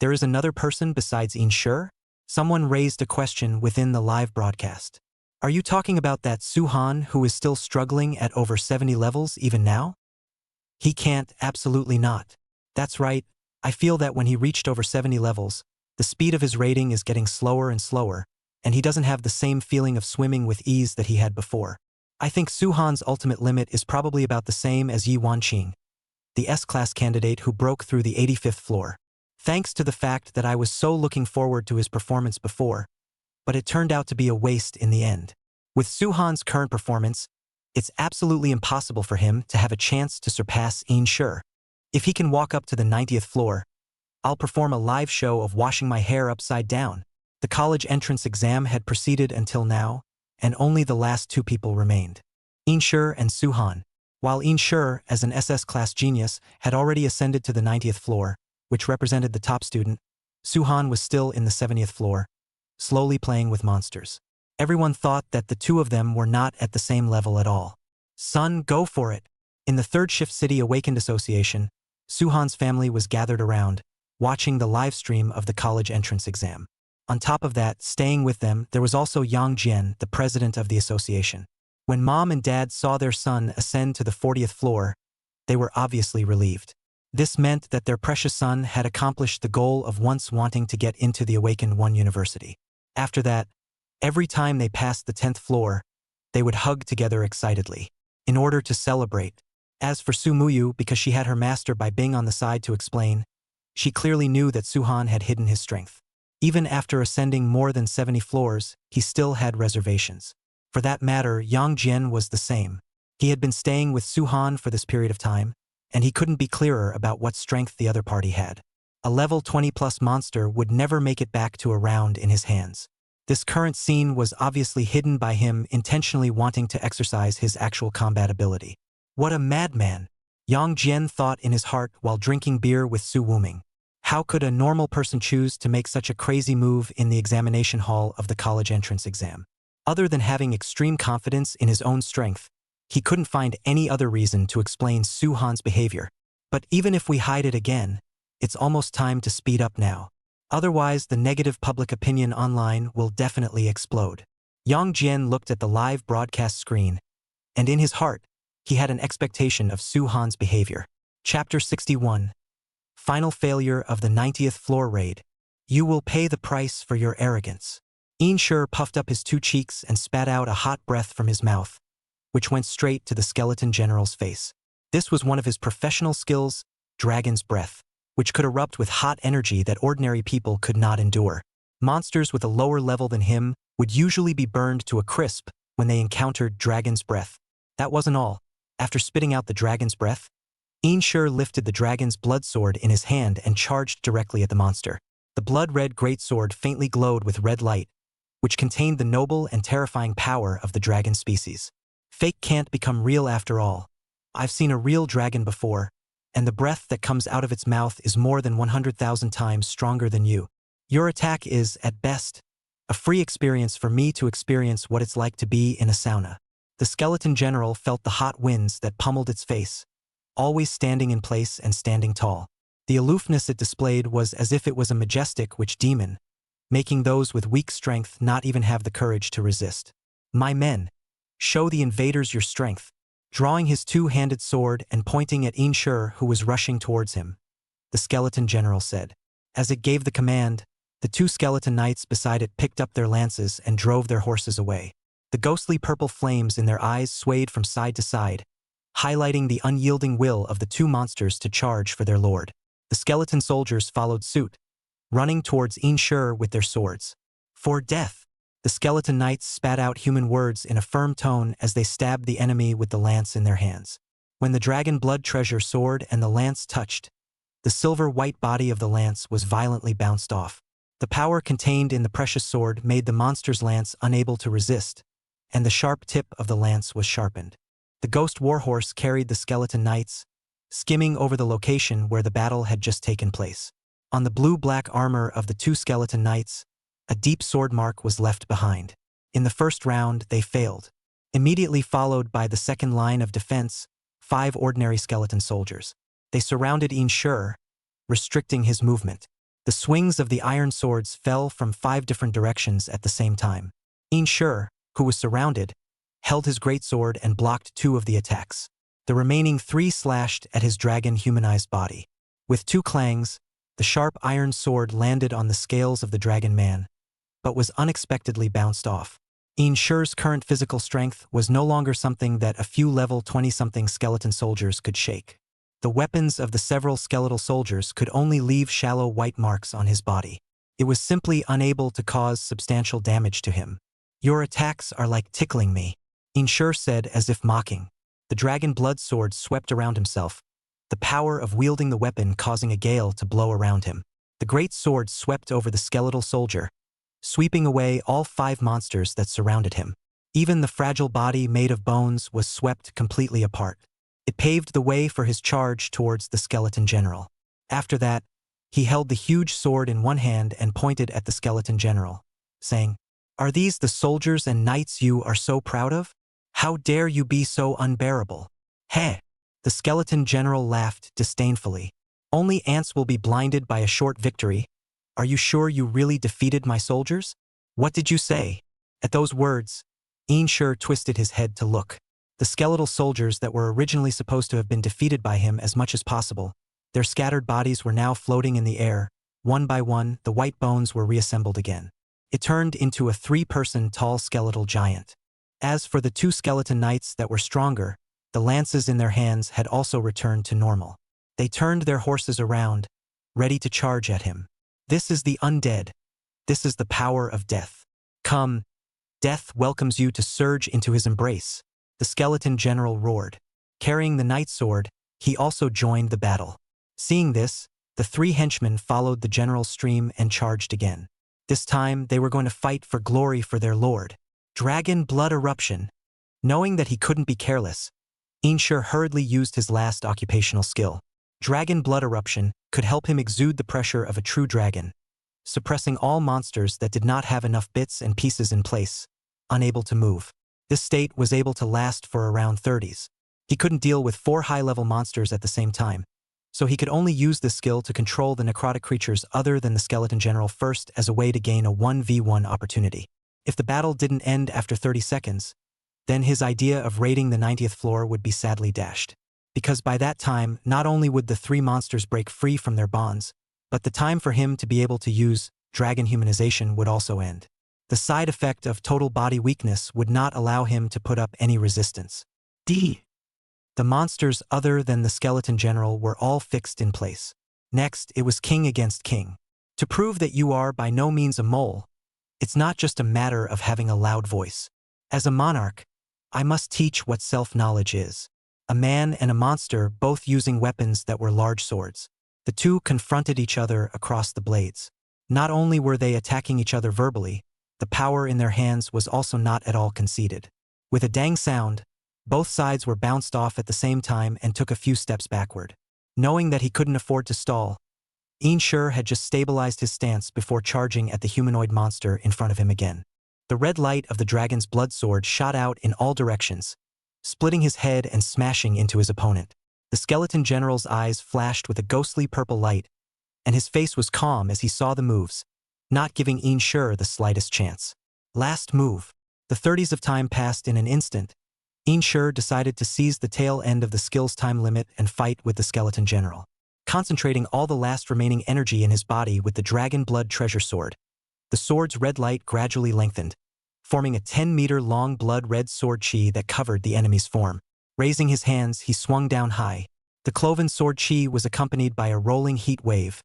there is another person besides Yin Shi? Someone raised a question within the live broadcast. Are you talking about that Suhan who is still struggling at over 70 levels even now? He can't, absolutely not. That's right, I feel that when he reached over 70 levels, the speed of his rating is getting slower and slower, and he doesn't have the same feeling of swimming with ease that he had before. I think Suhan's ultimate limit is probably about the same as Yi Wanqing, the S-class candidate who broke through the 85th floor. Thanks to the fact that I was so looking forward to his performance before, but it turned out to be a waste in the end. With Suhan's current performance, it's absolutely impossible for him to have a chance to surpass Yin Shi. If he can walk up to the 90th floor, I'll perform a live show of washing my hair upside down. The college entrance exam had proceeded until now, and only the last two people remained. Inshur and Suhan. While Inshur, as an SS class genius, had already ascended to the 90th floor, which represented the top student, Suhan was still in the 70th floor, slowly playing with monsters. Everyone thought that the two of them were not at the same level at all. Son, go for it! In the Third Shift City Awakened Association, Suhan's family was gathered around, watching the live stream of the college entrance exam. On top of that, staying with them, there was also Yang Jian, the president of the association. When mom and dad saw their son ascend to the 40th floor, they were obviously relieved. This meant that their precious son had accomplished the goal of once wanting to get into the Awakened One University. After that, every time they passed the 10th floor, they would hug together excitedly, in order to celebrate. As for Su Muyu, because she had her master by Bing on the side to explain, she clearly knew that Suhan had hidden his strength. Even after ascending more than 70 floors, he still had reservations. For that matter, Yang Jian was the same. He had been staying with Suhan for this period of time, and he couldn't be clearer about what strength the other party had. A level 20+ monster would never make it back to a round in his hands. This current scene was obviously hidden by him intentionally wanting to exercise his actual combat ability. What a madman! Yang Jian thought in his heart while drinking beer with Su Wuming. How could a normal person choose to make such a crazy move in the examination hall of the college entrance exam? Other than having extreme confidence in his own strength, he couldn't find any other reason to explain Suhan's behavior. But even if we hide it again, it's almost time to speed up now. Otherwise, the negative public opinion online will definitely explode. Yang Jian looked at the live broadcast screen, and in his heart, he had an expectation of Suhan's behavior. Chapter 61. Final failure of the 90th floor raid. You will pay the price for your arrogance. Inshur puffed up his two cheeks and spat out a hot breath from his mouth, which went straight to the skeleton general's face. This was one of his professional skills, dragon's breath, which could erupt with hot energy that ordinary people could not endure. Monsters with a lower level than him would usually be burned to a crisp when they encountered dragon's breath. That wasn't all. After spitting out the dragon's breath, Inshur lifted the dragon's blood sword in his hand and charged directly at the monster. The blood-red greatsword faintly glowed with red light, which contained the noble and terrifying power of the dragon species. Fake can't become real after all. I've seen a real dragon before, and the breath that comes out of its mouth is more than 100,000 times stronger than you. Your attack is, at best, a free experience for me to experience what it's like to be in a sauna. The skeleton general felt the hot winds that pummeled its face, always standing in place and standing tall. The aloofness it displayed was as if it was a majestic witch demon, making those with weak strength not even have the courage to resist. My men, show the invaders your strength. Drawing his two-handed sword and pointing at Inshur, who was rushing towards him, the skeleton general said. As it gave the command, the two skeleton knights beside it picked up their lances and drove their horses away. The ghostly purple flames in their eyes swayed from side to side, highlighting the unyielding will of the two monsters to charge for their lord. The skeleton soldiers followed suit, running towards Inshur with their swords. For death! The skeleton knights spat out human words in a firm tone as they stabbed the enemy with the lance in their hands. When the dragon blood treasure sword and the lance touched, the silver-white body of the lance was violently bounced off. The power contained in the precious sword made the monster's lance unable to resist, and the sharp tip of the lance was sharpened. The ghost warhorse carried the skeleton knights, skimming over the location where the battle had just taken place. On the blue-black armor of the two skeleton knights, a deep sword mark was left behind. In the first round, they failed. Immediately followed by the second line of defense, 5 ordinary skeleton soldiers. They surrounded Inshur, restricting his movement. The swings of the iron swords fell from 5 different directions at the same time. Inshur, who was surrounded, held his greatsword and blocked 2 of the attacks. The remaining 3 slashed at his dragon-humanized body. With 2 clangs, the sharp iron sword landed on the scales of the dragon man, but was unexpectedly bounced off. Inshur's current physical strength was no longer something that a few level 20-something skeleton soldiers could shake. The weapons of the several skeletal soldiers could only leave shallow white marks on his body. It was simply unable to cause substantial damage to him. Your attacks are like tickling me, Inshur said as if mocking. The dragon blood sword swept around himself, the power of wielding the weapon causing a gale to blow around him. The great sword swept over the skeletal soldier, sweeping away all 5 monsters that surrounded him. Even the fragile body made of bones was swept completely apart. It paved the way for his charge towards the skeleton general. After that, he held the huge sword in one hand and pointed at the skeleton general, saying, "Are these the soldiers and knights you are so proud of? How dare you be so unbearable?" Heh! The skeleton general laughed disdainfully. "Only ants will be blinded by a short victory. Are you sure you really defeated my soldiers? What did you say?" At those words, Einshur twisted his head to look. The skeletal soldiers that were originally supposed to have been defeated by him as much as possible, their scattered bodies were now floating in the air. One by one, the white bones were reassembled again. It turned into a 3-person tall skeletal giant. As for the 2 skeleton knights that were stronger, the lances in their hands had also returned to normal. They turned their horses around, ready to charge at him. "This is the undead. This is the power of death. Come, death welcomes you to surge into his embrace," the skeleton general roared. Carrying the knight sword, he also joined the battle. Seeing this, the 3 henchmen followed the general's stream and charged again. This time, they were going to fight for glory for their lord. Dragon blood eruption. Knowing that he couldn't be careless, Einshur hurriedly used his last occupational skill. Dragon blood eruption could help him exude the pressure of a true dragon, suppressing all monsters that did not have enough bits and pieces in place, unable to move. This state was able to last for around 30s. He couldn't deal with 4 high-level monsters at the same time, so he could only use this skill to control the necrotic creatures other than the skeleton general first as a way to gain a 1v1 opportunity. If the battle didn't end after 30 seconds, then his idea of raiding the 90th floor would be sadly dashed. Because by that time, not only would the 3 monsters break free from their bonds, but the time for him to be able to use dragon humanization would also end. The side effect of total body weakness would not allow him to put up any resistance. The monsters other than the skeleton general were all fixed in place. Next, it was king against king. To prove that you are by no means a mole, it's not just a matter of having a loud voice. As a monarch, I must teach what self-knowledge is. A man and a monster both using weapons that were large swords. The 2 confronted each other across the blades. Not only were they attacking each other verbally, the power in their hands was also not at all conceded. With a dang sound, both sides were bounced off at the same time and took a few steps backward. Knowing that he couldn't afford to stall, Einshur had just stabilized his stance before charging at the humanoid monster in front of him again. The red light of the dragon's blood sword shot out in all directions, splitting his head and smashing into his opponent. The skeleton general's eyes flashed with a ghostly purple light, and his face was calm as he saw the moves, not giving Einshur the slightest chance. Last move. The 30s of time passed in an instant. Einshur decided to seize the tail end of the skill's time limit and fight with the skeleton general. Concentrating all the last remaining energy in his body with the dragon blood treasure sword, the sword's red light gradually lengthened, forming a 10-meter-long blood-red sword chi that covered the enemy's form. Raising his hands, he swung down high. The cloven sword chi was accompanied by a rolling heat wave,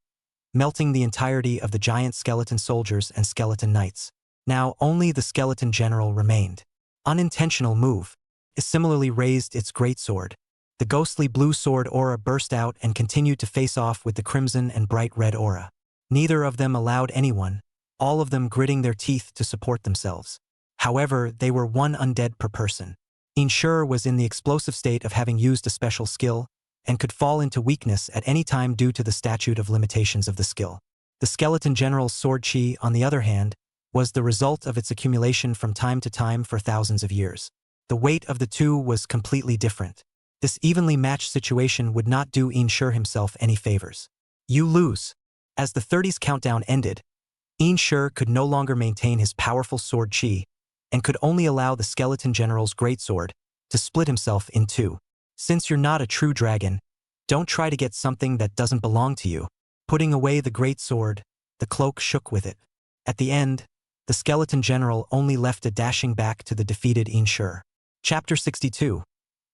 melting the entirety of the giant skeleton soldiers and skeleton knights. Now only the skeleton general remained. Unintentional move. It similarly raised its greatsword. The ghostly blue sword aura burst out and continued to face off with the crimson and bright red aura. Neither of them allowed anyone, all of them gritting their teeth to support themselves. However, they were 1 undead per person. Einshur was in the explosive state of having used a special skill, and could fall into weakness at any time due to the statute of limitations of the skill. The skeleton general's sword chi, on the other hand, was the result of its accumulation from time to time for thousands of years. The weight of the 2 was completely different. This evenly matched situation would not do Einshur himself any favors. You lose. As the 30s countdown ended, Einshur could no longer maintain his powerful sword chi, and could only allow the skeleton general's greatsword to split himself in 2. Since you're not a true dragon, don't try to get something that doesn't belong to you. Putting away the greatsword, the cloak shook with it. At the end, the skeleton general only left a dashing back to the defeated Einshur. Chapter 62.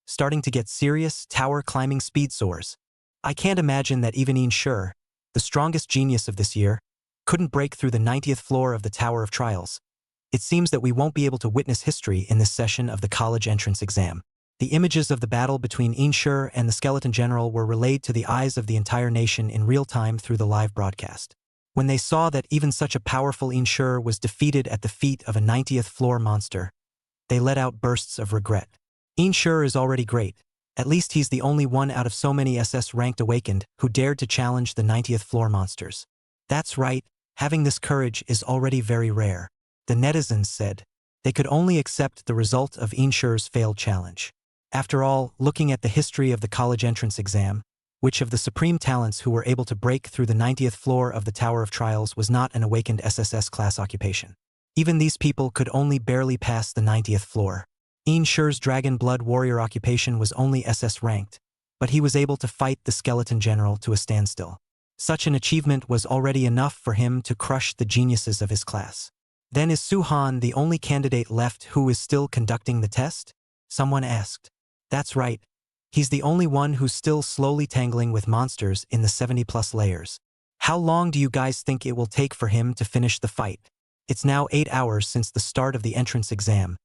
Starting to get serious, tower climbing speed soars. I can't imagine that even Einshur, the strongest genius of this year, couldn't break through the 90th floor of the Tower of Trials. It seems that we won't be able to witness history in this session of the college entrance exam. The images of the battle between Einshur and the skeleton general were relayed to the eyes of the entire nation in real time through the live broadcast. When they saw that even such a powerful Inshur was defeated at the feet of a 90th floor monster, they let out bursts of regret. Inshur is already great. At least he's the only one out of so many SS-ranked awakened who dared to challenge the 90th floor monsters. That's right, having this courage is already very rare. The netizens said. They could only accept the result of Inshur's failed challenge. After all, looking at the history of the college entrance exam, which of the supreme talents who were able to break through the 90th floor of the Tower of Trials was not an awakened SSS class occupation? Even these people could only barely pass the 90th floor. Inshur's Dragon Blood Warrior occupation was only SS ranked, but he was able to fight the Skeleton General to a standstill. Such an achievement was already enough for him to crush the geniuses of his class. Then is Su-han the only candidate left who is still conducting the test? Someone asked. That's right. He's the only one who's still slowly tangling with monsters in the 70+ layers. How long do you guys think it will take for him to finish the fight? It's now 8 hours since the start of the entrance exam.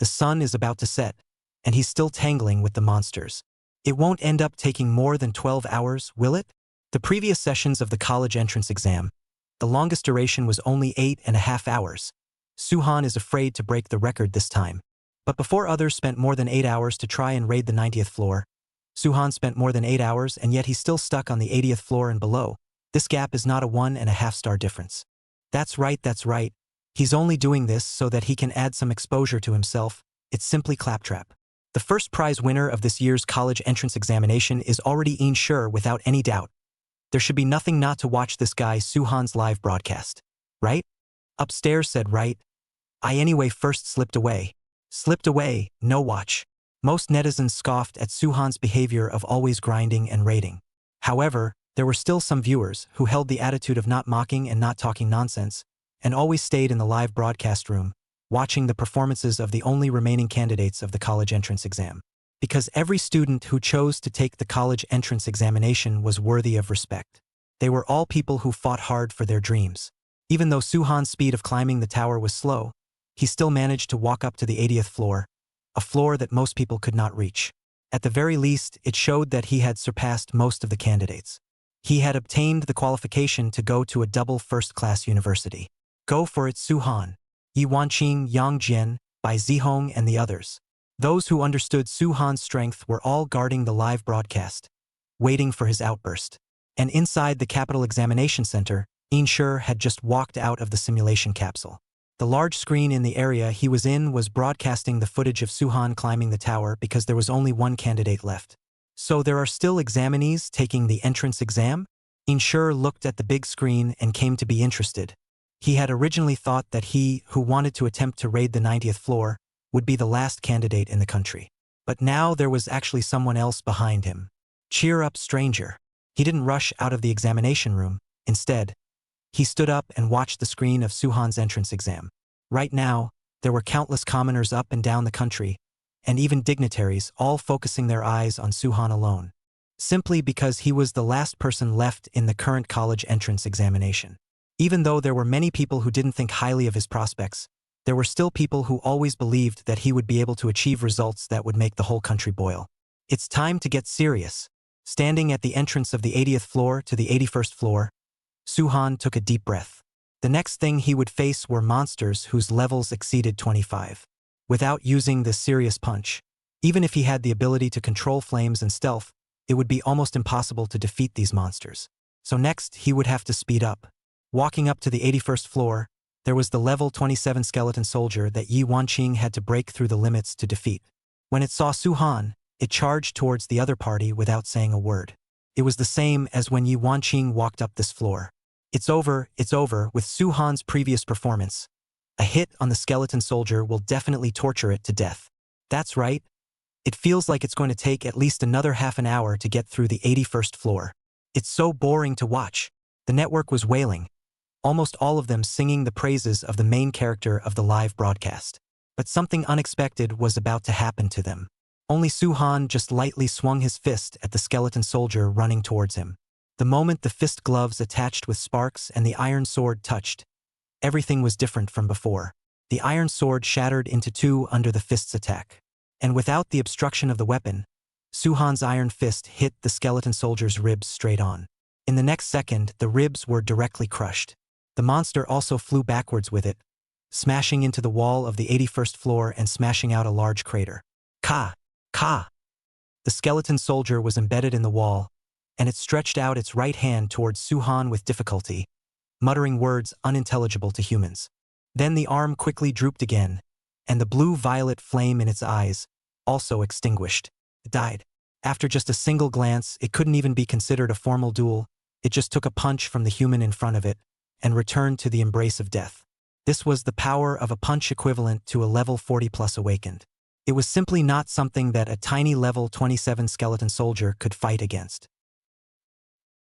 The sun is about to set, and he's still tangling with the monsters. It won't end up taking more than 12 hours, will it? The previous sessions of the college entrance exam, the longest duration was only 8.5 hours. Su-han is afraid to break the record this time. But before others spent more than 8 hours to try and raid the 90th floor, Su-han spent more than 8 hours and yet he's still stuck on the 80th floor and below. This gap is not a 1.5-star difference. That's right. He's only doing this so that he can add some exposure to himself. It's simply claptrap. The first prize winner of this year's college entrance examination is already Inshur without any doubt. There should be nothing not to watch this guy Su-han's live broadcast. Right? Upstairs said right. I anyway first slipped away. No watch. Most netizens scoffed at Su-han's behavior of always grinding and raiding. However, there were still some viewers who held the attitude of not mocking and not talking nonsense, and always stayed in the live broadcast room, watching the performances of the only remaining candidates of the college entrance exam. Because every student who chose to take the college entrance examination was worthy of respect. They were all people who fought hard for their dreams. Even though Su-han's speed of climbing the tower was slow, he still managed to walk up to the 80th floor, a floor that most people could not reach. At the very least, it showed that he had surpassed most of the candidates. He had obtained the qualification to go to a double first-class university. Go for it, Su-han. Yi Wanqing, Yang Jian, Bai Zihong, and the others. Those who understood Su-han's strength were all guarding the live broadcast, waiting for his outburst. And inside the Capital Examination Center, Inshur had just walked out of the simulation capsule. The large screen in the area he was in was broadcasting the footage of Su-han climbing the tower because there was only one candidate left. So there are still examinees taking the entrance exam? Inshur looked at the big screen and came to be interested. He had originally thought that he, who wanted to attempt to raid the 90th floor, would be the last candidate in the country. But now there was actually someone else behind him. Cheer up, stranger. He didn't rush out of the examination room. Instead, he stood up and watched the screen of Su-han's entrance exam. Right now, there were countless commoners up and down the country, and even dignitaries all focusing their eyes on Su-han alone, simply because he was the last person left in the current college entrance examination. Even though there were many people who didn't think highly of his prospects, there were still people who always believed that he would be able to achieve results that would make the whole country boil. It's time to get serious. Standing at the entrance of the 80th floor to the 81st floor, Su-han took a deep breath. The next thing he would face were monsters whose levels exceeded 25. Without using this serious punch, even if he had the ability to control flames and stealth, it would be almost impossible to defeat these monsters. So next, he would have to speed up. Walking up to the 81st floor, there was the level 27 skeleton soldier that Yi Wanqing had to break through the limits to defeat. When it saw Su-han, it charged towards the other party without saying a word. It was the same as when Yi Wanqing walked up this floor. It's over with Su-han's previous performance. A hit on the skeleton soldier will definitely torture it to death. That's right. It feels like it's going to take at least another half an hour to get through the 81st floor. It's so boring to watch. The network was wailing, almost all of them singing the praises of the main character of the live broadcast. But something unexpected was about to happen to them. Only Su-han just lightly swung his fist at the skeleton soldier running towards him. The moment the fist gloves attached with sparks and the iron sword touched, everything was different from before. The iron sword shattered into two under the fist's attack. And without the obstruction of the weapon, Su-han's iron fist hit the skeleton soldier's ribs straight on. In the next second, the ribs were directly crushed. The monster also flew backwards with it, smashing into the wall of the 81st floor and smashing out a large crater. Ka! Ka! The skeleton soldier was embedded in the wall, and it stretched out its right hand towards Suhan with difficulty, muttering words unintelligible to humans. Then the arm quickly drooped again, and the blue-violet flame in its eyes also extinguished. It died. After just a single glance, it couldn't even be considered a formal duel. It just took a punch from the human in front of it and returned to the embrace of death. This was the power of a punch equivalent to a level 40+ awakened. It was simply not something that a tiny level 27 skeleton soldier could fight against.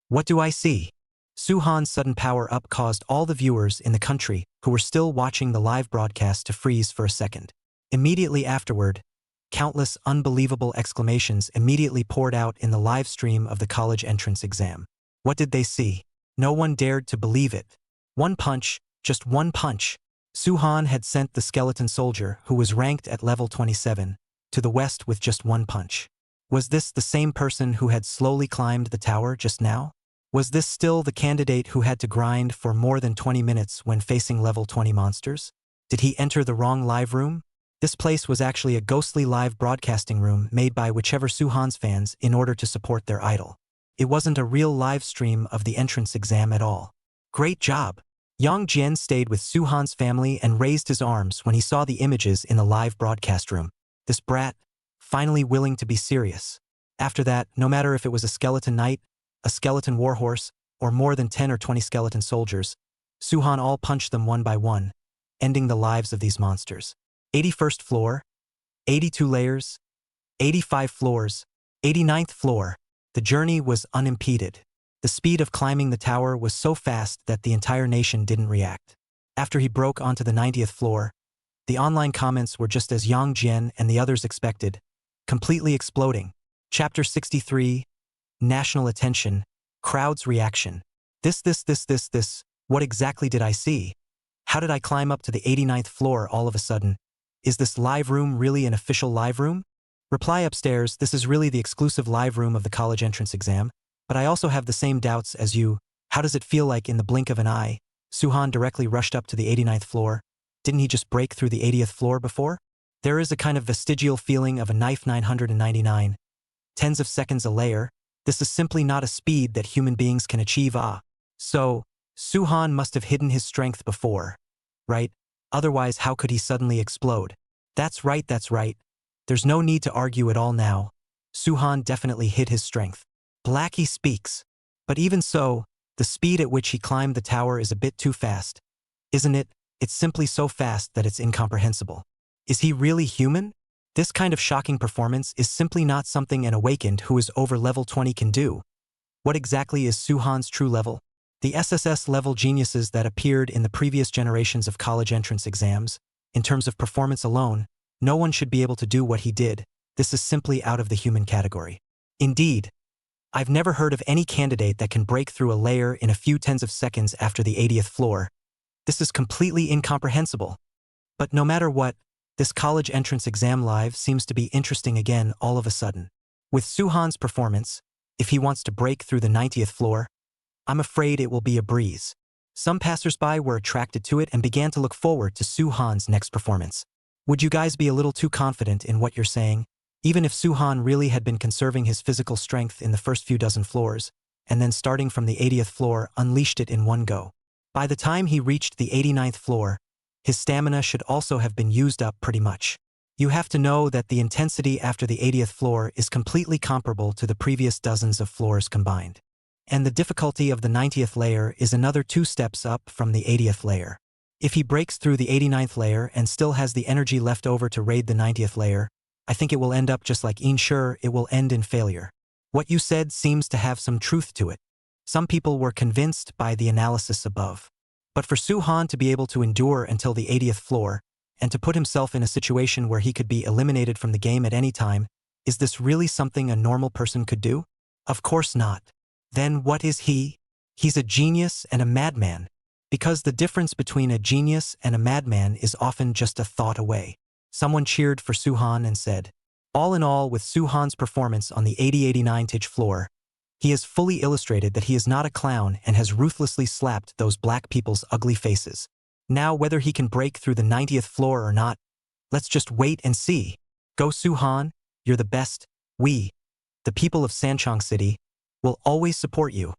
What do I see? Suhan's sudden power-up caused all the viewers in the country who were still watching the live broadcast to freeze for a second. Immediately afterward, countless unbelievable exclamations immediately poured out in the live stream of the college entrance exam. What did they see? No one dared to believe it. One punch, just one punch. Suhan had sent the skeleton soldier, who was ranked at level 27, to the west with just one punch. Was this the same person who had slowly climbed the tower just now? Was this still the candidate who had to grind for more than 20 minutes when facing level 20 monsters? Did he enter the wrong live room? This place was actually a ghostly live broadcasting room made by whichever Suhan's fans in order to support their idol. It wasn't a real live stream of the entrance exam at all. Great job! Yang Jian stayed with Suhan's family and raised his arms when he saw the images in the live broadcast room. This brat, finally willing to be serious. After that, no matter if it was a skeleton knight, a skeleton warhorse, or more than 10 or 20 skeleton soldiers, Suhan all punched them one by one, ending the lives of these monsters. 81st floor, 82 layers, 85 floors, 89th floor. The journey was unimpeded. The speed of climbing the tower was so fast that the entire nation didn't react. After he broke onto the 90th floor, the online comments were just as Yang Jian and the others expected, completely exploding. Chapter 63, National Attention, Crowd's Reaction. This, what exactly did I see? How did I climb up to the 89th floor all of a sudden? Is this live room really an official live room? Reply upstairs, this is really the exclusive live room of the college entrance exam, but I also have the same doubts as you. How does it feel like in the blink of an eye? Suhan directly rushed up to the 89th floor. Didn't he just break through the 80th floor before? There is a kind of vestigial feeling of a knife 999. Tens of seconds a layer. This is simply not a speed that human beings can achieve. So, Suhan must have hidden his strength before, right? Otherwise, how could he suddenly explode? That's right. There's no need to argue at all now. Suhan definitely hid his strength. Blackie speaks. But even so, the speed at which he climbed the tower is a bit too fast. Isn't it? It's simply so fast that it's incomprehensible. Is he really human? This kind of shocking performance is simply not something an awakened who is over level 20 can do. What exactly is Suhan's true level? The SSS level geniuses that appeared in the previous generations of college entrance exams, in terms of performance alone, no one should be able to do what he did. This is simply out of the human category. Indeed, I've never heard of any candidate that can break through a layer in a few tens of seconds after the 80th floor. This is completely incomprehensible. But no matter what, this college entrance exam live seems to be interesting again all of a sudden. With Suhan's performance, if he wants to break through the 90th floor, I'm afraid it will be a breeze. Some passersby were attracted to it and began to look forward to Suhan's next performance. Would you guys be a little too confident in what you're saying? Even if Suhan really had been conserving his physical strength in the first few dozen floors, and then starting from the 80th floor unleashed it in one go. By the time he reached the 89th floor, his stamina should also have been used up pretty much. You have to know that the intensity after the 80th floor is completely comparable to the previous dozens of floors combined. And the difficulty of the 90th layer is another 2 steps up from the 80th layer. If he breaks through the 89th layer and still has the energy left over to raid the 90th layer, I think it will end up just like Sure, it will end in failure. What you said seems to have some truth to it. Some people were convinced by the analysis above. But for Suhan to be able to endure until the 80th floor, and to put himself in a situation where he could be eliminated from the game at any time, is this really something a normal person could do? Of course not. Then what is he? He's a genius and a madman. Because the difference between a genius and a madman is often just a thought away. Someone cheered for Suhan and said, all in all, with Suhan's performance on the 80-89th floor, He has fully illustrated that he is not a clown and has ruthlessly slapped those black people's ugly faces. Now whether he can break through the 90th floor or not, let's just wait and see. Go Suhan, you're the best. We, the people of Sanchong City, will always support you.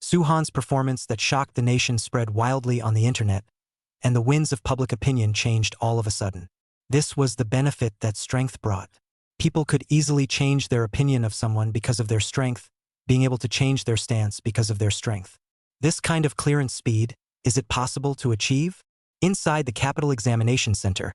Suhan's performance that shocked the nation spread wildly on the internet, and the winds of public opinion changed all of a sudden. This was the benefit that strength brought. People could easily change their opinion of someone because of their strength, being able to change their stance because of their strength. This kind of clearance speed, is it possible to achieve? Inside the Capital Examination Center,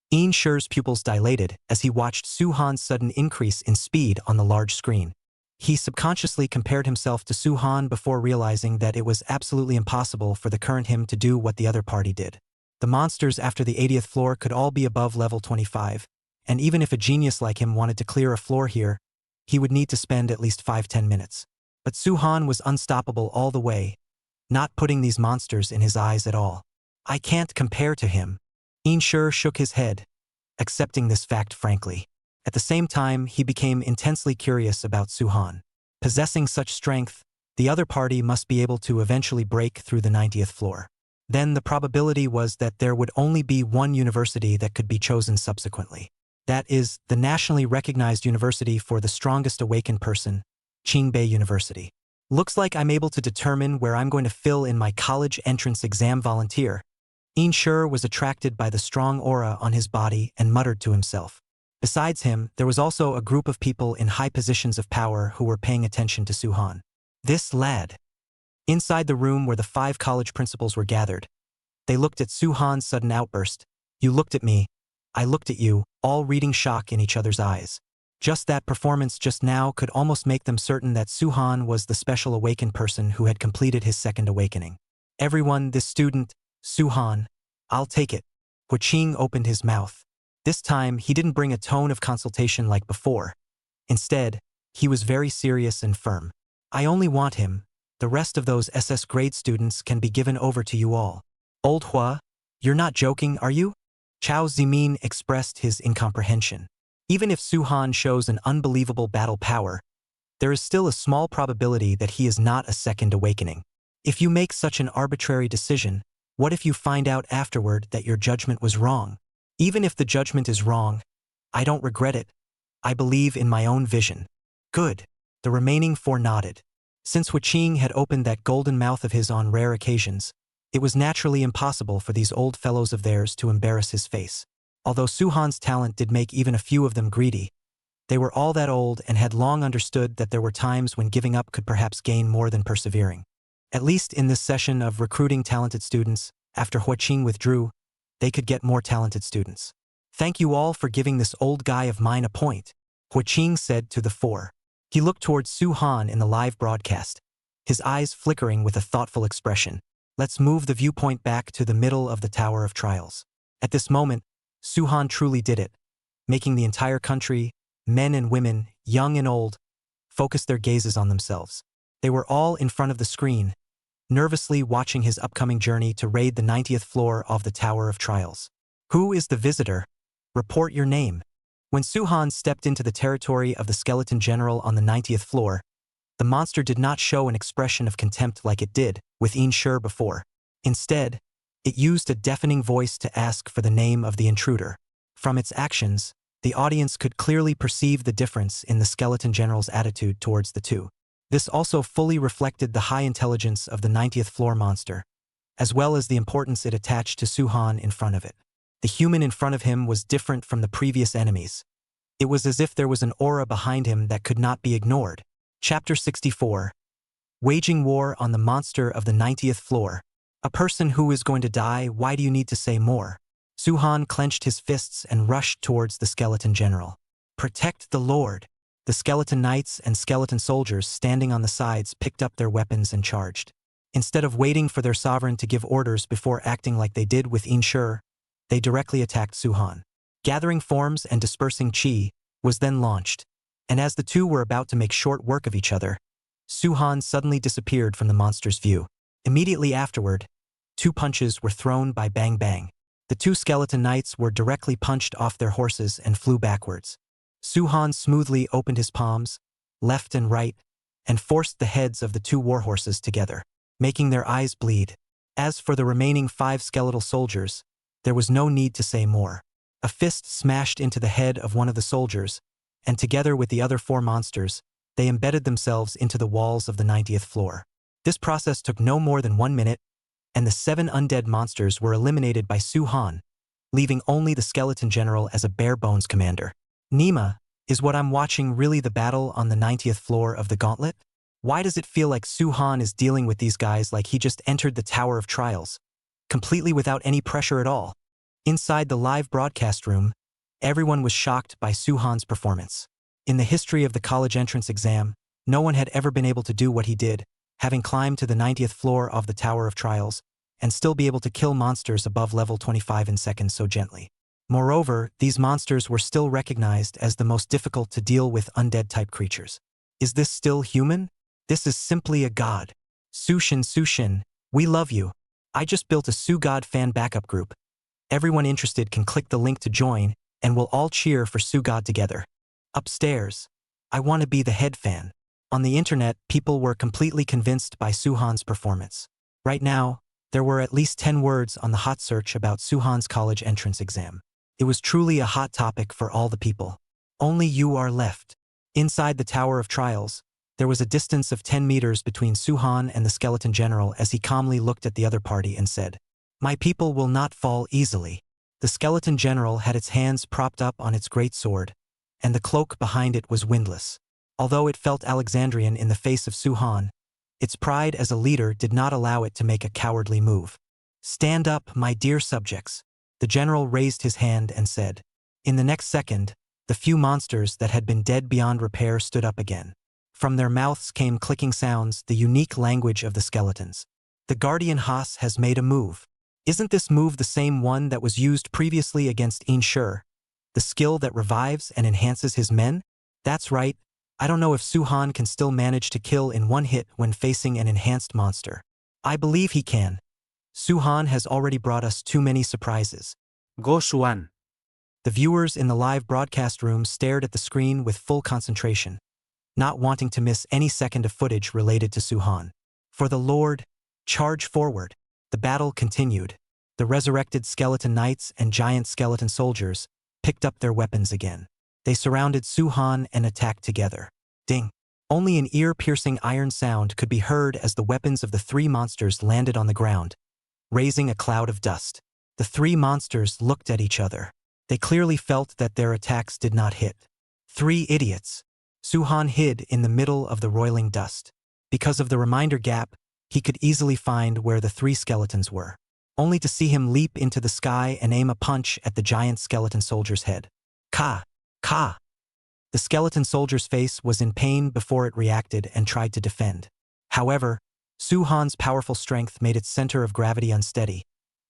Yin Shi's pupils dilated as he watched Suhan's sudden increase in speed on the large screen. He subconsciously compared himself to Suhan before realizing that it was absolutely impossible for the current him to do what the other party did. The monsters after the 80th floor could all be above level 25, and even if a genius like him wanted to clear a floor here, he would need to spend at least 5–10 minutes. But Suhan was unstoppable all the way, not putting these monsters in his eyes at all. I can't compare to him. Yin Shi shook his head, accepting this fact frankly. At the same time, he became intensely curious about Suhan. Possessing such strength, the other party must be able to eventually break through the 90th floor. Then the probability was that there would only be one university that could be chosen subsequently. That is, the nationally recognized university for the strongest awakened person, Qingbei University. Looks like I'm able to determine where I'm going to fill in my college entrance exam volunteer. Yin Shi was attracted by the strong aura on his body and muttered to himself. Besides him, there was also a group of people in high positions of power who were paying attention to Suhan. This lad. Inside the room where the 5 college principals were gathered, they looked at Suhan's sudden outburst. You looked at me, I looked at you, all reading shock in each other's eyes. Just that performance just now could almost make them certain that Suhan was the special awakened person who had completed his second awakening. Everyone, this student, Suhan, I'll take it. Huaqing opened his mouth. This time, he didn't bring a tone of consultation like before. Instead, he was very serious and firm. I only want him. The rest of those SS grade students can be given over to you all. Old Hua, you're not joking, are you? Chao Zimin expressed his incomprehension. Even if Suhan shows an unbelievable battle power, there is still a small probability that he is not a second awakening. If you make such an arbitrary decision, what if you find out afterward that your judgment was wrong? Even if the judgment is wrong, I don't regret it. I believe in my own vision. Good. The remaining 4 nodded. Since Huaqing had opened that golden mouth of his on rare occasions, it was naturally impossible for these old fellows of theirs to embarrass his face. Although Suhan's talent did make even a few of them greedy, they were all that old and had long understood that there were times when giving up could perhaps gain more than persevering. At least in this session of recruiting talented students, after Huaqing withdrew, they could get more talented students. Thank you all for giving this old guy of mine a point, Huaqing said to the 4. He looked towards Suhan in the live broadcast, his eyes flickering with a thoughtful expression. Let's move the viewpoint back to the middle of the Tower of Trials. At this moment, Suhan truly did it, making the entire country, men and women, young and old, focus their gazes on themselves. They were all in front of the screen, nervously watching his upcoming journey to raid the 90th floor of the Tower of Trials. Who is the visitor? Report your name. When Suhan stepped into the territory of the skeleton general on the 90th floor, the monster did not show an expression of contempt like it did with Yin Shi before. Instead, it used a deafening voice to ask for the name of the intruder. From its actions, the audience could clearly perceive the difference in the skeleton general's attitude towards the two. This also fully reflected the high intelligence of the 90th floor monster, as well as the importance it attached to Suhan in front of it. The human in front of him was different from the previous enemies. It was as if there was an aura behind him that could not be ignored. Chapter 64. Waging War on the Monster of the 90th Floor. A person who is going to die, why do you need to say more? Suhan clenched his fists and rushed towards the skeleton general. Protect the Lord. The skeleton knights and skeleton soldiers standing on the sides picked up their weapons and charged. Instead of waiting for their sovereign to give orders before acting like they did with Yin Shi, they directly attacked Suhan. Gathering forms and dispersing chi was then launched, and as the two were about to make short work of each other, Suhan suddenly disappeared from the monster's view. Immediately afterward, 2 punches were thrown by Bang Bang. The 2 skeleton knights were directly punched off their horses and flew backwards. Suhan smoothly opened his palms, left and right, and forced the heads of the two warhorses together, making their eyes bleed. As for the remaining 5 skeletal soldiers, there was no need to say more. A fist smashed into the head of one of the soldiers, and together with the other 4 monsters, they embedded themselves into the walls of the 90th floor. This process took no more than 1 minute, and the 7 undead monsters were eliminated by Su-han, leaving only the skeleton general as a bare-bones commander. Nima, is what I'm watching really the battle on the 90th floor of the gauntlet? Why does it feel like Su-han is dealing with these guys like he just entered the Tower of Trials, completely without any pressure at all? Inside the live broadcast room, everyone was shocked by Su-han's performance. In the history of the college entrance exam, no one had ever been able to do what he did, having climbed to the 90th floor of the Tower of Trials, and still be able to kill monsters above level 25 in seconds so gently. Moreover, these monsters were still recognized as the most difficult to deal with undead-type creatures. Is this still human? This is simply a god. Sushin, we love you. I just built a Su-God fan backup group. Everyone interested can click the link to join, and we'll all cheer for Su-God together. Upstairs, I want to be the head fan. On the internet, people were completely convinced by Su-han's performance. Right now, there were at least 10 words on the hot search about Su-han's college entrance exam. It was truly a hot topic for all the people. Only you are left. Inside the Tower of Trials, there was a distance of 10 meters between Su-han and the skeleton general as he calmly looked at the other party and said, "My people will not fall easily." The skeleton general had its hands propped up on its great sword, and the cloak behind it was windless. Although it felt Alexandrian in the face of Su-han, its pride as a leader did not allow it to make a cowardly move. "Stand up, my dear subjects." The general raised his hand and said. In the next second, the few monsters that had been dead beyond repair stood up again. From their mouths came clicking sounds, the unique language of the skeletons. "The Guardian Haas has made a move. Isn't this move the same one that was used previously against Inshur? The skill that revives and enhances his men? That's right. I don't know if Su-han can still manage to kill in one hit when facing an enhanced monster. I believe he can. Su-han has already brought us too many surprises." Go Xuan. The viewers in the live broadcast room stared at the screen with full concentration, not wanting to miss any second of footage related to Su-han. "For the Lord, charge forward." The battle continued. The resurrected skeleton knights and giant skeleton soldiers picked up their weapons again. They surrounded Su-han and attacked together. Ding! Only an ear-piercing iron sound could be heard as the weapons of the 3 monsters landed on the ground, raising a cloud of dust. The 3 monsters looked at each other. They clearly felt that their attacks did not hit. 3 idiots. Su-han hid in the middle of the roiling dust. Because of the reminder gap, he could easily find where the 3 skeletons were, only to see him leap into the sky and aim a punch at the giant skeleton soldier's head. Ka! Ka! The skeleton soldier's face was in pain before it reacted and tried to defend. However, Su-han's powerful strength made its center of gravity unsteady,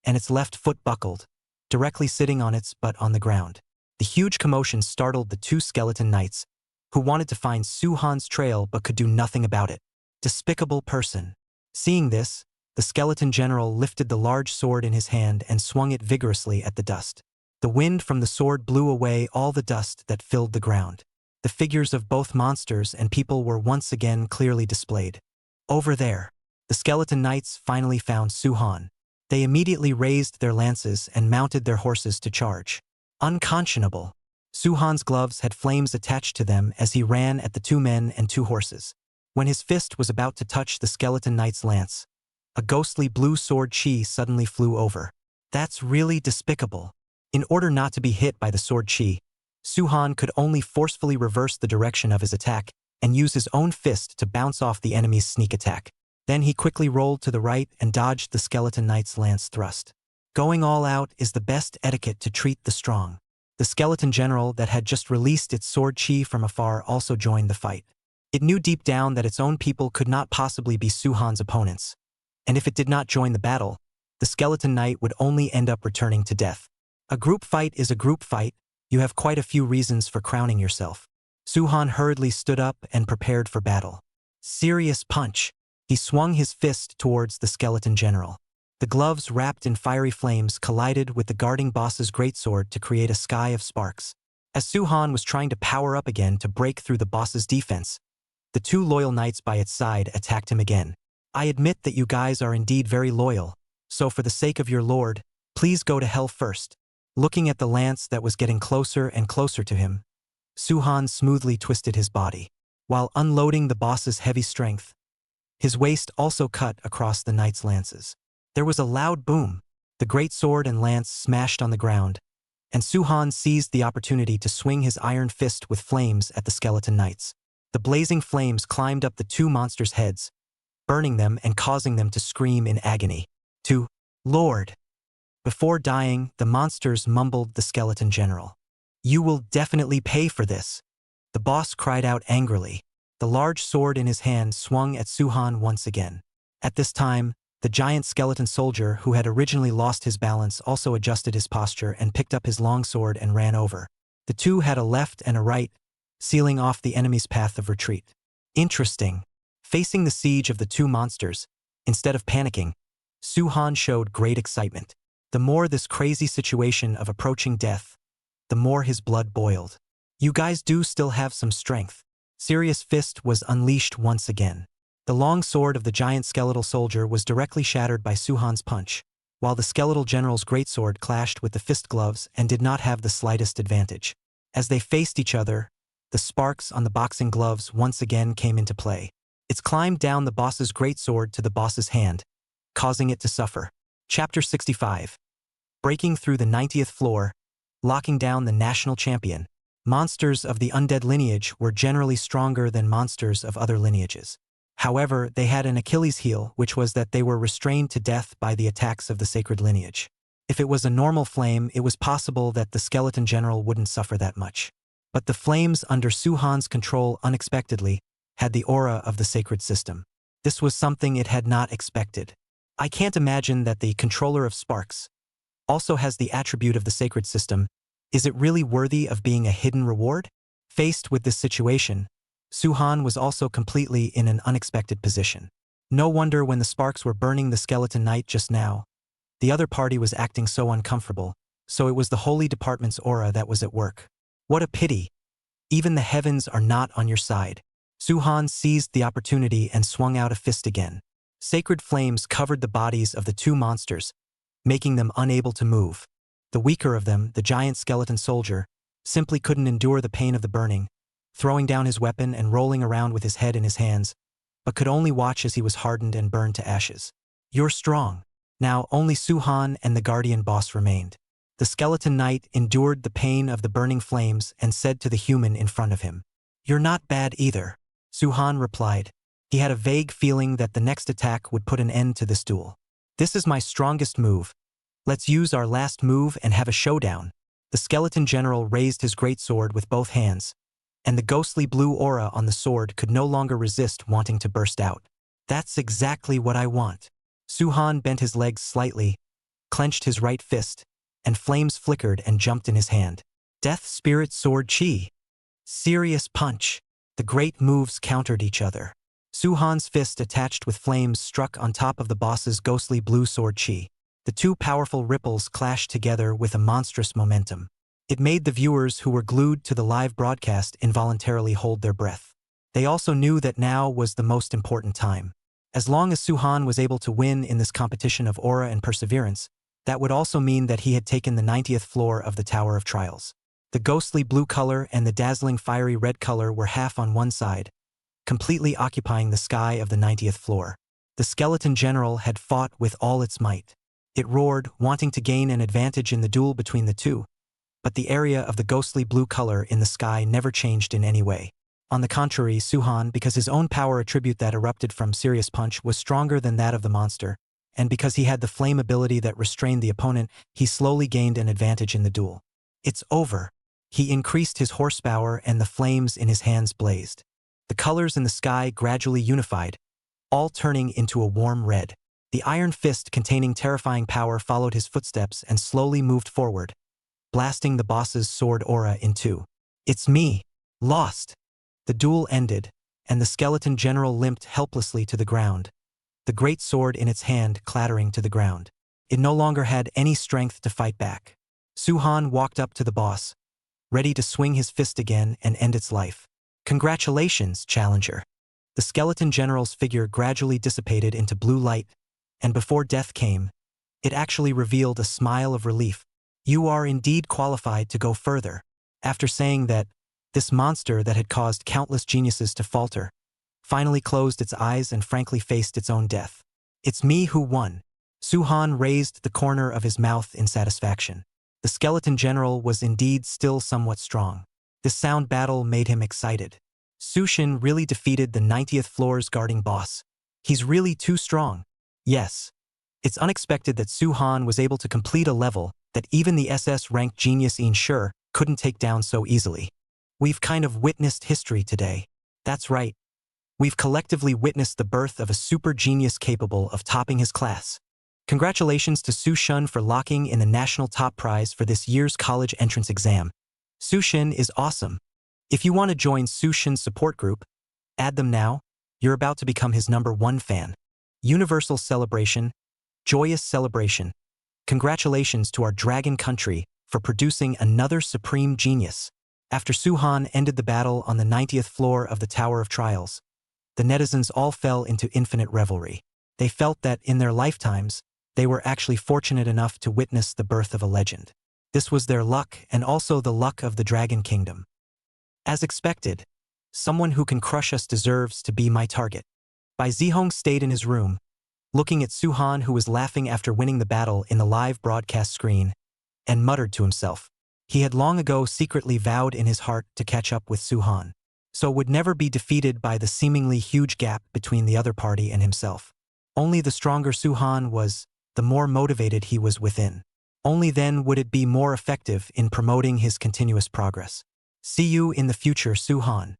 and its left foot buckled, directly sitting on its butt on the ground. The huge commotion startled the 2 skeleton knights, who wanted to find Su-han's trail but could do nothing about it. Despicable person. Seeing this, the skeleton general lifted the large sword in his hand and swung it vigorously at the dust. The wind from the sword blew away all the dust that filled the ground. The figures of both monsters and people were once again clearly displayed. Over there, the skeleton knights finally found Su-han. They immediately raised their lances and mounted their horses to charge. Unconscionable. Su-han's gloves had flames attached to them as he ran at the 2 men and 2 horses. When his fist was about to touch the skeleton knight's lance, a ghostly blue sword chi suddenly flew over. That's really despicable. In order not to be hit by the sword chi, Su-han could only forcefully reverse the direction of his attack and use his own fist to bounce off the enemy's sneak attack. Then he quickly rolled to the right and dodged the skeleton knight's lance thrust. Going all out is the best etiquette to treat the strong. The skeleton general that had just released its sword chi from afar also joined the fight. It knew deep down that its own people could not possibly be Su-han's opponents, and if it did not join the battle, the skeleton knight would only end up returning to death. A group fight is a group fight. You have quite a few reasons for crowning yourself. Su-han hurriedly stood up and prepared for battle. Serious punch. He swung his fist towards the skeleton general. The gloves wrapped in fiery flames collided with the guarding boss's greatsword to create a sky of sparks. As Su-han was trying to power up again to break through the boss's defense, The two loyal knights by its side attacked him again. I admit that you guys are indeed very loyal, so for the sake of your lord, please go to hell first. Looking at the lance that was getting closer and closer to him, Suhan smoothly twisted his body. While unloading the boss's heavy strength, his waist also cut across the knight's lances. There was a loud boom. The great sword and lance smashed on the ground, and Suhan seized the opportunity to swing his iron fist with flames at the skeleton knights. The blazing flames climbed up the two monsters' heads, burning them and causing them to scream in agony. To Lord! Before dying, the monsters mumbled the skeleton general. You will definitely pay for this. The boss cried out angrily. The large sword in his hand swung at Suhan once again. At this time, the giant skeleton soldier who had originally lost his balance also adjusted his posture and picked up his long sword and ran over. The two had a left and a right, sealing off the enemy's path of retreat. Interesting. Facing the siege of the two monsters, instead of panicking, Suhan showed great excitement. The more this crazy situation of approaching death, the more his blood boiled. You guys do still have some strength. Serious Fist was unleashed once again. The long sword of the giant skeletal soldier was directly shattered by Suhan's punch, while the skeletal general's greatsword clashed with the fist gloves and did not have the slightest advantage. As they faced each other, the sparks on the boxing gloves once again came into play. It climbed down the boss's greatsword to the boss's hand, causing it to suffer. Chapter 65. Breaking through the 90th floor, locking down the national champion. Monsters of the undead lineage were generally stronger than monsters of other lineages. However, they had an Achilles heel, which was that they were restrained to death by the attacks of the sacred lineage. If it was a normal flame, it was possible that the skeleton general wouldn't suffer that much. But the flames under Suhan's control unexpectedly had the aura of the sacred system. This was something it had not expected. I can't imagine that the controller of sparks also has the attribute of the sacred system. Is it really worthy of being a hidden reward? Faced with this situation, Suhan was also completely in an unexpected position. No wonder when the sparks were burning the skeleton knight just now, the other party was acting so uncomfortable, so it was the holy department's aura that was at work. What a pity. Even the heavens are not on your side. Suhan seized the opportunity and swung out a fist again. Sacred flames covered the bodies of the two monsters, making them unable to move. The weaker of them, the giant skeleton soldier, simply couldn't endure the pain of the burning, throwing down his weapon and rolling around with his head in his hands, but could only watch as he was hardened and burned to ashes. You're strong. Now only Suhan and the guardian boss remained. The skeleton knight endured the pain of the burning flames and said to the human in front of him, "You're not bad either." Suhan replied. He had a vague feeling that the next attack would put an end to this duel. "This is my strongest move. Let's use our last move and have a showdown." The skeleton general raised his greatsword with both hands, and the ghostly blue aura on the sword could no longer resist wanting to burst out. "That's exactly what I want." Suhan bent his legs slightly, clenched his right fist, and flames flickered and jumped in his hand. Death Spirit Sword Chi. Serious Punch. The great moves countered each other. Suhan's fist attached with flames struck on top of the boss's ghostly blue sword Chi. The two powerful ripples clashed together with a monstrous momentum. It made the viewers who were glued to the live broadcast involuntarily hold their breath. They also knew that now was the most important time. As long as Suhan was able to win in this competition of aura and perseverance, that would also mean that he had taken the 90th floor of the Tower of Trials. The ghostly blue color and the dazzling fiery red color were half on one side, completely occupying the sky of the 90th floor. The skeleton general had fought with all its might. It roared, wanting to gain an advantage in the duel between the two, but the area of the ghostly blue color in the sky never changed in any way. On the contrary, Suhan, because his own power attribute that erupted from Serious Punch was stronger than that of the monster, and because he had the flame ability that restrained the opponent, he slowly gained an advantage in the duel. "It's over." He increased his horsepower and the flames in his hands blazed. The colors in the sky gradually unified, all turning into a warm red. The iron fist containing terrifying power followed his footsteps and slowly moved forward, blasting the boss's sword aura in two. "It's me. Lost." The duel ended, and the skeleton general limped helplessly to the ground, the great sword in its hand clattering to the ground. It no longer had any strength to fight back. Suhan walked up to the boss, ready to swing his fist again and end its life. "Congratulations, challenger. The skeleton general's figure gradually dissipated into blue light, and before death came, it actually revealed a smile of relief. You are indeed qualified to go further. After saying that, this monster that had caused countless geniuses to falter finally closed its eyes and frankly faced its own death. It's me who won. Su-han raised the corner of his mouth in satisfaction. The skeleton general was indeed still somewhat strong. This sound battle made him excited. Su-shin really defeated the 90th floor's guarding boss. He's really too strong. Yes. It's unexpected that Su-han was able to complete a level that even the SS-ranked genius In Sure couldn't take down so easily. We've kind of witnessed history today. That's right. We've collectively witnessed the birth of a super genius capable of topping his class. Congratulations to Su-shin for locking in the national top prize for this year's college entrance exam. Su-shin is awesome. If you want to join Su-shin's support group, add them now. You're about to become his #1 fan. Universal celebration, joyous celebration. Congratulations to our dragon country for producing another supreme genius. After Su-han ended the battle on the 90th floor of the Tower of Trials, the netizens all fell into infinite revelry. They felt that in their lifetimes, they were actually fortunate enough to witness the birth of a legend. This was their luck and also the luck of the Dragon Kingdom. As expected, someone who can crush us deserves to be my target. Bai Zihong stayed in his room, looking at Su-han who was laughing after winning the battle in the live broadcast screen, and muttered to himself. He had long ago secretly vowed in his heart to catch up with Su-han, so would never be defeated by the seemingly huge gap between the other party and himself. Only the stronger Su-han was, the more motivated he was within. Only then would it be more effective in promoting his continuous progress. See you in the future, Su-han.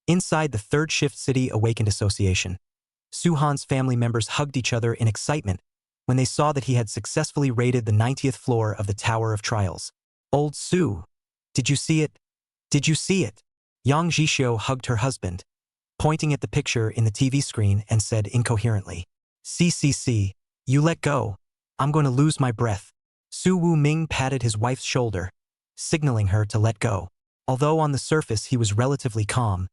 Inside the Third Shift City Awakened Association, Su-han's family members hugged each other in excitement when they saw that he had successfully raided the 90th floor of the Tower of Trials. Old Su, did you see it? Did you see it? Yang Jishio hugged her husband, pointing at the picture in the TV screen and said incoherently, "CCC, you let go. I'm going to lose my breath." Su Wu-ming patted his wife's shoulder, signaling her to let go. Although on the surface he was relatively calm,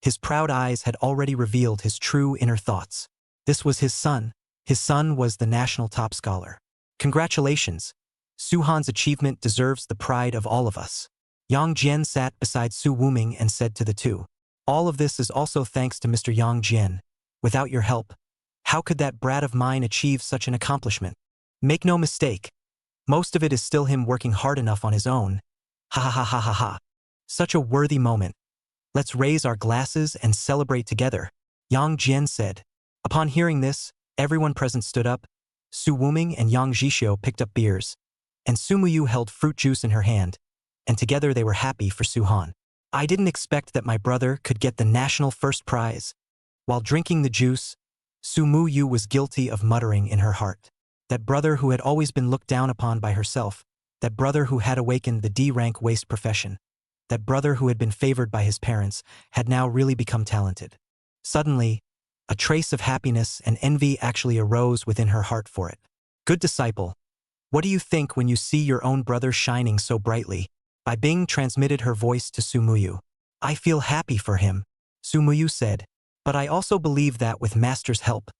his proud eyes had already revealed his true inner thoughts. This was his son. His son was the national top scholar. Congratulations. Su-han's achievement deserves the pride of all of us. Yang Jian sat beside Su Wu-ming and said to the two, "All of this is also thanks to Mr. Yang Jian. Without your help, how could that brat of mine achieve such an accomplishment? Make no mistake, most of it is still him working hard enough on his own. Ha ha ha ha ha ha. Such a worthy moment. Let's raise our glasses and celebrate together," Yang Jian said. Upon hearing this, everyone present stood up. Su Wu-ming and Yang Jishio picked up beers, and Su Muyu held fruit juice in her hand, and together they were happy for Su-han. "I didn't expect that my brother could get the national first prize." While drinking the juice, Su Muyu was guilty of muttering in her heart. That brother who had always been looked down upon by herself, that brother who had awakened the D-rank waste profession, that brother who had been favored by his parents, had now really become talented. Suddenly, a trace of happiness and envy actually arose within her heart for it. "Good disciple, what do you think when you see your own brother shining so brightly?" Bai Bing transmitted her voice to Su Muyu. "I feel happy for him," Su Muyu said, "but I also believe that with Master's help,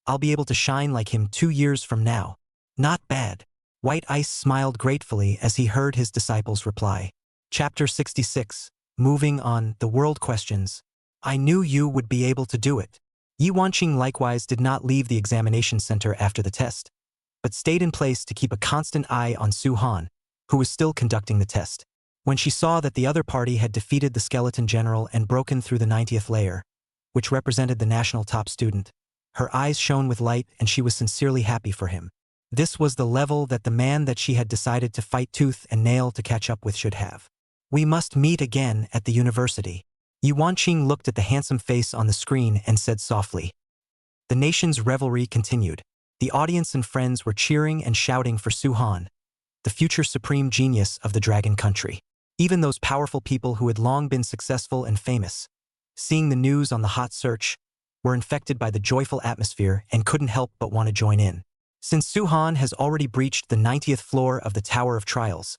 I'll be able to shine like him 2 years from now." "Not bad." White Ice smiled gratefully as he heard his disciple's reply. Chapter 66. Moving on, the world questions. "I knew you would be able to do it." Yi Wanqing likewise did not leave the examination center after the test, but stayed in place to keep a constant eye on Su-han, who was still conducting the test. When she saw that the other party had defeated the skeleton general and broken through the 90th layer, which represented the national top student, her eyes shone with light and she was sincerely happy for him. This was the level that the man that she had decided to fight tooth and nail to catch up with should have. "We must meet again at the university." Yi Wanqing looked at the handsome face on the screen and said softly. The nation's revelry continued. The audience and friends were cheering and shouting for Su-han, the future supreme genius of the dragon country. Even those powerful people who had long been successful and famous, seeing the news on the hot search, were infected by the joyful atmosphere and couldn't help but want to join in. Since Su-han has already breached the 90th floor of the Tower of Trials,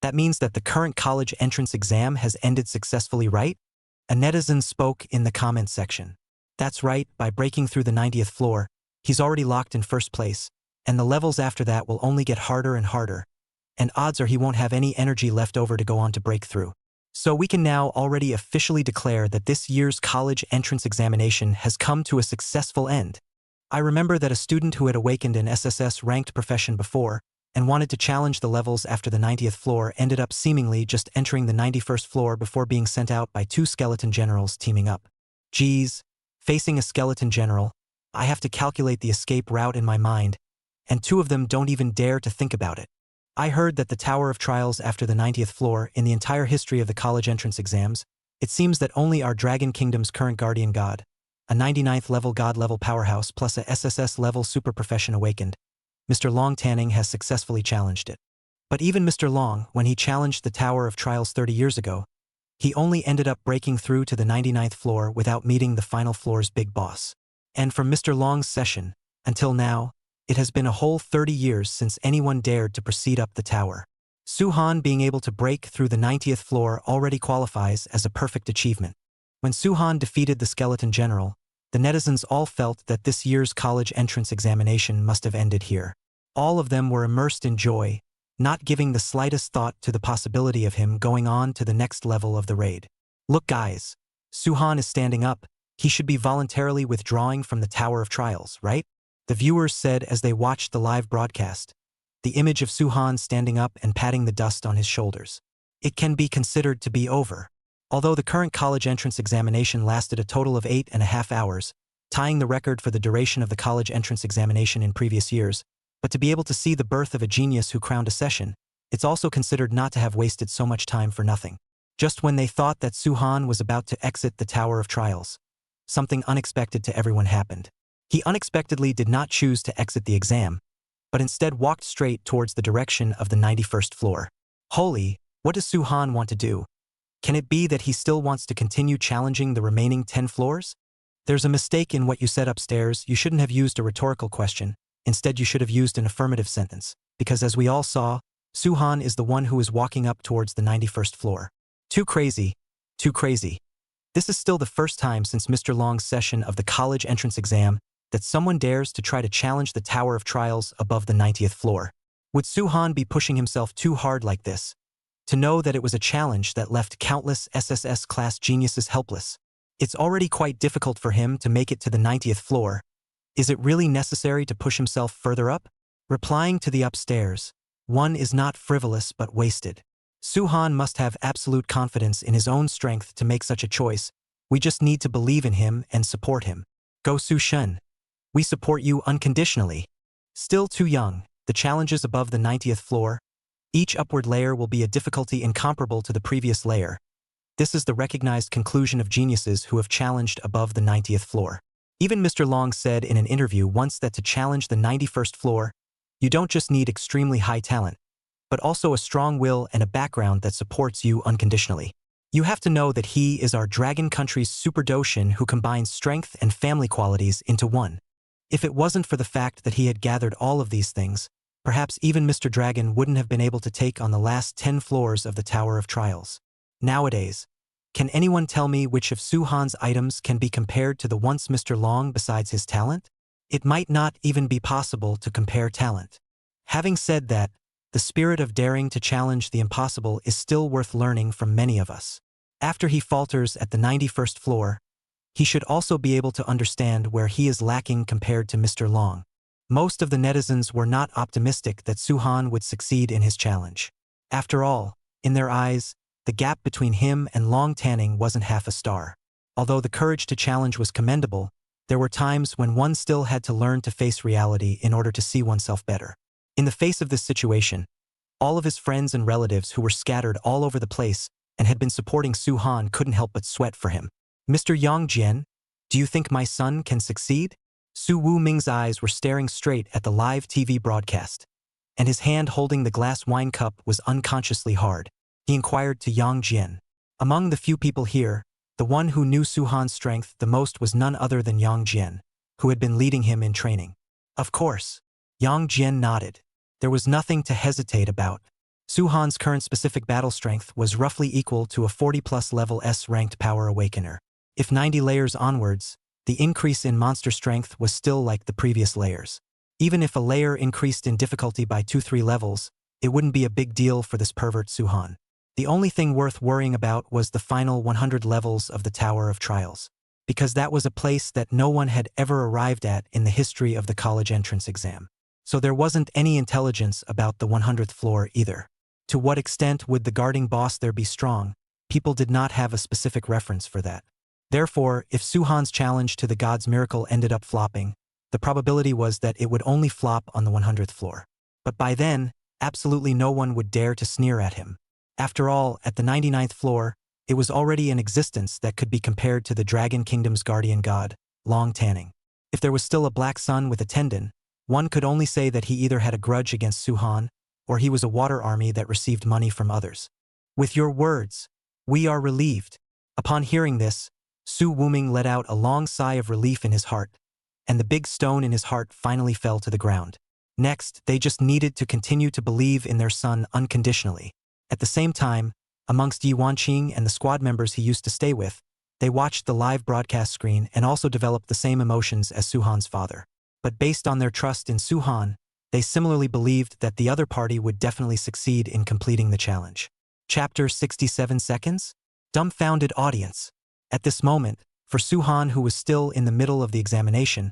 that means that the current college entrance exam has ended successfully, right? A netizen spoke in the comment section. That's right, by breaking through the 90th floor, he's already locked in first place, and the levels after that will only get harder and harder, and odds are he won't have any energy left over to go on to break through. So we can now already officially declare that this year's college entrance examination has come to a successful end. I remember that a student who had awakened an SSS-ranked profession before and wanted to challenge the levels after the 90th floor ended up seemingly just entering the 91st floor before being sent out by two skeleton generals teaming up. Geez, facing a skeleton general, I have to calculate the escape route in my mind, and two of them don't even dare to think about it. I heard that the Tower of Trials after the 90th floor in the entire history of the college entrance exams, it seems that only our Dragon Kingdom's current guardian god, a 99th level god level powerhouse plus a SSS level super profession awakened, Mr. Long Tanning has successfully challenged it. But even Mr. Long, when he challenged the Tower of Trials 30 years ago, he only ended up breaking through to the 99th floor without meeting the final floor's big boss. And from Mr. Long's session, until now, it has been a whole 30 years since anyone dared to proceed up the tower. Suhan being able to break through the 90th floor already qualifies as a perfect achievement. When Suhan defeated the skeleton general, the netizens all felt that this year's college entrance examination must have ended here. All of them were immersed in joy, not giving the slightest thought to the possibility of him going on to the next level of the raid. Look guys, Suhan is standing up, he should be voluntarily withdrawing from the Tower of Trials, right? The viewers said as they watched the live broadcast, the image of Suhan standing up and patting the dust on his shoulders. It can be considered to be over. Although the current college entrance examination lasted a total of 8.5 hours, tying the record for the duration of the college entrance examination in previous years, but to be able to see the birth of a genius who crowned a session, it's also considered not to have wasted so much time for nothing. Just when they thought that Suhan was about to exit the Tower of Trials, something unexpected to everyone happened. He unexpectedly did not choose to exit the exam, but instead walked straight towards the direction of the 91st floor. Holy, what does Suhan want to do? Can it be that he still wants to continue challenging the remaining 10 floors? There's a mistake in what you said upstairs. You shouldn't have used a rhetorical question. Instead, you should have used an affirmative sentence, because as we all saw, Suhan is the one who is walking up towards the 91st floor. Too crazy. Too crazy. This is still the first time since Mr. Long's session of the college entrance exam that someone dares to try to challenge the Tower of Trials above the 90th floor. Would Suhan be pushing himself too hard like this? To know that it was a challenge that left countless SSS-class geniuses helpless. It's already quite difficult for him to make it to the 90th floor. Is it really necessary to push himself further up? Replying to the upstairs, one is not frivolous but wasted. Suhan must have absolute confidence in his own strength to make such a choice. We just need to believe in him and support him. Go Su-shun. We support you unconditionally. Still too young, the challenges above the 90th floor. Each upward layer will be a difficulty incomparable to the previous layer. This is the recognized conclusion of geniuses who have challenged above the 90th floor. Even Mr. Long said in an interview once that to challenge the 91st floor, you don't just need extremely high talent, but also a strong will and a background that supports you unconditionally. You have to know that he is our Dragon Country's super Doshin who combines strength and family qualities into one. If it wasn't for the fact that he had gathered all of these things, perhaps even Mr. Dragon wouldn't have been able to take on the last 10 floors of the Tower of Trials. Nowadays, can anyone tell me which of Suhan's items can be compared to the once Mr. Long besides his talent? It might not even be possible to compare talent. Having said that, the spirit of daring to challenge the impossible is still worth learning from many of us. After he falters at the 91st floor, he should also be able to understand where he is lacking compared to Mr. Long. Most of the netizens were not optimistic that Suhan would succeed in his challenge. After all, in their eyes, the gap between him and Long Tanning wasn't half a star. Although the courage to challenge was commendable, there were times when one still had to learn to face reality in order to see oneself better. In the face of this situation, all of his friends and relatives who were scattered all over the place and had been supporting Suhan couldn't help but sweat for him. Mr. Yang Jian, do you think my son can succeed? Su Wu Ming's eyes were staring straight at the live TV broadcast, and his hand holding the glass wine cup was unconsciously hard. He inquired to Yang Jian. Among the few people here, the one who knew Suhan's strength the most was none other than Yang Jian, who had been leading him in training. Of course. Yang Jian nodded. There was nothing to hesitate about. Suhan's current specific battle strength was roughly equal to a 40+ level S-ranked power awakener. If 90 layers onwards, the increase in monster strength was still like the previous layers. Even if a layer increased in difficulty by 2-3 levels, it wouldn't be a big deal for this pervert Suhan. The only thing worth worrying about was the final 100 levels of the Tower of Trials, because that was a place that no one had ever arrived at in the history of the college entrance exam. So there wasn't any intelligence about the 100th floor either. To what extent would the guarding boss there be strong? People did not have a specific reference for that. Therefore, if Suhan's challenge to the god's miracle ended up flopping, the probability was that it would only flop on the 100th floor. But by then, absolutely no one would dare to sneer at him. After all, at the 99th floor, it was already an existence that could be compared to the Dragon Kingdom's guardian god, Long Tanning. If there was still a black sun with a tendon, one could only say that he either had a grudge against Suhan, or he was a water army that received money from others. With your words, we are relieved. Upon hearing this, Su Wuming let out a long sigh of relief in his heart, and the big stone in his heart finally fell to the ground. Next, they just needed to continue to believe in their son unconditionally. At the same time, amongst Yi Wanqing and the squad members he used to stay with, they watched the live broadcast screen and also developed the same emotions as Suhan's father. But based on their trust in Suhan, they similarly believed that the other party would definitely succeed in completing the challenge. Chapter 67 Seconds? Dumbfounded audience. At this moment, for Suhan, who was still in the middle of the examination,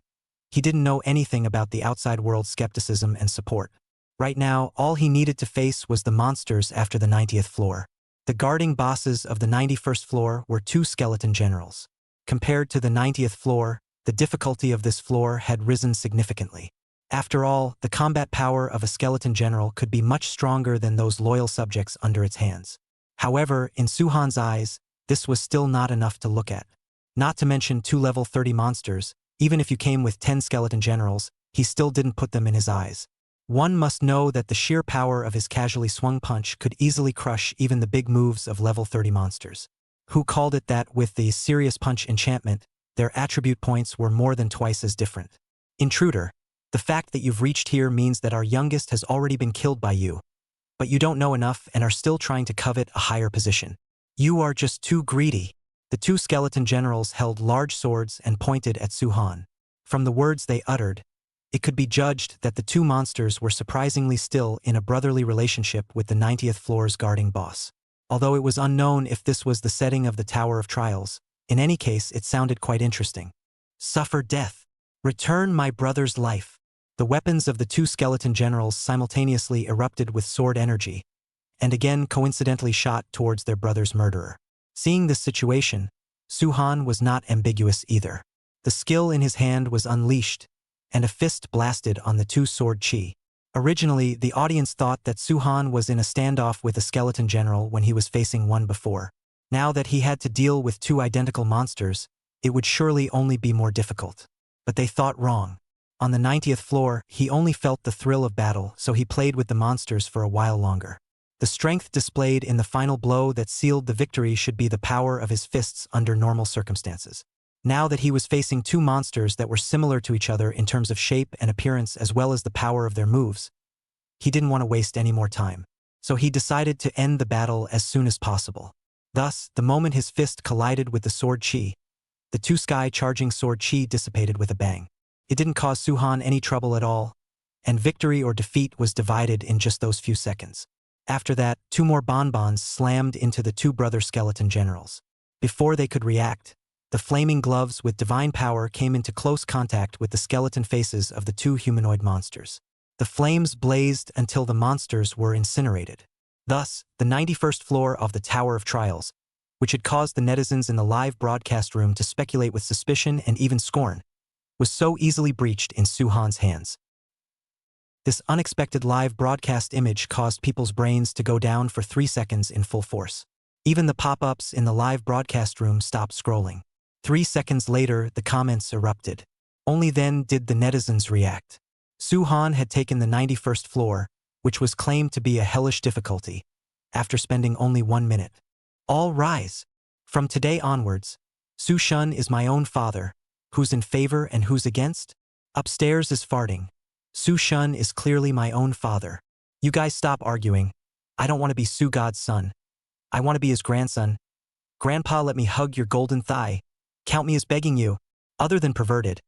he didn't know anything about the outside world's skepticism and support. Right now, all he needed to face was the monsters after the 90th floor. The guarding bosses of the 91st floor were 2 skeleton generals. Compared to the 90th floor, the difficulty of this floor had risen significantly. After all, the combat power of a skeleton general could be much stronger than those loyal subjects under its hands. However, in Suhan's eyes, this was still not enough to look at. Not to mention 2 level 30 monsters, even if you came with 10 skeleton generals, he still didn't put them in his eyes. One must know that the sheer power of his casually swung punch could easily crush even the big moves of level 30 monsters. Who called it that with the serious punch enchantment, their attribute points were more than twice as different. Intruder, the fact that you've reached here means that our youngest has already been killed by you, but you don't know enough and are still trying to covet a higher position. You are just too greedy. The 2 skeleton generals held large swords and pointed at Suhan. From the words they uttered, it could be judged that the 2 monsters were surprisingly still in a brotherly relationship with the 90th floor's guarding boss. Although it was unknown if this was the setting of the Tower of Trials, in any case it sounded quite interesting. Suffer death. Return my brother's life. The weapons of the 2 skeleton generals simultaneously erupted with sword energy, and again coincidentally shot towards their brother's murderer. Seeing this situation, Suhan was not ambiguous either. The skill in his hand was unleashed, and a fist blasted on the 2 sword chi. Originally, the audience thought that Suhan was in a standoff with a skeleton general when he was facing one before. Now that he had to deal with 2 identical monsters, it would surely only be more difficult. But they thought wrong. On the 90th floor, he only felt the thrill of battle, so he played with the monsters for a while longer. The strength displayed in the final blow that sealed the victory should be the power of his fists under normal circumstances. Now that he was facing 2 monsters that were similar to each other in terms of shape and appearance as well as the power of their moves, he didn't want to waste any more time. So he decided to end the battle as soon as possible. Thus, the moment his fist collided with the sword chi, the 2 sky-charging sword chi dissipated with a bang. It didn't cause Suhan any trouble at all, and victory or defeat was divided in just those few seconds. After that, 2 more bonbons slammed into the 2 brother skeleton generals. Before they could react, the flaming gloves with divine power came into close contact with the skeleton faces of the 2 humanoid monsters. The flames blazed until the monsters were incinerated. Thus, the 91st floor of the Tower of Trials, which had caused the netizens in the live broadcast room to speculate with suspicion and even scorn, was so easily breached in Suhan's hands. This unexpected live broadcast image caused people's brains to go down for 3 seconds in full force. Even the pop-ups in the live broadcast room stopped scrolling. 3 seconds later, the comments erupted. Only then did the netizens react. Suhan had taken the 91st floor, which was claimed to be a hellish difficulty, after spending only 1 minute. All rise. From today onwards, Su Shun is my own father. Who's in favor and who's against? Upstairs is farting. Su Shun is clearly my own father. You guys stop arguing. I don't want to be Su God's son. I want to be his grandson. Grandpa, let me hug your golden thigh. Count me as begging you. Other than perverted,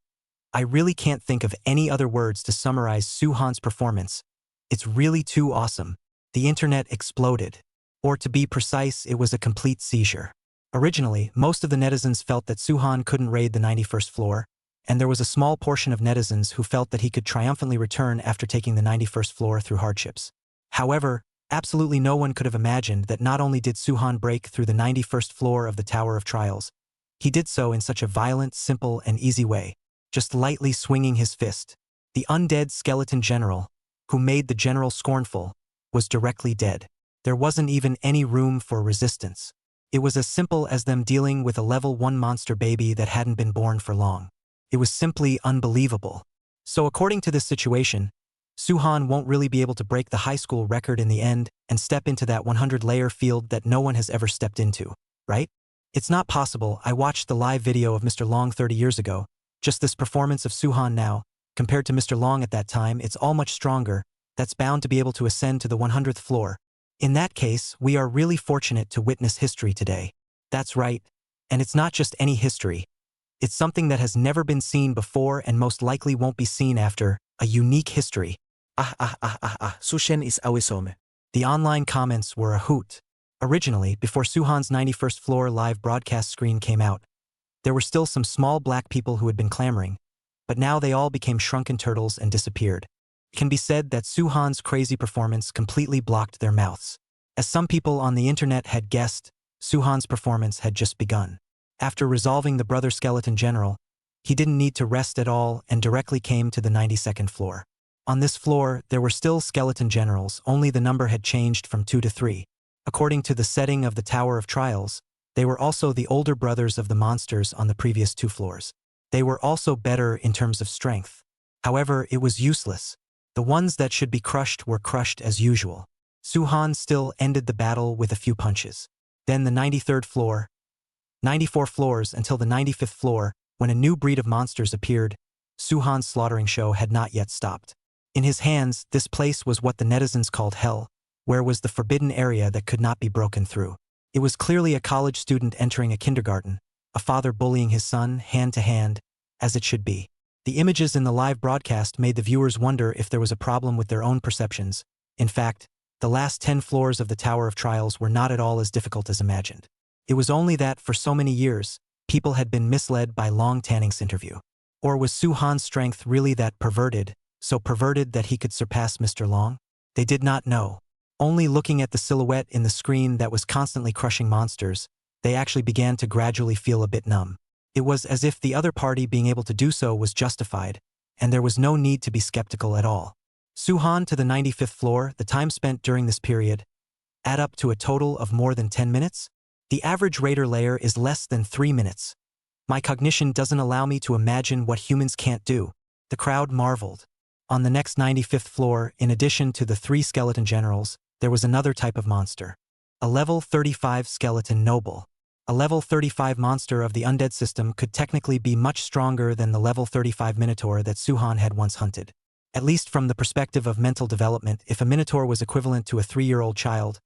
I really can't think of any other words to summarize Suhan's performance. It's really too awesome. The internet exploded. Or to be precise, it was a complete seizure. Originally, most of the netizens felt that Suhan couldn't raid the 91st floor, and there was a small portion of netizens who felt that he could triumphantly return after taking the 91st floor through hardships. However, absolutely no one could have imagined that not only did Suhan break through the 91st floor of the Tower of Trials, he did so in such a violent, simple, and easy way, just lightly swinging his fist. The undead skeleton general, who made the general scornful, was directly dead. There wasn't even any room for resistance. It was as simple as them dealing with a level 1 monster baby that hadn't been born for long. It was simply unbelievable. So according to this situation, Suhan won't really be able to break the high school record in the end and step into that 100-layer field that no one has ever stepped into, right? It's not possible. I watched the live video of Mr. Long 30 years ago. Just this performance of Suhan now, compared to Mr. Long at that time, it's all much stronger. That's bound to be able to ascend to the 100th floor. In that case, we are really fortunate to witness history today. That's right. And it's not just any history. It's something that has never been seen before and most likely won't be seen after, a unique history. Sushen is awesome. The online comments were a hoot. Originally, before Suhan's 91st floor live broadcast screen came out, there were still some small black people who had been clamoring, but now they all became shrunken turtles and disappeared. It can be said that Suhan's crazy performance completely blocked their mouths. As some people on the internet had guessed, Suhan's performance had just begun. After resolving the brother skeleton general, he didn't need to rest at all and directly came to the 92nd floor. On this floor, there were still skeleton generals, only the number had changed from 2 to 3. According to the setting of the Tower of Trials, they were also the older brothers of the monsters on the previous 2 floors. They were also better in terms of strength. However, it was useless. The ones that should be crushed were crushed as usual. Suhan still ended the battle with a few punches. Then the 93rd floor, 94 floors until the 95th floor, when a new breed of monsters appeared, Suhan's slaughtering show had not yet stopped. In his hands, this place was what the netizens called hell, where was the forbidden area that could not be broken through. It was clearly a college student entering a kindergarten, a father bullying his son hand to hand, as it should be. The images in the live broadcast made the viewers wonder if there was a problem with their own perceptions. In fact, the last 10 floors of the Tower of Trials were not at all as difficult as imagined. It was only that, for so many years, people had been misled by Long Tanning's interview. Or was Suhan's strength really that perverted, so perverted that he could surpass Mr. Long? They did not know. Only looking at the silhouette in the screen that was constantly crushing monsters, they actually began to gradually feel a bit numb. It was as if the other party being able to do so was justified, and there was no need to be skeptical at all. Suhan to the 95th floor, the time spent during this period, add up to a total of more than 10 minutes? The average raider lair is less than 3 minutes. My cognition doesn't allow me to imagine what humans can't do. The crowd marveled. On the next 95th floor, in addition to the 3 skeleton generals, there was another type of monster. A level 35 skeleton noble. A level 35 monster of the undead system could technically be much stronger than the level 35 minotaur that Suhan had once hunted. At least from the perspective of mental development, if a minotaur was equivalent to a 3-year-old child,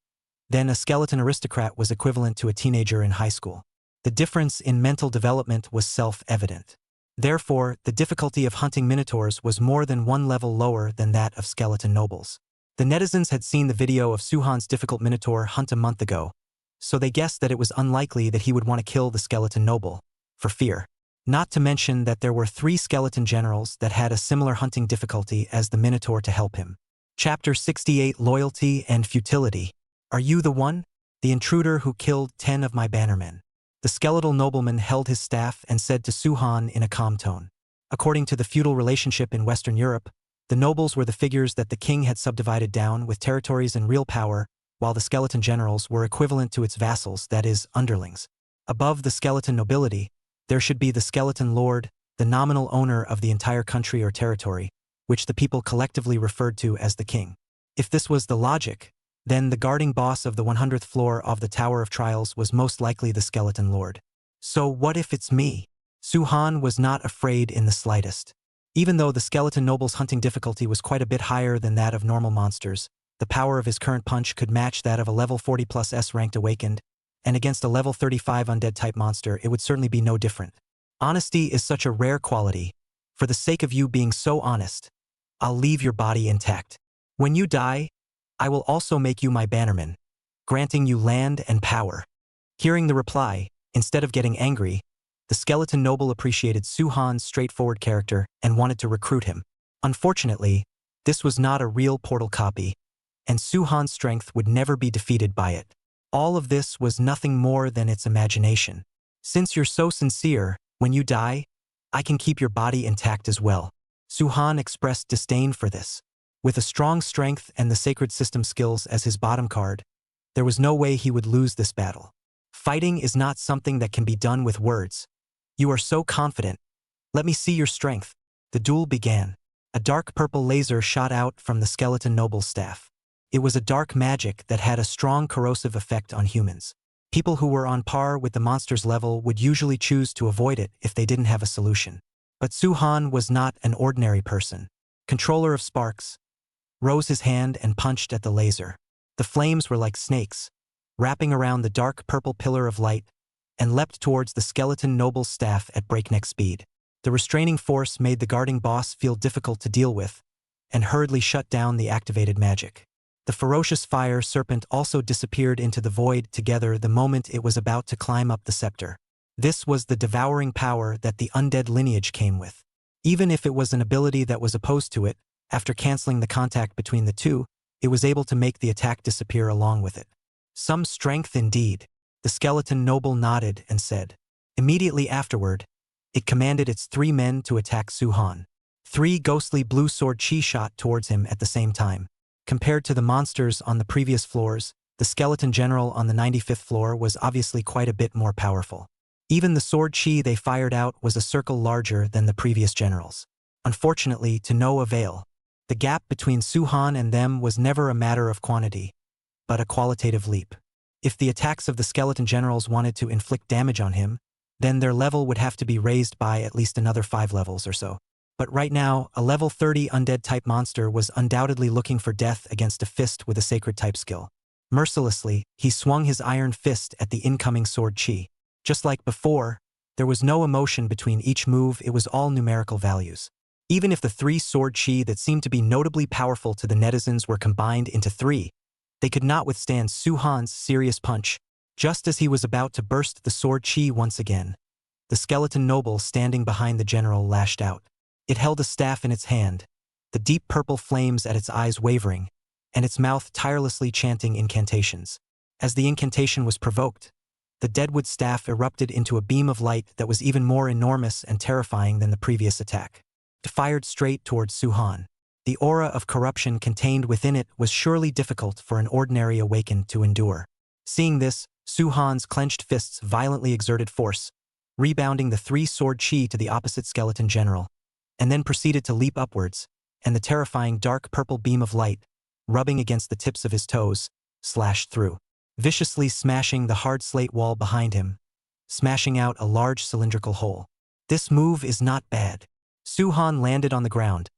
then a skeleton aristocrat was equivalent to a teenager in high school. The difference in mental development was self-evident. Therefore, the difficulty of hunting minotaurs was more than 1 level lower than that of skeleton nobles. The netizens had seen the video of Suhan's difficult minotaur hunt a month ago, so they guessed that it was unlikely that he would want to kill the skeleton noble, for fear. Not to mention that there were 3 skeleton generals that had a similar hunting difficulty as the minotaur to help him. Chapter 68: Loyalty and Futility. Are you the one? The intruder who killed 10 of my bannermen. The skeletal nobleman held his staff and said to Suhan in a calm tone. According to the feudal relationship in Western Europe, the nobles were the figures that the king had subdivided down with territories and real power, while the skeleton generals were equivalent to its vassals, that is, underlings. Above the skeleton nobility, there should be the skeleton lord, the nominal owner of the entire country or territory, which the people collectively referred to as the king. If this was the logic, then the guarding boss of the 100th floor of the Tower of Trials was most likely the skeleton lord. So what if it's me? Suhan was not afraid in the slightest. Even though the skeleton noble's hunting difficulty was quite a bit higher than that of normal monsters, the power of his current punch could match that of a level 40 plus S ranked awakened, and against a level 35 undead type monster it would certainly be no different. Honesty is such a rare quality. For the sake of you being so honest, I'll leave your body intact. When you die, I will also make you my bannerman, granting you land and power. Hearing the reply, instead of getting angry, the skeleton noble appreciated Suhan's straightforward character and wanted to recruit him. Unfortunately, this was not a real portal copy, and Suhan's strength would never be defeated by it. All of this was nothing more than its imagination. Since you're so sincere, when you die, I can keep your body intact as well. Suhan expressed disdain for this. With a strong strength and the sacred system skills as his bottom card, there was no way he would lose this battle. Fighting is not something that can be done with words. You are so confident. Let me see your strength. The duel began. A dark purple laser shot out from the skeleton noble's staff. It was a dark magic that had a strong corrosive effect on humans. People who were on par with the monster's level would usually choose to avoid it if they didn't have a solution. But Suhan was not an ordinary person. Controller of sparks, rose his hand and punched at the laser. The flames were like snakes, wrapping around the dark purple pillar of light, and leapt towards the skeleton noble's staff at breakneck speed. The restraining force made the guarding boss feel difficult to deal with, and hurriedly shut down the activated magic. The ferocious fire serpent also disappeared into the void together the moment it was about to climb up the scepter. This was the devouring power that the undead lineage came with. Even if it was an ability that was opposed to it, after canceling the contact between the two, it was able to make the attack disappear along with it. Some strength indeed. The skeleton noble nodded and said. Immediately afterward, it commanded its 3 men to attack Suhan. 3 ghostly blue sword chi shot towards him at the same time. Compared to the monsters on the previous floors, the skeleton general on the 95th floor was obviously quite a bit more powerful. Even the sword chi they fired out was a circle larger than the previous generals. Unfortunately, to no avail. The gap between Suhan and them was never a matter of quantity, but a qualitative leap. If the attacks of the skeleton generals wanted to inflict damage on him, then their level would have to be raised by at least another 5 levels or so. But right now, a level 30 undead-type monster was undoubtedly looking for death against a fist with a sacred-type skill. Mercilessly, he swung his iron fist at the incoming sword chi. Just like before, there was no emotion between each move, it was all numerical values. Even if the 3 sword chi that seemed to be notably powerful to the netizens were combined into 3, they could not withstand Suhan's serious punch. Just as he was about to burst the sword chi once again, the skeleton noble standing behind the general lashed out. It held a staff in its hand, the deep purple flames at its eyes wavering, and its mouth tirelessly chanting incantations. As the incantation was provoked, the deadwood staff erupted into a beam of light that was even more enormous and terrifying than the previous attack. It fired straight towards Suhan. The aura of corruption contained within it was surely difficult for an ordinary awakened to endure. Seeing this, Suhan's clenched fists violently exerted force, rebounding the 3 sword chi to the opposite skeleton general, and then proceeded to leap upwards, and the terrifying dark purple beam of light, rubbing against the tips of his toes, slashed through, viciously smashing the hard slate wall behind him, smashing out a large cylindrical hole. This move is not bad. Suhan landed on the ground,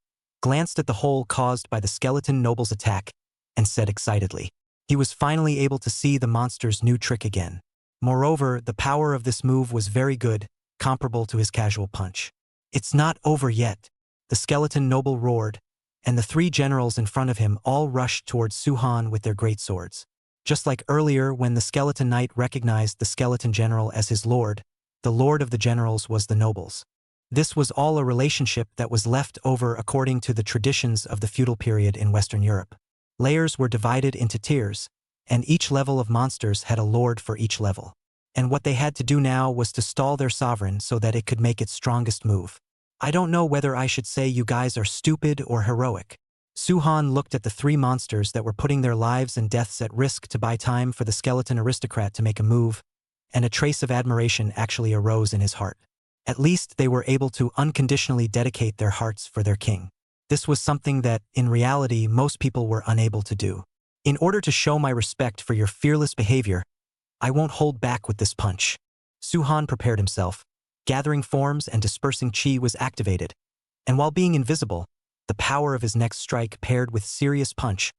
glanced at the hole caused by the skeleton noble's attack, and said excitedly. He was finally able to see the monster's new trick again. Moreover, the power of this move was very good, comparable to his casual punch. It's not over yet, the skeleton noble roared, and the 3 generals in front of him all rushed towards Suhan with their great swords. Just like earlier when the skeleton knight recognized the skeleton general as his lord, the lord of the generals was the nobles. This was all a relationship that was left over according to the traditions of the feudal period in Western Europe. Layers were divided into tiers, and each level of monsters had a lord for each level. And what they had to do now was to stall their sovereign so that it could make its strongest move. I don't know whether I should say you guys are stupid or heroic. Suhan looked at the 3 monsters that were putting their lives and deaths at risk to buy time for the skeleton aristocrat to make a move, and a trace of admiration actually arose in his heart. At least they were able to unconditionally dedicate their hearts for their king. This was something that, in reality, most people were unable to do. In order to show my respect for your fearless behavior, I won't hold back with this punch. Suhan prepared himself. Gathering forms and dispersing chi was activated, and while being invisible, the power of his next strike paired with serious punch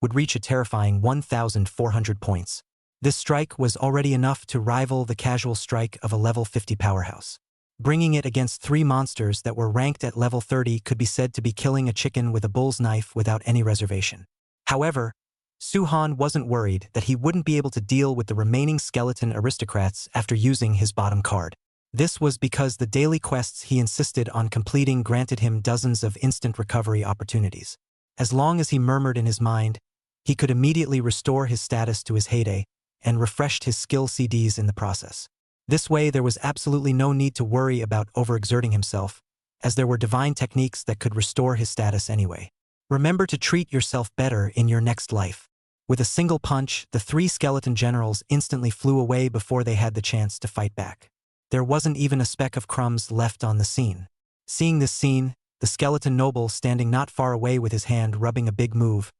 would reach a terrifying 1,400 points. This strike was already enough to rival the casual strike of a level 50 powerhouse. Bringing it against 3 monsters that were ranked at level 30 could be said to be killing a chicken with a bull's knife without any reservation. However, Su-han wasn't worried that he wouldn't be able to deal with the remaining skeleton aristocrats after using his bottom card. This was because the daily quests he insisted on completing granted him dozens of instant recovery opportunities. As long as he murmured in his mind, he could immediately restore his status to his heyday and refreshed his skill CDs in the process. This way, there was absolutely no need to worry about overexerting himself, as there were divine techniques that could restore his status anyway. Remember to treat yourself better in your next life. With a single punch, the 3 skeleton generals instantly flew away before they had the chance to fight back. There wasn't even a speck of crumbs left on the scene. Seeing this scene, the skeleton noble standing not far away with his hand rubbing a big move,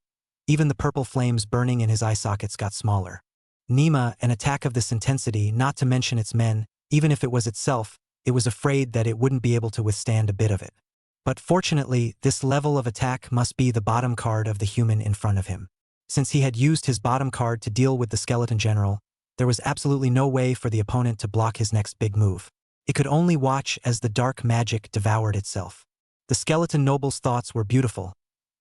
even the purple flames burning in his eye sockets got smaller. Nima, an attack of this intensity, not to mention its men, even if it was itself, it was afraid that it wouldn't be able to withstand a bit of it. But fortunately, this level of attack must be the bottom card of the human in front of him. Since he had used his bottom card to deal with the skeleton general, there was absolutely no way for the opponent to block his next big move. It could only watch as the dark magic devoured itself. The skeleton noble's thoughts were beautiful,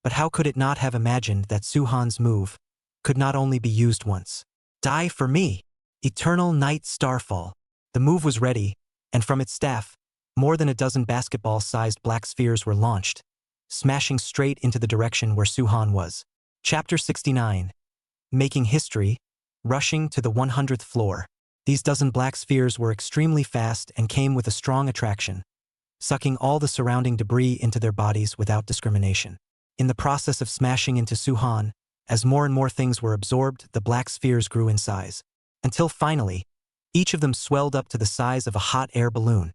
but how could it not have imagined that Su-han's move could not only be used once? Die for me! Eternal Night Starfall. The move was ready, and from its staff, more than a dozen basketball-sized black spheres were launched, smashing straight into the direction where Su-han was. Chapter 69. Making history, rushing to the 100th floor. These dozen black spheres were extremely fast and came with a strong attraction, sucking all the surrounding debris into their bodies without discrimination. In the process of smashing into Su-han, as more and more things were absorbed, the black spheres grew in size, until finally, each of them swelled up to the size of a hot air balloon,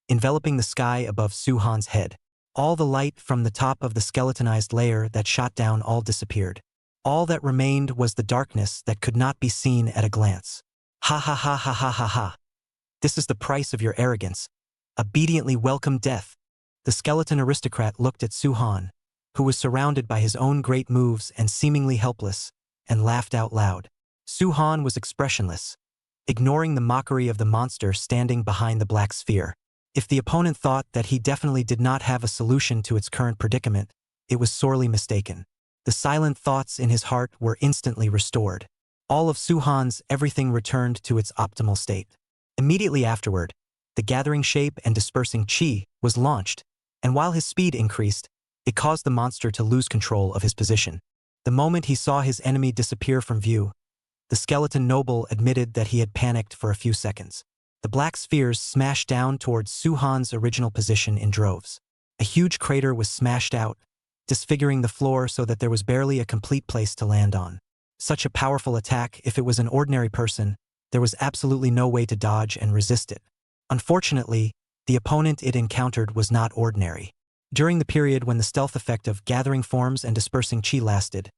enveloping the sky above Su-han's head. All the light from the top of the skeletonized layer that shot down all disappeared. All that remained was the darkness that could not be seen at a glance. Ha ha ha ha ha ha ha. This is the price of your arrogance. Obediently welcome death. The skeleton aristocrat looked at Su-han, who was surrounded by his own great moves and seemingly helpless, and laughed out loud. Su-han was expressionless, ignoring the mockery of the monster standing behind the black sphere. If the opponent thought that he definitely did not have a solution to its current predicament, it was sorely mistaken. The silent thoughts in his heart were instantly restored. All of Su-han's everything returned to its optimal state. Immediately afterward, the gathering shape and dispersing chi was launched, and while his speed increased, it caused the monster to lose control of his position. The moment he saw his enemy disappear from view, the skeleton noble admitted that he had panicked for a few seconds. The black spheres smashed down towards Su-han's original position in droves. A huge crater was smashed out, disfiguring the floor so that there was barely a complete place to land on. Such a powerful attack, if it was an ordinary person, there was absolutely no way to dodge and resist it. Unfortunately, the opponent it encountered was not ordinary. During the period when the stealth effect of gathering forms and dispersing chi lasted,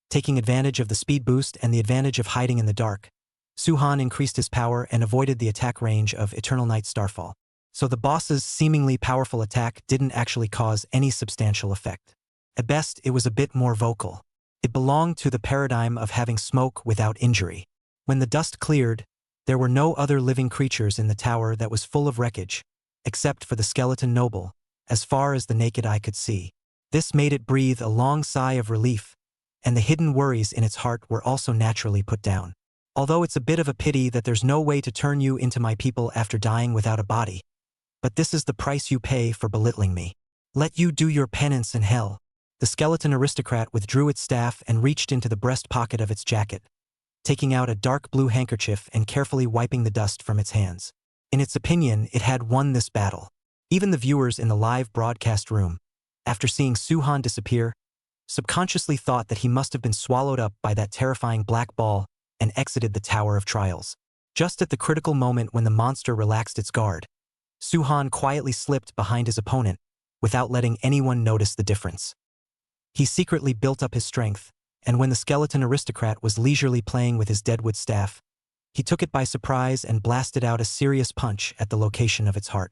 taking advantage of the speed boost and the advantage of hiding in the dark, Su-han increased his power and avoided the attack range of Eternal Night Starfall. So the boss's seemingly powerful attack didn't actually cause any substantial effect. At best, it was a bit more vocal. It belonged to the paradigm of having smoke without injury. When the dust cleared, there were no other living creatures in the tower that was full of wreckage, except for the skeleton noble, as far as the naked eye could see. This made it breathe a long sigh of relief, and the hidden worries in its heart were also naturally put down. Although it's a bit of a pity that there's no way to turn you into my people after dying without a body. But this is the price you pay for belittling me. Let you do your penance in hell. The skeleton aristocrat withdrew its staff and reached into the breast pocket of its jacket, taking out a dark blue handkerchief and carefully wiping the dust from its hands. In its opinion, it had won this battle. Even the viewers in the live broadcast room, after seeing Su-han disappear, subconsciously thought that he must have been swallowed up by that terrifying black ball and exited the Tower of Trials. Just at the critical moment when the monster relaxed its guard, Su-han quietly slipped behind his opponent without letting anyone notice the difference. He secretly built up his strength, and when the skeleton aristocrat was leisurely playing with his deadwood staff, he took it by surprise and blasted out a serious punch at the location of its heart.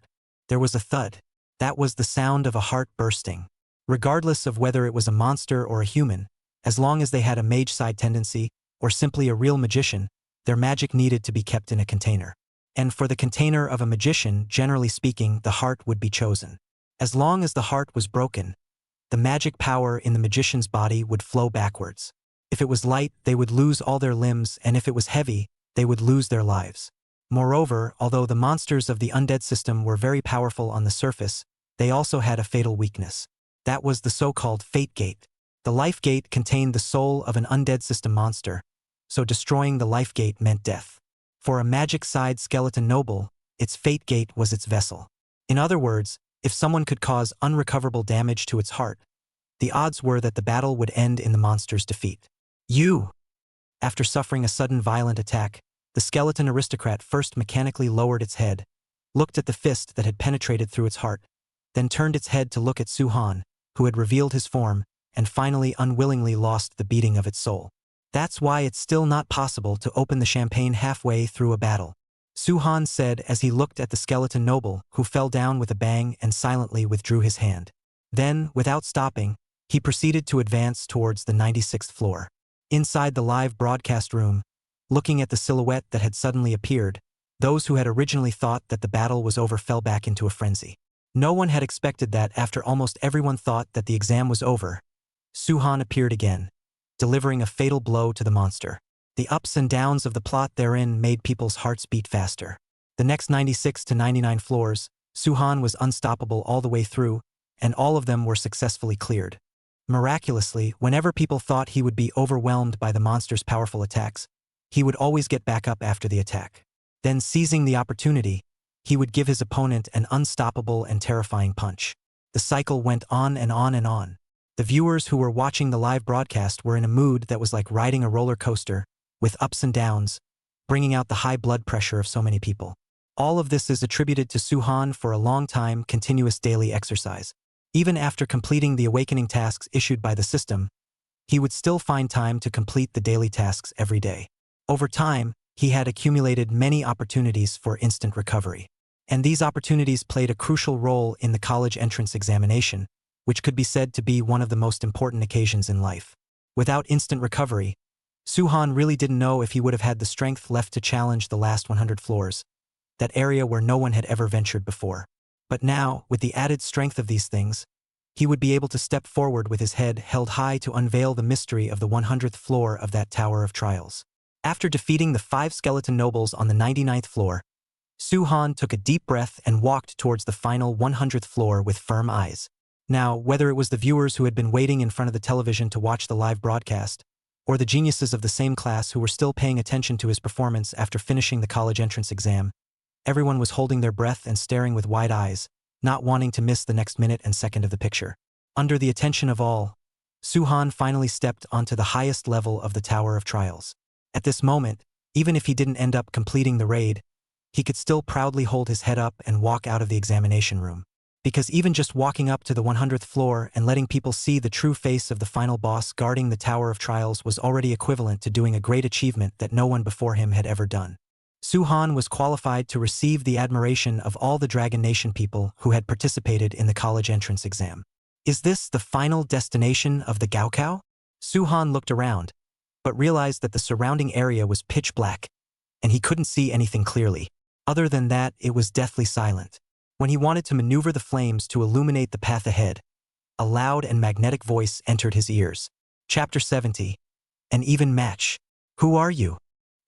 There was a thud. That was the sound of a heart bursting. Regardless of whether it was a monster or a human, as long as they had a mage side tendency, or simply a real magician, their magic needed to be kept in a container. and for the container of a magician, generally speaking, the heart would be chosen. As long as the heart was broken, the magic power in the magician's body would flow backwards. If it was light, they would lose all their limbs, and if it was heavy, they would lose their lives. Moreover, although the monsters of the undead system were very powerful on the surface, they also had a fatal weakness. That was the so-called Fate Gate. The Life Gate contained the soul of an undead system monster, so destroying the Life Gate meant death. For a magic-side skeleton noble, its Fate Gate was its vessel. In other words, if someone could cause unrecoverable damage to its heart, the odds were that the battle would end in the monster's defeat. After suffering a sudden violent attack, the skeleton aristocrat first mechanically lowered its head, looked at the fist that had penetrated through its heart, then turned its head to look at Su-han, who had revealed his form, and finally unwillingly lost the beating of its soul. That's why it's still not possible to open the champagne halfway through a battle, Su-han said as he looked at the skeleton noble, who fell down with a bang and silently withdrew his hand. Then, without stopping, he proceeded to advance towards the 96th floor. Inside the live broadcast room, looking at the silhouette that had suddenly appeared, those who had originally thought that the battle was over fell back into a frenzy. No one had expected that after almost everyone thought that the exam was over, Su-han appeared again, delivering a fatal blow to the monster. The ups and downs of the plot therein made people's hearts beat faster. The next 96 to 99 floors, Su-han was unstoppable all the way through, and all of them were successfully cleared. Miraculously, whenever people thought he would be overwhelmed by the monster's powerful attacks, he would always get back up after the attack. Then, seizing the opportunity, he would give his opponent an unstoppable and terrifying punch. The cycle went on and on and on. The viewers who were watching the live broadcast were in a mood that was like riding a roller coaster, with ups and downs, bringing out the high blood pressure of so many people. All of this is attributed to Su-han for a long time continuous daily exercise. Even after completing the awakening tasks issued by the system, he would still find time to complete the daily tasks every day. Over time, he had accumulated many opportunities for instant recovery. And these opportunities played a crucial role in the college entrance examination, which could be said to be one of the most important occasions in life. Without instant recovery, Su-han really didn't know if he would have had the strength left to challenge the last 100 floors, that area where no one had ever ventured before. But now, with the added strength of these things, he would be able to step forward with his head held high to unveil the mystery of the 100th floor of that Tower of Trials. After defeating the 5 skeleton nobles on the 99th floor, Su-han took a deep breath and walked towards the final 100th floor with firm eyes. Now, whether it was the viewers who had been waiting in front of the television to watch the live broadcast, or the geniuses of the same class who were still paying attention to his performance after finishing the college entrance exam, everyone was holding their breath and staring with wide eyes, not wanting to miss the next minute and second of the picture. Under the attention of all, Su-han finally stepped onto the highest level of the Tower of Trials. At this moment, even if he didn't end up completing the raid, he could still proudly hold his head up and walk out of the examination room. Because even just walking up to the 100th floor and letting people see the true face of the final boss guarding the Tower of Trials was already equivalent to doing a great achievement that no one before him had ever done. Su-han was qualified to receive the admiration of all the Dragon Nation people who had participated in the college entrance exam. Is this the final destination of the Gaokao? Su-han looked around, but realized that the surrounding area was pitch black, and he couldn't see anything clearly. Other than that, it was deathly silent. When he wanted to maneuver the flames to illuminate the path ahead, a loud and magnetic voice entered his ears. Chapter 70. An even match. Who are you?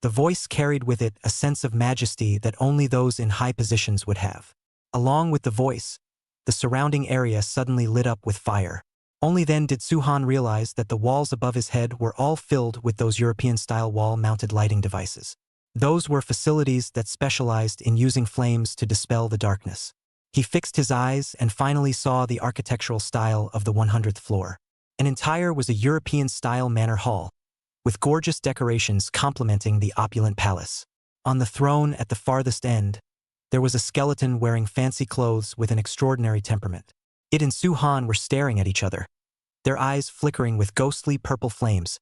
The voice carried with it a sense of majesty that only those in high positions would have. Along with the voice, the surrounding area suddenly lit up with fire. Only then did Su-han realize that the walls above his head were all filled with those European-style wall-mounted lighting devices. Those were facilities that specialized in using flames to dispel the darkness. He fixed his eyes and finally saw the architectural style of the 100th floor. An entire was a European-style manor hall, with gorgeous decorations complementing the opulent palace. On the throne at the farthest end, there was a skeleton wearing fancy clothes with an extraordinary temperament. It and Su-han were staring at each other, their eyes flickering with ghostly purple flames,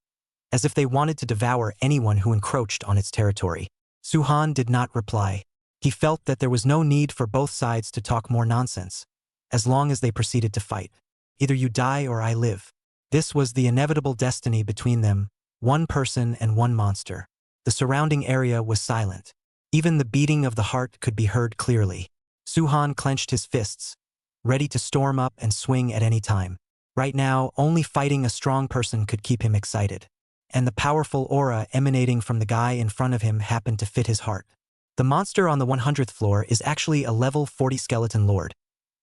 as if they wanted to devour anyone who encroached on its territory. Su-han did not reply. He felt that there was no need for both sides to talk more nonsense, as long as they proceeded to fight. Either you die or I live. This was the inevitable destiny between them, one person and one monster. The surrounding area was silent. Even the beating of the heart could be heard clearly. Suhan clenched his fists, ready to storm up and swing at any time. Right now, only fighting a strong person could keep him excited. And the powerful aura emanating from the guy in front of him happened to fit his heart. The monster on the 100th floor is actually a level 40 skeleton lord.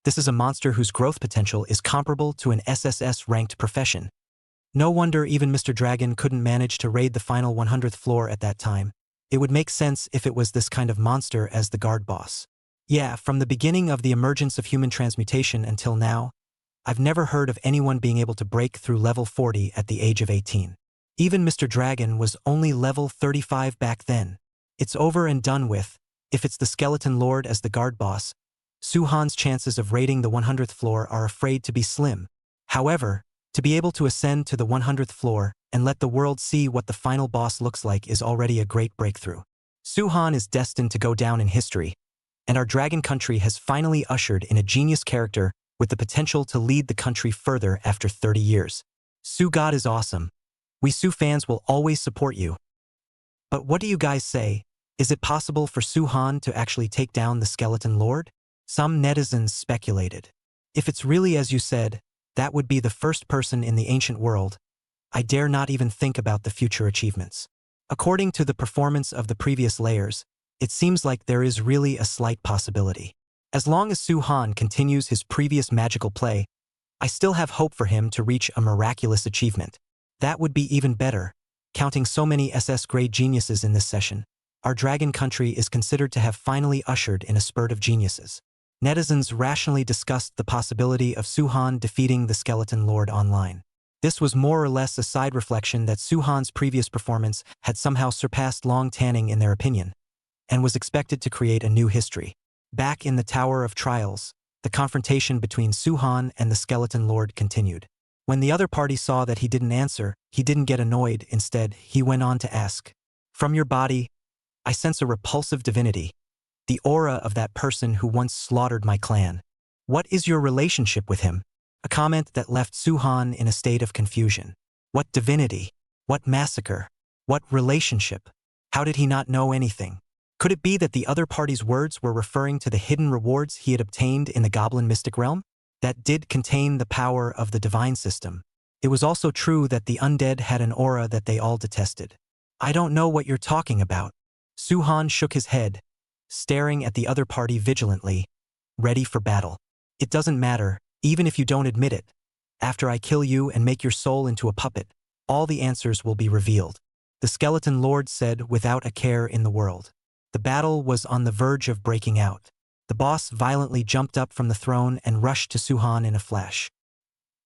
This is a monster whose growth potential is comparable to an SSS-ranked profession. No wonder even Mr. Dragon couldn't manage to raid the final 100th floor at that time. It would make sense if it was this kind of monster as the guard boss. Yeah, from the beginning of the emergence of human transmutation until now, I've never heard of anyone being able to break through level 40 at the age of 18. Even Mr. Dragon was only level 35 back then. It's over and done with. If it's the skeleton lord as the guard boss, Suhan's chances of raiding the 100th floor are afraid to be slim. However, to be able to ascend to the 100th floor and let the world see what the final boss looks like is already a great breakthrough. Suhan is destined to go down in history, and our dragon country has finally ushered in a genius character with the potential to lead the country further after 30 years. Su God is awesome. We Su fans will always support you. But what do you guys say? Is it possible for Suhan to actually take down the skeleton lord? Some netizens speculated. If it's really as you said, that would be the first person in the ancient world. I dare not even think about the future achievements. According to the performance of the previous layers, it seems like there is really a slight possibility. As long as Suhan continues his previous magical play, I still have hope for him to reach a miraculous achievement. That would be even better. Counting so many SS-grade geniuses in this session, our dragon country is considered to have finally ushered in a spurt of geniuses. Netizens rationally discussed the possibility of Suhan defeating the skeleton lord online. This was more or less a side reflection that Suhan's previous performance had somehow surpassed Long Tanning in their opinion, and was expected to create a new history. Back in the Tower of Trials, the confrontation between Suhan and the skeleton lord continued. When the other party saw that he didn't answer, he didn't get annoyed. Instead, he went on to ask, "From your body, I sense a repulsive divinity, the aura of that person who once slaughtered my clan. What is your relationship with him?" A comment that left Suhan in a state of confusion. What divinity? What massacre? What relationship? How did he not know anything? Could it be that the other party's words were referring to the hidden rewards he had obtained in the goblin mystic realm? That did contain the power of the divine system. It was also true that the undead had an aura that they all detested. I don't know what you're talking about. Suhan shook his head, staring at the other party vigilantly, ready for battle. It doesn't matter, even if you don't admit it. After I kill you and make your soul into a puppet, all the answers will be revealed. The skeleton lord said without a care in the world. The battle was on the verge of breaking out. The boss violently jumped up from the throne and rushed to Suhan in a flash.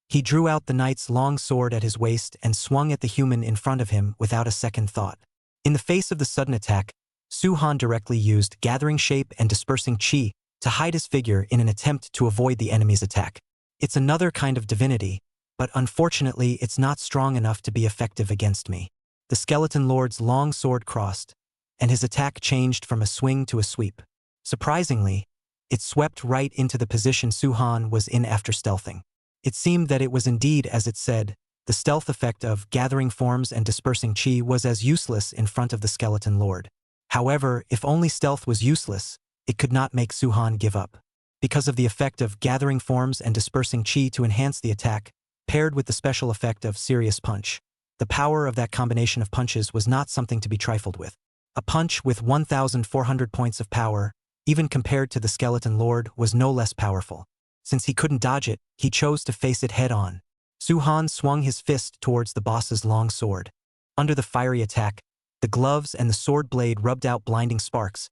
He drew out the knight's long sword at his waist and swung at the human in front of him without a second thought. In the face of the sudden attack, Suhan directly used gathering shape and dispersing chi to hide his figure in an attempt to avoid the enemy's attack. It's another kind of divinity, but unfortunately it's not strong enough to be effective against me. The skeleton lord's long sword crossed, and his attack changed from a swing to a sweep. Surprisingly, it swept right into the position Suhan was in after stealthing. It seemed that it was indeed as it said. The stealth effect of gathering forms and dispersing chi was as useless in front of the skeleton lord. However, if only stealth was useless, it could not make Suhan give up. Because of the effect of gathering forms and dispersing chi to enhance the attack, paired with the special effect of serious punch, the power of that combination of punches was not something to be trifled with. A punch with 1,400 points of power, even compared to the skeleton lord, was no less powerful. Since he couldn't dodge it, he chose to face it head-on. Suhan swung his fist towards the boss's long sword. Under the fiery attack, the gloves and the sword blade rubbed out blinding sparks,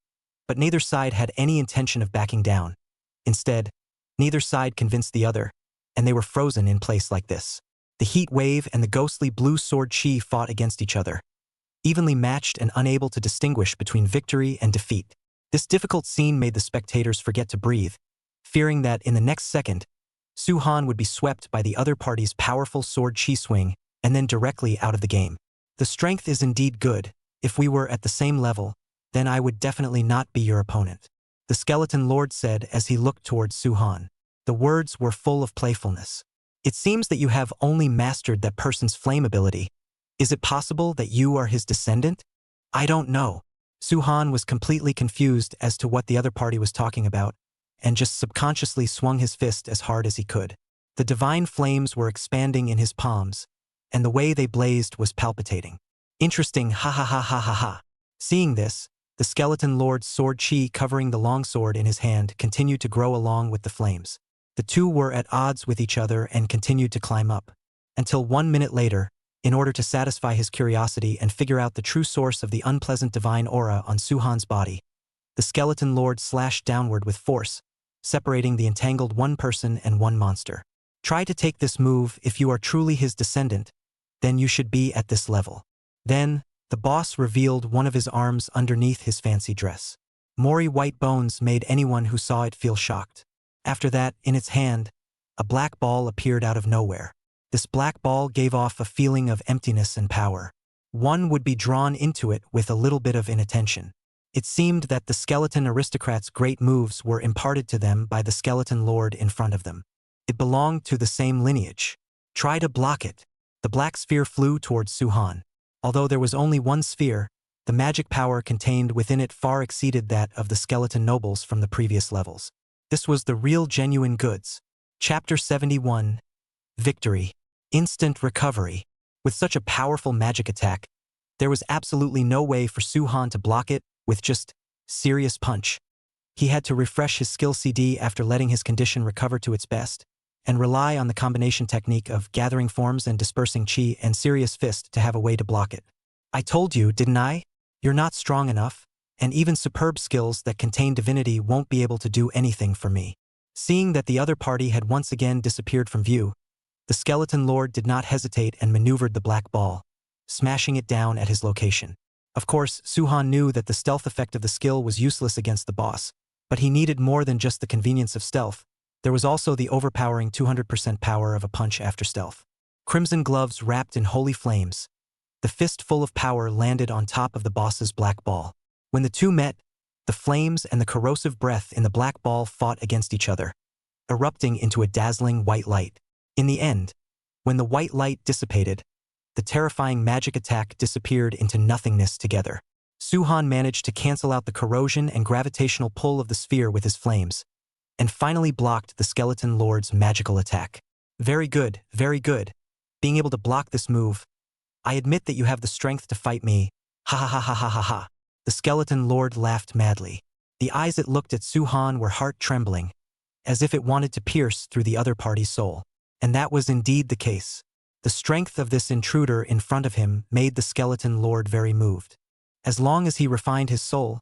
but neither side had any intention of backing down. Instead, neither side convinced the other, and they were frozen in place like this. The heat wave and the ghostly blue sword chi fought against each other, evenly matched and unable to distinguish between victory and defeat. This difficult scene made the spectators forget to breathe, fearing that in the next second, Suhan would be swept by the other party's powerful sword chi swing and then directly out of the game. The strength is indeed good. If we were at the same level, then I would definitely not be your opponent, the skeleton lord said as he looked towards Suhan. The words were full of playfulness. It seems that you have only mastered that person's flame ability. Is it possible that you are his descendant? I don't know. Suhan was completely confused as to what the other party was talking about, and just subconsciously swung his fist as hard as he could. The divine flames were expanding in his palms, and the way they blazed was palpitating. Interesting, ha ha ha ha ha ha. Seeing this, the skeleton lord's sword chi covering the longsword in his hand continued to grow along with the flames. The two were at odds with each other and continued to climb up. Until 1 minute later, in order to satisfy his curiosity and figure out the true source of the unpleasant divine aura on Suhan's body, the skeleton lord slashed downward with force, separating the entangled one person and one monster. Try to take this move if you are truly his descendant, then you should be at this level. Then, the boss revealed one of his arms underneath his fancy dress. Mori white bones made anyone who saw it feel shocked. After that, in its hand, a black ball appeared out of nowhere. This black ball gave off a feeling of emptiness and power. One would be drawn into it with a little bit of inattention. It seemed that the skeleton aristocrats' great moves were imparted to them by the skeleton lord in front of them. It belonged to the same lineage. Try to block it. The black sphere flew towards Suhan. Although there was only one sphere, the magic power contained within it far exceeded that of the skeleton nobles from the previous levels. This was the real genuine goods. Chapter 71. Victory. Instant recovery. With such a powerful magic attack, there was absolutely no way for Suhan to block it with just serious punch. He had to refresh his skill CD after letting his condition recover to its best, and rely on the combination technique of gathering forms and dispersing chi and serious fist to have a way to block it. I told you, didn't I? You're not strong enough, and even superb skills that contain divinity won't be able to do anything for me. Seeing that the other party had once again disappeared from view, the skeleton lord did not hesitate and maneuvered the black ball, smashing it down at his location. Of course, Suhan knew that the stealth effect of the skill was useless against the boss, but he needed more than just the convenience of stealth. There was also the overpowering 200% power of a punch after stealth. Crimson gloves wrapped in holy flames. The fist full of power landed on top of the boss's black ball. When the two met, the flames and the corrosive breath in the black ball fought against each other, erupting into a dazzling white light. In the end, when the white light dissipated, the terrifying magic attack disappeared into nothingness together. Suhan managed to cancel out the corrosion and gravitational pull of the sphere with his flames, and finally blocked the skeleton lord's magical attack. Very good, very good. Being able to block this move, I admit that you have the strength to fight me. Ha ha ha ha ha ha ha. The skeleton lord laughed madly. The eyes it looked at Suhan were heart-trembling, as if it wanted to pierce through the other party's soul. And that was indeed the case. The strength of this intruder in front of him made the skeleton lord very moved. As long as he refined his soul,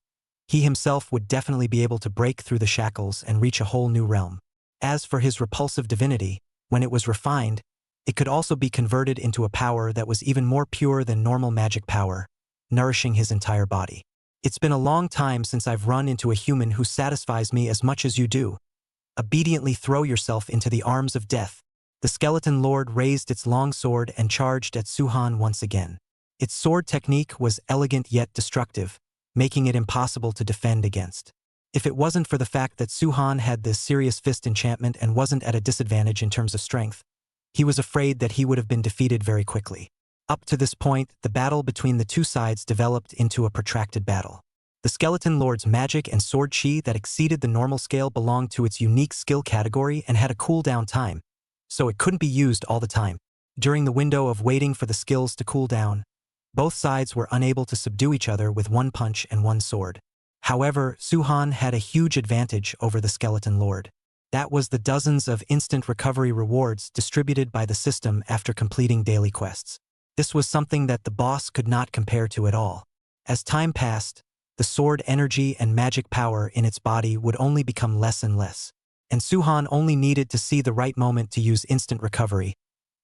he himself would definitely be able to break through the shackles and reach a whole new realm. As for his repulsive divinity, when it was refined, it could also be converted into a power that was even more pure than normal magic power, nourishing his entire body. It's been a long time since I've run into a human who satisfies me as much as you do. Obediently throw yourself into the arms of death. The skeleton lord raised its long sword and charged at Suhan once again. Its sword technique was elegant yet destructive, making it impossible to defend against. If it wasn't for the fact that Suhan had this serious fist enchantment and wasn't at a disadvantage in terms of strength, he was afraid that he would have been defeated very quickly. Up to this point, the battle between the two sides developed into a protracted battle. The skeleton lord's magic and sword chi that exceeded the normal scale belonged to its unique skill category and had a cooldown time, so it couldn't be used all the time. During the window of waiting for the skills to cool down, both sides were unable to subdue each other with one punch and one sword. However, Suhan had a huge advantage over the skeleton lord. That was the dozens of instant recovery rewards distributed by the system after completing daily quests. This was something that the boss could not compare to at all. As time passed, the sword energy and magic power in its body would only become less and less, and Suhan only needed to see the right moment to use instant recovery,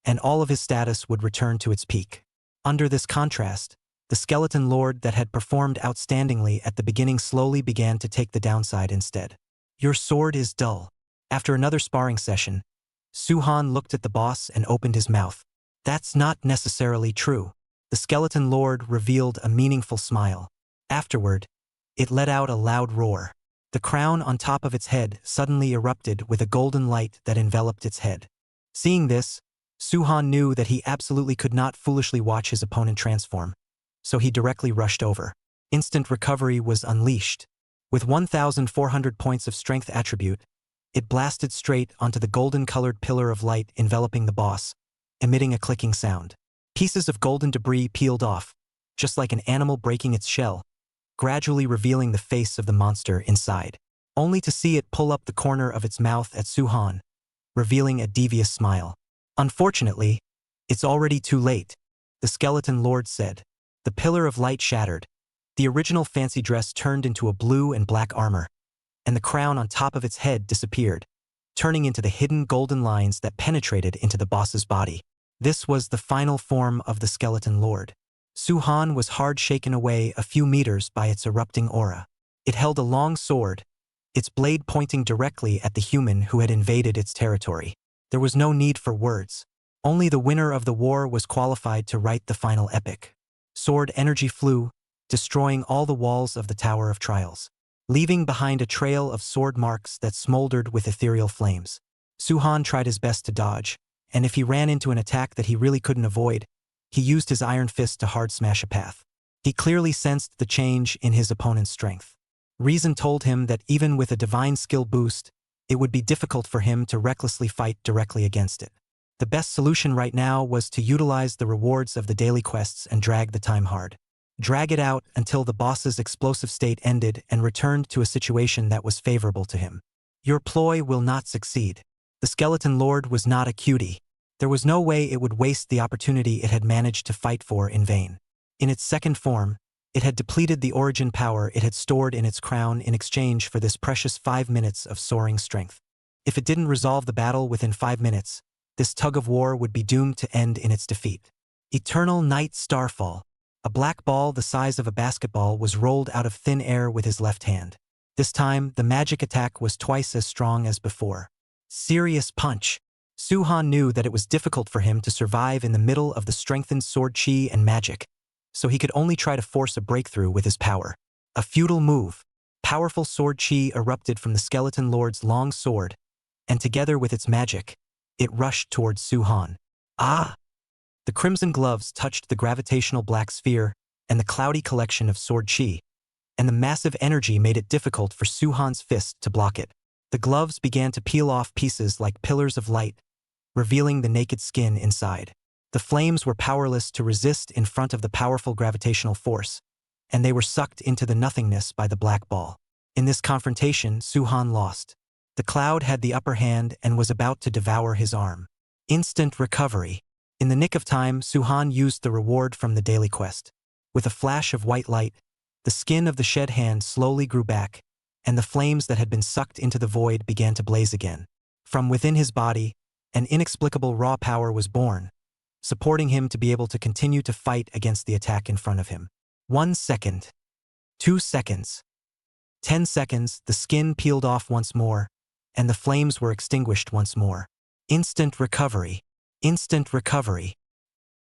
and all of his status would return to its peak. Under this contrast, the skeleton lord that had performed outstandingly at the beginning slowly began to take the downside instead. Your sword is dull. After another sparring session, Suhan looked at the boss and opened his mouth. That's not necessarily true. The skeleton lord revealed a meaningful smile. Afterward, it let out a loud roar. The crown on top of its head suddenly erupted with a golden light that enveloped its head. Seeing this, Suhan knew that he absolutely could not foolishly watch his opponent transform, so he directly rushed over. Instant recovery was unleashed. With 1,400 points of strength attribute, it blasted straight onto the golden-colored pillar of light enveloping the boss, emitting a clicking sound. Pieces of golden debris peeled off, just like an animal breaking its shell, gradually revealing the face of the monster inside, only to see it pull up the corner of its mouth at Su-han, revealing a devious smile. Unfortunately, it's already too late, the skeleton lord said. The pillar of light shattered. The original fancy dress turned into a blue and black armor, and the crown on top of its head disappeared, turning into the hidden golden lines that penetrated into the boss's body. This was the final form of the skeleton lord. Su-han was hard shaken away a few meters by its erupting aura. It held a long sword, its blade pointing directly at the human who had invaded its territory. There was no need for words. Only the winner of the war was qualified to write the final epic. Sword energy flew, destroying all the walls of the Tower of Trials, leaving behind a trail of sword marks that smoldered with ethereal flames. Su-han tried his best to dodge, and if he ran into an attack that he really couldn't avoid, he used his iron fist to hard smash a path. He clearly sensed the change in his opponent's strength. Reason told him that even with a divine skill boost, it would be difficult for him to recklessly fight directly against it. The best solution right now was to utilize the rewards of the daily quests and drag the time hard. Drag it out until the boss's explosive state ended and returned to a situation that was favorable to him. Your ploy will not succeed. The skeleton lord was not a cutie. There was no way it would waste the opportunity it had managed to fight for in vain. In its second form, it had depleted the origin power it had stored in its crown in exchange for this precious 5 minutes of soaring strength. If it didn't resolve the battle within 5 minutes, this tug-of-war would be doomed to end in its defeat. Eternal Night Starfall. A black ball the size of a basketball was rolled out of thin air with his left hand. This time, the magic attack was twice as strong as before. Serious punch. Su-han knew that it was difficult for him to survive in the middle of the strengthened sword chi and magic, so he could only try to force a breakthrough with his power. A futile move. Powerful sword chi erupted from the skeleton lord's long sword, and together with its magic, it rushed towards Su-han. Ah! The crimson gloves touched the gravitational black sphere and the cloudy collection of sword chi, and the massive energy made it difficult for Su-han's fist to block it. The gloves began to peel off pieces like pillars of light, revealing the naked skin inside. The flames were powerless to resist in front of the powerful gravitational force, and they were sucked into the nothingness by the black ball. In this confrontation, Su-han lost. The cloud had the upper hand and was about to devour his arm. Instant recovery. In the nick of time, Su-han used the reward from the daily quest. With a flash of white light, the skin of the shed hand slowly grew back, and the flames that had been sucked into the void began to blaze again. From within his body, an inexplicable raw power was born, supporting him to be able to continue to fight against the attack in front of him. 1 second. 2 seconds. 10 seconds, the skin peeled off once more, and the flames were extinguished once more. Instant recovery. Instant recovery.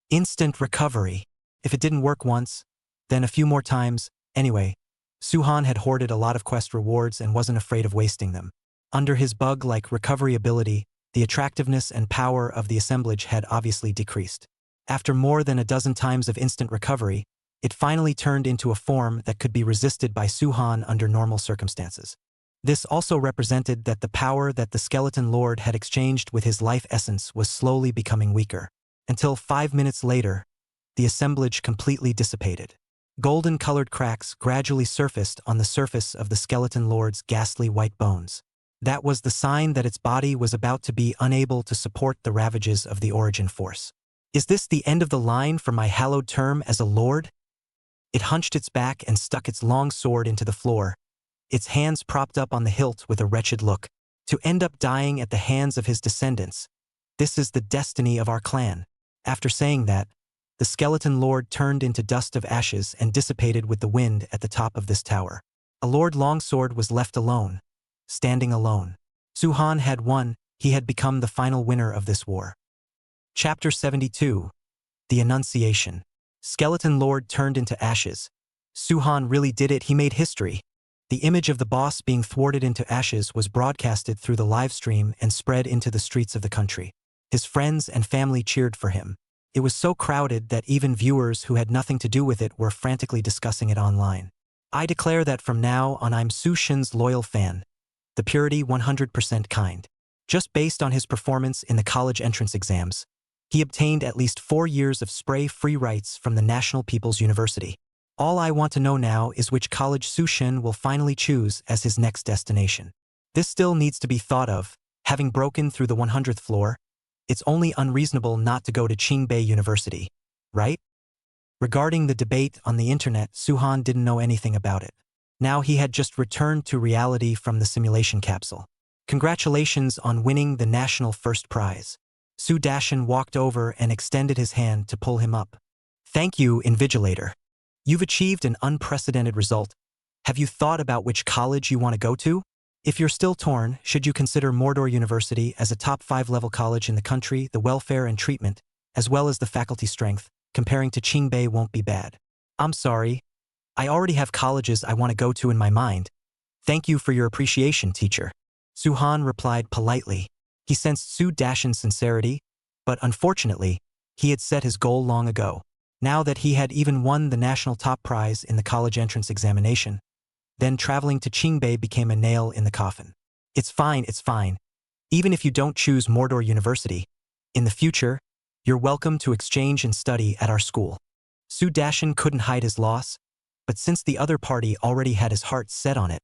Instant recovery. If it didn't work once, then a few more times. Anyway, Su-han had hoarded a lot of quest rewards and wasn't afraid of wasting them. Under his bug-like recovery ability, the attractiveness and power of the assemblage had obviously decreased. After more than a dozen times of instant recovery, it finally turned into a form that could be resisted by Su-han under normal circumstances. This also represented that the power that the skeleton lord had exchanged with his life essence was slowly becoming weaker, until 5 minutes later, the assemblage completely dissipated. Golden-colored cracks gradually surfaced on the surface of the skeleton lord's ghastly white bones. That was the sign that its body was about to be unable to support the ravages of the origin force. Is this the end of the line for my hallowed term as a lord? It hunched its back and stuck its long sword into the floor, its hands propped up on the hilt with a wretched look. To end up dying at the hands of his descendants. This is the destiny of our clan. After saying that, the skeleton lord turned into dust of ashes and dissipated with the wind at the top of this tower. A Lord Longsword was left alone, standing alone. Su-han had won, he had become the final winner of this war. Chapter 72. The Annunciation. Skeleton Lord turned into ashes. Su-han really did it, he made history. The image of the boss being thwarted into ashes was broadcasted through the live stream and spread into the streets of the country. His friends and family cheered for him. It was so crowded that even viewers who had nothing to do with it were frantically discussing it online. I declare that from now on I'm Su Shin's loyal fan, the purity 100% kind. Just based on his performance in the college entrance exams, he obtained at least 4 years of spray-free rights from the National People's University. All I want to know now is which college Su Shin will finally choose as his next destination. This still needs to be thought of. Having broken through the 100th floor, it's only unreasonable not to go to Qingbei University, right? Regarding the debate on the internet, Suhan didn't know anything about it. Now he had just returned to reality from the simulation capsule. Congratulations on winning the national first prize. Su Dashin walked over and extended his hand to pull him up. Thank you, Invigilator. You've achieved an unprecedented result. Have you thought about which college you want to go to? If you're still torn, should you consider Mordor University as a top 5 level college in the country? The welfare and treatment, as well as the faculty strength, comparing to Qingbei won't be bad. I'm sorry. I already have colleges I want to go to in my mind. Thank you for your appreciation, teacher. Suhan replied politely. He sensed Su Dashin's sincerity, but unfortunately, he had set his goal long ago. Now that he had even won the national top prize in the college entrance examination, then traveling to Qingbei became a nail in the coffin. It's fine, it's fine. Even if you don't choose Mordor University, in the future, you're welcome to exchange and study at our school. Su Dashin couldn't hide his loss, but since the other party already had his heart set on it,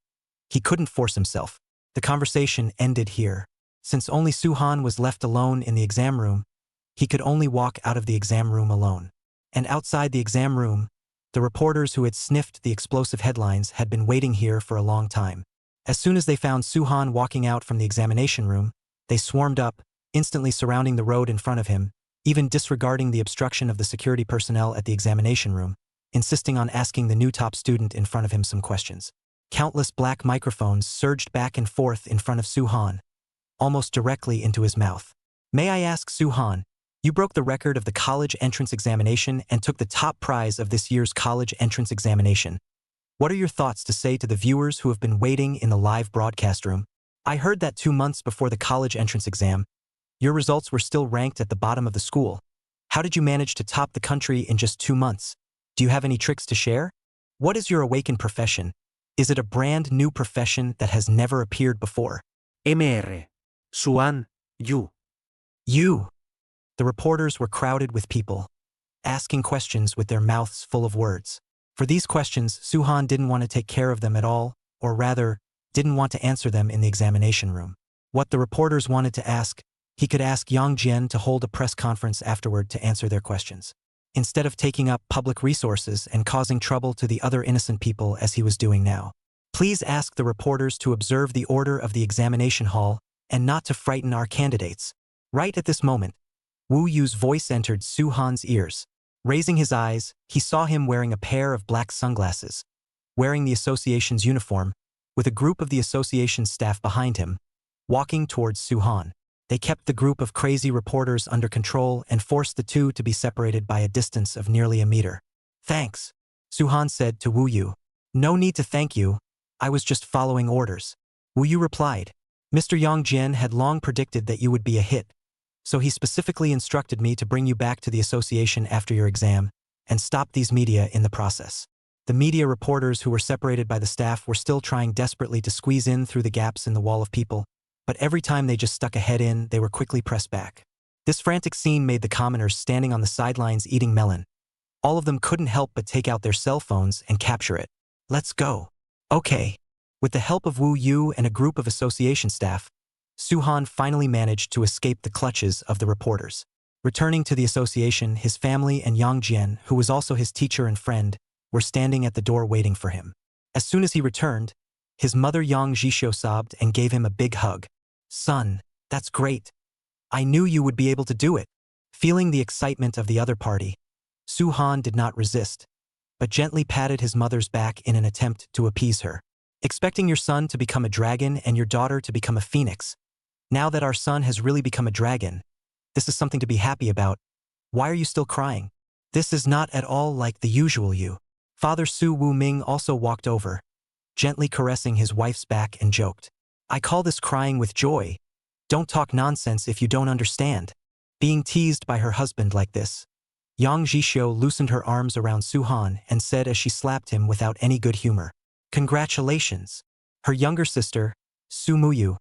he couldn't force himself. The conversation ended here. Since only Suhan was left alone in the exam room, he could only walk out of the exam room alone. And outside the exam room, the reporters who had sniffed the explosive headlines had been waiting here for a long time. As soon as they found Suhan walking out from the examination room, they swarmed up, instantly surrounding the road in front of him, even disregarding the obstruction of the security personnel at the examination room, insisting on asking the new top student in front of him some questions. Countless black microphones surged back and forth in front of Suhan, almost directly into his mouth. May I ask, Suhan, you broke the record of the college entrance examination and took the top prize of this year's college entrance examination. What are your thoughts to say to the viewers who have been waiting in the live broadcast room? I heard that 2 months before the college entrance exam, your results were still ranked at the bottom of the school. How did you manage to top the country in just 2 months? Do you have any tricks to share? What is your awakened profession? Is it a brand new profession that has never appeared before? MR. Suan, you. You. The reporters were crowded with people, asking questions with their mouths full of words. For these questions, Suhan didn't want to take care of them at all, or rather, didn't want to answer them in the examination room. What the reporters wanted to ask, he could ask Yang Jian to hold a press conference afterward to answer their questions, instead of taking up public resources and causing trouble to the other innocent people as he was doing now. Please ask the reporters to observe the order of the examination hall and not to frighten our candidates. Right at this moment, Wu Yu's voice entered Suhan's ears. Raising his eyes, he saw him wearing a pair of black sunglasses, wearing the association's uniform, with a group of the association's staff behind him, walking towards Suhan. They kept the group of crazy reporters under control and forced the two to be separated by a distance of nearly a meter. Thanks, Suhan said to Wu Yu. No need to thank you. I was just following orders. Wu Yu replied. Mr. Yang Jian had long predicted that you would be a hit, so he specifically instructed me to bring you back to the association after your exam and stop these media in the process. The media reporters who were separated by the staff were still trying desperately to squeeze in through the gaps in the wall of people, but every time they just stuck a head in, they were quickly pressed back. This frantic scene made the commoners standing on the sidelines eating melon. All of them couldn't help but take out their cell phones and capture it. Let's go. Okay. With the help of Wu Yu and a group of association staff, Suhan finally managed to escape the clutches of the reporters. Returning to the association, his family and Yang Jian, who was also his teacher and friend, were standing at the door waiting for him. As soon as he returned, his mother Yang Jishio sobbed and gave him a big hug. Son, that's great. I knew you would be able to do it. Feeling the excitement of the other party, Suhan did not resist, but gently patted his mother's back in an attempt to appease her. Expecting your son to become a dragon and your daughter to become a phoenix. Now that our son has really become a dragon, this is something to be happy about. Why are you still crying? This is not at all like the usual you. Father Su Wu Ming also walked over, gently caressing his wife's back and joked. I call this crying with joy. Don't talk nonsense if you don't understand. Being teased by her husband like this, Yang Jishio loosened her arms around Su-han and said as she slapped him without any good humor. Congratulations. Her younger sister, Su-muyu,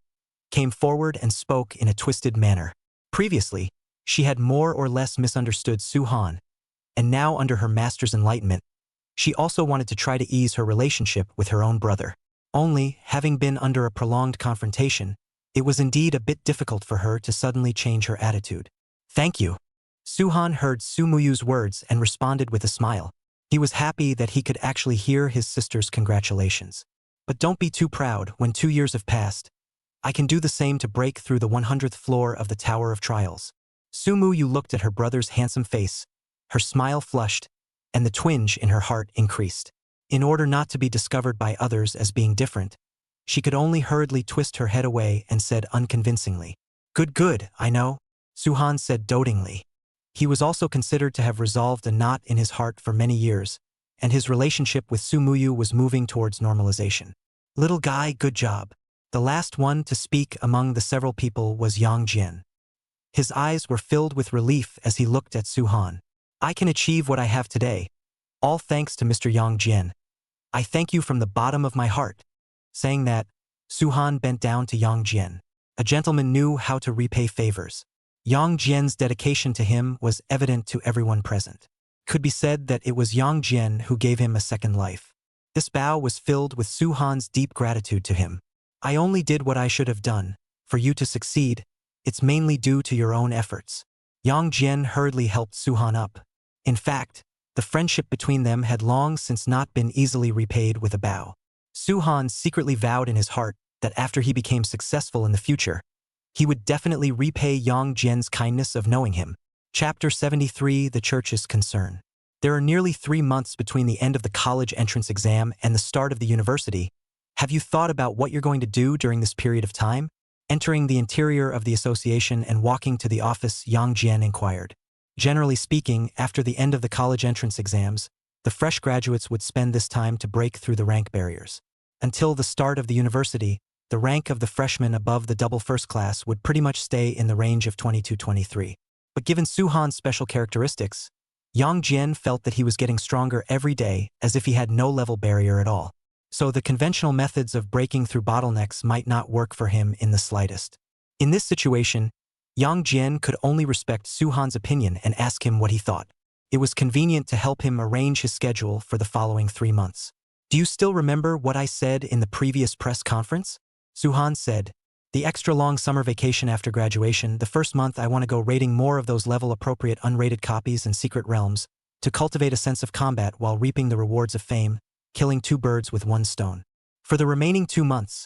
came forward and spoke in a twisted manner. Previously, she had more or less misunderstood Su-han, and now under her master's enlightenment, she also wanted to try to ease her relationship with her own brother. Only, having been under a prolonged confrontation, it was indeed a bit difficult for her to suddenly change her attitude. Thank you. Su-han heard Su-muyu's words and responded with a smile. He was happy that he could actually hear his sister's congratulations. But don't be too proud. When 2 years have passed, I can do the same to break through the 100th floor of the Tower of Trials. Su-muyu looked at her brother's handsome face. Her smile flushed, and the twinge in her heart increased. In order not to be discovered by others as being different, she could only hurriedly twist her head away and said unconvincingly, Good, I know, Su-han said dotingly. He was also considered to have resolved a knot in his heart for many years, and his relationship with Su-muyu was moving towards normalization. Little guy, good job. The last one to speak among the several people was Yang Jian. His eyes were filled with relief as he looked at Su-han. I can achieve what I have today, all thanks to Mr. Yang Jian. I thank you from the bottom of my heart. Saying that, Su-han bent down to Yang Jian. A gentleman knew how to repay favors. Yang Jian's dedication to him was evident to everyone present. Could be said that it was Yang Jian who gave him a second life. This bow was filled with Su-han's deep gratitude to him. I only did what I should have done. For you to succeed, it's mainly due to your own efforts. Yang Jian hurriedly helped Su-han up. In fact, the friendship between them had long since not been easily repaid with a bow. Su-han secretly vowed in his heart that after he became successful in the future, he would definitely repay Yang Jian's kindness of knowing him. Chapter 73, The Church's Concern. There are nearly 3 months between the end of the college entrance exam and the start of the university. Have you thought about what you're going to do during this period of time? Entering the interior of the association and walking to the office, Yang Jian inquired. Generally speaking, after the end of the college entrance exams, the fresh graduates would spend this time to break through the rank barriers. Until the start of the university, the rank of the freshmen above the double first class would pretty much stay in the range of 22-23. But given Su-han's special characteristics, Yang Jian felt that he was getting stronger every day as if he had no level barrier at all. So the conventional methods of breaking through bottlenecks might not work for him in the slightest. In this situation, Yang Jian could only respect Su-han's opinion and ask him what he thought. It was convenient to help him arrange his schedule for the following 3 months. Do you still remember what I said in the previous press conference? Su-han said, the extra long summer vacation after graduation, the first month I want to go raiding more of those level-appropriate unrated copies and secret realms, to cultivate a sense of combat while reaping the rewards of fame, killing 2 birds with 1 stone. For the remaining 2 months,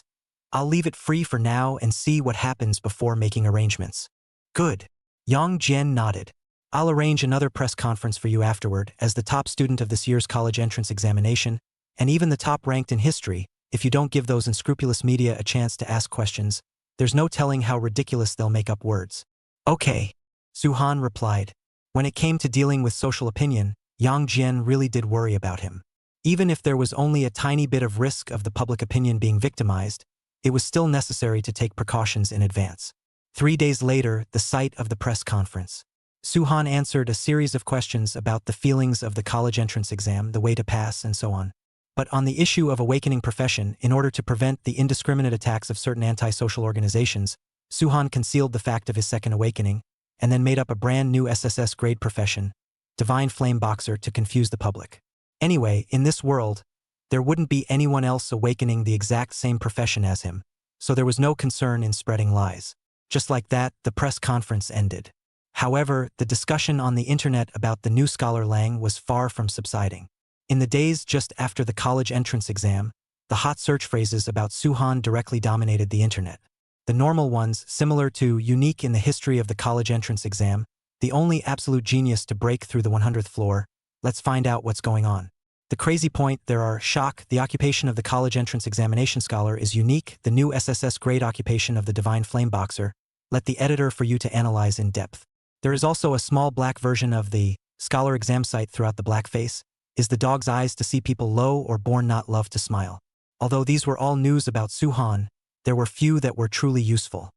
I'll leave it free for now and see what happens before making arrangements. Good. Yang Jian nodded. I'll arrange another press conference for you afterward as the top student of this year's college entrance examination, and even the top ranked in history. If you don't give those unscrupulous media a chance to ask questions, there's no telling how ridiculous they'll make up words. Okay, Su-han replied. When it came to dealing with social opinion, Yang Jian really did worry about him. Even if there was only a tiny bit of risk of the public opinion being victimized, it was still necessary to take precautions in advance. 3 days later, the site of the press conference. Su-han answered a series of questions about the feelings of the college entrance exam, the way to pass, and so on. But on the issue of awakening profession, in order to prevent the indiscriminate attacks of certain anti-social organizations, Su-han concealed the fact of his second awakening, and then made up a brand new SSS grade profession, Divine Flame Boxer, to confuse the public. Anyway, in this world, there wouldn't be anyone else awakening the exact same profession as him, so there was no concern in spreading lies. Just like that, the press conference ended. However, the discussion on the internet about the new scholar Lang was far from subsiding. In the days just after the college entrance exam, the hot search phrases about Su-han directly dominated the internet. The normal ones, similar to unique in the history of the college entrance exam, the only absolute genius to break through the 100th floor, let's find out what's going on. The crazy point, there are shock, the occupation of the college entrance examination scholar is unique, the new SSS grade occupation of the Divine Flame Boxer, let the editor for you to analyze in depth. There is also a small black version of the scholar exam site throughout the blackface, is the dog's eyes to see people low or born not love to smile. Although these were all news about Su-han, there were few that were truly useful.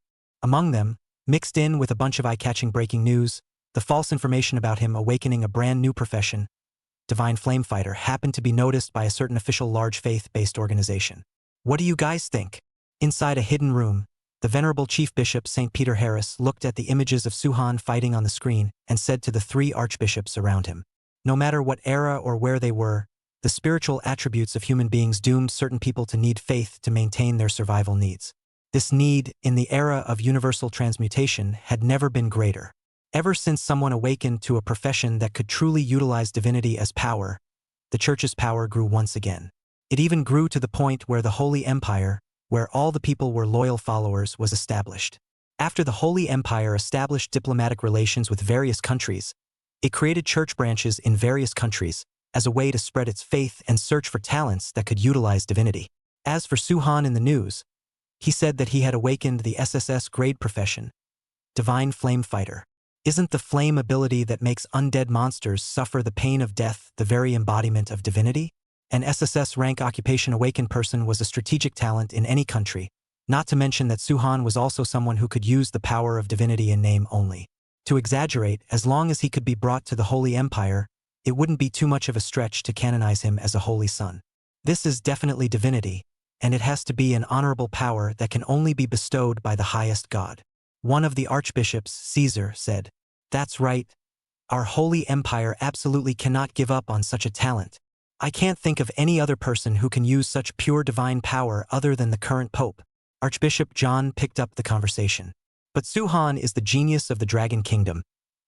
Among them, mixed in with a bunch of eye-catching breaking news, The false information about him awakening a brand new profession, Divine Flame Fighter, happened to be noticed by a certain official large faith-based organization. What do you guys think? Inside a hidden room, the venerable Chief Bishop St. Peter Harris looked at the images of Suhan fighting on the screen and said to the three archbishops around him, no matter what era or where they were, the spiritual attributes of human beings doomed certain people to need faith to maintain their survival needs. This need, in the era of universal transmutation, had never been greater. Ever since someone awakened to a profession that could truly utilize divinity as power, the Church's power grew once again. It even grew to the point where the Holy Empire, where all the people were loyal followers, was established. After the Holy Empire established diplomatic relations with various countries, it created church branches in various countries as a way to spread its faith and search for talents that could utilize divinity. As for Suhan in the news, he said that he had awakened the SSS grade profession, Divine Flame Fighter. Isn't the flame ability that makes undead monsters suffer the pain of death the very embodiment of divinity? An SSS rank occupation awakened person was a strategic talent in any country, not to mention that Suhan was also someone who could use the power of divinity in name only. To exaggerate, as long as he could be brought to the Holy Empire, it wouldn't be too much of a stretch to canonize him as a holy son. This is definitely divinity, and it has to be an honorable power that can only be bestowed by the highest God. One of the archbishops, Caesar, said, "That's right. Our Holy Empire absolutely cannot give up on such a talent. I can't think of any other person who can use such pure divine power other than the current pope." Archbishop John picked up the conversation. But Suhan is the genius of the Dragon Kingdom,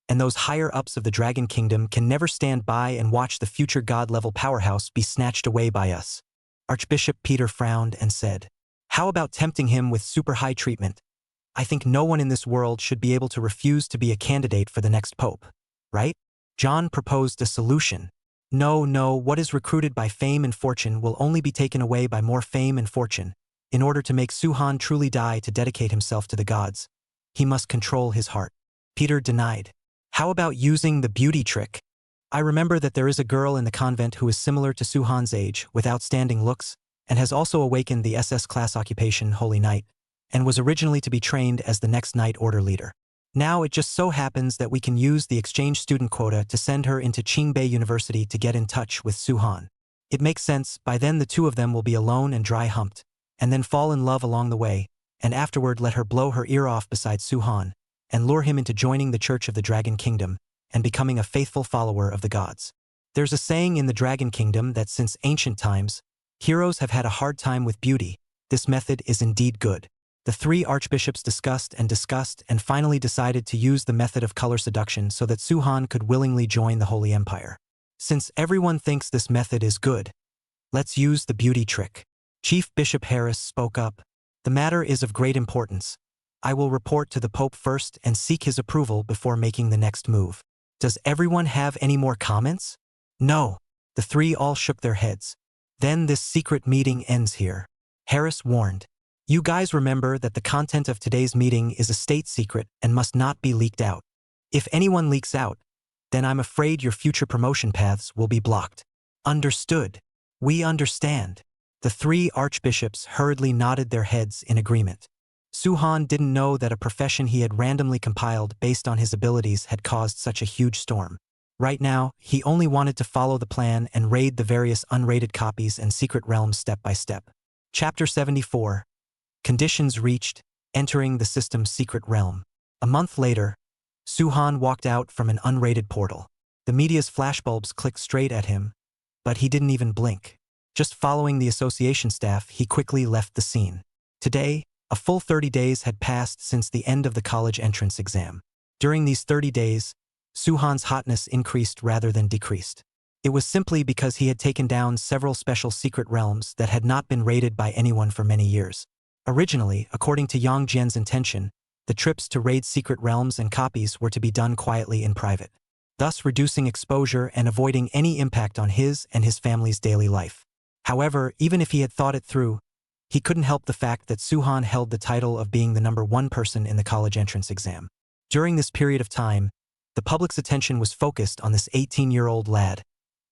and those higher-ups of the Dragon Kingdom can never stand by and watch the future god-level powerhouse be snatched away by us. Archbishop Peter frowned and said, "How about tempting him with super high treatment? I think no one in this world should be able to refuse to be a candidate for the next pope, right?" John proposed a solution. No, what is recruited by fame and fortune will only be taken away by more fame and fortune. In order to make Suhan truly die to dedicate himself to the gods, he must control his heart. Peter denied. "How about using the beauty trick? I remember that there is a girl in the convent who is similar to Suhan's age, with outstanding looks, and has also awakened the SS class occupation Holy Knight, and was originally to be trained as the next Knight Order leader. Now it just so happens that we can use the exchange student quota to send her into Qingbei University to get in touch with Suhan. It makes sense, by then the two of them will be alone and dry-humped, and then fall in love along the way, and afterward let her blow her ear off beside Suhan, and lure him into joining the Church of the Dragon Kingdom, and becoming a faithful follower of the gods. There's a saying in the Dragon Kingdom that since ancient times, heroes have had a hard time with beauty. This method is indeed good." The three archbishops discussed and finally decided to use the method of color seduction so that Suhan could willingly join the Holy Empire. "Since everyone thinks this method is good, let's use the beauty trick." Chief Bishop Harris spoke up. "The matter is of great importance. I will report to the Pope first and seek his approval before making the next move. Does everyone have any more comments?" "No." The three all shook their heads. "Then this secret meeting ends here," Harris warned. "You guys remember that the content of today's meeting is a state secret and must not be leaked out. If anyone leaks out, then I'm afraid your future promotion paths will be blocked." "Understood. We understand." The three archbishops hurriedly nodded their heads in agreement. Suhan didn't know that a profession he had randomly compiled based on his abilities had caused such a huge storm. Right now, he only wanted to follow the plan and raid the various unrated copies and secret realms step by step. Chapter 74. Conditions reached, entering the system's secret realm. A month later, Suhan walked out from an unrated portal. The media's flashbulbs clicked straight at him, but he didn't even blink. Just following the association staff, he quickly left the scene. Today, a full 30 days had passed since the end of the college entrance exam. During these 30 days, Suhan's hotness increased rather than decreased. It was simply because he had taken down several special secret realms that had not been raided by anyone for many years. Originally, according to Yang Jian's intention, the trips to raid secret realms and copies were to be done quietly in private, thus reducing exposure and avoiding any impact on his and his family's daily life. However, even if he had thought it through, he couldn't help the fact that Suhan held the title of being the #1 person in the college entrance exam. During this period of time, the public's attention was focused on this 18-year-old lad,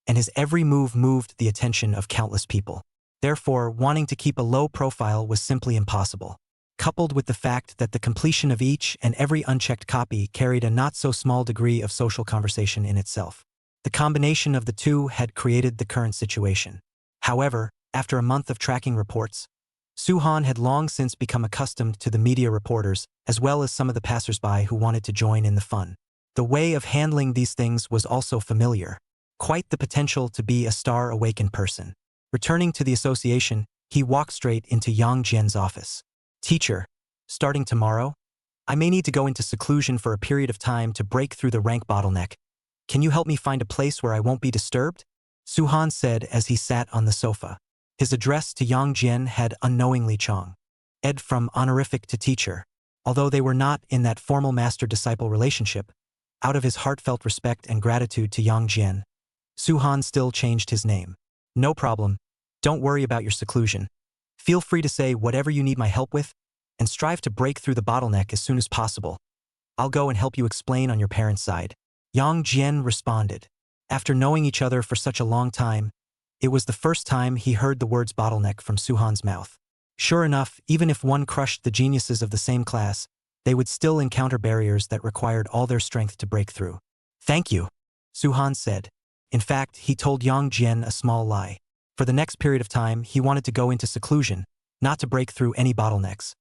and his every move moved the attention of countless people. Therefore, wanting to keep a low profile was simply impossible. coupled with the fact that the completion of each and every unchecked copy carried a not-so-small degree of social conversation in itself. The combination of the two had created the current situation. However, after a month of tracking reports, Suhan had long since become accustomed to the media reporters as well as some of the passers-by who wanted to join in the fun. The way of handling these things was also familiar. Quite the potential to be a star-awakened person. Returning to the association, he walked straight into Yang Jian's office. "Teacher, starting tomorrow, I may need to go into seclusion for a period of time to break through the rank bottleneck. Can you help me find a place where I won't be disturbed?" Suhan said as he sat on the sofa. His address to Yang Jian had unknowingly changed from honorific to teacher. Although they were not in that formal master-disciple relationship, out of his heartfelt respect and gratitude to Yang Jian, Suhan still changed his name. "No problem. Don't worry about your seclusion. Feel free to say whatever you need my help with, and strive to break through the bottleneck as soon as possible. I'll go and help you explain on your parents' side." Yang Jian responded. After knowing each other for such a long time, it was the first time he heard the words bottleneck from Suhan's mouth. Sure enough, even if one crushed the geniuses of the same class, they would still encounter barriers that required all their strength to break through. "Thank you," Suhan said. In fact, he told Yang Jian a small lie. For the next period of time, he wanted to go into seclusion, not to break through any bottlenecks,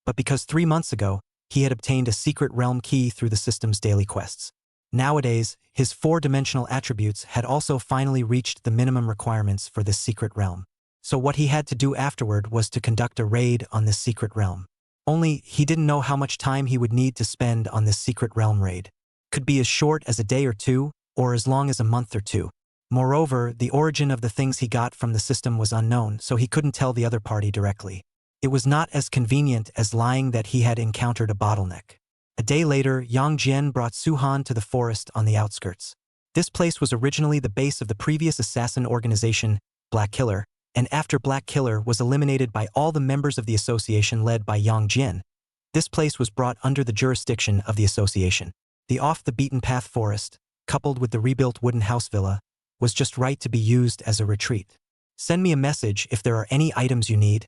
but because 3 months ago, he had obtained a secret realm key through the system's daily quests. Nowadays, his 4-dimensional attributes had also finally reached the minimum requirements for this secret realm. So what he had to do afterward was to conduct a raid on this secret realm. Only, he didn't know how much time he would need to spend on this secret realm raid. Could be as short as a day or two, or as long as a month or two. Moreover, the origin of the things he got from the system was unknown, so he couldn't tell the other party directly. It was not as convenient as lying that he had encountered a bottleneck. A day later, Yang Jian brought Suhan to the forest on the outskirts. This place was originally the base of the previous assassin organization, Black Killer, and after Black Killer was eliminated by all the members of the association led by Yang Jian, this place was brought under the jurisdiction of the association. The off-the-beaten-path forest, coupled with the rebuilt wooden house villa, was just right to be used as a retreat. "Send me a message if there are any items you need,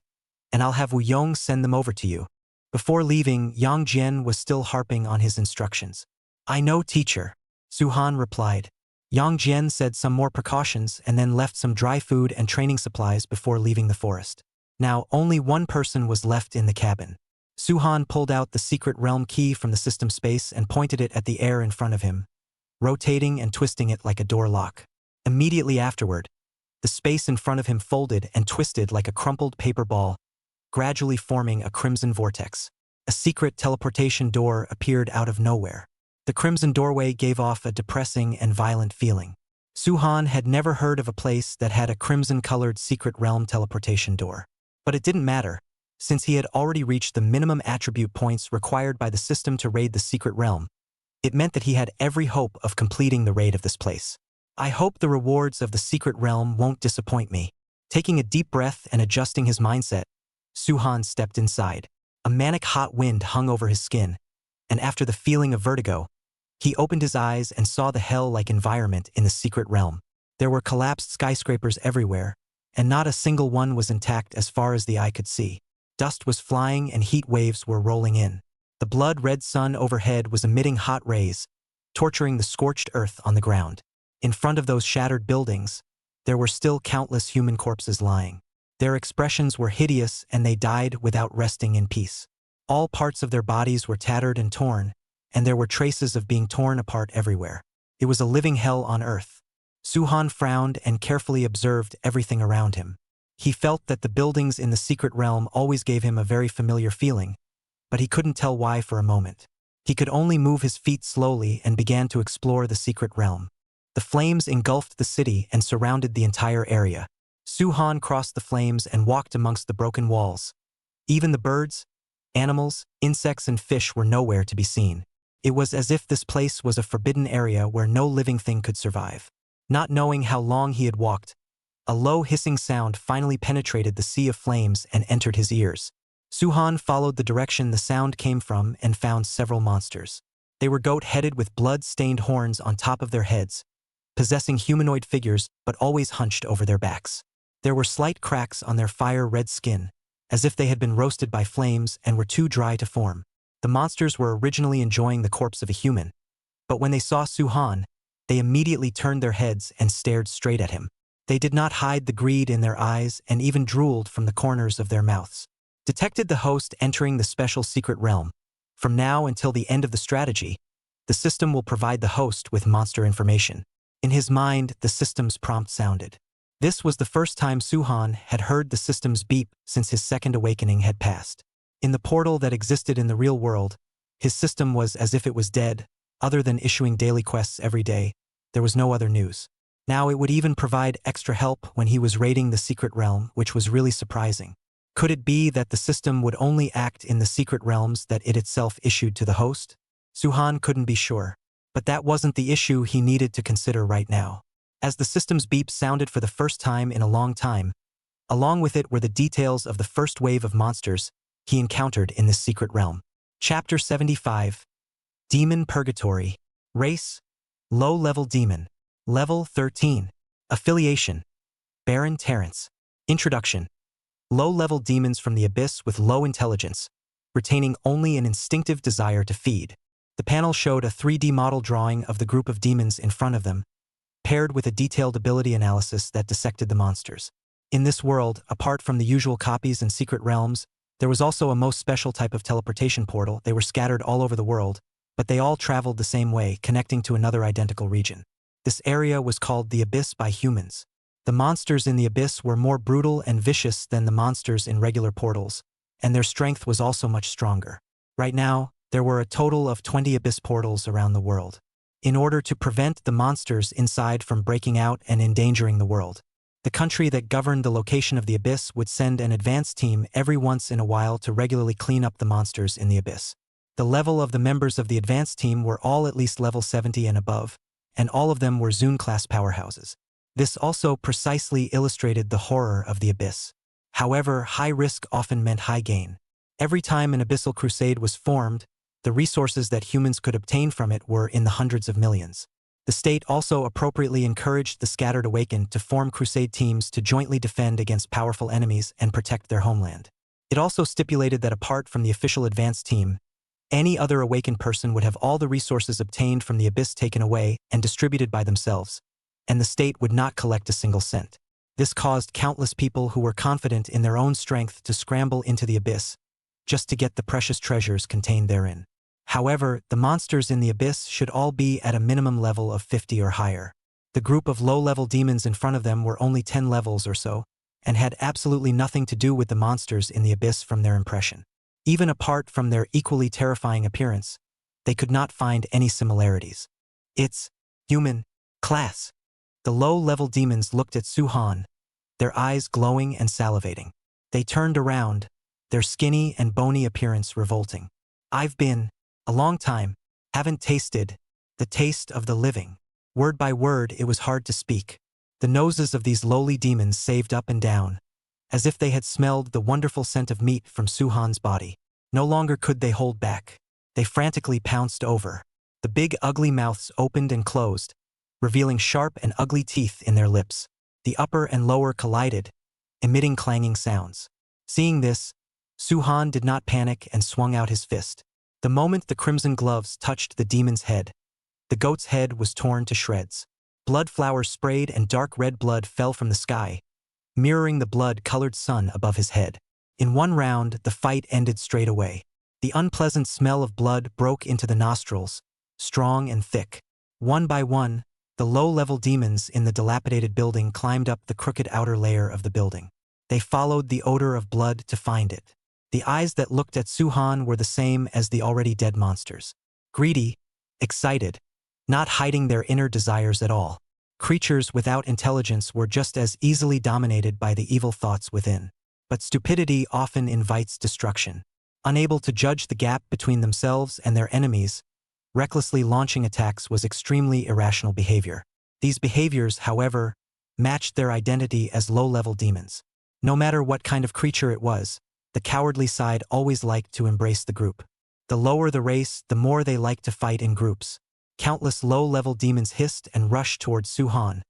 and I'll have Wu Yong send them over to you." Before leaving, Yang Jian was still harping on his instructions. "I know, teacher," Suhan replied. Yang Jian said some more precautions and then left some dry food and training supplies before leaving the forest. Now, only one person was left in the cabin. Suhan pulled out the secret realm key from the system space and pointed it at the air in front of him, rotating and twisting it like a door lock. Immediately afterward, the space in front of him folded and twisted like a crumpled paper ball, gradually forming a crimson vortex. A secret teleportation door appeared out of nowhere. The crimson doorway gave off a depressing and violent feeling. Suhan had never heard of a place that had a crimson-colored secret realm teleportation door. But it didn't matter, since he had already reached the minimum attribute points required by the system to raid the secret realm. It meant that he had every hope of completing the raid of this place. "I hope the rewards of the secret realm won't disappoint me." Taking a deep breath and adjusting his mindset, Suhan stepped inside. A manic hot wind hung over his skin, and after the feeling of vertigo, he opened his eyes and saw the hell-like environment in the secret realm. There were collapsed skyscrapers everywhere, and not a single one was intact as far as the eye could see. Dust was flying and heat waves were rolling in. The blood-red sun overhead was emitting hot rays, torturing the scorched earth on the ground. In front of those shattered buildings, there were still countless human corpses lying. Their expressions were hideous and they died without resting in peace. All parts of their bodies were tattered and torn, and there were traces of being torn apart everywhere. It was a living hell on earth. Suhan frowned and carefully observed everything around him. He felt that the buildings in the secret realm always gave him a very familiar feeling, but he couldn't tell why for a moment. He could only move his feet slowly and began to explore the secret realm. The flames engulfed the city and surrounded the entire area. Suhan crossed the flames and walked amongst the broken walls. Even the birds, animals, insects and fish were nowhere to be seen. It was as if this place was a forbidden area where no living thing could survive. Not knowing how long he had walked, a low hissing sound finally penetrated the sea of flames and entered his ears. Suhan followed the direction the sound came from and found several monsters. They were goat-headed with blood-stained horns on top of their heads, possessing humanoid figures but always hunched over their backs. There were slight cracks on their fire-red skin, as if they had been roasted by flames and were too dry to form. The monsters were originally enjoying the corpse of a human, but when they saw Suhan, they immediately turned their heads and stared straight at him. They did not hide the greed in their eyes and even drooled from the corners of their mouths. Detected the host entering the special secret realm. From now until the end of the strategy, the system will provide the host with monster information. In his mind, the system's prompt sounded. This was the first time Suhan had heard the system's beep since his second awakening had passed. In the portal that existed in the real world, his system was as if it was dead. Other than issuing daily quests every day, there was no other news. Now it would even provide extra help when he was raiding the secret realm, which was really surprising. Could it be that the system would only act in the secret realms that it itself issued to the host? Suhan couldn't be sure. But that wasn't the issue he needed to consider right now. As the system's beep sounded for the first time in a long time, along with it were the details of the first wave of monsters he encountered in this secret realm. Chapter 75. Demon Purgatory. Race: low-level demon. Level 13. Affiliation: Baron Terrence. Introduction: low-level demons from the abyss with low intelligence, retaining only an instinctive desire to feed. The panel showed a 3D model drawing of the group of demons in front of them, paired with a detailed ability analysis that dissected the monsters. In this world, apart from the usual copies and secret realms, there was also a most special type of teleportation portal. They were scattered all over the world, but they all traveled the same way, connecting to another identical region. This area was called the Abyss by humans. The monsters in the Abyss were more brutal and vicious than the monsters in regular portals, and their strength was also much stronger. Right now, there were a total of 20 Abyss portals around the world. In order to prevent the monsters inside from breaking out and endangering the world, the country that governed the location of the Abyss would send an advance team every once in a while to regularly clean up the monsters in the Abyss. The level of the members of the advance team were all at least level 70 and above, and all of them were Zune-class powerhouses. This also precisely illustrated the horror of the Abyss. However, high risk often meant high gain. Every time an abyssal crusade was formed, the resources that humans could obtain from it were in the hundreds of millions. The state also appropriately encouraged the scattered awakened to form crusade teams to jointly defend against powerful enemies and protect their homeland. It also stipulated that apart from the official advance team, any other awakened person would have all the resources obtained from the Abyss taken away and distributed by themselves, and the state would not collect a single cent. This caused countless people who were confident in their own strength to scramble into the Abyss, just to get the precious treasures contained therein. However, the monsters in the Abyss should all be at a minimum level of 50 or higher. The group of low-level demons in front of them were only 10 levels or so, and had absolutely nothing to do with the monsters in the Abyss from their impression. Even apart from their equally terrifying appearance, they could not find any similarities. It's human class. The low-level demons looked at Suhan, their eyes glowing and salivating. They turned around, their skinny and bony appearance revolting. I've been a long time, haven't tasted the taste of the living. Word by word, it was hard to speak. The noses of these lowly demons saved up and down, as if they had smelled the wonderful scent of meat from Suhan's body. No longer could they hold back. They frantically pounced over. The big ugly mouths opened and closed, revealing sharp and ugly teeth in their lips. The upper and lower collided, emitting clanging sounds. Seeing this, Suhan did not panic and swung out his fist. The moment the crimson gloves touched the demon's head, the goat's head was torn to shreds. Blood flowers sprayed and dark red blood fell from the sky, mirroring the blood-colored sun above his head. In one round, the fight ended straight away. The unpleasant smell of blood broke into the nostrils, strong and thick. One by one, the low-level demons in the dilapidated building climbed up the crooked outer layer of the building. They followed the odor of blood to find it. The eyes that looked at Suhan were the same as the already dead monsters. Greedy, excited, not hiding their inner desires at all. Creatures without intelligence were just as easily dominated by the evil thoughts within. But stupidity often invites destruction. Unable to judge the gap between themselves and their enemies, recklessly launching attacks was extremely irrational behavior. These behaviors, however, matched their identity as low-level demons. No matter what kind of creature it was, the cowardly side always liked to embrace the group. The lower the race, the more they liked to fight in groups. Countless low-level demons hissed and rushed towards Suhan,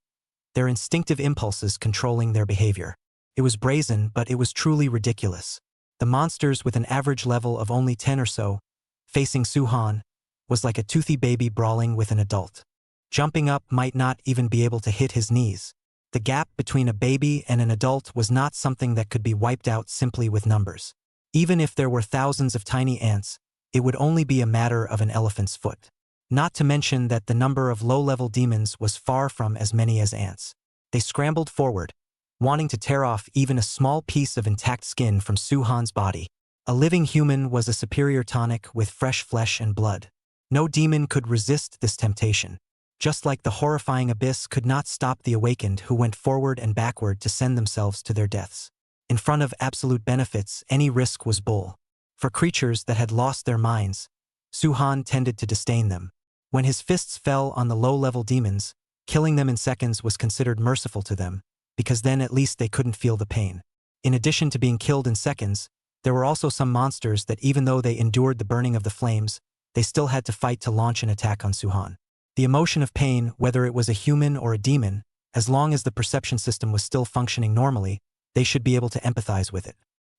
their instinctive impulses controlling their behavior. It was brazen, but it was truly ridiculous. The monsters, with an average level of only 10 or so, facing Suhan, was like a toothy baby brawling with an adult. Jumping up might not even be able to hit his knees. The gap between a baby and an adult was not something that could be wiped out simply with numbers. Even if there were thousands of tiny ants, it would only be a matter of an elephant's foot. Not to mention that the number of low-level demons was far from as many as ants. They scrambled forward, wanting to tear off even a small piece of intact skin from Suhan's body. A living human was a superior tonic with fresh flesh and blood. No demon could resist this temptation. Just like the horrifying abyss could not stop the awakened who went forward and backward to send themselves to their deaths. In front of absolute benefits, any risk was bull. For creatures that had lost their minds, Suhan tended to disdain them. When his fists fell on the low-level demons, killing them in seconds was considered merciful to them, because then at least they couldn't feel the pain. In addition to being killed in seconds, there were also some monsters that, even though they endured the burning of the flames, they still had to fight to launch an attack on Suhan. The emotion of pain, whether it was a human or a demon, as long as the perception system was still functioning normally, they should be able to empathize with it.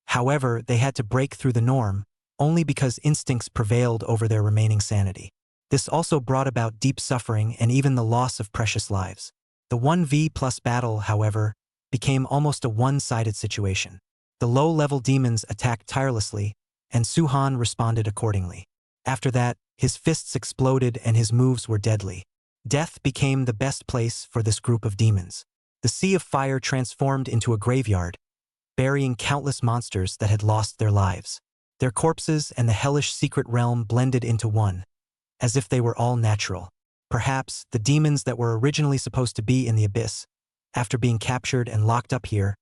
However, they had to break through the norm, only because instincts prevailed over their remaining sanity. This also brought about deep suffering and even the loss of precious lives. The 1v+ battle, however, became almost a one-sided situation. The low-level demons attacked tirelessly, and Suhan responded accordingly. After that, his fists exploded and his moves were deadly. Death became the best place for this group of demons. The sea of fire transformed into a graveyard, burying countless monsters that had lost their lives. Their corpses and the hellish secret realm blended into one, as if they were all natural. Perhaps the demons that were originally supposed to be in the abyss, after being captured and locked up here,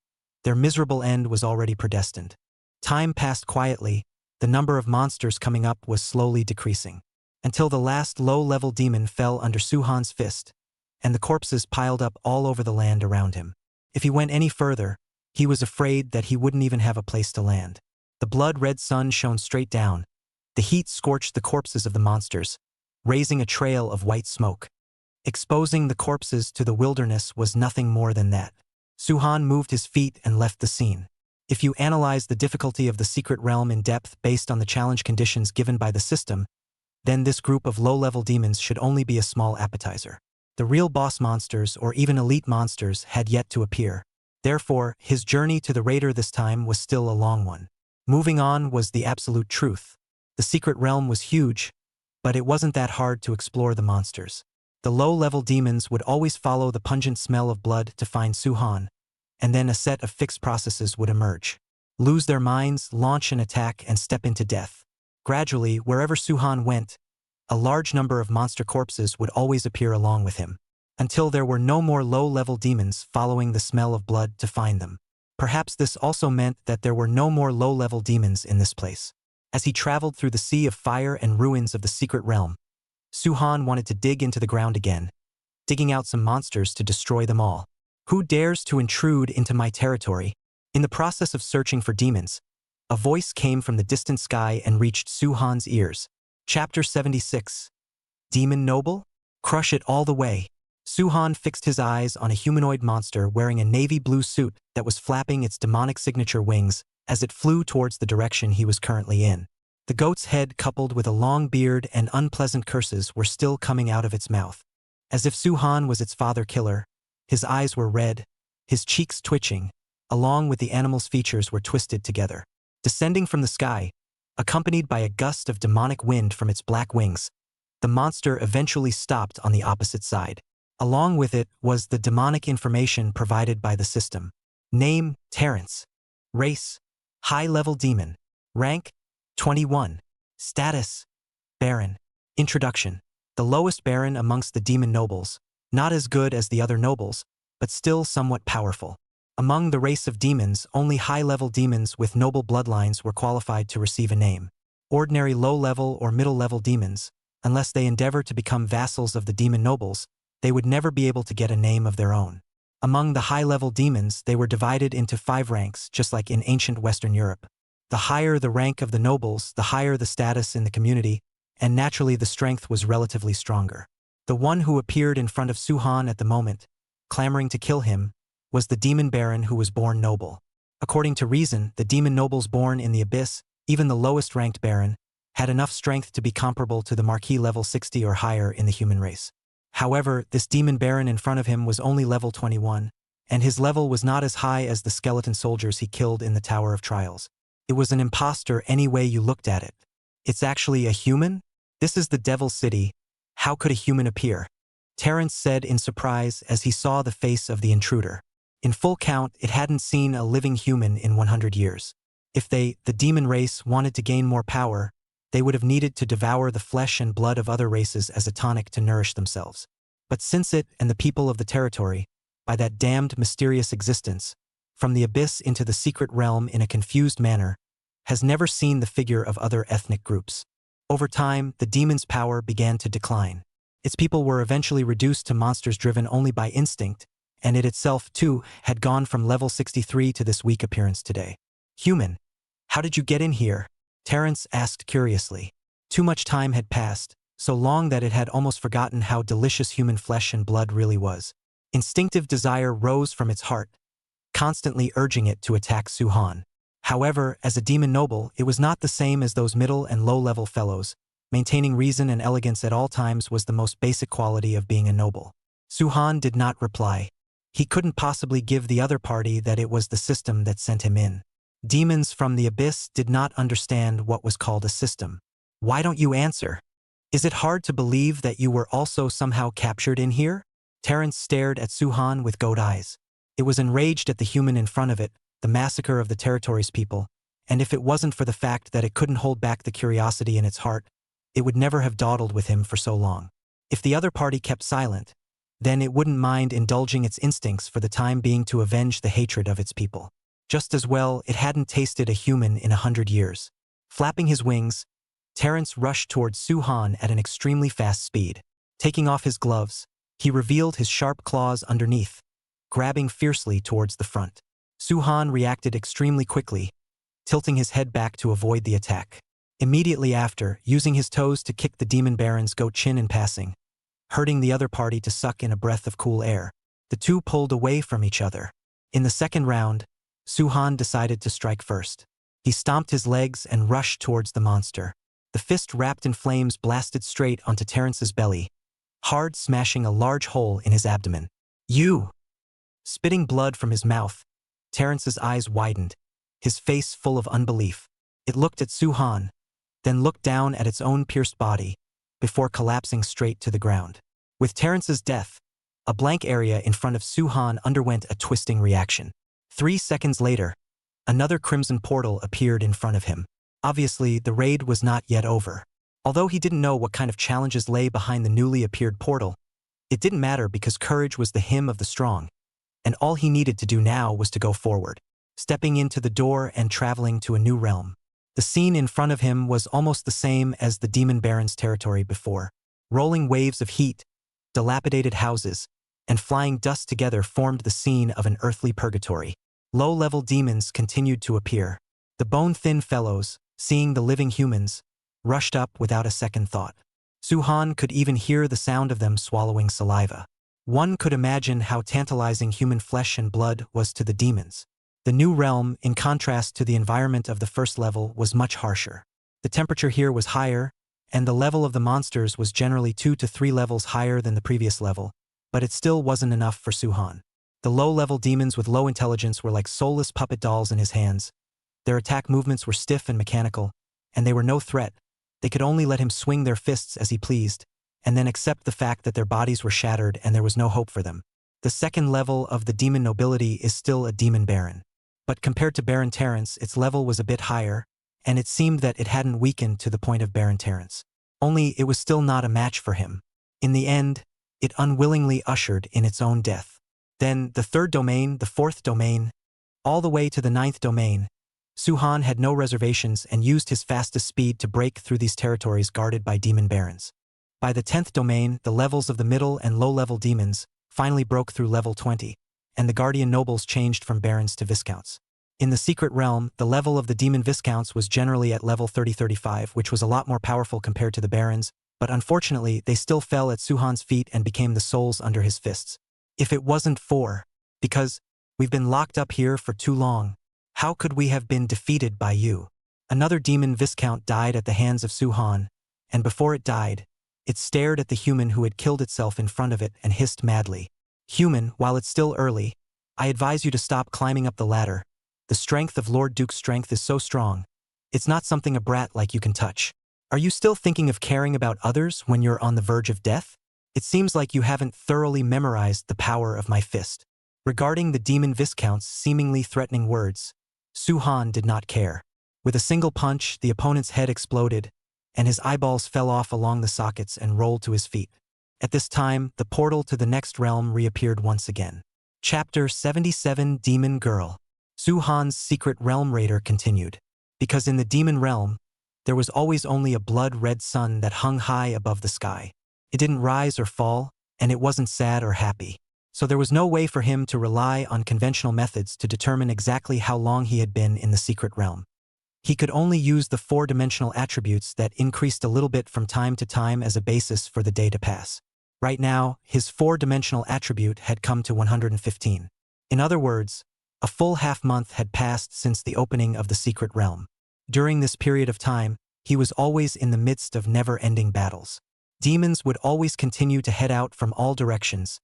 their miserable end was already predestined. Time passed quietly, the number of monsters coming up was slowly decreasing, until the last low-level demon fell under Suhan's fist, and the corpses piled up all over the land around him. If he went any further, he was afraid that he wouldn't even have a place to land. The blood-red sun shone straight down. The heat scorched the corpses of the monsters, raising a trail of white smoke. Exposing the corpses to the wilderness was nothing more than that. Suhan moved his feet and left the scene. If you analyze the difficulty of the secret realm in depth based on the challenge conditions given by the system, then this group of low-level demons should only be a small appetizer. The real boss monsters or even elite monsters had yet to appear. Therefore, his journey to the raider this time was still a long one. Moving on was the absolute truth. The secret realm was huge, but it wasn't that hard to explore the monsters. The low-level demons would always follow the pungent smell of blood to find Suhan, and then a set of fixed processes would emerge. Lose their minds, launch an attack, and step into death. Gradually, wherever Suhan went, a large number of monster corpses would always appear along with him, until there were no more low-level demons following the smell of blood to find them. Perhaps this also meant that there were no more low-level demons in this place. As he traveled through the sea of fire and ruins of the secret realm, Suhan wanted to dig into the ground again, digging out some monsters to destroy them all. Who dares to intrude into my territory? In the process of searching for demons, a voice came from the distant sky and reached Suhan's ears. Chapter 76. Demon Noble? Crush it all the way. Suhan fixed his eyes on a humanoid monster wearing a navy blue suit that was flapping its demonic signature wings as it flew towards the direction he was currently in. The goat's head, coupled with a long beard and unpleasant curses, were still coming out of its mouth. As if Suhan was its father killer, his eyes were red, his cheeks twitching, along with the animal's features were twisted together. Descending from the sky, accompanied by a gust of demonic wind from its black wings, the monster eventually stopped on the opposite side. Along with it was the demonic information provided by the system. Name, Terrence. Race, high-level demon. Rank, 21. Status, Baron. Introduction. The lowest Baron amongst the demon nobles, not as good as the other nobles, but still somewhat powerful. Among the race of demons, only high-level demons with noble bloodlines were qualified to receive a name. Ordinary low-level or middle-level demons, unless they endeavor to become vassals of the demon nobles, they would never be able to get a name of their own. Among the high-level demons, they were divided into 5 ranks, just like in ancient Western Europe. The higher the rank of the nobles, the higher the status in the community, and naturally the strength was relatively stronger. The one who appeared in front of Suhan at the moment, clamoring to kill him, was the demon baron who was born noble. According to reason, the demon nobles born in the abyss, even the lowest ranked baron, had enough strength to be comparable to the marquis level 60 or higher in the human race. However, this demon baron in front of him was only level 21, and his level was not as high as the skeleton soldiers he killed in the Tower of Trials. It was an imposter any way you looked at it. It's actually a human? This is the Devil's City. How could a human appear? Terence said in surprise as he saw the face of the intruder. In full count, it hadn't seen a living human in 100 years. If they, the demon race, wanted to gain more power, they would have needed to devour the flesh and blood of other races as a tonic to nourish themselves. But since it and the people of the territory, by that damned mysterious existence, from the abyss into the secret realm in a confused manner, has never seen the figure of other ethnic groups. Over time, the demon's power began to decline. Its people were eventually reduced to monsters driven only by instinct, and it itself, too, had gone from level 63 to this weak appearance today. Human, how did you get in here? Terence asked curiously. Too much time had passed, so long that it had almost forgotten how delicious human flesh and blood really was. Instinctive desire rose from its heart, constantly urging it to attack Su-han. However, as a demon noble, it was not the same as those middle and low-level fellows. Maintaining reason and elegance at all times was the most basic quality of being a noble. Su-han did not reply. He couldn't possibly give the other party that it was the system that sent him in. Demons from the abyss did not understand what was called a system. Why don't you answer? Is it hard to believe that you were also somehow captured in here? Terence stared at Su-han with goat eyes. It was enraged at the human in front of it, the massacre of the territory's people, and if it wasn't for the fact that it couldn't hold back the curiosity in its heart, it would never have dawdled with him for so long. If the other party kept silent, then it wouldn't mind indulging its instincts for the time being to avenge the hatred of its people. Just as well, it hadn't tasted a human in 100 years. Flapping his wings, Terence rushed towards Su-han at an extremely fast speed. Taking off his gloves, he revealed his sharp claws underneath, grabbing fiercely towards the front. Su-han reacted extremely quickly, tilting his head back to avoid the attack. Immediately after, using his toes to kick the demon baron's goat chin in passing, hurting the other party to suck in a breath of cool air, the two pulled away from each other. In the second round, Su-han decided to strike first. He stomped his legs and rushed towards the monster. The fist wrapped in flames blasted straight onto Terence's belly, hard smashing a large hole in his abdomen. You! Spitting blood from his mouth, Terence's eyes widened, his face full of unbelief. It looked at Su-han, then looked down at its own pierced body, before collapsing straight to the ground. With Terence's death, a blank area in front of Su-han underwent a twisting reaction. 3 seconds later, another crimson portal appeared in front of him. Obviously, the raid was not yet over. Although he didn't know what kind of challenges lay behind the newly appeared portal, it didn't matter because courage was the hymn of the strong, and all he needed to do now was to go forward, stepping into the door and traveling to a new realm. The scene in front of him was almost the same as the Demon Baron's territory before. Rolling waves of heat, dilapidated houses, and flying dust together formed the scene of an earthly purgatory. Low-level demons continued to appear. The bone-thin fellows, seeing the living humans, rushed up without a second thought. Su-han could even hear the sound of them swallowing saliva. One could imagine how tantalizing human flesh and blood was to the demons. The new realm, in contrast to the environment of the first level, was much harsher. The temperature here was higher, and the level of the monsters was generally 2 to 3 levels higher than the previous level, but it still wasn't enough for Su-han. The low-level demons with low intelligence were like soulless puppet dolls in his hands. Their attack movements were stiff and mechanical, and they were no threat. They could only let him swing their fists as he pleased, and then accept the fact that their bodies were shattered and there was no hope for them. The second level of the demon nobility is still a demon baron. But compared to Baron Terence, its level was a bit higher, and it seemed that it hadn't weakened to the point of Baron Terence. Only it was still not a match for him. In the end, it unwillingly ushered in its own death. Then, the third domain, the fourth domain, all the way to the 9th domain, Su-han had no reservations and used his fastest speed to break through these territories guarded by demon barons. By the 10th domain, the levels of the middle and low-level demons finally broke through level 20, and the guardian nobles changed from barons to viscounts. In the secret realm, the level of the demon viscounts was generally at level 30-35, which was a lot more powerful compared to the barons, but unfortunately they still fell at Su-han's feet and became the souls under his fists. If it wasn't for, because we've been locked up here for too long. How could we have been defeated by you? Another demon viscount died at the hands of Su-han, and before it died, it stared at the human who had killed itself in front of it and hissed madly. Human, while it's still early, I advise you to stop climbing up the ladder. The strength of Lord Duke's strength is so strong. It's not something a brat like you can touch. Are you still thinking of caring about others when you're on the verge of death? It seems like you haven't thoroughly memorized the power of my fist. Regarding the demon viscount's seemingly threatening words, Su-han did not care. With a single punch, the opponent's head exploded, and his eyeballs fell off along the sockets and rolled to his feet. At this time, the portal to the next realm reappeared once again. Chapter 77 Demon Girl. Su-han's secret realm raider continued. Because in the demon realm, there was always only a blood-red sun that hung high above the sky. It didn't rise or fall, and it wasn't sad or happy. So there was no way for him to rely on conventional methods to determine exactly how long he had been in the secret realm. He could only use the four-dimensional attributes that increased a little bit from time to time as a basis for the day to pass. Right now, his four-dimensional attribute had come to 115. In other words, a full half-month had passed since the opening of the secret realm. During this period of time, he was always in the midst of never-ending battles. Demons would always continue to head out from all directions,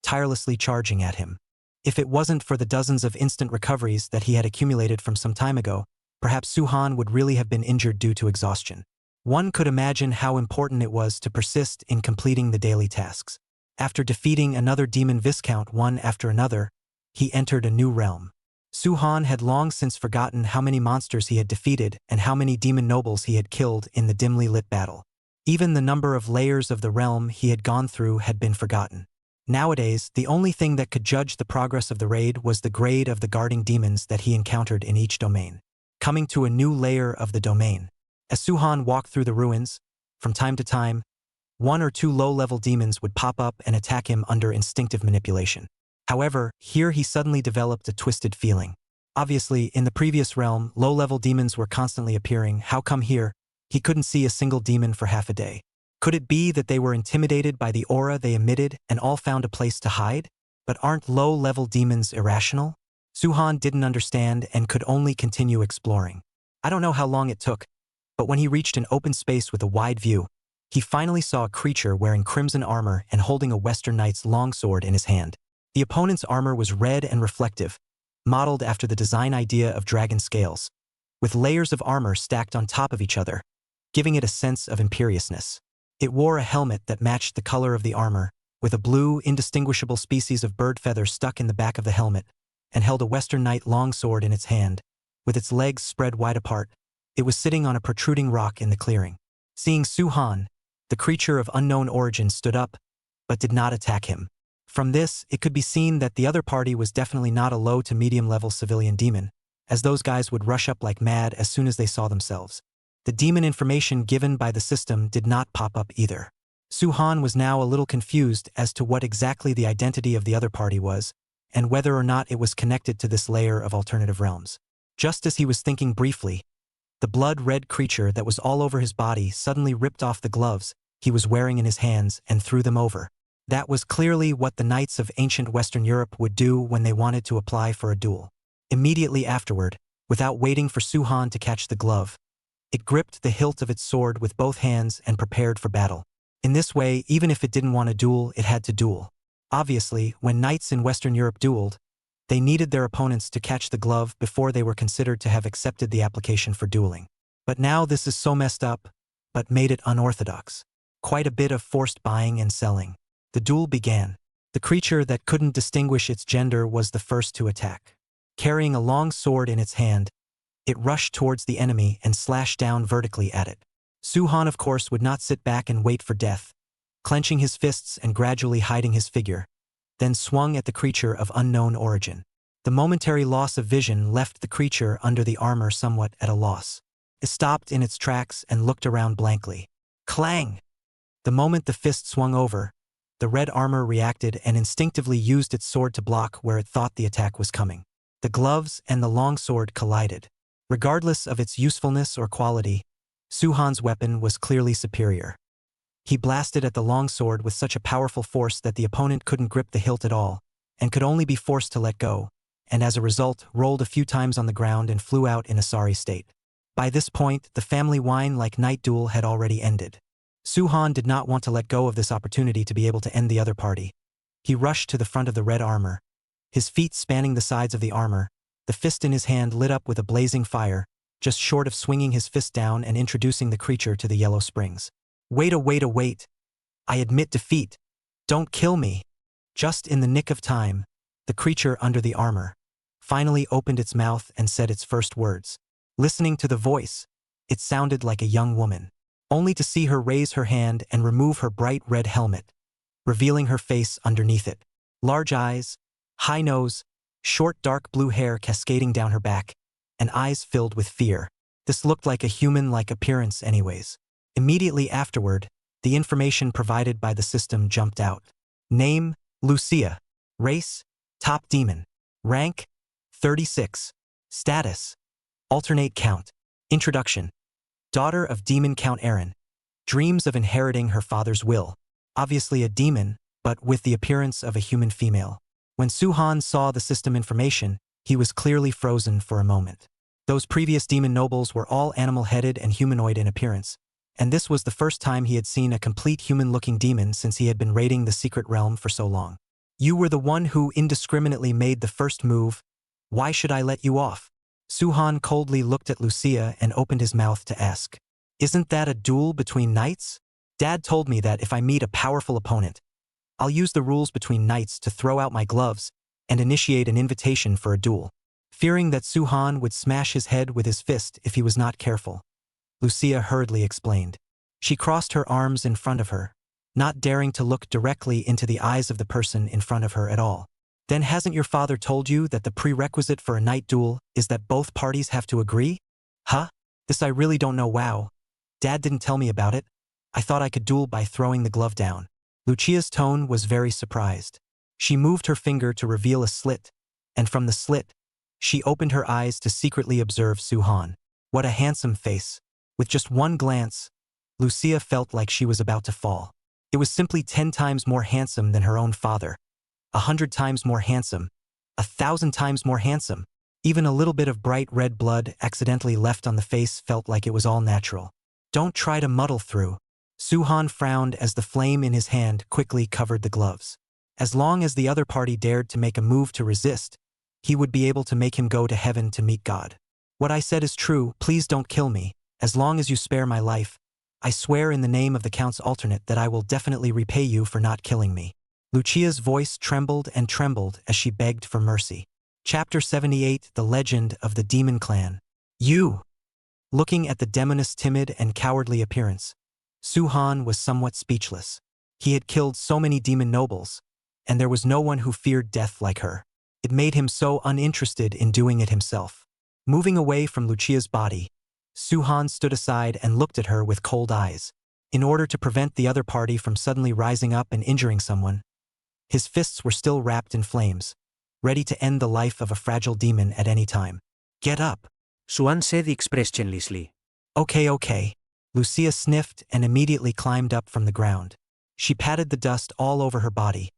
tirelessly charging at him. If it wasn't for the dozens of instant recoveries that he had accumulated from some time ago, perhaps Su-han would really have been injured due to exhaustion. One could imagine how important it was to persist in completing the daily tasks. After defeating another demon viscount one after another, he entered a new realm. Su-han had long since forgotten how many monsters he had defeated and how many demon nobles he had killed in the dimly lit battle. Even the number of layers of the realm he had gone through had been forgotten. Nowadays, the only thing that could judge the progress of the raid was the grade of the guarding demons that he encountered in each domain. Coming to a new layer of the domain. As Su-han walked through the ruins, from time to time, one or two low-level demons would pop up and attack him under instinctive manipulation. However, here he suddenly developed a twisted feeling. Obviously, in the previous realm, low-level demons were constantly appearing. How come here, he couldn't see a single demon for half a day? Could it be that they were intimidated by the aura they emitted and all found a place to hide? But aren't low-level demons irrational? Su-han didn't understand and could only continue exploring. I don't know how long it took, but when he reached an open space with a wide view, he finally saw a creature wearing crimson armor and holding a Western Knight's longsword in his hand. The opponent's armor was red and reflective, modeled after the design idea of dragon scales, with layers of armor stacked on top of each other, giving it a sense of imperiousness. It wore a helmet that matched the color of the armor, with a blue, indistinguishable species of bird feather stuck in the back of the helmet, and held a Western Knight longsword in its hand, with its legs spread wide apart. It was sitting on a protruding rock in the clearing. Seeing Su-han, the creature of unknown origin stood up, but did not attack him. From this, it could be seen that the other party was definitely not a low to medium-level civilian demon, as those guys would rush up like mad as soon as they saw themselves. The demon information given by the system did not pop up either. Su-han was now a little confused as to what exactly the identity of the other party was, and whether or not it was connected to this layer of alternative realms. Just as he was thinking briefly, the blood-red creature that was all over his body suddenly ripped off the gloves he was wearing in his hands and threw them over. That was clearly what the knights of ancient Western Europe would do when they wanted to apply for a duel. Immediately afterward, without waiting for Su-han to catch the glove, it gripped the hilt of its sword with both hands and prepared for battle. In this way, even if it didn't want to duel, it had to duel. Obviously, when knights in Western Europe dueled, they needed their opponents to catch the glove before they were considered to have accepted the application for dueling. But now this is so messed up, but made it unorthodox. Quite a bit of forced buying and selling. The duel began. The creature that couldn't distinguish its gender was the first to attack. Carrying a long sword in its hand, it rushed towards the enemy and slashed down vertically at it. Su-han, of course, would not sit back and wait for death, clenching his fists and gradually hiding his figure, then swung at the creature of unknown origin. The momentary loss of vision left the creature under the armor somewhat at a loss. It stopped in its tracks and looked around blankly. Clang! The moment the fist swung over, the red armor reacted and instinctively used its sword to block where it thought the attack was coming. The gloves and the longsword collided. Regardless of its usefulness or quality, Su-han's weapon was clearly superior. He blasted at the longsword with such a powerful force that the opponent couldn't grip the hilt at all, and could only be forced to let go, and as a result, rolled a few times on the ground and flew out in a sorry state. By this point, the family wine-like night duel had already ended. Suhan did not want to let go of this opportunity to be able to end the other party. He rushed to the front of the red armor. His feet spanning the sides of the armor, the fist in his hand lit up with a blazing fire, just short of swinging his fist down and introducing the creature to the yellow springs. Wait. I admit defeat. Don't kill me. Just in the nick of time, the creature under the armor finally opened its mouth and said its first words. Listening to the voice, it sounded like a young woman, only to see her raise her hand and remove her bright red helmet, revealing her face underneath it. Large eyes, high nose, short dark blue hair cascading down her back, and eyes filled with fear. This looked like a human-like appearance anyways. Immediately afterward, the information provided by the system jumped out. Name, Lucia. Race, top demon. Rank, 36. Status, alternate count. Introduction. Daughter of demon Count Aaron. Dreams of inheriting her father's will. Obviously a demon, but with the appearance of a human female. When Suhan saw the system information, he was clearly frozen for a moment. Those previous demon nobles were all animal-headed and humanoid in appearance, and this was the first time he had seen a complete human-looking demon since he had been raiding the secret realm for so long. You were the one who indiscriminately made the first move. Why should I let you off? Suhan coldly looked at Lucia and opened his mouth to ask. Isn't that a duel between knights? Dad told me that if I meet a powerful opponent, I'll use the rules between knights to throw out my gloves and initiate an invitation for a duel. Fearing that Suhan would smash his head with his fist if he was not careful, Lucia hurriedly explained. She crossed her arms in front of her, not daring to look directly into the eyes of the person in front of her at all. Then hasn't your father told you that the prerequisite for a night duel is that both parties have to agree? Huh? This I really don't know. Wow. Dad didn't tell me about it. I thought I could duel by throwing the glove down. Lucia's tone was very surprised. She moved her finger to reveal a slit, and from the slit, she opened her eyes to secretly observe Suhan. What a handsome face. With just one glance, Lucia felt like she was about to fall. It was simply 10 times more handsome than her own father. 100 times more handsome. 1,000 times more handsome. Even a little bit of bright red blood accidentally left on the face felt like it was all natural. Don't try to muddle through. Suhan frowned as the flame in his hand quickly covered the gloves. As long as the other party dared to make a move to resist, he would be able to make him go to heaven to meet God. What I said is true. Please don't kill me. As long as you spare my life, I swear in the name of the Count's alternate that I will definitely repay you for not killing me. Lucia's voice trembled and trembled as she begged for mercy. Chapter 78, The Legend of the Demon Clan. You! Looking at the demoness' timid and cowardly appearance, Suhan was somewhat speechless. He had killed so many demon nobles, and there was no one who feared death like her. It made him so uninterested in doing it himself. Moving away from Lucia's body, Suhan stood aside and looked at her with cold eyes. In order to prevent the other party from suddenly rising up and injuring someone, his fists were still wrapped in flames, ready to end the life of a fragile demon at any time. Get up, Suhan said expressionlessly. Okay. Lucia sniffed and immediately climbed up from the ground. She patted the dust all over her body,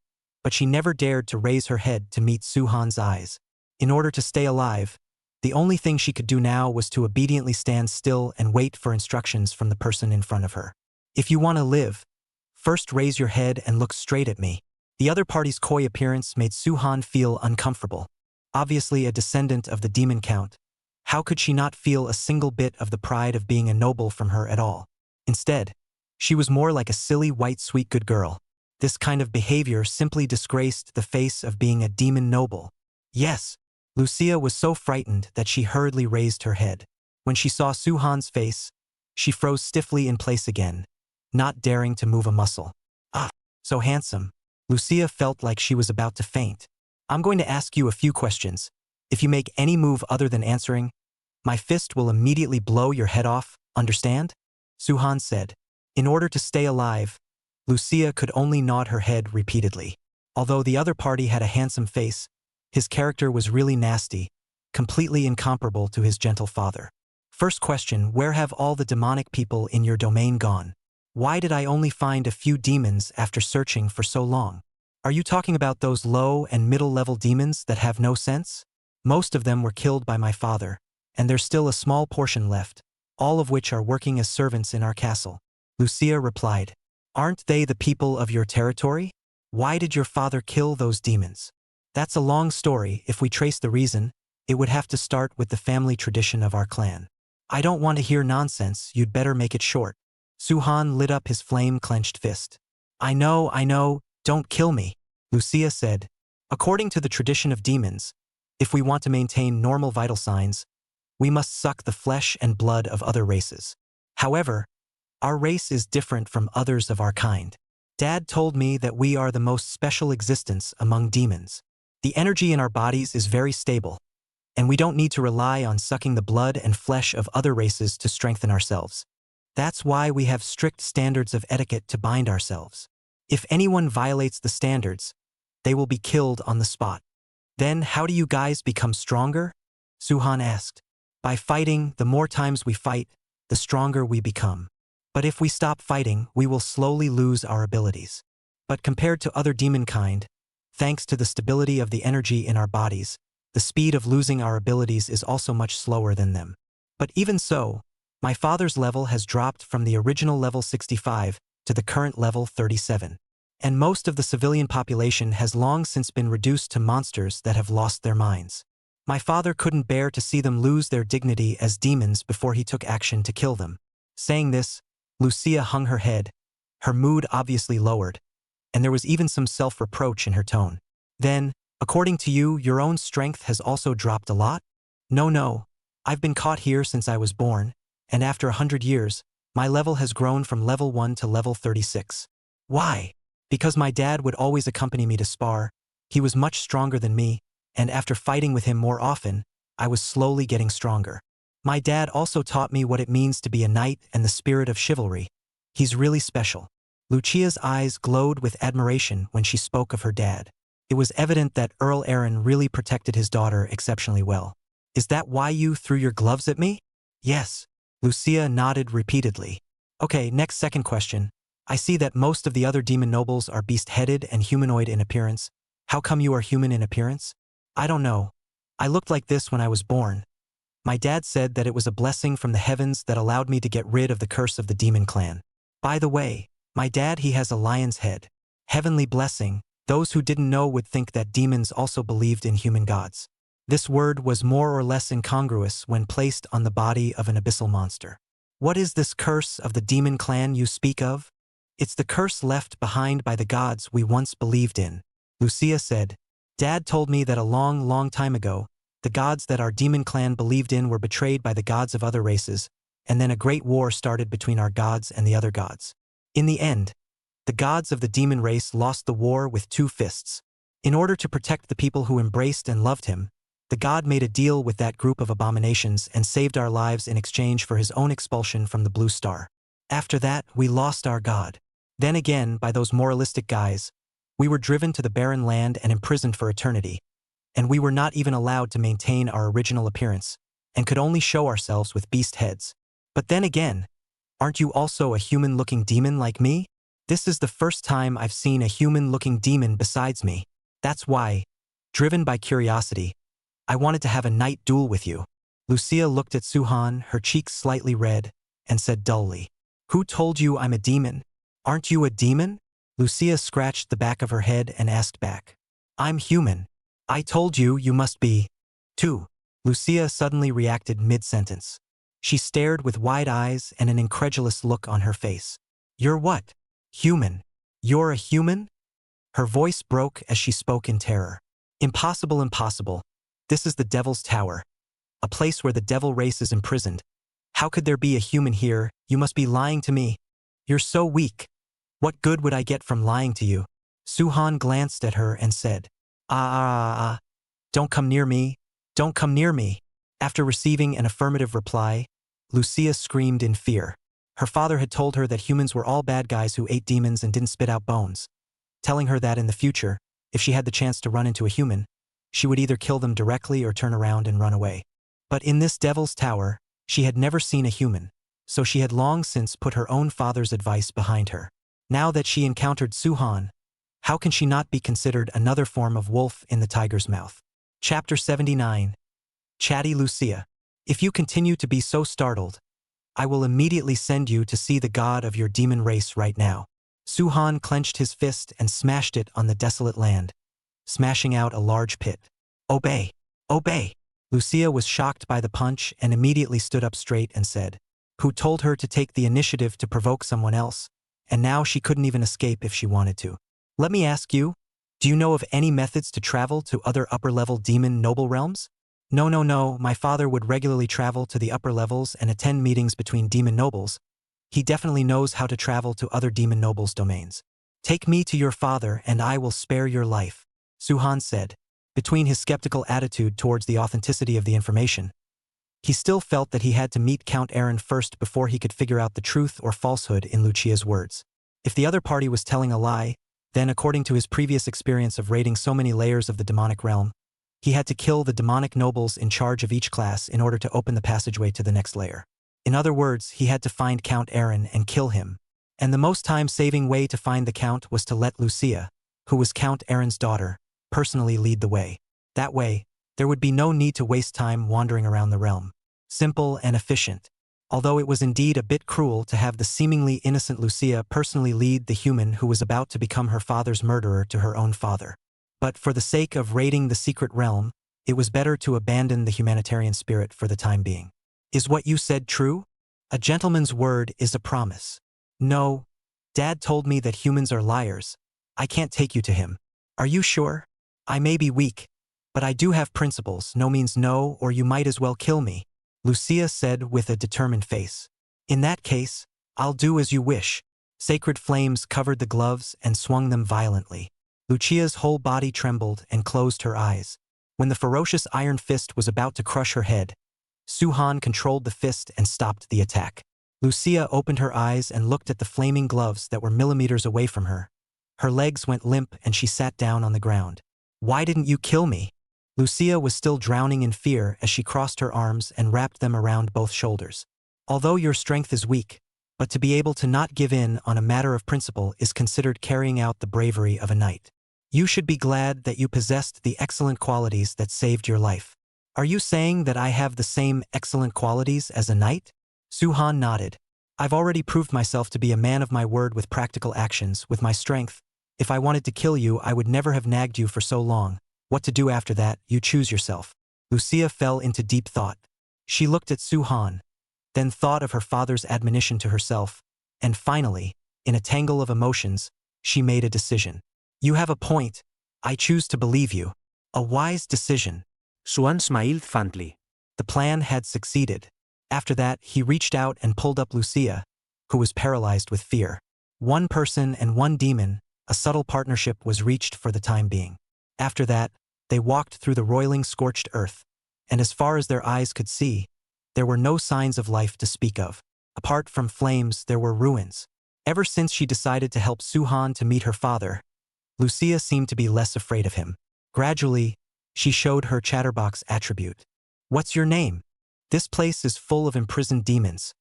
but she never dared to raise her head to meet Suhan's eyes. In order to stay alive, the only thing she could do now was to obediently stand still and wait for instructions from the person in front of her. If you want to live, first raise your head and look straight at me. The other party's coy appearance made Suhan feel uncomfortable. Obviously a descendant of the demon count, how could she not feel a single bit of the pride of being a noble from her at all? Instead, she was more like a silly white sweet good girl. This kind of behavior simply disgraced the face of being a demon noble. Yes, Lucia was so frightened that she hurriedly raised her head. When she saw Suhan's face, she froze stiffly in place again, not daring to move a muscle. Ah, so handsome. Lucia felt like she was about to faint. I'm going to ask you a few questions. If you make any move other than answering, my fist will immediately blow your head off, understand? Suhan said. In order to stay alive, Lucia could only nod her head repeatedly. Although the other party had a handsome face, his character was really nasty, completely incomparable to his gentle father. First question, where have all the demonic people in your domain gone? Why did I only find a few demons after searching for so long? Are you talking about those low and middle-level demons that have no sense? Most of them were killed by my father, and there's still a small portion left, all of which are working as servants in our castle. Lucia replied, "Aren't they the people of your territory? Why did your father kill those demons?" That's a long story. If we trace the reason, it would have to start with the family tradition of our clan. I don't want to hear nonsense, you'd better make it short. Suhan lit up his flame-clenched fist. I know, don't kill me," Lucia said. "According to the tradition of demons, if we want to maintain normal vital signs, we must suck the flesh and blood of other races. However, our race is different from others of our kind. Dad told me that we are the most special existence among demons. The energy in our bodies is very stable, and we don't need to rely on sucking the blood and flesh of other races to strengthen ourselves. That's why we have strict standards of etiquette to bind ourselves. If anyone violates the standards, they will be killed on the spot." "Then how do you guys become stronger?" Suhan asked. "By fighting. The more times we fight, the stronger we become. But if we stop fighting, we will slowly lose our abilities. But compared to other demon kind, thanks to the stability of the energy in our bodies, the speed of losing our abilities is also much slower than them. But even so, my father's level has dropped from the original level 65 to the current level 37. And most of the civilian population has long since been reduced to monsters that have lost their minds. My father couldn't bear to see them lose their dignity as demons before he took action to kill them." Saying this, Lucia hung her head, her mood obviously lowered, and there was even some self-reproach in her tone. "Then, according to you, your own strength has also dropped a lot?" No, I've been caught here since I was born, and after 100 years, my level has grown from level 1 to level 36. "Why?" "Because my dad would always accompany me to spar. He was much stronger than me, and after fighting with him more often, I was slowly getting stronger. My dad also taught me what it means to be a knight and the spirit of chivalry. He's really special." Lucia's eyes glowed with admiration when she spoke of her dad. It was evident that Earl Aaron really protected his daughter exceptionally well. "Is that why you threw your gloves at me?" "Yes." Lucia nodded repeatedly. "Okay, next second question. I see that most of the other demon nobles are beast-headed and humanoid in appearance. How come you are human in appearance?" "I don't know. I looked like this when I was born. My dad said that it was a blessing from the heavens that allowed me to get rid of the curse of the demon clan. By the way, my dad, he has a lion's head. Heavenly blessing. Those who didn't know would think that demons also believed in human gods." This word was more or less incongruous when placed on the body of an abyssal monster. "What is this curse of the demon clan you speak of?" "It's the curse left behind by the gods we once believed in," Lucia said. "Dad told me that a long time ago, the gods that our demon clan believed in were betrayed by the gods of other races, and then a great war started between our gods and the other gods. In the end, the gods of the demon race lost the war with 2 fists. In order to protect the people who embraced and loved him, the god made a deal with that group of abominations and saved our lives in exchange for his own expulsion from the Blue Star. After that, we lost our god. Then again, by those moralistic guys, we were driven to the barren land and imprisoned for eternity. And we were not even allowed to maintain our original appearance, and could only show ourselves with beast heads. But then again, aren't you also a human-looking demon like me? This is the first time I've seen a human-looking demon besides me. That's why, driven by curiosity, I wanted to have a night duel with you." Lucia looked at Suhan, her cheeks slightly red, and said dully, "Who told you I'm a demon? Aren't you a demon?" Lucia scratched the back of her head and asked back, "I'm human. I told you you must be, too." Lucia suddenly reacted mid-sentence. She stared with wide eyes and an incredulous look on her face. "You're what? Human? You're a human?" Her voice broke as she spoke in terror. "Impossible, impossible. This is the Devil's Tower, a place where the devil race is imprisoned. How could there be a human here? You must be lying to me. You're so weak. What good would I get from lying to you?" Suhan glanced at her and said, Don't come near me. Don't come near me." After receiving an affirmative reply, Lucia screamed in fear. Her father had told her that humans were all bad guys who ate demons and didn't spit out bones, telling her that in the future, if she had the chance to run into a human, she would either kill them directly or turn around and run away. But in this Devil's Tower, she had never seen a human, so she had long since put her own father's advice behind her. Now that she encountered Suhan, how can she not be considered another form of wolf in the tiger's mouth? Chapter 79. Chatty Lucia. If you continue to be so startled, I will immediately send you to see the god of your demon race right now. Suhan clenched his fist and smashed it on the desolate land, smashing out a large pit. Obey! Obey! Lucia was shocked by the punch and immediately stood up straight and said, "Who told her to take the initiative to provoke someone else, and now she couldn't even escape if she wanted to. Let me ask you, do you know of any methods to travel to other upper-level demon noble realms?" No, my father would regularly travel to the upper levels and attend meetings between demon nobles. He definitely knows how to travel to other demon nobles' domains. Take me to your father and I will spare your life, Suhan said. Between his skeptical attitude towards the authenticity of the information, he still felt that he had to meet Count Aaron first before he could figure out the truth or falsehood in Lucia's words. If the other party was telling a lie, then according to his previous experience of raiding so many layers of the demonic realm, he had to kill the demonic nobles in charge of each class in order to open the passageway to the next layer. In other words, he had to find Count Aaron and kill him. And the most time-saving way to find the Count was to let Lucia, who was Count Aaron's daughter, personally lead the way. That way, there would be no need to waste time wandering around the realm. Simple and efficient. Although it was indeed a bit cruel to have the seemingly innocent Lucia personally lead the human who was about to become her father's murderer to her own father. But for the sake of raiding the secret realm, it was better to abandon the humanitarian spirit for the time being. Is what you said true? A gentleman's word is a promise. No. Dad told me that humans are liars. I can't take you to him. Are you sure? I may be weak, but I do have principles. No means no, or you might as well kill me, Lucia said with a determined face. In that case, I'll do as you wish. Sacred flames covered the gloves and swung them violently. Lucia's whole body trembled and closed her eyes. When the ferocious iron fist was about to crush her head, Suhan controlled the fist and stopped the attack. Lucia opened her eyes and looked at the flaming gloves that were millimeters away from her. Her legs went limp and she sat down on the ground. Why didn't you kill me? Lucia was still drowning in fear as she crossed her arms and wrapped them around both shoulders. Although your strength is weak, but to be able to not give in on a matter of principle is considered carrying out the bravery of a knight. You should be glad that you possessed the excellent qualities that saved your life. Are you saying that I have the same excellent qualities as a knight? Suhan nodded. I've already proved myself to be a man of my word with practical actions, with my strength. If I wanted to kill you, I would never have nagged you for so long. What to do after that, you choose yourself. Lucia fell into deep thought. She looked at Suhan, then thought of her father's admonition to herself, and finally, in a tangle of emotions, she made a decision. You have a point. I choose to believe you. A wise decision. Suhan smiled fondly. The plan had succeeded. After that, he reached out and pulled up Lucia, who was paralyzed with fear. One person and one demon, a subtle partnership was reached for the time being. After that, they walked through the roiling scorched earth, and as far as their eyes could see, there were no signs of life to speak of. Apart from flames, there were ruins. Ever since she decided to help Suhan to meet her father, Lucia seemed to be less afraid of him. Gradually, she showed her chatterbox attribute. What's your name? This place is full of imprisoned demons.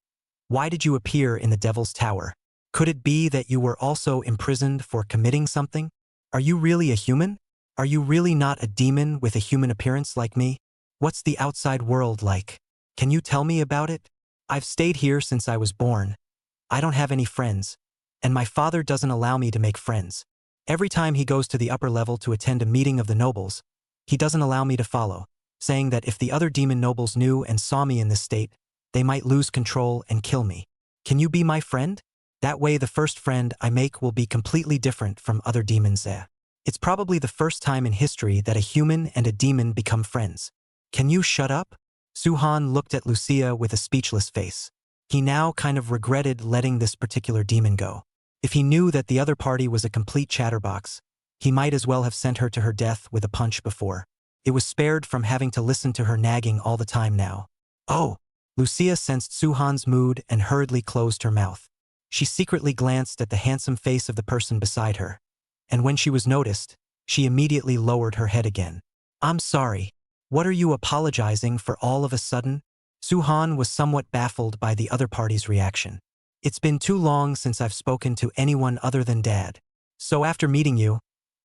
Why did you appear in the Devil's Tower? Could it be that you were also imprisoned for committing something? Are you really a human? Are you really not a demon with a human appearance like me? What's the outside world like? Can you tell me about it? I've stayed here since I was born. I don't have any friends, and my father doesn't allow me to make friends. Every time he goes to the upper level to attend a meeting of the nobles, he doesn't allow me to follow, saying that if the other demon nobles knew and saw me in this state, they might lose control and kill me. Can you be my friend? That way the first friend I make will be completely different from other demons there. It's probably the first time in history that a human and a demon become friends. Can you shut up? Suhan looked at Lucia with a speechless face. He now kind of regretted letting this particular demon go. If he knew that the other party was a complete chatterbox, he might as well have sent her to her death with a punch before. It was spared from having to listen to her nagging all the time now. Oh! Lucia sensed Suhan's mood and hurriedly closed her mouth. She secretly glanced at the handsome face of the person beside her, and when she was noticed, she immediately lowered her head again. I'm sorry. What are you apologizing for all of a sudden? Suhan was somewhat baffled by the other party's reaction. It's been too long since I've spoken to anyone other than Dad. So after meeting you,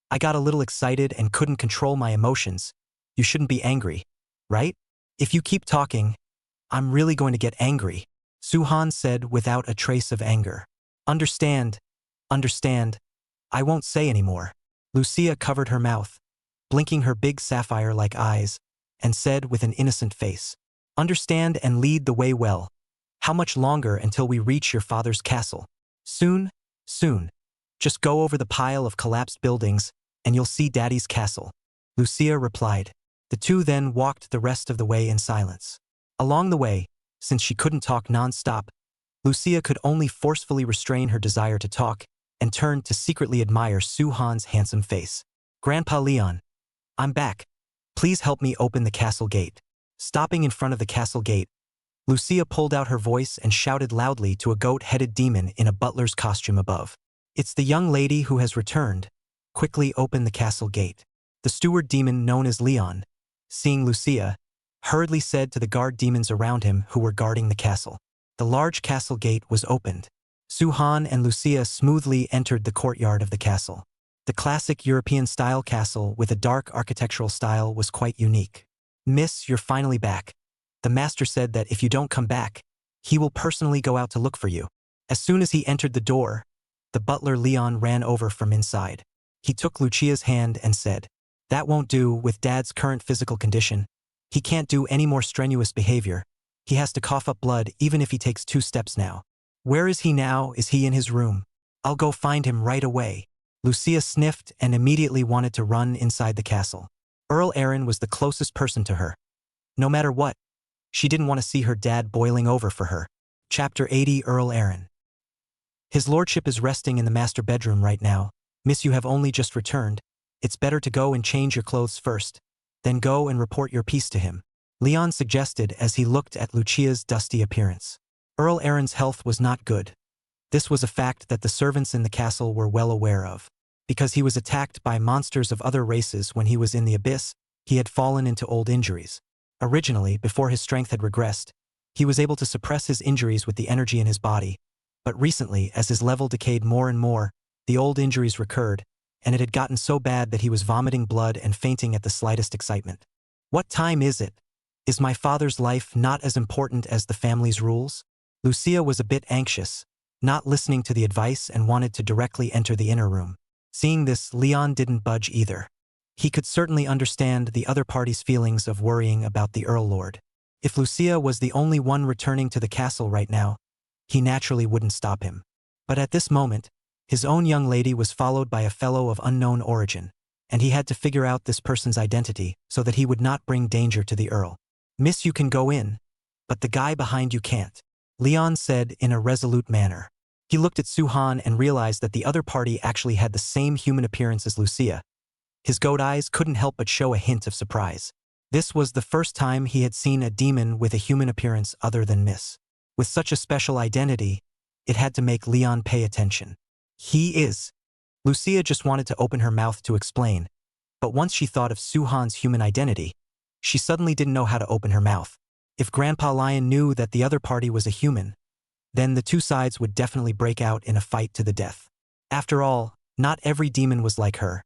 I got a little excited and couldn't control my emotions, You shouldn't be angry, right? If you keep talking, I'm really going to get angry, Suhan said without a trace of anger. Understand, understand, I won't say anymore. Lucia covered her mouth, blinking her big sapphire-like eyes, and said with an innocent face, understand and lead the way well. How much longer until we reach your father's castle? Soon, soon. Just go over the pile of collapsed buildings, and you'll see Daddy's castle. Lucia replied. The two then walked the rest of the way in silence. Along the way, since she couldn't talk non-stop, Lucia could only forcefully restrain her desire to talk and turned to secretly admire Suhan's handsome face. Grandpa Leon, I'm back. Please help me open the castle gate. Stopping in front of the castle gate, Lucia pulled out her voice and shouted loudly to a goat-headed demon in a butler's costume above. It's the young lady who has returned. Quickly open the castle gate. The steward demon known as Leon, seeing Lucia, hurriedly said to the guard demons around him who were guarding the castle. The large castle gate was opened. Suhan and Lucia smoothly entered the courtyard of the castle. The classic European-style castle with a dark architectural style was quite unique. Miss, you're finally back. The master said that if you don't come back, he will personally go out to look for you. As soon as he entered the door, the butler Leon ran over from inside. He took Lucia's hand and said, that won't do with Dad's current physical condition. He can't do any more strenuous behavior. He has to cough up blood even if he takes 2 steps now. Where is he now? Is he in his room? I'll go find him right away. Lucia sniffed and immediately wanted to run inside the castle. Earl Aaron was the closest person to her. No matter what, she didn't want to see her dad boiling over for her. Chapter 80 Earl Aaron. His lordship is resting in the master bedroom right now. Miss, you have only just returned. It's better to go and change your clothes first. Then go and report your piece to him, Leon suggested as he looked at Lucia's dusty appearance. Earl Aaron's health was not good. This was a fact that the servants in the castle were well aware of. Because he was attacked by monsters of other races when he was in the abyss, he had fallen into old injuries. Originally, before his strength had regressed, he was able to suppress his injuries with the energy in his body, but recently, as his level decayed more and more, the old injuries recurred, and it had gotten so bad that he was vomiting blood and fainting at the slightest excitement. What time is it? Is my father's life not as important as the family's rules? Lucia was a bit anxious, not listening to the advice and wanted to directly enter the inner room. Seeing this, Leon didn't budge either. He could certainly understand the other party's feelings of worrying about the Earl Lord. If Lucia was the only one returning to the castle right now, he naturally wouldn't stop him. But at this moment, his own young lady was followed by a fellow of unknown origin, and he had to figure out this person's identity so that he would not bring danger to the Earl. Miss, you can go in, but the guy behind you can't, Leon said in a resolute manner. He looked at Suhan and realized that the other party actually had the same human appearance as Lucia. His goat eyes couldn't help but show a hint of surprise. This was the first time he had seen a demon with a human appearance other than Miss. With such a special identity, it had to make Leon pay attention. He is. Lucia just wanted to open her mouth to explain, but once she thought of Suhan's human identity, she suddenly didn't know how to open her mouth. If Grandpa Lion knew that the other party was a human, then the two sides would definitely break out in a fight to the death. After all, not every demon was like her,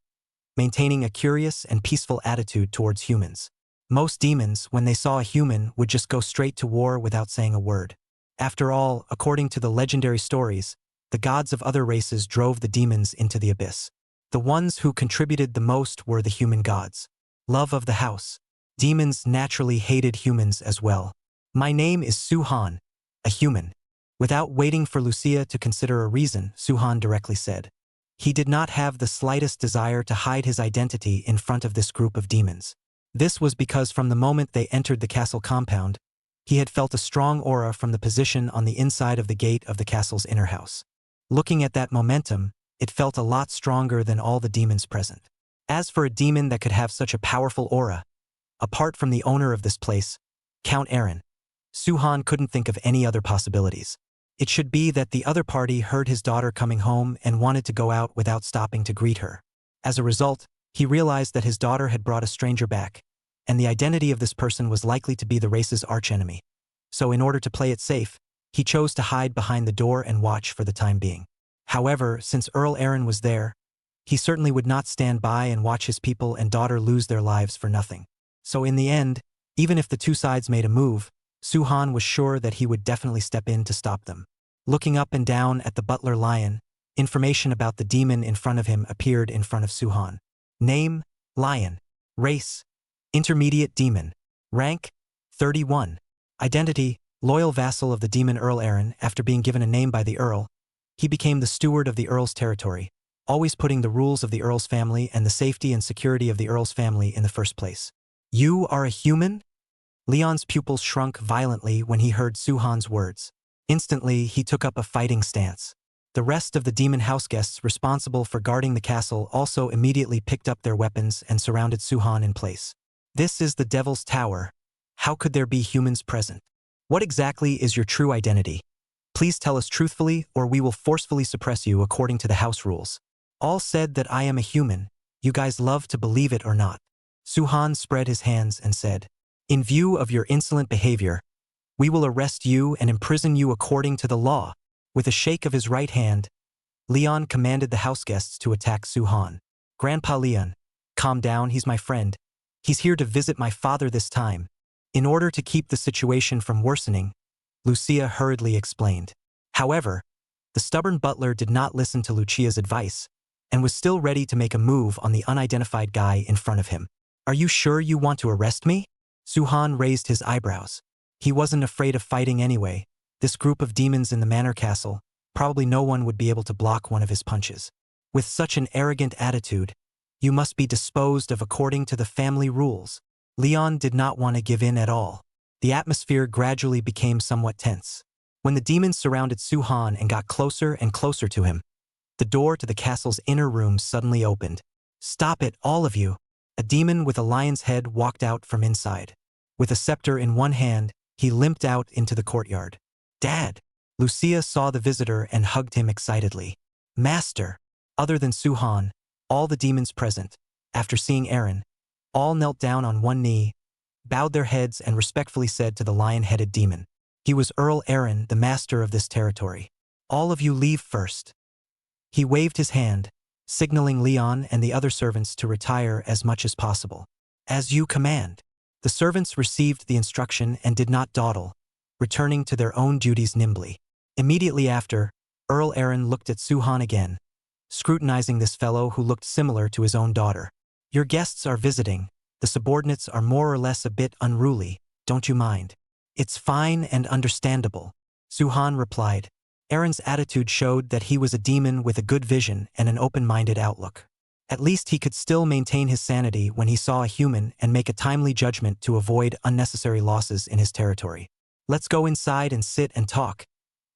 maintaining a curious and peaceful attitude towards humans. Most demons, when they saw a human, would just go straight to war without saying a word. After all, according to the legendary stories, the gods of other races drove the demons into the abyss. The ones who contributed the most were the human gods. Love of the house. Demons naturally hated humans as well. My name is Suhan, a human. Without waiting for Lucia to consider a reason, Suhan directly said. He did not have the slightest desire to hide his identity in front of this group of demons. This was because from the moment they entered the castle compound, he had felt a strong aura from the position on the inside of the gate of the castle's inner house. Looking at that momentum, it felt a lot stronger than all the demons present. As for a demon that could have such a powerful aura, apart from the owner of this place, Count Aaron, Suhan couldn't think of any other possibilities. It should be that the other party heard his daughter coming home and wanted to go out without stopping to greet her. As a result, he realized that his daughter had brought a stranger back, and the identity of this person was likely to be the race's archenemy. So in order to play it safe, he chose to hide behind the door and watch for the time being. However, since Earl Aaron was there, he certainly would not stand by and watch his people and daughter lose their lives for nothing. So in the end, even if the two sides made a move, Suhan was sure that he would definitely step in to stop them. Looking up and down at the butler lion, information about the demon in front of him appeared in front of Suhan. Name, lion. Race, intermediate demon. Rank, 31. Identity, loyal vassal of the demon Earl Aaron. After being given a name by the Earl, he became the steward of the Earl's territory, always putting the rules of the Earl's family and the safety and security of the Earl's family in the first place. You are a human? Leon's pupils shrunk violently when he heard Suhan's words. Instantly, he took up a fighting stance. The rest of the demon houseguests responsible for guarding the castle also immediately picked up their weapons and surrounded Suhan in place. This is the Devil's Tower. How could there be humans present? What exactly is your true identity? Please tell us truthfully or we will forcefully suppress you according to the house rules. All said that I am a human. You guys love to believe it or not. Suhan spread his hands and said, in view of your insolent behavior, we will arrest you and imprison you according to the law. With a shake of his right hand, Leon commanded the houseguests to attack Suhan. Grandpa Leon, calm down, he's my friend. He's here to visit my father this time. In order to keep the situation from worsening, Lucia hurriedly explained. However, the stubborn butler did not listen to Lucia's advice and was still ready to make a move on the unidentified guy in front of him. Are you sure you want to arrest me? Suhan raised his eyebrows. He wasn't afraid of fighting anyway. This group of demons in the manor castle, probably no one would be able to block one of his punches. With such an arrogant attitude, you must be disposed of according to the family rules. Leon did not want to give in at all. The atmosphere gradually became somewhat tense. When the demons surrounded Suhan and got closer and closer to him, the door to the castle's inner room suddenly opened. Stop it, all of you! A demon with a lion's head walked out from inside. With a scepter in one hand, he limped out into the courtyard. Dad! Lucia saw the visitor and hugged him excitedly. Master! Other than Suhan, all the demons present, after seeing Aaron, all knelt down on one knee, bowed their heads and respectfully said to the lion-headed demon. He was Earl Aaron, the master of this territory. All of you leave first. He waved his hand, signaling Leon and the other servants to retire as much as possible. As you command. The servants received the instruction and did not dawdle, returning to their own duties nimbly. Immediately after, Earl Aaron looked at Suhan again, scrutinizing this fellow who looked similar to his own daughter. Your guests are visiting. The subordinates are more or less a bit unruly, don't you mind? It's fine and understandable, Suhan replied. Aaron's attitude showed that he was a demon with a good vision and an open-minded outlook. At least he could still maintain his sanity when he saw a human and make a timely judgment to avoid unnecessary losses in his territory. Let's go inside and sit and talk.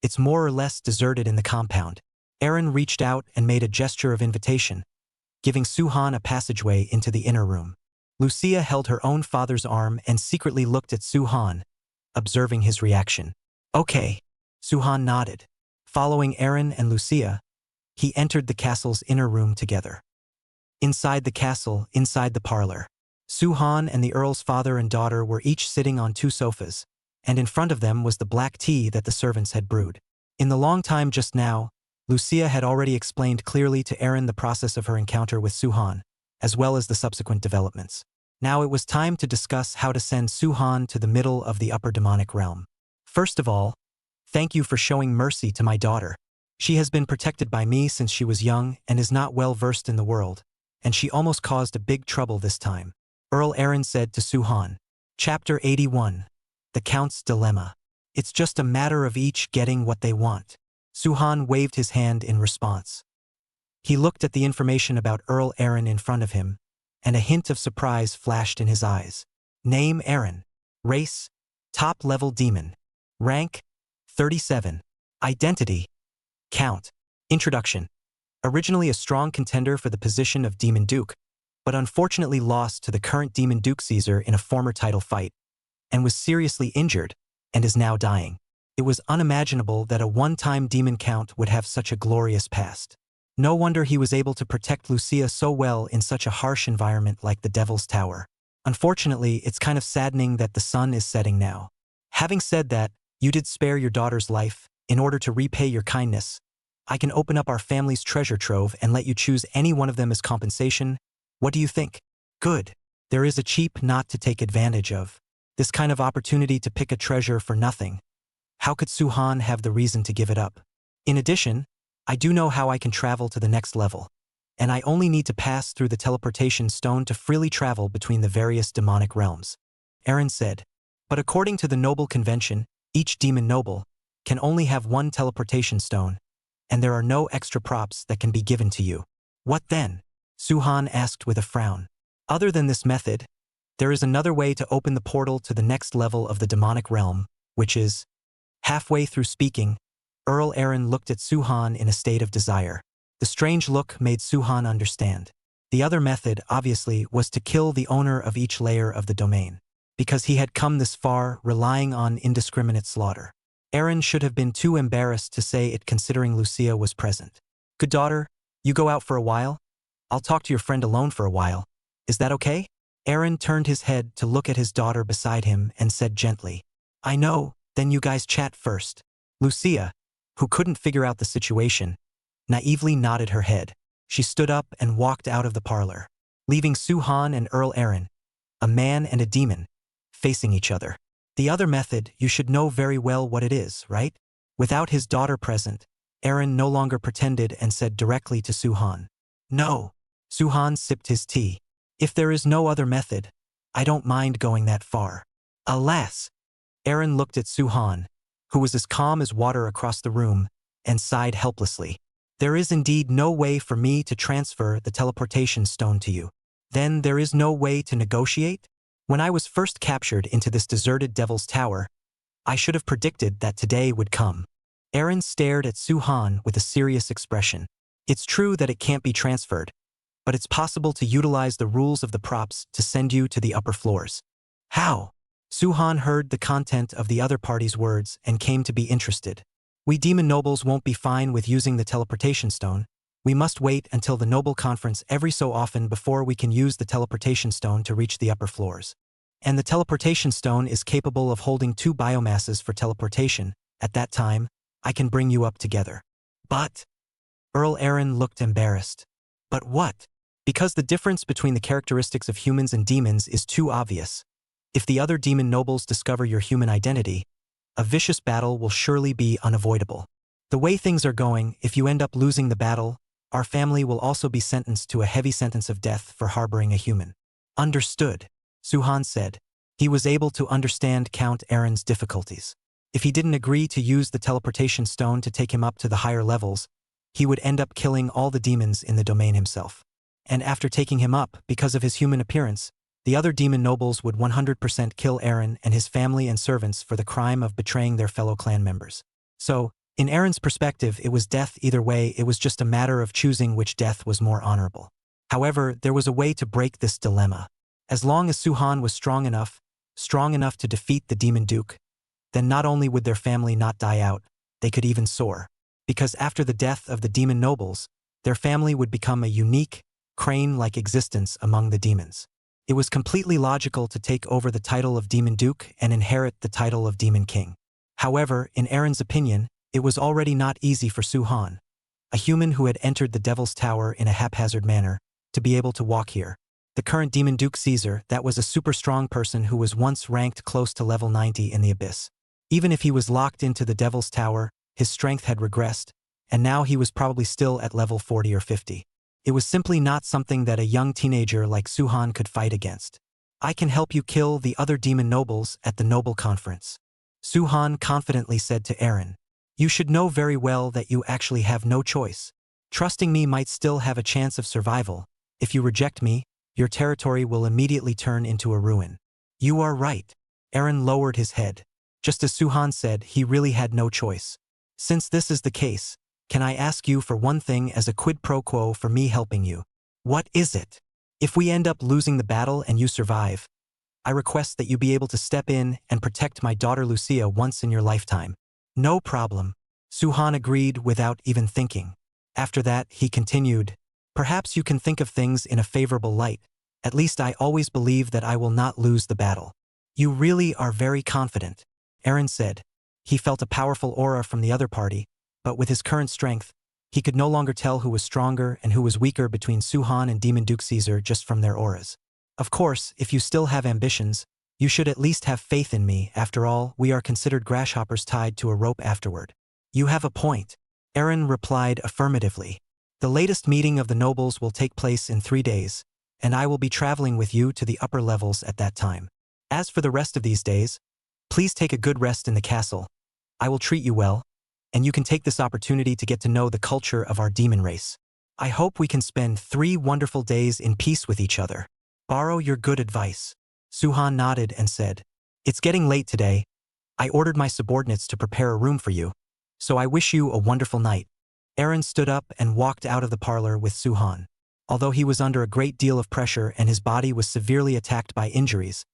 It's more or less deserted in the compound. Aaron reached out and made a gesture of invitation, giving Suhan a passageway into the inner room. Lucia held her own father's arm and secretly looked at Suhan, observing his reaction. Okay. Suhan nodded. Following Aaron and Lucia, he entered the castle's inner room together. Inside the castle, inside the parlor, Suhan and the Earl's father and daughter were each sitting on two sofas, and in front of them was the black tea that the servants had brewed. In the long time just now, Lucia had already explained clearly to Aaron the process of her encounter with Suhan, as well as the subsequent developments. Now it was time to discuss how to send Suhan to the middle of the upper demonic realm. First of all, thank you for showing mercy to my daughter. She has been protected by me since she was young and is not well versed in the world, and she almost caused a big trouble this time, Earl Aaron said to Suhan. Chapter 81. The Count's Dilemma. It's just a matter of each getting what they want. Suhan waved his hand in response. He looked at the information about Earl Aaron in front of him, and a hint of surprise flashed in his eyes. Name Aaron. Race, top-level demon. Rank, 37. Identity, Count. Introduction. Originally a strong contender for the position of Demon Duke, but unfortunately lost to the current Demon Duke Caesar in a former title fight, and was seriously injured, and is now dying. It was unimaginable that a one-time Demon Count would have such a glorious past. No wonder he was able to protect Lucia so well in such a harsh environment like the Devil's Tower. Unfortunately, it's kind of saddening that the sun is setting now. Having said that, you did spare your daughter's life. In order to repay your kindness, I can open up our family's treasure trove and let you choose any one of them as compensation. What do you think? Good. There is a cheap not to take advantage of. This kind of opportunity to pick a treasure for nothing. How could Suhan have the reason to give it up? In addition, I do know how I can travel to the next level, and I only need to pass through the teleportation stone to freely travel between the various demonic realms. Eren said, but according to the noble convention, each demon noble can only have one teleportation stone, and there are no extra props that can be given to you. What then? Suhan asked with a frown. Other than this method, there is another way to open the portal to the next level of the demonic realm, which is... Halfway through speaking, Earl Eren looked at Suhan in a state of desire. The strange look made Suhan understand. The other method, obviously, was to kill the owner of each layer of the domain, because he had come this far relying on indiscriminate slaughter. Eren should have been too embarrassed to say it considering Lucia was present. Good daughter, you go out for a while? I'll talk to your friend alone for a while. Is that okay? Eren turned his head to look at his daughter beside him and said gently, I know, then you guys chat first. Lucia, who couldn't figure out the situation, naively nodded her head. She stood up and walked out of the parlor, leaving Suhan and Earl Eren, a man and a demon, facing each other. The other method, you should know very well what it is, right? Without his daughter present, Eren no longer pretended and said directly to Suhan. No. Suhan sipped his tea. If there is no other method, I don't mind going that far. Alas! Eren looked at Suhan, who was as calm as water across the room, and sighed helplessly. There is indeed no way for me to transfer the teleportation stone to you. Then there is no way to negotiate? When I was first captured into this deserted Devil's Tower, I should have predicted that today would come. Eren stared at Suhan with a serious expression. It's true that it can't be transferred, but it's possible to utilize the rules of the props to send you to the upper floors. How? Suhan heard the content of the other party's words and came to be interested. We demon nobles won't be fine with using the teleportation stone. We must wait until the noble conference every so often before we can use the teleportation stone to reach the upper floors. And the teleportation stone is capable of holding 2 biomasses for teleportation. At that time, I can bring you up together. But... Earl Eren looked embarrassed. But what? Because the difference between the characteristics of humans and demons is too obvious. If the other demon nobles discover your human identity, a vicious battle will surely be unavoidable. The way things are going, if you end up losing the battle, our family will also be sentenced to a heavy sentence of death for harboring a human. Understood, Suhan said. He was able to understand Count Eren's difficulties. If he didn't agree to use the teleportation stone to take him up to the higher levels, he would end up killing all the demons in the domain himself. And after taking him up, because of his human appearance, the other demon nobles would 100% kill Eren and his family and servants for the crime of betraying their fellow clan members. So, in Eren's perspective, it was death either way. It was just a matter of choosing which death was more honorable. However, there was a way to break this dilemma. As long as Suhan was strong enough to defeat the Demon Duke, then not only would their family not die out, they could even soar. Because after the death of the demon nobles, their family would become a unique, crane-like existence among the demons. It was completely logical to take over the title of Demon Duke and inherit the title of Demon King. However, in Eren's opinion, it was already not easy for Suhan, a human who had entered the Devil's Tower in a haphazard manner, to be able to walk here. The current Demon Duke Caesar, that was a super strong person who was once ranked close to level 90 in the Abyss. Even if he was locked into the Devil's Tower, his strength had regressed, and now he was probably still at level 40 or 50. It was simply not something that a young teenager like Suhan could fight against. I can help you kill the other demon nobles at the Noble Conference, Suhan confidently said to Eren. You should know very well that you actually have no choice. Trusting me might still have a chance of survival. If you reject me, your territory will immediately turn into a ruin. You are right. Eren lowered his head. Just as Suhan said, he really had no choice. Since this is the case, can I ask you for one thing as a quid pro quo for me helping you? What is it? If we end up losing the battle and you survive, I request that you be able to step in and protect my daughter Lucia once in your lifetime. No problem. Suhan agreed without even thinking. After that, he continued, perhaps you can think of things in a favorable light. At least I always believe that I will not lose the battle. You really are very confident, Eren said. He felt a powerful aura from the other party, but with his current strength, he could no longer tell who was stronger and who was weaker between Suhan and Demon Duke Caesar just from their auras. Of course, if you still have ambitions, you should at least have faith in me. After all, we are considered grasshoppers tied to a rope afterward. You have a point. Aaron replied affirmatively. The latest meeting of the nobles will take place in 3 days, and I will be traveling with you to the upper levels at that time. As for the rest of these days, please take a good rest in the castle. I will treat you well, and you can take this opportunity to get to know the culture of our demon race. I hope we can spend 3 wonderful days in peace with each other. Borrow your good advice. Suhan nodded and said, It's getting late today. I ordered my subordinates to prepare a room for you, so I wish you a wonderful night. Aaron stood up and walked out of the parlor with Suhan. Although he was under a great deal of pressure and his body was severely attacked by injuries,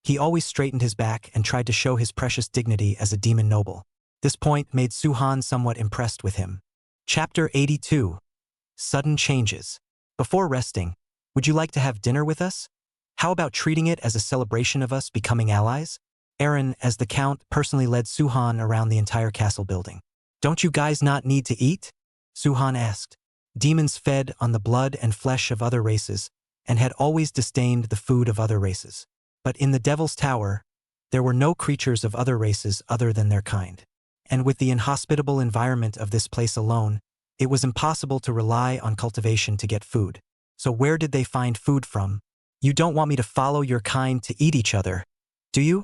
he always straightened his back and tried to show his precious dignity as a demon noble. This point made Suhan somewhat impressed with him. Chapter 82. Sudden Changes. Before resting, would you like to have dinner with us? How about treating it as a celebration of us becoming allies? Aaron, as the Count, personally led Suhan around the entire castle building. Don't you guys not need to eat? Suhan asked. Demons fed on the blood and flesh of other races and had always disdained the food of other races. But in the Devil's Tower, there were no creatures of other races other than their kind. And with the inhospitable environment of this place alone, it was impossible to rely on cultivation to get food. So where did they find food from? You don't want me to follow your kind to eat each other, do you?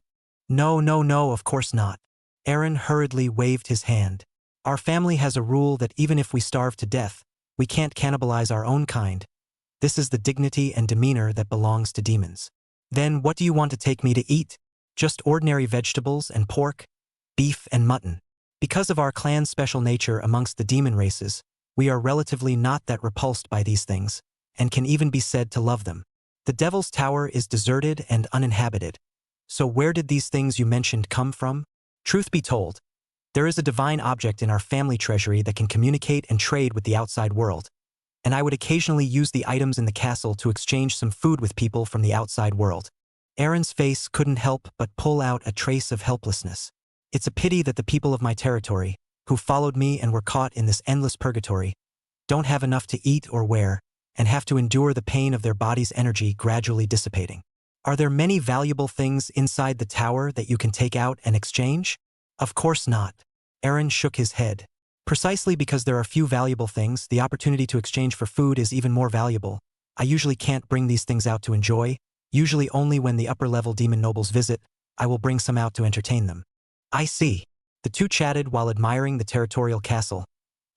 No, no, no, of course not. Aaron hurriedly waved his hand. Our family has a rule that even if we starve to death, we can't cannibalize our own kind. This is the dignity and demeanor that belongs to demons. Then what do you want to take me to eat? Just ordinary vegetables and pork, beef and mutton. Because of our clan's special nature amongst the demon races, we are relatively not that repulsed by these things, and can even be said to love them. The Devil's Tower is deserted and uninhabited. So where did these things you mentioned come from? Truth be told, there is a divine object in our family treasury that can communicate and trade with the outside world, and I would occasionally use the items in the castle to exchange some food with people from the outside world. Aaron's face couldn't help but pull out a trace of helplessness. It's a pity that the people of my territory, who followed me and were caught in this endless purgatory, don't have enough to eat or wear, and have to endure the pain of their body's energy gradually dissipating. Are there many valuable things inside the tower that you can take out and exchange? Of course not. Aaron shook his head. Precisely because there are few valuable things, the opportunity to exchange for food is even more valuable. I usually can't bring these things out to enjoy. Usually only when the upper-level demon nobles visit, I will bring some out to entertain them. I see. The two chatted while admiring the territorial castle,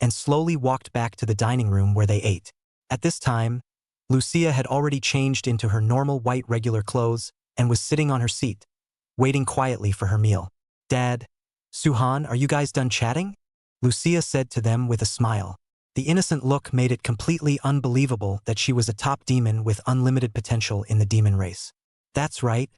and slowly walked back to the dining room where they ate. At this time, Lucia had already changed into her normal white regular clothes and was sitting on her seat, waiting quietly for her meal. Dad, Suhan, are you guys done chatting? Lucia said to them with a smile. The innocent look made it completely unbelievable that she was a top demon with unlimited potential in the demon race. That's right.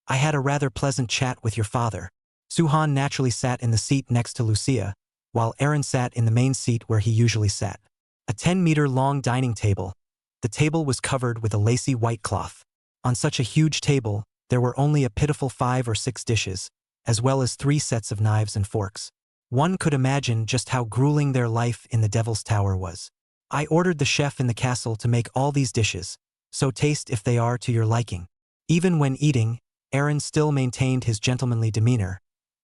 I had a rather pleasant chat with your father. Suhan naturally sat in the seat next to Lucia, while Aaron sat in the main seat where he usually sat. A 10-meter-long dining table. The table was covered with a lacy white cloth. On such a huge table, there were only a pitiful 5 or 6 dishes, as well as 3 sets of knives and forks. One could imagine just how grueling their life in the Devil's Tower was. I ordered the chef in the castle to make all these dishes, so taste if they are to your liking. Even when eating, Aaron still maintained his gentlemanly demeanor,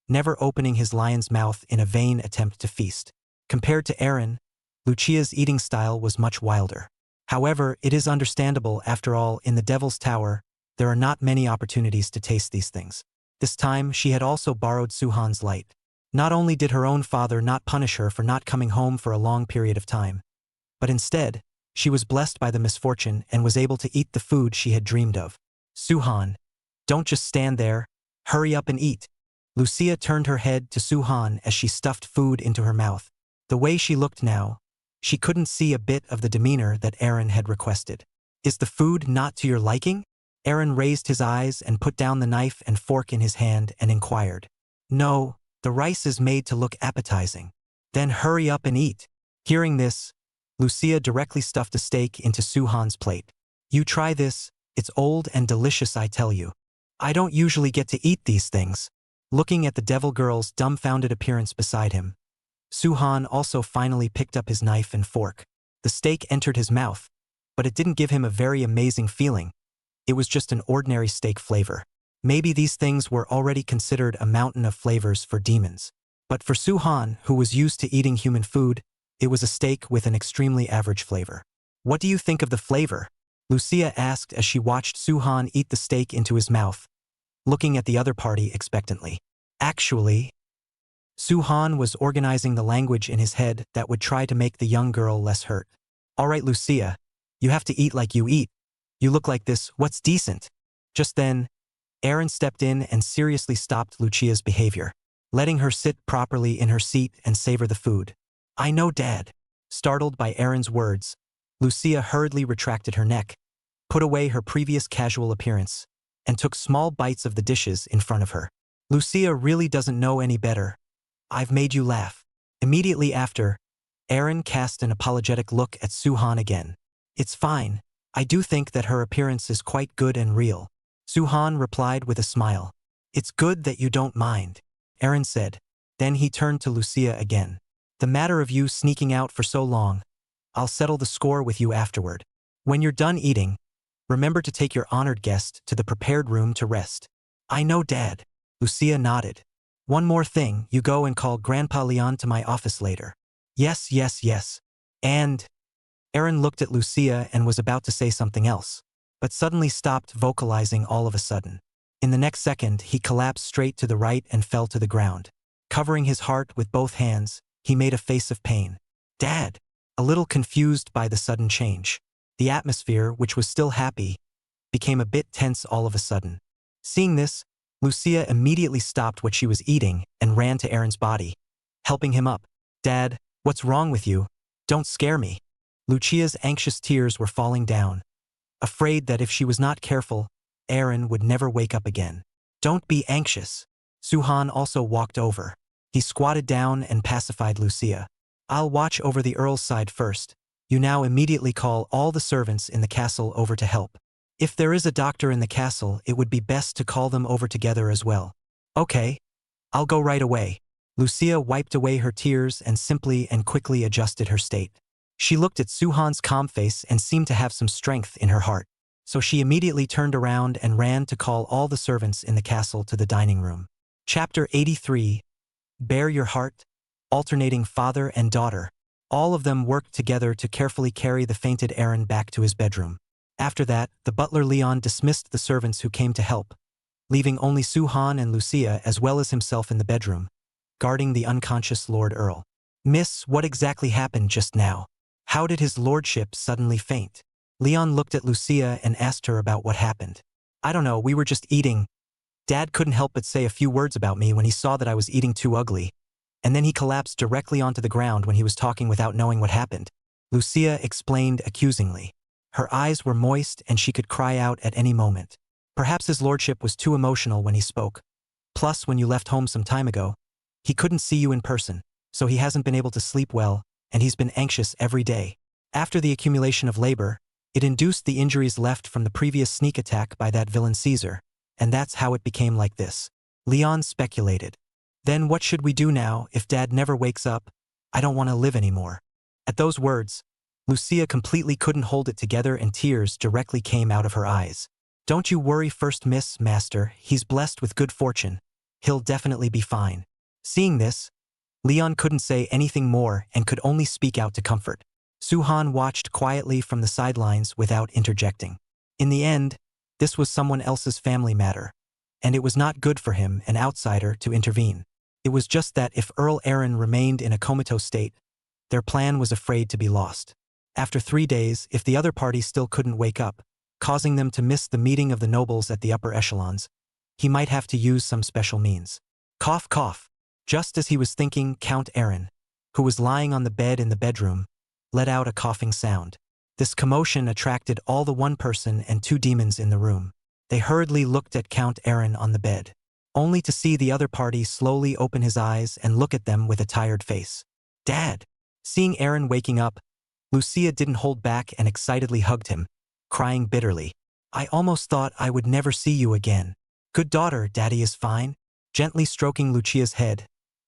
never opening his lion's mouth in a vain attempt to feast. Compared to Aaron, Lucia's eating style was much wilder. However, it is understandable, after all, in the Devil's Tower, there are not many opportunities to taste these things. This time, she had also borrowed Suhan's light. Not only did her own father not punish her for not coming home for a long period of time, but instead, she was blessed by the misfortune and was able to eat the food she had dreamed of. Suhan, don't just stand there. Hurry up and eat. Lucia turned her head to Suhan as she stuffed food into her mouth. The way she looked now, she couldn't see a bit of the demeanor that Aaron had requested. Is the food not to your liking? Aaron raised his eyes and put down the knife and fork in his hand and inquired. No, the rice is made to look appetizing. Then hurry up and eat. Hearing this, Lucia directly stuffed a steak into Suhan's plate. You try this, it's old and delicious, I tell you. I don't usually get to eat these things. Looking at the devil girl's dumbfounded appearance beside him, Suhan also finally picked up his knife and fork. The steak entered his mouth, but it didn't give him a very amazing feeling. It was just an ordinary steak flavor. Maybe these things were already considered a mountain of flavors for demons. But for Su-han, who was used to eating human food, it was a steak with an extremely average flavor. What do you think of the flavor? Lucia asked as she watched Su-han eat the steak into his mouth, looking at the other party expectantly. Actually, Su-han was organizing the language in his head that would try to make the young girl less hurt. All right, Lucia, you have to eat like you eat. You look like this, what's decent? Just then, Aaron stepped in and seriously stopped Lucia's behavior, letting her sit properly in her seat and savor the food. I know, Dad. Startled by Aaron's words, Lucia hurriedly retracted her neck, put away her previous casual appearance, and took small bites of the dishes in front of her. Lucia really doesn't know any better. I've made you laugh. Immediately after, Aaron cast an apologetic look at Su-han again. It's fine. I do think that her appearance is quite good and real. Su-han replied with a smile. It's good that you don't mind, Aaron said. Then he turned to Lucia again. The matter of you sneaking out for so long, I'll settle the score with you afterward. When you're done eating, remember to take your honored guest to the prepared room to rest. I know, Dad. Lucia nodded. One more thing, you go and call Grandpa Leon to my office later. Yes, yes, yes. And… Aaron looked at Lucia and was about to say something else, but suddenly stopped vocalizing all of a sudden. In the next second, he collapsed straight to the right and fell to the ground. Covering his heart with both hands, he made a face of pain. Dad! A little confused by the sudden change. The atmosphere, which was still happy, became a bit tense all of a sudden. Seeing this, Lucia immediately stopped what she was eating and ran to Aaron's body, helping him up. Dad, what's wrong with you? Don't scare me. Lucia's anxious tears were falling down, afraid that if she was not careful, Aaron would never wake up again. Don't be anxious. Su-han also walked over. He squatted down and pacified Lucia. I'll watch over the Earl's side first. You now immediately call all the servants in the castle over to help. If there is a doctor in the castle, it would be best to call them over together as well. Okay, I'll go right away. Lucia wiped away her tears and simply and quickly adjusted her state. She looked at Su-han's calm face and seemed to have some strength in her heart. So she immediately turned around and ran to call all the servants in the castle to the dining room. Chapter 83. Bare your heart, alternating father and daughter. All of them worked together to carefully carry the fainted Aaron back to his bedroom. After that, the butler Leon dismissed the servants who came to help, leaving only Su-han and Lucia as well as himself in the bedroom, guarding the unconscious Lord Earl. Miss, what exactly happened just now? How did his lordship suddenly faint? Leon looked at Lucia and asked her about what happened. I don't know, we were just eating. Dad couldn't help but say a few words about me when he saw that I was eating too ugly, and then he collapsed directly onto the ground when he was talking without knowing what happened. Lucia explained accusingly. Her eyes were moist and she could cry out at any moment. Perhaps his lordship was too emotional when he spoke. Plus, when you left home some time ago, he couldn't see you in person, so he hasn't been able to sleep well, and he's been anxious every day. After the accumulation of labor, it induced the injuries left from the previous sneak attack by that villain Caesar, and that's how it became like this. Leon speculated. Then what should we do now if Dad never wakes up? I don't want to live anymore. At those words, Lucia completely couldn't hold it together and tears directly came out of her eyes. Don't you worry first, Miss Master, he's blessed with good fortune. He'll definitely be fine. Seeing this, Leon couldn't say anything more and could only speak out to comfort. Su-han watched quietly from the sidelines without interjecting. In the end, this was someone else's family matter, and it was not good for him, an outsider, to intervene. It was just that if Earl Aaron remained in a comatose state, their plan was afraid to be lost. After 3 days, if the other party still couldn't wake up, causing them to miss the meeting of the nobles at the upper echelons, he might have to use some special means. Cough, cough. Just as he was thinking, Count Aaron, who was lying on the bed in the bedroom, let out a coughing sound. This commotion attracted all the one person and 2 demons in the room. They hurriedly looked at Count Aaron on the bed, only to see the other party slowly open his eyes and look at them with a tired face. Dad! Seeing Aaron waking up, Lucia didn't hold back and excitedly hugged him, crying bitterly. I almost thought I would never see you again. Good daughter, Daddy is fine. Gently stroking Lucia's head,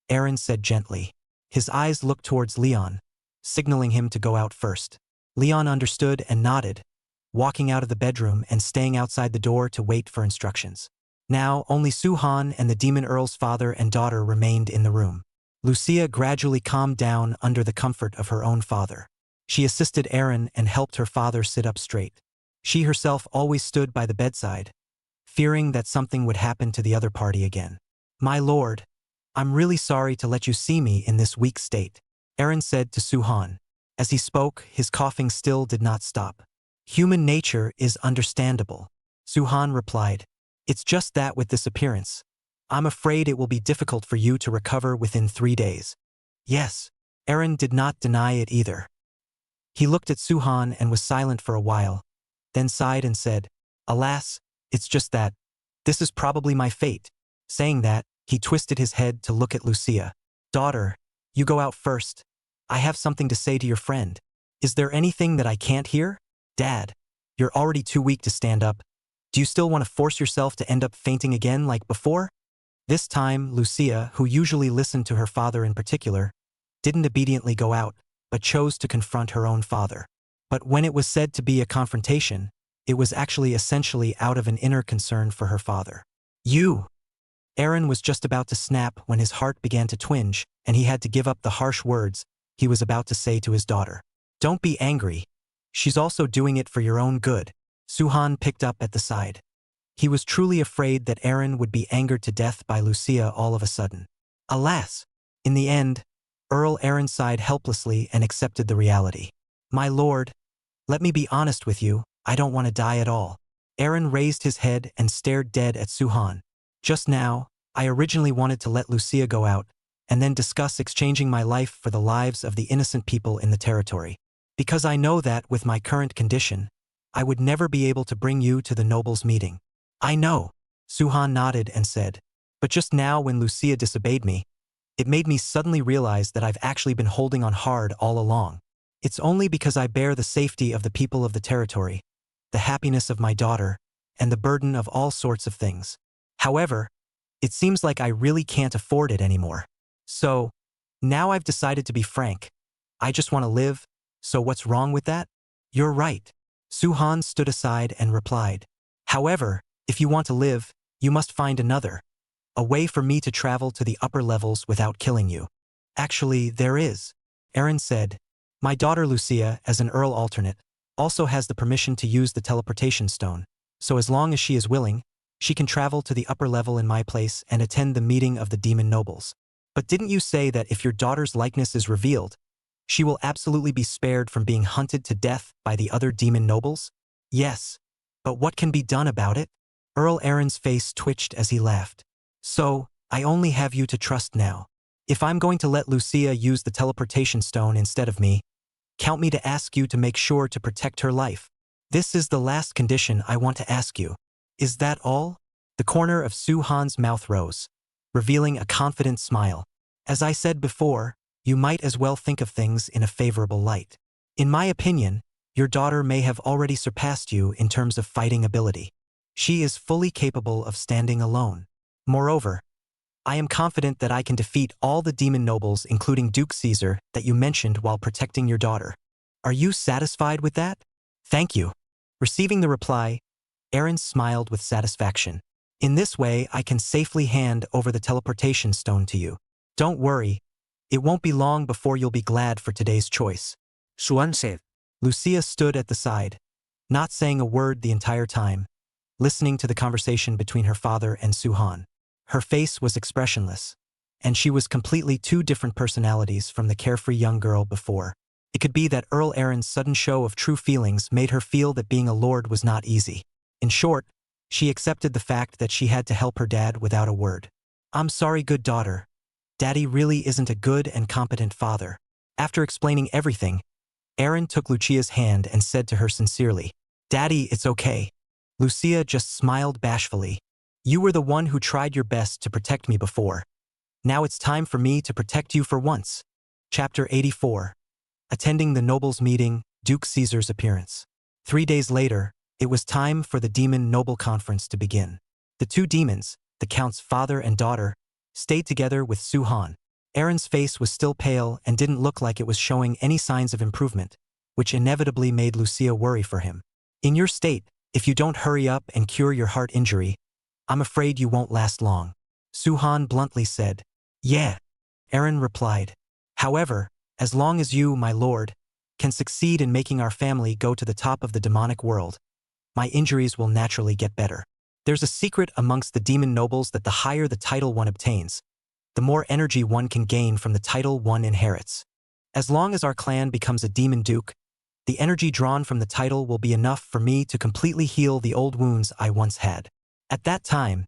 Aaron said gently. His eyes looked towards Leon, signaling him to go out first. Leon understood and nodded, walking out of the bedroom and staying outside the door to wait for instructions. Now, only Suhan and the demon earl's father and daughter remained in the room. Lucia gradually calmed down under the comfort of her own father. She assisted Aaron and helped her father sit up straight. She herself always stood by the bedside, fearing that something would happen to the other party again. "My lord, I'm really sorry to let you see me in this weak state," Aaron said to Suhan. As he spoke, his coughing still did not stop. "Human nature is understandable," Suhan replied. "It's just that with this appearance, I'm afraid it will be difficult for you to recover within 3 days." Yes, Aaron did not deny it either. He looked at Suhan and was silent for a while, then sighed and said, "Alas, it's just that. This is probably my fate." Saying that, he twisted his head to look at Lucia. "Daughter, you go out first. I have something to say to your friend. Is there anything that I can't hear?" "Dad, you're already too weak to stand up. Do you still want to force yourself to end up fainting again like before?" This time, Lucia, who usually listened to her father in particular, didn't obediently go out, but chose to confront her own father. But when it was said to be a confrontation, it was actually essentially out of an inner concern for her father. "You!" Aaron was just about to snap when his heart began to twinge, and he had to give up the harsh words he was about to say to his daughter. "Don't be angry. She's also doing it for your own good." Suhan picked up at the side. He was truly afraid that Aaron would be angered to death by Lucia all of a sudden. Alas! In the end, Earl Aaron sighed helplessly and accepted the reality. "My lord, let me be honest with you, I don't want to die at all." Aaron raised his head and stared dead at Suhan. "Just now, I originally wanted to let Lucia go out, and then discuss exchanging my life for the lives of the innocent people in the territory. Because I know that, with my current condition, I would never be able to bring you to the nobles' meeting." "I know," Suhan nodded and said, "but just now when Lucia disobeyed me, it made me suddenly realize that I've actually been holding on hard all along. It's only because I bear the safety of the people of the territory, the happiness of my daughter, and the burden of all sorts of things. However, it seems like I really can't afford it anymore. So, now I've decided to be frank. I just want to live, so what's wrong with that?" "You're right." Suhan stood aside and replied. "However, if you want to live, you must find a way for me to travel to the upper levels without killing you." "Actually, there is," Aaron said. "My daughter Lucia, as an Earl alternate, also has the permission to use the teleportation stone, so as long as she is willing, she can travel to the upper level in my place and attend the meeting of the demon nobles." "But didn't you say that if your daughter's likeness is revealed, she will absolutely be spared from being hunted to death by the other demon nobles?" "Yes. But what can be done about it?" Earl Aaron's face twitched as he laughed. "So, I only have you to trust now. If I'm going to let Lucia use the teleportation stone instead of me, count me to ask you to make sure to protect her life. This is the last condition I want to ask you." "Is that all?" The corner of Suhan's mouth rose, revealing a confident smile. "As I said before, you might as well think of things in a favorable light. In my opinion, your daughter may have already surpassed you in terms of fighting ability. She is fully capable of standing alone. Moreover, I am confident that I can defeat all the demon nobles, including Duke Caesar, that you mentioned while protecting your daughter. Are you satisfied with that?" "Thank you." Receiving the reply, Aaron smiled with satisfaction. "In this way, I can safely hand over the teleportation stone to you. Don't worry, it won't be long before you'll be glad for today's choice," Suhan said. Lucia stood at the side, not saying a word the entire time, listening to the conversation between her father and Suhan. Her face was expressionless, and she was completely two different personalities from the carefree young girl before. It could be that Earl Aaron's sudden show of true feelings made her feel that being a lord was not easy. In short, she accepted the fact that she had to help her dad without a word. "I'm sorry, good daughter. Daddy really isn't a good and competent father." After explaining everything, Aaron took Lucia's hand and said to her sincerely, "Daddy, it's okay." Lucia just smiled bashfully. "You were the one who tried your best to protect me before. Now it's time for me to protect you for once." Chapter 84. Attending the nobles' meeting, Duke Caesar's appearance. 3 days later, it was time for the Demon Noble Conference to begin. The two demons, the Count's father and daughter, stayed together with Suhan. Aaron's face was still pale and didn't look like it was showing any signs of improvement, which inevitably made Lucia worry for him. In your state, if you don't hurry up and cure your heart injury, I'm afraid you won't last long. Suhan bluntly said. Yeah, Eren replied. However, as long as you, my lord, can succeed in making our family go to the top of the demonic world, my injuries will naturally get better. There's a secret amongst the demon nobles that the higher the title one obtains, the more energy one can gain from the title one inherits. As long as our clan becomes a demon duke, the energy drawn from the title will be enough for me to completely heal the old wounds I once had. At that time,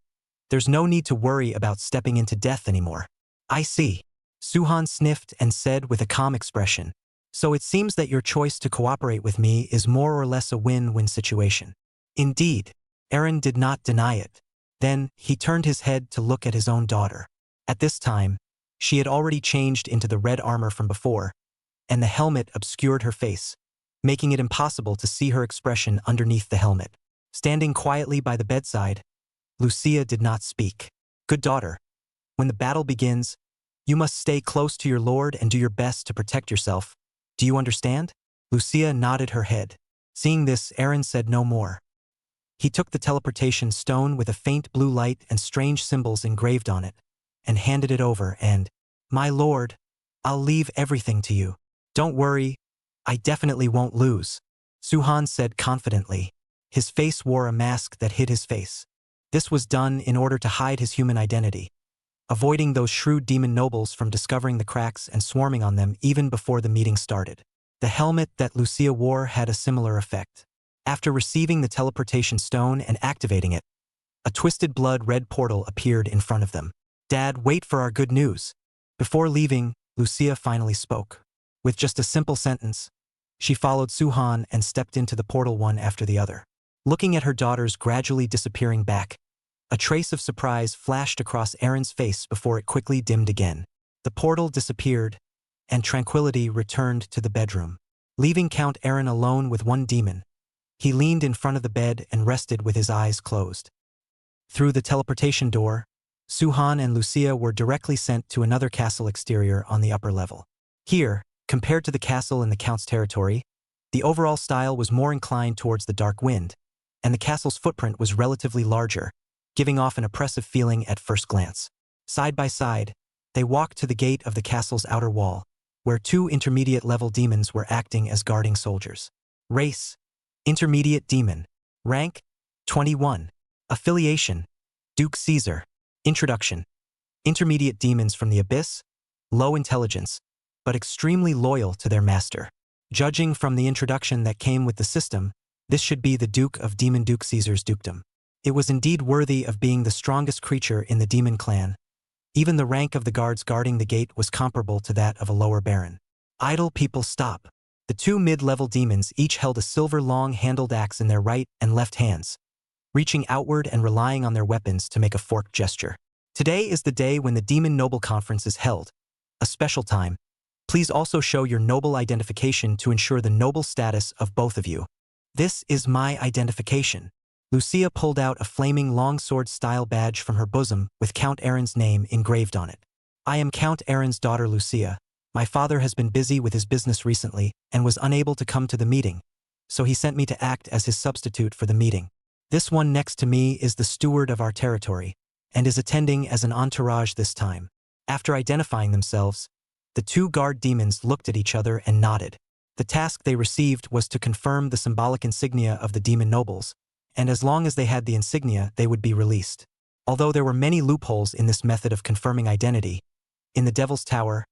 there's no need to worry about stepping into death anymore. I see. Suhan sniffed and said with a calm expression. So it seems that your choice to cooperate with me is more or less a win-win situation. Indeed, Eren did not deny it. Then, he turned his head to look at his own daughter. At this time, she had already changed into the red armor from before, and the helmet obscured her face, making it impossible to see her expression underneath the helmet. Standing quietly by the bedside, Lucia did not speak. Good daughter, when the battle begins, you must stay close to your lord and do your best to protect yourself. Do you understand? Lucia nodded her head. Seeing this, Eren said no more. He took the teleportation stone with a faint blue light and strange symbols engraved on it, and handed it over and, My lord, I'll leave everything to you. Don't worry, I definitely won't lose, Suhan said confidently. His face wore a mask that hid his face. This was done in order to hide his human identity, avoiding those shrewd demon nobles from discovering the cracks and swarming on them even before the meeting started. The helmet that Lucia wore had a similar effect. After receiving the teleportation stone and activating it, a twisted blood-red portal appeared in front of them. Dad, wait for our good news. Before leaving, Lucia finally spoke. With just a simple sentence, she followed Suhan and stepped into the portal one after the other. Looking at her daughters gradually disappearing back, a trace of surprise flashed across Eren's face before it quickly dimmed again. The portal disappeared, and tranquility returned to the bedroom. Leaving Count Eren alone with one demon, he leaned in front of the bed and rested with his eyes closed. Through the teleportation door, Suhan and Lucia were directly sent to another castle exterior on the upper level. Here, compared to the castle in the Count's territory, the overall style was more inclined towards the dark wind, and the castle's footprint was relatively larger, giving off an oppressive feeling at first glance. Side by side, they walked to the gate of the castle's outer wall, where two intermediate-level demons were acting as guarding soldiers. Race: Intermediate Demon. Rank: 21. Affiliation: Duke Caesar. Introduction: Intermediate demons from the Abyss, low intelligence, but extremely loyal to their master. Judging from the introduction that came with the system, this should be the Duke of Demon Duke Caesar's dukedom. It was indeed worthy of being the strongest creature in the demon clan. Even the rank of the guards guarding the gate was comparable to that of a lower baron. Idle people, stop. The two mid-level demons each held a silver long-handled axe in their right and left hands, reaching outward and relying on their weapons to make a forked gesture. Today is the day when the Demon Noble Conference is held, a special time. Please also show your noble identification to ensure the noble status of both of you. This is my identification. Lucia pulled out a flaming longsword-style badge from her bosom with Count Eren's name engraved on it. I am Count Eren's daughter Lucia. My father has been busy with his business recently and was unable to come to the meeting, so he sent me to act as his substitute for the meeting. This one next to me is the steward of our territory, and is attending as an entourage this time. After identifying themselves, the two guard demons looked at each other and nodded. The task they received was to confirm the symbolic insignia of the demon nobles, and as long as they had the insignia, they would be released. Although there were many loopholes in this method of confirming identity, in the Devil's Tower,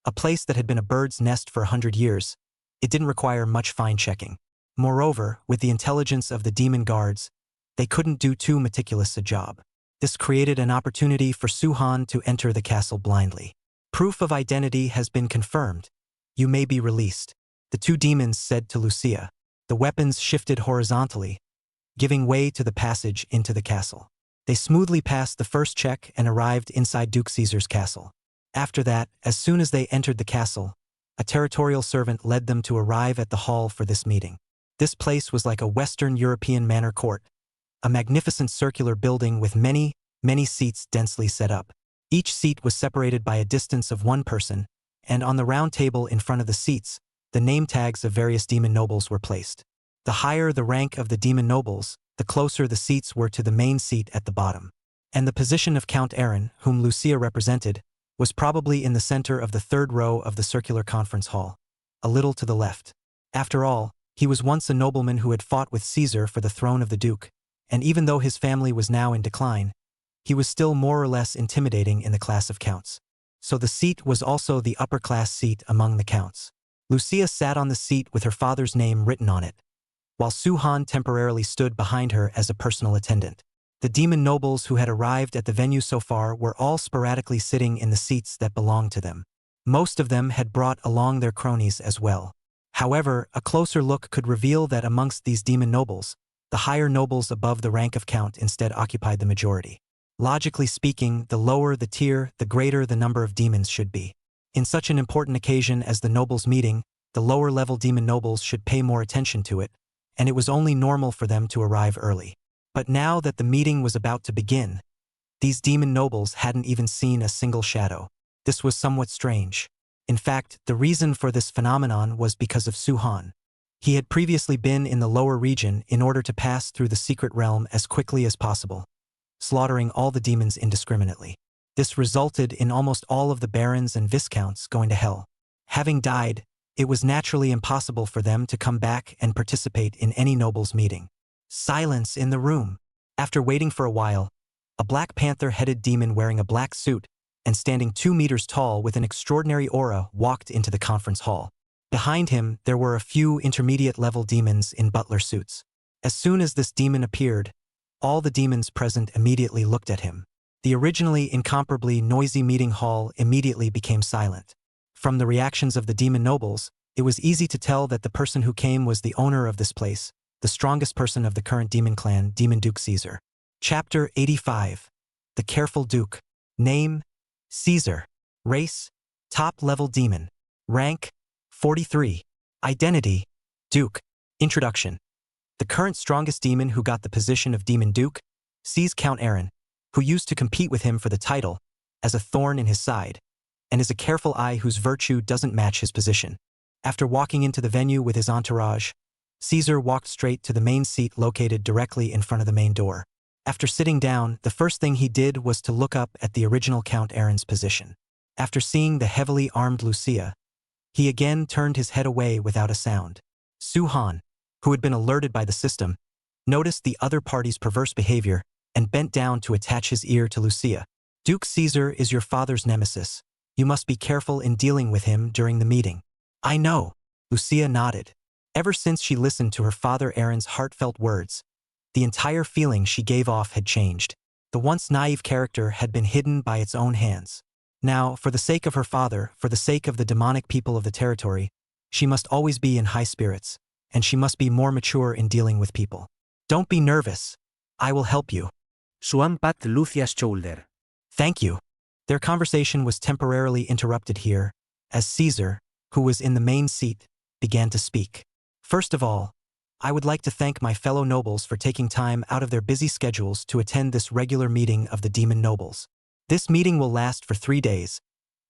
a place that had been a bird's nest for 100 years, it didn't require much fine-checking. Moreover, with the intelligence of the demon guards, they couldn't do too meticulous a job. This created an opportunity for Suhan to enter the castle blindly. Proof of identity has been confirmed. You may be released, the two demons said to Lucia. The weapons shifted horizontally, giving way to the passage into the castle. They smoothly passed the first check and arrived inside Duke Caesar's castle. After that, as soon as they entered the castle, a territorial servant led them to arrive at the hall for this meeting. This place was like a Western European manor court, a magnificent circular building with many, many seats densely set up. Each seat was separated by a distance of one person, and on the round table in front of the seats, the name tags of various demon nobles were placed. The higher the rank of the demon nobles, the closer the seats were to the main seat at the bottom. And the position of Count Aaron, whom Lucia represented, was probably in the center of the third row of the circular conference hall, a little to the left. After all, he was once a nobleman who had fought with Caesar for the throne of the duke, and even though his family was now in decline, he was still more or less intimidating in the class of counts. So the seat was also the upper-class seat among the counts. Lucia sat on the seat with her father's name written on it, while Su-han temporarily stood behind her as a personal attendant. The demon nobles who had arrived at the venue so far were all sporadically sitting in the seats that belonged to them. Most of them had brought along their cronies as well. However, a closer look could reveal that amongst these demon nobles, the higher nobles above the rank of count instead occupied the majority. Logically speaking, the lower the tier, the greater the number of demons should be. In such an important occasion as the nobles' meeting, the lower-level demon nobles should pay more attention to it, and it was only normal for them to arrive early. But now that the meeting was about to begin, these demon nobles hadn't even seen a single shadow. This was somewhat strange. In fact, the reason for this phenomenon was because of Su-han. He had previously been in the lower region in order to pass through the secret realm as quickly as possible, slaughtering all the demons indiscriminately. This resulted in almost all of the barons and viscounts going to hell. Having died, it was naturally impossible for them to come back and participate in any noble's meeting. Silence in the room. After waiting for a while, a Black Panther-headed demon wearing a black suit and standing 2 meters tall with an extraordinary aura walked into the conference hall. Behind him, there were a few intermediate-level demons in butler suits. As soon as this demon appeared, all the demons present immediately looked at him. The originally incomparably noisy meeting hall immediately became silent. From the reactions of the demon nobles, it was easy to tell that the person who came was the owner of this place, the strongest person of the current demon clan, Demon Duke Caesar. Chapter 85. The Careful Duke. Name: Caesar. Race: top-level demon. Rank: 43. Identity: Duke. Introduction. The current strongest demon who got the position of Demon Duke sees Count Aaron, who used to compete with him for the title, as a thorn in his side, and is a careful eye whose virtue doesn't match his position. After walking into the venue with his entourage, Caesar walked straight to the main seat located directly in front of the main door. After sitting down, the first thing he did was to look up at the original Count Aaron's position. After seeing the heavily armed Lucia, he again turned his head away without a sound. Su-han, who had been alerted by the system, noticed the other party's perverse behavior and bent down to attach his ear to Lucia. Duke Caesar is your father's nemesis. You must be careful in dealing with him during the meeting. I know. Lucia nodded. Ever since she listened to her father Aaron's heartfelt words, the entire feeling she gave off had changed. The once naive character had been hidden by its own hands. Now, for the sake of her father, for the sake of the demonic people of the territory, she must always be in high spirits, and she must be more mature in dealing with people. Don't be nervous. I will help you. Su-han pat Lucia's shoulder. Thank you. Their conversation was temporarily interrupted here, as Caesar, who was in the main seat, began to speak. First of all, I would like to thank my fellow nobles for taking time out of their busy schedules to attend this regular meeting of the demon nobles. This meeting will last for 3 days,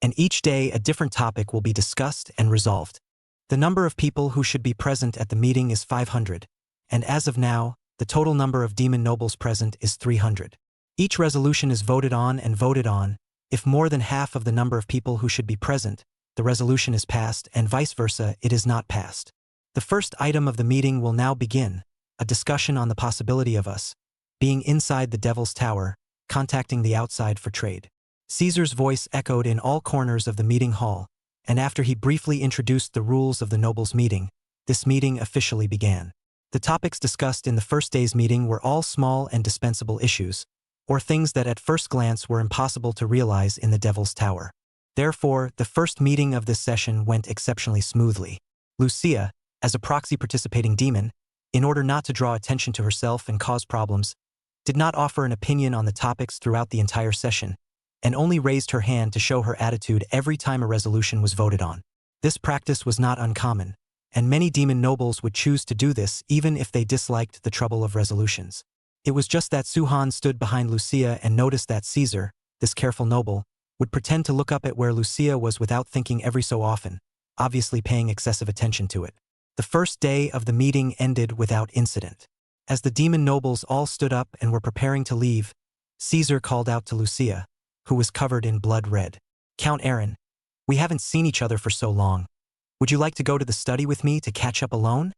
and each day a different topic will be discussed and resolved. The number of people who should be present at the meeting is 500, and as of now, the total number of demon nobles present is 300. Each resolution is voted on and voted on. If more than half of the number of people who should be present, the resolution is passed, and vice versa, it is not passed. The first item of the meeting will now begin, a discussion on the possibility of us being inside the Devil's Tower, contacting the outside for trade. Caesar's voice echoed in all corners of the meeting hall, and after he briefly introduced the rules of the nobles' meeting, this meeting officially began. The topics discussed in the first day's meeting were all small and dispensable issues, or things that at first glance were impossible to realize in the Devil's Tower. Therefore, the first meeting of this session went exceptionally smoothly. Lucia, as a proxy participating demon, in order not to draw attention to herself and cause problems, did not offer an opinion on the topics throughout the entire session, and only raised her hand to show her attitude every time a resolution was voted on. This practice was not uncommon, and many demon nobles would choose to do this even if they disliked the trouble of resolutions. It was just that Su-han stood behind Lucia and noticed that Caesar, this careful noble, would pretend to look up at where Lucia was without thinking every so often, obviously paying excessive attention to it. The first day of the meeting ended without incident. As the demon nobles all stood up and were preparing to leave, Caesar called out to Lucia, who was covered in blood red. Count Aaron, we haven't seen each other for so long. Would you like to go to the study with me to catch up alone?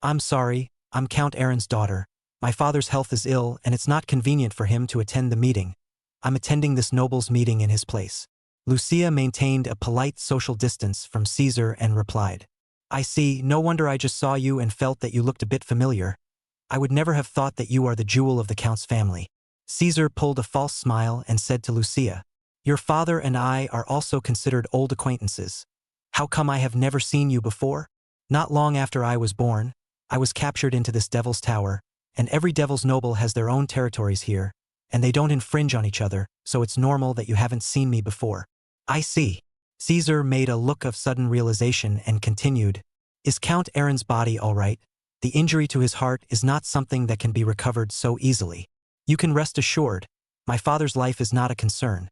I'm sorry, I'm Count Aaron's daughter. My father's health is ill and it's not convenient for him to attend the meeting. I'm attending this nobles' meeting in his place. Lucia maintained a polite social distance from Caesar and replied, I see, no wonder I just saw you and felt that you looked a bit familiar. I would never have thought that you are the jewel of the Count's family. Caesar pulled a false smile and said to Lucia, Your father and I are also considered old acquaintances. How come I have never seen you before? Not long after I was born, I was captured into this devil's tower, and every devil's noble has their own territories here, and they don't infringe on each other, so it's normal that you haven't seen me before. I see. Caesar made a look of sudden realization and continued, Is Count Aaron's body all right? The injury to his heart is not something that can be recovered so easily. You can rest assured, my father's life is not a concern.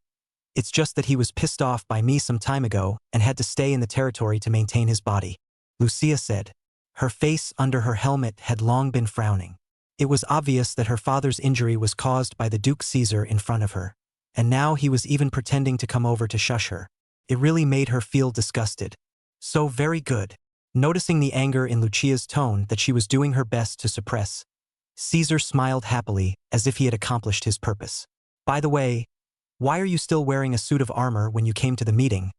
It's just that he was pissed off by me some time ago and had to stay in the territory to maintain his body. Lucia said. Her face under her helmet had long been frowning. It was obvious that her father's injury was caused by the Duke Caesar in front of her, and now he was even pretending to come over to shush her. It really made her feel disgusted. So very good. Noticing the anger in Lucia's tone that she was doing her best to suppress, Caesar smiled happily as if he had accomplished his purpose. By the way, why are you still wearing a suit of armor when you came to the meeting?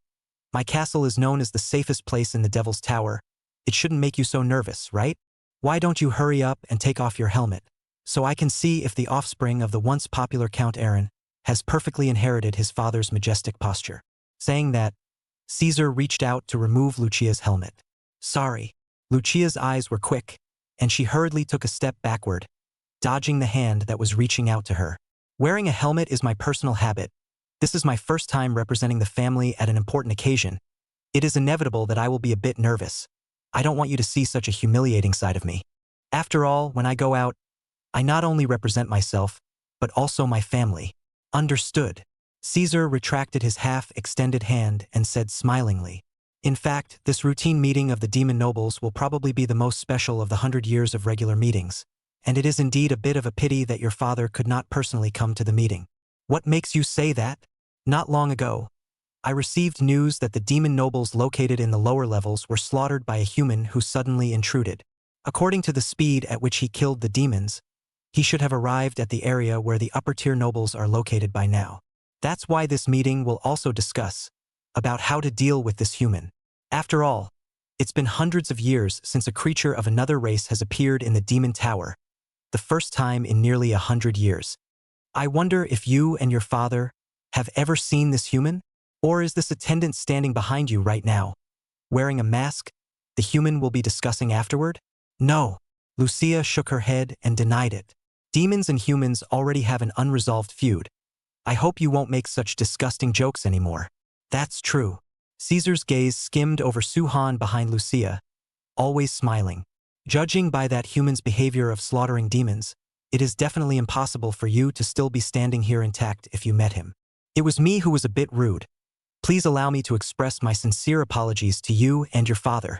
My castle is known as the safest place in the Devil's Tower. It shouldn't make you so nervous, right? Why don't you hurry up and take off your helmet, so I can see if the offspring of the once popular Count Aaron has perfectly inherited his father's majestic posture. Saying that, Caesar reached out to remove Lucia's helmet. Sorry. Lucia's eyes were quick, and she hurriedly took a step backward, dodging the hand that was reaching out to her. Wearing a helmet is my personal habit. This is my first time representing the family at an important occasion. It is inevitable that I will be a bit nervous. I don't want you to see such a humiliating side of me. After all, when I go out, I not only represent myself, but also my family. Understood. Caesar retracted his half-extended hand and said smilingly, In fact, this routine meeting of the demon nobles will probably be the most special of the 100 years of regular meetings, and it is indeed a bit of a pity that your father could not personally come to the meeting. What makes you say that? Not long ago, I received news that the demon nobles located in the lower levels were slaughtered by a human who suddenly intruded. According to the speed at which he killed the demons, he should have arrived at the area where the upper-tier nobles are located by now. That's why this meeting will also discuss about how to deal with this human. After all, it's been hundreds of years since a creature of another race has appeared in the Demon Tower, the first time in nearly 100 years. I wonder if you and your father have ever seen this human? Or is this attendant standing behind you right now, wearing a mask the human will be discussing afterward? No. Lucia shook her head and denied it. Demons and humans already have an unresolved feud. I hope you won't make such disgusting jokes anymore. That's true. Caesar's gaze skimmed over Suhan behind Lucia, always smiling. Judging by that human's behavior of slaughtering demons, it is definitely impossible for you to still be standing here intact if you met him. It was me who was a bit rude. Please allow me to express my sincere apologies to you and your father.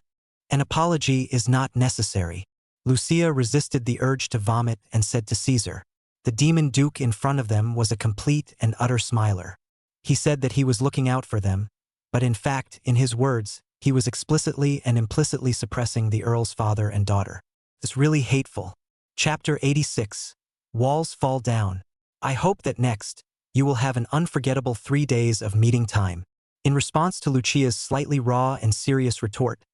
An apology is not necessary. Lucia resisted the urge to vomit and said to Caesar. The demon duke in front of them was a complete and utter smiler. He said that he was looking out for them, but in fact, in his words, he was explicitly and implicitly suppressing the earl's father and daughter. It's really hateful. Chapter 86. Walls Fall Down. I hope that next, you will have an unforgettable 3 days of meeting time. In response to Lucia's slightly raw and serious retort,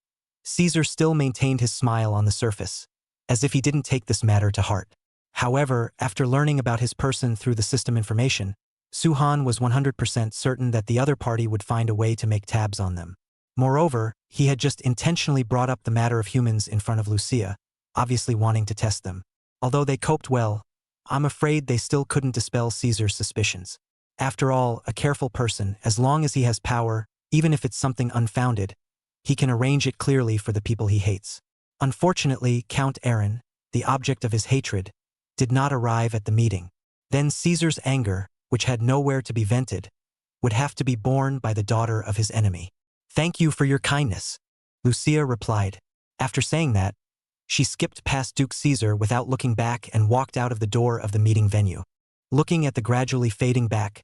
Caesar still maintained his smile on the surface, as if he didn't take this matter to heart. However, after learning about his person through the system information, Suhan was 100% certain that the other party would find a way to make tabs on them. Moreover, he had just intentionally brought up the matter of humans in front of Lucia, obviously wanting to test them. Although they coped well, I'm afraid they still couldn't dispel Caesar's suspicions. After all, a careful person, as long as he has power, even if it's something unfounded, he can arrange it clearly for the people he hates. Unfortunately, Count Aaron, the object of his hatred, did not arrive at the meeting. Then Caesar's anger, which had nowhere to be vented, would have to be borne by the daughter of his enemy. Thank you for your kindness, Lucia replied. After saying that, she skipped past Duke Caesar without looking back and walked out of the door of the meeting venue. Looking at the gradually fading back,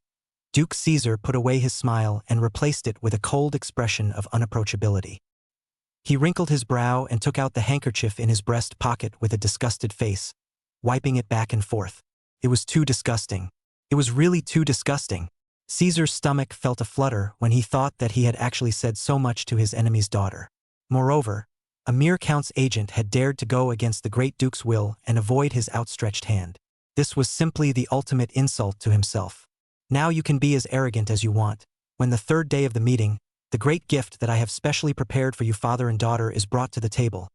Duke Caesar put away his smile and replaced it with a cold expression of unapproachability. He wrinkled his brow and took out the handkerchief in his breast pocket with a disgusted face, wiping it back and forth. It was too disgusting. It was really too disgusting. Caesar's stomach felt a flutter when he thought that he had actually said so much to his enemy's daughter. Moreover, a mere count's agent had dared to go against the great duke's will and avoid his outstretched hand. This was simply the ultimate insult to himself. Now you can be as arrogant as you want. When the third day of the meeting, the great gift that I have specially prepared for you father and daughter is brought to the table.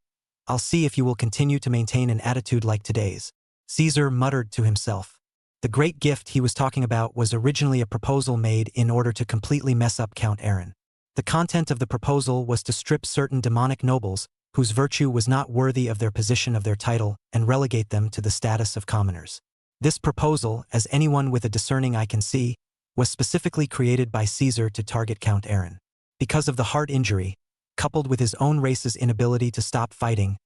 I'll see if you will continue to maintain an attitude like today's. Caesar muttered to himself. The great gift he was talking about was originally a proposal made in order to completely mess up Count Aaron. The content of the proposal was to strip certain demonic nobles, whose virtue was not worthy of their position of their title, and relegate them to the status of commoners. This proposal, as anyone with a discerning eye can see, was specifically created by Caesar to target Count Aaron. Because of the heart injury, coupled with his own race's inability to stop fighting,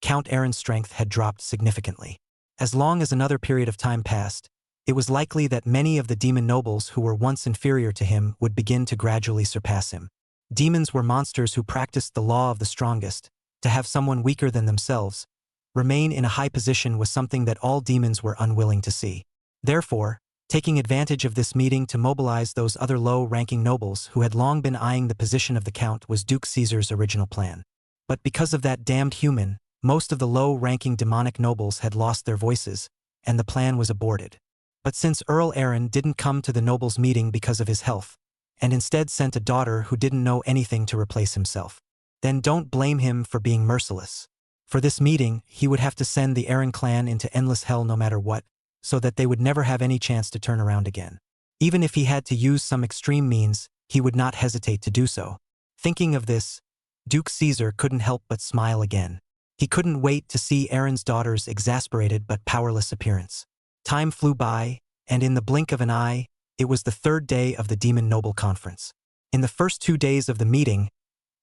Count Aaron's strength had dropped significantly. As long as another period of time passed, it was likely that many of the demon nobles who were once inferior to him would begin to gradually surpass him. Demons were monsters who practiced the law of the strongest. To have someone weaker than themselves remain in a high position was something that all demons were unwilling to see. Therefore, taking advantage of this meeting to mobilize those other low-ranking nobles who had long been eyeing the position of the count was Duke Caesar's original plan. But because of that damned human, most of the low-ranking demonic nobles had lost their voices, and the plan was aborted. But since Earl Aaron didn't come to the nobles' meeting because of his health, and instead sent a daughter who didn't know anything to replace himself, then don't blame him for being merciless. For this meeting, he would have to send the Aaron clan into endless hell no matter what, so that they would never have any chance to turn around again. Even if he had to use some extreme means, he would not hesitate to do so. Thinking of this, Duke Caesar couldn't help but smile again. He couldn't wait to see Aaron's daughter's exasperated but powerless appearance. Time flew by, and in the blink of an eye, it was the third day of the Demon Noble Conference. In the first 2 days of the meeting,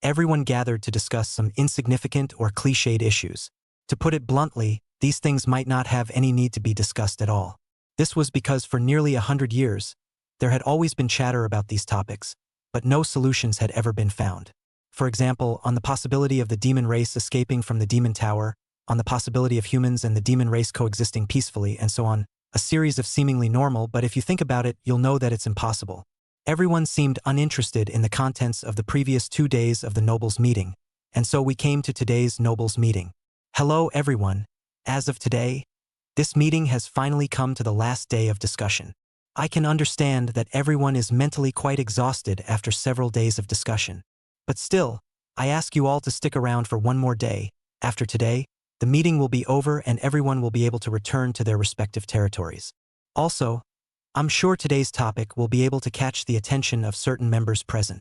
everyone gathered to discuss some insignificant or cliched issues. To put it bluntly, these things might not have any need to be discussed at all. This was because for nearly 100 years, there had always been chatter about these topics, but no solutions had ever been found. For example, on the possibility of the demon race escaping from the demon tower, on the possibility of humans and the demon race coexisting peacefully, and so on, a series of seemingly normal, but if you think about it, you'll know that it's impossible. Everyone seemed uninterested in the contents of the previous 2 days of the nobles' meeting, and so we came to today's nobles' meeting. Hello everyone. As of today, this meeting has finally come to the last day of discussion. I can understand that everyone is mentally quite exhausted after several days of discussion. But still, I ask you all to stick around for one more day. After today, the meeting will be over and everyone will be able to return to their respective territories. Also, I'm sure today's topic will be able to catch the attention of certain members present.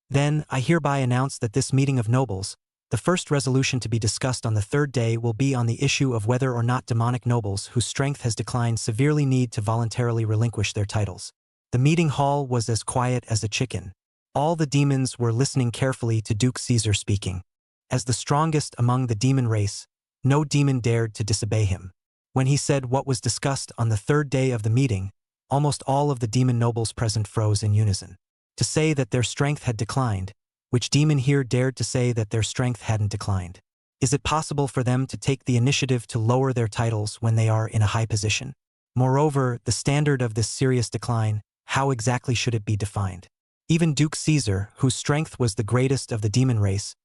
Then, I hereby announce that this meeting of nobles, the first resolution to be discussed on the third day will be on the issue of whether or not demonic nobles whose strength has declined severely need to voluntarily relinquish their titles. The meeting hall was as quiet as a chicken. All the demons were listening carefully to Duke Caesar speaking. As the strongest among the demon race, no demon dared to disobey him. When he said what was discussed on the third day of the meeting, almost all of the demon nobles present froze in unison. To say that their strength had declined, which demon here dared to say that their strength hadn't declined? Is it possible for them to take the initiative to lower their titles when they are in a high position? Moreover, the standard of this serious decline, how exactly should it be defined? Even Duke Caesar, whose strength was the greatest of the demon race,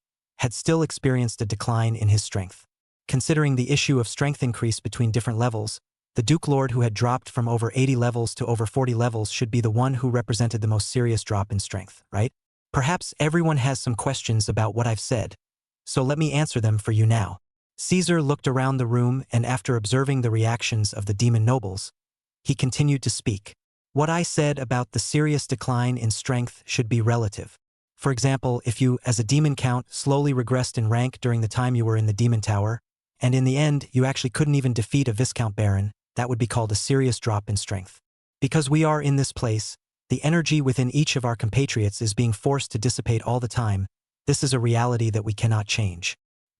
had still experienced a decline in his strength. Considering the issue of strength increase between different levels, the Duke Lord who had dropped from over 80 levels to over 40 levels should be the one who represented the most serious drop in strength, right? Perhaps everyone has some questions about what I've said, so let me answer them for you now. Caesar looked around the room and after observing the reactions of the demon nobles, he continued to speak. What I said about the serious decline in strength should be relative. For example, if you, as a demon count, slowly regressed in rank during the time you were in the demon tower, and in the end you actually couldn't even defeat a Viscount Baron, that would be called a serious drop in strength. Because we are in this place, the energy within each of our compatriots is being forced to dissipate all the time. This is a reality that we cannot change.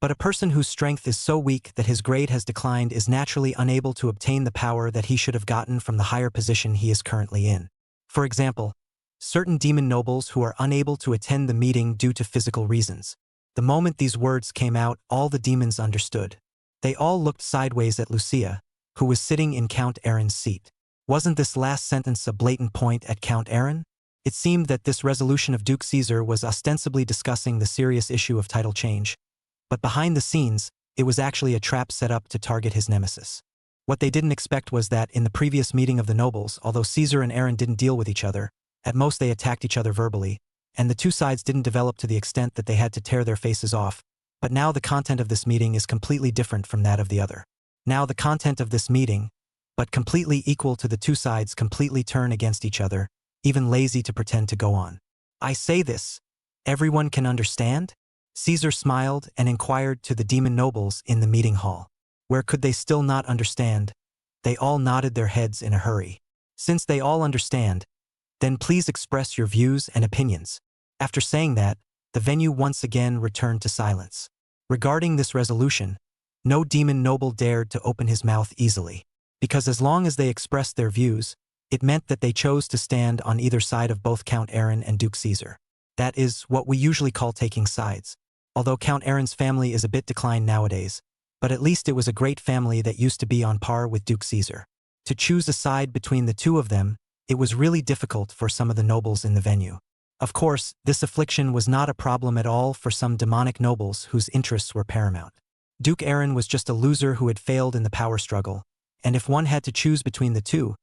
But a person whose strength is so weak that his grade has declined is naturally unable to obtain the power that he should have gotten from the higher position he is currently in. For example, certain demon nobles who are unable to attend the meeting due to physical reasons. The moment these words came out, all the demons understood. They all looked sideways at Lucia, who was sitting in Count Aaron's seat. Wasn't this last sentence a blatant point at Count Aaron? It seemed that this resolution of Duke Caesar was ostensibly discussing the serious issue of title change, but behind the scenes, it was actually a trap set up to target his nemesis. What they didn't expect was that in the previous meeting of the nobles, although Caesar and Aaron didn't deal with each other, at most they attacked each other verbally, and the two sides didn't develop to the extent that they had to tear their faces off. But now the content of this meeting is completely different from that of the other. Now the content of this meeting, but completely equal to the two sides, completely turn against each other, even lazy to pretend to go on. I say this, everyone can understand? Caesar smiled and inquired to the demon nobles in the meeting hall. Where could they still not understand? They all nodded their heads in a hurry. Since they all understand, then please express your views and opinions. After saying that, the venue once again returned to silence. Regarding this resolution, no demon noble dared to open his mouth easily, because as long as they expressed their views, it meant that they chose to stand on either side of both Count Aaron and Duke Caesar. That is what we usually call taking sides. Although Count Aaron's family is a bit declined nowadays, but at least it was a great family that used to be on par with Duke Caesar. To choose a side between the two of them, it was really difficult for some of the nobles in the venue. Of course, this affliction was not a problem at all for some demonic nobles whose interests were paramount. Duke Aaron was just a loser who had failed in the power struggle, and if one had to choose between the two,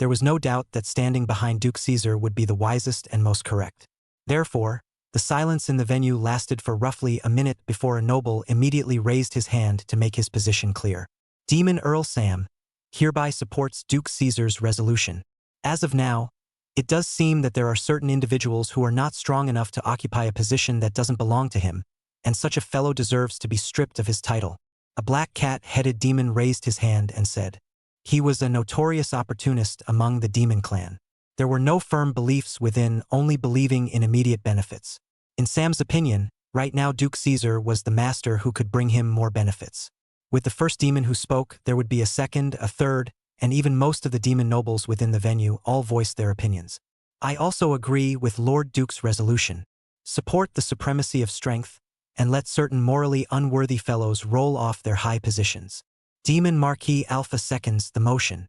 there was no doubt that standing behind Duke Caesar would be the wisest and most correct. Therefore, the silence in the venue lasted for roughly a minute before a noble immediately raised his hand to make his position clear. Demon Earl Sam hereby supports Duke Caesar's resolution. As of now, it does seem that there are certain individuals who are not strong enough to occupy a position that doesn't belong to him, and such a fellow deserves to be stripped of his title. A black cat-headed demon raised his hand and said, he was a notorious opportunist among the demon clan. There were no firm beliefs within, only believing in immediate benefits. In Sam's opinion, right now Duke Caesar was the master who could bring him more benefits. With the first demon who spoke, there would be a second, a third, and even most of the demon nobles within the venue all voiced their opinions. I also agree with Lord Duke's resolution. Support the supremacy of strength, and let certain morally unworthy fellows roll off their high positions. Demon Marquis Alpha seconds the motion.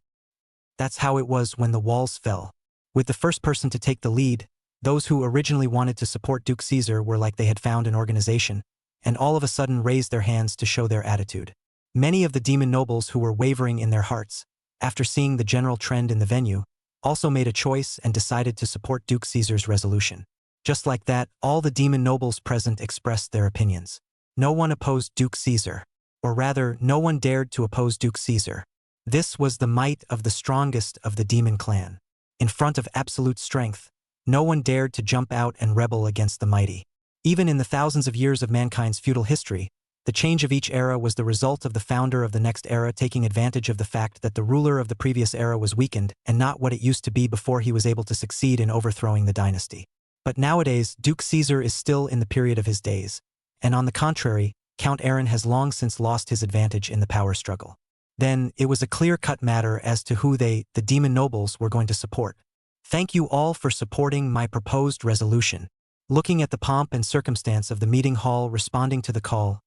That's how it was when the walls fell. With the first person to take the lead, those who originally wanted to support Duke Caesar were like they had found an organization, and all of a sudden raised their hands to show their attitude. Many of the demon nobles who were wavering in their hearts, after seeing the general trend in the venue, also made a choice and decided to support Duke Caesar's resolution. Just like that, all the demon nobles present expressed their opinions. No one opposed Duke Caesar, or rather, no one dared to oppose Duke Caesar. This was the might of the strongest of the demon clan. In front of absolute strength, no one dared to jump out and rebel against the mighty. Even in the thousands of years of mankind's feudal history, the change of each era was the result of the founder of the next era taking advantage of the fact that the ruler of the previous era was weakened and not what it used to be before he was able to succeed in overthrowing the dynasty. But nowadays, Duke Caesar is still in the period of his days, and on the contrary, Count Aaron has long since lost his advantage in the power struggle. Then, it was a clear-cut matter as to who they, the demon nobles, were going to support. Thank you all for supporting my proposed resolution. Looking at the pomp and circumstance of the meeting hall responding to the call,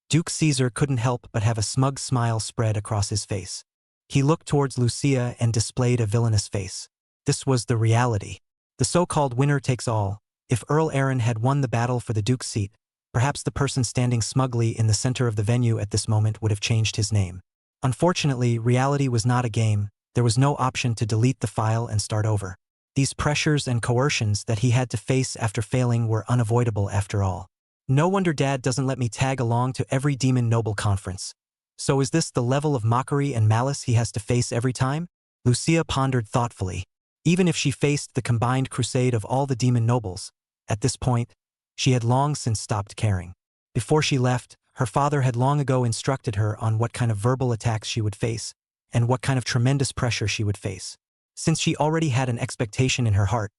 Duke Caesar couldn't help but have a smug smile spread across his face. He looked towards Lucia and displayed a villainous face. This was the reality. The so-called winner takes all. If Earl Aaron had won the battle for the Duke's seat, perhaps the person standing smugly in the center of the venue at this moment would have changed his name. Unfortunately, reality was not a game. There was no option to delete the file and start over. These pressures and coercions that he had to face after failing were unavoidable after all. No wonder Dad doesn't let me tag along to every demon noble conference. So is this the level of mockery and malice he has to face every time? Lucia pondered thoughtfully. Even if she faced the combined crusade of all the demon nobles, at this point, she had long since stopped caring. Before she left, her father had long ago instructed her on what kind of verbal attacks she would face, and what kind of tremendous pressure she would face. Since she already had an expectation in her heart,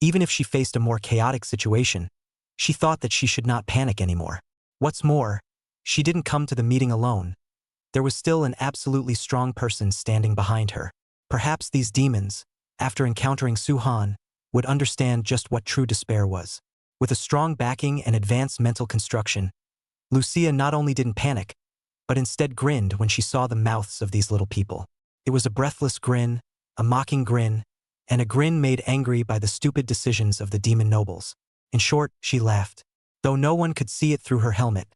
even if she faced a more chaotic situation, she thought that she should not panic anymore. What's more, She didn't come to the meeting alone. There was still an absolutely strong person standing behind her. Perhaps these demons, after encountering Su-han, would understand just what true despair was. With a strong backing and advanced mental construction, Lucia not only didn't panic, but instead grinned when she saw the mouths of these little people. It was a breathless grin, a mocking grin, and a grin made angry by the stupid decisions of the demon nobles. In short, she laughed. Though no one could see it through her helmet,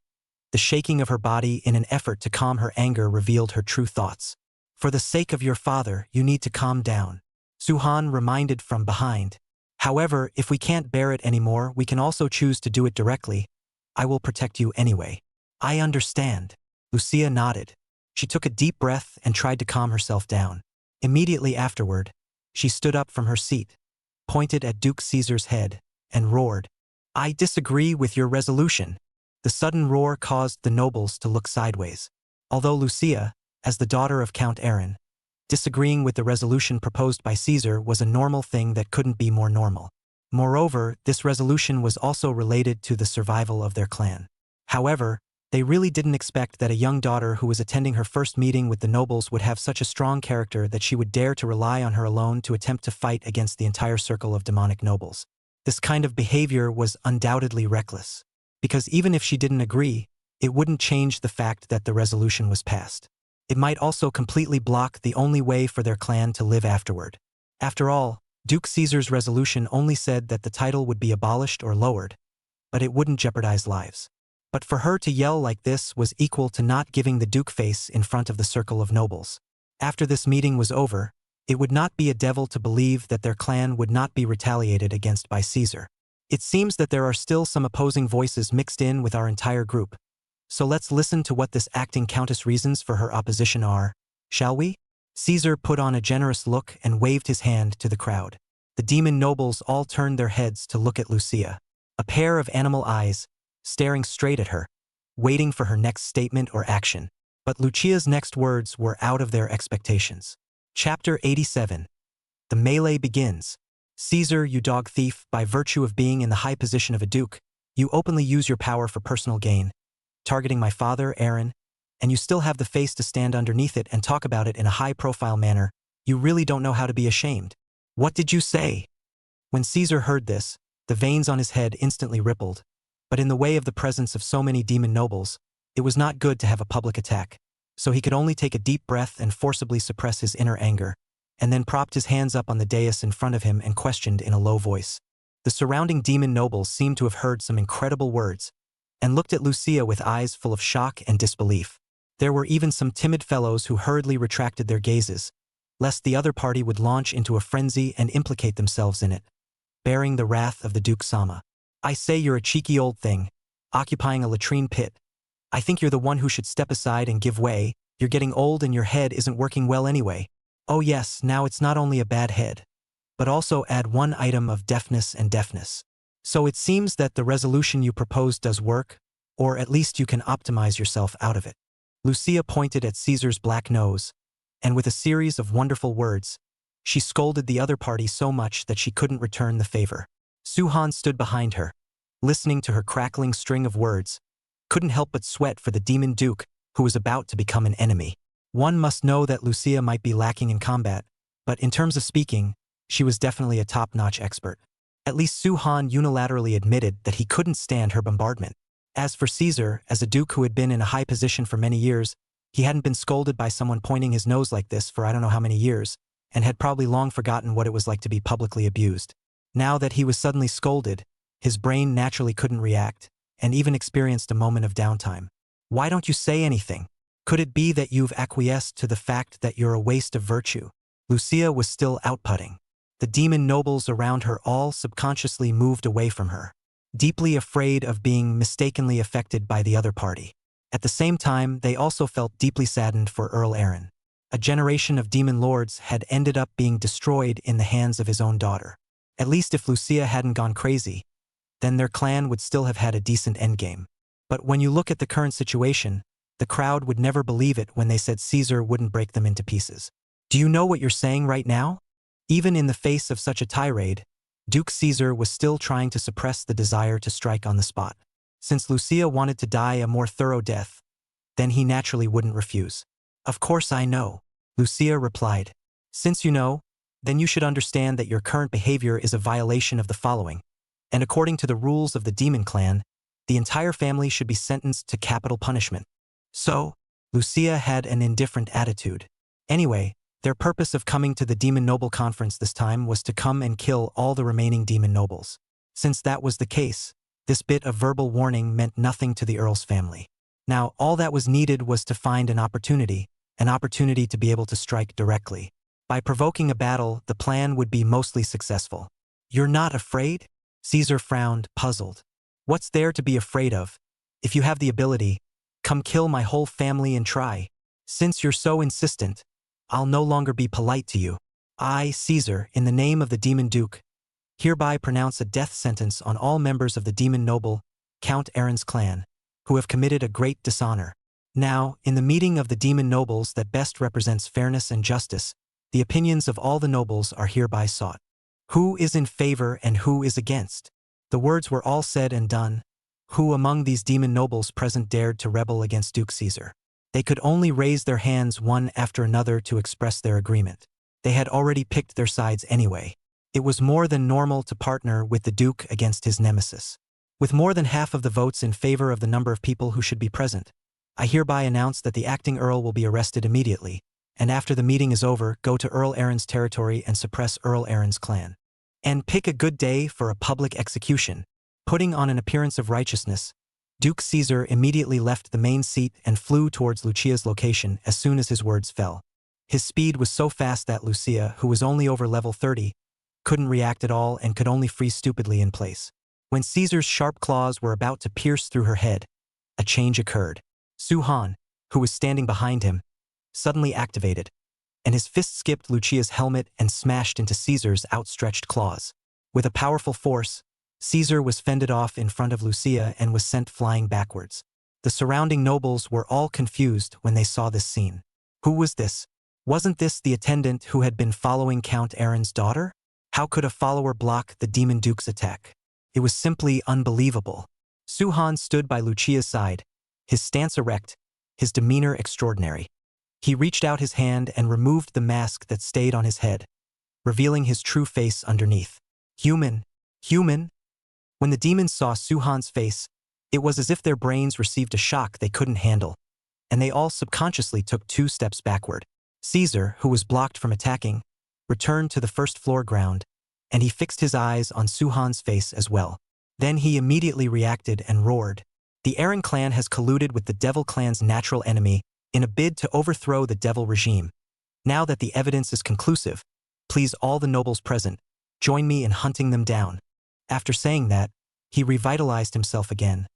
the shaking of her body in an effort to calm her anger revealed her true thoughts. For the sake of your father, you need to calm down, Su-han reminded from behind. However, if we can't bear it anymore, we can also choose to do it directly. I will protect you anyway. I understand. Lucia nodded. She took a deep breath and tried to calm herself down. Immediately afterward, she stood up from her seat, pointed at Duke Caesar's head, and roared, I disagree with your resolution. The sudden roar caused the nobles to look sideways. Although Lucia, as the daughter of Count Aaron, disagreeing with the resolution proposed by Caesar was a normal thing that couldn't be more normal. Moreover, this resolution was also related to the survival of their clan. However, they really didn't expect that a young daughter who was attending her first meeting with the nobles would have such a strong character that she would dare to rely on her alone to attempt to fight against the entire circle of demonic nobles. This kind of behavior was undoubtedly reckless, because even if she didn't agree, it wouldn't change the fact that the resolution was passed. It might also completely block the only way for their clan to live afterward. After all, Duke Caesar's resolution only said that the title would be abolished or lowered, but it wouldn't jeopardize lives. But for her to yell like this was equal to not giving the Duke face in front of the circle of nobles. After this meeting was over, it would not be a devil to believe that their clan would not be retaliated against by Caesar. It seems that there are still some opposing voices mixed in with our entire group. So let's listen to what this acting countess' reasons for her opposition are, shall we? Caesar put on a generous look and waved his hand to the crowd. The demon nobles all turned their heads to look at Lucia, a pair of animal eyes, staring straight at her, waiting for her next statement or action. But Lucia's next words were out of their expectations. Chapter 87. The melee begins. Caesar, you dog thief, by virtue of being in the high position of a duke, you openly use your power for personal gain, targeting my father, Aaron, and you still have the face to stand underneath it and talk about it in a high-profile manner. You really don't know how to be ashamed. What did you say? When Caesar heard this, the veins on his head instantly rippled, but in the way of the presence of so many demon nobles, it was not good to have a public attack, so he could only take a deep breath and forcibly suppress his inner anger, and then propped his hands up on the dais in front of him and questioned in a low voice. The surrounding demon nobles seemed to have heard some incredible words, and looked at Lucia with eyes full of shock and disbelief. There were even some timid fellows who hurriedly retracted their gazes, lest the other party would launch into a frenzy and implicate themselves in it, bearing the wrath of the Duke Sama. I say you're a cheeky old thing, occupying a latrine pit. I think you're the one who should step aside and give way. You're getting old and your head isn't working well anyway. Oh yes, now it's not only a bad head, but also add one item of deafness and deafness. So it seems that the resolution you proposed does work, or at least you can optimize yourself out of it. Lucia pointed at Caesar's black nose, and with a series of wonderful words, she scolded the other party so much that she couldn't return the favor. Su-han stood behind her, listening to her crackling string of words, couldn't help but sweat for the demon duke who was about to become an enemy. One must know that Lucia might be lacking in combat, but in terms of speaking, she was definitely a top-notch expert. At least Su-han unilaterally admitted that he couldn't stand her bombardment. As for Caesar, as a duke who had been in a high position for many years, he hadn't been scolded by someone pointing his nose like this for I don't know how many years, and had probably long forgotten what it was like to be publicly abused. Now that he was suddenly scolded, his brain naturally couldn't react, and even experienced a moment of downtime. Why don't you say anything? Could it be that you've acquiesced to the fact that you're a waste of virtue? Lucia was still outputting. The demon nobles around her all subconsciously moved away from her, deeply afraid of being mistakenly affected by the other party. At the same time, they also felt deeply saddened for Earl Aaron. A generation of demon lords had ended up being destroyed in the hands of his own daughter. At least if Lucia hadn't gone crazy, then their clan would still have had a decent endgame. But when you look at the current situation, the crowd would never believe it when they said Caesar wouldn't break them into pieces. Do you know what you're saying right now? Even in the face of such a tirade, Duke Caesar was still trying to suppress the desire to strike on the spot. Since Lucia wanted to die a more thorough death, then he naturally wouldn't refuse. Of course I know, Lucia replied. Since you know, then you should understand that your current behavior is a violation of the following. And according to the rules of the demon clan, the entire family should be sentenced to capital punishment. So, Lucia had an indifferent attitude. Anyway, their purpose of coming to the Demon Noble Conference this time was to come and kill all the remaining demon nobles. Since that was the case, this bit of verbal warning meant nothing to the Earl's family. Now, all that was needed was to find an opportunity to be able to strike directly. By provoking a battle, the plan would be mostly successful. You're not afraid? Caesar frowned, puzzled. What's there to be afraid of? If you have the ability, come kill my whole family and try. Since you're so insistent, I'll no longer be polite to you. I, Caesar, in the name of the Demon Duke, hereby pronounce a death sentence on all members of the Demon Noble, Count Aaron's clan, who have committed a great dishonor. Now, in the meeting of the Demon Nobles that best represents fairness and justice, the opinions of all the nobles are hereby sought. Who is in favor and who is against? The words were all said and done. Who among these demon nobles present dared to rebel against Duke Caesar? They could only raise their hands one after another to express their agreement. They had already picked their sides anyway. It was more than normal to partner with the Duke against his nemesis. With more than half of the votes in favor of the number of people who should be present, I hereby announce that the acting Earl will be arrested immediately, and after the meeting is over, go to Earl Aaron's territory and suppress Earl Aaron's clan. And pick a good day for a public execution. Putting on an appearance of righteousness, Duke Caesar immediately left the main seat and flew towards Lucia's location as soon as his words fell. His speed was so fast that Lucia, who was only over level 30, couldn't react at all and could only freeze stupidly in place. When Caesar's sharp claws were about to pierce through her head, a change occurred. Su-han, who was standing behind him, suddenly activated, and his fist skipped Lucia's helmet and smashed into Caesar's outstretched claws. With a powerful force, Caesar was fended off in front of Lucia and was sent flying backwards. The surrounding nobles were all confused when they saw this scene. Who was this? Wasn't this the attendant who had been following Count Aaron's daughter? How could a follower block the Demon Duke's attack? It was simply unbelievable. Su-han stood by Lucia's side, his stance erect, his demeanor extraordinary. He reached out his hand and removed the mask that stayed on his head, revealing his true face underneath. Human. When the demons saw Su-han's face, it was as if their brains received a shock they couldn't handle, and they all subconsciously took 2 steps backward. Caesar, who was blocked from attacking, returned to the first floor ground, and he fixed his eyes on Su-han's face as well. Then he immediately reacted and roared. The Aaron clan has colluded with the Devil clan's natural enemy in a bid to overthrow the Devil regime. Now that the evidence is conclusive, please all the nobles present, join me in hunting them down. After saying that, he revitalized himself again,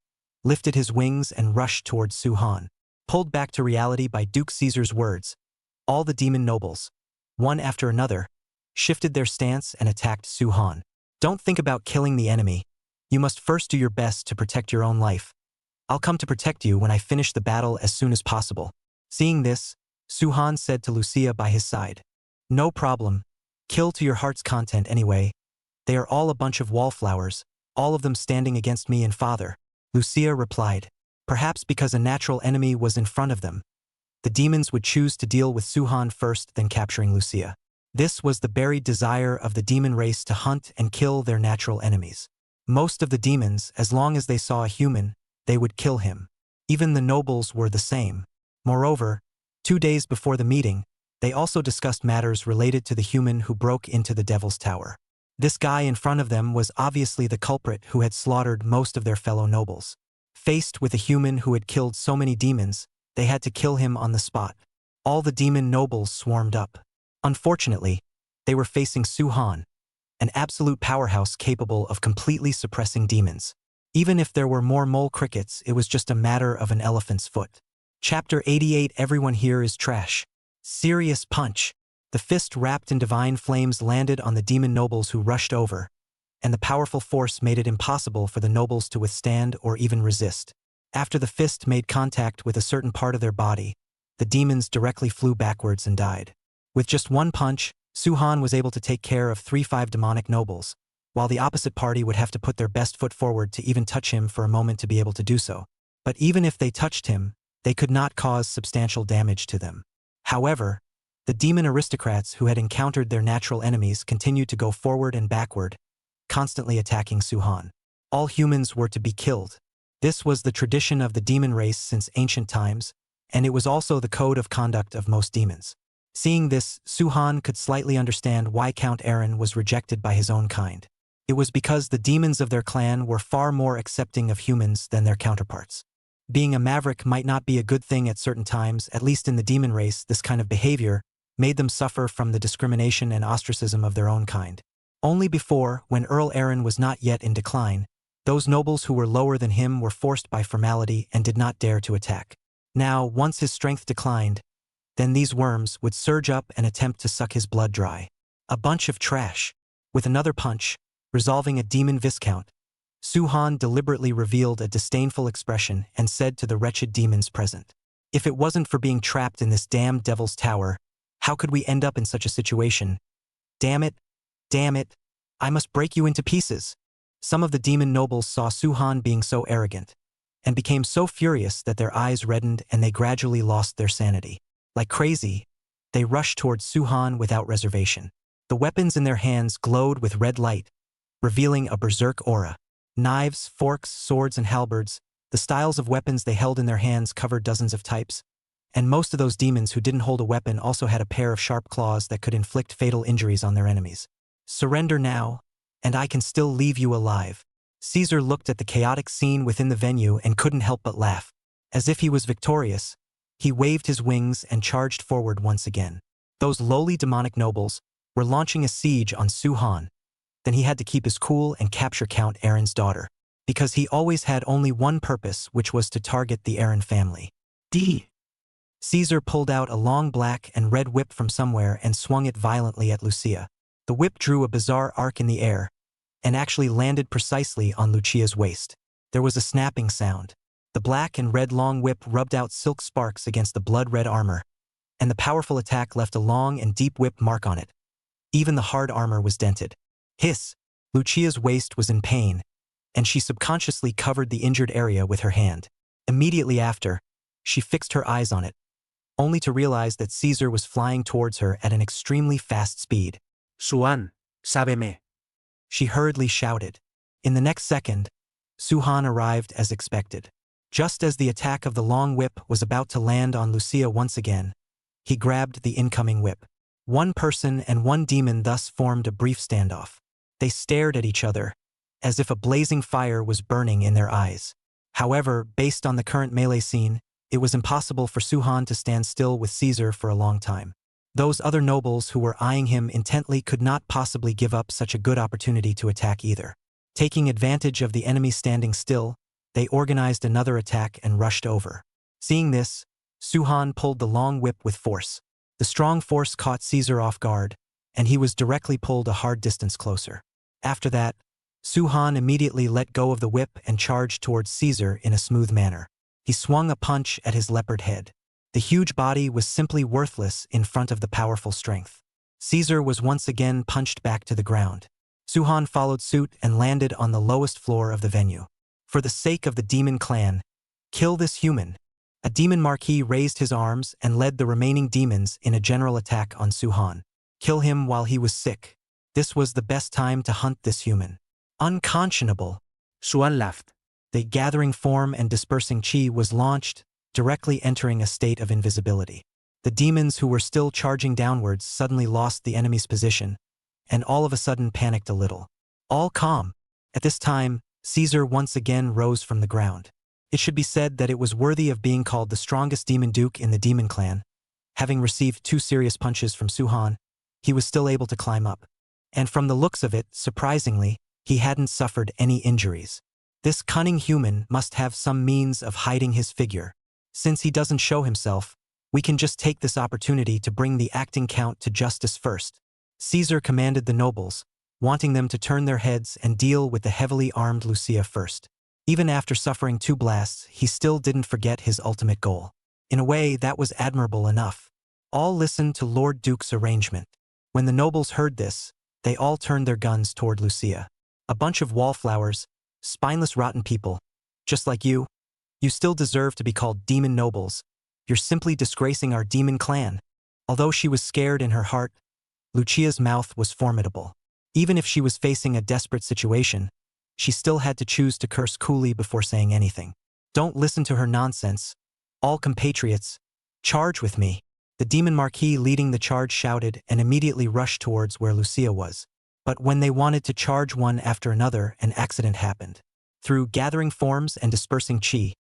lifted his wings and rushed towards Su-han. Pulled back to reality by Duke Caesar's words, all the demon nobles, one after another, shifted their stance and attacked Su-han. Don't think about killing the enemy. You must first do your best to protect your own life. I'll come to protect you when I finish the battle as soon as possible. Seeing this, Su-han said to Lucia by his side, no problem. Kill to your heart's content anyway. They are all a bunch of wallflowers, all of them standing against me and father. Lucia replied, perhaps because a natural enemy was in front of them. The demons would choose to deal with Su-han first, then capturing Lucia. This was the buried desire of the demon race to hunt and kill their natural enemies. Most of the demons, as long as they saw a human, they would kill him. Even the nobles were the same. Moreover, 2 days before the meeting, they also discussed matters related to the human who broke into the Devil's Tower. This guy in front of them was obviously the culprit who had slaughtered most of their fellow nobles. Faced with a human who had killed so many demons, they had to kill him on the spot. All the demon nobles swarmed up. Unfortunately, they were facing Su-han, an absolute powerhouse capable of completely suppressing demons. Even if there were more mole crickets, it was just a matter of an elephant's foot. Chapter 88. Everyone here is trash. Serious punch. The fist wrapped in divine flames landed on the demon nobles who rushed over, and the powerful force made it impossible for the nobles to withstand or even resist. After the fist made contact with a certain part of their body, the demons directly flew backwards and died. With just one punch, Su-han was able to take care of 3-5 demonic nobles, while the opposite party would have to put their best foot forward to even touch him for a moment to be able to do so. But even if they touched him, they could not cause substantial damage to them. However, the demon aristocrats who had encountered their natural enemies continued to go forward and backward, constantly attacking Suhan. All humans were to be killed. This was the tradition of the demon race since ancient times, and it was also the code of conduct of most demons. Seeing this, Suhan could slightly understand why Count Eren was rejected by his own kind. It was because the demons of their clan were far more accepting of humans than their counterparts. Being a maverick might not be a good thing at certain times, at least in the demon race. This kind of behavior made them suffer from the discrimination and ostracism of their own kind. Only before, when Earl Eren was not yet in decline, those nobles who were lower than him were forced by formality and did not dare to attack. Now, once his strength declined, then these worms would surge up and attempt to suck his blood dry. A bunch of trash. With another punch, resolving a demon viscount, Suhan deliberately revealed a disdainful expression and said to the wretched demons present, "If it wasn't for being trapped in this damned devil's tower, how could we end up in such a situation? Damn it, I must break you into pieces." Some of the demon nobles saw Suhan being so arrogant, and became so furious that their eyes reddened and they gradually lost their sanity. Like crazy, they rushed towards Suhan without reservation. The weapons in their hands glowed with red light, revealing a berserk aura. Knives, forks, swords, and halberds, the styles of weapons they held in their hands covered dozens of types, and most of those demons who didn't hold a weapon also had a pair of sharp claws that could inflict fatal injuries on their enemies. "Surrender now, and I can still leave you alive." Caesar looked at the chaotic scene within the venue and couldn't help but laugh. As if he was victorious, he waved his wings and charged forward once again. Those lowly demonic nobles were launching a siege on Suhan. Then he had to keep his cool and capture Count Eren's daughter, because he always had only one purpose, which was to target the Eren family. Caesar pulled out a long black and red whip from somewhere and swung it violently at Lucia. The whip drew a bizarre arc in the air, and actually landed precisely on Lucia's waist. There was a snapping sound. The black and red long whip rubbed out silk sparks against the blood-red armor, and the powerful attack left a long and deep whip mark on it. Even the hard armor was dented. Hiss! Lucia's waist was in pain, and she subconsciously covered the injured area with her hand. Immediately after, she fixed her eyes on it, only to realize that Caesar was flying towards her at an extremely fast speed. Suhan, sábeme. She hurriedly shouted. In the next second, Suhan arrived as expected. Just as the attack of the long whip was about to land on Lucia once again, he grabbed the incoming whip. One person and one demon thus formed a brief standoff. They stared at each other, as if a blazing fire was burning in their eyes. However, based on the current melee scene, it was impossible for Suhan to stand still with Caesar for a long time. Those other nobles who were eyeing him intently could not possibly give up such a good opportunity to attack either. Taking advantage of the enemy standing still, they organized another attack and rushed over. Seeing this, Suhan pulled the long whip with force. The strong force caught Caesar off guard, and he was directly pulled a hard distance closer. After that, Suhan immediately let go of the whip and charged towards Caesar in a smooth manner. He swung a punch at his leopard head. The huge body was simply worthless in front of the powerful strength. Caesar was once again punched back to the ground. Suhan followed suit and landed on the lowest floor of the venue. For the sake of the demon clan, kill this human. A demon marquis raised his arms and led the remaining demons in a general attack on Suhan. Kill him while he was sick. This was the best time to hunt this human. Unconscionable. Suhan laughed. The gathering form and dispersing chi was launched, directly entering a state of invisibility. The demons who were still charging downwards suddenly lost the enemy's position, and all of a sudden panicked a little. All calm. At this time, Caesar once again rose from the ground. It should be said that it was worthy of being called the strongest demon duke in the demon clan. Having received 2 serious punches from Suhan, he was still able to climb up. And from the looks of it, surprisingly, he hadn't suffered any injuries. This cunning human must have some means of hiding his figure. Since he doesn't show himself, we can just take this opportunity to bring the acting count to justice first. Caesar commanded the nobles, wanting them to turn their heads and deal with the heavily armed Lucia first. Even after suffering 2 blasts, he still didn't forget his ultimate goal. In a way, that was admirable enough. All listened to Lord Duke's arrangement. When the nobles heard this, they all turned their guns toward Lucia. A bunch of wallflowers, spineless rotten people. Just like you. You still deserve to be called demon nobles. You're simply disgracing our demon clan. Although she was scared in her heart, Lucia's mouth was formidable. Even if she was facing a desperate situation, she still had to choose to curse coolly before saying anything. Don't listen to her nonsense. All compatriots, charge with me. The demon marquis leading the charge shouted and immediately rushed towards where Lucia was. But when they wanted to charge one after another, an accident happened. Through gathering forms and dispersing chi,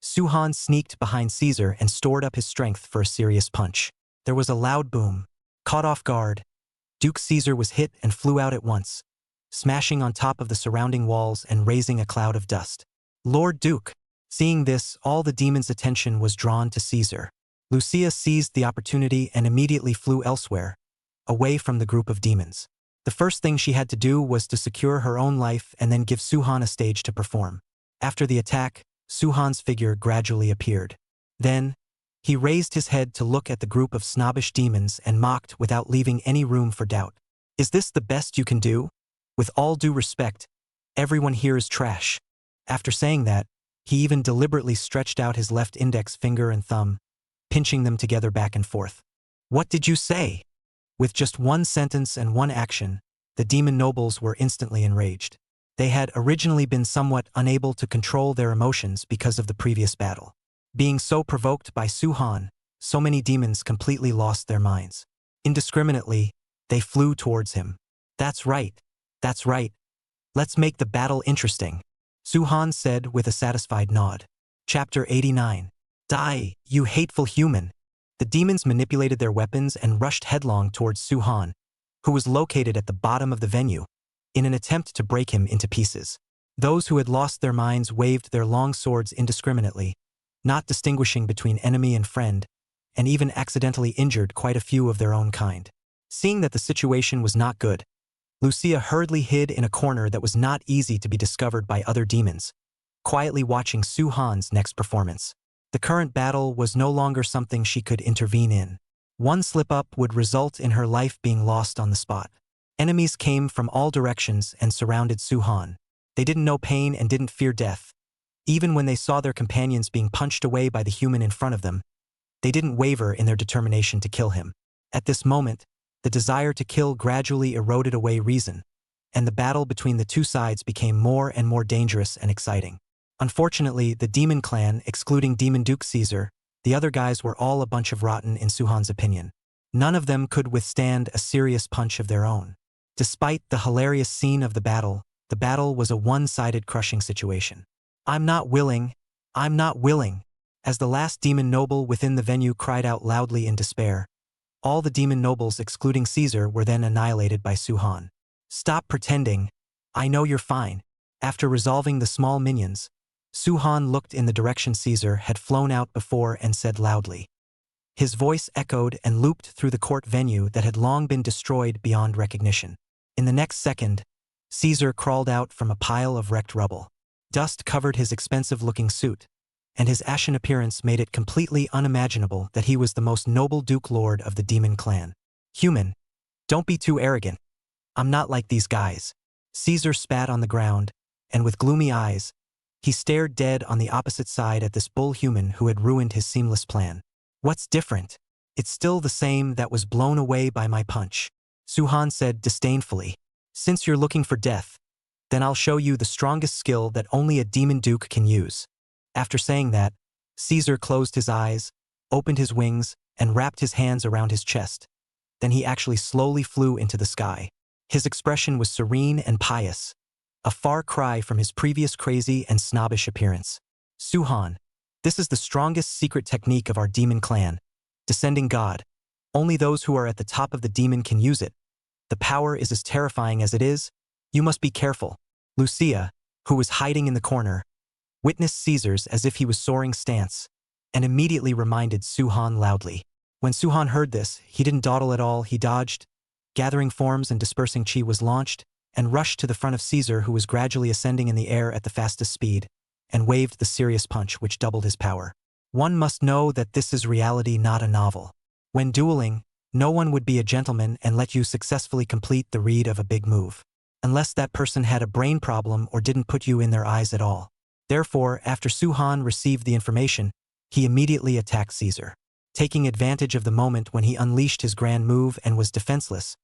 Suhan sneaked behind Caesar and stored up his strength for a serious punch. There was a loud boom. Caught off guard, Duke Caesar was hit and flew out at once, smashing on top of the surrounding walls and raising a cloud of dust. Lord Duke. Seeing this, all the demons' attention was drawn to Caesar. Lucia seized the opportunity and immediately flew elsewhere, away from the group of demons. The first thing she had to do was to secure her own life and then give Suhan a stage to perform. After the attack, Suhan's figure gradually appeared. Then, he raised his head to look at the group of snobbish demons and mocked without leaving any room for doubt. Is this the best you can do? With all due respect, everyone here is trash. After saying that, he even deliberately stretched out his left index finger and thumb, pinching them together back and forth. What did you say? With just one sentence and one action, the demon nobles were instantly enraged. They had originally been somewhat unable to control their emotions because of the previous battle. Being so provoked by Suhan, so many demons completely lost their minds. Indiscriminately, they flew towards him. That's right. That's right. Let's make the battle interesting, Suhan said with a satisfied nod. Chapter 89. Die, you hateful human. The demons manipulated their weapons and rushed headlong towards Suhan, who was located at the bottom of the venue, in an attempt to break him into pieces. Those who had lost their minds waved their long swords indiscriminately, not distinguishing between enemy and friend, and even accidentally injured quite a few of their own kind. Seeing that the situation was not good, Lucia hurriedly hid in a corner that was not easy to be discovered by other demons, quietly watching Suhan's next performance. The current battle was no longer something she could intervene in. One slip-up would result in her life being lost on the spot. Enemies came from all directions and surrounded Suhan. They didn't know pain and didn't fear death. Even when they saw their companions being punched away by the human in front of them, they didn't waver in their determination to kill him. At this moment, the desire to kill gradually eroded away reason, and the battle between the two sides became more and more dangerous and exciting. Unfortunately, the demon clan, excluding Demon Duke Caesar, the other guys were all a bunch of rotten in Suhan's opinion. None of them could withstand a serious punch of their own. Despite the hilarious scene of the battle was a one-sided crushing situation. I'm not willing. As the last demon noble within the venue cried out loudly in despair, all the demon nobles excluding Caesar were then annihilated by Suhan. Stop pretending. I know you're fine. After resolving the small minions, Suhan looked in the direction Caesar had flown out before and said loudly. His voice echoed and looped through the court venue that had long been destroyed beyond recognition. In the next second, Caesar crawled out from a pile of wrecked rubble. Dust covered his expensive-looking suit, and his ashen appearance made it completely unimaginable that he was the most noble Duke Lord of the demon clan. Human, don't be too arrogant. I'm not like these guys. Caesar spat on the ground, and with gloomy eyes, he stared dead on the opposite side at this bull human who had ruined his seamless plan. What's different? It's still the same that was blown away by my punch, Suhan said disdainfully. Since you're looking for death, then I'll show you the strongest skill that only a demon duke can use. After saying that, Caesar closed his eyes, opened his wings, and wrapped his hands around his chest. Then he actually slowly flew into the sky. His expression was serene and pious, a far cry from his previous crazy and snobbish appearance. Suhan, this is the strongest secret technique of our demon clan. Descending God. Only those who are at the top of the demon can use it. The power is as terrifying as it is. You must be careful. Lucia, who was hiding in the corner, witnessed Caesar's as if he was soaring stance, and immediately reminded Suhan loudly. When Suhan heard this, he didn't dawdle at all. He dodged, gathering forms and dispersing chi was launched, and rushed to the front of Caesar, who was gradually ascending in the air at the fastest speed, and waved the serious punch which doubled his power. One must know that this is reality, not a novel. When dueling, no one would be a gentleman and let you successfully complete the read of a big move. unless that person had a brain problem or didn't put you in their eyes at all. Therefore, after Su-han received the information, he immediately attacked Caesar. Taking advantage of the moment when he unleashed his grand move and was defenseless,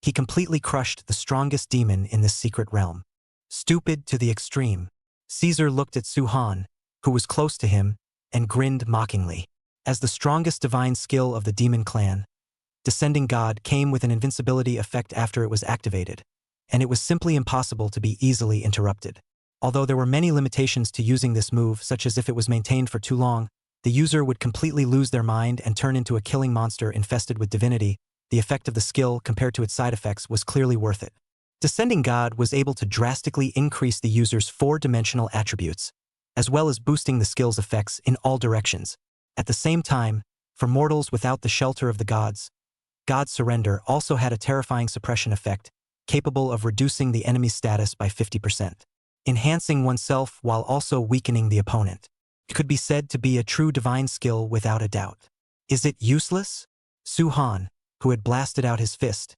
he completely crushed the strongest demon in this secret realm. Stupid to the extreme, Caesar looked at Su-han, who was close to him, and grinned mockingly. As the strongest divine skill of the demon clan, Descending God came with an invincibility effect after it was activated, and it was simply impossible to be easily interrupted. Although there were many limitations to using this move, such as if it was maintained for too long, the user would completely lose their mind and turn into a killing monster infested with divinity, the effect of the skill compared to its side effects was clearly worth it. Descending God was able to drastically increase the user's four-dimensional attributes, as well as boosting the skill's effects in all directions. At the same time, for mortals without the shelter of the gods, God's Surrender also had a terrifying suppression effect, capable of reducing the enemy's status by 50%, enhancing oneself while also weakening the opponent. It could be said to be a true divine skill without a doubt. Is it useless? Su-han, who had blasted out his fist,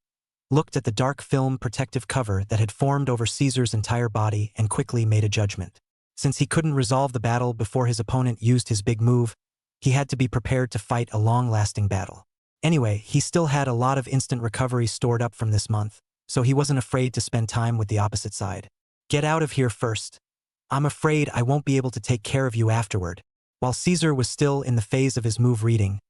looked at the dark film protective cover that had formed over Caesar's entire body and quickly made a judgment. Since he couldn't resolve the battle before his opponent used his big move, he had to be prepared to fight a long-lasting battle. Anyway, he still had a lot of instant recovery stored up from this month, so he wasn't afraid to spend time with the opposite side. Get out of here first. I'm afraid I won't be able to take care of you afterward. While Caesar was still in the phase of his move reading,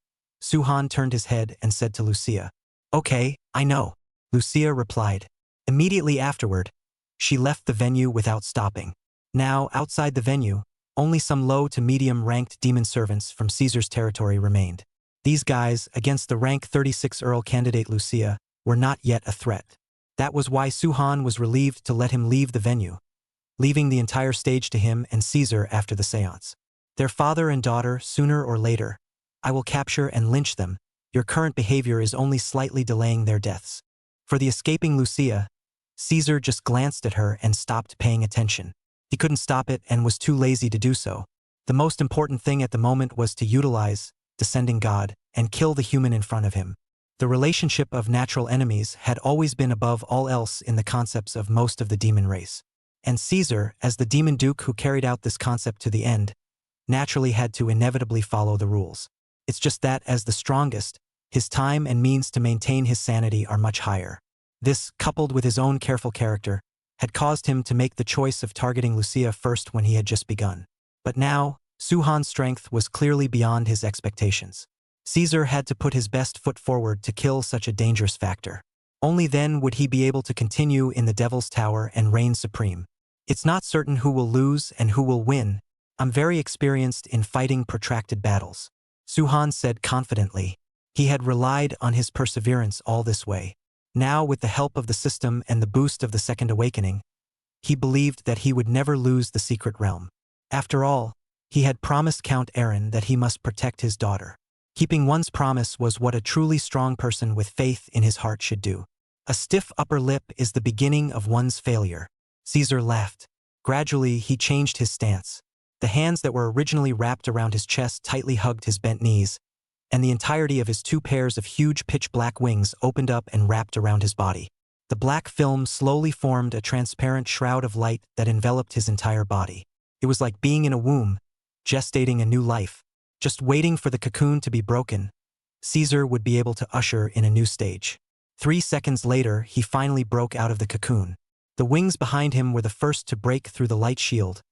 Su-han turned his head and said to Lucia, "Okay, I know." Lucia replied. Immediately afterward, she left the venue without stopping. Now, outside the venue, only some low to medium-ranked demon servants from Caesar's territory remained. These guys, against the rank 36 Earl candidate Lucia, were not yet a threat. That was why Su-han was relieved to let him leave the venue, leaving the entire stage to him and Caesar after the seance. Their father and daughter, sooner or later, I will capture and lynch them. Your current behavior is only slightly delaying their deaths. For the escaping Lucia, Caesar just glanced at her and stopped paying attention. He couldn't stop it and was too lazy to do so. The most important thing at the moment was to utilize Descending God and kill the human in front of him. The relationship of natural enemies had always been above all else in the concepts of most of the demon race. And Caesar, as the demon duke who carried out this concept to the end, naturally had to inevitably follow the rules. It's just that, as the strongest, his time and means to maintain his sanity are much higher. This, coupled with his own careful character, had caused him to make the choice of targeting Lucia first when he had just begun. But now, Su-han's strength was clearly beyond his expectations. Caesar had to put his best foot forward to kill such a dangerous factor. Only then would he be able to continue in the Devil's Tower and reign supreme. It's not certain who will lose and who will win. I'm very experienced in fighting protracted battles, Su-han said confidently. He had relied on his perseverance all this way. Now, with the help of the system and the boost of the Second Awakening, he believed that he would never lose the secret realm. After all, he had promised Count Aaron that he must protect his daughter. Keeping one's promise was what a truly strong person with faith in his heart should do. A stiff upper lip is the beginning of one's failure. Caesar laughed. Gradually, he changed his stance. The hands that were originally wrapped around his chest tightly hugged his bent knees, and the entirety of his two pairs of huge pitch-black wings opened up and wrapped around his body. The black film slowly formed a transparent shroud of light that enveloped his entire body. It was like being in a womb, gestating a new life. Just waiting for the cocoon to be broken, Caesar would be able to usher in a new stage. 3 seconds later, he finally broke out of the cocoon. The wings behind him were the first to break through the light shield,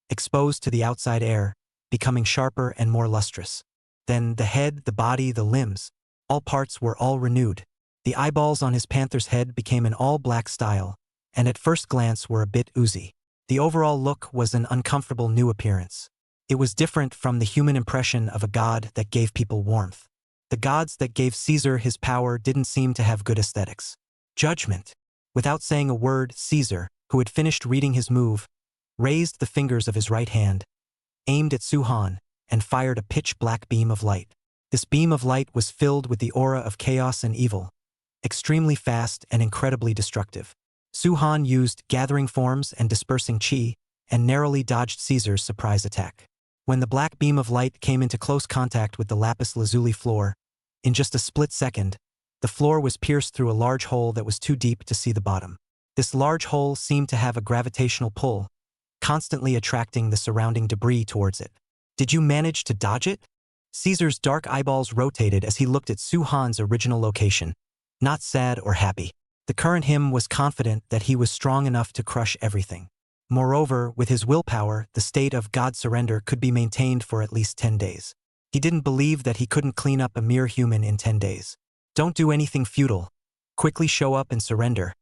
exposed to the outside air, becoming sharper and more lustrous. Then the head, the body, the limbs, all parts were all renewed. The eyeballs on his panther's head became an all-black style, and at first glance were a bit oozy. The overall look was an uncomfortable new appearance. It was different from the human impression of a god that gave people warmth. The gods that gave Caesar his power didn't seem to have good aesthetics. Judgment. Without saying a word, Caesar, who had finished reading his move, raised the fingers of his right hand, aimed at Su-han, and fired a pitch-black beam of light. This beam of light was filled with the aura of chaos and evil, extremely fast and incredibly destructive. Su-han used gathering forms and dispersing chi, and narrowly dodged Caesar's surprise attack. When the black beam of light came into close contact with the lapis lazuli floor, in just a split second, the floor was pierced through a large hole that was too deep to see the bottom. This large hole seemed to have a gravitational pull, constantly attracting the surrounding debris towards it. Did you manage to dodge it? Caesar's dark eyeballs rotated as he looked at Su-han's original location, not sad or happy. The current him was confident that he was strong enough to crush everything. Moreover, with his willpower, the state of God surrender could be maintained for at least 10 days. He didn't believe that he couldn't clean up a mere human in 10 days. Don't do anything futile. Quickly show up and surrender.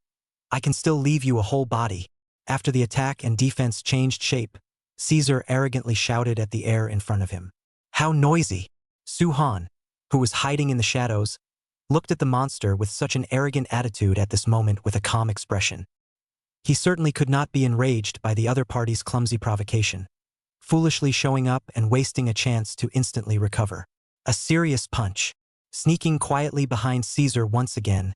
I can still leave you a whole body. After the attack and defense changed shape, Caesar arrogantly shouted at the air in front of him. How noisy! Su-han, who was hiding in the shadows, looked at the monster with such an arrogant attitude at this moment with a calm expression. He certainly could not be enraged by the other party's clumsy provocation, foolishly showing up and wasting a chance to instantly recover. A serious punch. Sneaking quietly behind Caesar once again,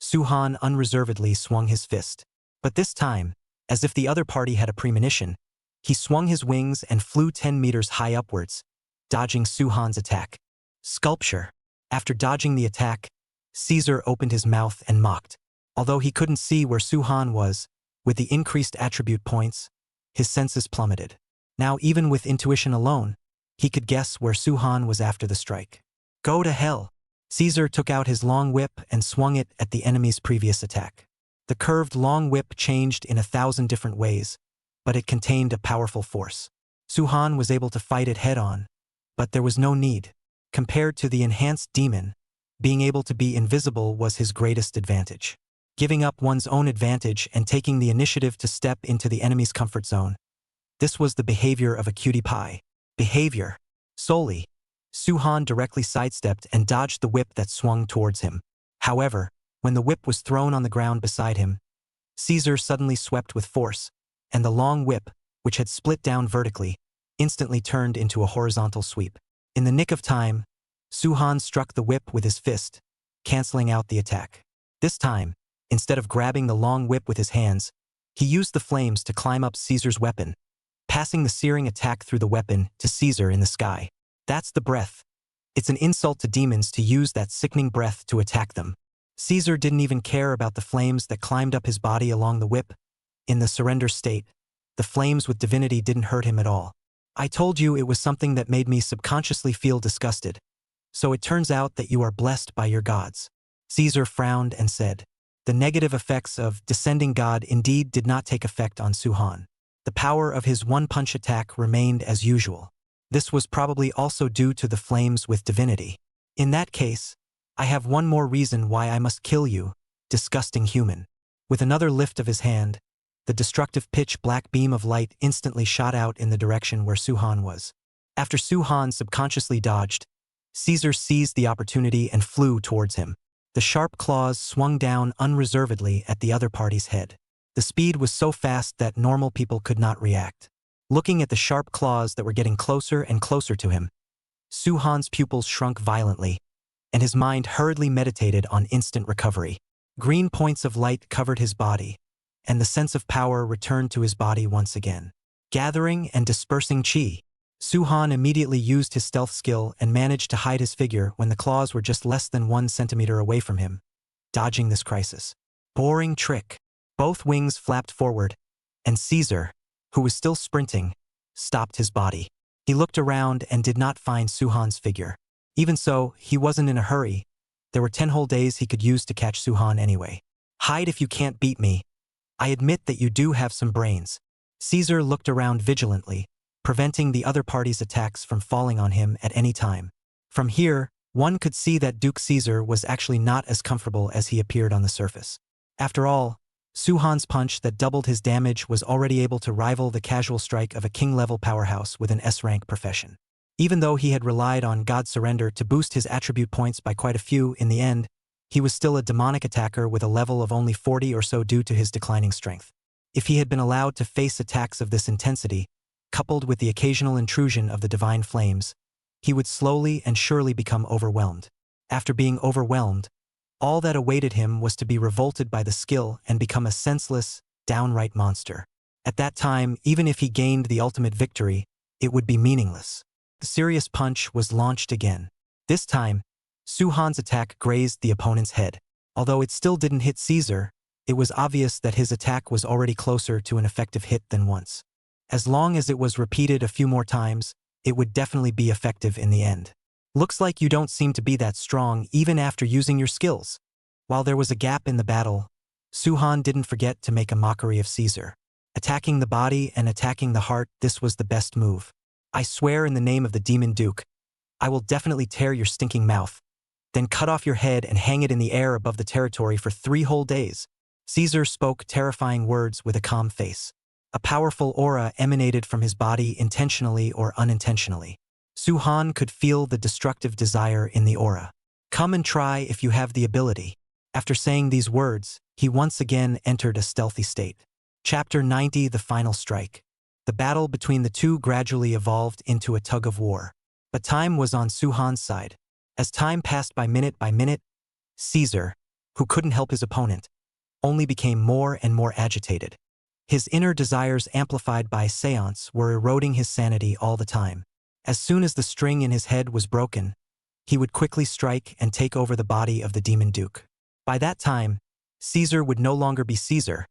Su-han unreservedly swung his fist. But this time, as if the other party had a premonition, he swung his wings and flew 10 meters high upwards, dodging Su-han's attack. Sculpture. After dodging the attack, Caesar opened his mouth and mocked. Although he couldn't see where Su-han was, with the increased attribute points, his senses plummeted. Now even with intuition alone, he could guess where Su-han was after the strike. Go to hell! Caesar took out his long whip and swung it at the enemy's previous attack. The curved long whip changed in 1,000 different ways, but it contained a powerful force. Su-han was able to fight it head-on, but there was no need. Compared to the enhanced demon, being able to be invisible was his greatest advantage. Giving up one's own advantage and taking the initiative to step into the enemy's comfort zone. This was the behavior of a cutie pie. Behavior. Solely. Su-han directly sidestepped and dodged the whip that swung towards him. However, when the whip was thrown on the ground beside him, Caesar suddenly swept with force, and the long whip, which had split down vertically, instantly turned into a horizontal sweep. In the nick of time, Su-han struck the whip with his fist, canceling out the attack. This time, instead of grabbing the long whip with his hands, he used the flames to climb up Caesar's weapon, passing the searing attack through the weapon to Caesar in the sky. That's the breath. It's an insult to demons to use that sickening breath to attack them. Caesar didn't even care about the flames that climbed up his body along the whip. In the surrender state, the flames with divinity didn't hurt him at all. I told you it was something that made me subconsciously feel disgusted. So it turns out that you are blessed by your gods. Caesar frowned and said. The negative effects of descending God indeed did not take effect on Su-han. The power of his one-punch attack remained as usual. This was probably also due to the flames with divinity. In that case, I have one more reason why I must kill you, disgusting human. With another lift of his hand, the destructive pitch-black beam of light instantly shot out in the direction where Su-han was. After Su-han subconsciously dodged, Caesar seized the opportunity and flew towards him. The sharp claws swung down unreservedly at the other party's head. The speed was so fast that normal people could not react. Looking at the sharp claws that were getting closer and closer to him, Su-han's pupils shrunk violently, and his mind hurriedly meditated on instant recovery. Green points of light covered his body, and the sense of power returned to his body once again. Gathering and dispersing chi. Su-han immediately used his stealth skill and managed to hide his figure when the claws were just less than 1 centimeter away from him, dodging this crisis. Boring trick. Both wings flapped forward, and Caesar, who was still sprinting, stopped his body. He looked around and did not find Su-han's figure. Even so, he wasn't in a hurry. There were 10 whole days he could use to catch Su-han anyway. Hide if you can't beat me. I admit that you do have some brains. Caesar looked around vigilantly, preventing the other party's attacks from falling on him at any time. From here, one could see that Duke Caesar was actually not as comfortable as he appeared on the surface. After all, Su-han's punch that doubled his damage was already able to rival the casual strike of a king-level powerhouse with an S-rank profession. Even though he had relied on God surrender to boost his attribute points by quite a few in the end, he was still a demonic attacker with a level of only 40 or so due to his declining strength. If he had been allowed to face attacks of this intensity, coupled with the occasional intrusion of the divine flames, he would slowly and surely become overwhelmed. After being overwhelmed, all that awaited him was to be revolted by the skill and become a senseless, downright monster. At that time, even if he gained the ultimate victory, it would be meaningless. The serious punch was launched again. This time, Su-han's attack grazed the opponent's head. Although it still didn't hit Caesar, It was obvious that his attack was already closer to an effective hit than once. As long as it was repeated a few more times, it would definitely be effective in the end. Looks like you don't seem to be that strong even after using your skills. While there was a gap in the battle, Suhan didn't forget to make a mockery of Caesar. Attacking the body and attacking the heart, this was the best move. I swear in the name of the Demon Duke, I will definitely tear your stinking mouth, then cut off your head and hang it in the air above the territory for 3 whole days. Caesar spoke terrifying words with a calm face. A powerful aura emanated from his body intentionally or unintentionally. Suhan could feel the destructive desire in the aura. Come and try if you have the ability. After saying these words, he once again entered a stealthy state. Chapter 90: The Final Strike. The battle between the two gradually evolved into a tug of war. But time was on Suhan's side. As time passed by minute, Caesar, who couldn't help his opponent, only became more and more agitated. His inner desires, amplified by seance, were eroding his sanity all the time. As soon as the string in his head was broken, he would quickly strike and take over the body of the Demon Duke. By that time, Caesar would no longer be Caesar,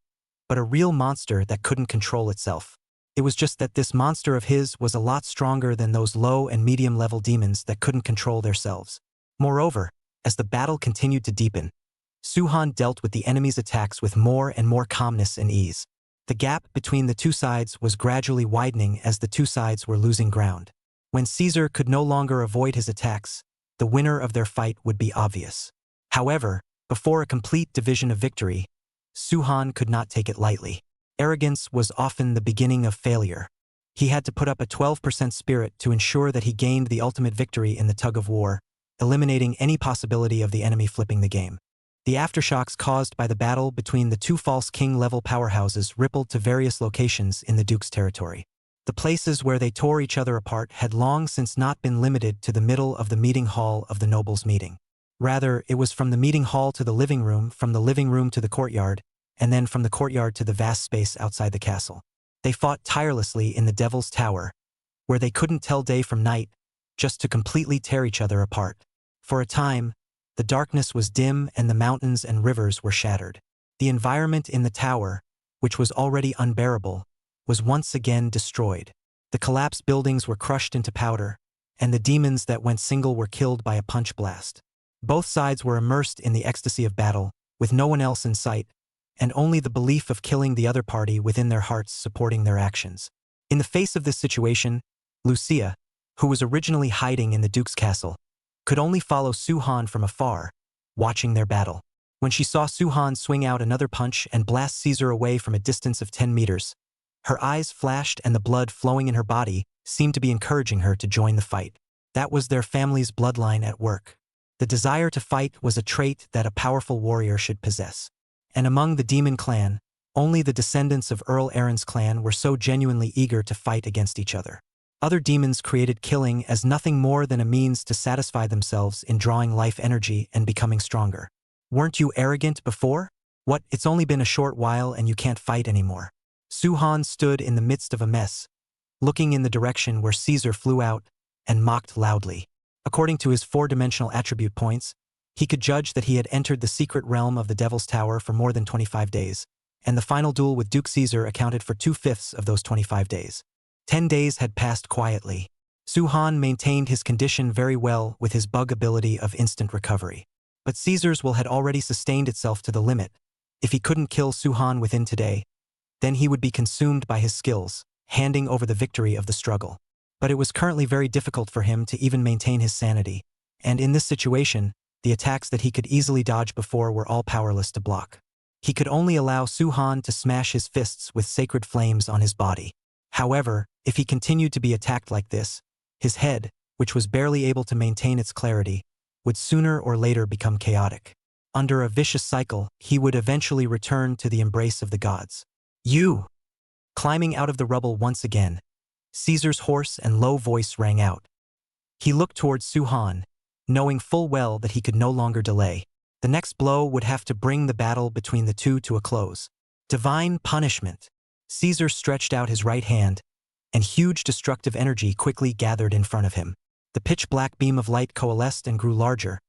but a real monster that couldn't control itself. It was just that this monster of his was a lot stronger than those low and medium-level demons that couldn't control themselves. Moreover, as the battle continued to deepen, Suhan dealt with the enemy's attacks with more and more calmness and ease. The gap between the two sides was gradually widening as the two sides were losing ground. When Caesar could no longer avoid his attacks, the winner of their fight would be obvious. However, before a complete division of victory, Suhan could not take it lightly. Arrogance was often the beginning of failure. He had to put up a 12% spirit to ensure that he gained the ultimate victory in the tug of war, eliminating any possibility of the enemy flipping the game. The aftershocks caused by the battle between the two false king-level powerhouses rippled to various locations in the Duke's territory. The places where they tore each other apart had long since not been limited to the middle of the meeting hall of the nobles' meeting. Rather, it was from the meeting hall to the living room, from the living room to the courtyard, and then from the courtyard to the vast space outside the castle. They fought tirelessly in the Devil's Tower, where they couldn't tell day from night, just to completely tear each other apart. For a time, the darkness was dim and the mountains and rivers were shattered. The environment in the tower, which was already unbearable, was once again destroyed. The collapsed buildings were crushed into powder, and the demons that went single were killed by a punch blast. Both sides were immersed in the ecstasy of battle, with no one else in sight, and only the belief of killing the other party within their hearts supporting their actions. In the face of this situation, Lucia, who was originally hiding in the Duke's castle, could only follow Suhan from afar, watching their battle. When she saw Suhan swing out another punch and blast Caesar away from a distance of 10 meters, her eyes flashed and the blood flowing in her body seemed to be encouraging her to join the fight. That was their family's bloodline at work. The desire to fight was a trait that a powerful warrior should possess. And among the demon clan, only the descendants of Earl Aaron's clan were so genuinely eager to fight against each other. Other demons created killing as nothing more than a means to satisfy themselves in drawing life energy and becoming stronger. Weren't you arrogant before? What, it's only been a short while and you can't fight anymore. Suhan stood in the midst of a mess, looking in the direction where Caesar flew out, and mocked loudly. According to his 4-dimensional attribute points, he could judge that he had entered the secret realm of the Devil's Tower for more than 25 days, and the final duel with Duke Caesar accounted for 2/5 of those 25 days. 10 days had passed quietly. Suhan maintained his condition very well with his bug ability of instant recovery. But Caesar's will had already sustained itself to the limit. If he couldn't kill Suhan within today, then he would be consumed by his skills, handing over the victory of the struggle. But it was currently very difficult for him to even maintain his sanity, and in this situation, the attacks that he could easily dodge before were all powerless to block. He could only allow Suhan to smash his fists with sacred flames on his body. However, if he continued to be attacked like this, his head, which was barely able to maintain its clarity, would sooner or later become chaotic. Under a vicious cycle, he would eventually return to the embrace of the gods. You! Climbing out of the rubble once again, Caesar's hoarse and low voice rang out. He looked towards Suhan, knowing full well that he could no longer delay. The next blow would have to bring the battle between the two to a close. Divine punishment. Caesar stretched out his right hand, and huge destructive energy quickly gathered in front of him. The pitch-black beam of light coalesced and grew larger,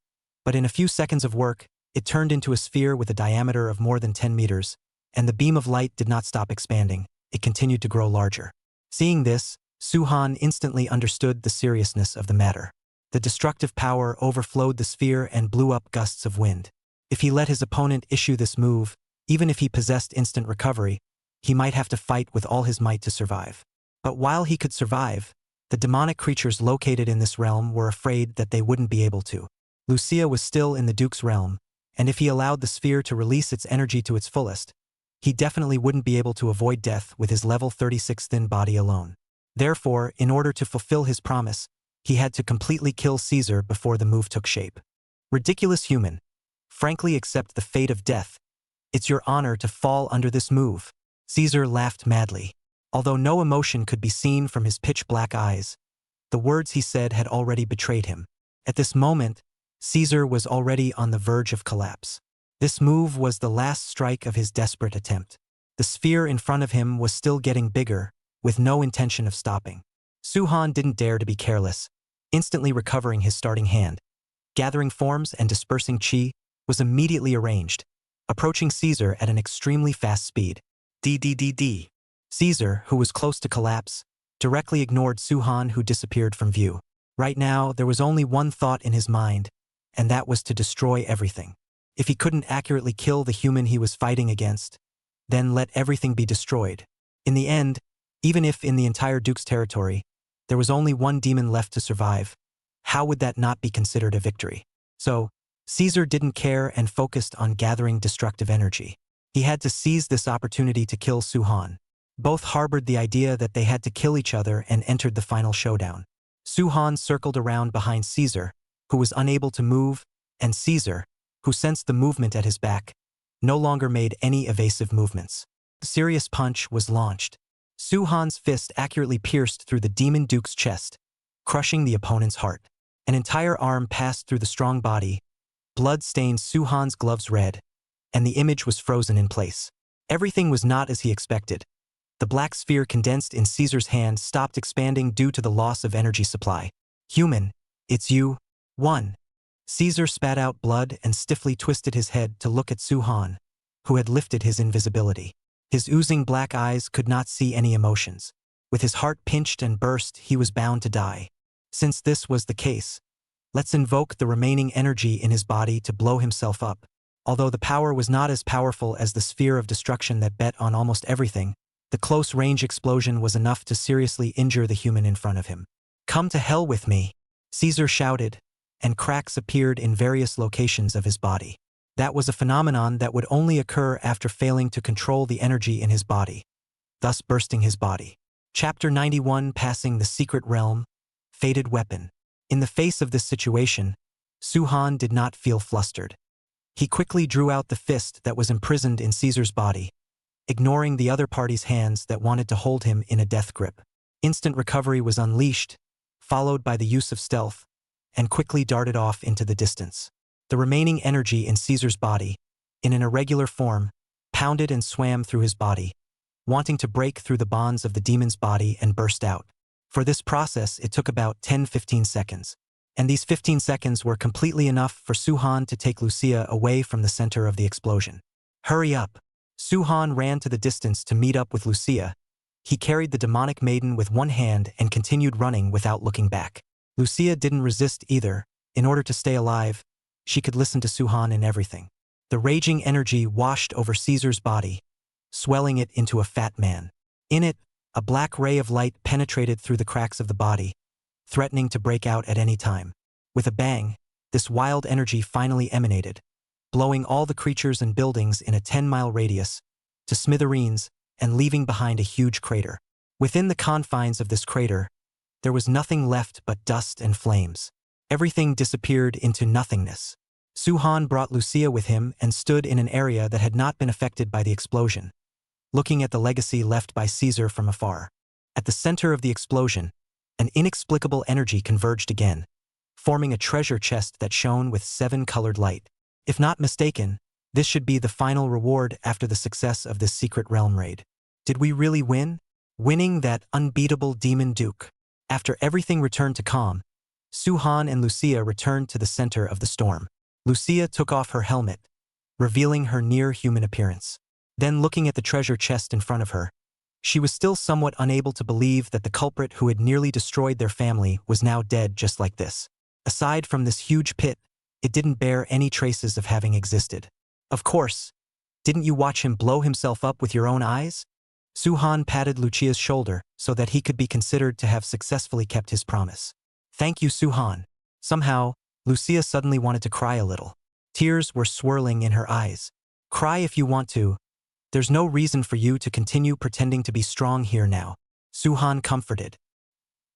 but in a few seconds of work, It turned into a sphere with a diameter of more than 10 meters, and the beam of light did not stop expanding. It continued to grow larger. Seeing this, Suhan instantly understood the seriousness of the matter. The destructive power overflowed the sphere and blew up gusts of wind. If he let his opponent issue this move, even if he possessed instant recovery, he might have to fight with all his might to survive. But while he could survive, the demonic creatures located in this realm were afraid that they wouldn't be able to. Lucia was still in the Duke's realm, and if he allowed the sphere to release its energy to its fullest, he definitely wouldn't be able to avoid death with his level 36 thin body alone. Therefore, in order to fulfill his promise, he had to completely kill Caesar before the move took shape. Ridiculous human. Frankly accept the fate of death. It's your honor to fall under this move. Caesar laughed madly. Although no emotion could be seen from his pitch-black eyes, the words he said had already betrayed him. At this moment, Caesar was already on the verge of collapse. This move was the last strike of his desperate attempt. The sphere in front of him was still getting bigger, with no intention of stopping. Suhan didn't dare to be careless. Instantly recovering his starting hand, gathering forms and dispersing chi, was immediately arranged, approaching Caesar at an extremely fast speed. DDDD. Caesar, who was close to collapse, directly ignored Suhan, who disappeared from view. Right now, there was only one thought in his mind, and that was to destroy everything. If he couldn't accurately kill the human he was fighting against, then let everything be destroyed. In the end, even if in the entire Duke's territory, there was only one demon left to survive, how would that not be considered a victory? So, Caesar didn't care and focused on gathering destructive energy. He had to seize this opportunity to kill Suhan. Both harbored the idea that they had to kill each other and entered the final showdown. Suhan circled around behind Caesar, who was unable to move, and Caesar, who sensed the movement at his back, no longer made any evasive movements. The serious punch was launched. Suhan's fist accurately pierced through the demon duke's chest, crushing the opponent's heart. An entire arm passed through the strong body, blood stained Suhan's gloves red, and the image was frozen in place. Everything was not as he expected. The black sphere condensed in Caesar's hand stopped expanding due to the loss of energy supply. Human, it's you. 1. Caesar spat out blood and stiffly twisted his head to look at Suhan, who had lifted his invisibility. His oozing black eyes could not see any emotions. With his heart pinched and burst, he was bound to die. Since this was the case, let's invoke the remaining energy in his body to blow himself up. Although the power was not as powerful as the sphere of destruction that bet on almost everything, the close-range explosion was enough to seriously injure the human in front of him. Come to hell with me, Caesar shouted, and cracks appeared in various locations of his body. That was a phenomenon that would only occur after failing to control the energy in his body, thus bursting his body. Chapter 91, Passing the Secret Realm, Fated Weapon. In the face of this situation, Suhan did not feel flustered. He quickly drew out the fist that was imprisoned in Caesar's body, ignoring the other party's hands that wanted to hold him in a death grip. Instant recovery was unleashed, followed by the use of stealth, and quickly darted off into the distance. The remaining energy in Caesar's body, in an irregular form, pounded and swam through his body, wanting to break through the bonds of the demon's body and burst out. For this process, it took about 10-15 seconds. And these 15 seconds were completely enough for Suhan to take Lucia away from the center of the explosion. Hurry up! Suhan ran to the distance to meet up with Lucia. He carried the demonic maiden with one hand and continued running without looking back. Lucia didn't resist either. In order to stay alive, she could listen to Suhan in everything. The raging energy washed over Caesar's body, swelling it into a fat man. In it, a black ray of light penetrated through the cracks of the body, threatening to break out at any time. With a bang, this wild energy finally emanated, blowing all the creatures and buildings in a 10-mile radius to smithereens and leaving behind a huge crater. Within the confines of this crater, there was nothing left but dust and flames. Everything disappeared into nothingness. Suhan brought Lucia with him and stood in an area that had not been affected by the explosion, looking at the legacy left by Caesar from afar. At the center of the explosion, an inexplicable energy converged again, forming a treasure chest that shone with 7-colored light. If not mistaken, this should be the final reward after the success of this secret realm raid. Did we really win? Winning that unbeatable demon duke. After everything returned to calm, Suhan and Lucia returned to the center of the storm. Lucia took off her helmet, revealing her near-human appearance. Then looking at the treasure chest in front of her, she was still somewhat unable to believe that the culprit who had nearly destroyed their family was now dead just like this. Aside from this huge pit, it didn't bear any traces of having existed. Of course, didn't you watch him blow himself up with your own eyes? Suhan patted Lucia's shoulder so that he could be considered to have successfully kept his promise. Thank you, Suhan. Somehow, Lucia suddenly wanted to cry a little. Tears were swirling in her eyes. Cry if you want to. There's no reason for you to continue pretending to be strong here now, Suhan comforted.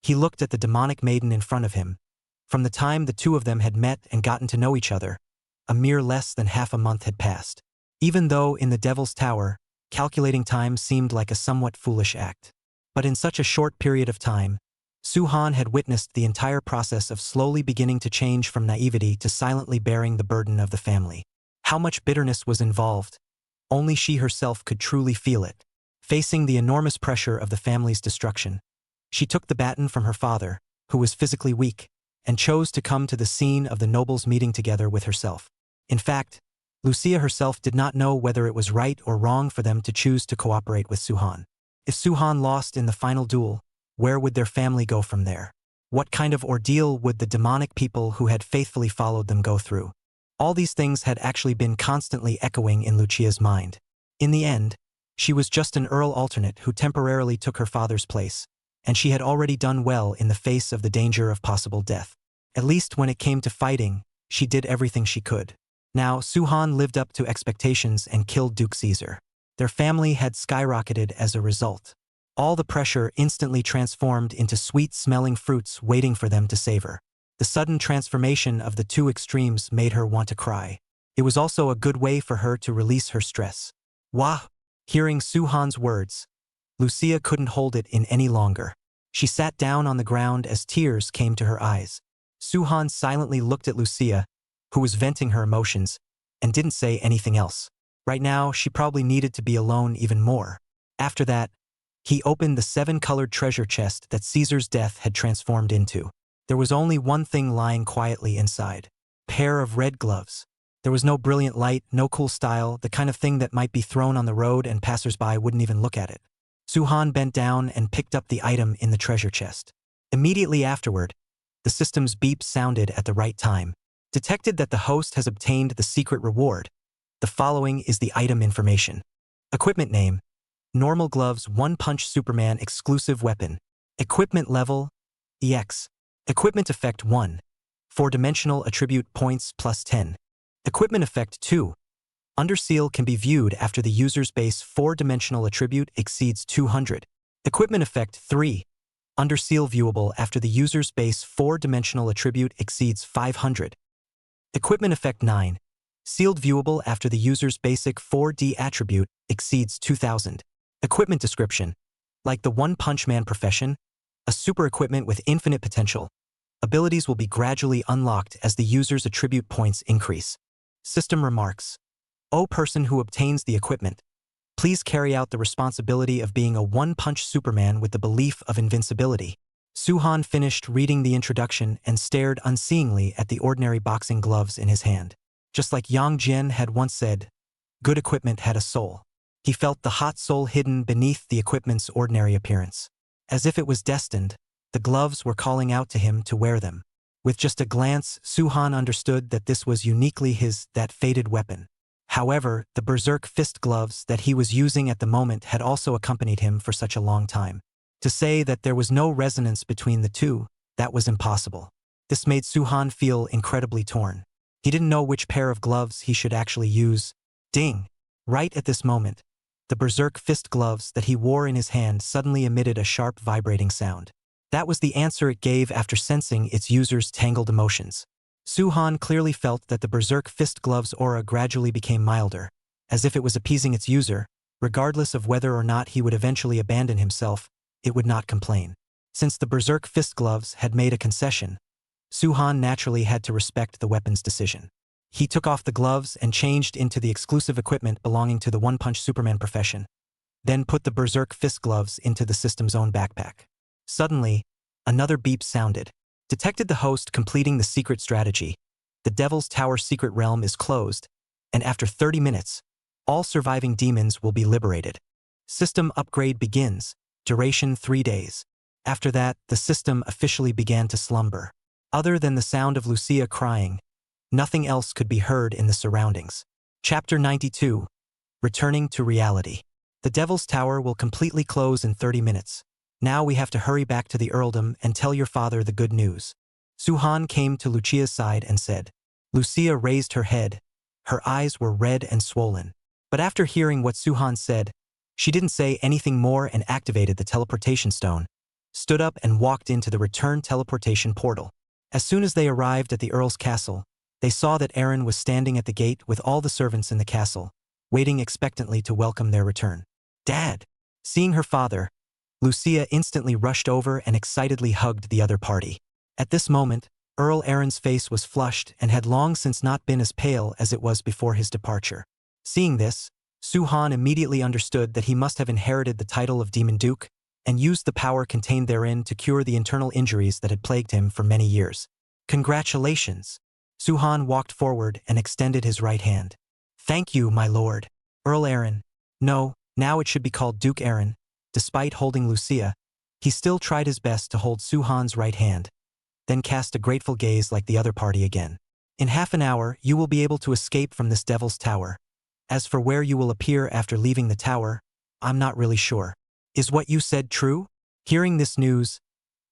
He looked at the demonic maiden in front of him. From the time the two of them had met and gotten to know each other, a mere less than half a month had passed. Even though in the Devil's Tower, calculating time seemed like a somewhat foolish act. But in such a short period of time, Suhan had witnessed the entire process of slowly beginning to change from naivety to silently bearing the burden of the family. How much bitterness was involved? Only she herself could truly feel it. Facing the enormous pressure of the family's destruction, she took the baton from her father, who was physically weak, and chose to come to the scene of the nobles meeting together with herself. In fact, Lucia herself did not know whether it was right or wrong for them to choose to cooperate with Suhan. If Suhan lost in the final duel, where would their family go from there? What kind of ordeal would the demonic people who had faithfully followed them go through? All these things had actually been constantly echoing in Lucia's mind. In the end, she was just an Earl alternate who temporarily took her father's place, and she had already done well in the face of the danger of possible death. At least when it came to fighting, she did everything she could. Now, Suhan lived up to expectations and killed Duke Caesar. Their family had skyrocketed as a result. All the pressure instantly transformed into sweet-smelling fruits waiting for them to savor. The sudden transformation of the two extremes made her want to cry. It was also a good way for her to release her stress. Wah! Hearing Suhan's words, Lucia couldn't hold it in any longer. She sat down on the ground as tears came to her eyes. Suhan silently looked at Lucia, who was venting her emotions, and didn't say anything else. Right now, she probably needed to be alone even more. After that, he opened the 7-colored treasure chest that Caesar's death had transformed into. There was only one thing lying quietly inside. A pair of red gloves. There was no brilliant light, no cool style, the kind of thing that might be thrown on the road and passersby wouldn't even look at it. Suhan bent down and picked up the item in the treasure chest. Immediately afterward, the system's beep sounded at the right time. Detected that the host has obtained the secret reward. The following is the item information. Equipment name: Normal Gloves 1-Punch Superman Exclusive Weapon. Equipment level: EX. Equipment effect 1. 4-dimensional attribute points plus 10. Equipment effect 2. Underseal can be viewed after the user's base 4-dimensional attribute exceeds 200. Equipment effect 3. Underseal viewable after the user's base 4-dimensional attribute exceeds 500. Equipment effect 9. Sealed viewable after the user's basic 4D attribute exceeds 2000. Equipment description: like the One Punch Man profession, a super equipment with infinite potential. Abilities will be gradually unlocked as the user's attribute points increase. System remarks: O person who obtains the equipment, please carry out the responsibility of being a one-punch Superman with the belief of invincibility. Suhan finished reading the introduction and stared unseeingly at the ordinary boxing gloves in his hand. Just like Yang Jian had once said, good equipment had a soul. He felt the hot soul hidden beneath the equipment's ordinary appearance. As if it was destined, the gloves were calling out to him to wear them. With just a glance, Suhan understood that this was uniquely his, that fated weapon. However, the berserk fist gloves that he was using at the moment had also accompanied him for such a long time. To say that there was no resonance between the two, that was impossible. This made Suhan feel incredibly torn. He didn't know which pair of gloves he should actually use. Ding! Right at this moment, the berserk fist gloves that he wore in his hand suddenly emitted a sharp vibrating sound. That was the answer it gave after sensing its user's tangled emotions. Suhan clearly felt that the berserk fist gloves' aura gradually became milder, as if it was appeasing its user. Regardless of whether or not he would eventually abandon himself, it would not complain. Since the berserk fist gloves had made a concession, Suhan naturally had to respect the weapon's decision. He took off the gloves and changed into the exclusive equipment belonging to the One-Punch Superman profession, then put the berserk fist gloves into the system's own backpack. Suddenly, another beep sounded. Detected the host completing the secret strategy. The Devil's Tower secret realm is closed, and after 30 minutes, all surviving demons will be liberated. System upgrade begins, duration 3 days. After that, the system officially began to slumber. Other than the sound of Lucia crying, nothing else could be heard in the surroundings. Chapter 92. Returning to reality. The Devil's Tower will completely close in 30 minutes. Now we have to hurry back to the earldom and tell your father the good news. Suhan came to Lucia's side and said. Lucia raised her head. Her eyes were red and swollen. But after hearing what Suhan said, she didn't say anything more and activated the teleportation stone, stood up and walked into the return teleportation portal. As soon as they arrived at the Earl's castle, they saw that Aaron was standing at the gate with all the servants in the castle, waiting expectantly to welcome their return. Dad! Seeing her father, Lucia instantly rushed over and excitedly hugged the other party. At this moment, Earl Aaron's face was flushed and had long since not been as pale as it was before his departure. Seeing this, Suhan immediately understood that he must have inherited the title of Demon Duke and used the power contained therein to cure the internal injuries that had plagued him for many years. Congratulations! Suhan walked forward and extended his right hand. Thank you, my lord. Earl Aaron. No, now it should be called Duke Aaron. Despite holding Lucia, he still tried his best to hold Suhan's right hand, then cast a grateful gaze like the other party again. In half an hour, you will be able to escape from this Devil's Tower. As for where you will appear after leaving the tower, I'm not really sure. Is what you said true? Hearing this news,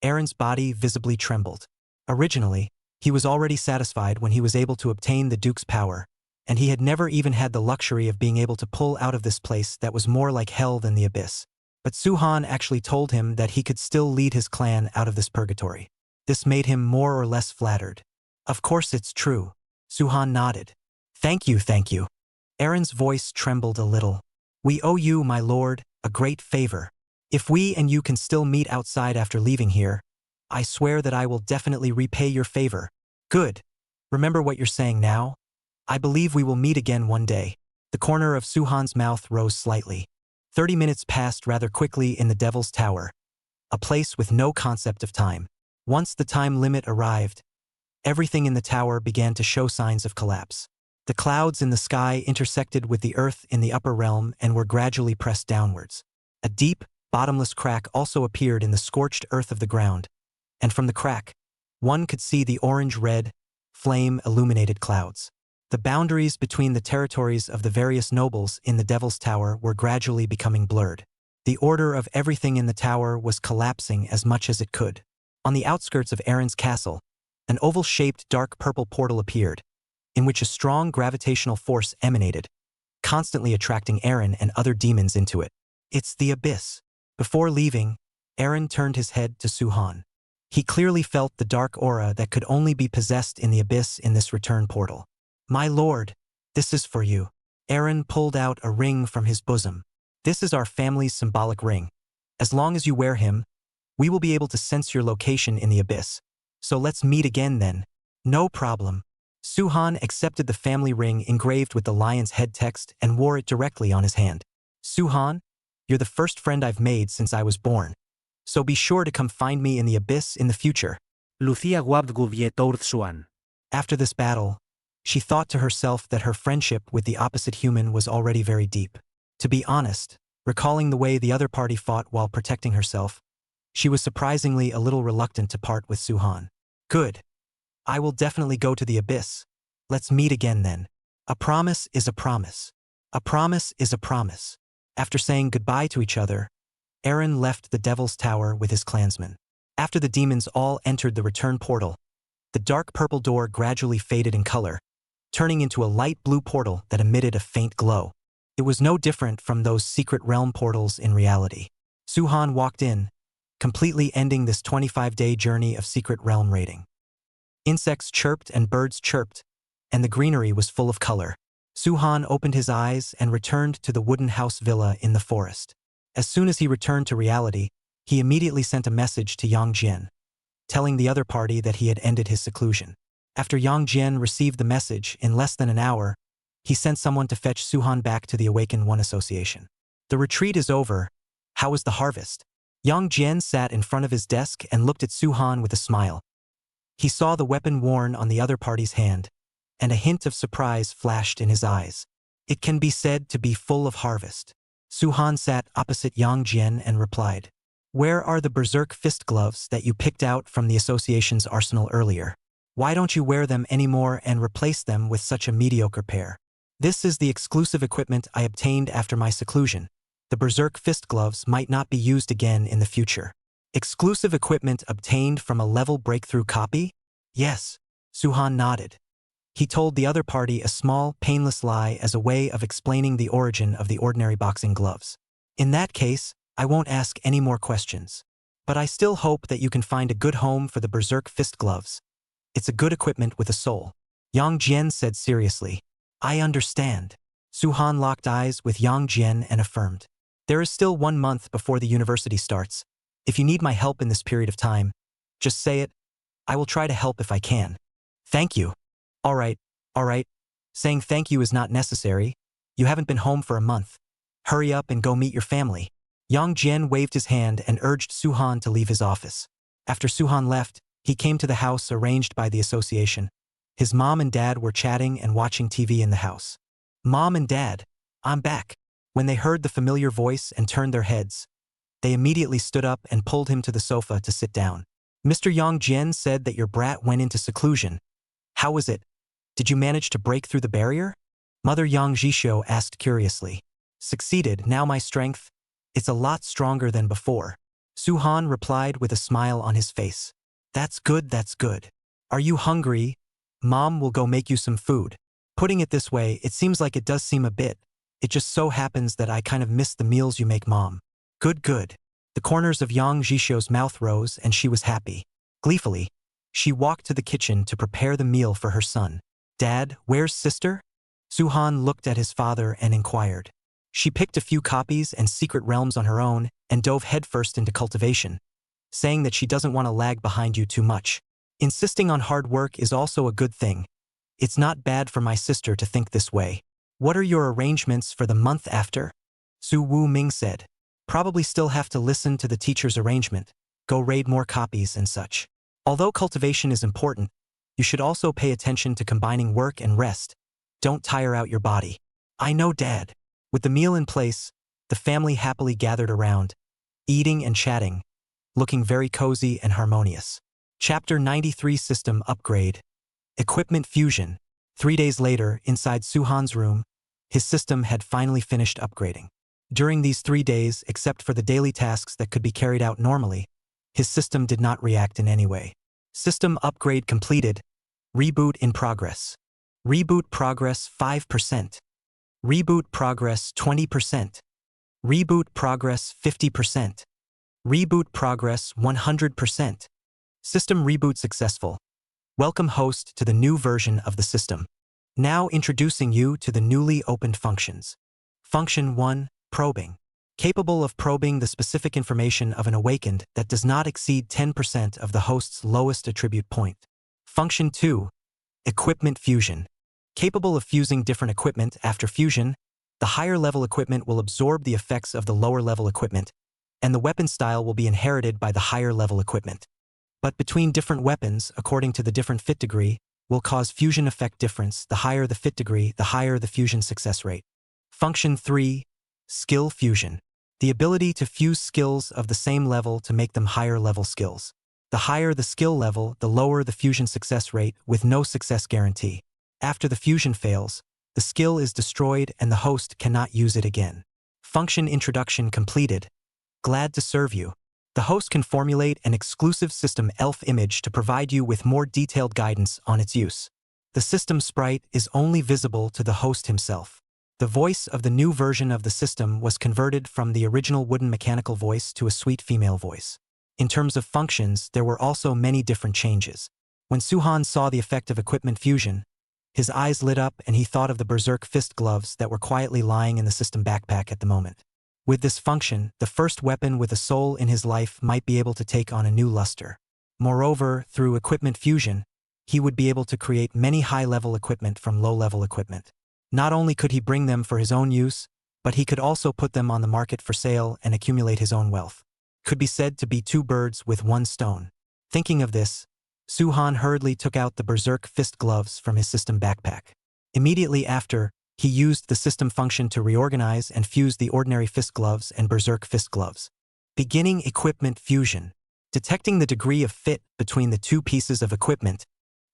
Aaron's body visibly trembled. Originally, he was already satisfied when he was able to obtain the Duke's power, and he had never even had the luxury of being able to pull out of this place that was more like hell than the abyss. But Suhan actually told him that he could still lead his clan out of this purgatory. This made him more or less flattered. Of course it's true. Suhan nodded. Thank you, thank you. Aaron's voice trembled a little. We owe you, my lord, a great favor. If we and you can still meet outside after leaving here, I swear that I will definitely repay your favor. Good. Remember what you're saying now? I believe we will meet again one day. The corner of Suhan's mouth rose slightly. 30 minutes passed rather quickly in the Devil's Tower, a place with no concept of time. Once the time limit arrived, everything in the tower began to show signs of collapse. The clouds in the sky intersected with the earth in the upper realm and were gradually pressed downwards. A deep, bottomless crack also appeared in the scorched earth of the ground, and from the crack, one could see the orange-red, flame-illuminated clouds. The boundaries between the territories of the various nobles in the Devil's Tower were gradually becoming blurred. The order of everything in the tower was collapsing as much as it could. On the outskirts of Aaron's castle, an oval-shaped dark purple portal appeared, in which a strong gravitational force emanated, constantly attracting Aaron and other demons into it. It's the abyss. Before leaving, Aaron turned his head to Suhan. He clearly felt the dark aura that could only be possessed in the abyss in this return portal. My lord, this is for you. Aaron pulled out a ring from his bosom. This is our family's symbolic ring. As long as you wear him, we will be able to sense your location in the abyss. So let's meet again then. No problem. Suhan accepted the family ring engraved with the lion's head text and wore it directly on his hand. Suhan, you're the first friend I've made since I was born. So be sure to come find me in the abyss in the future. Lucia guabd guvietor Suan. After this battle, she thought to herself that her friendship with the opposite human was already very deep. To be honest, recalling the way the other party fought while protecting herself, she was surprisingly a little reluctant to part with Suhan. Good. I will definitely go to the abyss. Let's meet again then. A promise is a promise. A promise is a promise. After saying goodbye to each other, Aaron left the Devil's Tower with his clansmen. After the demons all entered the return portal, the dark purple door gradually faded in color, turning into a light blue portal that emitted a faint glow. It was no different from those secret realm portals in reality. Suhan walked in, completely ending this 25-day journey of secret realm raiding. Insects chirped and birds chirped, and the greenery was full of color. Suhan opened his eyes and returned to the wooden house villa in the forest. As soon as he returned to reality, he immediately sent a message to Yang Jian, telling the other party that he had ended his seclusion. After Yang Jian received the message in less than an hour, he sent someone to fetch Suhan back to the Awakened One Association. The retreat is over. How was the harvest? Yang Jian sat in front of his desk and looked at Suhan with a smile. He saw the weapon worn on the other party's hand, and a hint of surprise flashed in his eyes. It can be said to be full of harvest. Suhan sat opposite Yang Jian and replied, "Where are the berserk fist gloves that you picked out from the association's arsenal earlier? Why don't you wear them anymore and replace them with such a mediocre pair? This is the exclusive equipment I obtained after my seclusion. The berserk fist gloves might not be used again in the future." Exclusive equipment obtained from a level breakthrough copy? Yes. Suhan nodded. He told the other party a small, painless lie as a way of explaining the origin of the ordinary boxing gloves. "In that case, I won't ask any more questions. But I still hope that you can find a good home for the berserk fist gloves. It's a good equipment with a soul." Yang Jian said seriously. "I understand." Suhan locked eyes with Yang Jian and affirmed, "There is still 1 month before the university starts. If you need my help in this period of time, just say it. I will try to help if I can." "Thank you." All right. Saying thank you is not necessary. You haven't been home for a month. Hurry up and go meet your family." Yang Jian waved his hand and urged Suhan to leave his office. After Suhan left, he came to the house arranged by the association. His mom and dad were chatting and watching TV in the house. "Mom and Dad, I'm back." When they heard the familiar voice and turned their heads, they immediately stood up and pulled him to the sofa to sit down. "Mr. Yang Jian said that your brat went into seclusion. How was it? Did you manage to break through the barrier?" Mother Yang Jisho asked curiously. "Succeeded. Now my strength, it's a lot stronger than before." Suhan replied with a smile on his face. That's good. Are you hungry? Mom will go make you some food." Putting it this way, it seems like it does seem a bit. It just so happens that I kind of miss the meals you make, Mom. Good. The corners of Yang Jisho's mouth rose and she was happy. Gleefully, she walked to the kitchen to prepare the meal for her son. "Dad, where's sister?" Suhan looked at his father and inquired. She picked a few copies and secret realms on her own and dove headfirst into cultivation, saying that she doesn't want to lag behind you too much. Insisting on hard work is also a good thing. It's not bad for my sister to think this way. "What are your arrangements for the month after?" Su Wu Ming said. "Probably still have to listen to the teacher's arrangement, go raid more copies and such. Although cultivation is important, you should also pay attention to combining work and rest. Don't tire out your body." "I know, Dad." With the meal in place, the family happily gathered around, eating and chatting, looking very cozy and harmonious. Chapter 93 System Upgrade. Equipment Fusion. 3 days later, inside Suhan's room, his system had finally finished upgrading. During these 3 days, except for the daily tasks that could be carried out normally, his system did not react in any way. System upgrade completed. Reboot in progress. Reboot progress 5%. Reboot progress 20%. Reboot progress 50%. Reboot progress 100%. System reboot successful. Welcome host to the new version of the system. Now introducing you to the newly opened functions. Function 1, Probing. Capable of probing the specific information of an awakened that does not exceed 10% of the host's lowest attribute point. Function 2, Equipment Fusion. Capable of fusing different equipment after fusion, the higher level equipment will absorb the effects of the lower level equipment, and the weapon style will be inherited by the higher level equipment. But between different weapons, according to the different fit degree, will cause fusion effect difference. The higher the fit degree, the higher the fusion success rate. Function 3, Skill Fusion. The ability to fuse skills of the same level to make them higher level skills. The higher the skill level, the lower the fusion success rate with no success guarantee. After the fusion fails, the skill is destroyed and the host cannot use it again. Function introduction completed. Glad to serve you. The host can formulate an exclusive system elf image to provide you with more detailed guidance on its use. The system sprite is only visible to the host himself. The voice of the new version of the system was converted from the original wooden mechanical voice to a sweet female voice. In terms of functions, there were also many different changes. When Suhan saw the effect of equipment fusion, his eyes lit up and he thought of the berserk fist gloves that were quietly lying in the system backpack at the moment. With this function, the first weapon with a soul in his life might be able to take on a new luster. Moreover, through equipment fusion, he would be able to create many high-level equipment from low-level equipment. Not only could he bring them for his own use, but he could also put them on the market for sale and accumulate his own wealth. Could be said to be 2 birds with 1 stone. Thinking of this, Suhan hurriedly took out the berserk fist gloves from his system backpack. Immediately after, he used the system function to reorganize and fuse the ordinary fist gloves and berserk fist gloves. Beginning equipment fusion. Detecting the degree of fit between the two pieces of equipment.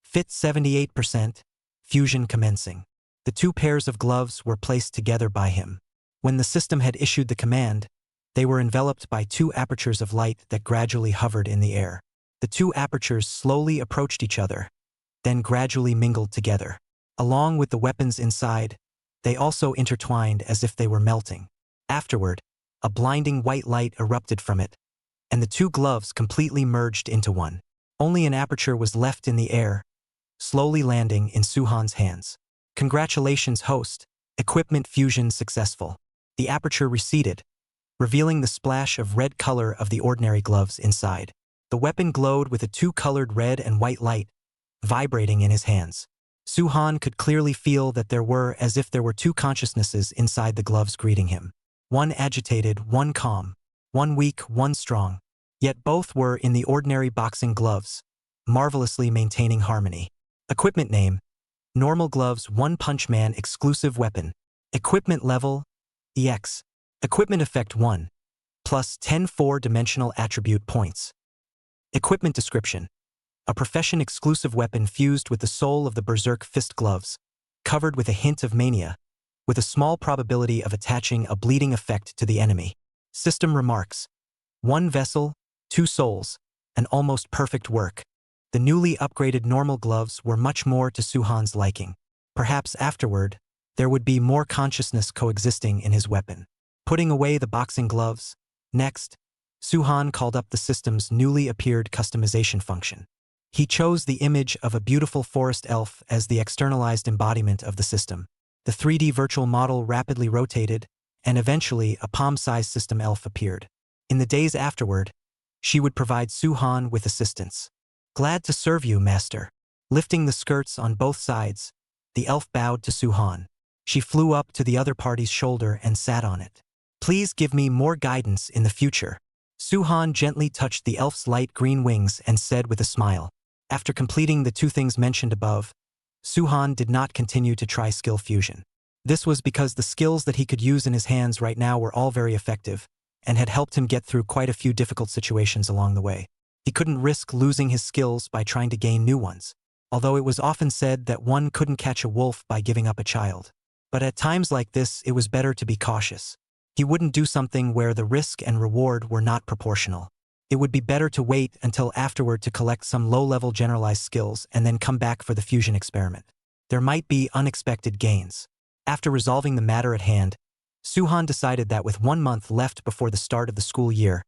Fit 78%, fusion commencing. The two pairs of gloves were placed together by him. When the system had issued the command, they were enveloped by two apertures of light that gradually hovered in the air. The two apertures slowly approached each other, then gradually mingled together. Along with the weapons inside, they also intertwined as if they were melting. Afterward, a blinding white light erupted from it, and the two gloves completely merged into one. Only an aperture was left in the air, slowly landing in Suhan's hands. Congratulations, host. Equipment fusion successful. The aperture receded, revealing the splash of red color of the ordinary gloves inside. The weapon glowed with a two-colored red and white light, vibrating in his hands. Suhan could clearly feel that there were as if there were two consciousnesses inside the gloves greeting him. One agitated, one calm, one weak, one strong. Yet both were in the ordinary boxing gloves, marvelously maintaining harmony. Equipment name: Normal Gloves One Punch Man Exclusive Weapon. Equipment level: EX. Equipment effect 1. Plus 10 4-dimensional attribute points. Equipment description: a profession-exclusive weapon fused with the soul of the berserk fist gloves, covered with a hint of mania, with a small probability of attaching a bleeding effect to the enemy. System remarks: one vessel, two souls, an almost perfect work. The newly upgraded normal gloves were much more to Suhan's liking. Perhaps afterward, there would be more consciousness coexisting in his weapon. Putting away the boxing gloves, next, Suhan called up the system's newly appeared customization function. He chose the image of a beautiful forest elf as the externalized embodiment of the system. The 3D virtual model rapidly rotated, and eventually a palm-sized system elf appeared. In the days afterward, she would provide Suhan with assistance. Glad to serve you, master. Lifting the skirts on both sides, the elf bowed to Suhan. She flew up to the other party's shoulder and sat on it. Please give me more guidance in the future. Suhan gently touched the elf's light green wings and said with a smile. After completing the two things mentioned above, Suhan did not continue to try skill fusion. This was because the skills that he could use in his hands right now were all very effective, and had helped him get through quite a few difficult situations along the way. He couldn't risk losing his skills by trying to gain new ones, although it was often said that one couldn't catch a wolf by giving up a child. But at times like this, it was better to be cautious. He wouldn't do something where the risk and reward were not proportional. It would be better to wait until afterward to collect some low-level generalized skills and then come back for the fusion experiment. There might be unexpected gains. After resolving the matter at hand, Suhan decided that with 1 month left before the start of the school year,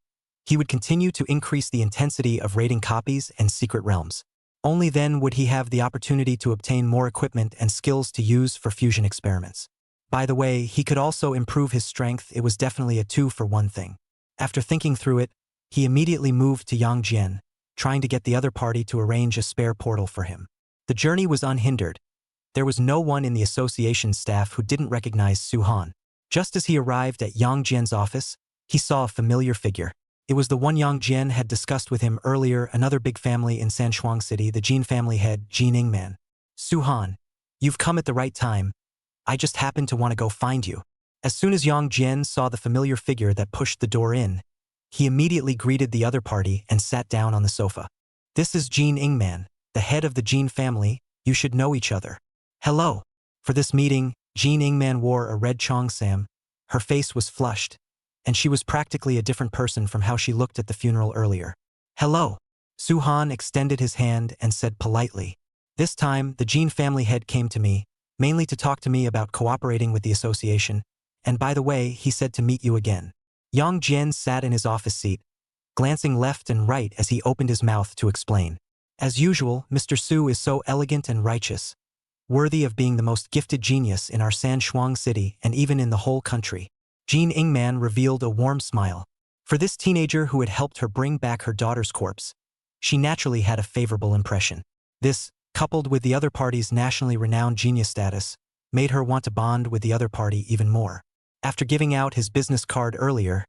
he would continue to increase the intensity of raiding copies and secret realms. Only then would he have the opportunity to obtain more equipment and skills to use for fusion experiments. By the way, he could also improve his strength. It was definitely a 2-for-1 thing. After thinking through it, he immediately moved to Yangjian, trying to get the other party to arrange a spare portal for him. The journey was unhindered. There was no one in the association staff who didn't recognize Suhan. Just as he arrived at Yang Jian's office, he saw a familiar figure. It was the one Yang Jian had discussed with him earlier, another big family in Sanshuang City, the Jin family head, Jin Ingman. Suhan, you've come at the right time. I just happened to want to go find you. As soon as Yang Jian saw the familiar figure that pushed the door in, he immediately greeted the other party and sat down on the sofa. This is Jin Ingman, the head of the Jin family. You should know each other. Hello. For this meeting, Jin Ingman wore a red cheongsam. Her face was flushed, and she was practically a different person from how she looked at the funeral earlier. Hello. Suhan extended his hand and said politely. This time, the Jin family head came to me, mainly to talk to me about cooperating with the association, and by the way, he said to meet you again. Yang Jian sat in his office seat, glancing left and right as he opened his mouth to explain. As usual, Mr. Su is so elegant and righteous, worthy of being the most gifted genius in our Sanshuang City and even in the whole country. Jin Ingman revealed a warm smile. For this teenager who had helped her bring back her daughter's corpse, she naturally had a favorable impression. This, coupled with the other party's nationally renowned genius status, made her want to bond with the other party even more. After giving out his business card earlier,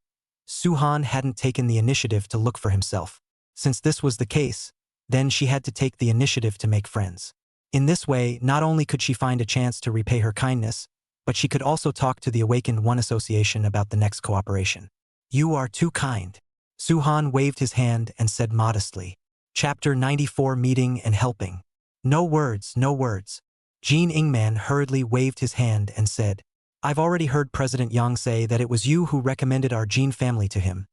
Suhan hadn't taken the initiative to look for himself. Since this was the case, then she had to take the initiative to make friends. In this way, not only could she find a chance to repay her kindness, but she could also talk to the Awakened One Association about the next cooperation. You are too kind. Suhan waved his hand and said modestly. Chapter 94 Meeting and Helping. No words, no words. Jin Ingman hurriedly waved his hand and said, I've already heard President Yang say that it was you who recommended our Jin family to him,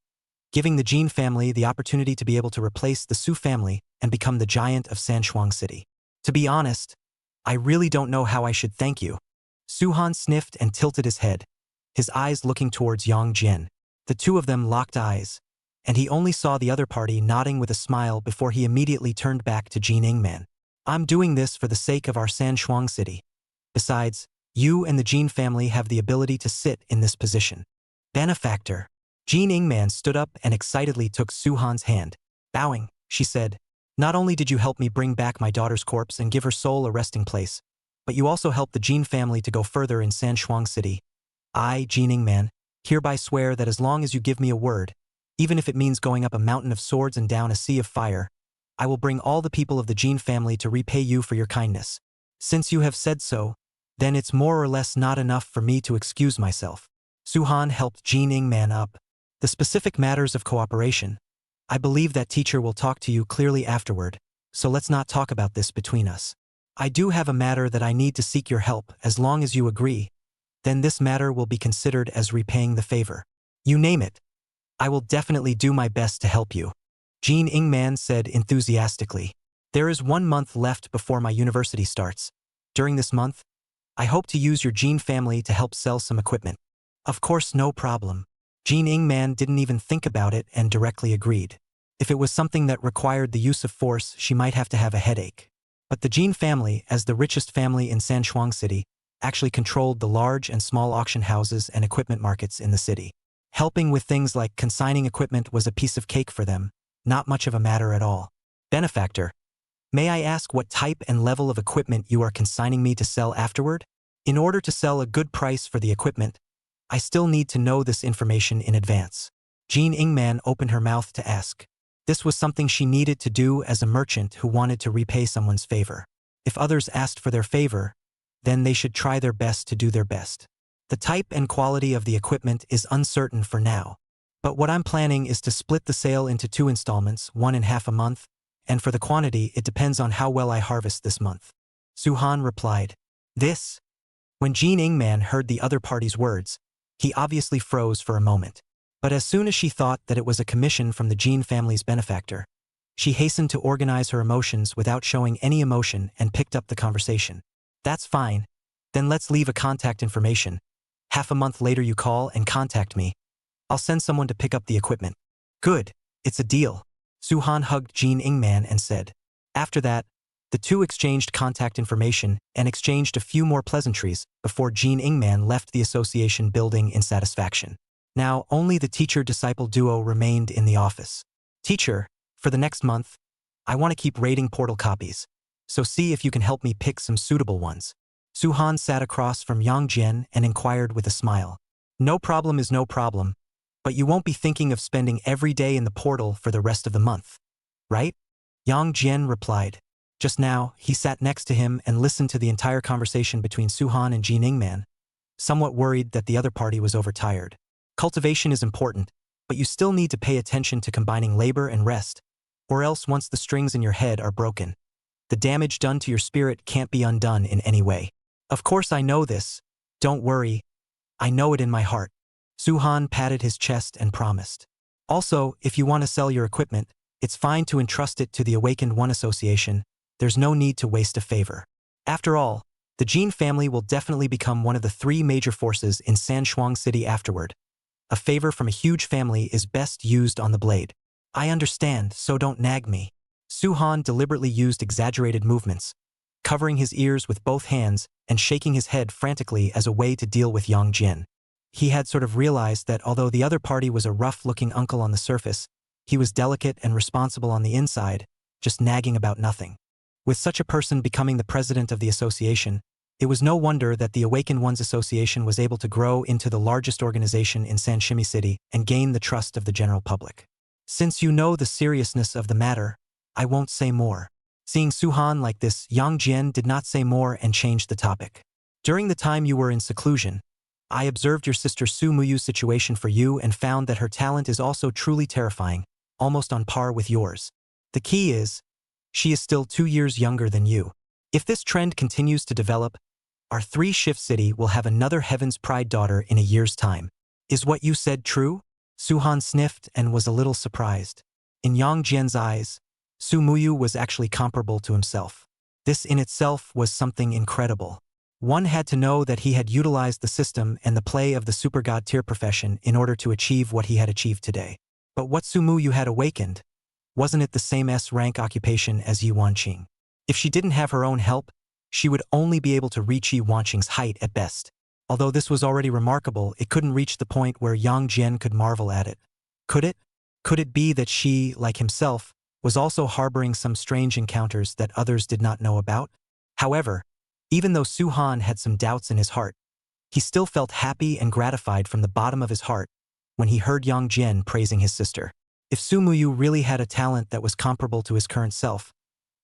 giving the Jin family the opportunity to be able to replace the Su family and become the giant of Sanshuang City. To be honest, I really don't know how I should thank you. Suhan sniffed and tilted his head, his eyes looking towards Yang Jin. The two of them locked eyes, and he only saw the other party nodding with a smile before he immediately turned back to Jin Ingman. I'm doing this for the sake of our Sanshuang City. Besides, you and the Jin family have the ability to sit in this position. Benefactor. Jin Ingman stood up and excitedly took Suhan's hand. Bowing, she said, not only did you help me bring back my daughter's corpse and give her soul a resting place, but you also helped the Jin family to go further in Sanshuang City. I, Jin Ingman, hereby swear that as long as you give me a word, even if it means going up a mountain of swords and down a sea of fire, I will bring all the people of the Jin family to repay you for your kindness. Since you have said so, then it's more or less not enough for me to excuse myself. Suhan helped Jin Ingman up. The specific matters of cooperation, I believe that teacher will talk to you clearly afterward, so let's not talk about this between us. I do have a matter that I need to seek your help. As long as you agree, then this matter will be considered as repaying the favor. You name it. I will definitely do my best to help you. Jin Ingman said enthusiastically. There is 1 month left before my university starts. During this month, I hope to use your Jin family to help sell some equipment. Of course, no problem. Jin Ingman didn't even think about it and directly agreed. If it was something that required the use of force, she might have to have a headache. But the Jin family, as the richest family in Sanshuang City, actually controlled the large and small auction houses and equipment markets in the city. Helping with things like consigning equipment was a piece of cake for them, not much of a matter at all. Benefactor, may I ask what type and level of equipment you are consigning me to sell afterward? In order to sell a good price for the equipment, I still need to know this information in advance. Jin Ingman opened her mouth to ask. This was something she needed to do as a merchant who wanted to repay someone's favor. If others asked for their favor, then they should try their best to do their best. The type and quality of the equipment is uncertain for now, but what I'm planning is to split the sale into 2 installments, 1.5 a month, and for the quantity it depends on how well I harvest this month. Suhan replied. This. When Jin Ingman heard the other party's words, he obviously froze for a moment. But as soon as she thought that it was a commission from the Jin family's benefactor, she hastened to organize her emotions without showing any emotion and picked up the conversation. That's fine. Then let's leave a contact information. Half a month later you call and contact me. I'll send someone to pick up the equipment. Good. It's a deal. Suhan hugged Jin Ingman and said. After that, the two exchanged contact information and exchanged a few more pleasantries before Jin Ingman left the association building in satisfaction. Now, only the teacher-disciple duo remained in the office. Teacher, for the next month, I want to keep raiding portal copies, so see if you can help me pick some suitable ones. Suhan sat across from Yang Jian and inquired with a smile. No problem is no problem, but you won't be thinking of spending every day in the portal for the rest of the month, right? Yang Jian replied. Just now, he sat next to him and listened to the entire conversation between Suhan and Jin Ingman, somewhat worried that the other party was overtired. Cultivation is important, but you still need to pay attention to combining labor and rest, or else once the strings in your head are broken, the damage done to your spirit can't be undone in any way. Of course I know this. Don't worry. I know it in my heart. Suhan patted his chest and promised. Also, if you want to sell your equipment, it's fine to entrust it to the Awakened One Association. There's no need to waste a favor. After all, the Jin family will definitely become one of the 3 major forces in Sanshuang City afterward. A favor from a huge family is best used on the blade. I understand, so don't nag me. Suhan deliberately used exaggerated movements, covering his ears with both hands and shaking his head frantically as a way to deal with Yang Jin. He had sort of realized that although the other party was a rough-looking uncle on the surface, he was delicate and responsible on the inside, just nagging about nothing. With such a person becoming the president of the association, it was no wonder that the Awakened Ones Association was able to grow into the largest organization in Sanshimi City and gain the trust of the general public. Since you know the seriousness of the matter, I won't say more. Seeing Suhan like this, Yang Jian did not say more and changed the topic. During the time you were in seclusion, I observed your sister Su Muyu's situation for you and found that her talent is also truly terrifying, almost on par with yours. The key is, she is still 2 years younger than you. If this trend continues to develop, our 3-shift city will have another Heaven's Pride daughter in a year's time. Is what you said true? Suhan sniffed and was a little surprised. In Yang Jian's eyes, Su Muyu was actually comparable to himself. This in itself was something incredible. One had to know that he had utilized the system and the play of the super god tier profession in order to achieve what he had achieved today. But what Su Muyu had awakened, wasn't it the same S-rank occupation as Yi Wanqing? If she didn't have her own help, she would only be able to reach Yi Wanqing's height at best. Although this was already remarkable, it couldn't reach the point where Yang Jian could marvel at it. Could it? Could it be that she, like himself, was also harboring some strange encounters that others did not know about? However, even though Suhan had some doubts in his heart, he still felt happy and gratified from the bottom of his heart when he heard Yang Jian praising his sister. If Su Muyu really had a talent that was comparable to his current self,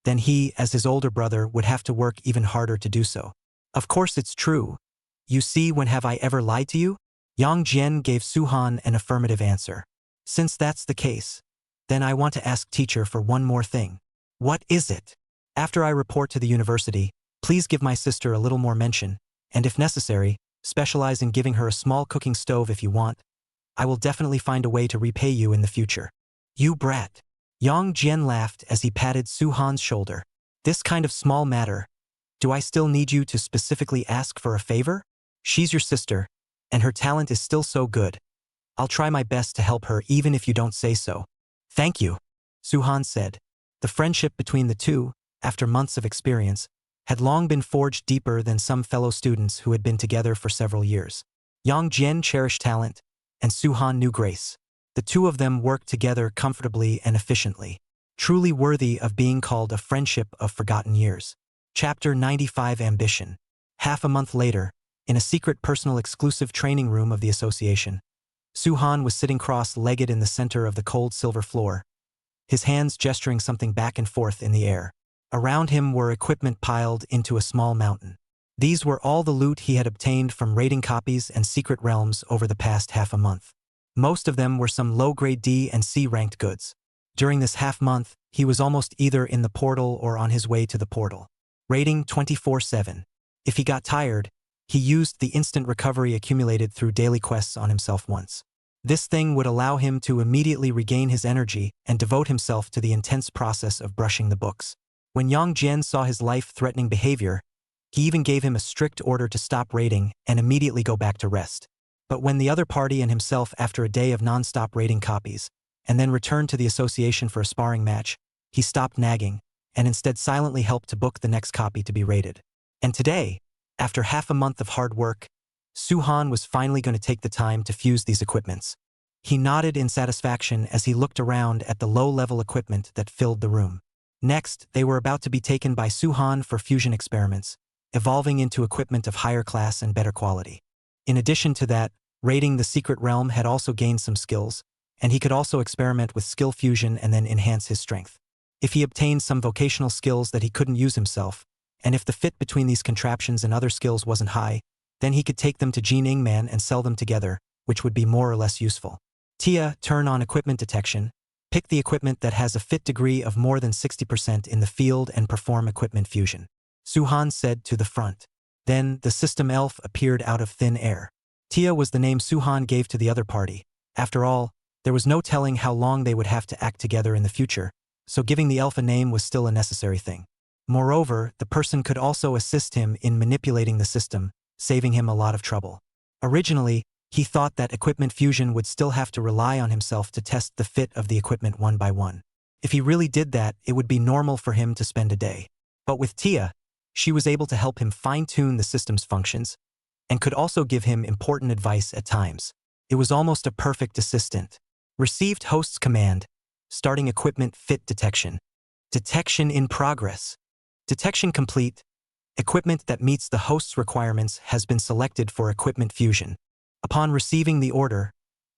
then he, as his older brother, would have to work even harder to do so. Of course it's true. You see, when have I ever lied to you? Yang Jian gave Suhan an affirmative answer. Since that's the case, then I want to ask teacher for one more thing. What is it? After I report to the university, please give my sister a little more mention, and if necessary, specialize in giving her a small cooking stove if you want. I will definitely find a way to repay you in the future. You brat. Yang Jian laughed as he patted Suhan's shoulder. This kind of small matter. Do I still need you to specifically ask for a favor? She's your sister, and her talent is still so good. I'll try my best to help her even if you don't say so. Thank you, Suhan said. The friendship between the two, after months of experience, had long been forged deeper than some fellow students who had been together for several years. Yang Jian cherished talent, and Suhan knew grace. The two of them worked together comfortably and efficiently, truly worthy of being called a friendship of forgotten years. Chapter 95 Ambition. Half a month later, in a secret personal exclusive training room of the association, Suhan was sitting cross-legged in the center of the cold silver floor, his hands gesturing something back and forth in the air. Around him were equipment piled into a small mountain. These were all the loot he had obtained from raiding copies and secret realms over the past half a month. Most of them were some low-grade D and C-ranked goods. During this half-month, he was almost either in the portal or on his way to the portal, raiding 24/7. If he got tired, he used the instant recovery accumulated through daily quests on himself once. This thing would allow him to immediately regain his energy and devote himself to the intense process of brushing the books. When Yang Jian saw his life-threatening behavior, he even gave him a strict order to stop raiding and immediately go back to rest. But when the other party and himself, after a day of non-stop raiding copies, and then returned to the association for a sparring match, he stopped nagging and instead silently helped to book the next copy to be raided. And today, after half a month of hard work, Suhan was finally going to take the time to fuse these equipments. He nodded in satisfaction as he looked around at the low-level equipment that filled the room. Next, they were about to be taken by Suhan for fusion experiments, evolving into equipment of higher class and better quality. In addition to that, raiding the secret realm had also gained some skills, and he could also experiment with skill fusion and then enhance his strength. If he obtained some vocational skills that he couldn't use himself, and if the fit between these contraptions and other skills wasn't high, then he could take them to Jin Ingman and sell them together, which would be more or less useful. Tia, turn on equipment detection. Pick the equipment that has a fit degree of more than 60% in the field and perform equipment fusion. Suhan said to the front. Then, the system elf appeared out of thin air. Tia was the name Suhan gave to the other party. After all, there was no telling how long they would have to act together in the future, so giving the elf a name was still a necessary thing. Moreover, the person could also assist him in manipulating the system, saving him a lot of trouble. Originally, he thought that equipment fusion would still have to rely on himself to test the fit of the equipment one by one. If he really did that, it would be normal for him to spend a day. But with Tia, she was able to help him fine-tune the system's functions, and could also give him important advice at times. It was almost a perfect assistant. Received host's command. Starting equipment fit detection. Detection in progress. Detection complete. Equipment that meets the host's requirements has been selected for equipment fusion. Upon receiving the order,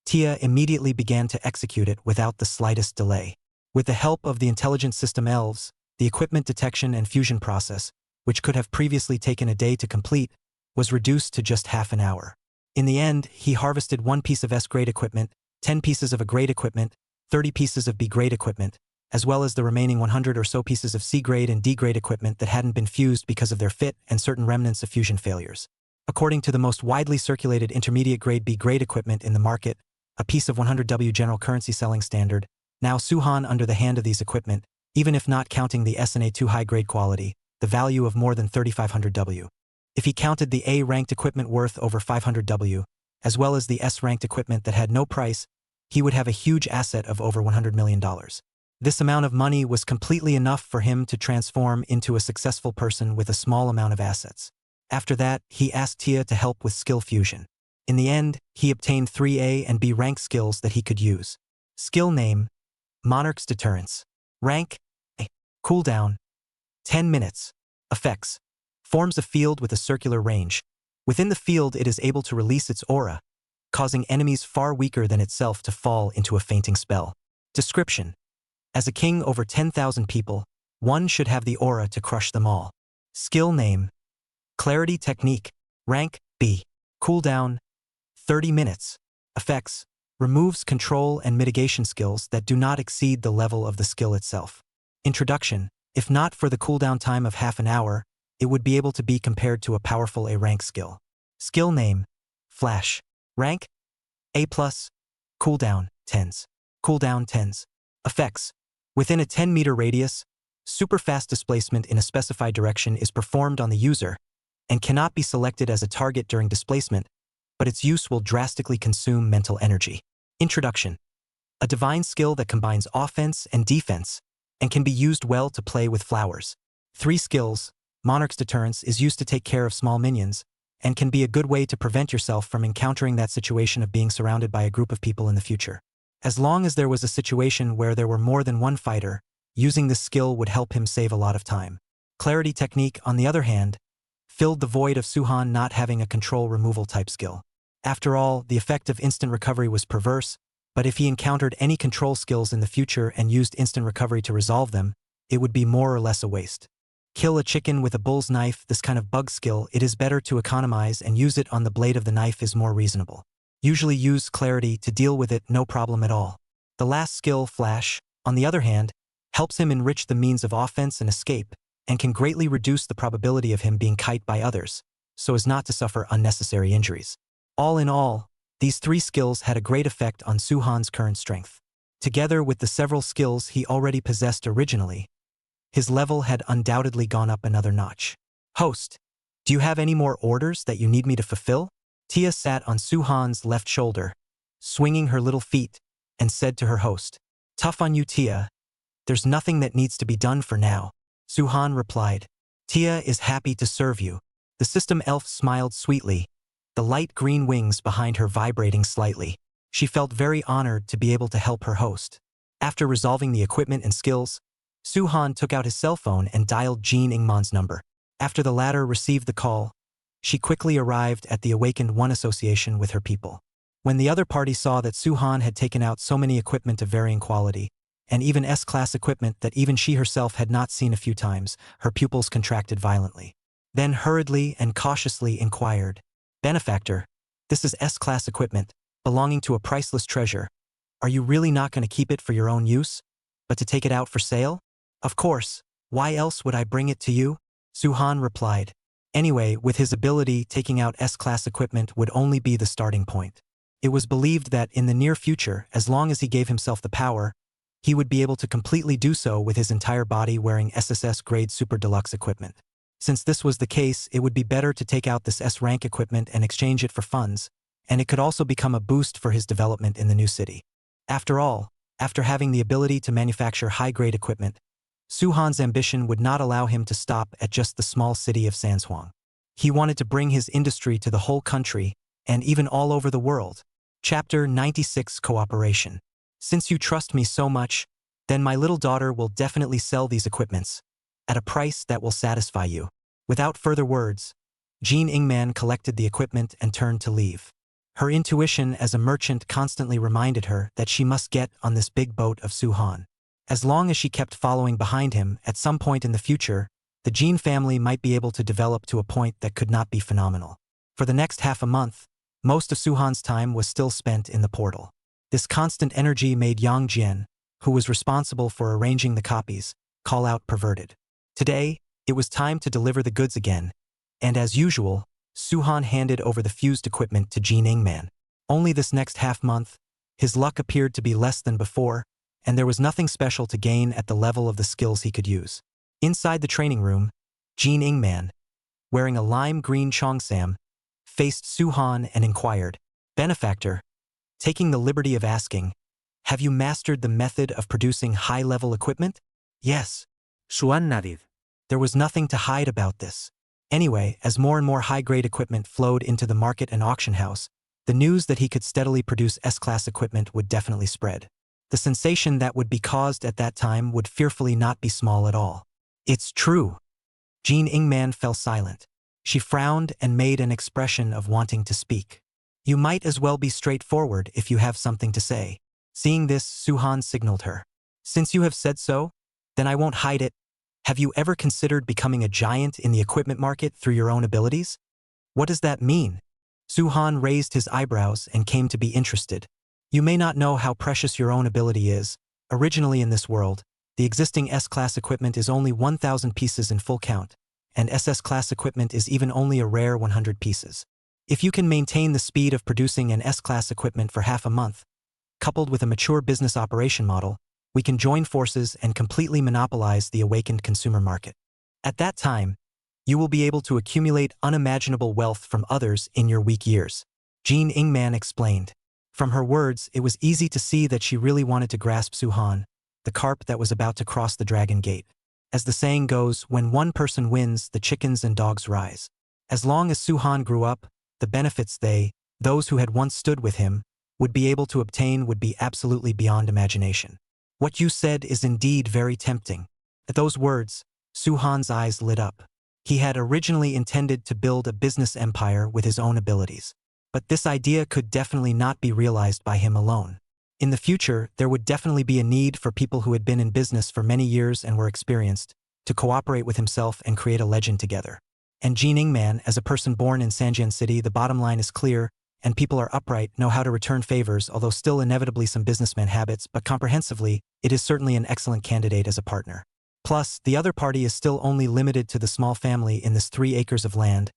Tia immediately began to execute it without the slightest delay. With the help of the intelligent system elves, the equipment detection and fusion process, which could have previously taken a day to complete, was reduced to just half an hour. In the end, he harvested 1 piece of S-grade equipment, 10 pieces of A-grade equipment, 30 pieces of B-grade equipment, as well as the remaining 100 or so pieces of C-grade and D-grade equipment that hadn't been fused because of their fit and certain remnants of fusion failures. According to the most widely circulated intermediate-grade B-grade equipment in the market, a piece of 100W general currency selling standard, now Suhan under the hand of these equipment, even if not counting the S and A2 high-grade quality, the value of more than 3,500W. If he counted the A-ranked equipment worth over 500W, as well as the S-ranked equipment that had no price, he would have a huge asset of over $100 million. This amount of money was completely enough for him to transform into a successful person with a small amount of assets. After that, he asked Tia to help with skill fusion. In the end, he obtained 3 A and B rank skills that he could use. Skill name: Monarch's Deterrence. Rank: A. Cooldown: 10 minutes. Effects: forms a field with a circular range. Within the field, it is able to release its aura, causing enemies far weaker than itself to fall into a fainting spell. Description: as a king over 10,000 people, one should have the aura to crush them all. Skill name: Clarity Technique. Rank: B. Cooldown: 30 minutes. Effects: removes control and mitigation skills that do not exceed the level of the skill itself. Introduction: if not for the cooldown time of half an hour, it would be able to be compared to a powerful A-rank skill. Skill name: Flash. Rank: A+. Cooldown: 10s. Cooldown: 10s. Effects: within a 10-meter radius, super fast displacement in a specified direction is performed on the user and cannot be selected as a target during displacement, but its use will drastically consume mental energy. Introduction: a divine skill that combines offense and defense and can be used well to play with flowers. 3 skills. Monarch's Deterrence is used to take care of small minions and can be a good way to prevent yourself from encountering that situation of being surrounded by a group of people in the future. As long as there was a situation where there were more than one fighter, using this skill would help him save a lot of time. Clarity Technique, on the other hand, filled the void of Suhan not having a control removal type skill. After all, the effect of instant recovery was perverse, but if he encountered any control skills in the future and used instant recovery to resolve them, it would be more or less a waste. Kill a chicken with a bull's knife. This kind of bug skill, it is better to economize and use it on the blade of the knife is more reasonable. Usually use Clarity to deal with it, no problem at all. The last skill, Flash, on the other hand, helps him enrich the means of offense and escape, and can greatly reduce the probability of him being kite by others, so as not to suffer unnecessary injuries. All in all, these 3 skills had a great effect on Suhan's current strength. Together with the several skills he already possessed originally, his level had undoubtedly gone up another notch. Host, do you have any more orders that you need me to fulfill? Tia sat on Suhan's left shoulder, swinging her little feet, and said to her host, "Tough on you, Tia. There's nothing that needs to be done for now." Suhan replied, "Tia is happy to serve you." The system elf smiled sweetly, the light green wings behind her vibrating slightly. She felt very honored to be able to help her host. After resolving the equipment and skills, Suhan took out his cell phone and dialed Jean Ingman's number. After the latter received the call, she quickly arrived at the Awakened One Association with her people. When the other party saw that Suhan had taken out so many equipment of varying quality, and even S-class equipment that even she herself had not seen a few times, her pupils contracted violently. Then hurriedly and cautiously inquired, "Benefactor, this is S-class equipment, belonging to a priceless treasure. Are you really not going to keep it for your own use, but to take it out for sale?" "Of course, why else would I bring it to you?" Suhan replied. Anyway, with his ability, taking out S-class equipment would only be the starting point. It was believed that in the near future, as long as he gave himself the power, he would be able to completely do so with his entire body wearing SSS-grade Super Deluxe equipment. Since this was the case, it would be better to take out this S-rank equipment and exchange it for funds, and it could also become a boost for his development in the new city. After all, after having the ability to manufacture high-grade equipment, Suhan's ambition would not allow him to stop at just the small city of Sanshuang. He wanted to bring his industry to the whole country, and even all over the world. Chapter 96: Cooperation. Since you trust me so much, then my little daughter will definitely sell these equipments, at a price that will satisfy you. Without further words, Jean Ingman collected the equipment and turned to leave. Her intuition as a merchant constantly reminded her that she must get on this big boat of Suhan. As long as she kept following behind him, at some point in the future, the Jean family might be able to develop to a point that could not be phenomenal. For the next half a month, most of Suhan's time was still spent in the portal. This constant energy made Yang Jian, who was responsible for arranging the copies, call out perverted. Today, it was time to deliver the goods again, and as usual, Suhan handed over the fused equipment to Jean Ingman. Only this next half-month, his luck appeared to be less than before, and there was nothing special to gain at the level of the skills he could use. Inside the training room, Jean Ingman, wearing a lime green cheongsam, faced Suhan and inquired, "Benefactor, taking the liberty of asking, have you mastered the method of producing high-level equipment?" "Yes." Suan nodded. There was nothing to hide about this. Anyway, as more and more high-grade equipment flowed into the market and auction house, the news that he could steadily produce S-class equipment would definitely spread. The sensation that would be caused at that time would fearfully not be small at all. "It's true." Jean Ingman fell silent. She frowned and made an expression of wanting to speak. "You might as well be straightforward if you have something to say." Seeing this, Suhan signaled her. "Since you have said so, then I won't hide it. Have you ever considered becoming a giant in the equipment market through your own abilities?" "What does that mean?" Suhan raised his eyebrows and came to be interested. "You may not know how precious your own ability is. Originally in this world, the existing S-class equipment is only 1,000 pieces in full count, and SS-class equipment is even only a rare 100 pieces. If you can maintain the speed of producing an S-class equipment for half a month, coupled with a mature business operation model, we can join forces and completely monopolize the awakened consumer market. At that time, you will be able to accumulate unimaginable wealth from others in your weak years." Jean Ingman explained. From her words, it was easy to see that she really wanted to grasp Suhan, the carp that was about to cross the dragon gate. As the saying goes, when one person wins, the chickens and dogs rise. As long as Suhan grew up, the benefits those who had once stood with him, would be able to obtain would be absolutely beyond imagination. "What you said is indeed very tempting." At those words, Suhan's eyes lit up. He had originally intended to build a business empire with his own abilities. But this idea could definitely not be realized by him alone. In the future, there would definitely be a need for people who had been in business for many years and were experienced, to cooperate with himself and create a legend together. And Jean Ingman, as a person born in Sanjian City, the bottom line is clear, and people are upright, know how to return favors, although still inevitably some businessman habits, but comprehensively, it is certainly an excellent candidate as a partner. Plus, the other party is still only limited to the small family in this 3 acres of land.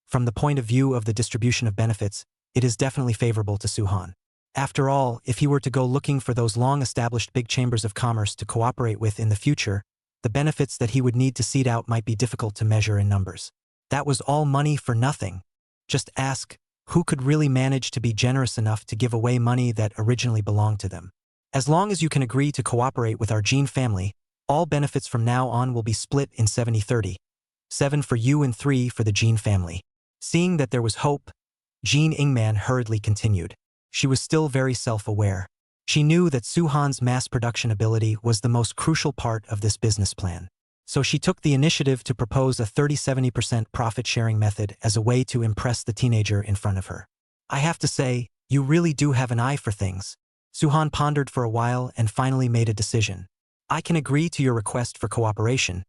From the point of view of the distribution of benefits, it is definitely favorable to Suhan. After all, if he were to go looking for those long-established big chambers of commerce to cooperate with in the future, the benefits that he would need to seed out might be difficult to measure in numbers. That was all money for nothing. Just ask, who could really manage to be generous enough to give away money that originally belonged to them? As long as you can agree to cooperate with our Jean family, all benefits from now on will be split in 70-30. 7 for you and 3 for the Jean family. Seeing that there was hope, Jean Ingman hurriedly continued. She was still very self-aware. She knew that Suhan's mass production ability was the most crucial part of this business plan. So she took the initiative to propose a 30-70% profit-sharing method as a way to impress the teenager in front of her. "I have to say, you really do have an eye for things." Suhan pondered for a while and finally made a decision. "I can agree to your request for cooperation,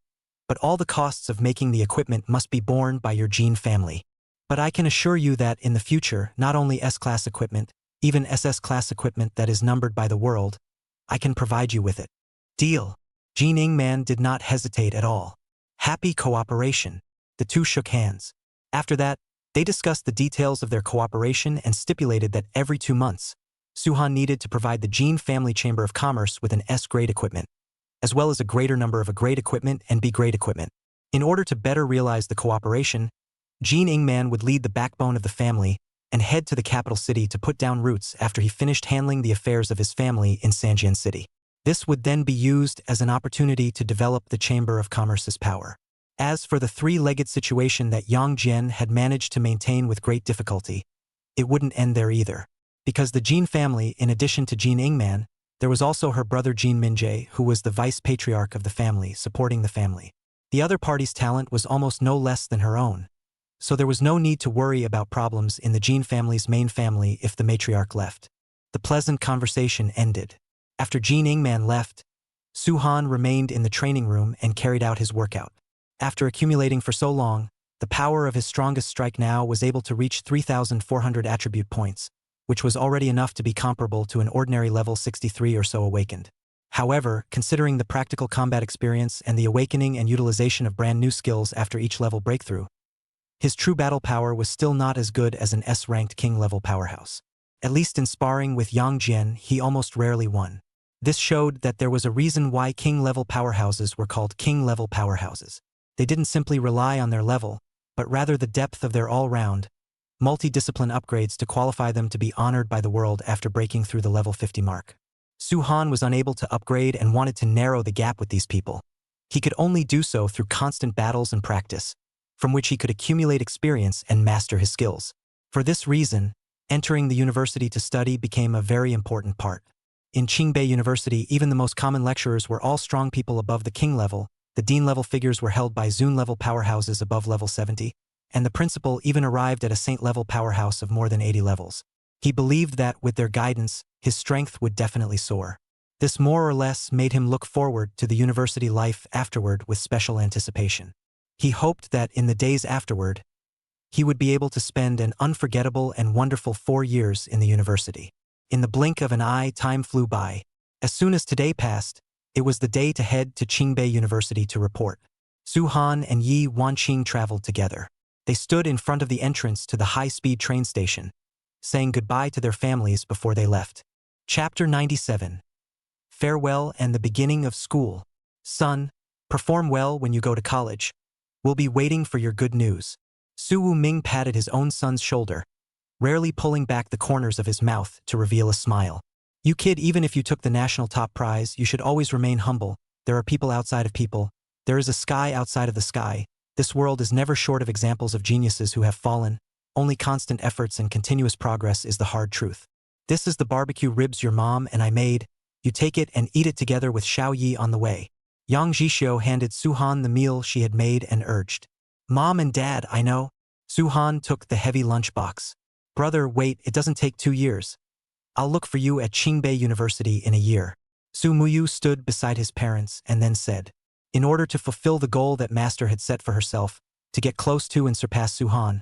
but all the costs of making the equipment must be borne by your Jean family. But I can assure you that in the future, not only S-class equipment, even SS-class equipment that is numbered by the world, I can provide you with it." "Deal." Jean Ingman did not hesitate at all. Happy cooperation. The two shook hands. After that, they discussed the details of their cooperation and stipulated that every 2 months, Suhan needed to provide the Jean Family Chamber of Commerce with an S-grade equipment, as well as a greater number of A-grade equipment and B-grade equipment. In order to better realize the cooperation, Jean Ingman would lead the backbone of the family and head to the capital city to put down roots after he finished handling the affairs of his family in Sanjian City. This would then be used as an opportunity to develop the Chamber of Commerce's power. As for the 3-legged situation that Yang Jian had managed to maintain with great difficulty, it wouldn't end there either. Because the Jean family, in addition to Jean Ingman, there was also her brother Jean Minjae, who was the vice-patriarch of the family, supporting the family. The other party's talent was almost no less than her own, so there was no need to worry about problems in the Jean family's main family if the matriarch left. The pleasant conversation ended. After Jean Ingman left, Su-han remained in the training room and carried out his workout. After accumulating for so long, the power of his strongest strike now was able to reach 3,400 attribute points, which was already enough to be comparable to an ordinary level 63 or so awakened. However, considering the practical combat experience and the awakening and utilization of brand new skills after each level breakthrough, his true battle power was still not as good as an S-ranked king-level powerhouse. At least in sparring with Yang Jian, he almost rarely won. This showed that there was a reason why king-level powerhouses were called king-level powerhouses. They didn't simply rely on their level, but rather the depth of their all-round, multi-discipline upgrades to qualify them to be honored by the world after breaking through the level 50 mark. Su-han was unable to upgrade and wanted to narrow the gap with these people. He could only do so through constant battles and practice, from which he could accumulate experience and master his skills. For this reason, entering the university to study became a very important part. In Qingbei University, even the most common lecturers were all strong people above the king level, the dean level figures were held by Zun level powerhouses above level 70, and the principal even arrived at a saint level powerhouse of more than 80 levels. He believed that, with their guidance, his strength would definitely soar. This more or less made him look forward to the university life afterward with special anticipation. He hoped that in the days afterward, he would be able to spend an unforgettable and wonderful 4 years in the university. In the blink of an eye, time flew by. As soon as today passed, it was the day to head to Qingbei University to report. Su-han and Yi Wanqing traveled together. They stood in front of the entrance to the high-speed train station, saying goodbye to their families before they left. Chapter 97. Farewell and the beginning of school. Son, perform well when you go to college. We'll be waiting for your good news. Su Wuming patted his own son's shoulder, rarely pulling back the corners of his mouth to reveal a smile. You kid, even if you took the national top prize, you should always remain humble. There are people outside of people. There is a sky outside of the sky. This world is never short of examples of geniuses who have fallen. Only constant efforts and continuous progress is the hard truth. This is the barbecue ribs your mom and I made. You take it and eat it together with Xiao Yi on the way. Yang Jishio handed Su-han the meal she had made and urged. Mom and Dad, I know. Su-han took the heavy lunchbox. Brother, wait, it doesn't take 2 years. I'll look for you at Qingbei University in a year. Su Muyu stood beside his parents and then said, in order to fulfill the goal that Master had set for herself, to get close to and surpass Su-han,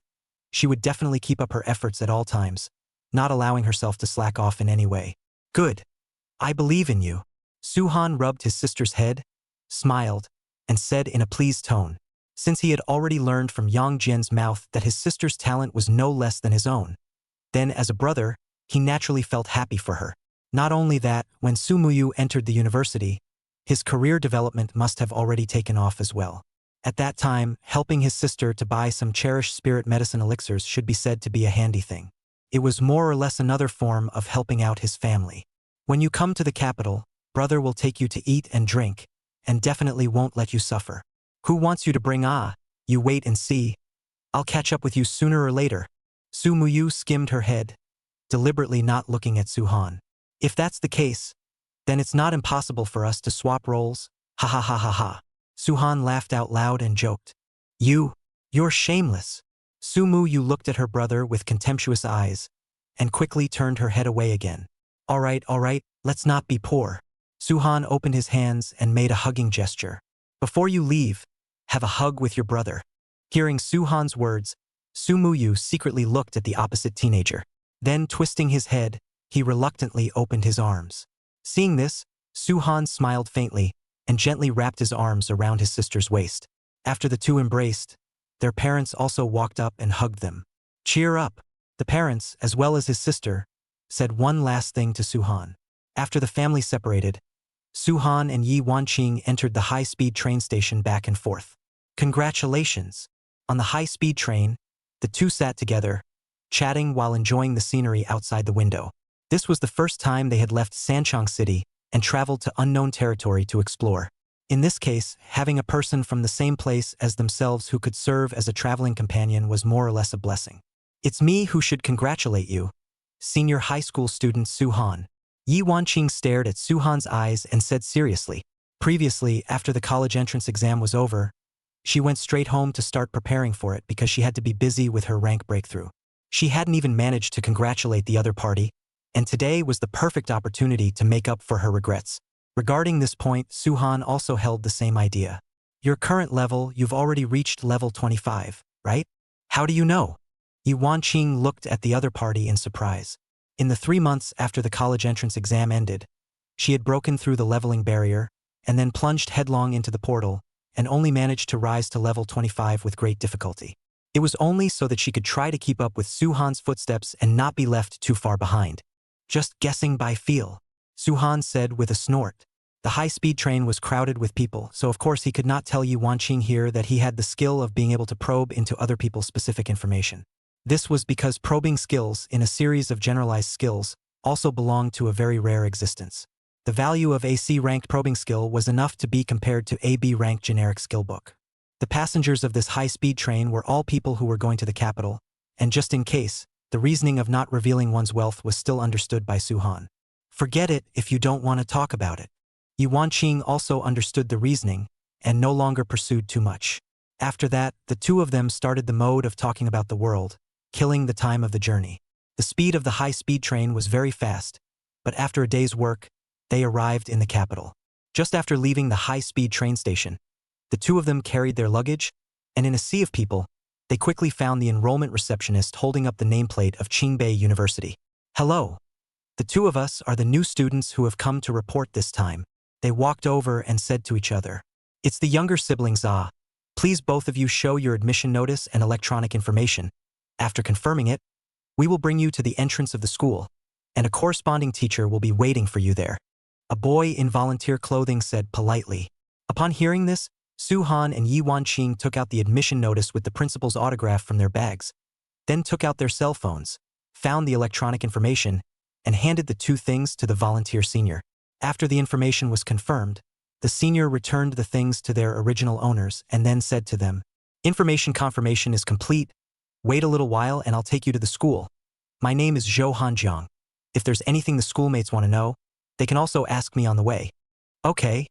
she would definitely keep up her efforts at all times, not allowing herself to slack off in any way. Good. I believe in you. Su-han rubbed his sister's head, smiled, and said in a pleased tone, since he had already learned from Yang Jian's mouth that his sister's talent was no less than his own. Then, as a brother, he naturally felt happy for her. Not only that, when Su Muyu entered the university, his career development must have already taken off as well. At that time, helping his sister to buy some cherished spirit medicine elixirs should be said to be a handy thing. It was more or less another form of helping out his family. When you come to the capital, brother will take you to eat and drink, and definitely won't let you suffer. Who wants you to bring you wait and see. I'll catch up with you sooner or later. Su Muyu skimmed her head, deliberately not looking at Su-han. If that's the case, then it's not impossible for us to swap roles. Ha ha ha ha ha. Su-han laughed out loud and joked. You're shameless. Su Muyu looked at her brother with contemptuous eyes, and quickly turned her head away again. All right, let's not be poor. Su-han opened his hands and made a hugging gesture. Before you leave, have a hug with your brother. Hearing Su-han's words, Su Muyu secretly looked at the opposite teenager. Then, twisting his head, he reluctantly opened his arms. Seeing this, Su-han smiled faintly and gently wrapped his arms around his sister's waist. After the two embraced, their parents also walked up and hugged them. Cheer up. The parents, as well as his sister, said one last thing to Su-han. After the family separated, Su-han and Yi Wanqing entered the high-speed train station back and forth. Congratulations! On the high-speed train, the two sat together, chatting while enjoying the scenery outside the window. This was the first time they had left Sanchang City and traveled to unknown territory to explore. In this case, having a person from the same place as themselves who could serve as a traveling companion was more or less a blessing. It's me who should congratulate you, senior high school student Su-han. Yi Wanqing stared at Su-han's eyes and said seriously. Previously, after the college entrance exam was over, she went straight home to start preparing for it because she had to be busy with her rank breakthrough. She hadn't even managed to congratulate the other party, and today was the perfect opportunity to make up for her regrets. Regarding this point, Suhan also held the same idea. Your current level, you've already reached level 25, right? How do you know? Yi Wanqing looked at the other party in surprise. In the 3 months after the college entrance exam ended, she had broken through the leveling barrier and then plunged headlong into the portal and only managed to rise to level 25 with great difficulty. It was only so that she could try to keep up with Suhan's footsteps and not be left too far behind. Just guessing by feel, Suhan said with a snort. The high-speed train was crowded with people, so of course he could not tell Yi Wanqing here that he had the skill of being able to probe into other people's specific information. This was because probing skills in a series of generalized skills also belonged to a very rare existence. The value of a C-ranked probing skill was enough to be compared to a B-ranked generic skill book. The passengers of this high-speed train were all people who were going to the capital, and just in case, the reasoning of not revealing one's wealth was still understood by Suhan. Forget it if you don't want to talk about it. Yi Wanqing also understood the reasoning and no longer pursued too much. After that, the two of them started the mode of talking about the world, killing the time of the journey. The speed of the high-speed train was very fast, but after a day's work, they arrived in the capital. Just after leaving the high-speed train station, the two of them carried their luggage, and in a sea of people, they quickly found the enrollment receptionist holding up the nameplate of Qingbei University. Hello. The two of us are the new students who have come to report this time. They walked over and said to each other, "It's the younger siblings, ah. Please both of you show your admission notice and electronic information. After confirming it, we will bring you to the entrance of the school, and a corresponding teacher will be waiting for you there." A boy in volunteer clothing said politely. Upon hearing this, Suhan and Yi Wanqing took out the admission notice with the principal's autograph from their bags, then took out their cell phones, found the electronic information, and handed the two things to the volunteer senior. After the information was confirmed, the senior returned the things to their original owners and then said to them, "Information confirmation is complete. Wait a little while and I'll take you to the school. My name is Zhou Hanjiang. If there's anything the schoolmates want to know, they can also ask me on the way." "Okay.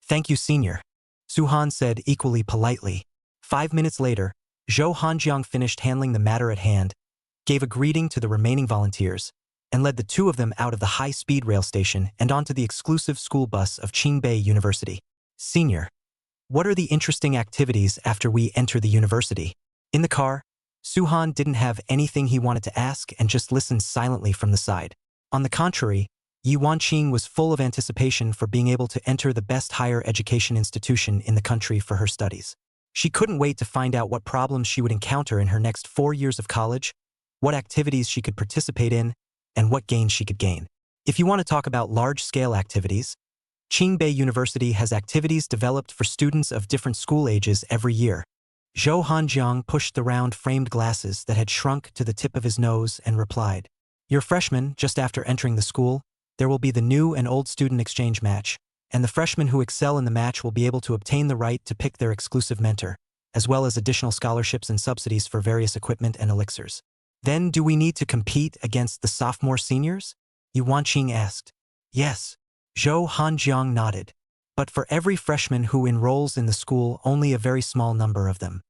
Thank you, senior," Suhan said equally politely. 5 minutes later, Zhou Hanjiang finished handling the matter at hand, gave a greeting to the remaining volunteers, and led the two of them out of the high-speed rail station and onto the exclusive school bus of Qingbei University. "Senior, what are the interesting activities after we enter the university?" In the car, Suhan didn't have anything he wanted to ask and just listened silently from the side. On the contrary, Yi Wanqing was full of anticipation for being able to enter the best higher education institution in the country for her studies. She couldn't wait to find out what problems she would encounter in her next 4 years of college, what activities she could participate in, and what gains she could gain. If you want to talk about large-scale activities, Qingbei University has activities developed for students of different school ages every year. Zhou Hanjiang pushed the round framed glasses that had shrunk to the tip of his nose and replied, "You're freshmen just after entering the school. There will be the new and old student exchange match, and the freshmen who excel in the match will be able to obtain the right to pick their exclusive mentor, as well as additional scholarships and subsidies for various equipment and elixirs." "Then do we need to compete against the sophomore seniors?" Yi Wanqing asked. "Yes." Zhou Hanjiang nodded. "But for every freshman who enrolls in the school, only a very small number of them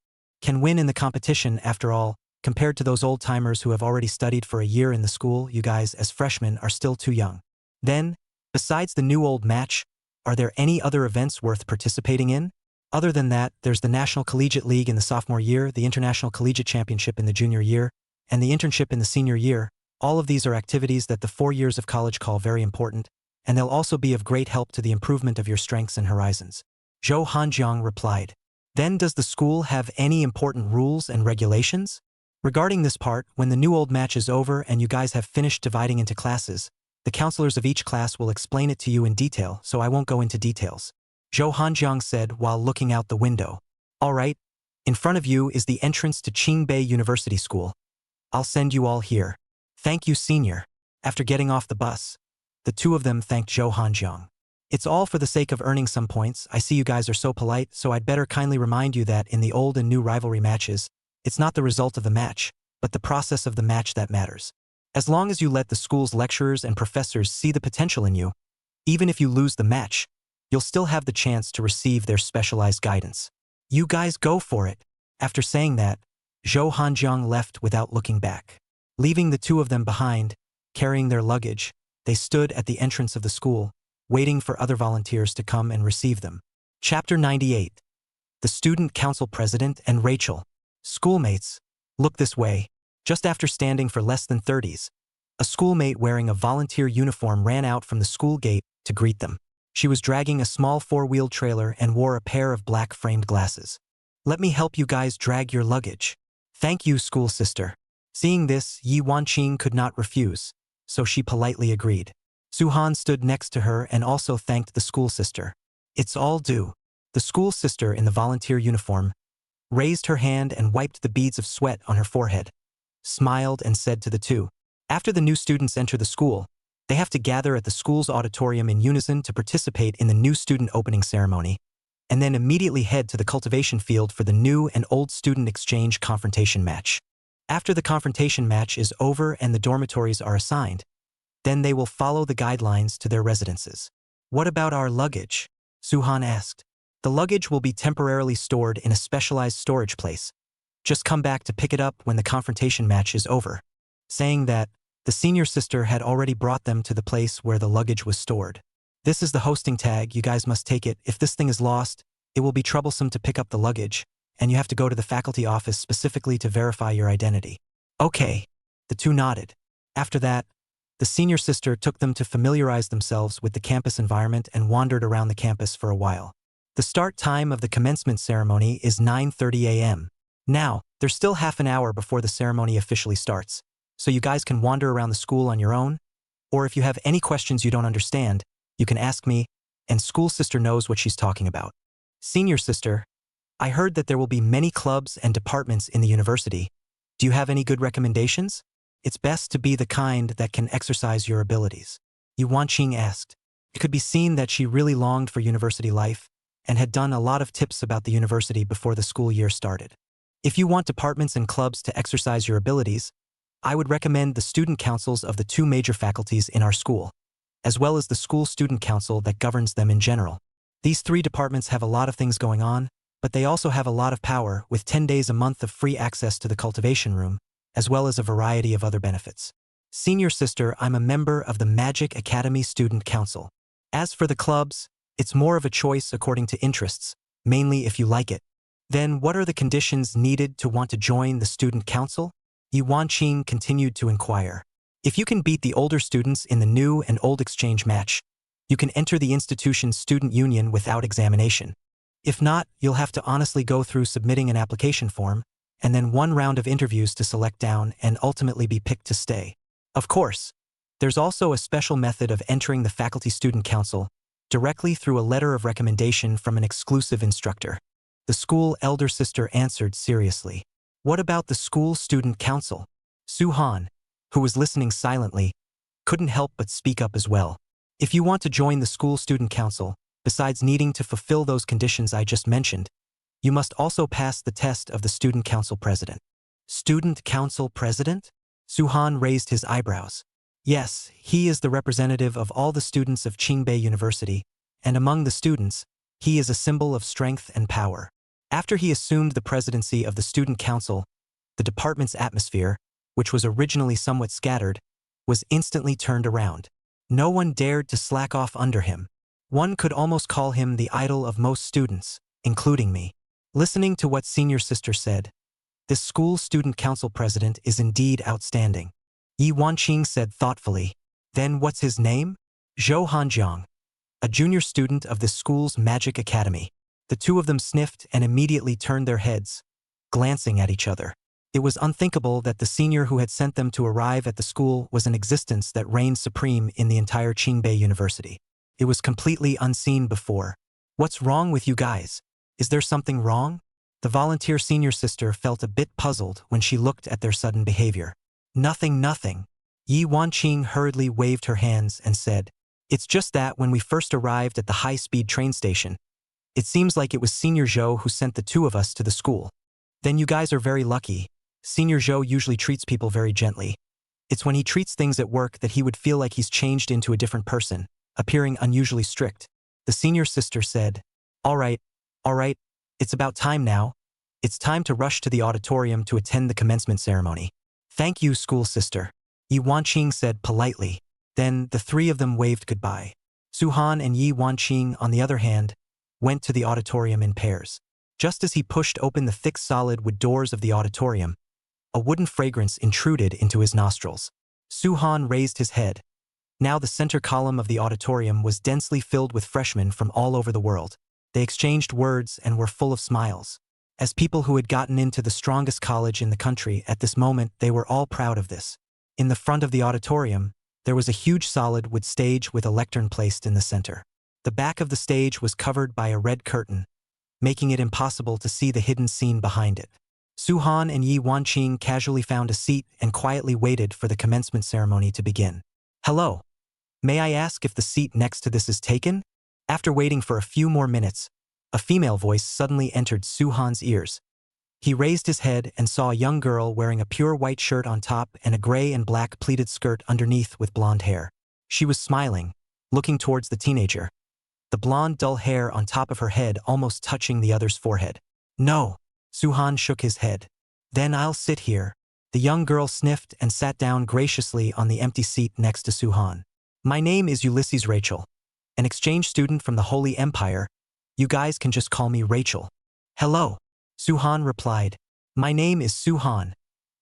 can win in the competition. After all, compared to those old-timers who have already studied for a year in the school, you guys as freshmen are still too young. Then, besides the new-old match, are there any other events worth participating in? Other than that, there's the National Collegiate League in the sophomore year, the International Collegiate Championship in the junior year, and the internship in the senior year. All of these are activities that the 4 years of college call very important, and they'll also be of great help to the improvement of your strengths and horizons." Zhou Hanjiang replied. "Then does the school have any important rules and regulations?" Regarding this part, when the new-old match is over and you guys have finished dividing into classes, the counselors of each class will explain it to you in detail, so I won't go into details," Zhou Hanjiang said while looking out the window. "All right, in front of you is the entrance to Qingbei University School. I'll send you all here." "Thank you, senior." After getting off the bus, the two of them thanked Zhou Hanjiang. "It's all for the sake of earning some points. I see you guys are so polite, so I'd better kindly remind you that in the old and new rivalry matches, it's not the result of the match, but the process of the match that matters. As long as you let the school's lecturers and professors see the potential in you, even if you lose the match, you'll still have the chance to receive their specialized guidance. You guys go for it." After saying that, Zhou Hanjiang left without looking back. Leaving the two of them behind, carrying their luggage, they stood at the entrance of the school, waiting for other volunteers to come and receive them. Chapter 98. The Student Council President and Rachel. Schoolmates, look this way. Just after standing for less than 30s, a schoolmate wearing a volunteer uniform ran out from the school gate to greet them. She was dragging a small four-wheeled trailer and wore a pair of black framed glasses. Let me help you guys drag your luggage. Thank you, school sister. Seeing this, Yi Wanqing could not refuse, so she politely agreed. Suhan stood next to her and also thanked the school sister. It's all due. The school sister in the volunteer uniform raised her hand and wiped the beads of sweat on her forehead, smiled and said to the two, after the new students enter the school, they have to gather at the school's auditorium in unison to participate in the new student opening ceremony, and then immediately head to the cultivation field for the new and old student exchange confrontation match. After the confrontation match is over and the dormitories are assigned, then they will follow the guidelines to their residences. What about our luggage? Suhan asked. The luggage will be temporarily stored in a specialized storage place. Just come back to pick it up when the confrontation match is over. Saying that, the senior sister had already brought them to the place where the luggage was stored. This is the hosting tag, you guys must take it. If this thing is lost, it will be troublesome to pick up the luggage, and you have to go to the faculty office specifically to verify your identity. Okay, the two nodded. After that, the senior sister took them to familiarize themselves with the campus environment and wandered around the campus for a while. The start time of the commencement ceremony is 9:30 a.m. Now, there's still half an hour before the ceremony officially starts, so you guys can wander around the school on your own, or if you have any questions you don't understand, you can ask me, and school sister knows what she's talking about. Senior sister, I heard that there will be many clubs and departments in the university. Do you have any good recommendations? It's best to be the kind that can exercise your abilities. Yi Wanqing asked. It could be seen that she really longed for university life and had done a lot of tips about the university before the school year started. If you want departments and clubs to exercise your abilities, I would recommend the student councils of the two major faculties in our school, as well as the school student council that governs them in general. These three departments have a lot of things going on, but they also have a lot of power with 10 days a month of free access to the cultivation room, as well as a variety of other benefits. Senior sister, I'm a member of the Magic Academy Student Council. As for the clubs, it's more of a choice according to interests, mainly if you like it. Then what are the conditions needed to want to join the student council? Yi Wanqing continued to inquire. If you can beat the older students in the new and old exchange match, you can enter the institution's student union without examination. If not, you'll have to honestly go through submitting an application form, and then one round of interviews to select down and ultimately be picked to stay. Of course, there's also a special method of entering the faculty student council directly through a letter of recommendation from an exclusive instructor. The school elder sister answered seriously. What about the school student council? Suhan, who was listening silently, couldn't help but speak up as well. If you want to join the school student council, besides needing to fulfill those conditions I just mentioned, you must also pass the test of the student council president. Student council president? Suhan raised his eyebrows. Yes, he is the representative of all the students of Qingbei University, and among the students, he is a symbol of strength and power. After he assumed the presidency of the student council, the department's atmosphere, which was originally somewhat scattered, was instantly turned around. No one dared to slack off under him. One could almost call him the idol of most students, including me. Listening to what senior sister said, this school student council president is indeed outstanding. Yi Wanqing said thoughtfully. Then what's his name? Zhou Hanjiang, a junior student of this school's Magic Academy. The two of them sniffed and immediately turned their heads, glancing at each other. It was unthinkable that the senior who had sent them to arrive at the school was an existence that reigned supreme in the entire Qingbei University. It was completely unseen before. What's wrong with you guys? Is there something wrong? The volunteer senior sister felt a bit puzzled when she looked at their sudden behavior. Nothing. Yi Wanqing hurriedly waved her hands and said, It's just that when we first arrived at the high-speed train station, it seems like it was Senior Zhou who sent the two of us to the school. Then you guys are very lucky. Senior Zhou usually treats people very gently. It's when he treats things at work that he would feel like he's changed into a different person, appearing unusually strict. The senior sister said, All right, it's about time now. It's time to rush to the auditorium to attend the commencement ceremony. Thank you, school sister. Yi Wanqing said politely. Then the three of them waved goodbye. Suhan and Yi Wanqing, on the other hand, went to the auditorium in pairs. Just as he pushed open the thick solid wood doors of the auditorium, a wooden fragrance intruded into his nostrils. Suhan raised his head. Now the center column of the auditorium was densely filled with freshmen from all over the world. They exchanged words and were full of smiles. As people who had gotten into the strongest college in the country at this moment, they were all proud of this. In the front of the auditorium, there was a huge solid wood stage with a lectern placed in the center. The back of the stage was covered by a red curtain, making it impossible to see the hidden scene behind it. Suhan and Yi Wanqing casually found a seat and quietly waited for the commencement ceremony to begin. "Hello. May I ask if the seat next to this is taken?" After waiting for a few more minutes, a female voice suddenly entered Suhan's ears. He raised his head and saw a young girl wearing a pure white shirt on top and a gray and black pleated skirt underneath with blonde hair. She was smiling, looking towards the teenager, the blonde dull hair on top of her head almost touching the other's forehead. "No." Suhan shook his head. "Then I'll sit here." The young girl sniffed and sat down graciously on the empty seat next to Suhan. "My name is Ulysses Rachel, an exchange student from the Holy Empire. You guys can just call me Rachel." "Hello," Suhan replied. "My name is Suhan.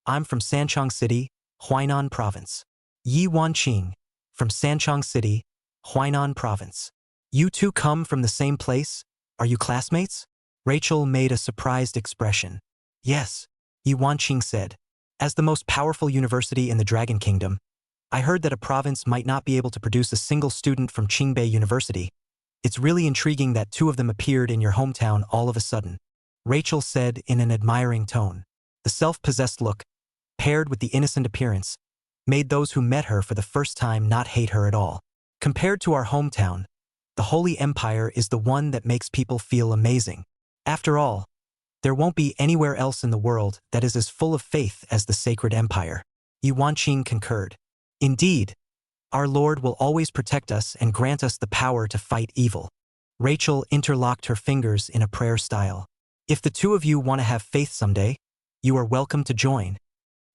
I'm from Sanchong City, Huainan Province." "Yi Wanqing, from Sanchong City, Huainan Province. You two come from the same place? Are you classmates?" Rachel made a surprised expression. "Yes," Yi Wanqing said. "As the most powerful university in the Dragon Kingdom, I heard that a province might not be able to produce a single student from Qingbei University. It's really intriguing that two of them appeared in your hometown all of a sudden," Rachel said in an admiring tone. The self-possessed look, paired with the innocent appearance, made those who met her for the first time not hate her at all. "Compared to our hometown, the Holy Empire is the one that makes people feel amazing. After all, there won't be anywhere else in the world that is as full of faith as the Sacred Empire." Yi Wanqing concurred. "Indeed, our Lord will always protect us and grant us the power to fight evil." Rachel interlocked her fingers in a prayer style. "If the two of you want to have faith someday, you are welcome to join."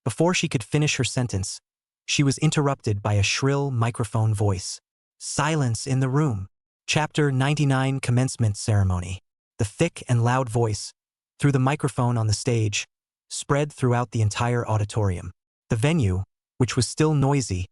Before she could finish her sentence, she was interrupted by a shrill microphone voice. "Silence in the room." Chapter 99 Commencement Ceremony. The thick and loud voice, through the microphone on the stage, spread throughout the entire auditorium. The venue, which was still noisy,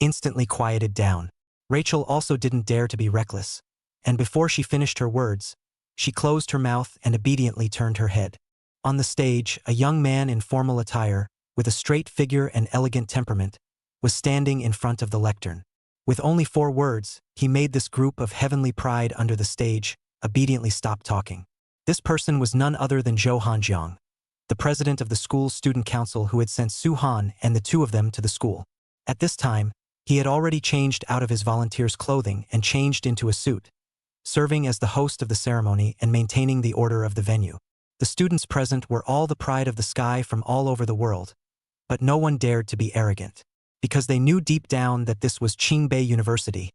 instantly quieted down. Rachel also didn't dare to be reckless, and before she finished her words, she closed her mouth and obediently turned her head. On the stage, a young man in formal attire, with a straight figure and elegant temperament, was standing in front of the lectern. With only 4 words, he made this group of heavenly pride under the stage obediently stop talking. This person was none other than Zhou Hanjiang, the president of the school's student council who had sent Suhan and the two of them to the school. At this time, he had already changed out of his volunteer's clothing and changed into a suit, serving as the host of the ceremony and maintaining the order of the venue. The students present were all the pride of the sky from all over the world, but no one dared to be arrogant, because they knew deep down that this was Qingbei University,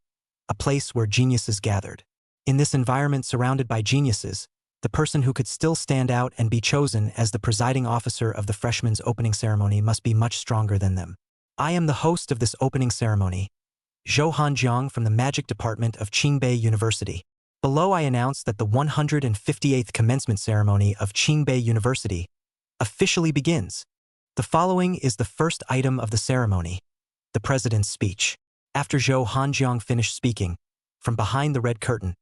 a place where geniuses gathered. In this environment surrounded by geniuses, the person who could still stand out and be chosen as the presiding officer of the freshmen's opening ceremony must be much stronger than them. "I am the host of this opening ceremony, Zhou Hanjiang from the Magic Department of Qingbei University. Below I announce that the 158th commencement ceremony of Qingbei University officially begins. The following is the first item of the ceremony, the president's speech." After Zhou Hanjiang finished speaking, from behind the red curtain,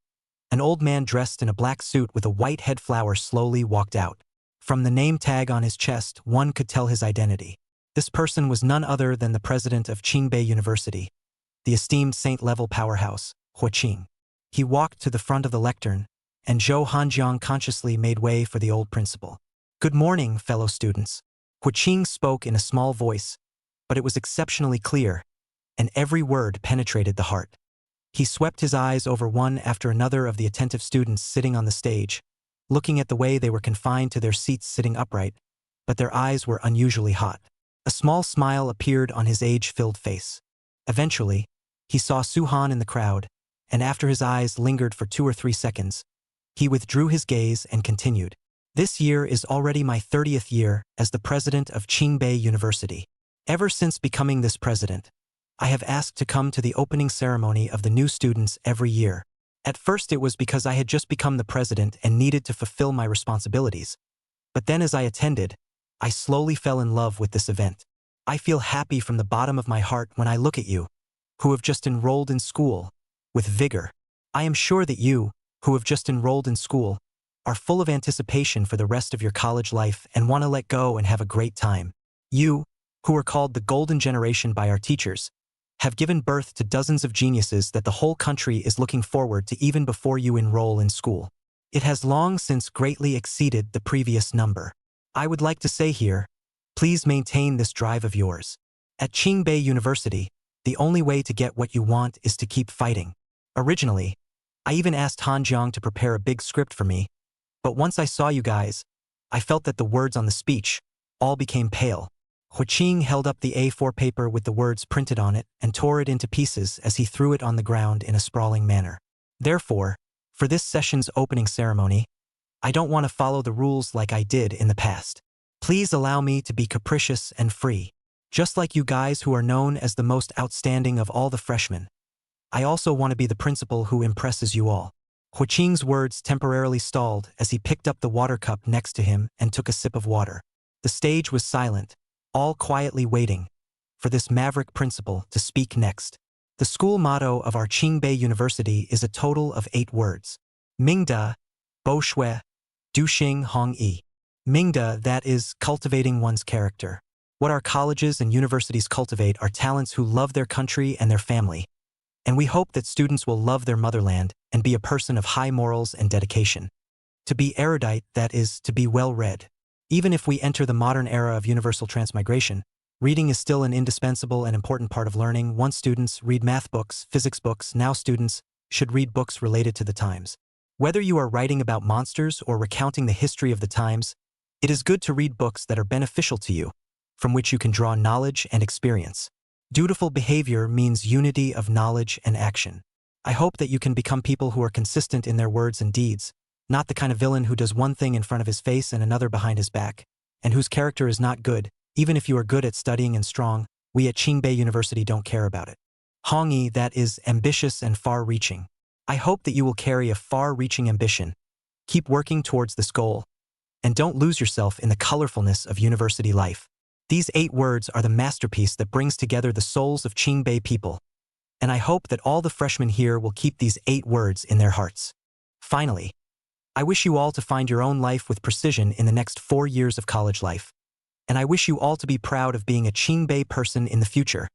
an old man dressed in a black suit with a white head flower slowly walked out. From the name tag on his chest, one could tell his identity. This person was none other than the president of Qingbei University, the esteemed saint-level powerhouse, Huaqing. He walked to the front of the lectern, and Zhou Hanjiang consciously made way for the old principal. "Good morning, fellow students." Huaqing spoke in a small voice, but it was exceptionally clear, and every word penetrated the heart. He swept his eyes over one after another of the attentive students sitting on the stage, looking at the way they were confined to their seats sitting upright, but their eyes were unusually hot. A small smile appeared on his age-filled face. Eventually, he saw Suhan in the crowd, and after his eyes lingered for 2 or 3 seconds, he withdrew his gaze and continued. "This year is already my 30th year as the president of Qingbei University. Ever since becoming this president, I have asked to come to the opening ceremony of the new students every year. At first it was because I had just become the president and needed to fulfill my responsibilities. But then as I attended, I slowly fell in love with this event. I feel happy from the bottom of my heart when I look at you, who have just enrolled in school, with vigor. I am sure that you, who have just enrolled in school, are full of anticipation for the rest of your college life and want to let go and have a great time. You, who are called the golden generation by our teachers, have given birth to dozens of geniuses that the whole country is looking forward to even before you enroll in school. It has long since greatly exceeded the previous number. I would like to say here, please maintain this drive of yours. At Qingbei University, the only way to get what you want is to keep fighting. Originally, I even asked Han Jiang to prepare a big script for me, but once I saw you guys, I felt that the words on the speech all became pale. Hu Qing held up the A4 paper with the words printed on it and tore it into pieces as he threw it on the ground in a sprawling manner. Therefore, for this session's opening ceremony, I don't want to follow the rules like I did in the past. Please allow me to be capricious and free. Just like you guys who are known as the most outstanding of all the freshmen, I also want to be the principal who impresses you all. Hu Qing's words temporarily stalled as he picked up the water cup next to him and took a sip of water. The stage was silent, all quietly waiting for this maverick principal to speak next. The school motto of our Qingbei University is a total of 8 words. Mingda, Boshue, Duxing Hongyi. Mingda, that is, cultivating one's character. What our colleges and universities cultivate are talents who love their country and their family. And we hope that students will love their motherland and be a person of high morals and dedication. To be erudite, that is, to be well-read. Even if we enter the modern era of universal transmigration, reading is still an indispensable and important part of learning. Once students read math books, physics books, now students should read books related to the times. Whether you are writing about monsters or recounting the history of the times, it is good to read books that are beneficial to you, from which you can draw knowledge and experience. Dutiful behavior means unity of knowledge and action. I hope that you can become people who are consistent in their words and deeds, not the kind of villain who does one thing in front of his face and another behind his back, and whose character is not good. Even if you are good at studying and strong, we at Qingbei University don't care about it. Hongyi, that is, ambitious and far-reaching. I hope that you will carry a far-reaching ambition. Keep working towards this goal, and don't lose yourself in the colorfulness of university life. These 8 words are the masterpiece that brings together the souls of Qingbei people, and I hope that all the freshmen here will keep these 8 words in their hearts. Finally, I wish you all to find your own life with precision in the next 4 years of college life, and I wish you all to be proud of being a Qingbei person in the future.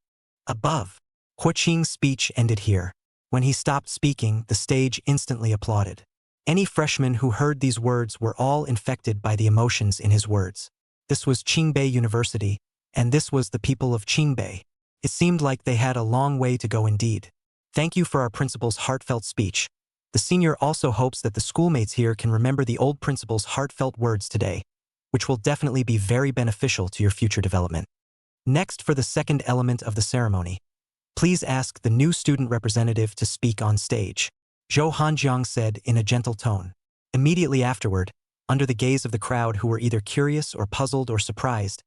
Above. Hu Qing's speech ended here. When he stopped speaking, the stage instantly applauded. Any freshmen who heard these words were all infected by the emotions in his words. This was Qingbei University, and this was the people of Qingbei. It seemed like they had a long way to go indeed. Thank you for our principal's heartfelt speech. The senior also hopes that the schoolmates here can remember the old principal's heartfelt words today, which will definitely be very beneficial to your future development. Next, for the second element of the ceremony, please ask the new student representative to speak on stage. Zhou Hanjiang said in a gentle tone. Immediately afterward, under the gaze of the crowd who were either curious or puzzled or surprised,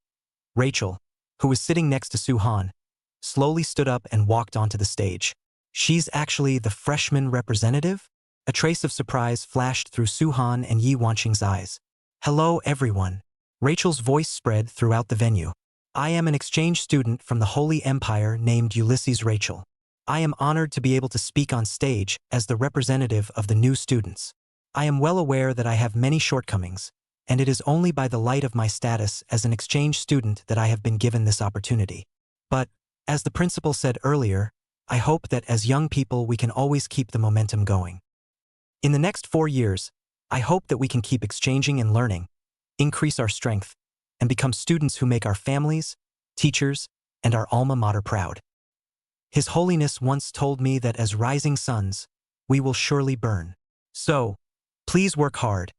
Rachel, who was sitting next to Su Han, slowly stood up and walked onto the stage. She's actually the freshman representative? A trace of surprise flashed through Su Han and Yi Wanqing's eyes. Hello, everyone. Rachel's voice spread throughout the venue. I am an exchange student from the Holy Empire named Ulysses Rachel. I am honored to be able to speak on stage as the representative of the new students. I am well aware that I have many shortcomings, and it is only by the light of my status as an exchange student that I have been given this opportunity. But, as the principal said earlier, I hope that as young people we can always keep the momentum going. In the next 4 years, I hope that we can keep exchanging and learning, increase our strength, and become students who make our families, teachers, and our alma mater proud. His Holiness once told me that as rising suns, we will surely burn. So, please work hard,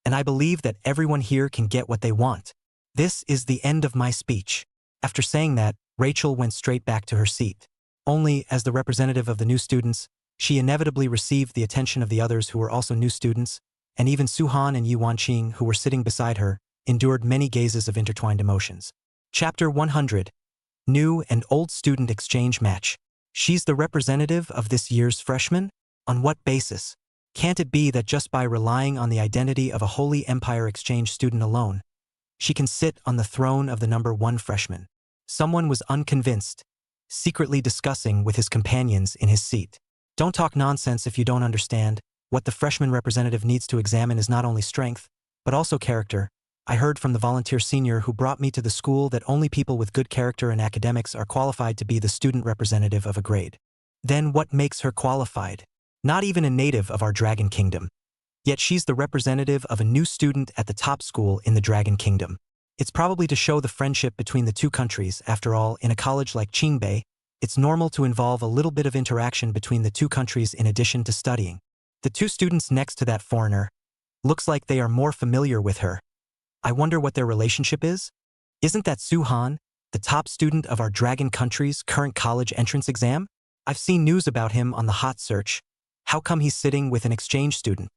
and I believe that everyone here can get what they want. This is the end of my speech. After saying that, Rachel went straight back to her seat. Only, as the representative of the new students, she inevitably received the attention of the others who were also new students, and even Su Han and Yi Wanqing, who were sitting beside her, endured many gazes of intertwined emotions. Chapter 100. new and old student exchange match. She's the representative of this year's freshman? On what basis? Can't it be that just by relying on the identity of a Holy Empire exchange student alone, she can sit on the throne of the number 1 freshman? Someone was unconvinced, secretly discussing with his companions in his seat. Don't talk nonsense if you don't understand. What the freshman representative needs to examine is not only strength, but also character. I heard from the volunteer senior who brought me to the school that only people with good character and academics are qualified to be the student representative of a grade. Then what makes her qualified? Not even a native of our Dragon Kingdom. Yet she's the representative of a new student at the top school in the Dragon Kingdom. It's probably to show the friendship between the two countries. After all, in a college like Qingbei, it's normal to involve a little bit of interaction between the two countries in addition to studying. The two students next to that foreigner looks like they are more familiar with her. I wonder what their relationship is? Isn't that Su-han, the top student of our Dragon country's current college entrance exam? I've seen news about him on the hot search. How come he's sitting with an exchange student?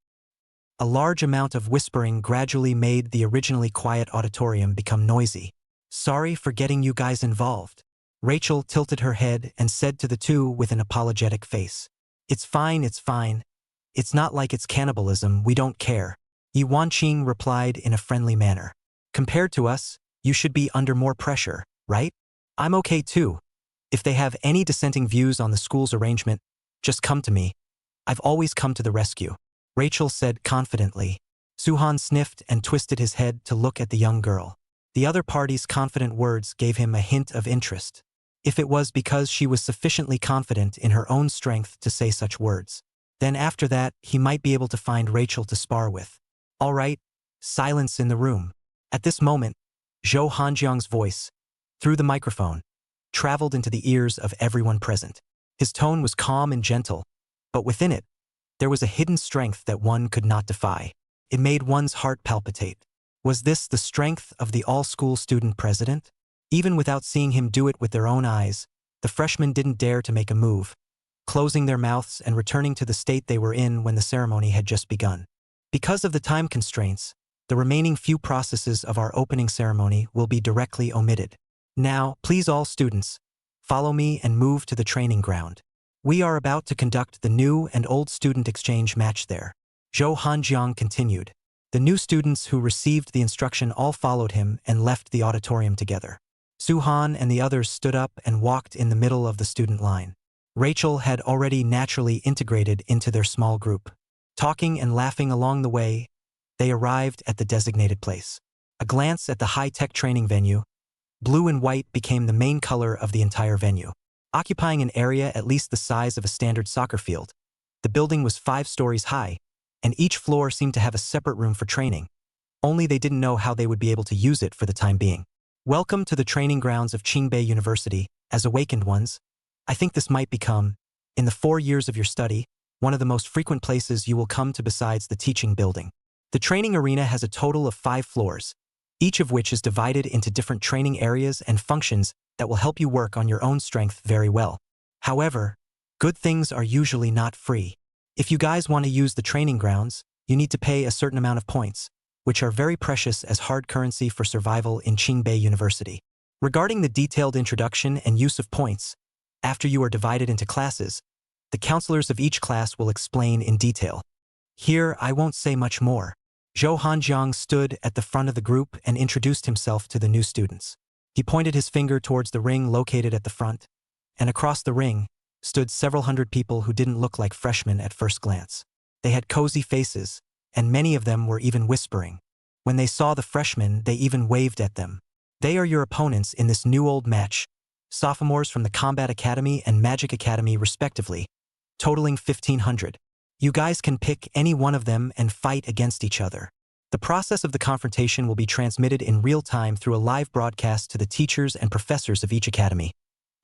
A large amount of whispering gradually made the originally quiet auditorium become noisy. Sorry for getting you guys involved. Rachel tilted her head and said to the two with an apologetic face. It's fine, it's fine. It's not like it's cannibalism, we don't care. Yi Wanqing replied in a friendly manner. Compared to us, you should be under more pressure, right? I'm okay too. If they have any dissenting views on the school's arrangement, just come to me. I've always come to the rescue, Rachel said confidently. Su-han sniffed and twisted his head to look at the young girl. The other party's confident words gave him a hint of interest. If it was because she was sufficiently confident in her own strength to say such words, then after that he might be able to find Rachel to spar with. All right, silence in the room. At this moment, Zhou Hanjiang's voice, through the microphone, traveled into the ears of everyone present. His tone was calm and gentle, but within it, there was a hidden strength that one could not defy. It made one's heart palpitate. Was this the strength of the all-school student president? Even without seeing him do it with their own eyes, the freshmen didn't dare to make a move, closing their mouths and returning to the state they were in when the ceremony had just begun. Because of the time constraints, the remaining few processes of our opening ceremony will be directly omitted. Now, please all students, follow me and move to the training ground. We are about to conduct the new and old student exchange match there. Zhou Hanjiang continued. The new students who received the instruction all followed him and left the auditorium together. Su-han and the others stood up and walked in the middle of the student line. Rachel had already naturally integrated into their small group. Talking and laughing along the way, they arrived at the designated place. A glance at the high-tech training venue, blue and white became the main color of the entire venue. Occupying an area at least the size of a standard soccer field, the building was 5 stories high, and each floor seemed to have a separate room for training. Only they didn't know how they would be able to use it for the time being. Welcome to the training grounds of Qingbei University, as awakened ones. I think this might become, in the 4 years of your study, one of the most frequent places you will come to besides the teaching building. The training arena has a total of 5 floors, each of which is divided into different training areas and functions that will help you work on your own strength very well. However, good things are usually not free. If you guys want to use the training grounds, you need to pay a certain amount of points, which are very precious as hard currency for survival in Qingbei University. Regarding the detailed introduction and use of points, after you are divided into classes, the counselors of each class will explain in detail. Here, I won't say much more. Zhou Hanjiang stood at the front of the group and introduced himself to the new students. He pointed his finger towards the ring located at the front, and across the ring stood several hundred people who didn't look like freshmen at first glance. They had cozy faces, and many of them were even whispering. When they saw the freshmen, they even waved at them. They are your opponents in this new old match, sophomores from the Combat Academy and Magic Academy respectively, totaling 1,500. You guys can pick any one of them and fight against each other. The process of the confrontation will be transmitted in real time through a live broadcast to the teachers and professors of each academy.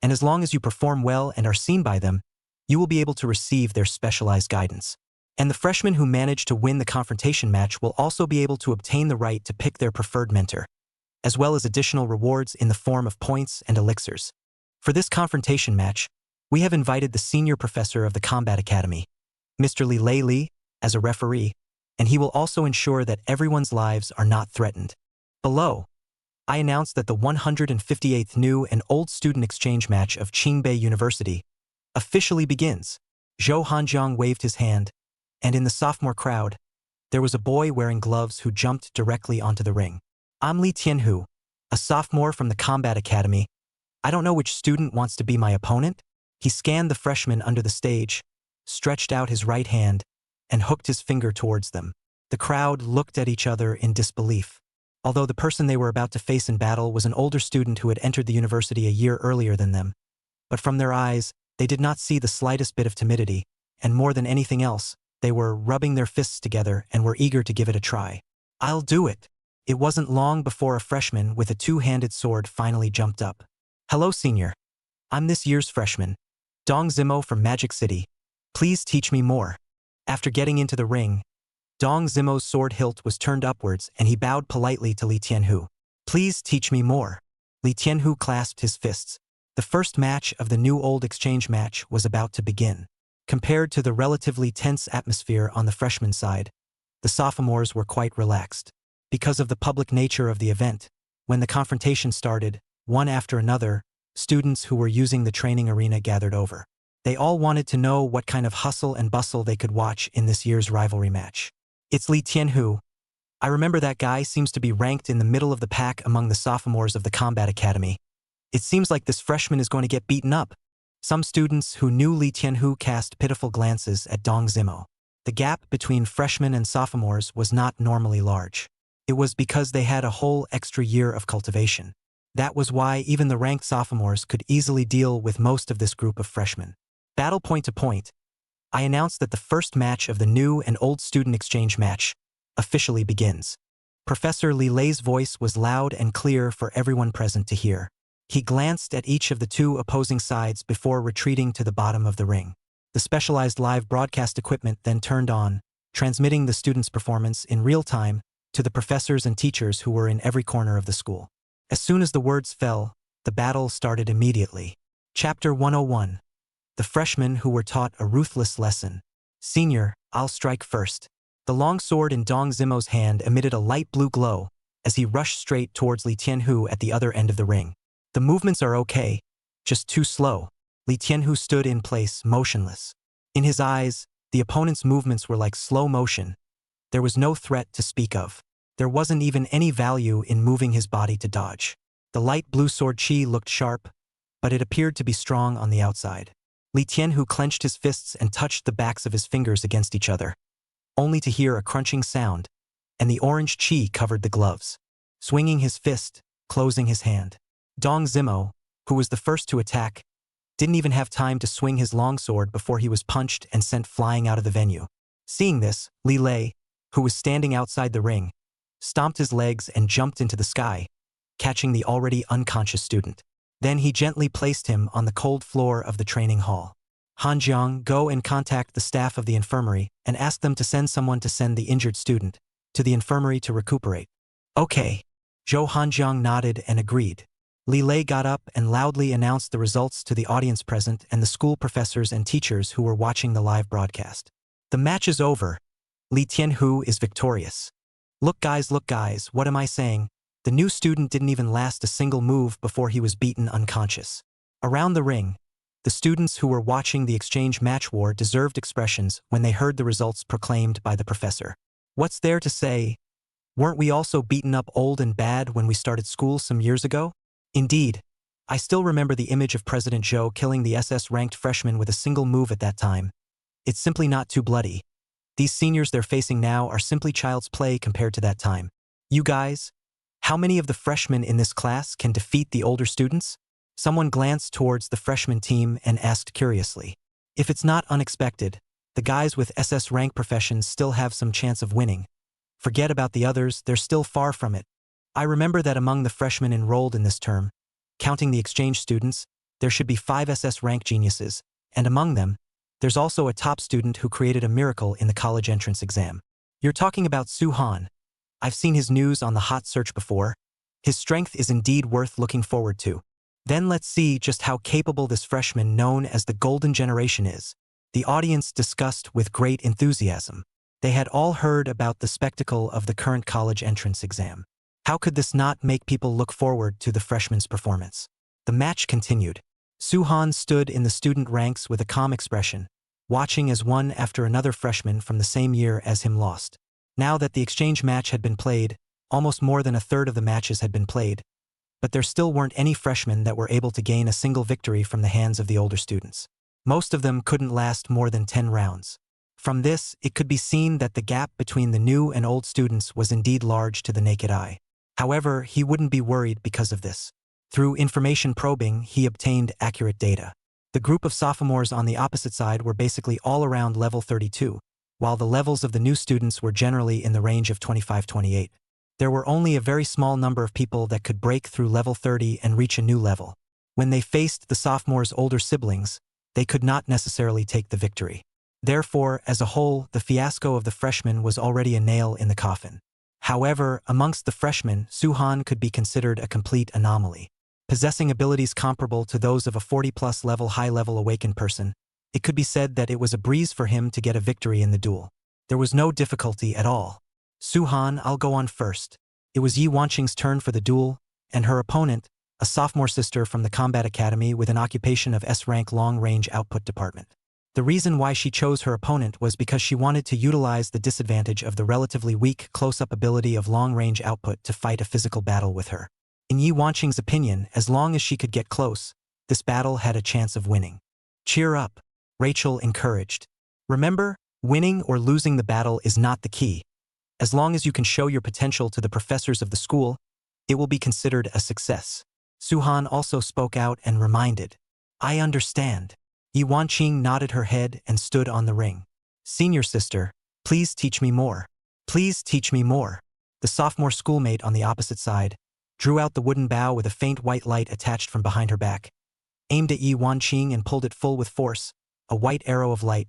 And as long as you perform well and are seen by them, you will be able to receive their specialized guidance. And the freshmen who manage to win the confrontation match will also be able to obtain the right to pick their preferred mentor, as well as additional rewards in the form of points and elixirs. For this confrontation match, we have invited the senior professor of the Combat Academy, Mr. Li, as a referee, and he will also ensure that everyone's lives are not threatened. Below, I announce that the 158th new and old student exchange match of Qingbei University officially begins. Zhou Hanjiang waved his hand, and in the sophomore crowd, there was a boy wearing gloves who jumped directly onto the ring. I'm Li Tianhu, a sophomore from the Combat Academy. I don't know which student wants to be my opponent. He scanned the freshmen under the stage, stretched out his right hand, and hooked his finger towards them. The crowd looked at each other in disbelief. Although the person they were about to face in battle was an older student who had entered the university a year earlier than them. But from their eyes, they did not see the slightest bit of timidity, and more than anything else, they were rubbing their fists together and were eager to give it a try. I'll do it. It wasn't long before a freshman with a two-handed sword finally jumped up. Hello, senior. I'm this year's freshman, Dong Zimo from Magic City. Please teach me more. After getting into the ring, Dong Zimo's sword hilt was turned upwards and he bowed politely to Li Tianhu. Please teach me more. Li Tianhu clasped his fists. The first match of the new-old exchange match was about to begin. Compared to the relatively tense atmosphere on the freshman side, the sophomores were quite relaxed. Because of the public nature of the event, when the confrontation started, one after another, students who were using the training arena gathered over. They all wanted to know what kind of hustle and bustle they could watch in this year's rivalry match. It's Li Tianhu. I remember that guy seems to be ranked in the middle of the pack among the sophomores of the Combat Academy. It seems like this freshman is going to get beaten up. Some students who knew Li Tianhu cast pitiful glances at Dong Zimo. The gap between freshmen and sophomores was not normally large. It was because they had a whole extra year of cultivation. That was why even the ranked sophomores could easily deal with most of this group of freshmen. Battle point to point, I announced that the first match of the new and old student exchange match officially begins. Professor Li Lei's voice was loud and clear for everyone present to hear. He glanced at each of the two opposing sides before retreating to the bottom of the ring. The specialized live broadcast equipment then turned on, transmitting the students' performance in real time to the professors and teachers who were in every corner of the school. As soon as the words fell, the battle started immediately. Chapter 101. The freshmen who were taught a ruthless lesson. Senior, I'll strike first. The long sword in Dong Zimo's hand emitted a light blue glow as he rushed straight towards Li Tianhu at the other end of the ring. The movements are okay, just too slow. Li Tianhu stood in place, motionless. In his eyes, the opponent's movements were like slow motion. There was no threat to speak of. There wasn't even any value in moving his body to dodge. The light blue sword chi looked sharp, but it appeared to be strong on the outside. Li Tianhu clenched his fists and touched the backs of his fingers against each other, only to hear a crunching sound, and the orange chi covered the gloves. Swinging his fist, closing his hand. Dong Zimo, who was the first to attack, didn't even have time to swing his longsword before he was punched and sent flying out of the venue. Seeing this, Li Lei, who was standing outside the ring, stomped his legs and jumped into the sky, catching the already unconscious student. Then he gently placed him on the cold floor of the training hall. Hanjiang, go and contact the staff of the infirmary and ask them to send someone to send the injured student to the infirmary to recuperate. Okay. Zhou Hanjiang nodded and agreed. Li Lei got up and loudly announced the results to the audience present and the school professors and teachers who were watching the live broadcast. The match is over. Li Tianhu is victorious. Look guys, what am I saying? The new student didn't even last a single move before he was beaten unconscious. Around the ring, the students who were watching the exchange match war deserved expressions when they heard the results proclaimed by the professor. What's there to say? Weren't we also beaten up old and bad when we started school some years ago? Indeed, I still remember the image of President Zhou killing the SS-ranked freshman with a single move at that time. It's simply not too bloody. These seniors they're facing now are simply child's play compared to that time. You guys, how many of the freshmen in this class can defeat the older students? Someone glanced towards the freshman team and asked curiously. If it's not unexpected, the guys with SS rank professions still have some chance of winning. Forget about the others, they're still far from it. I remember that among the freshmen enrolled in this term, counting the exchange students, there should be 5 SS rank geniuses, and among them, there's also a top student who created a miracle in the college entrance exam. You're talking about Su Han. I've seen his news on the hot search before. His strength is indeed worth looking forward to. Then let's see just how capable this freshman known as the Golden Generation is. The audience discussed with great enthusiasm. They had all heard about the spectacle of the current college entrance exam. How could this not make people look forward to the freshman's performance? The match continued. Suhan stood in the student ranks with a calm expression, watching as one after another freshman from the same year as him lost. Now that the exchange match had been played, almost more than a third of the matches had been played, but there still weren't any freshmen that were able to gain a single victory from the hands of the older students. Most of them couldn't last more than 10 rounds. From this, it could be seen that the gap between the new and old students was indeed large to the naked eye. However, he wouldn't be worried because of this. Through information probing, he obtained accurate data. The group of sophomores on the opposite side were basically all around level 32, while the levels of the new students were generally in the range of 25-28. There were only a very small number of people that could break through level 30 and reach a new level. When they faced the sophomores' older siblings, they could not necessarily take the victory. Therefore, as a whole, the fiasco of the freshmen was already a nail in the coffin. However, amongst the freshmen, Suhan could be considered a complete anomaly. Possessing abilities comparable to those of a 40-plus level high-level awakened person, it could be said that it was a breeze for him to get a victory in the duel. There was no difficulty at all. Suhan, I'll go on first. It was Yi Wanqing's turn for the duel, and her opponent, a sophomore sister from the combat academy with an occupation of S-rank long-range output department. The reason why she chose her opponent was because she wanted to utilize the disadvantage of the relatively weak close-up ability of long-range output to fight a physical battle with her. In Yi Wanqing's opinion, as long as she could get close, this battle had a chance of winning. Cheer up, Rachel encouraged. Remember, winning or losing the battle is not the key. As long as you can show your potential to the professors of the school, it will be considered a success. Suhan also spoke out and reminded, I understand. Yi Wanqing nodded her head and stood on the ring. Senior sister, please teach me more. Please teach me more. The sophomore schoolmate on the opposite side drew out the wooden bow with a faint white light attached from behind her back, aimed at Yi Wanqing and pulled it full with force. A white arrow of light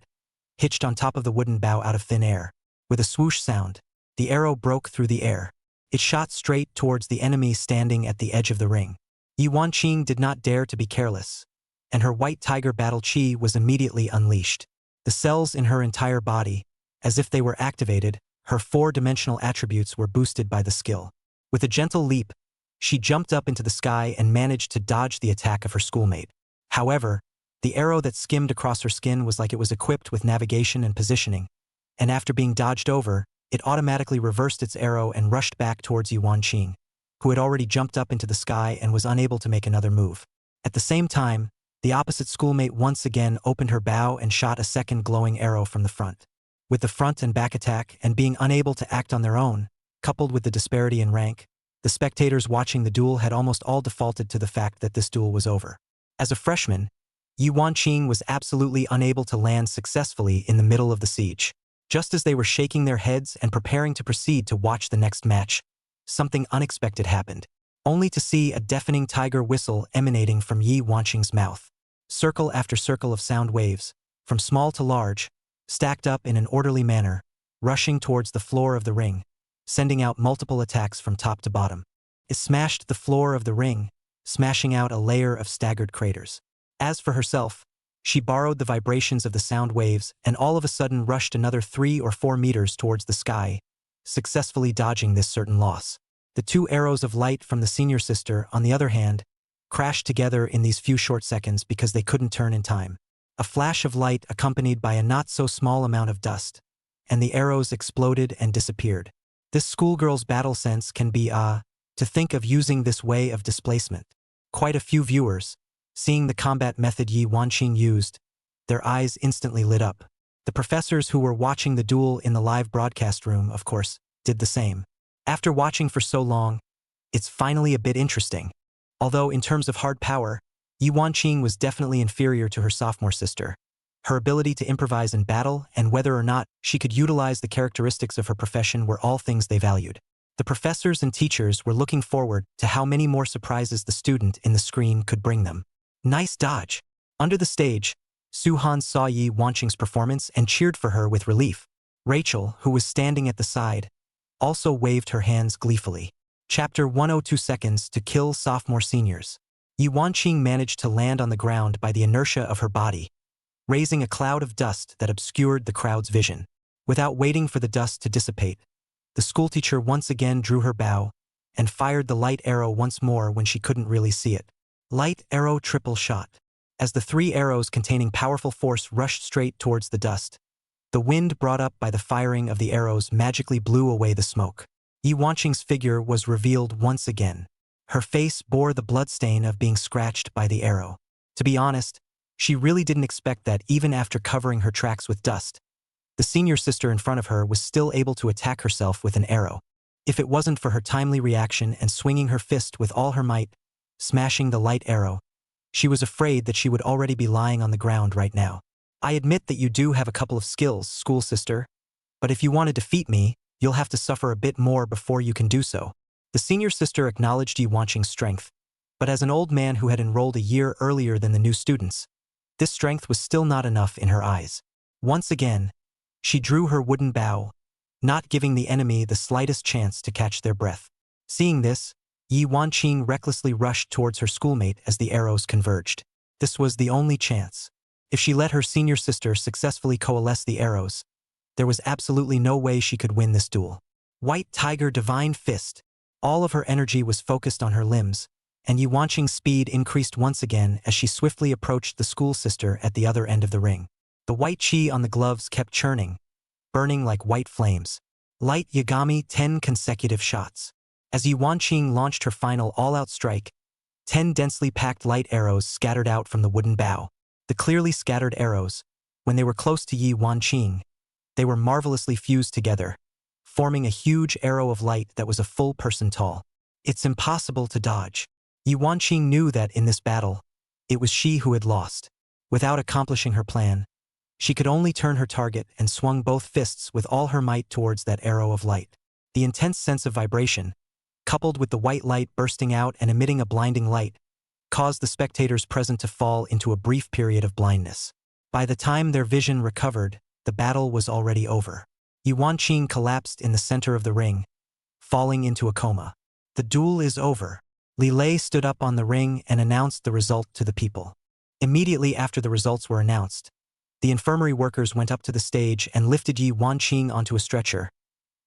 hitched on top of the wooden bow out of thin air. With a swoosh sound, the arrow broke through the air. It shot straight towards the enemy standing at the edge of the ring. Yi Wanqing did not dare to be careless, and her white tiger battle chi was immediately unleashed. The cells in her entire body, as if they were activated, her four-dimensional attributes were boosted by the skill. With a gentle leap, she jumped up into the sky and managed to dodge the attack of her schoolmate. However, the arrow that skimmed across her skin was like it was equipped with navigation and positioning, and after being dodged over, it automatically reversed its arrow and rushed back towards Yi Wanqing, who had already jumped up into the sky and was unable to make another move. At the same time, the opposite schoolmate once again opened her bow and shot a second glowing arrow from the front. With the front and back attack and being unable to act on their own, coupled with the disparity in rank, the spectators watching the duel had almost all defaulted to the fact that this duel was over. As a freshman, Yi Wanqing was absolutely unable to land successfully in the middle of the siege. Just as they were shaking their heads and preparing to proceed to watch the next match, something unexpected happened, only to see a deafening tiger whistle emanating from Yi Wanqing's mouth. Circle after circle of sound waves, from small to large, stacked up in an orderly manner, rushing towards the floor of the ring, sending out multiple attacks from top to bottom. It smashed the floor of the ring, smashing out a layer of staggered craters. As for herself, she borrowed the vibrations of the sound waves and all of a sudden rushed another 3 or 4 meters towards the sky, successfully dodging this certain loss. The two arrows of light from the senior sister, on the other hand, crashed together in these few short seconds because they couldn't turn in time. A flash of light accompanied by a not-so-small amount of dust, and the arrows exploded and disappeared. This schoolgirl's battle sense can be, to think of using this way of displacement. Quite a few viewers, seeing the combat method Yi Wanqing used, their eyes instantly lit up. The professors who were watching the duel in the live broadcast room, of course, did the same. After watching for so long, it's finally a bit interesting. Although in terms of hard power, Yi Wanqing was definitely inferior to her sophomore sister. Her ability to improvise in battle and whether or not she could utilize the characteristics of her profession were all things they valued. The professors and teachers were looking forward to how many more surprises the student in the screen could bring them. Nice dodge. Under the stage, Suhan saw Yi Wanqing's performance and cheered for her with relief. Rachel, who was standing at the side, also waved her hands gleefully. Chapter 102 Seconds to Kill Sophomore Seniors. Yi Wanqing managed to land on the ground by the inertia of her body, raising a cloud of dust that obscured the crowd's vision. Without waiting for the dust to dissipate, the schoolteacher once again drew her bow and fired the light arrow once more when she couldn't really see it. Light arrow triple shot. As the 3 arrows containing powerful force rushed straight towards the dust, the wind brought up by the firing of the arrows magically blew away the smoke. Yi Wanqing's figure was revealed once again. Her face bore the bloodstain of being scratched by the arrow. To be honest, she really didn't expect that even after covering her tracks with dust, the senior sister in front of her was still able to attack herself with an arrow. If it wasn't for her timely reaction and swinging her fist with all her might, smashing the light arrow, she was afraid that she would already be lying on the ground right now. I admit that you do have a couple of skills, school sister, but if you want to defeat me, you'll have to suffer a bit more before you can do so. The senior sister acknowledged Yi Wanqing's strength, but as an old man who had enrolled a year earlier than the new students, this strength was still not enough in her eyes. Once again, she drew her wooden bow, not giving the enemy the slightest chance to catch their breath. Seeing this, Yi Wanqing recklessly rushed towards her schoolmate as the arrows converged. This was the only chance. If she let her senior sister successfully coalesce the arrows, there was absolutely no way she could win this duel. White Tiger Divine Fist. All of her energy was focused on her limbs, and Yi Wanqing's speed increased once again as she swiftly approached the school sister at the other end of the ring. The white chi on the gloves kept churning, burning like white flames. Light Yagami 10 consecutive shots. As Yi Wanqing launched her final all-out strike, 10 densely packed light arrows scattered out from the wooden bow. The clearly scattered arrows, when they were close to Yi Wanqing, they were marvelously fused together, forming a huge arrow of light that was a full person tall. It's impossible to dodge. Yi Wanqing knew that in this battle, it was she who had lost. Without accomplishing her plan, she could only turn her target and swung both fists with all her might towards that arrow of light. The intense sense of vibration, coupled with the white light bursting out and emitting a blinding light, caused the spectators present to fall into a brief period of blindness. By the time their vision recovered, the battle was already over. Yi Wanqing collapsed in the center of the ring, falling into a coma. The duel is over. Li Lei stood up on the ring and announced the result to the people. Immediately after the results were announced, the infirmary workers went up to the stage and lifted Yi Wanqing onto a stretcher,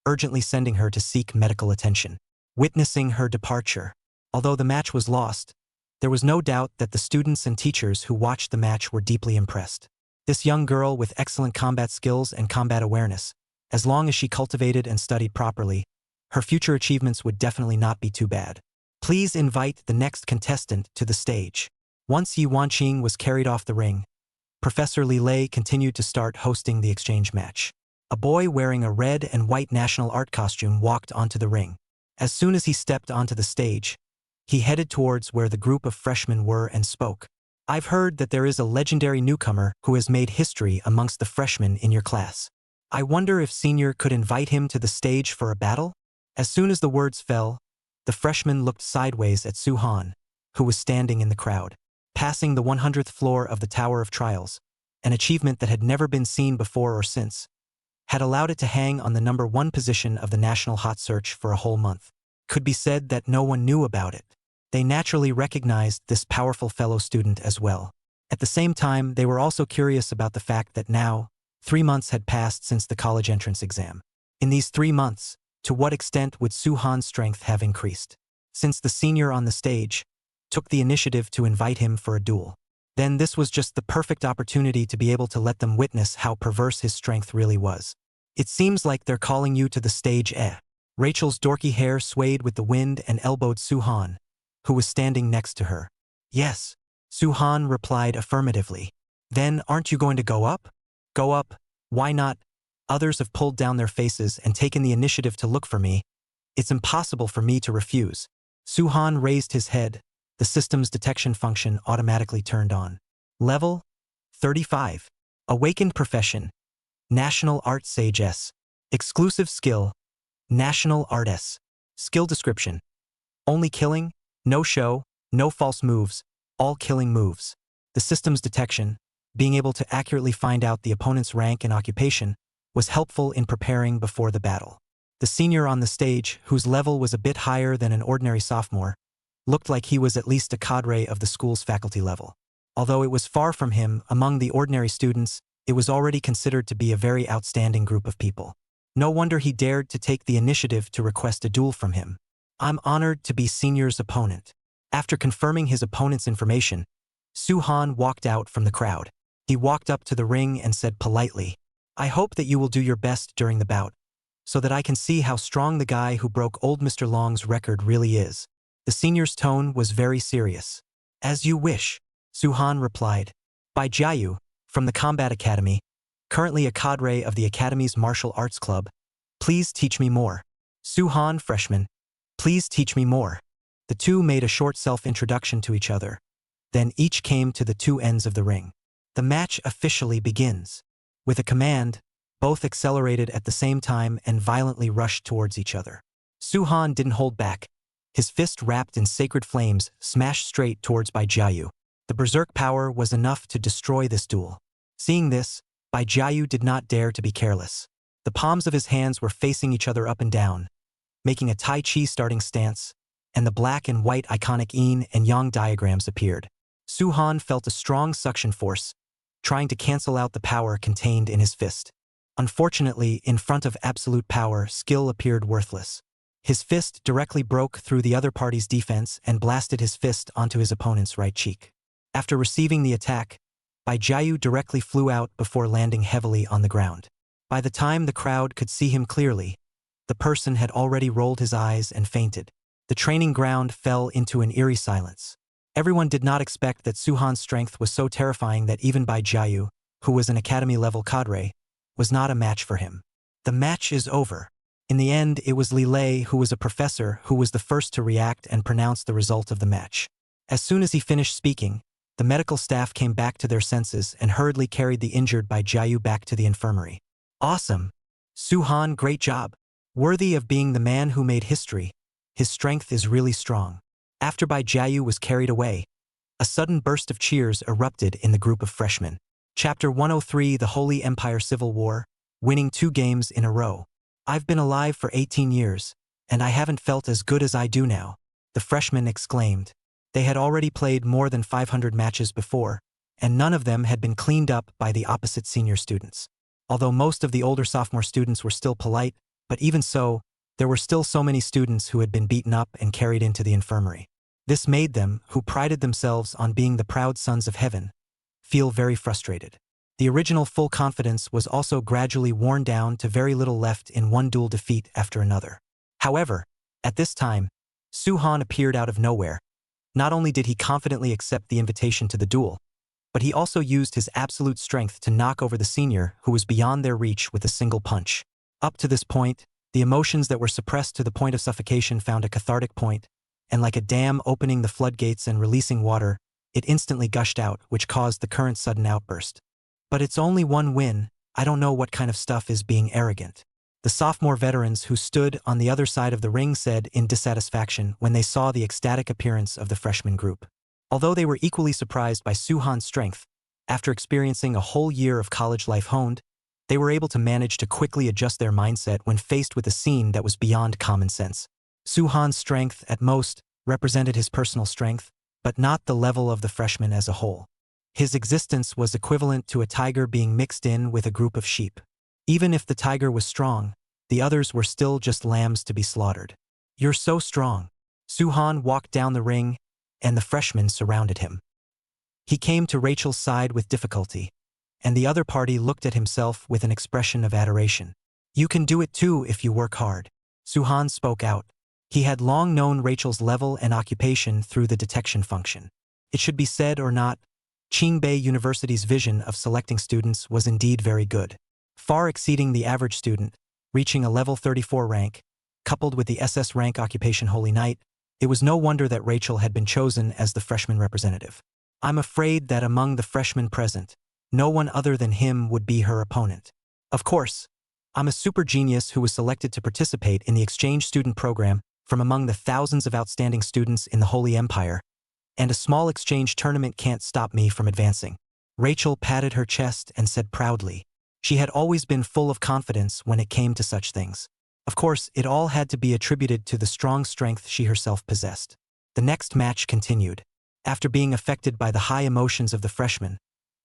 urgently sending her to seek medical attention. Witnessing her departure, although the match was lost, there was no doubt that the students and teachers who watched the match were deeply impressed. This young girl with excellent combat skills and combat awareness, as long as she cultivated and studied properly, her future achievements would definitely not be too bad. Please invite the next contestant to the stage. Once Yi Wanqing was carried off the ring, Professor Li Lei continued to start hosting the exchange match. A boy wearing a red and white national art costume walked onto the ring. As soon as he stepped onto the stage, he headed towards where the group of freshmen were and spoke. I've heard that there is a legendary newcomer who has made history amongst the freshmen in your class. I wonder if Senior could invite him to the stage for a battle? As soon as the words fell, the freshman looked sideways at Su-han, who was standing in the crowd. Passing the 100th floor of the Tower of Trials, an achievement that had never been seen before or since, had allowed it to hang on the #1 position of the national hot search for a whole month. Could be said that no one knew about it. They naturally recognized this powerful fellow student as well. At the same time, they were also curious about the fact that now, 3 months had passed since the college entrance exam. In these 3 months, to what extent would Su-han's strength have increased? Since the senior on the stage took the initiative to invite him for a duel, then this was just the perfect opportunity to be able to let them witness how perverse his strength really was. It seems like they're calling you to the stage, eh? Rachel's dorky hair swayed with the wind and elbowed Su-han, who was standing next to her. Yes, Su-han replied affirmatively. Then aren't you going to go up? Go up, why not? Others have pulled down their faces and taken the initiative to look for me. It's impossible for me to refuse. Su-han raised his head. The system's detection function automatically turned on. Level 35. Awakened Profession. National Art Sage S. Exclusive Skill. National Art S. Skill Description. Only killing, no show, no false moves, all killing moves. The system's detection, being able to accurately find out the opponent's rank and occupation, was helpful in preparing before the battle. The senior on the stage, whose level was a bit higher than an ordinary sophomore, looked like he was at least a cadre of the school's faculty level. Although it was far from him, among the ordinary students, it was already considered to be a very outstanding group of people. No wonder he dared to take the initiative to request a duel from him. I'm honored to be Senior's opponent. After confirming his opponent's information, Suhan walked out from the crowd. He walked up to the ring and said politely, I hope that you will do your best during the bout, so that I can see how strong the guy who broke old Mr. Long's record really is. The senior's tone was very serious. As you wish, Suhan replied. By Jiayu, from the Combat Academy, currently a cadre of the Academy's martial arts club, please teach me more. Suhan, freshman, please teach me more. The two made a short self-introduction to each other. Then each came to the two ends of the ring. The match officially begins. With a command, both accelerated at the same time and violently rushed towards each other. Suhan didn't hold back. His fist wrapped in sacred flames smashed straight towards Bai Jiayu. The berserk power was enough to destroy this duel. Seeing this, Bai Jiayu did not dare to be careless. The palms of his hands were facing each other up and down, making a Tai Chi starting stance, and the black and white iconic yin and yang diagrams appeared. Suhan felt a strong suction force, trying to cancel out the power contained in his fist. Unfortunately, in front of absolute power, skill appeared worthless. His fist directly broke through the other party's defense and blasted his fist onto his opponent's right cheek. After receiving the attack, Bai Jiayu directly flew out before landing heavily on the ground. By the time the crowd could see him clearly, the person had already rolled his eyes and fainted. The training ground fell into an eerie silence. Everyone did not expect that Suhan's strength was so terrifying that even Bai Jiayu, who was an academy-level cadre, was not a match for him. The match is over. In the end, it was Li Lei, who was a professor, who was the first to react and pronounce the result of the match. As soon as he finished speaking, the medical staff came back to their senses and hurriedly carried the injured Bai Jiayu back to the infirmary. Awesome! Suhan, great job! Worthy of being the man who made history. His strength is really strong. After Bai Jiayu was carried away, a sudden burst of cheers erupted in the group of freshmen. Chapter 103, The Holy Empire Civil War, winning 2 games in a row. I've been alive for 18 years, and I haven't felt as good as I do now, the freshmen exclaimed. They had already played more than 500 matches before, and none of them had been cleaned up by the opposite senior students. Although most of the older sophomore students were still polite, but even so, there were still so many students who had been beaten up and carried into the infirmary. This made them, who prided themselves on being the proud sons of heaven, feel very frustrated. The original full confidence was also gradually worn down to very little left in one duel defeat after another. However, at this time, Suhan appeared out of nowhere. Not only did he confidently accept the invitation to the duel, but he also used his absolute strength to knock over the senior who was beyond their reach with a single punch. Up to this point, the emotions that were suppressed to the point of suffocation found a cathartic point, and like a dam opening the floodgates and releasing water, it instantly gushed out, which caused the current sudden outburst. But it's only one win, I don't know what kind of stuff is being arrogant. The sophomore veterans who stood on the other side of the ring said in dissatisfaction when they saw the ecstatic appearance of the freshman group. Although they were equally surprised by Suhan's strength, after experiencing a whole year of college life honed, they were able to manage to quickly adjust their mindset when faced with a scene that was beyond common sense. Suhan's strength, at most, represented his personal strength, but not the level of the freshman as a whole. His existence was equivalent to a tiger being mixed in with a group of sheep. Even if the tiger was strong, the others were still just lambs to be slaughtered. You're so strong. Suhan walked down the ring, and the freshmen surrounded him. He came to Rachel's side with difficulty, and the other party looked at himself with an expression of adoration. You can do it too if you work hard. Suhan spoke out. He had long known Rachel's level and occupation through the detection function. It should be said or not, Qingbei University's vision of selecting students was indeed very good. Far exceeding the average student, reaching a level 34 rank, coupled with the SS rank occupation Holy Knight, it was no wonder that Rachel had been chosen as the freshman representative. I'm afraid that among the freshmen present, no one other than him would be her opponent. Of course, I'm a super genius who was selected to participate in the exchange student program from among the thousands of outstanding students in the Holy Empire, and a small exchange tournament can't stop me from advancing. Rachel patted her chest and said proudly. She had always been full of confidence when it came to such things. Of course, it all had to be attributed to the strong strength she herself possessed. The next match continued. After being affected by the high emotions of the freshmen,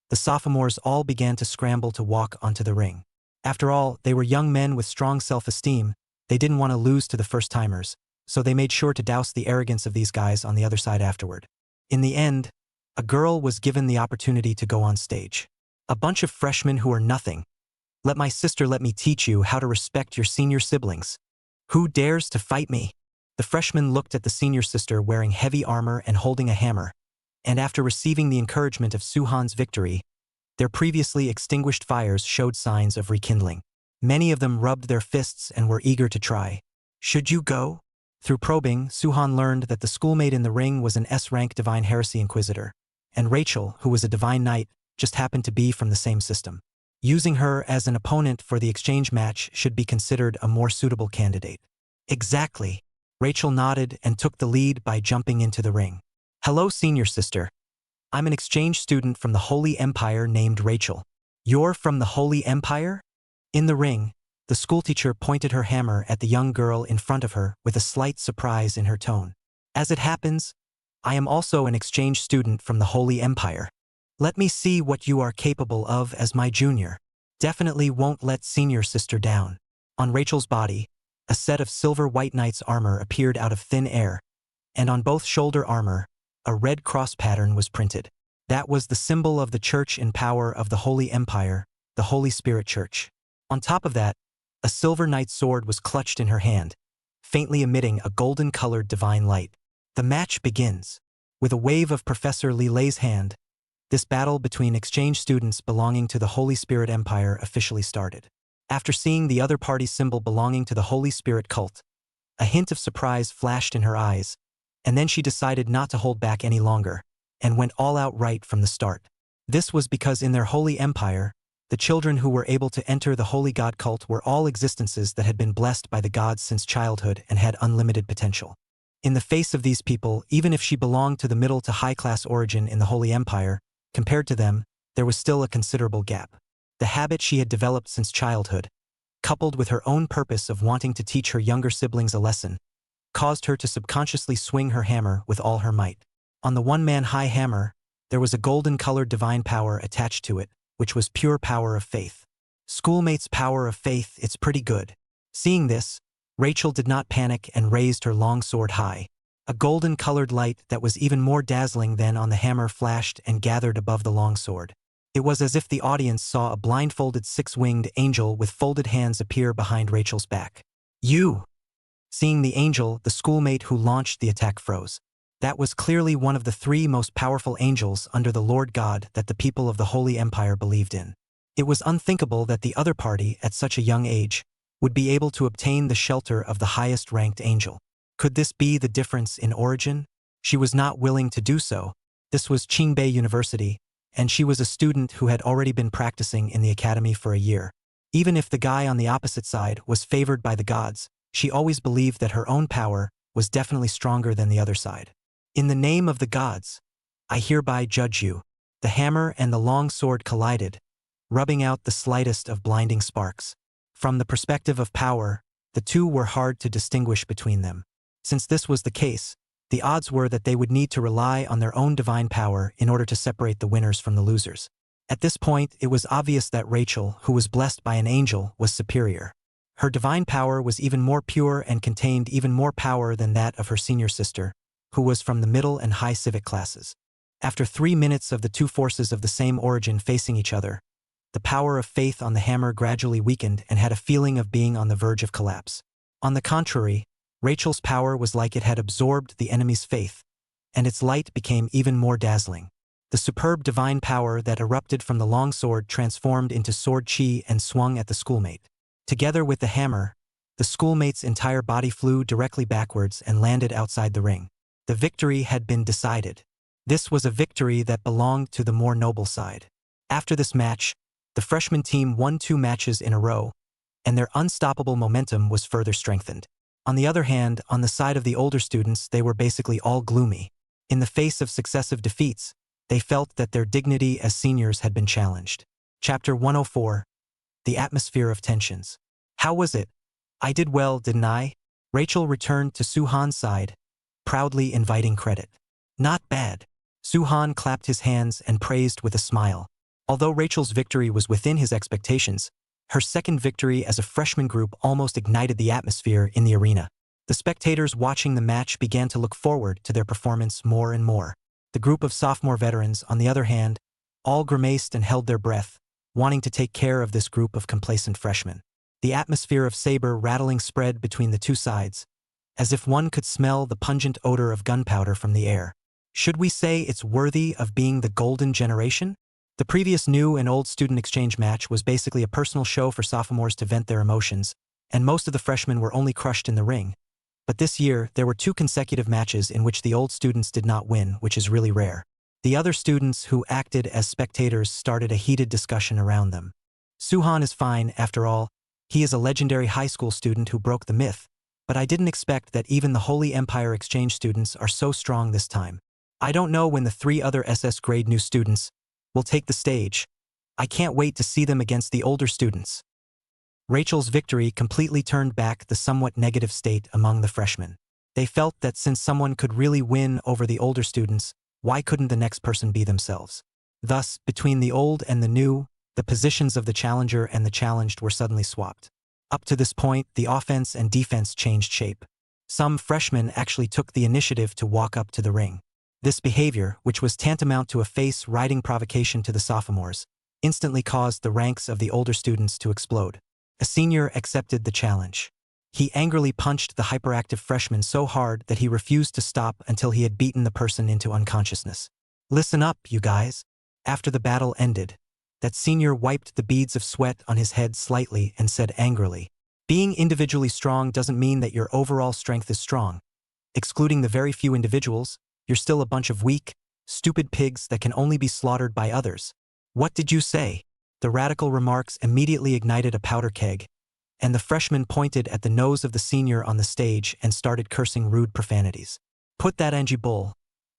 the sophomores all began to scramble to walk onto the ring. After all, they were young men with strong self-esteem. They didn't want to lose to the first-timers, so they made sure to douse the arrogance of these guys on the other side afterward. In the end, a girl was given the opportunity to go on stage. A bunch of freshmen who are nothing. Let me teach you how to respect your senior siblings. Who dares to fight me? The freshman looked at the senior sister wearing heavy armor and holding a hammer, and after receiving the encouragement of Suhan's victory, their previously extinguished fires showed signs of rekindling. Many of them rubbed their fists and were eager to try. Should you go? Through probing, Suhan learned that the schoolmate in the ring was an S-rank Divine Heresy Inquisitor, and Rachel, who was a Divine Knight, just happened to be from the same system. Using her as an opponent for the exchange match should be considered a more suitable candidate. Exactly. Rachel nodded and took the lead by jumping into the ring. Hello, senior sister. I'm an exchange student from the Holy Empire named Rachel. You're from the Holy Empire? In the ring, the schoolteacher pointed her hammer at the young girl in front of her with a slight surprise in her tone. As it happens, I am also an exchange student from the Holy Empire. Let me see what you are capable of as my junior. Definitely won't let senior sister down. On Rachel's body, a set of silver white knight's armor appeared out of thin air, and on both shoulder armor, a red cross pattern was printed. That was the symbol of the church in power of the Holy Empire, the Holy Spirit Church. On top of that, a silver knight's sword was clutched in her hand, faintly emitting a golden-colored divine light. The match begins. With a wave of Professor Lilei's hand, this battle between exchange students belonging to the Holy Spirit Empire officially started. After seeing the other party's symbol belonging to the Holy Spirit cult, a hint of surprise flashed in her eyes, and then she decided not to hold back any longer, and went all out right from the start. This was because in their Holy Empire, the children who were able to enter the Holy God cult were all existences that had been blessed by the gods since childhood and had unlimited potential. In the face of these people, even if she belonged to the middle to high-class origin in the Holy Empire, compared to them, there was still a considerable gap. The habit she had developed since childhood, coupled with her own purpose of wanting to teach her younger siblings a lesson, caused her to subconsciously swing her hammer with all her might. On the one-man high hammer, there was a golden-colored divine power attached to it, which was pure power of faith. Schoolmate's power of faith, it's pretty good. Seeing this, Rachel did not panic and raised her long sword high. A golden-colored light that was even more dazzling than on the hammer flashed and gathered above the long sword. It was as if the audience saw a blindfolded six-winged angel with folded hands appear behind Rachel's back. You! Seeing the angel, the schoolmate who launched the attack froze. That was clearly one of the three most powerful angels under the Lord God that the people of the Holy Empire believed in. It was unthinkable that the other party, at such a young age, would be able to obtain the shelter of the highest-ranked angel. Could this be the difference in origin? She was not willing to do so. This was Qingbei University, and she was a student who had already been practicing in the academy for a year. Even if the guy on the opposite side was favored by the gods, she always believed that her own power was definitely stronger than the other side. In the name of the gods, I hereby judge you. The hammer and the long sword collided, rubbing out the slightest of blinding sparks. From the perspective of power, the two were hard to distinguish between them. Since this was the case, the odds were that they would need to rely on their own divine power in order to separate the winners from the losers. At this point, it was obvious that Rachel, who was blessed by an angel, was superior. Her divine power was even more pure and contained even more power than that of her senior sister, who was from the middle and high civic classes. After 3 minutes of the two forces of the same origin facing each other, the power of faith on the hammer gradually weakened and had a feeling of being on the verge of collapse. On the contrary, Rachel's power was like it had absorbed the enemy's faith, and its light became even more dazzling. The superb divine power that erupted from the long sword transformed into sword chi and swung at the schoolmate. Together with the hammer, the schoolmate's entire body flew directly backwards and landed outside the ring. The victory had been decided. This was a victory that belonged to the more noble side. After this match, the freshman team won 2 matches in a row, and their unstoppable momentum was further strengthened. On the other hand, on the side of the older students, they were basically all gloomy. In the face of successive defeats, they felt that their dignity as seniors had been challenged. Chapter 104. The Atmosphere of Tensions. How was it? I did well, didn't I? Rachel returned to Suhan's side, proudly inviting credit. Not bad. Suhan clapped his hands and praised with a smile. Although Rachel's victory was within his expectations, her second victory as a freshman group almost ignited the atmosphere in the arena. The spectators watching the match began to look forward to their performance more and more. The group of sophomore veterans, on the other hand, all grimaced and held their breath, wanting to take care of this group of complacent freshmen. The atmosphere of saber rattling spread between the two sides, as if one could smell the pungent odor of gunpowder from the air. Should we say it's worthy of being the golden generation? The previous new and old student exchange match was basically a personal show for sophomores to vent their emotions, and most of the freshmen were only crushed in the ring. But this year, there were 2 consecutive matches in which the old students did not win, which is really rare. The other students who acted as spectators started a heated discussion around them. Suhan is fine, after all. He is a legendary high school student who broke the myth, but I didn't expect that even the Holy Empire exchange students are so strong this time. I don't know when the 3 other SS grade new students will take the stage. I can't wait to see them against the older students. Rachel's victory completely turned back the somewhat negative state among the freshmen. They felt that since someone could really win over the older students, why couldn't the next person be themselves? Thus, between the old and the new, the positions of the challenger and the challenged were suddenly swapped. Up to this point, the offense and defense changed shape. Some freshmen actually took the initiative to walk up to the ring. This behavior, which was tantamount to a face-riding provocation to the sophomores, instantly caused the ranks of the older students to explode. A senior accepted the challenge. He angrily punched the hyperactive freshman so hard that he refused to stop until he had beaten the person into unconsciousness. Listen up, you guys. After the battle ended, that senior wiped the beads of sweat on his head slightly and said angrily, "Being individually strong doesn't mean that your overall strength is strong. Excluding the very few individuals, you're still a bunch of weak, stupid pigs that can only be slaughtered by others." What did you say? The radical remarks immediately ignited a powder keg, and the freshman pointed at the nose of the senior on the stage and started cursing rude profanities. "Put that Angie bull.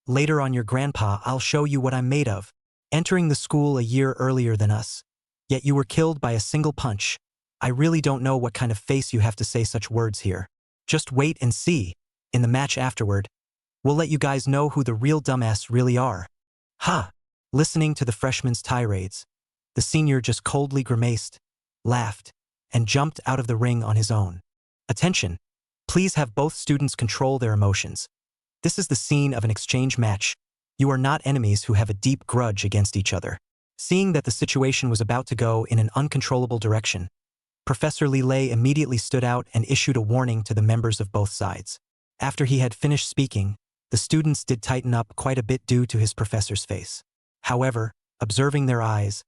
Later on your grandpa, I'll show you what I'm made of. Entering the school a year earlier than us, yet you were killed by a single punch. I really don't know what kind of face you have to say such words here. Just wait and see. In the match afterward, we'll let you guys know who the real dumbass really are." Ha! Listening to the freshman's tirades, the senior just coldly grimaced, laughed, and jumped out of the ring on his own. Attention! Please have both students control their emotions. This is the scene of an exchange match. You are not enemies who have a deep grudge against each other. Seeing that the situation was about to go in an uncontrollable direction, Professor Lillet immediately stood out and issued a warning to the members of both sides. After he had finished speaking, the students did tighten up quite a bit due to his professor's face. However, observing their eyes,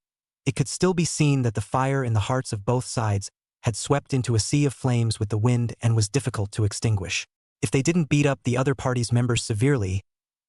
it could still be seen that the fire in the hearts of both sides had swept into a sea of flames with the wind and was difficult to extinguish. If they didn't beat up the other party's members severely,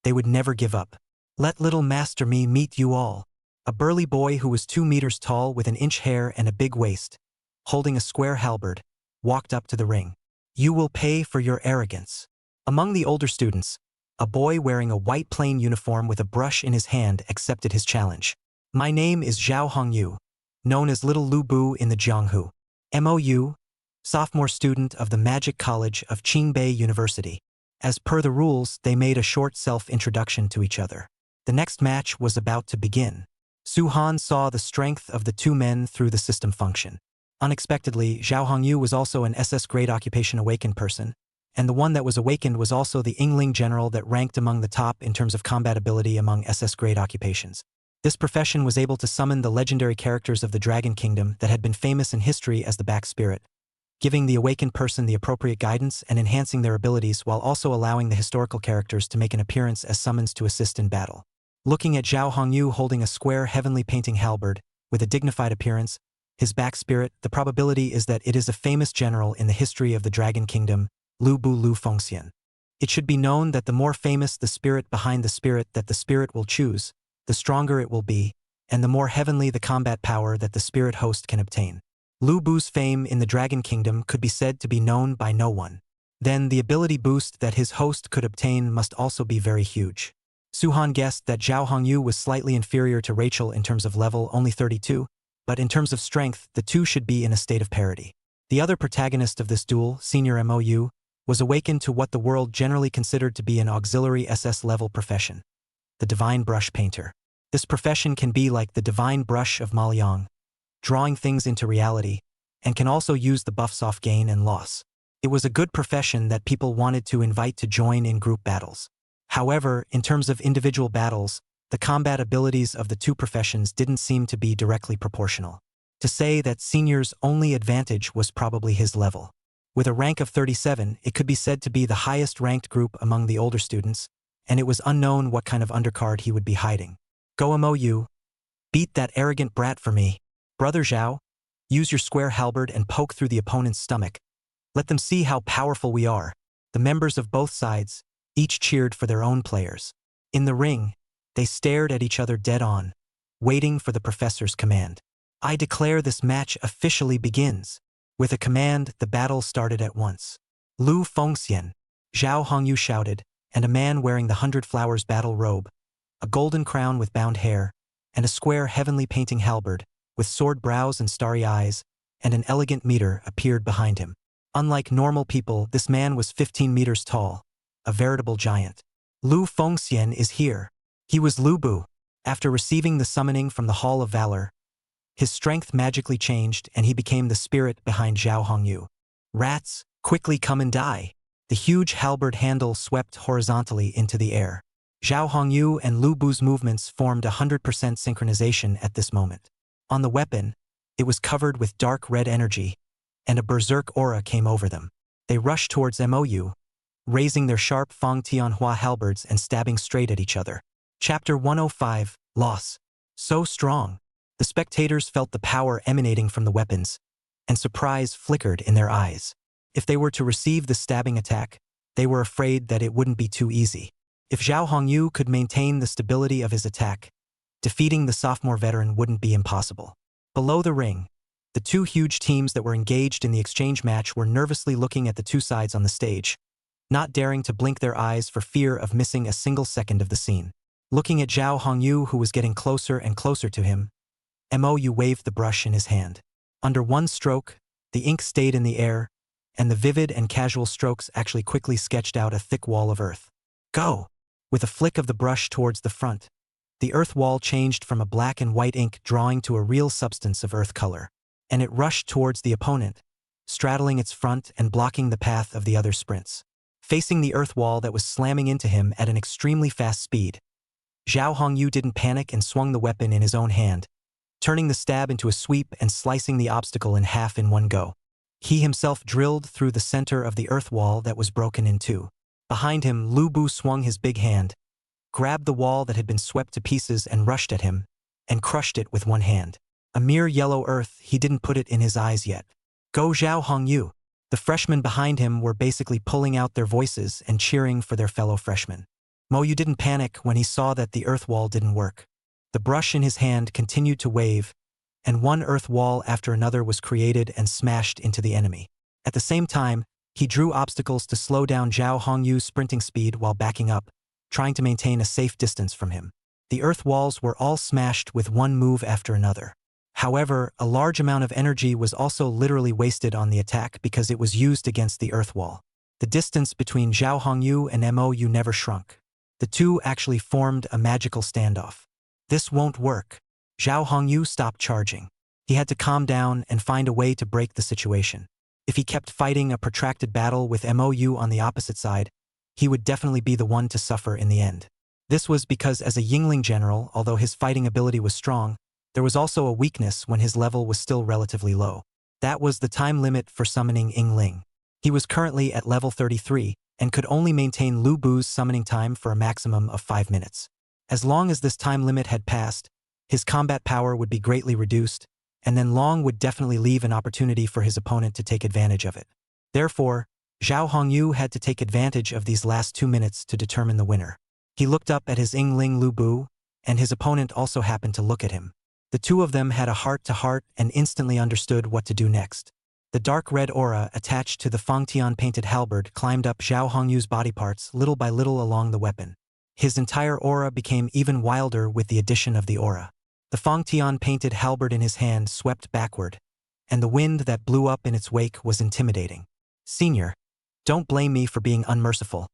they would never give up. "Let little Master Me meet you all." A burly boy who was 2 meters tall with an inch hair and a big waist, holding a square halberd, walked up to the ring. "You will pay for your arrogance." Among the older students, a boy wearing a white plain uniform with a brush in his hand accepted his challenge. "My name is Zhao Hongyu, known as Little Lu Bu in the Jianghu. MOU, sophomore student of the Magic College of Qingbei University." As per the rules, they made a short self-introduction to each other. The next match was about to begin. Suhan saw the strength of the 2 men through the system function. Unexpectedly, Zhao Hongyu was also an SS grade occupation awakened person, and the one that was awakened was also the Yingling general that ranked among the top in terms of combat ability among SS grade occupations. This profession was able to summon the legendary characters of the Dragon Kingdom that had been famous in history as the Back Spirit, giving the awakened person the appropriate guidance and enhancing their abilities while also allowing the historical characters to make an appearance as summons to assist in battle. Looking at Zhao Hongyu holding a square heavenly painting halberd, with a dignified appearance, his back spirit, the probability is that it is a famous general in the history of the Dragon Kingdom, Lu Bu Lu Fengxian. It should be known that the more famous the spirit behind the spirit that the spirit will choose, the stronger it will be, and the more heavenly the combat power that the spirit host can obtain. Lu Bu's fame in the Dragon Kingdom could be said to be known by no one. Then the ability boost that his host could obtain must also be very huge. Suhan guessed that Zhao Hongyu was slightly inferior to Rachel in terms of level, only 32, but in terms of strength, the two should be in a state of parity. The other protagonist of this duel, Senior MOU, was awakened to what the world generally considered to be an auxiliary SS-level profession, the Divine Brush Painter. This profession can be like the Divine Brush of Maoyang, drawing things into reality, and can also use the buffs off gain and loss. It was a good profession that people wanted to invite to join in group battles. However, in terms of individual battles, the combat abilities of the two professions didn't seem to be directly proportional. To say that Senior's only advantage was probably his level. With a rank of 37, it could be said to be the highest ranked group among the older students, and it was unknown what kind of undercard he would be hiding. Go MOU. Beat that arrogant brat for me. Brother Zhao, use your square halberd and poke through the opponent's stomach. Let them see how powerful we are. The members of both sides each cheered for their own players. In the ring, they stared at each other dead on, waiting for the professor's command. I declare this match officially begins. With a command, the battle started at once. Lu Fengxian, Zhao Hongyu shouted, and a man wearing the 100 Flowers battle robe, a golden crown with bound hair, and a square heavenly painting halberd, with sword brows and starry eyes, and an elegant meter appeared behind him. Unlike normal people, this man was 15 meters tall, a veritable giant. Lu Fengxian is here. He was Lu Bu. After receiving the summoning from the Hall of Valor, his strength magically changed and he became the spirit behind Zhao Hongyu. Rats, quickly come and die. The huge halberd handle swept horizontally into the air. Zhao Hongyu and Lu Bu's movements formed 100% synchronization at this moment. On the weapon, it was covered with dark red energy, and a berserk aura came over them. They rushed towards MOU, raising their sharp Fang Tianhua halberds and stabbing straight at each other. Chapter 105, Loss. So strong. The spectators felt the power emanating from the weapons, and surprise flickered in their eyes. If they were to receive the stabbing attack, they were afraid that it wouldn't be too easy. If Zhao Hongyu could maintain the stability of his attack, defeating the sophomore veteran wouldn't be impossible. Below the ring, the two huge teams that were engaged in the exchange match were nervously looking at the two sides on the stage, not daring to blink their eyes for fear of missing a single second of the scene. Looking at Zhao Hongyu, who was getting closer and closer to him, MOU waved the brush in his hand. Under one stroke, the ink stayed in the air, and the vivid and casual strokes actually quickly sketched out a thick wall of earth. Go! With a flick of the brush towards the front, the earth wall changed from a black and white ink drawing to a real substance of earth color, and it rushed towards the opponent, straddling its front and blocking the path of the other sprints. Facing the earth wall that was slamming into him at an extremely fast speed, Zhao Hongyu didn't panic and swung the weapon in his own hand, turning the stab into a sweep and slicing the obstacle in half in one go. He himself drilled through the center of the earth wall that was broken in two. Behind him, Lu Bu swung his big hand, grabbed the wall that had been swept to pieces and rushed at him, and crushed it with one hand. A mere yellow earth, he didn't put it in his eyes yet. Go Zhao Hongyu! The freshmen behind him were basically pulling out their voices and cheering for their fellow freshmen. Moyu didn't panic when he saw that the earth wall didn't work. The brush in his hand continued to wave, and one earth wall after another was created and smashed into the enemy. At the same time, he drew obstacles to slow down Zhao Hongyu's sprinting speed while backing up, trying to maintain a safe distance from him. The earth walls were all smashed with one move after another. However, a large amount of energy was also literally wasted on the attack because it was used against the earth wall. The distance between Zhao Hongyu and MOU never shrunk. The two actually formed a magical standoff. This won't work. Zhao Hongyu stopped charging. He had to calm down and find a way to break the situation. If he kept fighting a protracted battle with MOU on the opposite side, he would definitely be the one to suffer in the end. This was because as a Yingling general, although his fighting ability was strong, there was also a weakness when his level was still relatively low. That was the time limit for summoning Yingling. He was currently at level 33 and could only maintain Lu Bu's summoning time for a maximum of 5 minutes. As long as this time limit had passed, his combat power would be greatly reduced, and then Long would definitely leave an opportunity for his opponent to take advantage of it. Therefore, Zhao Hongyu had to take advantage of these last 2 minutes to determine the winner. He looked up at his Yingling Lu Bu, and his opponent also happened to look at him. The two of them had a heart-to-heart and instantly understood what to do next. The dark red aura attached to the Fangtian painted halberd climbed up Zhao Hongyu's body parts little by little along the weapon. His entire aura became even wilder with the addition of the aura. The Fangtian painted halberd in his hand swept backward, and the wind that blew up in its wake was intimidating. Senior, don't blame me for being unmerciful.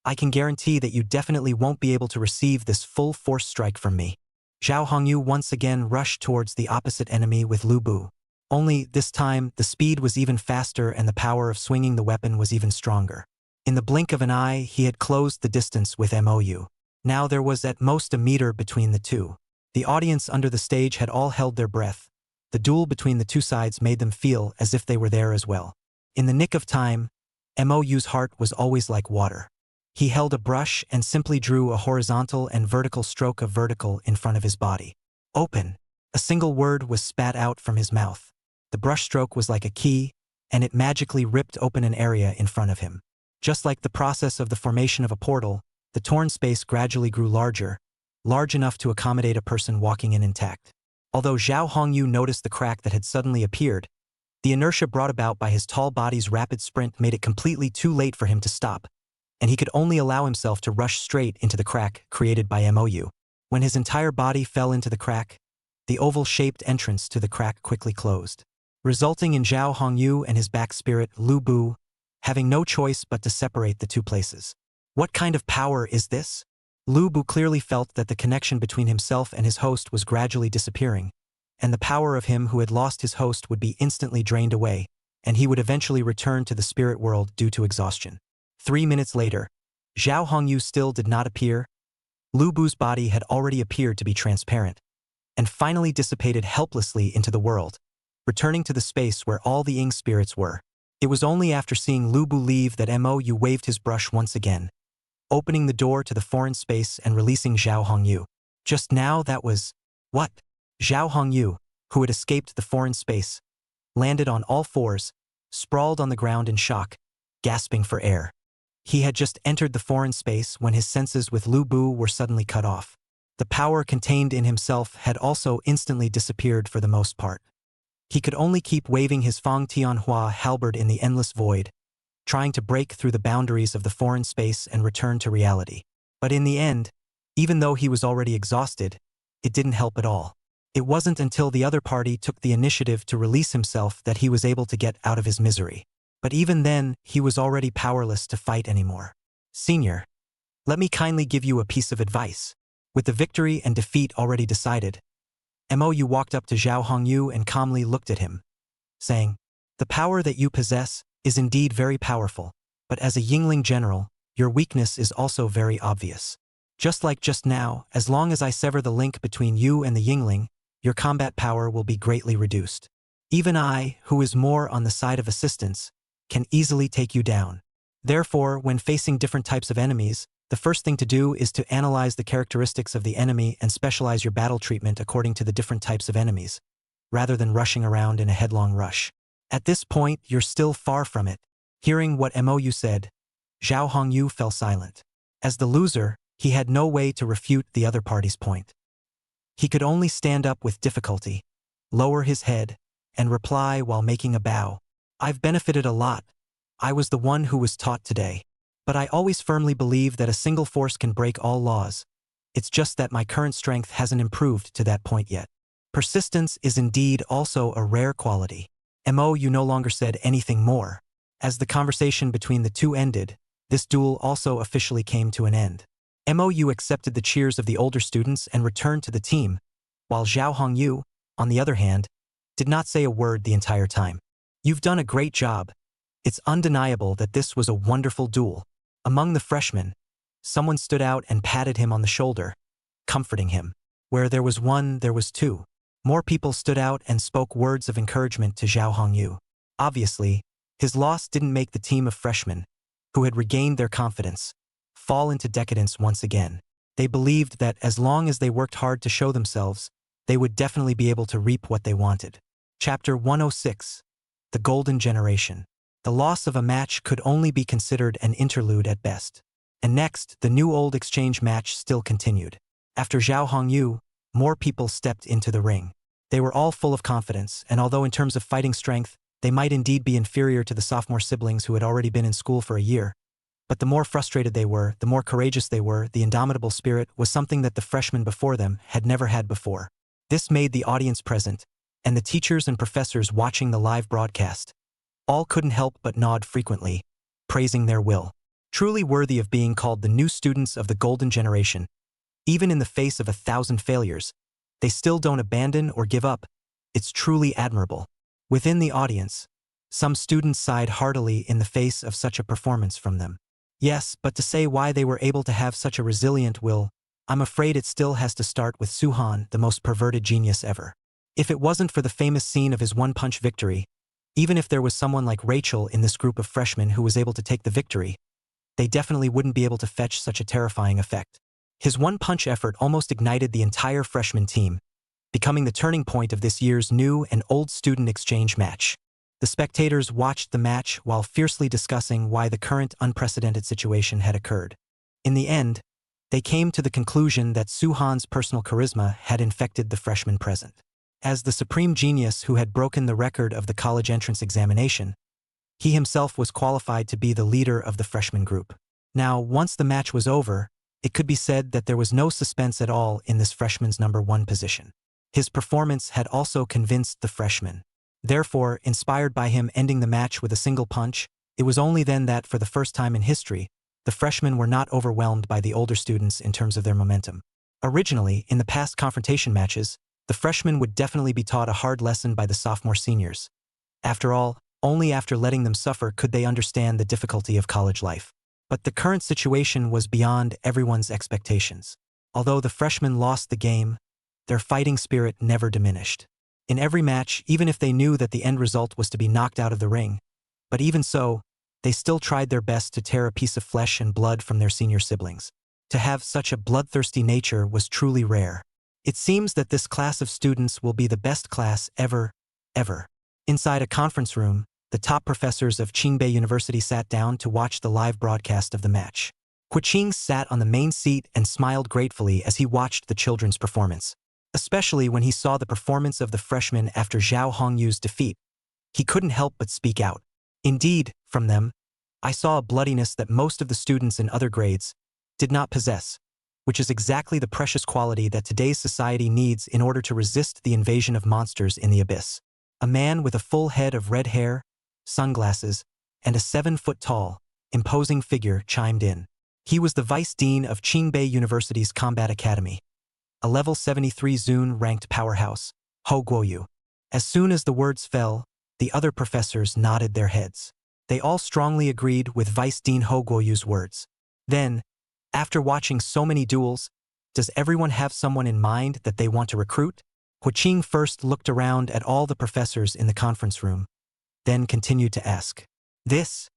I can guarantee that you definitely won't be able to receive this full force strike from me. Zhao Hongyu once again rushed towards the opposite enemy with Lu Bu. Only, this time, the speed was even faster and the power of swinging the weapon was even stronger. In the blink of an eye, he had closed the distance with Mou. Now there was at most a meter between the two. The audience under the stage had all held their breath. The duel between the two sides made them feel as if they were there as well. In the nick of time, Mou's heart was always like water. He held a brush and simply drew a horizontal and vertical stroke of vertical in front of his body. Open. A single word was spat out from his mouth. The brushstroke was like a key, and it magically ripped open an area in front of him. Just like the process of the formation of a portal, the torn space gradually grew larger, large enough to accommodate a person walking in intact. Although Zhao Hongyu noticed the crack that had suddenly appeared, the inertia brought about by his tall body's rapid sprint made it completely too late for him to stop, and he could only allow himself to rush straight into the crack created by Mou. When his entire body fell into the crack, the oval-shaped entrance to the crack quickly closed, resulting in Zhao Hongyu and his back spirit, Lu Bu, having no choice but to separate the two places. What kind of power is this? Lu Bu clearly felt that the connection between himself and his host was gradually disappearing, and the power of him who had lost his host would be instantly drained away, and he would eventually return to the spirit world due to exhaustion. 3 minutes later, Zhao Hongyu still did not appear. Lu Bu's body had already appeared to be transparent, and finally dissipated helplessly into the world, returning to the space where all the Ying spirits were. It was only after seeing Lu Bu leave that Mou waved his brush once again, opening the door to the foreign space and releasing Zhao Hongyu. Just now that was... what? Zhao Hongyu, who had escaped the foreign space, landed on all fours, sprawled on the ground in shock, gasping for air. He had just entered the foreign space when his senses with Lu Bu were suddenly cut off. The power contained in himself had also instantly disappeared for the most part. He could only keep waving his Fang Tianhua halberd in the endless void, trying to break through the boundaries of the foreign space and return to reality. But in the end, even though he was already exhausted, it didn't help at all. It wasn't until the other party took the initiative to release himself that he was able to get out of his misery. But even then, he was already powerless to fight anymore. Senior, let me kindly give you a piece of advice. With the victory and defeat already decided, Mou walked up to Zhao Hongyu and calmly looked at him, saying, "The power that you possess is indeed very powerful, but as a Yingling general, your weakness is also very obvious. Just like just now, as long as I sever the link between you and the Yingling, your combat power will be greatly reduced. Even I, who is more on the side of assistance, can easily take you down. Therefore, when facing different types of enemies, the first thing to do is to analyze the characteristics of the enemy and specialize your battle treatment according to the different types of enemies, rather than rushing around in a headlong rush. At this point, you're still far from it." Hearing what Mou said, Zhao Hongyu fell silent. As the loser, he had no way to refute the other party's point. He could only stand up with difficulty, lower his head, and reply while making a bow. "I've benefited a lot. I was the one who was taught today. But I always firmly believe that a single force can break all laws. It's just that my current strength hasn't improved to that point yet. Persistence is indeed also a rare quality." Mou no longer said anything more. As the conversation between the two ended, this duel also officially came to an end. Mou accepted the cheers of the older students and returned to the team, while Zhao Hongyu, on the other hand, did not say a word the entire time. "You've done a great job. It's undeniable that this was a wonderful duel." Among the freshmen, someone stood out and patted him on the shoulder, comforting him. Where there was one, there was two. More people stood out and spoke words of encouragement to Zhao Hongyu. Obviously, his loss didn't make the team of freshmen, who had regained their confidence, fall into decadence once again. They believed that as long as they worked hard to show themselves, they would definitely be able to reap what they wanted. Chapter 106. The Golden Generation. The loss of a match could only be considered an interlude at best. And next, the new-old exchange match still continued. After Zhao Hongyu, more people stepped into the ring. They were all full of confidence, and although in terms of fighting strength, they might indeed be inferior to the sophomore siblings who had already been in school for a year, but the more frustrated they were, the more courageous they were. The indomitable spirit was something that the freshmen before them had never had before. This made the audience present, and the teachers and professors watching the live broadcast, all couldn't help but nod frequently, praising their will. Truly worthy of being called the new students of the Golden Generation. Even in the face of 1,000 failures, they still don't abandon or give up. It's truly admirable. Within the audience, some students sighed heartily in the face of such a performance from them. Yes, but to say why they were able to have such a resilient will, I'm afraid it still has to start with Suhan, the most perverted genius ever. If it wasn't for the famous scene of his one-punch victory, even if there was someone like Rachel in this group of freshmen who was able to take the victory, they definitely wouldn't be able to fetch such a terrifying effect. His one-punch effort almost ignited the entire freshman team, becoming the turning point of this year's new and old student exchange match. The spectators watched the match while fiercely discussing why the current unprecedented situation had occurred. In the end, they came to the conclusion that Suhan's personal charisma had infected the freshmen present. As the supreme genius who had broken the record of the college entrance examination, he himself was qualified to be the leader of the freshman group. Now, once the match was over, it could be said that there was no suspense at all in this freshman's number 1 position. His performance had also convinced the freshmen. Therefore, inspired by him ending the match with a single punch, it was only then that, for the first time in history, the freshmen were not overwhelmed by the older students in terms of their momentum. Originally, in the past confrontation matches, the freshmen would definitely be taught a hard lesson by the sophomore seniors. After all, only after letting them suffer could they understand the difficulty of college life. But the current situation was beyond everyone's expectations. Although the freshmen lost the game, their fighting spirit never diminished. In every match, even if they knew that the end result was to be knocked out of the ring, but even so, they still tried their best to tear a piece of flesh and blood from their senior siblings. To have such a bloodthirsty nature was truly rare. It seems that this class of students will be the best class ever. Inside a conference room, the top professors of Qingbei University sat down to watch the live broadcast of the match. Kuqing sat on the main seat and smiled gratefully as he watched the children's performance. Especially when he saw the performance of the freshmen after Zhao Hongyu's defeat, he couldn't help but speak out. Indeed, from them, I saw a bloodiness that most of the students in other grades did not possess, which is exactly the precious quality that today's society needs in order to resist the invasion of monsters in the abyss. A man with a full head of red hair, sunglasses, and a 7-foot-tall, imposing figure chimed in. He was the vice dean of Qingbei University's Combat Academy, a level 73 Zun-ranked powerhouse, Ho Guoyu. As soon as the words fell, the other professors nodded their heads. They all strongly agreed with Vice Dean Ho Guoyu's words. Then, after watching so many duels, does everyone have someone in mind that they want to recruit? Kuqing first looked around at all the professors in the conference room, then continued to ask. This?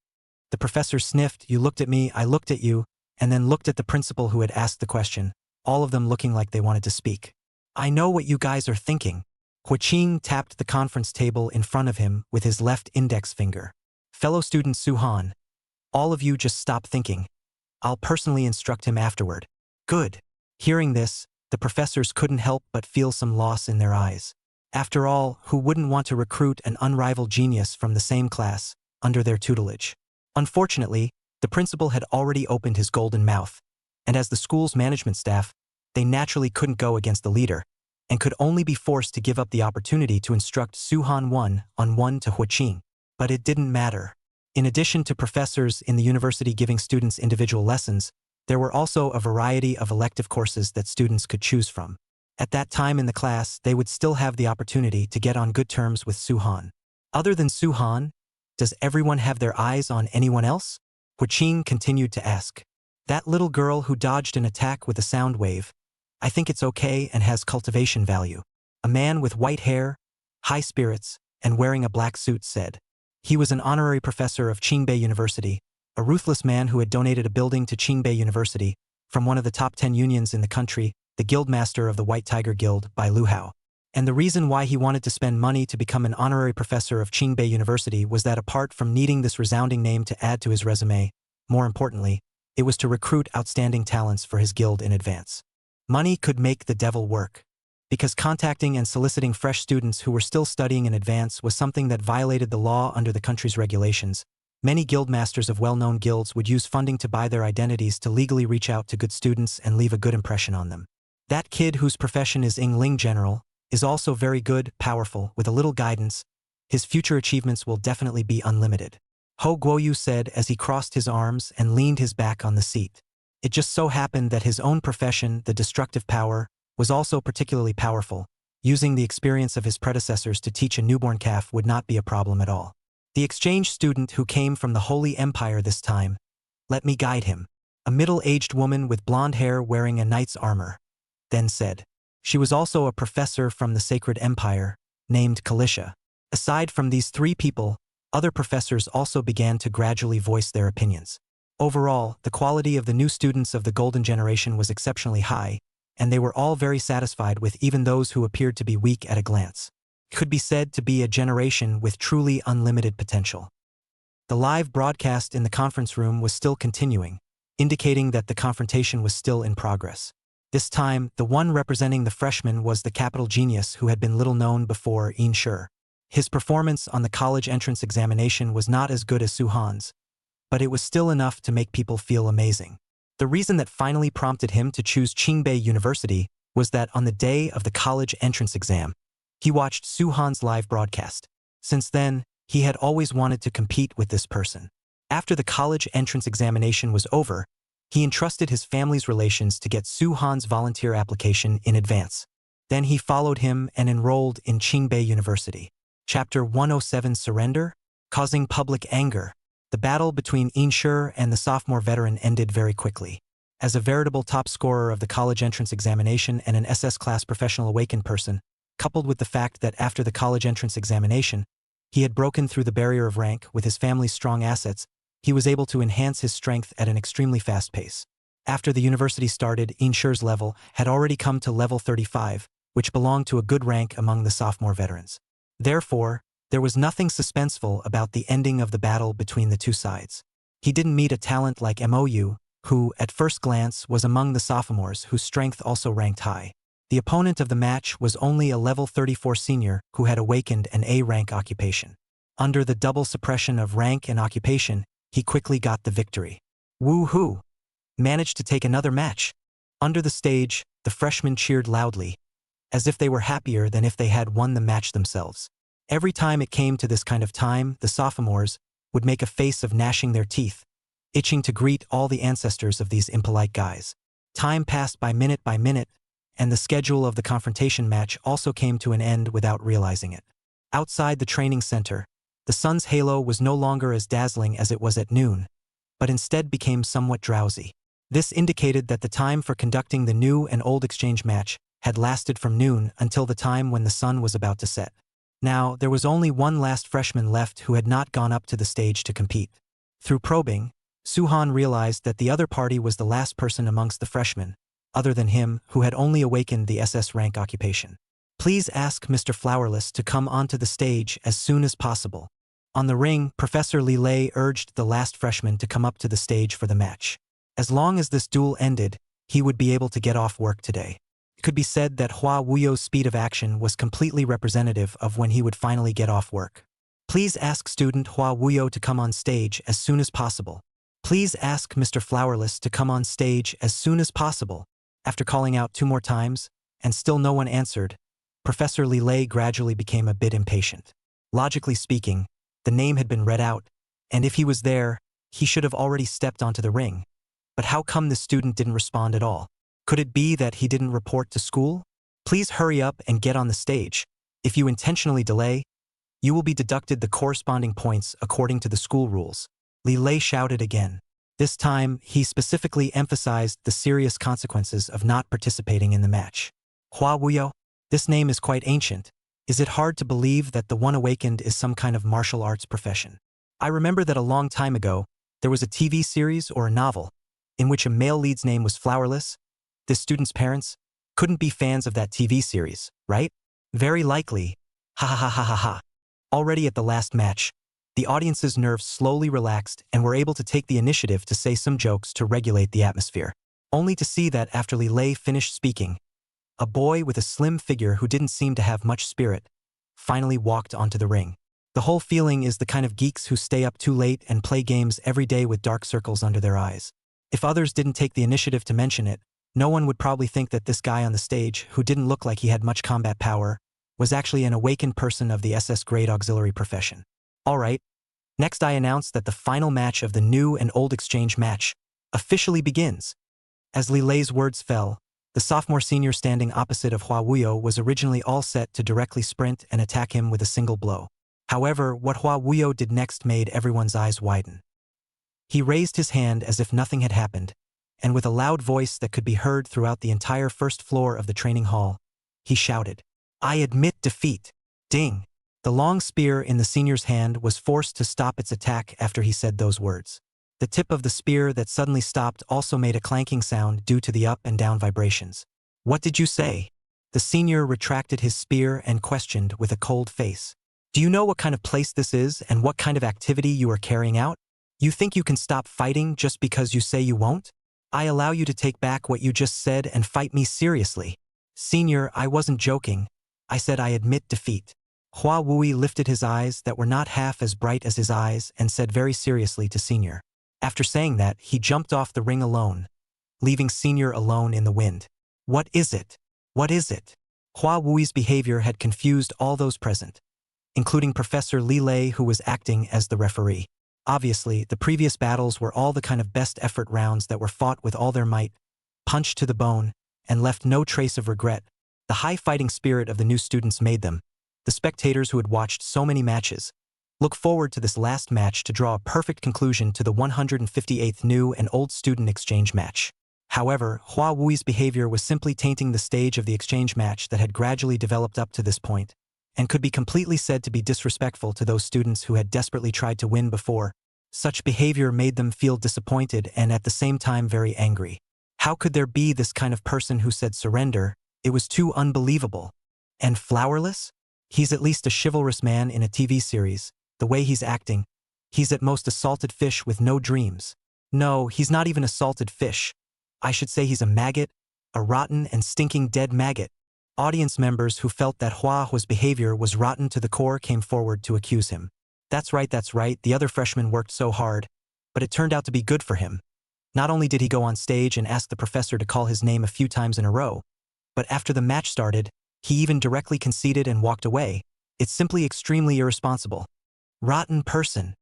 The professor sniffed. You looked at me, I looked at you, and then looked at the principal who had asked the question, all of them looking like they wanted to speak. I know what you guys are thinking. Kuqing tapped the conference table in front of him with his left index finger. Fellow student Suhan, all of you just stop thinking. I'll personally instruct him afterward. Good. Hearing this, the professors couldn't help but feel some loss in their eyes. After all, who wouldn't want to recruit an unrivaled genius from the same class, under their tutelage? Unfortunately, the principal had already opened his golden mouth, and as the school's management staff, they naturally couldn't go against the leader, and could only be forced to give up the opportunity to instruct Suhan one-on-one to Kuqing. But it didn't matter. In addition to professors in the university giving students individual lessons, there were also a variety of elective courses that students could choose from. At that time in the class, they would still have the opportunity to get on good terms with Suhan. Other than Suhan, does everyone have their eyes on anyone else? Kuqing continued to ask. That little girl who dodged an attack with a sound wave, I think it's okay and has cultivation value. A man with white hair, high spirits, and wearing a black suit said. He was an honorary professor of Qingbei University, a ruthless man who had donated a building to Qingbei University from one of the top 10 unions in the country, the guildmaster of the White Tiger Guild, Bai Luhao. And the reason why he wanted to spend money to become an honorary professor of Qingbei University was that apart from needing this resounding name to add to his resume, more importantly, it was to recruit outstanding talents for his guild in advance. Money could make the devil work. Because contacting and soliciting fresh students who were still studying in advance was something that violated the law under the country's regulations, many guildmasters of well-known guilds would use funding to buy their identities to legally reach out to good students and leave a good impression on them. That kid whose profession is Yingling General is also very good, powerful, with a little guidance. His future achievements will definitely be unlimited. Ho Guoyu said as he crossed his arms and leaned his back on the seat. It just so happened that his own profession, the destructive power, was also particularly powerful, Using the experience of his predecessors to teach a newborn calf would not be a problem at all. The exchange student who came from the Holy Empire this time, let me guide him. A middle-aged woman with blonde hair wearing a knight's armor, then said. She was also a professor from the Sacred Empire, named Kalisha. Aside from these three people, other professors also began to gradually voice their opinions. Overall, the quality of the new students of the Golden Generation was exceptionally high, and they were all very satisfied with even those who appeared to be weak at a glance. It could be said to be a generation with truly unlimited potential. The live broadcast in the conference room was still continuing, indicating that the confrontation was still in progress. This time, the one representing the freshman was the capital genius who had been little known before, Shur. His performance on the college entrance examination was not as good as Suhan's, but it was still enough to make people feel amazing. The reason that finally prompted him to choose Qingbei University was that on the day of the college entrance exam, he watched Suhan's live broadcast. Since then, he had always wanted to compete with this person. After the college entrance examination was over, he entrusted his family's relations to get Suhan's volunteer application in advance. Then he followed him and enrolled in Qingbei University. Chapter 107 Surrender? Causing public anger. The battle between Shur and the sophomore veteran ended very quickly. As a veritable top scorer of the college entrance examination and an SS class professional awakened person, coupled with the fact that after the college entrance examination, he had broken through the barrier of rank with his family's strong assets, he was able to enhance his strength at an extremely fast pace. After the university started, Shur's level had already come to level 35, which belonged to a good rank among the sophomore veterans. Therefore, there was nothing suspenseful about the ending of the battle between the two sides. He didn't meet a talent like Mou, who, at first glance, was among the sophomores whose strength also ranked high. The opponent of the match was only a level 34 senior who had awakened an A-rank occupation. Under the double suppression of rank and occupation, he quickly got the victory. Woo-hoo! Managed to take another match. Under the stage, the freshmen cheered loudly, as if they were happier than if they had won the match themselves. Every time it came to this kind of time, the sophomores would make a face of gnashing their teeth, itching to greet all the ancestors of these impolite guys. Time passed by minute, and the schedule of the confrontation match also came to an end without realizing it. Outside the training center, the sun's halo was no longer as dazzling as it was at noon, but instead became somewhat drowsy. This indicated that the time for conducting the new and old exchange match had lasted from noon until the time when the sun was about to set. Now, there was only one last freshman left who had not gone up to the stage to compete. Through probing, Suhan realized that the other party was the last person amongst the freshmen, other than him, who had only awakened the SS rank occupation. Please ask Mr. Flowerless to come onto the stage as soon as possible. On the ring, Professor Lilei urged the last freshman to come up to the stage for the match. As long as this duel ended, he would be able to get off work today. It could be said that Hua Wuyo's speed of action was completely representative of when he would finally get off work. Please ask student Hua Wuyo to come on stage as soon as possible. Please ask Mr. Flowerless to come on stage as soon as possible. After calling out 2 more times, and still no one answered, Professor Lilei gradually became a bit impatient. Logically speaking, the name had been read out, and if he was there, he should have already stepped onto the ring. But how come the student didn't respond at all? Could it be that he didn't report to school? Please hurry up and get on the stage. If you intentionally delay, you will be deducted the corresponding points according to the school rules. Lilei shouted again. This time, he specifically emphasized the serious consequences of not participating in the match. Hua Wuyo? This name is quite ancient. Is it hard to believe that the one awakened is some kind of martial arts profession? I remember that a long time ago, there was a TV series or a novel in which a male lead's name was Flowerless. This student's parents couldn't be fans of that TV series, right? Very likely. Ha ha ha ha ha ha. Already at the last match, the audience's nerves slowly relaxed and were able to take the initiative to say some jokes to regulate the atmosphere. Only to see that after Lilei finished speaking, a boy with a slim figure who didn't seem to have much spirit finally walked onto the ring. The whole feeling is the kind of geeks who stay up too late and play games every day with dark circles under their eyes. If others didn't take the initiative to mention it, no one would probably think that this guy on the stage, who didn't look like he had much combat power, was actually an awakened person of the SS grade auxiliary profession. Alright, next I announce that the final match of the new and old exchange match officially begins. As Lilei's words fell, The sophomore senior standing opposite of Hua Wuyo was originally all set to directly sprint and attack him with a single blow. However, what Hua Wuyo did next made everyone's eyes widen. He raised his hand as if nothing had happened, and with a loud voice that could be heard throughout the entire first floor of the training hall, he shouted, "I admit defeat." Ding! The long spear in the senior's hand was forced to stop its attack after he said those words. The tip of the spear that suddenly stopped also made a clanking sound due to the up and down vibrations. "What did you say?" The senior retracted his spear and questioned with a cold face. "Do you know what kind of place this is and what kind of activity you are carrying out? You think you can stop fighting just because you say you won't? I allow you to take back what you just said and fight me seriously." "Senior, I wasn't joking. I said I admit defeat." Hua Wui lifted his eyes that were not half as bright as his eyes and said very seriously to Senior. After saying that, he jumped off the ring alone, leaving Senior alone in the wind. "What is it? What is it?" Hua Wui's behavior had confused all those present, including Professor Li Lei, who was acting as the referee. Obviously, the previous battles were all the kind of best effort rounds that were fought with all their might, punched to the bone, and left no trace of regret. The high fighting spirit of the new students made them, the spectators who had watched so many matches, look forward to this last match to draw a perfect conclusion to the 158th new and old student exchange match. However, Hua Wui's behavior was simply tainting the stage of the exchange match that had gradually developed up to this point, and could be completely said to be disrespectful to those students who had desperately tried to win before. Such behavior made them feel disappointed and at the same time very angry. How could there be this kind of person who said surrender? It was too unbelievable. And Flowerless? He's at least a chivalrous man in a TV series. The way he's acting, he's at most a salted fish with no dreams. No, he's not even a salted fish. I should say he's a maggot, a rotten and stinking dead maggot. Audience members who felt that Hua's behavior was rotten to the core came forward to accuse him. That's right, the other freshman worked so hard, but it turned out to be good for him. Not only did he go on stage and ask the professor to call his name a few times in a row, but after the match started, he even directly conceded and walked away. It's simply extremely irresponsible. Rotten person.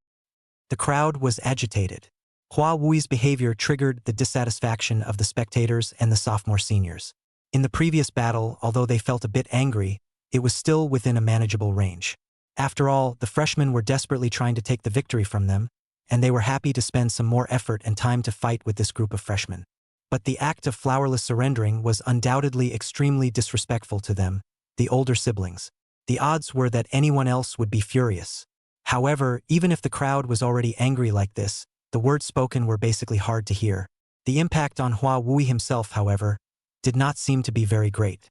The crowd was agitated. Hua Wui's behavior triggered the dissatisfaction of the spectators and the sophomore seniors. In the previous battle, although they felt a bit angry, it was still within a manageable range. After all, the freshmen were desperately trying to take the victory from them, and they were happy to spend some more effort and time to fight with this group of freshmen. But the act of Flowerless surrendering was undoubtedly extremely disrespectful to them, the older siblings. The odds were that anyone else would be furious. However, even if the crowd was already angry like this, the words spoken were basically hard to hear. The impact on Hua Wui himself, however, did not seem to be very great.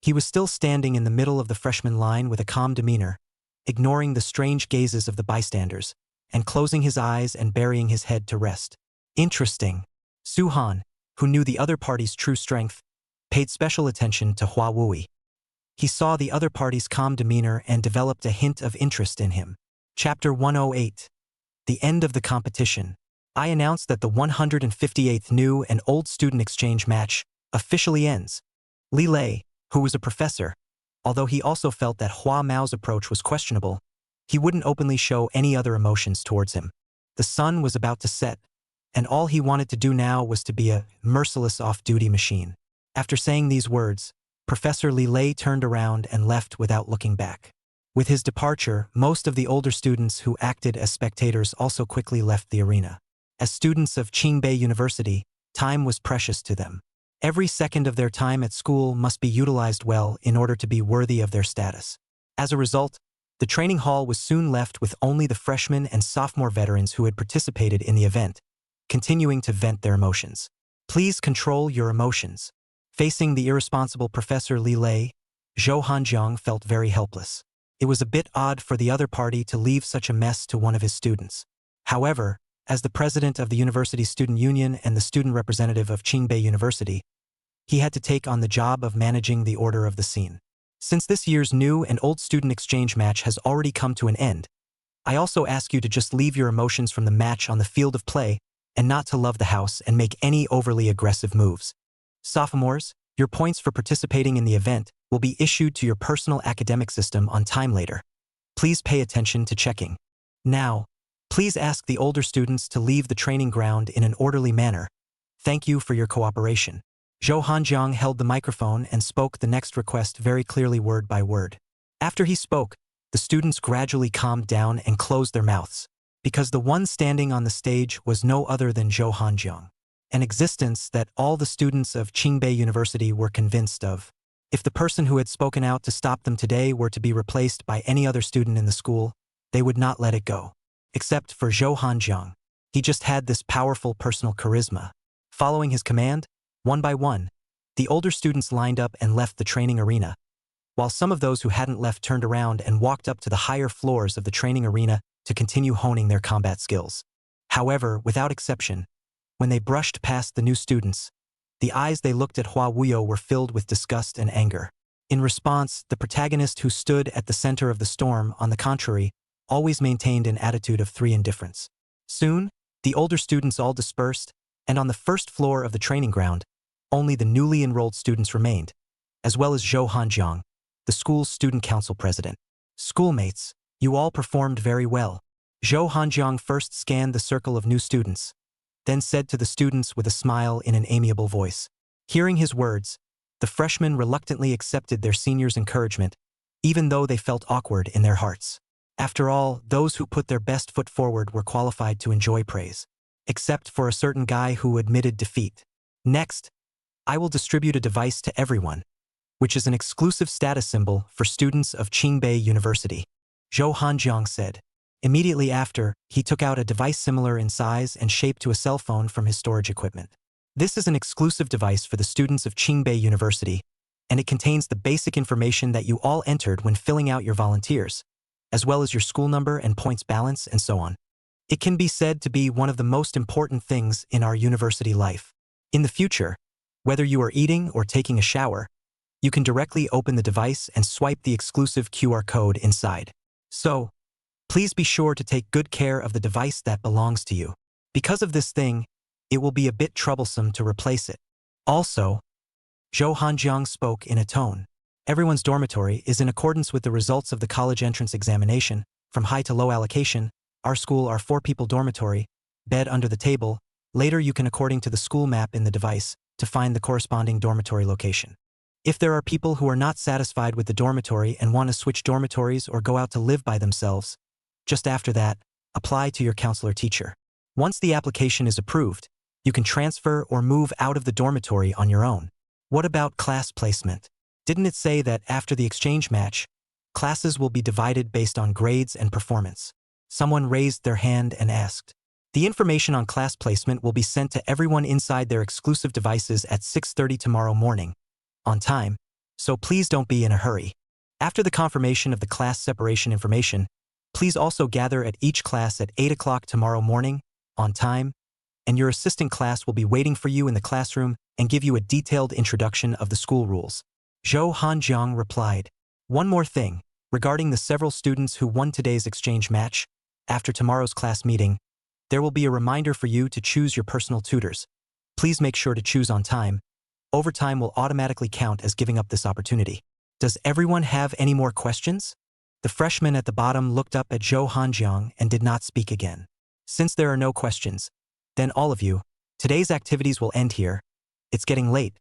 He was still standing in the middle of the freshman line with a calm demeanor, ignoring the strange gazes of the bystanders, and closing his eyes and burying his head to rest. Interesting. Su-han, who knew the other party's true strength, paid special attention to Hua Wui. He saw the other party's calm demeanor and developed a hint of interest in him. Chapter 108. The end of the competition. I announced that the 158th new and old student exchange match officially ends. Li Lei, who was a professor, although he also felt that Hua Mao's approach was questionable, he wouldn't openly show any other emotions towards him. The sun was about to set, and all he wanted to do now was to be a merciless off-duty machine. After saying these words, Professor Li Lei turned around and left without looking back. With his departure, most of the older students who acted as spectators also quickly left the arena. As students of Qingbei University, time was precious to them. Every second of their time at school must be utilized well in order to be worthy of their status. As a result, the training hall was soon left with only the freshmen and sophomore veterans who had participated in the event, continuing to vent their emotions. Please control your emotions. Facing the irresponsible Professor Li Lei, Zhou Hanjiang felt very helpless. It was a bit odd for the other party to leave such a mess to one of his students. However, as the president of the university's student union and the student representative of Qingbei University, he had to take on the job of managing the order of the scene. Since this year's new and old student exchange match has already come to an end, I also ask you to just leave your emotions from the match on the field of play and not to love the house and make any overly aggressive moves. Sophomores, your points for participating in the event will be issued to your personal academic system on time later. Please pay attention to checking. Now, please ask the older students to leave the training ground in an orderly manner. Thank you for your cooperation. Zhou Hanjiang held the microphone and spoke the next request very clearly word by word. After he spoke, the students gradually calmed down and closed their mouths, because the one standing on the stage was no other than Zhou Hanjiang, an existence that all the students of Qingbei University were convinced of. If the person who had spoken out to stop them today were to be replaced by any other student in the school, they would not let it go. Except for Zhou Hanjiang. He just had this powerful personal charisma. Following his command, one by one, the older students lined up and left the training arena, while some of those who hadn't left turned around and walked up to the higher floors of the training arena to continue honing their combat skills. However, without exception, when they brushed past the new students, the eyes they looked at Hua Wuyo were filled with disgust and anger. In response, the protagonist who stood at the center of the storm, on the contrary, always maintained an attitude of indifference. Soon, the older students all dispersed, and on the first floor of the training ground, only the newly enrolled students remained, as well as Zhou Hanjiang, the school's student council president. Schoolmates, you all performed very well. Zhou Hanjiang first scanned the circle of new students, then said to the students with a smile in an amiable voice. Hearing his words, the freshmen reluctantly accepted their senior's encouragement, even though they felt awkward in their hearts. After all, those who put their best foot forward were qualified to enjoy praise, except for a certain guy who admitted defeat. Next, I will distribute a device to everyone, which is an exclusive status symbol for students of Qingbei University, Zhou Hanjiang said. Immediately after, he took out a device similar in size and shape to a cell phone from his storage equipment. This is an exclusive device for the students of Qingbei University, and it contains the basic information that you all entered when filling out your volunteers, as well as your school number and points balance and so on. It can be said to be one of the most important things in our university life. In the future, whether you are eating or taking a shower, you can directly open the device and swipe the exclusive QR code inside. So, please be sure to take good care of the device that belongs to you. Because of this thing, it will be a bit troublesome to replace it. Also, Zhou Hanjiang spoke in a tone. Everyone's dormitory is in accordance with the results of the college entrance examination, from high to low allocation. Our school are 4-people dormitory, bed under the table. Later you can, according to the school map in the device, to find the corresponding dormitory location. If there are people who are not satisfied with the dormitory and want to switch dormitories or go out to live by themselves, just after that, apply to your counselor teacher. Once the application is approved, you can transfer or move out of the dormitory on your own. What about class placement? Didn't it say that after the exchange match, classes will be divided based on grades and performance? Someone raised their hand and asked. The information on class placement will be sent to everyone inside their exclusive devices at 6:30 tomorrow morning, on time, so please don't be in a hurry. After the confirmation of the class separation information, please also gather at each class at 8 o'clock tomorrow morning, on time, and your assistant class will be waiting for you in the classroom and give you a detailed introduction of the school rules. Zhou Hanjiang replied. One more thing, regarding the several students who won today's exchange match, after tomorrow's class meeting, there will be a reminder for you to choose your personal tutors. Please make sure to choose on time. Overtime will automatically count as giving up this opportunity. Does everyone have any more questions? The freshman at the bottom looked up at Zhou Hanjiang and did not speak again. Since there are no questions, then all of you, today's activities will end here. It's getting late.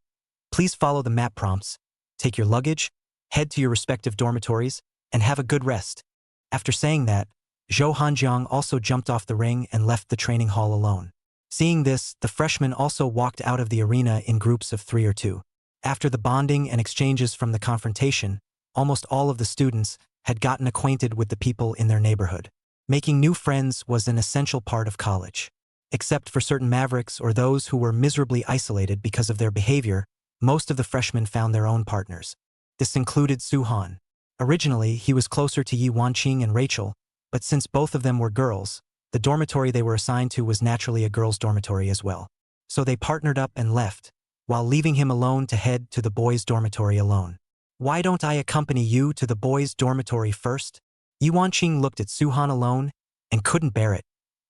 Please follow the map prompts, take your luggage, head to your respective dormitories, and have a good rest. After saying that, Zhou Hanjiang also jumped off the ring and left the training hall alone. Seeing this, the freshmen also walked out of the arena in groups of 3 or 2. After the bonding and exchanges from the confrontation, almost all of the students had gotten acquainted with the people in their neighborhood. Making new friends was an essential part of college. Except for certain mavericks or those who were miserably isolated because of their behavior, most of the freshmen found their own partners. This included Su-han. Originally, he was closer to Yi Wanqing and Rachel, but since both of them were girls, the dormitory they were assigned to was naturally a girls' dormitory as well. So they partnered up and left, while leaving him alone to head to the boys' dormitory alone. Why don't I accompany you to the boys' dormitory first? Yi Wanqing looked at Su-han alone and couldn't bear it.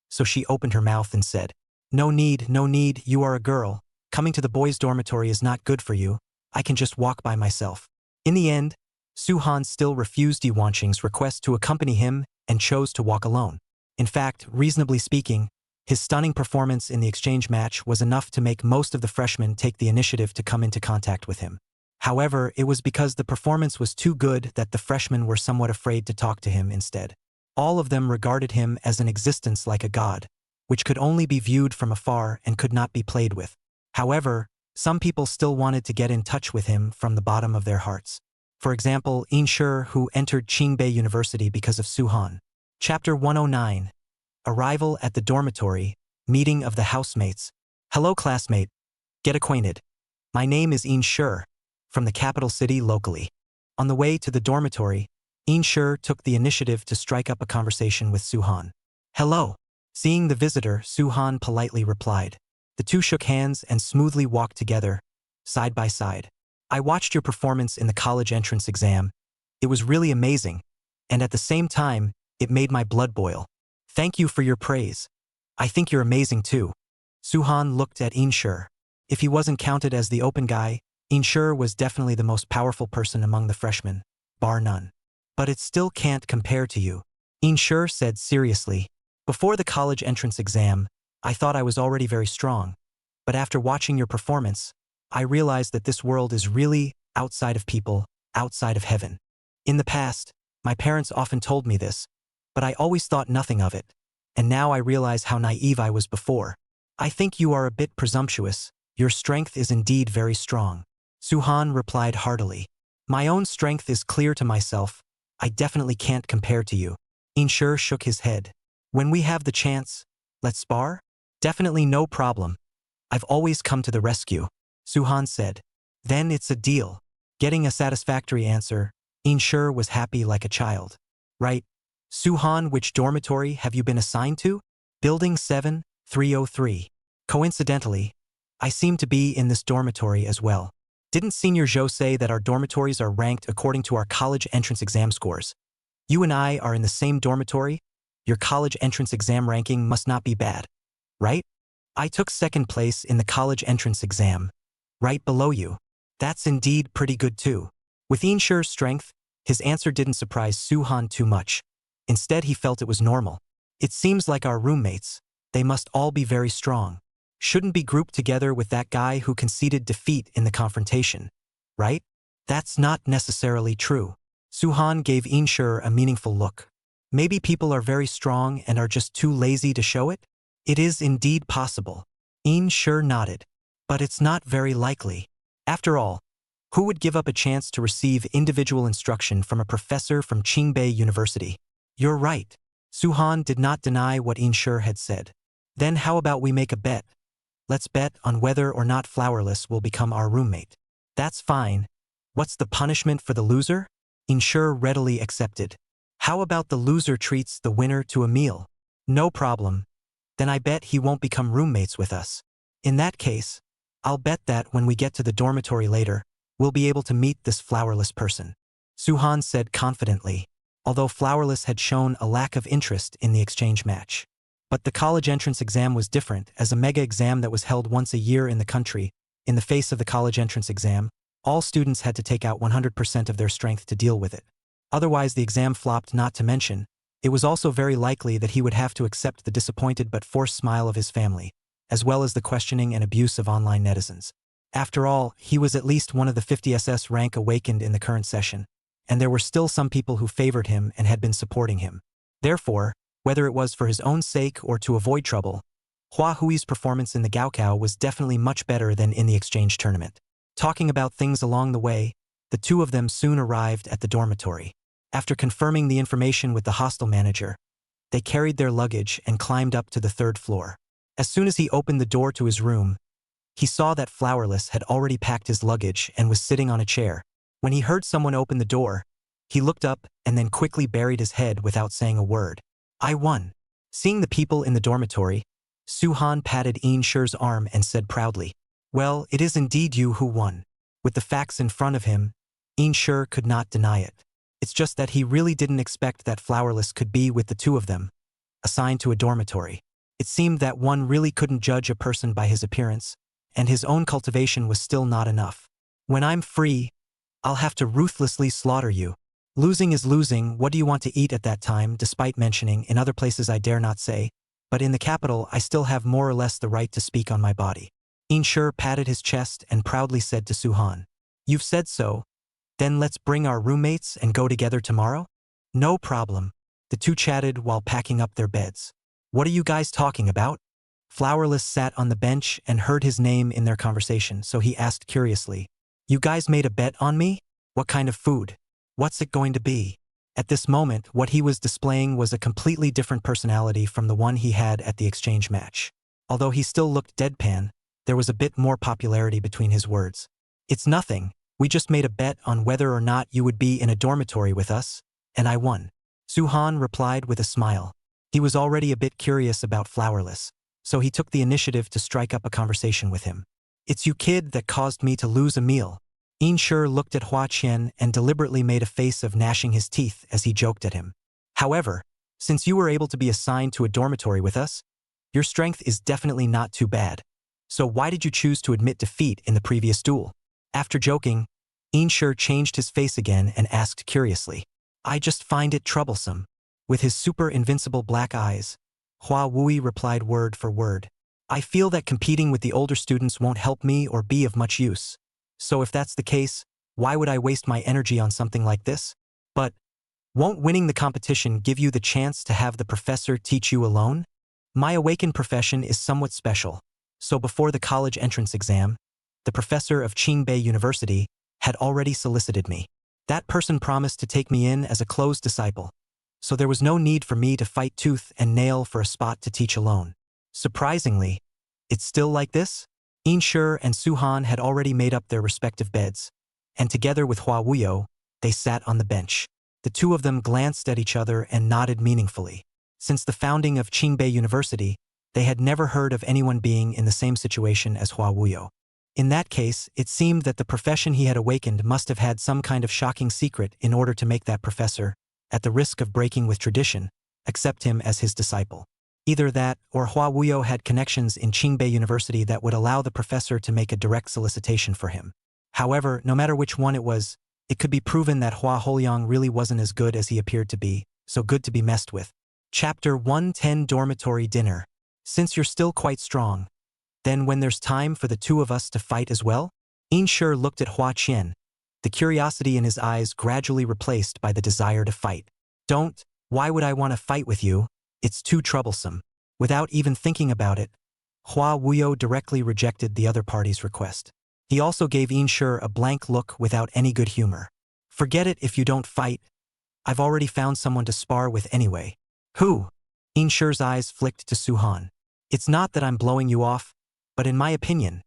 So she opened her mouth and said, no need, you are a girl. Coming to the boys' dormitory is not good for you. I can just walk by myself. In the end, Su-han still refused Yi Wanqing's request to accompany him and chose to walk alone. In fact, reasonably speaking, His stunning performance in the exchange match was enough to make most of the freshmen take the initiative to come into contact with him. However, it was because the performance was too good that the freshmen were somewhat afraid to talk to him instead. All of them regarded him as an existence like a god, which could only be viewed from afar and could not be played with. However, some people still wanted to get in touch with him from the bottom of their hearts. For example, Inshur, who entered Qingbei University because of Suhan. Chapter 109. Arrival at the dormitory, meeting of the housemates. Hello classmate. Get acquainted. My name is Inshur, from the capital city locally. On the way to the dormitory, Inshur took the initiative to strike up a conversation with Suhan. Hello. Seeing the visitor, Suhan politely replied. The two shook hands and smoothly walked together, side by side. I watched your performance in the college entrance exam. It was really amazing, and at the same time, it made my blood boil. Thank you for your praise. I think you're amazing too. Suhan looked at Inshur. If he wasn't counted as the open guy, Inshur was definitely the most powerful person among the freshmen, bar none. But it still can't compare to you. Inshur said seriously. Before the college entrance exam, I thought I was already very strong. But after watching your performance, I realized that this world is really outside of people, outside of heaven. In the past, my parents often told me this, but I always thought nothing of it. And now I realize how naive I was before. I think you are a bit presumptuous. Your strength is indeed very strong. Suhan replied heartily. My own strength is clear to myself. I definitely can't compare to you. Inshur shook his head. When we have the chance, let's spar? Definitely no problem. I've always come to the rescue, Suhan said. Then it's a deal. Getting a satisfactory answer, Inshur was happy like a child. Right. Suhan, which dormitory have you been assigned to? Building 7303. Coincidentally, I seem to be in this dormitory as well. Didn't Senior Zhou say that our dormitories are ranked according to our college entrance exam scores? You and I are in the same dormitory? Your college entrance exam ranking must not be bad, right? I took second place in the college entrance exam, right below you. That's indeed pretty good too. With Inshur's strength, his answer didn't surprise Suhan too much. Instead, he felt it was normal. It seems like our roommates. They must all be very strong. Shouldn't be grouped together with that guy who conceded defeat in the confrontation, right? That's not necessarily true. Suhan gave Inshur a meaningful look. Maybe people are very strong and are just too lazy to show it? It is indeed possible. Inshur nodded. But it's not very likely. After all, who would give up a chance to receive individual instruction from a professor from Qingbei University? You're right. Suhan did not deny what Inshur had said. Then how about we make a bet? Let's bet on whether or not Flowerless will become our roommate. That's fine. What's the punishment for the loser? Inshur readily accepted. How about the loser treats the winner to a meal? No problem. Then I bet he won't become roommates with us. In that case, I'll bet that when we get to the dormitory later, we'll be able to meet this Flowerless person. Suhan said confidently, although Flowerless had shown a lack of interest in the exchange match. But the college entrance exam was different, as a mega exam that was held once a year in the country. In the face of the college entrance exam, all students had to take out 100% of their strength to deal with it. Otherwise the exam flopped. Not to mention, it was also very likely that he would have to accept the disappointed but forced smile of his family, as well as the questioning and abuse of online netizens. After all, he was at least one of the 50 SS rank awakened in the current session, and there were still some people who favored him and had been supporting him. Therefore, whether it was for his own sake or to avoid trouble, Hua Hui's performance in the Gaokao was definitely much better than in the exchange tournament. Talking about things along the way, the two of them soon arrived at the dormitory. After confirming the information with the hostel manager, they carried their luggage and climbed up to the 3rd floor. As soon as he opened the door to his room, he saw that Flowerless had already packed his luggage and was sitting on a chair. When he heard someone open the door, he looked up and then quickly buried his head without saying a word. I won. Seeing the people in the dormitory, Suhan patted Inshur's arm and said proudly, well, it is indeed you who won. With the facts in front of him, Inshur could not deny it. It's just that he really didn't expect that Flowerless could be with the two of them, assigned to a dormitory. It seemed that one really couldn't judge a person by his appearance, and his own cultivation was still not enough. When I'm free, I'll have to ruthlessly slaughter you. Losing is losing. What do you want to eat at that time? Despite mentioning in other places I dare not say, but in the capital I still have more or less the right to speak on my body. Inshur patted his chest and proudly said to Suhan, "You've said so. Then let's bring our roommates and go together tomorrow?" "No problem." The two chatted while packing up their beds. "What are you guys talking about?" Flowerless sat on the bench and heard his name in their conversation, so he asked curiously, "You guys made a bet on me? What kind of food? What's it going to be?" At this moment, what he was displaying was a completely different personality from the one he had at the exchange match. Although he still looked deadpan, there was a bit more popularity between his words. "It's nothing. We just made a bet on whether or not you would be in a dormitory with us, and I won." Suhan replied with a smile. He was already a bit curious about Flowerless, so he took the initiative to strike up a conversation with him. "It's you kid that caused me to lose a meal." Inshur looked at Hua Qian and deliberately made a face of gnashing his teeth as he joked at him. "However, since you were able to be assigned to a dormitory with us, your strength is definitely not too bad. So why did you choose to admit defeat in the previous duel?" After joking, Inshur changed his face again and asked curiously, "I just find it troublesome." With his super invincible black eyes, Hua Wui replied word for word, "I feel that competing with the older students won't help me or be of much use. So if that's the case, why would I waste my energy on something like this? But won't winning the competition give you the chance to have the professor teach you alone? My awakened profession is somewhat special, so before the college entrance exam, the professor of Qingbei University had already solicited me. That person promised to take me in as a closed disciple, so there was no need for me to fight tooth and nail for a spot to teach alone. Surprisingly, it's still like this?" Inshur and Suhan had already made up their respective beds, and together with Hua Wuyo, they sat on the bench. The two of them glanced at each other and nodded meaningfully. Since the founding of Qingbei University, they had never heard of anyone being in the same situation as Hua Wuyo. In that case, it seemed that the profession he had awakened must have had some kind of shocking secret in order to make that professor, at the risk of breaking with tradition, accept him as his disciple. Either that, or Hua Wuyo had connections in Qingbei University that would allow the professor to make a direct solicitation for him. However, no matter which one it was, it could be proven that Hua Holiang really wasn't as good as he appeared to be, so good to be messed with. Chapter 110 Dormitory Dinner. "Since you're still quite strong, then when there's time for the two of us to fight as well?" Inshur looked at Hua Qian, the curiosity in his eyes gradually replaced by the desire to fight. "Don't. Why would I want to fight with you? It's too troublesome." Without even thinking about it, Hua Wuyo directly rejected the other party's request. He also gave Inshur a blank look without any good humor. "Forget it if you don't fight. I've already found someone to spar with anyway." "Who?" Inshur's eyes flicked to Suhan. "It's not that I'm blowing you off, but in my opinion,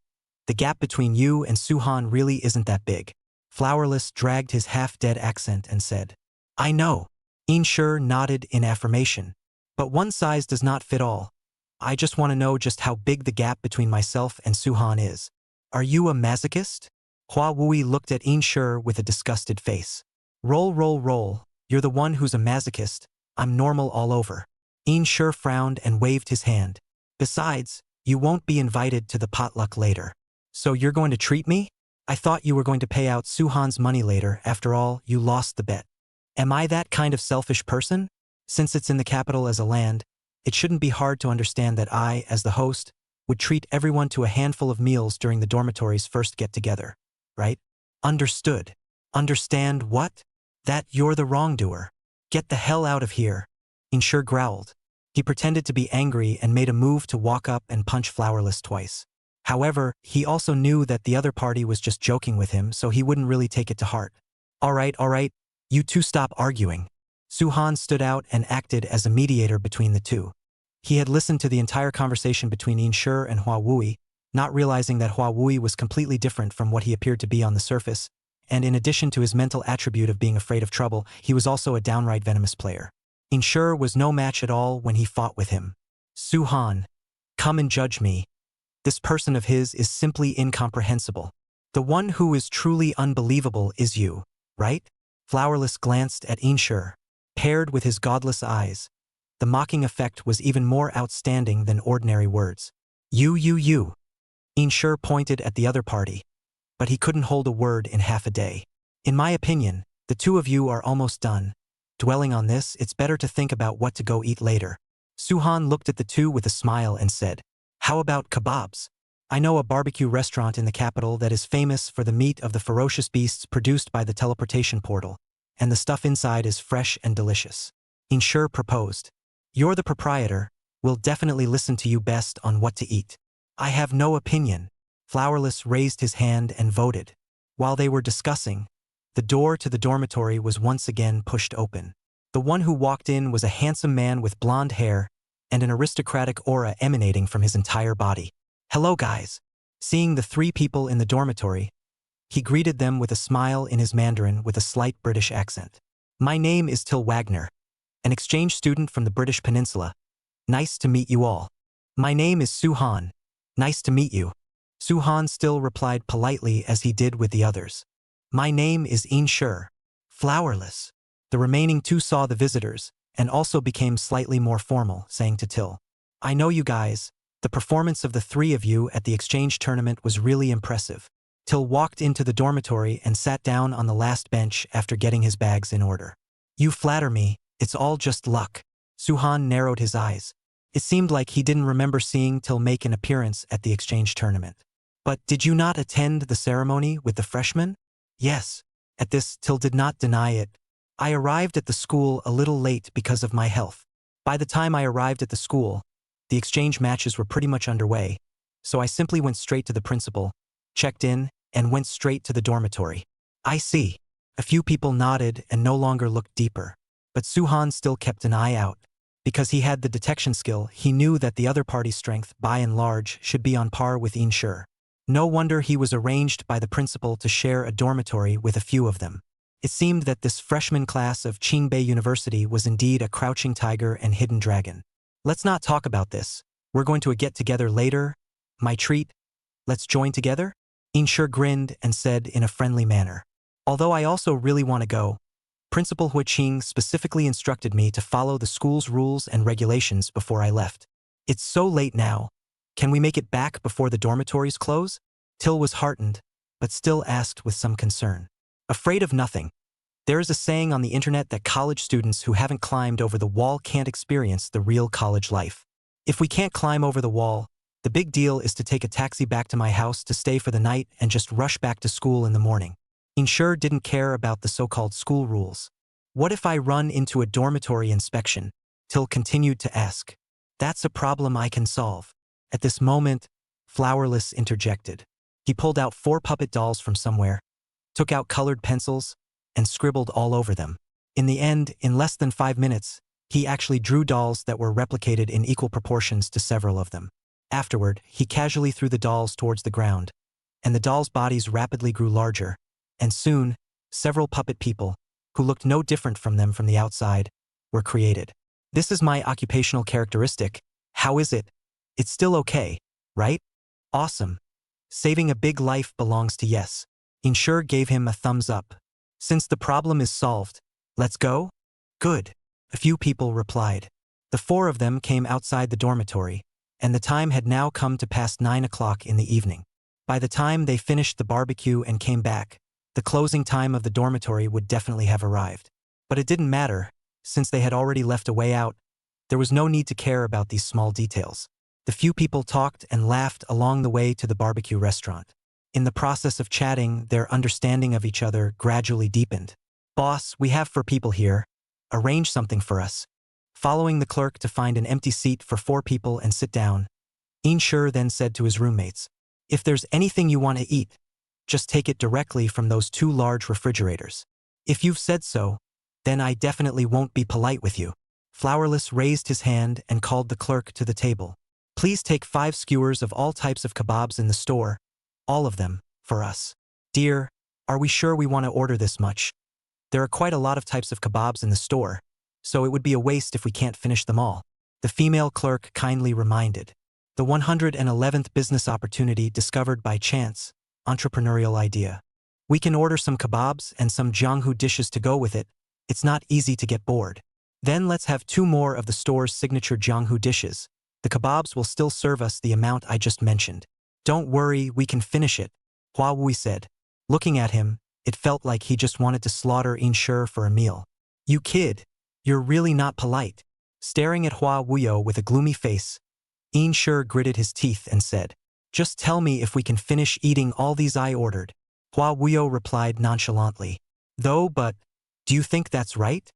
the gap between you and Suhan really isn't that big." Flowerless dragged his half-dead accent and said, "I know." Inshur nodded in affirmation. "But one size does not fit all. I just want to know just how big the gap between myself and Suhan is." "Are you a masochist?" Hua Wui looked at Inshur with a disgusted face. Roll. You're the one who's a masochist. I'm normal all over." Inshur frowned and waved his hand. "Besides, you won't be invited to the potluck later. So you're going to treat me? I thought you were going to pay out Suhan's money later. After all, you lost the bet. Am I that kind of selfish person? Since it's in the capital as a land, it shouldn't be hard to understand that I, as the host, would treat everyone to a handful of meals during the dormitory's first get-together, right? Understood. Understand what? That you're the wrongdoer. Get the hell out of here." Inshur growled. He pretended to be angry and made a move to walk up and punch Flowerless twice. However, he also knew that the other party was just joking with him, so he wouldn't really take it to heart. All right, you two stop arguing." Suhan stood out and acted as a mediator between the two. He had listened to the entire conversation between Inshur and Hua Wui, not realizing that Hua Wui was completely different from what he appeared to be on the surface, and in addition to his mental attribute of being afraid of trouble, he was also a downright venomous player. Inshur was no match at all when he fought with him. "Suhan, come and judge me. This person of his is simply incomprehensible. The one who is truly unbelievable is you, right?" Flowerless glanced at Inshur. Paired with his godless eyes, the mocking effect was even more outstanding than ordinary words. You. Inshur pointed at the other party, but he couldn't hold a word in half a day. "In my opinion, the two of you are almost done. Dwelling on this, it's better to think about what to go eat later." Suhan looked at the two with a smile and said, "How about kebabs? I know a barbecue restaurant in the capital that is famous for the meat of the ferocious beasts produced by the teleportation portal, and the stuff inside is fresh and delicious." Inshur proposed. "You're the proprietor. We'll definitely listen to you best on what to eat." "I have no opinion." Flowerless raised his hand and voted. While they were discussing, the door to the dormitory was once again pushed open. The one who walked in was a handsome man with blonde hair and an aristocratic aura emanating from his entire body. "Hello, guys." Seeing the three people in the dormitory, he greeted them with a smile in his Mandarin with a slight British accent. "My name is Till Wagner, an exchange student from the British Peninsula. Nice to meet you all." "My name is Suhan. Nice to meet you." Suhan still replied politely as he did with the others. "My name is Inshur." Flowerless. The remaining two saw the visitors and also became slightly more formal, saying to Till, "I know you guys. The performance of the three of you at the exchange tournament was really impressive." Till walked into the dormitory and sat down on the last bench after getting his bags in order. "You flatter me. It's all just luck." Suhan narrowed his eyes. It seemed like he didn't remember seeing Till make an appearance at the exchange tournament. "But did you not attend the ceremony with the freshmen?" "Yes." At this, Till did not deny it. "I arrived at the school a little late because of my health. By the time I arrived at the school, the exchange matches were pretty much underway, so I simply went straight to the principal, checked in, and went straight to the dormitory." "I see." A few people nodded and no longer looked deeper. But Suhan still kept an eye out. Because he had the detection skill, he knew that the other party's strength, by and large, should be on par with Inshur. No wonder he was arranged by the principal to share a dormitory with a few of them. It seemed that this freshman class of Qingbei University was indeed a crouching tiger and hidden dragon. "Let's not talk about this. We're going to get together later. My treat. Let's join together?" Inshur grinned and said in a friendly manner. "Although I also really want to go. Principal Huiqing specifically instructed me to follow the school's rules and regulations before I left. It's so late now. Can we make it back before the dormitories close?" Till was heartened, but still asked with some concern. "Afraid of nothing. There is a saying on the internet that college students who haven't climbed over the wall can't experience the real college life. If we can't climb over the wall, the big deal is to take a taxi back to my house to stay for the night and just rush back to school in the morning." Inshur didn't care about the so-called school rules. "What if I run into a dormitory inspection?" Till continued to ask. "That's a problem I can solve." At this moment, Flowerless interjected. He pulled out 4 puppet dolls from somewhere, took out colored pencils, and scribbled all over them. In the end, in less than 5 minutes, he actually drew dolls that were replicated in equal proportions to several of them. Afterward, he casually threw the dolls towards the ground, and the dolls' bodies rapidly grew larger, and soon, several puppet people, who looked no different from them from the outside, were created. "This is my occupational characteristic. How is it? It's still okay, right? Awesome. Saving a big life belongs to yes." Inshur gave him a thumbs up. "Since the problem is solved, let's go?" "Good." A few people replied. The 4 of them came outside the dormitory, and the time had now come to past 9 o'clock in the evening. By the time they finished the barbecue and came back, the closing time of the dormitory would definitely have arrived. But it didn't matter, since they had already left a way out. There was no need to care about these small details. The few people talked and laughed along the way to the barbecue restaurant. In the process of chatting, their understanding of each other gradually deepened. "Boss, we have 4 people here. Arrange something for us." Following the clerk to find an empty seat for 4 people and sit down, Inshur then said to his roommates, "If there's anything you want to eat, just take it directly from those 2 large refrigerators. If you've said so, then I definitely won't be polite with you." Flowerless raised his hand and called the clerk to the table. "Please take 5 skewers of all types of kebabs in the store, all of them, for us." "Dear, are we sure we want to order this much? There are quite a lot of types of kebabs in the store, so it would be a waste if we can't finish them all," the female clerk kindly reminded. The 111th business opportunity discovered by chance, entrepreneurial idea. "We can order some kebabs and some Jianghu dishes to go with it. It's not easy to get bored. Then let's have 2 more of the store's signature Jianghu dishes. The kebabs will still serve us the amount I just mentioned." "Don't worry, we can finish it," Hua Wui said. Looking at him, it felt like he just wanted to slaughter Inshur for a meal. "You kid, you're really not polite." Staring at Hua Wuyo with a gloomy face, Shur gritted his teeth and said, "Just tell me if we can finish eating all these I ordered." Hua Wuyo replied nonchalantly, "But, do you think that's right?"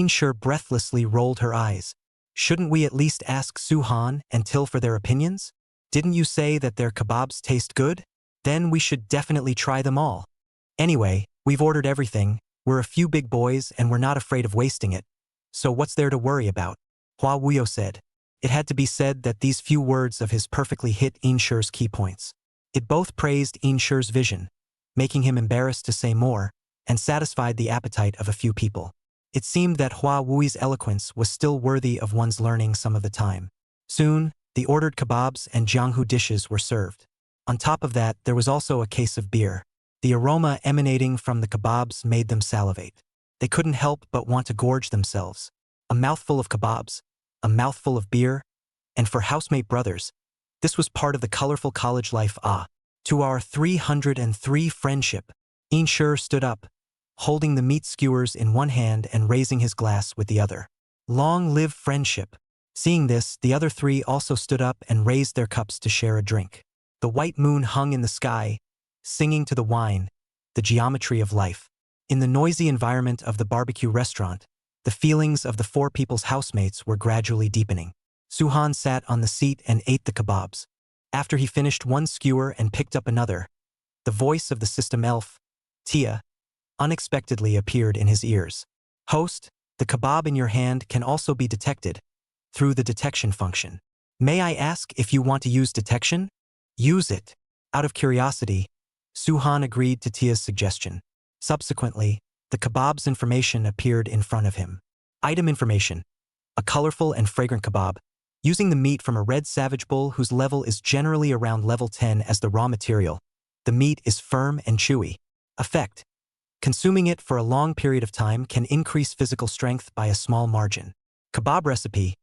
Shur breathlessly rolled her eyes. "Shouldn't we at least ask Su-han and Till for their opinions? Didn't you say that their kebabs taste good? Then we should definitely try them all. Anyway, we've ordered everything, we're a few big boys and we're not afraid of wasting it. So what's there to worry about?" Hua Wuyo said. It had to be said that these few words of his perfectly hit Shur's key points. It both praised Shur's vision, making him embarrassed to say more, and satisfied the appetite of a few people. It seemed that Hua Wui's eloquence was still worthy of one's learning some of the time. Soon, the ordered kebabs and jianghu dishes were served. On top of that, there was also a case of beer. The aroma emanating from the kebabs made them salivate. They couldn't help but want to gorge themselves. A mouthful of kebabs, a mouthful of beer, and for housemate brothers, this was part of the colorful college life. To our 303 friendship. Shur stood up, holding the meat skewers in one hand and raising his glass with the other. Long live friendship. Seeing this, the other three also stood up and raised their cups to share a drink. The white moon hung in the sky, singing to the wine, the geometry of life. In the noisy environment of the barbecue restaurant, the feelings of the four people's housemates were gradually deepening. Su-han sat on the seat and ate the kebabs. After he finished one skewer and picked up another, the voice of the system elf, Tia, unexpectedly appeared in his ears. "Host, the kebab in your hand can also be detected through the detection function. May I ask if you want to use detection? Use it." Out of curiosity, Su-han agreed to Tia's suggestion. Subsequently, the kebab's information appeared in front of him. Item information: a colorful and fragrant kebab, using the meat from a red savage bull whose level is generally around level 10 as the raw material. The meat is firm and chewy. Effect: consuming it for a long period of time can increase physical strength by a small margin. Kebab recipe: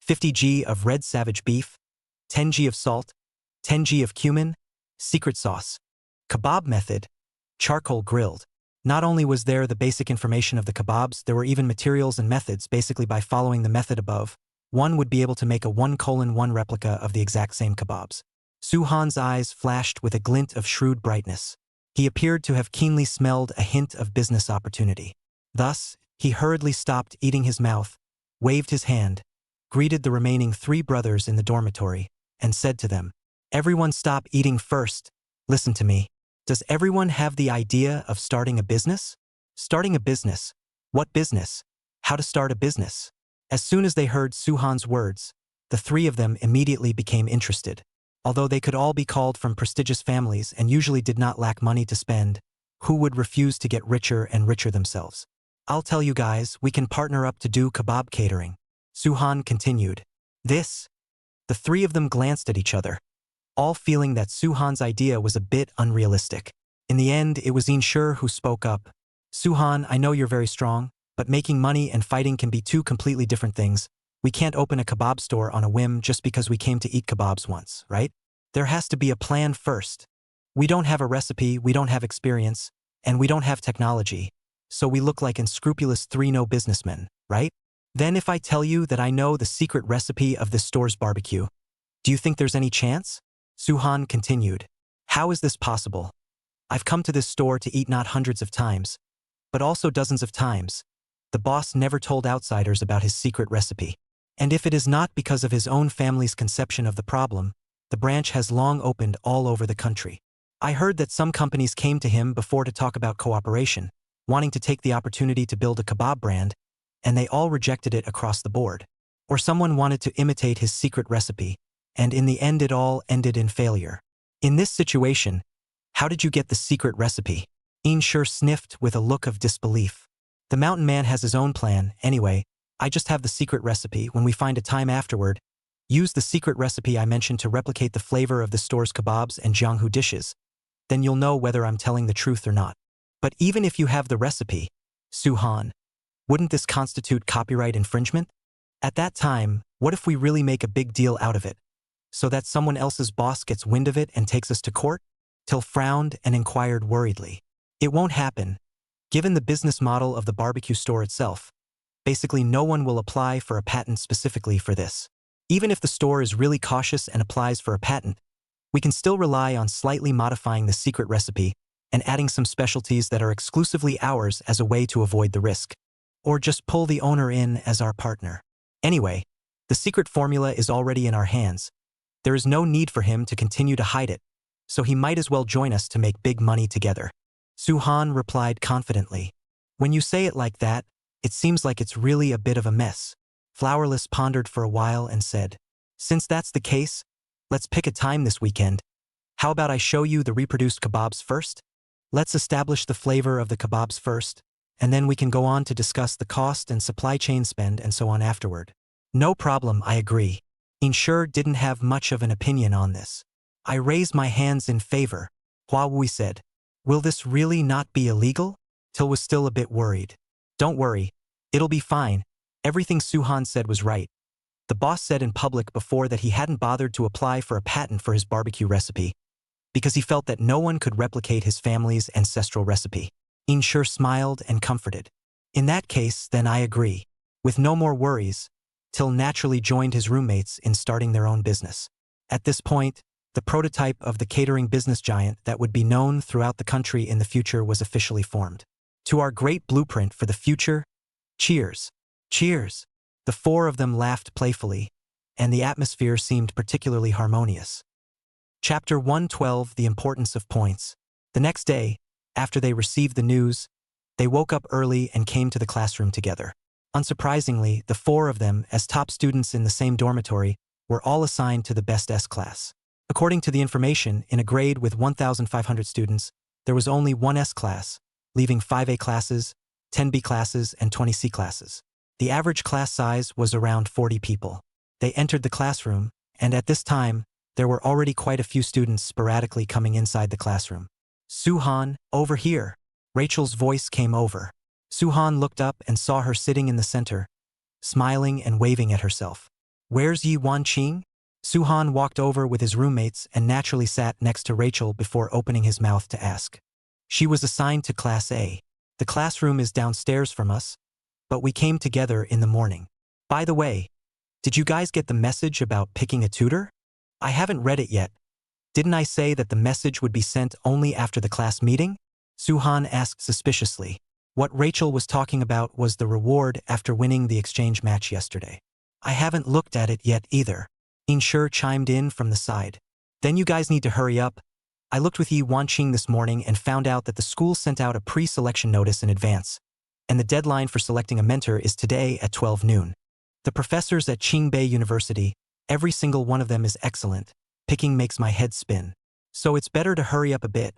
50 g of red savage beef, 10 g of salt, 10 g of cumin, secret sauce. Kebab method: charcoal grilled. Not only was there the basic information of the kebabs, there were even materials and methods. Basically, by following the method above, one would be able to make a 1:1 replica of the exact same kebabs. Su-han's eyes flashed with a glint of shrewd brightness. He appeared to have keenly smelled a hint of business opportunity. Thus, he hurriedly stopped eating his mouth, waved his hand, greeted the remaining 3 brothers in the dormitory, and said to them, "Everyone stop eating first. Listen to me. Does everyone have the idea of starting a business?" Starting a business. What business? How to start a business? As soon as they heard Su-han's words, the 3 of them immediately became interested. Although they could all be called from prestigious families and usually did not lack money to spend, who would refuse to get richer and richer themselves? "I'll tell you guys, we can partner up to do kebab catering," Su-han continued. The 3 of them glanced at each other, all feeling that Su-han's idea was a bit unrealistic. In the end, it was Shur who spoke up. "Su-han, I know you're very strong, but making money and fighting can be 2 completely different things. We can't open a kebab store on a whim just because we came to eat kebabs once, right? There has to be a plan first. We don't have a recipe, we don't have experience, and we don't have technology, so we look like unscrupulous 3-no businessmen, right? Then if I tell you that I know the secret recipe of this store's barbecue, do you think there's any chance?" Su-han continued. "How is this possible? I've come to this store to eat not hundreds of times, but also dozens of times. The boss never told outsiders about his secret recipe. And if it is not because of his own family's conception of the problem, the branch has long opened all over the country. I heard that some companies came to him before to talk about cooperation, wanting to take the opportunity to build a kebab brand, and they all rejected it across the board. Or someone wanted to imitate his secret recipe, and in the end it all ended in failure. In this situation, how did you get the secret recipe?" Shur sniffed with a look of disbelief. "The mountain man has his own plan, anyway. I just have the secret recipe. When we find a time afterward, use the secret recipe I mentioned to replicate the flavor of the store's kebabs and jianghu dishes. Then you'll know whether I'm telling the truth or not. But even if you have the recipe, Su-han, wouldn't this constitute copyright infringement? At that time, what if we really make a big deal out of it, so that someone else's boss gets wind of it and takes us to court?" Till frowned and inquired worriedly. "It won't happen. Given the business model of the barbecue store itself, Basically, no one will apply for a patent specifically for this. Even if the store is really cautious and applies for a patent, we can still rely on slightly modifying the secret recipe and adding some specialties that are exclusively ours as a way to avoid the risk. Or just pull the owner in as our partner. Anyway, the secret formula is already in our hands. There is no need for him to continue to hide it, so he might as well join us to make big money together. Su-han replied confidently. When you say it like that, it seems like it's really a bit of a mess. Flowerless pondered for a while and said, since that's the case, let's pick a time this weekend. How about I show you the reproduced kebabs first? Let's establish the flavor of the kebabs first, and then we can go on to discuss the cost and supply chain spend and so on afterward. No problem, I agree. Insure didn't have much of an opinion on this. I raised my hands in favor. Hua Wui said, will this really not be illegal? Till was still a bit worried. Don't worry, it'll be fine. Everything Su-han said was right. The boss said in public before that he hadn't bothered to apply for a patent for his barbecue recipe because he felt that no one could replicate his family's ancestral recipe. Insure smiled and comforted. In that case, then I agree. With no more worries, Till naturally joined his roommates in starting their own business. At this point, the prototype of the catering business giant that would be known throughout the country in the future was officially formed. To our great blueprint for the future, cheers. Cheers. The four of them laughed playfully, and the atmosphere seemed particularly harmonious. Chapter 112: The Importance of Points. The next day, after they received the news, they woke up early and came to the classroom together. Unsurprisingly, the four of them, as top students in the same dormitory, were all assigned to the best S class. According to the information, in a grade with 1,500 students, there was only one S class, leaving 5 A classes, 10 B classes, and 20 C classes. The average class size was around 40 people. They entered the classroom, and at this time, there were already quite a few students sporadically coming inside the classroom. Su-han, over here. Rachel's voice came over. Su-han looked up and saw her sitting in the center, smiling and waving at herself. Where's Yi Wan-ching? Su-han walked over with his roommates and naturally sat next to Rachel before opening his mouth to ask. She was assigned to Class A. The classroom is downstairs from us, but we came together in the morning. By the way, did you guys get the message about picking a tutor? I haven't read it yet. Didn't I say that the message would be sent only after the class meeting? Su-han asked suspiciously. What Rachel was talking about was the reward after winning the exchange match yesterday. I haven't looked at it yet either. Insure chimed in from the side. Then you guys need to hurry up. I looked with Yi Wan-ching this morning and found out that the school sent out a pre-selection notice in advance, and the deadline for selecting a mentor is today at 12 noon. The professors at Qingbei University, every single one of them is excellent. Picking makes my head spin. So it's better to hurry up a bit.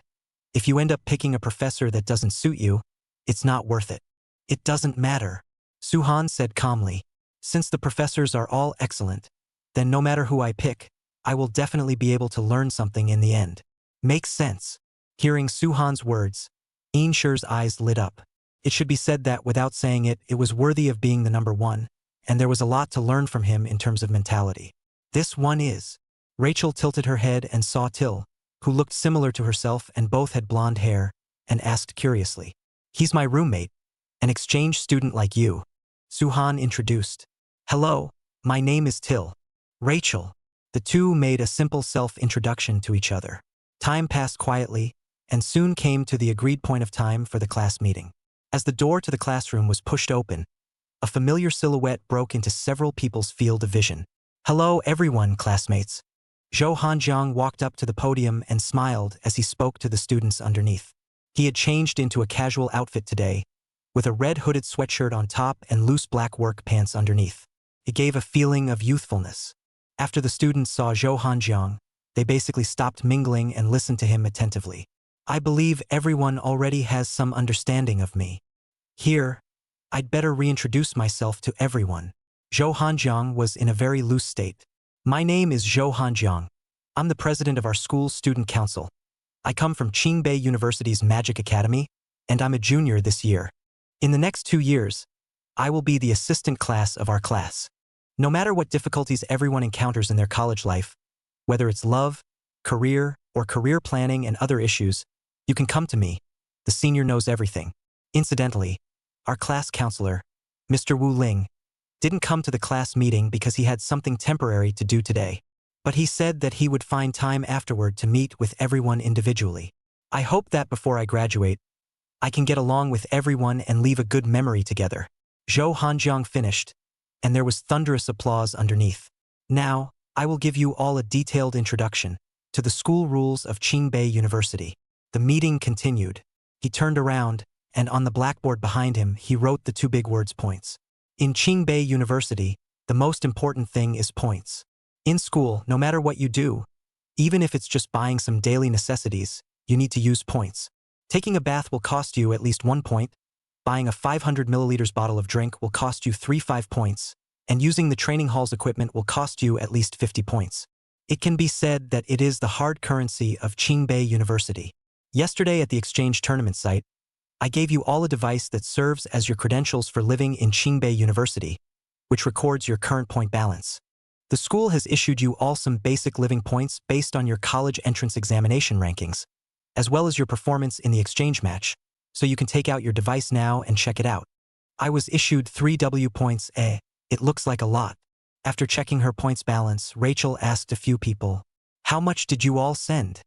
If you end up picking a professor that doesn't suit you, it's not worth it. It doesn't matter, Su-han said calmly. Since the professors are all excellent, then no matter who I pick, I will definitely be able to learn something in the end. Makes sense. Hearing Su-han's words, Inshure's eyes lit up. It should be said that without saying it, it was worthy of being the number one, and there was a lot to learn from him in terms of mentality. This one is. Rachel tilted her head and saw Till, who looked similar to herself and both had blonde hair, and asked curiously. He's my roommate, an exchange student like you. Su-han introduced. Hello, my name is Till. Rachel. The two made a simple self-introduction to each other. Time passed quietly, and soon came to the agreed point of time for the class meeting. As the door to the classroom was pushed open, a familiar silhouette broke into several people's field of vision. Hello everyone, classmates. Zhou Hanjiang walked up to the podium and smiled as he spoke to the students underneath. He had changed into a casual outfit today, with a red hooded sweatshirt on top and loose black work pants underneath. It gave a feeling of youthfulness. After the students saw Zhou Hanjiang, they basically stopped mingling and listened to him attentively. I believe everyone already has some understanding of me. Here, I'd better reintroduce myself to everyone. Zhou Hanjiang was in a very loose state. My name is Zhou Hanjiang. I'm the president of our school's student council. I come from Qingbei University's Magic Academy, and I'm a junior this year. In the next 2 years, I will be the assistant class of our class. No matter what difficulties everyone encounters in their college life, whether it's love, career, or career planning and other issues, you can come to me. The senior knows everything. Incidentally, our class counselor, Mr. Wu Ling, didn't come to the class meeting because he had something temporary to do today. But he said that he would find time afterward to meet with everyone individually. I hope that before I graduate, I can get along with everyone and leave a good memory together. Zhou Hanjiang finished, and there was thunderous applause underneath. Now, I will give you all a detailed introduction to the school rules of Qingbei University. The meeting continued. He turned around, and on the blackboard behind him, he wrote the two big words points. In Qingbei University, the most important thing is points. In school, no matter what you do, even if it's just buying some daily necessities, you need to use points. Taking a bath will cost you at least 1 point, buying a 500 milliliters bottle of drink will cost you 5 points, and using the training hall's equipment will cost you at least 50 points. It can be said that it is the hard currency of Qingbei University. Yesterday at the exchange tournament site, I gave you all a device that serves as your credentials for living in Qingbei University, which records your current point balance. The school has issued you all some basic living points based on your college entrance examination rankings, as well as your performance in the exchange match, so you can take out your device now and check it out. I was issued 3 W points. It looks like a lot. After checking her points balance, Rachel asked a few people, "How much did you all send?"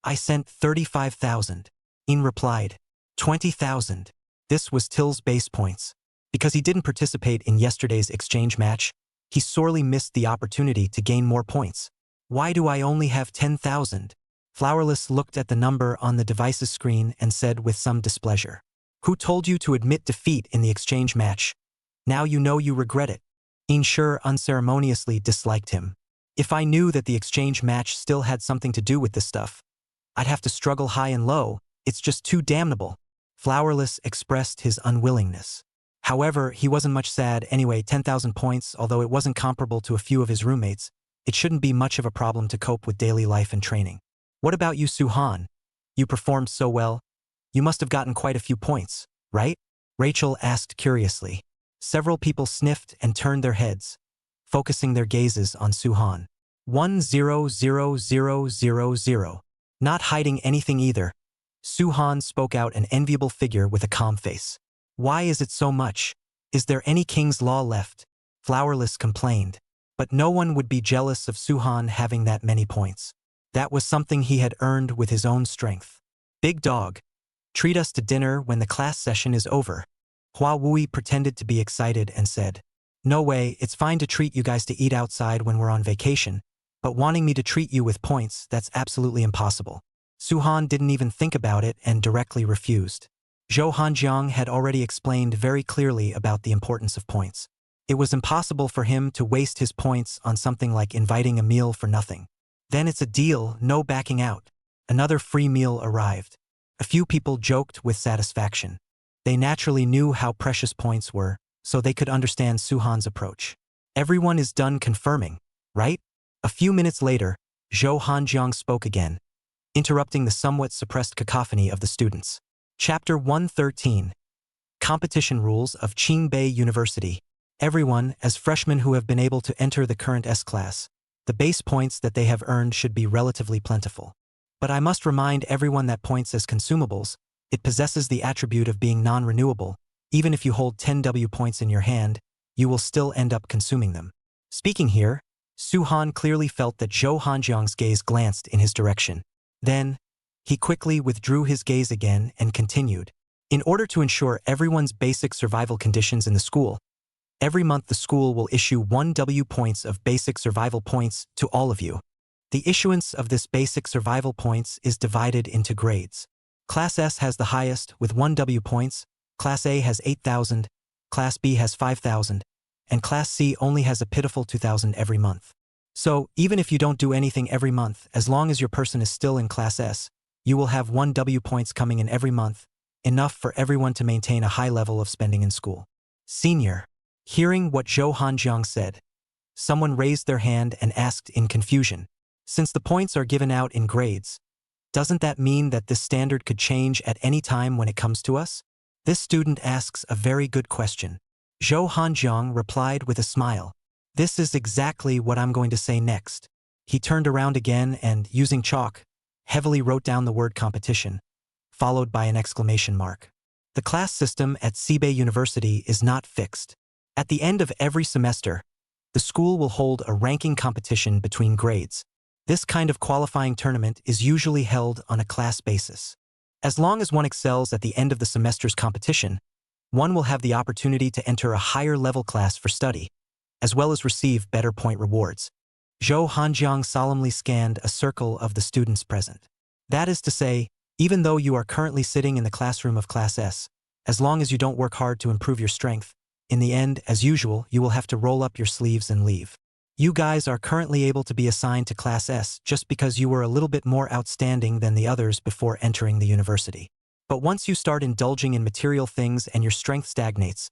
"I sent 35,000. Ian replied, 20,000. This was Till's base points. Because he didn't participate in yesterday's exchange match, he sorely missed the opportunity to gain more points. "Why do I only have 10,000? Flowerless looked at the number on the device's screen and said with some displeasure, "Who told you to admit defeat in the exchange match? Now you know you regret it." Ian sure unceremoniously disliked him. "If I knew that the exchange match still had something to do with this stuff, I'd have to struggle high and low. It's just too damnable." Flowerless expressed his unwillingness. However, he wasn't much sad anyway. 10,000 points, although it wasn't comparable to a few of his roommates, it shouldn't be much of a problem to cope with daily life and training. "What about you, Suhan? You performed so well. You must have gotten quite a few points, right?" Rachel asked curiously. Several people sniffed and turned their heads, focusing their gazes on Suhan. 100,000. Not hiding anything either, Suhan spoke out, an enviable figure with a calm face. "Why is it so much? Is there any king's law left?" Flowerless complained. But no one would be jealous of Suhan having that many points. That was something he had earned with his own strength. "Big dog, treat us to dinner when the class session is over." Hua Wui pretended to be excited and said, "No way, it's fine to treat you guys to eat outside when we're on vacation, but wanting me to treat you with points, that's absolutely impossible." Suhan didn't even think about it and directly refused. Zhou Hanjiang had already explained very clearly about the importance of points. It was impossible for him to waste his points on something like inviting a meal for nothing. "Then it's a deal, no backing out." Another free meal arrived. A few people joked with satisfaction. They naturally knew how precious points were, so they could understand Suhan's approach. "Everyone is done confirming, right?" A few minutes later, Zhou Hanjiang spoke again, interrupting the somewhat suppressed cacophony of the students. Chapter 113. Competition Rules of Qingbei University. Everyone, as freshmen who have been able to enter the current S-class, the base points that they have earned should be relatively plentiful. But I must remind everyone that points as consumables, it possesses the attribute of being non-renewable. Even if you hold 10 W points in your hand, you will still end up consuming them. Speaking here, Suhan clearly felt that Zhou Hanjiang's gaze glanced in his direction. Then, he quickly withdrew his gaze again and continued. "In order to ensure everyone's basic survival conditions in the school, every month the school will issue 1 W points of basic survival points to all of you. The issuance of this basic survival points is divided into grades. Class S has the highest with 1 W points, Class A has 8,000, Class B has 5,000, and Class C only has a pitiful 2,000 every month. So, even if you don't do anything every month, as long as your person is still in Class S, you will have 1 W points coming in every month, enough for everyone to maintain a high level of spending in school." Senior. Hearing what Zhou Hanjiang said, someone raised their hand and asked in confusion, "Since the points are given out in grades, doesn't that mean that this standard could change at any time when it comes to us?" This student asks a very good question. Zhou Hanjiang replied with a smile. "This is exactly what I'm going to say next." He turned around again and, using chalk, heavily wrote down the word competition, followed by an exclamation mark. "The class system at Qingbei University is not fixed. At the end of every semester, the school will hold a ranking competition between grades. This kind of qualifying tournament is usually held on a class basis. As long as one excels at the end of the semester's competition, one will have the opportunity to enter a higher level class for study, as well as receive better point rewards. Zhou Hanjiang solemnly scanned a circle of the students present. That is to say, even though you are currently sitting in the classroom of Class S, as long as you don't work hard to improve your strength, in the end, as usual, you will have to roll up your sleeves and leave. You guys are currently able to be assigned to Class S just because you were a little bit more outstanding than the others before entering the university. But once you start indulging in material things and your strength stagnates,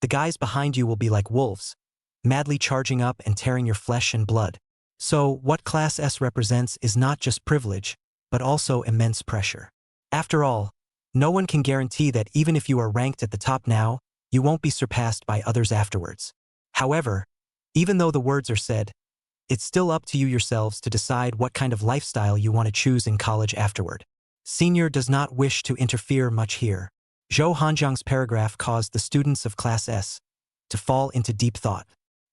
the guys behind you will be like wolves, madly charging up and tearing your flesh and blood. So, what Class S represents is not just privilege, but also immense pressure. After all, no one can guarantee that even if you are ranked at the top now, you won't be surpassed by others afterwards. However, even though the words are said, it's still up to you yourselves to decide what kind of lifestyle you want to choose in college afterward. Senior does not wish to interfere much here. Zhou Hanjiang's paragraph caused the students of Class S to fall into deep thought.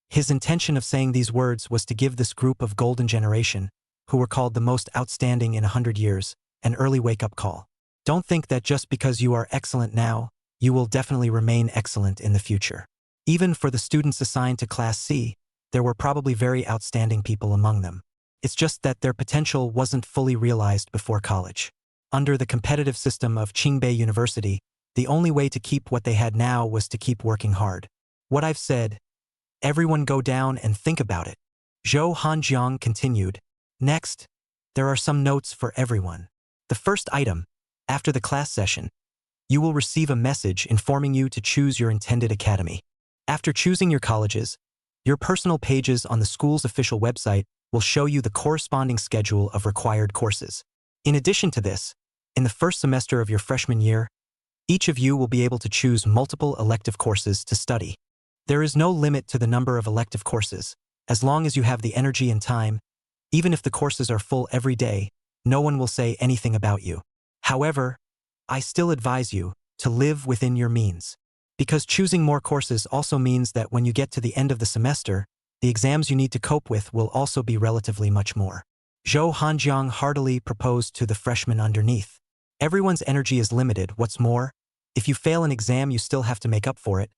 His intention of saying these words was to give this group of golden generation, who were called the most outstanding in 100 years, an early wake-up call. Don't think that just because you are excellent now, you will definitely remain excellent in the future. Even for the students assigned to Class C, there were probably very outstanding people among them. It's just that their potential wasn't fully realized before college. Under the competitive system of Qingbei University, the only way to keep what they had now was to keep working hard. What I've said, everyone go down and think about it. Zhou Hanjiang continued. Next, there are some notes for everyone. The first item, after the class session, you will receive a message informing you to choose your intended academy. After choosing your colleges, your personal pages on the school's official website will show you the corresponding schedule of required courses. In addition to this, in the first semester of your freshman year, each of you will be able to choose multiple elective courses to study. There is no limit to the number of elective courses. As long as you have the energy and time, even if the courses are full every day, no one will say anything about you. However, I still advise you to live within your means, because choosing more courses also means that when you get to the end of the semester, the exams you need to cope with will also be relatively much more. Zhou Hanjiang heartily proposed to the freshmen underneath. Everyone's energy is limited. What's more, if you fail an exam, you still have to make up for it,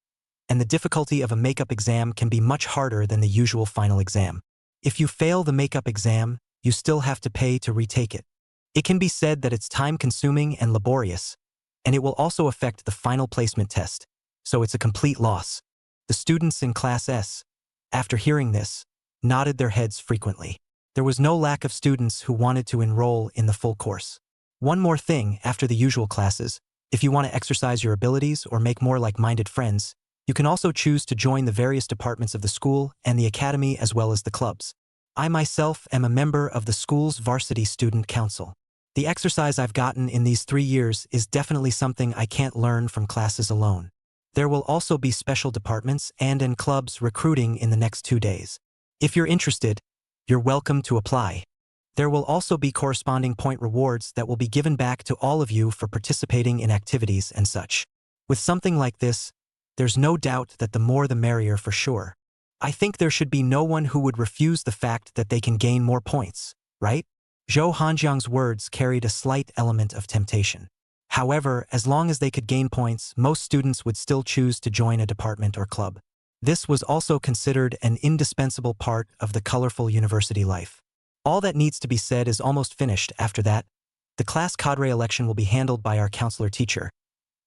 and the difficulty of a makeup exam can be much harder than the usual final exam. If you fail the makeup exam, you still have to pay to retake it. It can be said that it's time-consuming and laborious, and it will also affect the final placement test, so it's a complete loss. The students in Class S, after hearing this, nodded their heads frequently. There was no lack of students who wanted to enroll in the full course. One more thing, after the usual classes, if you want to exercise your abilities or make more like-minded friends, you can also choose to join the various departments of the school and the academy as well as the clubs. I myself am a member of the school's varsity student council. The exercise I've gotten in these 3 years is definitely something I can't learn from classes alone. There will also be special departments and clubs recruiting in the next 2 days. If you're interested, you're welcome to apply. There will also be corresponding point rewards that will be given back to all of you for participating in activities and such. With something like this, there's no doubt that the more the merrier for sure. I think there should be no one who would refuse the fact that they can gain more points, right? Zhou Hanjiang's words carried a slight element of temptation. However, as long as they could gain points, most students would still choose to join a department or club. This was also considered an indispensable part of the colorful university life. All that needs to be said is almost finished. After that, the class cadre election will be handled by our counselor teacher.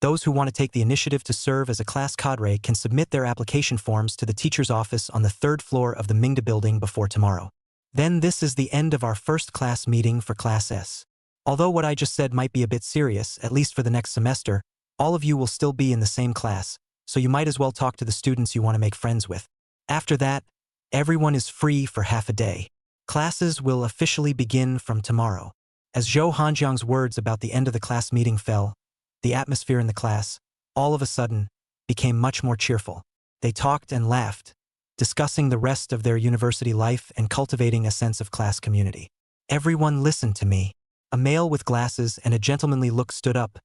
Those who want to take the initiative to serve as a class cadre can submit their application forms to the teacher's office on the 3rd floor of the Manga building before tomorrow. Then this is the end of our first class meeting for Class S. Although what I just said might be a bit serious, at least for the next semester, all of you will still be in the same class, so you might as well talk to the students you want to make friends with. After that, everyone is free for half a day. Classes will officially begin from tomorrow. As Zhou Hanjiang's words about the end of the class meeting fell, the atmosphere in the class, all of a sudden, became much more cheerful. They talked and laughed, discussing the rest of their university life and cultivating a sense of class community. Everyone listened to me. A male with glasses and a gentlemanly look stood up,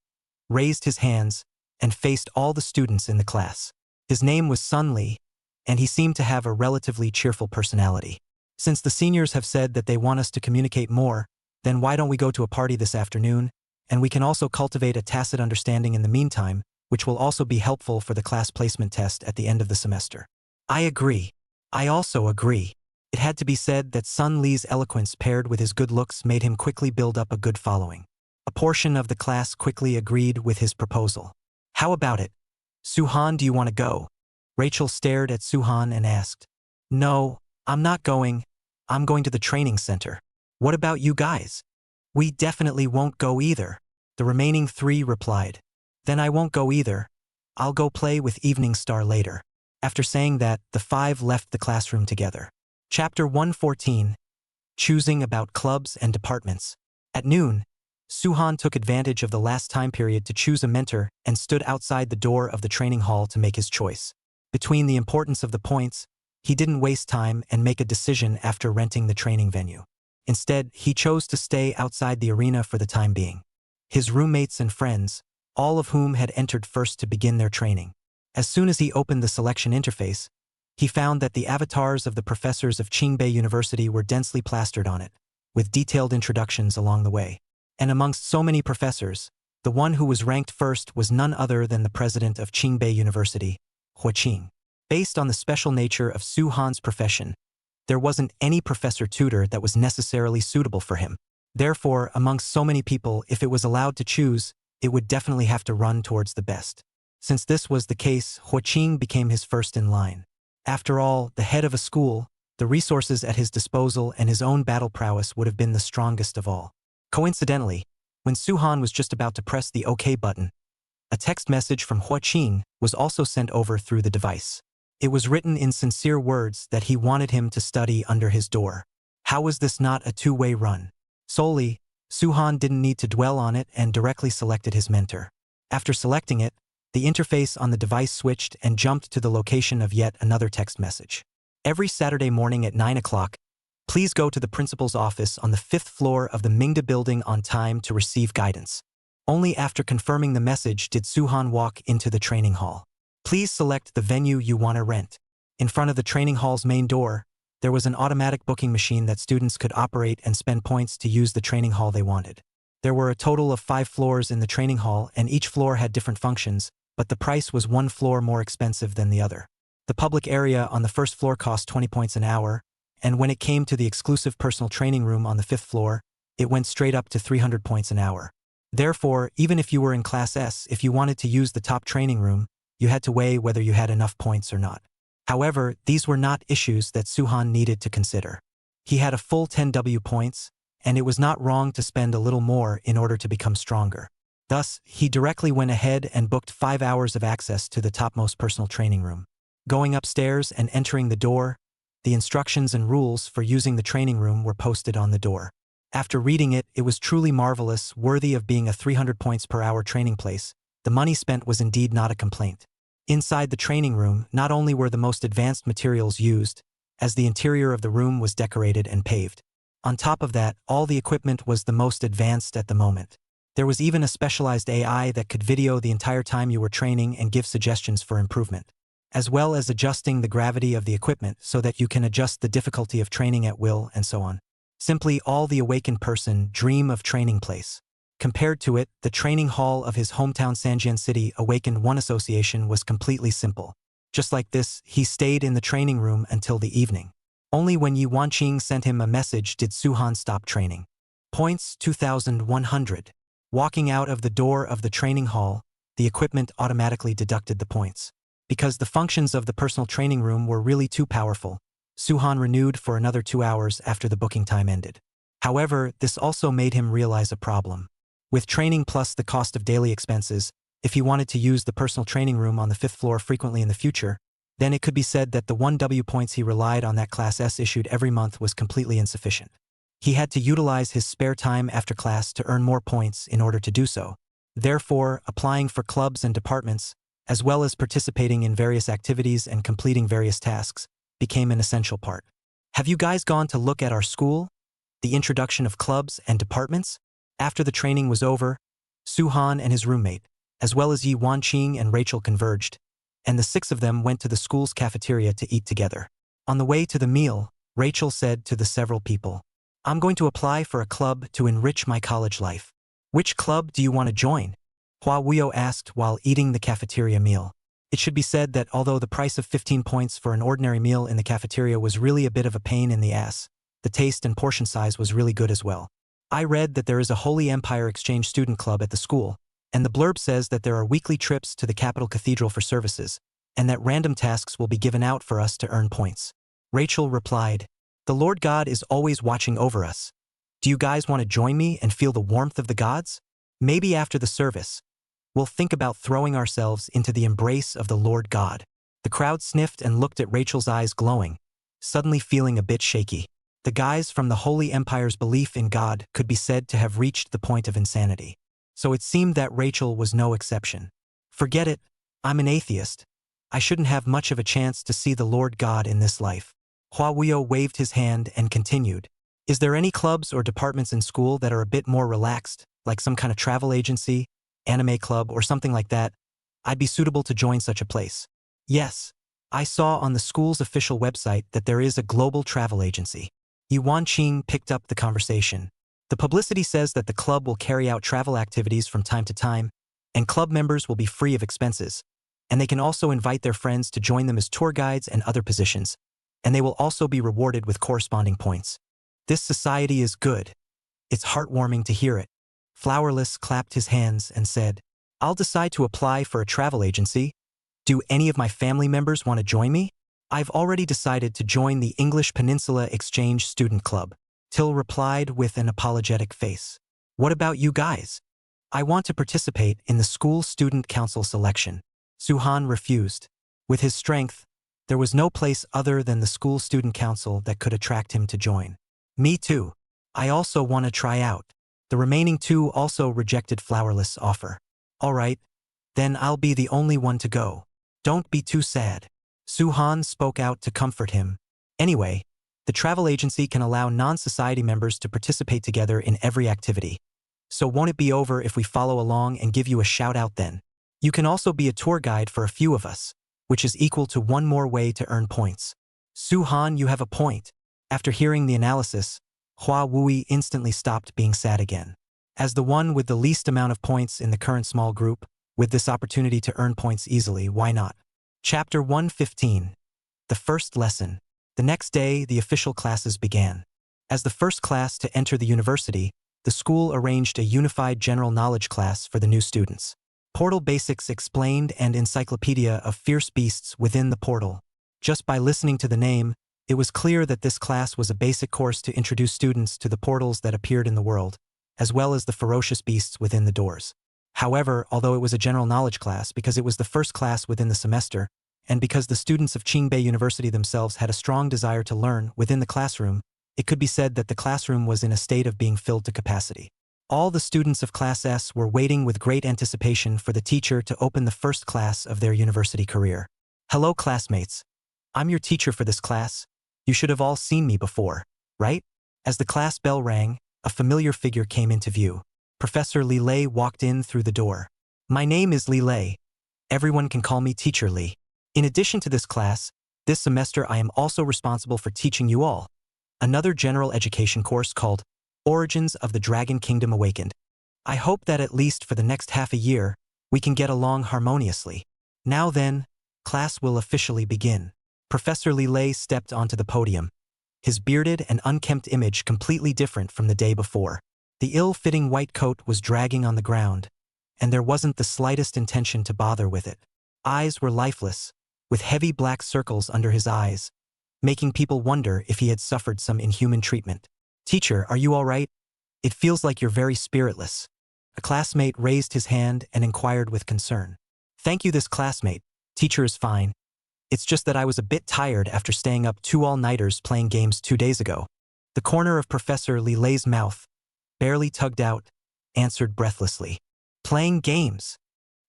raised his hands, and faced all the students in the class. His name was Sun Lee, and he seemed to have a relatively cheerful personality. Since the seniors have said that they want us to communicate more, then why don't we go to a party this afternoon, and we can also cultivate a tacit understanding in the meantime, which will also be helpful for the class placement test at the end of the semester. I agree. I also agree. It had to be said that Sun Lee's eloquence paired with his good looks made him quickly build up a good following. A portion of the class quickly agreed with his proposal. How about it? Suhan, do you want to go? Rachel stared at Suhan and asked. No, I'm not going. I'm going to the training center. What about you guys? We definitely won't go either. The remaining three replied. Then I won't go either. I'll go play with Evening Star later. After saying that, the five left the classroom together. Chapter 114. Choosing about clubs and departments. At noon, Suhan took advantage of the last time period to choose a mentor and stood outside the door of the training hall to make his choice. Between the importance of the points, he didn't waste time and make a decision after renting the training venue. Instead, he chose to stay outside the arena for the time being. His roommates and friends, all of whom had entered first to begin their training. As soon as he opened the selection interface, he found that the avatars of the professors of Qingbei University were densely plastered on it, with detailed introductions along the way. And amongst so many professors, the one who was ranked first was none other than the president of Qingbei University, Hua Qing. Based on the special nature of Su Han's profession, there wasn't any professor-tutor that was necessarily suitable for him. Therefore, amongst so many people, if it was allowed to choose, it would definitely have to run towards the best. Since this was the case, Hua Qing became his first in line. After all, the head of a school, the resources at his disposal and his own battle prowess would have been the strongest of all. Coincidentally, when Suhan was just about to press the OK button, a text message from Hua Qing was also sent over through the device. It was written in sincere words that he wanted him to study under his door. How was this not a two-way run? Solely, Suhan didn't need to dwell on it and directly selected his mentor. After selecting it, the interface on the device switched and jumped to the location of yet another text message. Every Saturday morning at 9 o'clock, please go to the principal's office on the 5th floor of the Mingda building on time to receive guidance. Only after confirming the message did Suhan walk into the training hall. Please select the venue you want to rent. In front of the training hall's main door, there was an automatic booking machine that students could operate and spend points to use the training hall they wanted. There were a total of 5 floors in the training hall and each floor had different functions, but the price was one floor more expensive than the other. The public area on the first floor cost 20 points an hour, and when it came to the exclusive personal training room on the 5th floor, it went straight up to 300 points an hour. Therefore, even if you were in Class S, if you wanted to use the top training room, you had to weigh whether you had enough points or not. However, these were not issues that Suhan needed to consider. He had a full 10 W points, and it was not wrong to spend a little more in order to become stronger. Thus, he directly went ahead and booked 5 hours of access to the topmost personal training room. Going upstairs and entering the door, the instructions and rules for using the training room were posted on the door. After reading it, it was truly marvelous, worthy of being a 300 points per hour training place. The money spent was indeed not a complaint. Inside the training room, not only were the most advanced materials used, as the interior of the room was decorated and paved. On top of that, all the equipment was the most advanced at the moment. There was even a specialized AI that could video the entire time you were training and give suggestions for improvement, as well as adjusting the gravity of the equipment so that you can adjust the difficulty of training at will and so on. Simply all the awakened person dream of training place. Compared to it, the training hall of his hometown Sanjian City Awakened One Association was completely simple. Just like this, he stayed in the training room until the evening. Only when Yi Wanqing sent him a message did Suhan stop training. Points 2,100. Walking out of the door of the training hall, the equipment automatically deducted the points. Because the functions of the personal training room were really too powerful, Suhan renewed for another 2 hours after the booking time ended. However, this also made him realize a problem. With training plus the cost of daily expenses, if he wanted to use the personal training room on the 5th floor frequently in the future, then it could be said that the 1 W points he relied on that Class S issued every month was completely insufficient. He had to utilize his spare time after class to earn more points in order to do so. Therefore, applying for clubs and departments, as well as participating in various activities and completing various tasks, became an essential part. Have you guys gone to look at our school? The introduction of clubs and departments? After the training was over, Suhan and his roommate, as well as Yi Wanqing and Rachel converged, and the 6 of them went to the school's cafeteria to eat together. On the way to the meal, Rachel said to the several people, "I'm going to apply for a club to enrich my college life. Which club do you want to join?" Hua Wuyo asked while eating the cafeteria meal. It should be said that although the price of 15 points for an ordinary meal in the cafeteria was really a bit of a pain in the ass, the taste and portion size was really good as well. I read that there is a Holy Empire Exchange student club at the school, and the blurb says that there are weekly trips to the capital cathedral for services, and that random tasks will be given out for us to earn points. Rachel replied, "The Lord God is always watching over us. Do you guys want to join me and feel the warmth of the gods? Maybe after the service, we'll think about throwing ourselves into the embrace of the Lord God." The crowd sniffed and looked at Rachel's eyes glowing, suddenly feeling a bit shaky. The guys from the Holy Empire's belief in God could be said to have reached the point of insanity. So it seemed that Rachel was no exception. "Forget it, I'm an atheist. I shouldn't have much of a chance to see the Lord God in this life." Hua Wuyo waved his hand and continued, "Is there any clubs or departments in school that are a bit more relaxed, like some kind of travel agency, anime club, or something like that? I'd be suitable to join such a place." "Yes, I saw on the school's official website that there is a global travel agency." Yuan Qing picked up the conversation. "The publicity says that the club will carry out travel activities from time to time, and club members will be free of expenses, and they can also invite their friends to join them as tour guides and other positions, and they will also be rewarded with corresponding points. This society is good. It's heartwarming to hear it." Flowerless clapped his hands and said, "I'll decide to apply for a travel agency. Do any of my family members want to join me? I've already decided to join the English Peninsula Exchange Student Club." Till replied with an apologetic face. "What about you guys?" "I want to participate in the school student council selection." Suhan refused. With his strength, there was no place other than the school student council that could attract him to join. "Me too. I also want to try out." The remaining 2 also rejected Flowerless' offer. "All right, then I'll be the only one to go. Don't be too sad." Suhan spoke out to comfort him. "Anyway, the travel agency can allow non-society members to participate together in every activity. So won't it be over if we follow along and give you a shout-out then? You can also be a tour guide for a few of us, which is equal to 1 more way to earn points." "Suhan, you have a point." After hearing the analysis, Hua Wui instantly stopped being sad again. As the one with the least amount of points in the current small group, with this opportunity to earn points easily, why not? Chapter 115. The First Lesson. The next day, the official classes began. As the first class to enter the university, the school arranged a unified general knowledge class for the new students. Portal Basics explained and Encyclopedia of Fierce Beasts within the portal. Just by listening to the name, it was clear that this class was a basic course to introduce students to the portals that appeared in the world, as well as the ferocious beasts within the doors. However, although it was a general knowledge class because it was the first class within the semester, and because the students of Qingbei University themselves had a strong desire to learn within the classroom, it could be said that the classroom was in a state of being filled to capacity. All the students of Class S were waiting with great anticipation for the teacher to open the first class of their university career. "Hello, classmates. I'm your teacher for this class. You should have all seen me before, right?" As the class bell rang, a familiar figure came into view. Professor Li Lei walked in through the door. "My name is Li Lei. Everyone can call me Teacher Li. In addition to this class, this semester I am also responsible for teaching you all another general education course called Origins of the Dragon Kingdom Awakened. I hope that at least for the next half a year, we can get along harmoniously. Now then, class will officially begin." Professor Li Lei stepped onto the podium, his bearded and unkempt image completely different from the day before. The ill-fitting white coat was dragging on the ground, and there wasn't the slightest intention to bother with it. Eyes were lifeless, with heavy black circles under his eyes, making people wonder if he had suffered some inhuman treatment. "Teacher, are you all right? It feels like you're very spiritless." A classmate raised his hand and inquired with concern. "Thank you, this classmate. Teacher is fine. It's just that I was a bit tired after staying up 2 all-nighters playing games 2 days ago." The corner of Professor Li Lei's mouth, barely tugged out, answered breathlessly. "Playing games."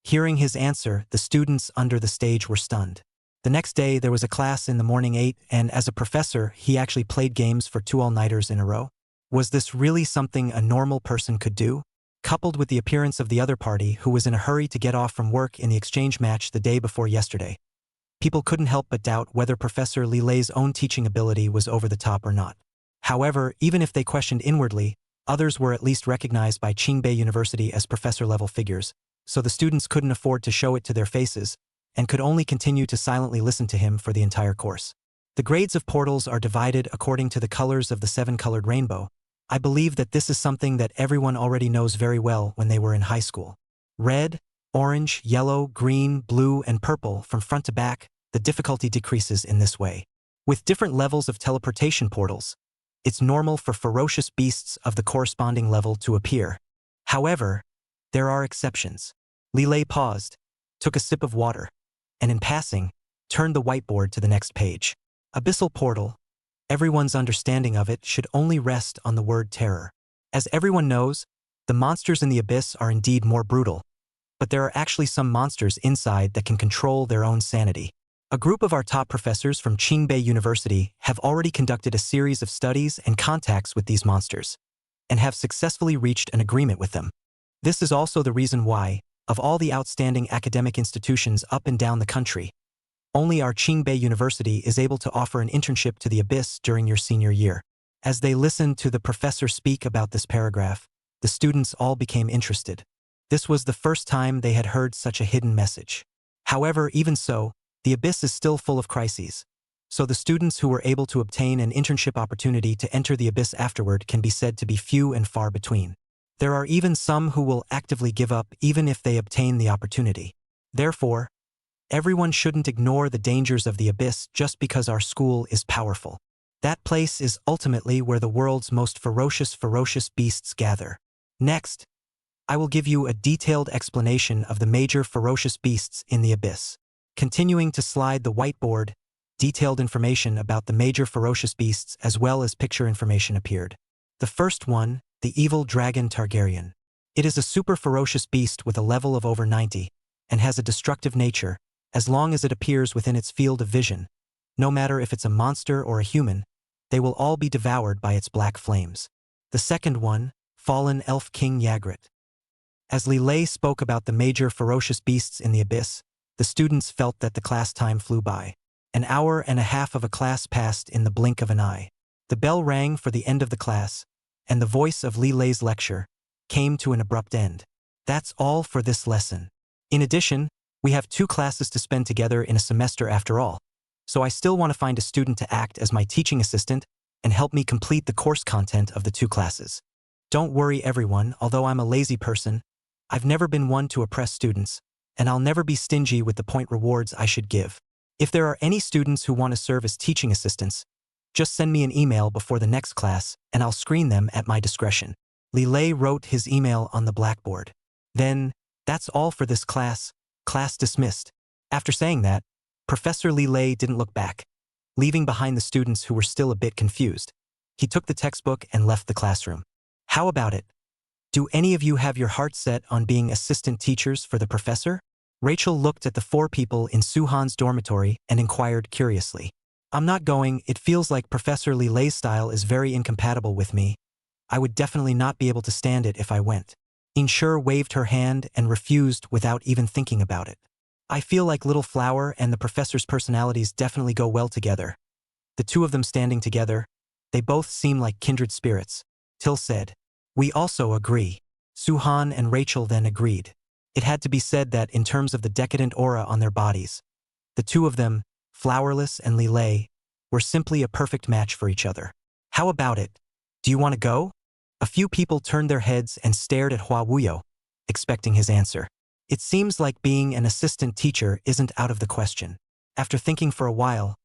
Hearing his answer, the students under the stage were stunned. The next day, there was a class in the morning 8, and as a professor, he actually played games for 2 all-nighters in a row. Was this really something a normal person could do? Coupled with the appearance of the other party, who was in a hurry to get off from work in the exchange match the day before yesterday, people couldn't help but doubt whether Professor Li Lei's own teaching ability was over the top or not. However, even if they questioned inwardly, others were at least recognized by Qingbei University as professor-level figures, so the students couldn't afford to show it to their faces, and could only continue to silently listen to him for the entire course. The grades of portals are divided according to the colors of the seven-colored rainbow. I believe that this is something that everyone already knows very well when they were in high school. Red, orange, yellow, green, blue, and purple from front to back, the difficulty decreases in this way. With different levels of teleportation portals, it's normal for ferocious beasts of the corresponding level to appear. However, there are exceptions. Li Lei paused, took a sip of water, and in passing, turned the whiteboard to the next page. Abyssal portal. Everyone's understanding of it should only rest on the word terror. As everyone knows, the monsters in the abyss are indeed more brutal, but there are actually some monsters inside that can control their own sanity. A group of our top professors from Qingbei University have already conducted a series of studies and contacts with these monsters, and have successfully reached an agreement with them. This is also the reason why, of all the outstanding academic institutions up and down the country, only our Qingbei University is able to offer an internship to the abyss during your senior year. As they listened to the professor speak about this paragraph, the students all became interested. This was the first time they had heard such a hidden message. However, even so, the abyss is still full of crises, so the students who were able to obtain an internship opportunity to enter the abyss afterward can be said to be few and far between. There are even some who will actively give up even if they obtain the opportunity. Therefore, everyone shouldn't ignore the dangers of the abyss just because our school is powerful. That place is ultimately where the world's most ferocious beasts gather. Next, I will give you a detailed explanation of the major ferocious beasts in the abyss. Continuing to slide the whiteboard, detailed information about the major ferocious beasts as well as picture information appeared. The first one, the evil dragon Targaryen. It is a super ferocious beast with a level of over 90, and has a destructive nature, as long as it appears within its field of vision. No matter if it's a monster or a human, they will all be devoured by its black flames. The second one, fallen elf King Ygritte. As Li Lei spoke about the major ferocious beasts in the abyss, the students felt that the class time flew by. An hour and a half of a class passed in the blink of an eye. The bell rang for the end of the class, and the voice of Li Lei's lecture came to an abrupt end. That's all for this lesson. In addition, we have 2 classes to spend together in a semester after all, so I still want to find a student to act as my teaching assistant and help me complete the course content of the 2 classes. Don't worry everyone, although I'm a lazy person, I've never been one to oppress students, and I'll never be stingy with the point rewards I should give. If there are any students who want to serve as teaching assistants, just send me an email before the next class and I'll screen them at my discretion. Li Lei wrote his email on the blackboard. Then, that's all for this class. Class dismissed. After saying that, Professor Li Lei didn't look back, leaving behind the students who were still a bit confused. He took the textbook and left the classroom. How about it? Do any of you have your heart set on being assistant teachers for the professor? Rachel looked at the 4 people in Suhan's dormitory and inquired curiously. I'm not going, it feels like Professor Li Lei's style is very incompatible with me. I would definitely not be able to stand it if I went. Inshur waved her hand and refused without even thinking about it. I feel like Little Flower and the professor's personalities definitely go well together. The 2 of them standing together, they both seem like kindred spirits. Till said, "We also agree." Suhan and Rachel then agreed. It had to be said that in terms of the decadent aura on their bodies, the 2 of them, Flowerless and Li Lei, were simply a perfect match for each other. How about it? Do you want to go? A few people turned their heads and stared at Hua Wuyo, expecting his answer. It seems like being an assistant teacher isn't out of the question. After thinking for a while,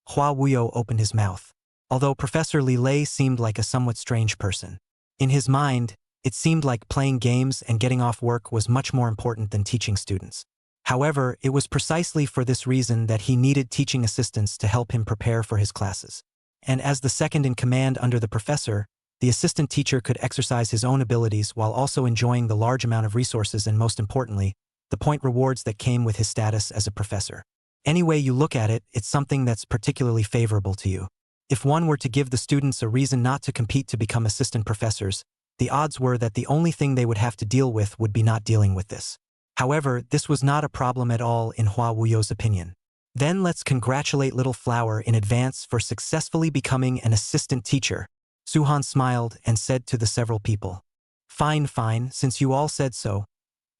Hua Wuyo opened his mouth. Although Professor Li Lei seemed like a somewhat strange person, in his mind, it seemed like playing games and getting off work was much more important than teaching students. However, it was precisely for this reason that he needed teaching assistants to help him prepare for his classes. And as the second in command under the professor, the assistant teacher could exercise his own abilities while also enjoying the large amount of resources and, most importantly, the point rewards that came with his status as a professor. Any way you look at it, it's something that's particularly favorable to you. If one were to give the students a reason not to compete to become assistant professors, the odds were that the only thing they would have to deal with would be not dealing with this. However, this was not a problem at all in Hua Wuyo's opinion. Then let's congratulate little Flower in advance for successfully becoming an assistant teacher. Suhan smiled and said to the several people. Fine, fine, since you all said so.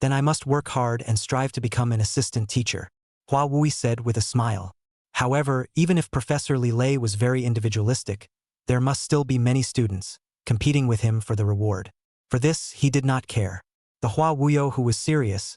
Then I must work hard and strive to become an assistant teacher, Hua Wui said with a smile. However, even if Professor Li Lei was very individualistic, there must still be many students competing with him for the reward. For this, he did not care. The Hua Wuyo, who was serious,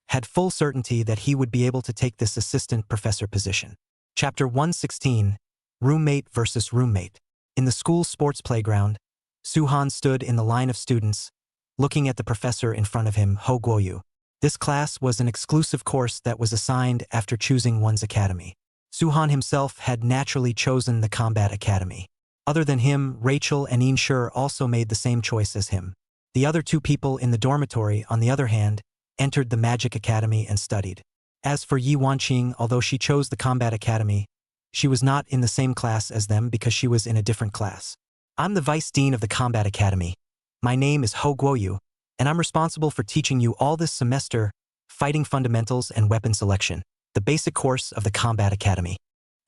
had full certainty that he would be able to take this assistant professor position. Chapter 116, Roommate versus Roommate. In the school sports playground, Suhan stood in the line of students, looking at the professor in front of him, Ho Guoyu. This class was an exclusive course that was assigned after choosing one's academy. Suhan himself had naturally chosen the combat academy. Other than him, Rachel and Inshur also made the same choice as him. The other two people in the dormitory, on the other hand, entered the magic academy and studied. As for Yi Wanqing, although she chose the combat academy, she was not in the same class as them because she was in a different class. I'm the vice dean of the combat academy. My name is Ho Guoyu, and I'm responsible for teaching you all this semester fighting fundamentals and weapon selection, the basic course of the combat academy.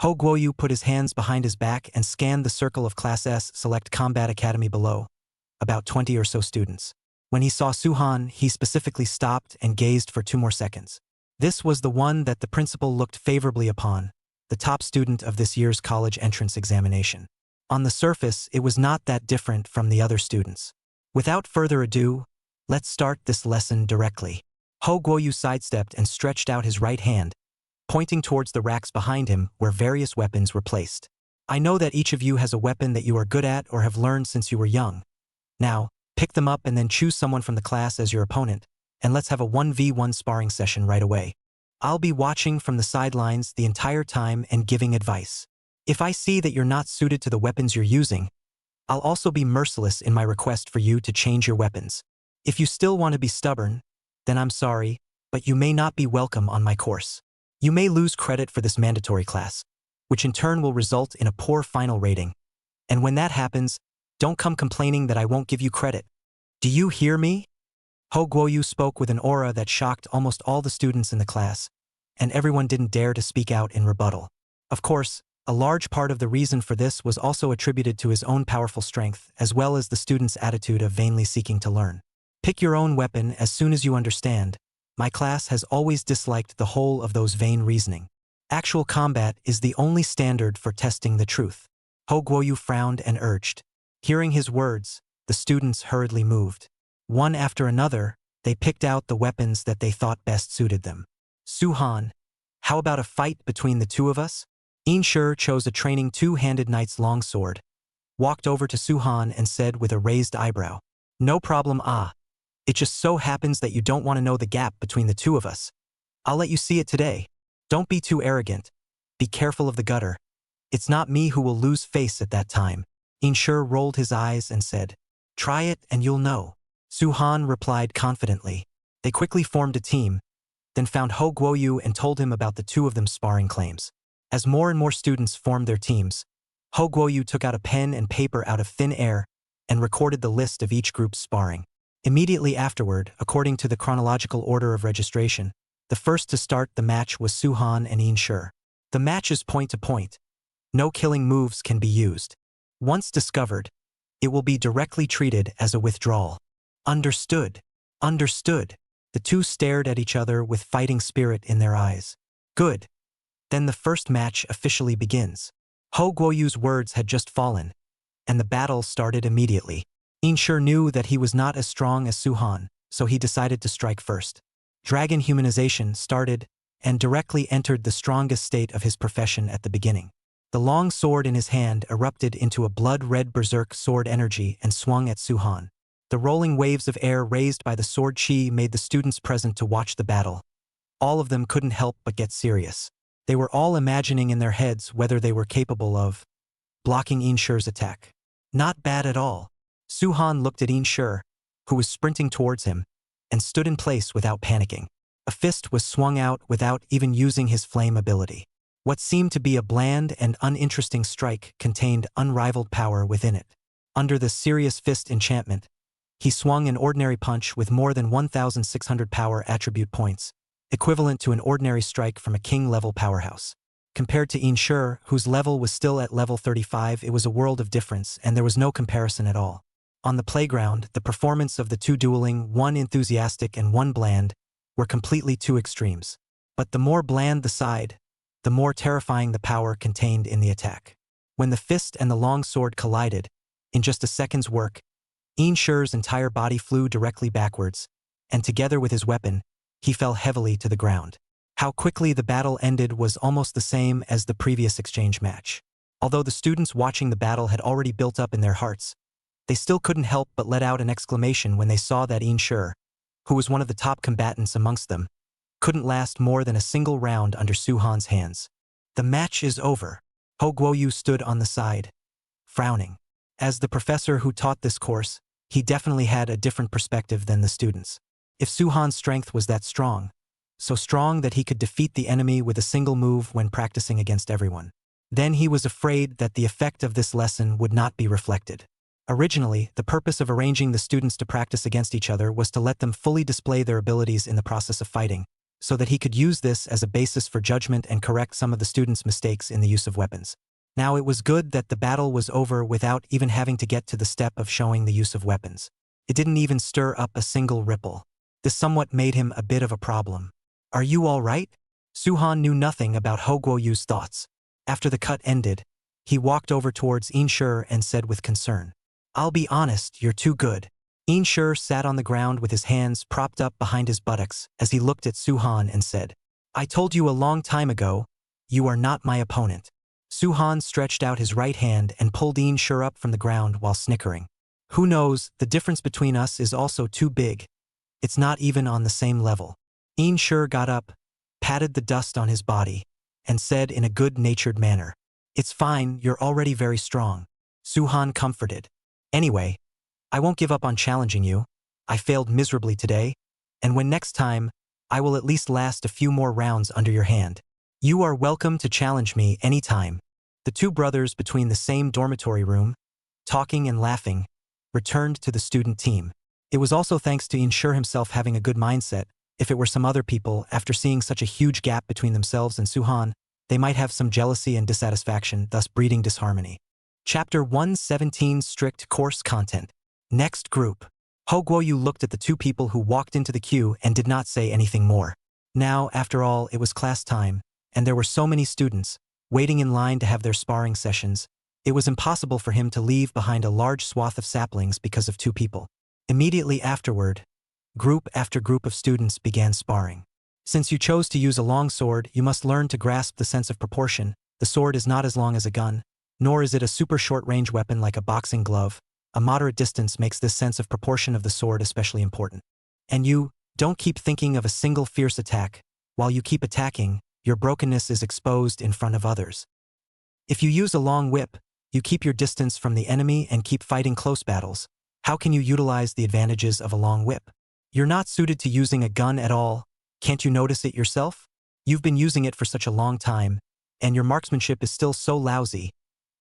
Ho Guoyu put his hands behind his back and scanned the circle of Class S Select Combat Academy below, about 20 or so students. When he saw Suhan, he specifically stopped and gazed for 2 more seconds. This was the one that the principal looked favorably upon, the top student of this year's college entrance examination. On the surface, it was not that different from the other students. Without further ado, let's start this lesson directly. Ho Guoyu sidestepped and stretched out his right hand, pointing towards the racks behind him where various weapons were placed. I know that each of you has a weapon that you are good at or have learned since you were young. Now, pick them up and then choose someone from the class as your opponent, and let's have a 1v1 sparring session right away. I'll be watching from the sidelines the entire time and giving advice. If I see that you're not suited to the weapons you're using, I'll also be merciless in my request for you to change your weapons. If you still want to be stubborn, then I'm sorry, but you may not be welcome on my course. You may lose credit for this mandatory class, which in turn will result in a poor final rating. And when that happens, don't come complaining that I won't give you credit. Do you hear me? Ho Guoyu spoke with an aura that shocked almost all the students in the class, and everyone didn't dare to speak out in rebuttal. Of course, a large part of the reason for this was also attributed to his own powerful strength, as well as the students' attitude of vainly seeking to learn. Pick your own weapon as soon as you understand. My class has always disliked the whole of those vain reasoning. Actual combat is the only standard for testing the truth. Ho Guoyu frowned and urged. Hearing his words, the students hurriedly moved. One after another, they picked out the weapons that they thought best suited them. Suhan, how about a fight between the two of us? Inshur chose a training two-handed knight's longsword, walked over to Suhan and said with a raised eyebrow, No problem, ah. It just so happens that you don't want to know the gap between the two of us. I'll let you see it today. Don't be too arrogant. Be careful of the gutter. It's not me who will lose face at that time. Inshur rolled his eyes and said, Try it and you'll know. Suhan replied confidently. They quickly formed a team, then found Ho Guoyu and told him about the two of them sparring claims. As more and more students formed their teams, Ho Guoyu took out a pen and paper out of thin air and recorded the list of each group's sparring. Immediately afterward, according to the chronological order of registration, the first to start the match was Suhan and Inshur. The match is point to point. No killing moves can be used. Once discovered, it will be directly treated as a withdrawal. Understood. Understood. The two stared at each other with fighting spirit in their eyes. Good. Then the first match officially begins. Ho Guoyu's words had just fallen, and the battle started immediately. Inshur knew that he was not as strong as Suhan, so he decided to strike first. Dragon humanization started and directly entered the strongest state of his profession at the beginning. The long sword in his hand erupted into a blood-red berserk sword energy and swung at Suhan. The rolling waves of air raised by the sword chi made the students present to watch the battle. All of them couldn't help but get serious. They were all imagining in their heads whether they were capable of blocking Inshur's attack. Not bad at all. Suhan looked at Inshur, who was sprinting towards him, and stood in place without panicking. A fist was swung out without even using his flame ability. What seemed to be a bland and uninteresting strike contained unrivaled power within it. Under the serious fist enchantment, he swung an ordinary punch with more than 1,600 power attribute points, equivalent to an ordinary strike from a king-level powerhouse. Compared to Inshur, whose level was still at level 35, it was a world of difference, and there was no comparison at all. On the playground, the performance of the two dueling, one enthusiastic and one bland, were completely two extremes. But the more bland the side, the more terrifying the power contained in the attack. When the fist and the long sword collided, in just a second's work, Inshur's entire body flew directly backwards, and together with his weapon, he fell heavily to the ground. How quickly the battle ended was almost the same as the previous exchange match. Although the students watching the battle had already built up in their hearts, they still couldn't help but let out an exclamation when they saw that Inshur, who was one of the top combatants amongst them, couldn't last more than a single round under Suhan's hands. The match is over. Ho Guoyu stood on the side, frowning. As the professor who taught this course, he definitely had a different perspective than the students. If Suhan's strength was that strong, so strong that he could defeat the enemy with a single move when practicing against everyone, then he was afraid that the effect of this lesson would not be reflected. Originally, the purpose of arranging the students to practice against each other was to let them fully display their abilities in the process of fighting, so that he could use this as a basis for judgment and correct some of the students' mistakes in the use of weapons. Now it was good that the battle was over without even having to get to the step of showing the use of weapons. It didn't even stir up a single ripple. This somewhat made him a bit of a problem. "Are you all right?" Suhan knew nothing about Ho Guoyu's thoughts. After the cut ended, he walked over towards Inshur and said with concern, "I'll be honest, you're too good." Inshur sat on the ground with his hands propped up behind his buttocks as he looked at Suhan and said, "I told you a long time ago, you are not my opponent." Suhan stretched out his right hand and pulled Inshur up from the ground while snickering. "Who knows, the difference between us is also too big. It's not even on the same level." Inshur got up, patted the dust on his body, and said in a good-natured manner, "It's fine, you're already very strong." Suhan comforted. "Anyway, I won't give up on challenging you. I failed miserably today, and when next time, I will at least last a few more rounds under your hand. You are welcome to challenge me anytime." The two brothers between the same dormitory room, talking and laughing, returned to the student team. It was also thanks to Inshur himself having a good mindset. If it were some other people, after seeing such a huge gap between themselves and Suhan, they might have some jealousy and dissatisfaction, thus breeding disharmony. Chapter 117 Strict Course Content. Next group. Ho Guoyu looked at the two people who walked into the queue and did not say anything more. Now, after all, it was class time, and there were so many students, waiting in line to have their sparring sessions. It was impossible for him to leave behind a large swath of saplings because of two people. Immediately afterward, group after group of students began sparring. Since you chose to use a long sword, you must learn to grasp the sense of proportion. The sword is not as long as a gun, nor is it a super short-range weapon like a boxing glove. A moderate distance makes this sense of proportion of the sword especially important. And you don't keep thinking of a single fierce attack. While you keep attacking, your brokenness is exposed in front of others. If you use a long whip, you keep your distance from the enemy and keep fighting close battles. How can you utilize the advantages of a long whip? You're not suited to using a gun at all. Can't you notice it yourself? You've been using it for such a long time, and your marksmanship is still so lousy.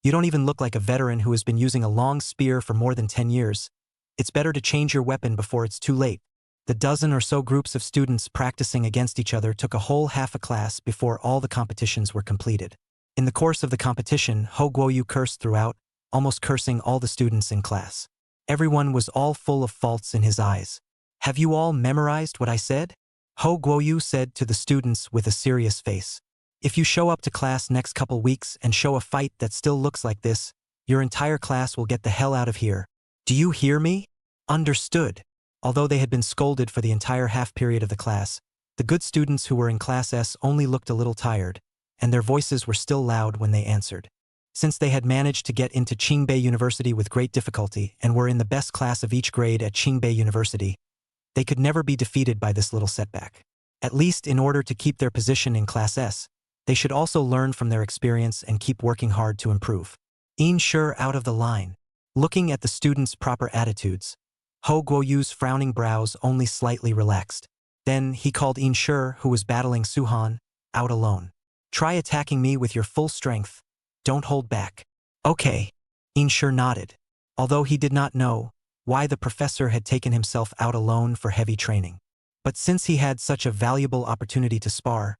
You don't even look like a veteran who has been using a long spear for more than 10 years. It's better to change your weapon before it's too late. The dozen or so groups of students practicing against each other took a whole half a class before all the competitions were completed. In the course of the competition, Ho Guoyu cursed throughout, almost cursing all the students in class. Everyone was all full of faults in his eyes. "Have you all memorized what I said?" Ho Guoyu said to the students with a serious face. "If you show up to class next couple weeks and show a fight that still looks like this, your entire class will get the hell out of here. Do you hear me?" Understood. Although they had been scolded for the entire half period of the class, the good students who were in Class S only looked a little tired, and their voices were still loud when they answered. Since they had managed to get into Qingbei University with great difficulty and were in the best class of each grade at Qingbei University, they could never be defeated by this little setback. At least in order to keep their position in Class S, they should also learn from their experience and keep working hard to improve. Inshur out of the line. Looking at the students' proper attitudes, Ho Guoyu's frowning brows only slightly relaxed. Then he called Inshur, who was battling Suhan, out alone. "Try attacking me with your full strength. Don't hold back." "Okay." Inshur nodded, although he did not know why the professor had taken himself out alone for heavy training. But since he had such a valuable opportunity to spar,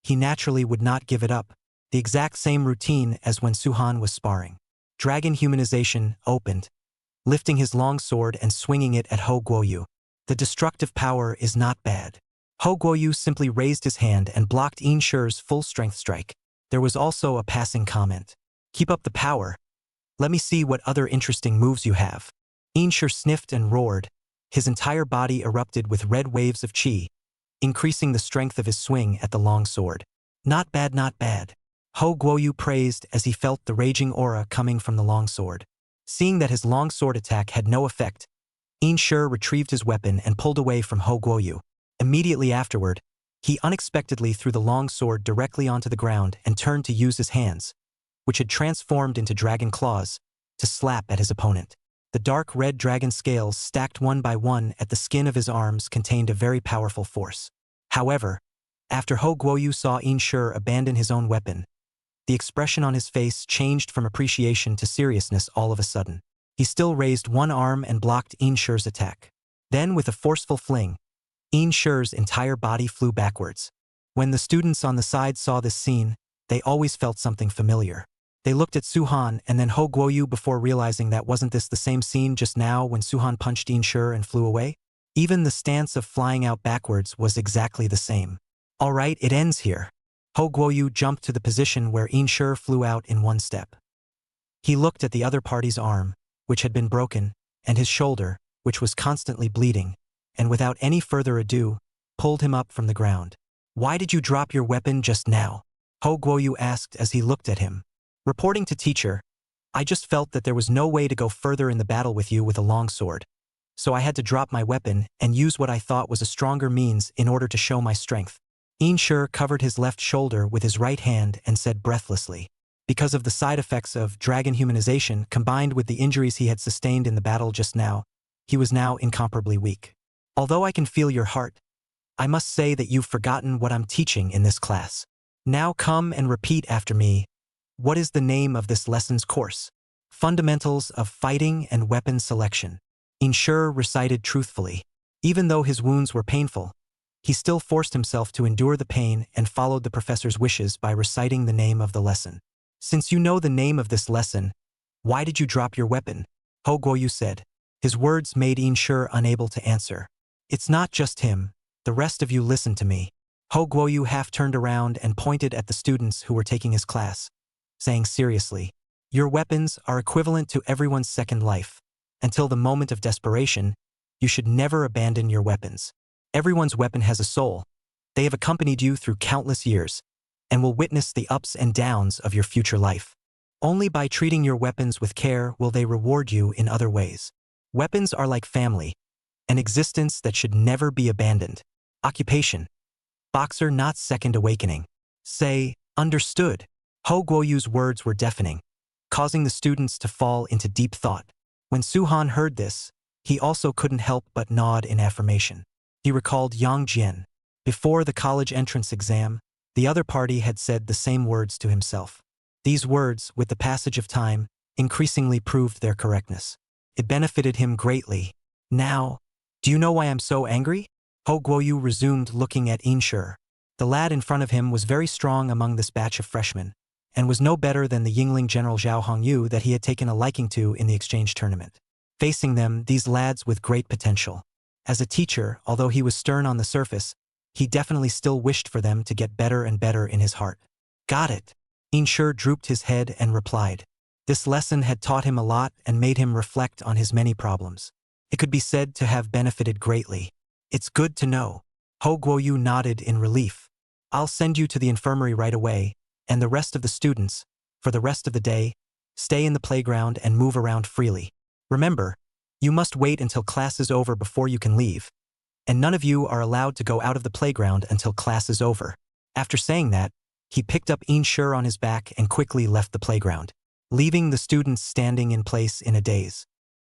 he naturally would not give it up, the exact same routine as when Suhan was sparring. Dragon humanization opened, lifting his long sword and swinging it at Ho Guoyu. The destructive power is not bad. Ho Guoyu simply raised his hand and blocked Yin Shi's full-strength strike. There was also a passing comment. Keep up the power. Let me see what other interesting moves you have. Yin Shi sniffed and roared. His entire body erupted with red waves of qi, increasing the strength of his swing at the long sword. Not bad, not bad. Ho Guoyu praised as he felt the raging aura coming from the long sword. Seeing that his long sword attack had no effect, Yin Shi retrieved his weapon and pulled away from Ho Guoyu. Immediately afterward, he unexpectedly threw the long sword directly onto the ground and turned to use his hands, which had transformed into dragon claws, to slap at his opponent. The dark red dragon scales stacked one by one at the skin of his arms contained a very powerful force. However, after Ho Guoyu saw Yin Shi abandon his own weapon, the expression on his face changed from appreciation to seriousness all of a sudden. He still raised one arm and blocked Yin Shi's attack. Then, with a forceful fling, Yin Shi's entire body flew backwards. When the students on the side saw this scene, they always felt something familiar. They looked at Suhan and then Ho Guoyu before realizing that wasn't this the same scene just now when Suhan punched Yin Shi and flew away? Even the stance of flying out backwards was exactly the same. All right, it ends here. Ho Guoyu jumped to the position where Yin Shi flew out in one step. He looked at the other party's arm, which had been broken, and his shoulder, which was constantly bleeding, and without any further ado, pulled him up from the ground. Why did you drop your weapon just now? Ho Guoyu asked as he looked at him. Reporting to teacher, I just felt that there was no way to go further in the battle with you with a long sword. So I had to drop my weapon and use what I thought was a stronger means in order to show my strength. Yin Shi covered his left shoulder with his right hand and said breathlessly. Because of the side effects of dragon humanization combined with the injuries he had sustained in the battle just now, he was now incomparably weak. Although I can feel your heart, I must say that you've forgotten what I'm teaching in this class. Now come and repeat after me. What is the name of this lesson's course? Fundamentals of Fighting and Weapon Selection. Yin Shi recited truthfully. Even though his wounds were painful, he still forced himself to endure the pain and followed the professor's wishes by reciting the name of the lesson. Since you know the name of this lesson, why did you drop your weapon? Ho Guoyu said. His words made Yin Shi unable to answer. It's not just him. The rest of you listen to me. Ho Guoyu half turned around and pointed at the students who were taking his class, saying seriously, your weapons are equivalent to everyone's second life. Until the moment of desperation, you should never abandon your weapons. Everyone's weapon has a soul. They have accompanied you through countless years, and will witness the ups and downs of your future life. Only by treating your weapons with care will they reward you in other ways. Weapons are like family, an existence that should never be abandoned. Occupation. Boxer not second awakening. Say, understood. Ho Guoyu's words were deafening, causing the students to fall into deep thought. When Suhan heard this, he also couldn't help but nod in affirmation. He recalled Yang Jian. Before the college entrance exam, the other party had said the same words to himself. These words, with the passage of time, increasingly proved their correctness. It benefited him greatly. Now, do you know why I'm so angry? Ho Guoyu resumed looking at Yin Shi. The lad in front of him was very strong among this batch of freshmen, and was no better than the Yingling General Zhao Hongyu that he had taken a liking to in the exchange tournament. Facing them, these lads with great potential. As a teacher, although he was stern on the surface, he definitely still wished for them to get better and better in his heart. Got it. Yin Shi drooped his head and replied. This lesson had taught him a lot and made him reflect on his many problems. It could be said to have benefited greatly. It's good to know. Ho Guoyu nodded in relief. I'll send you to the infirmary right away, and the rest of the students, for the rest of the day, stay in the playground and move around freely. Remember, you must wait until class is over before you can leave, and none of you are allowed to go out of the playground until class is over. After saying that, he picked up Yin Shi on his back and quickly left the playground, leaving the students standing in place in a daze.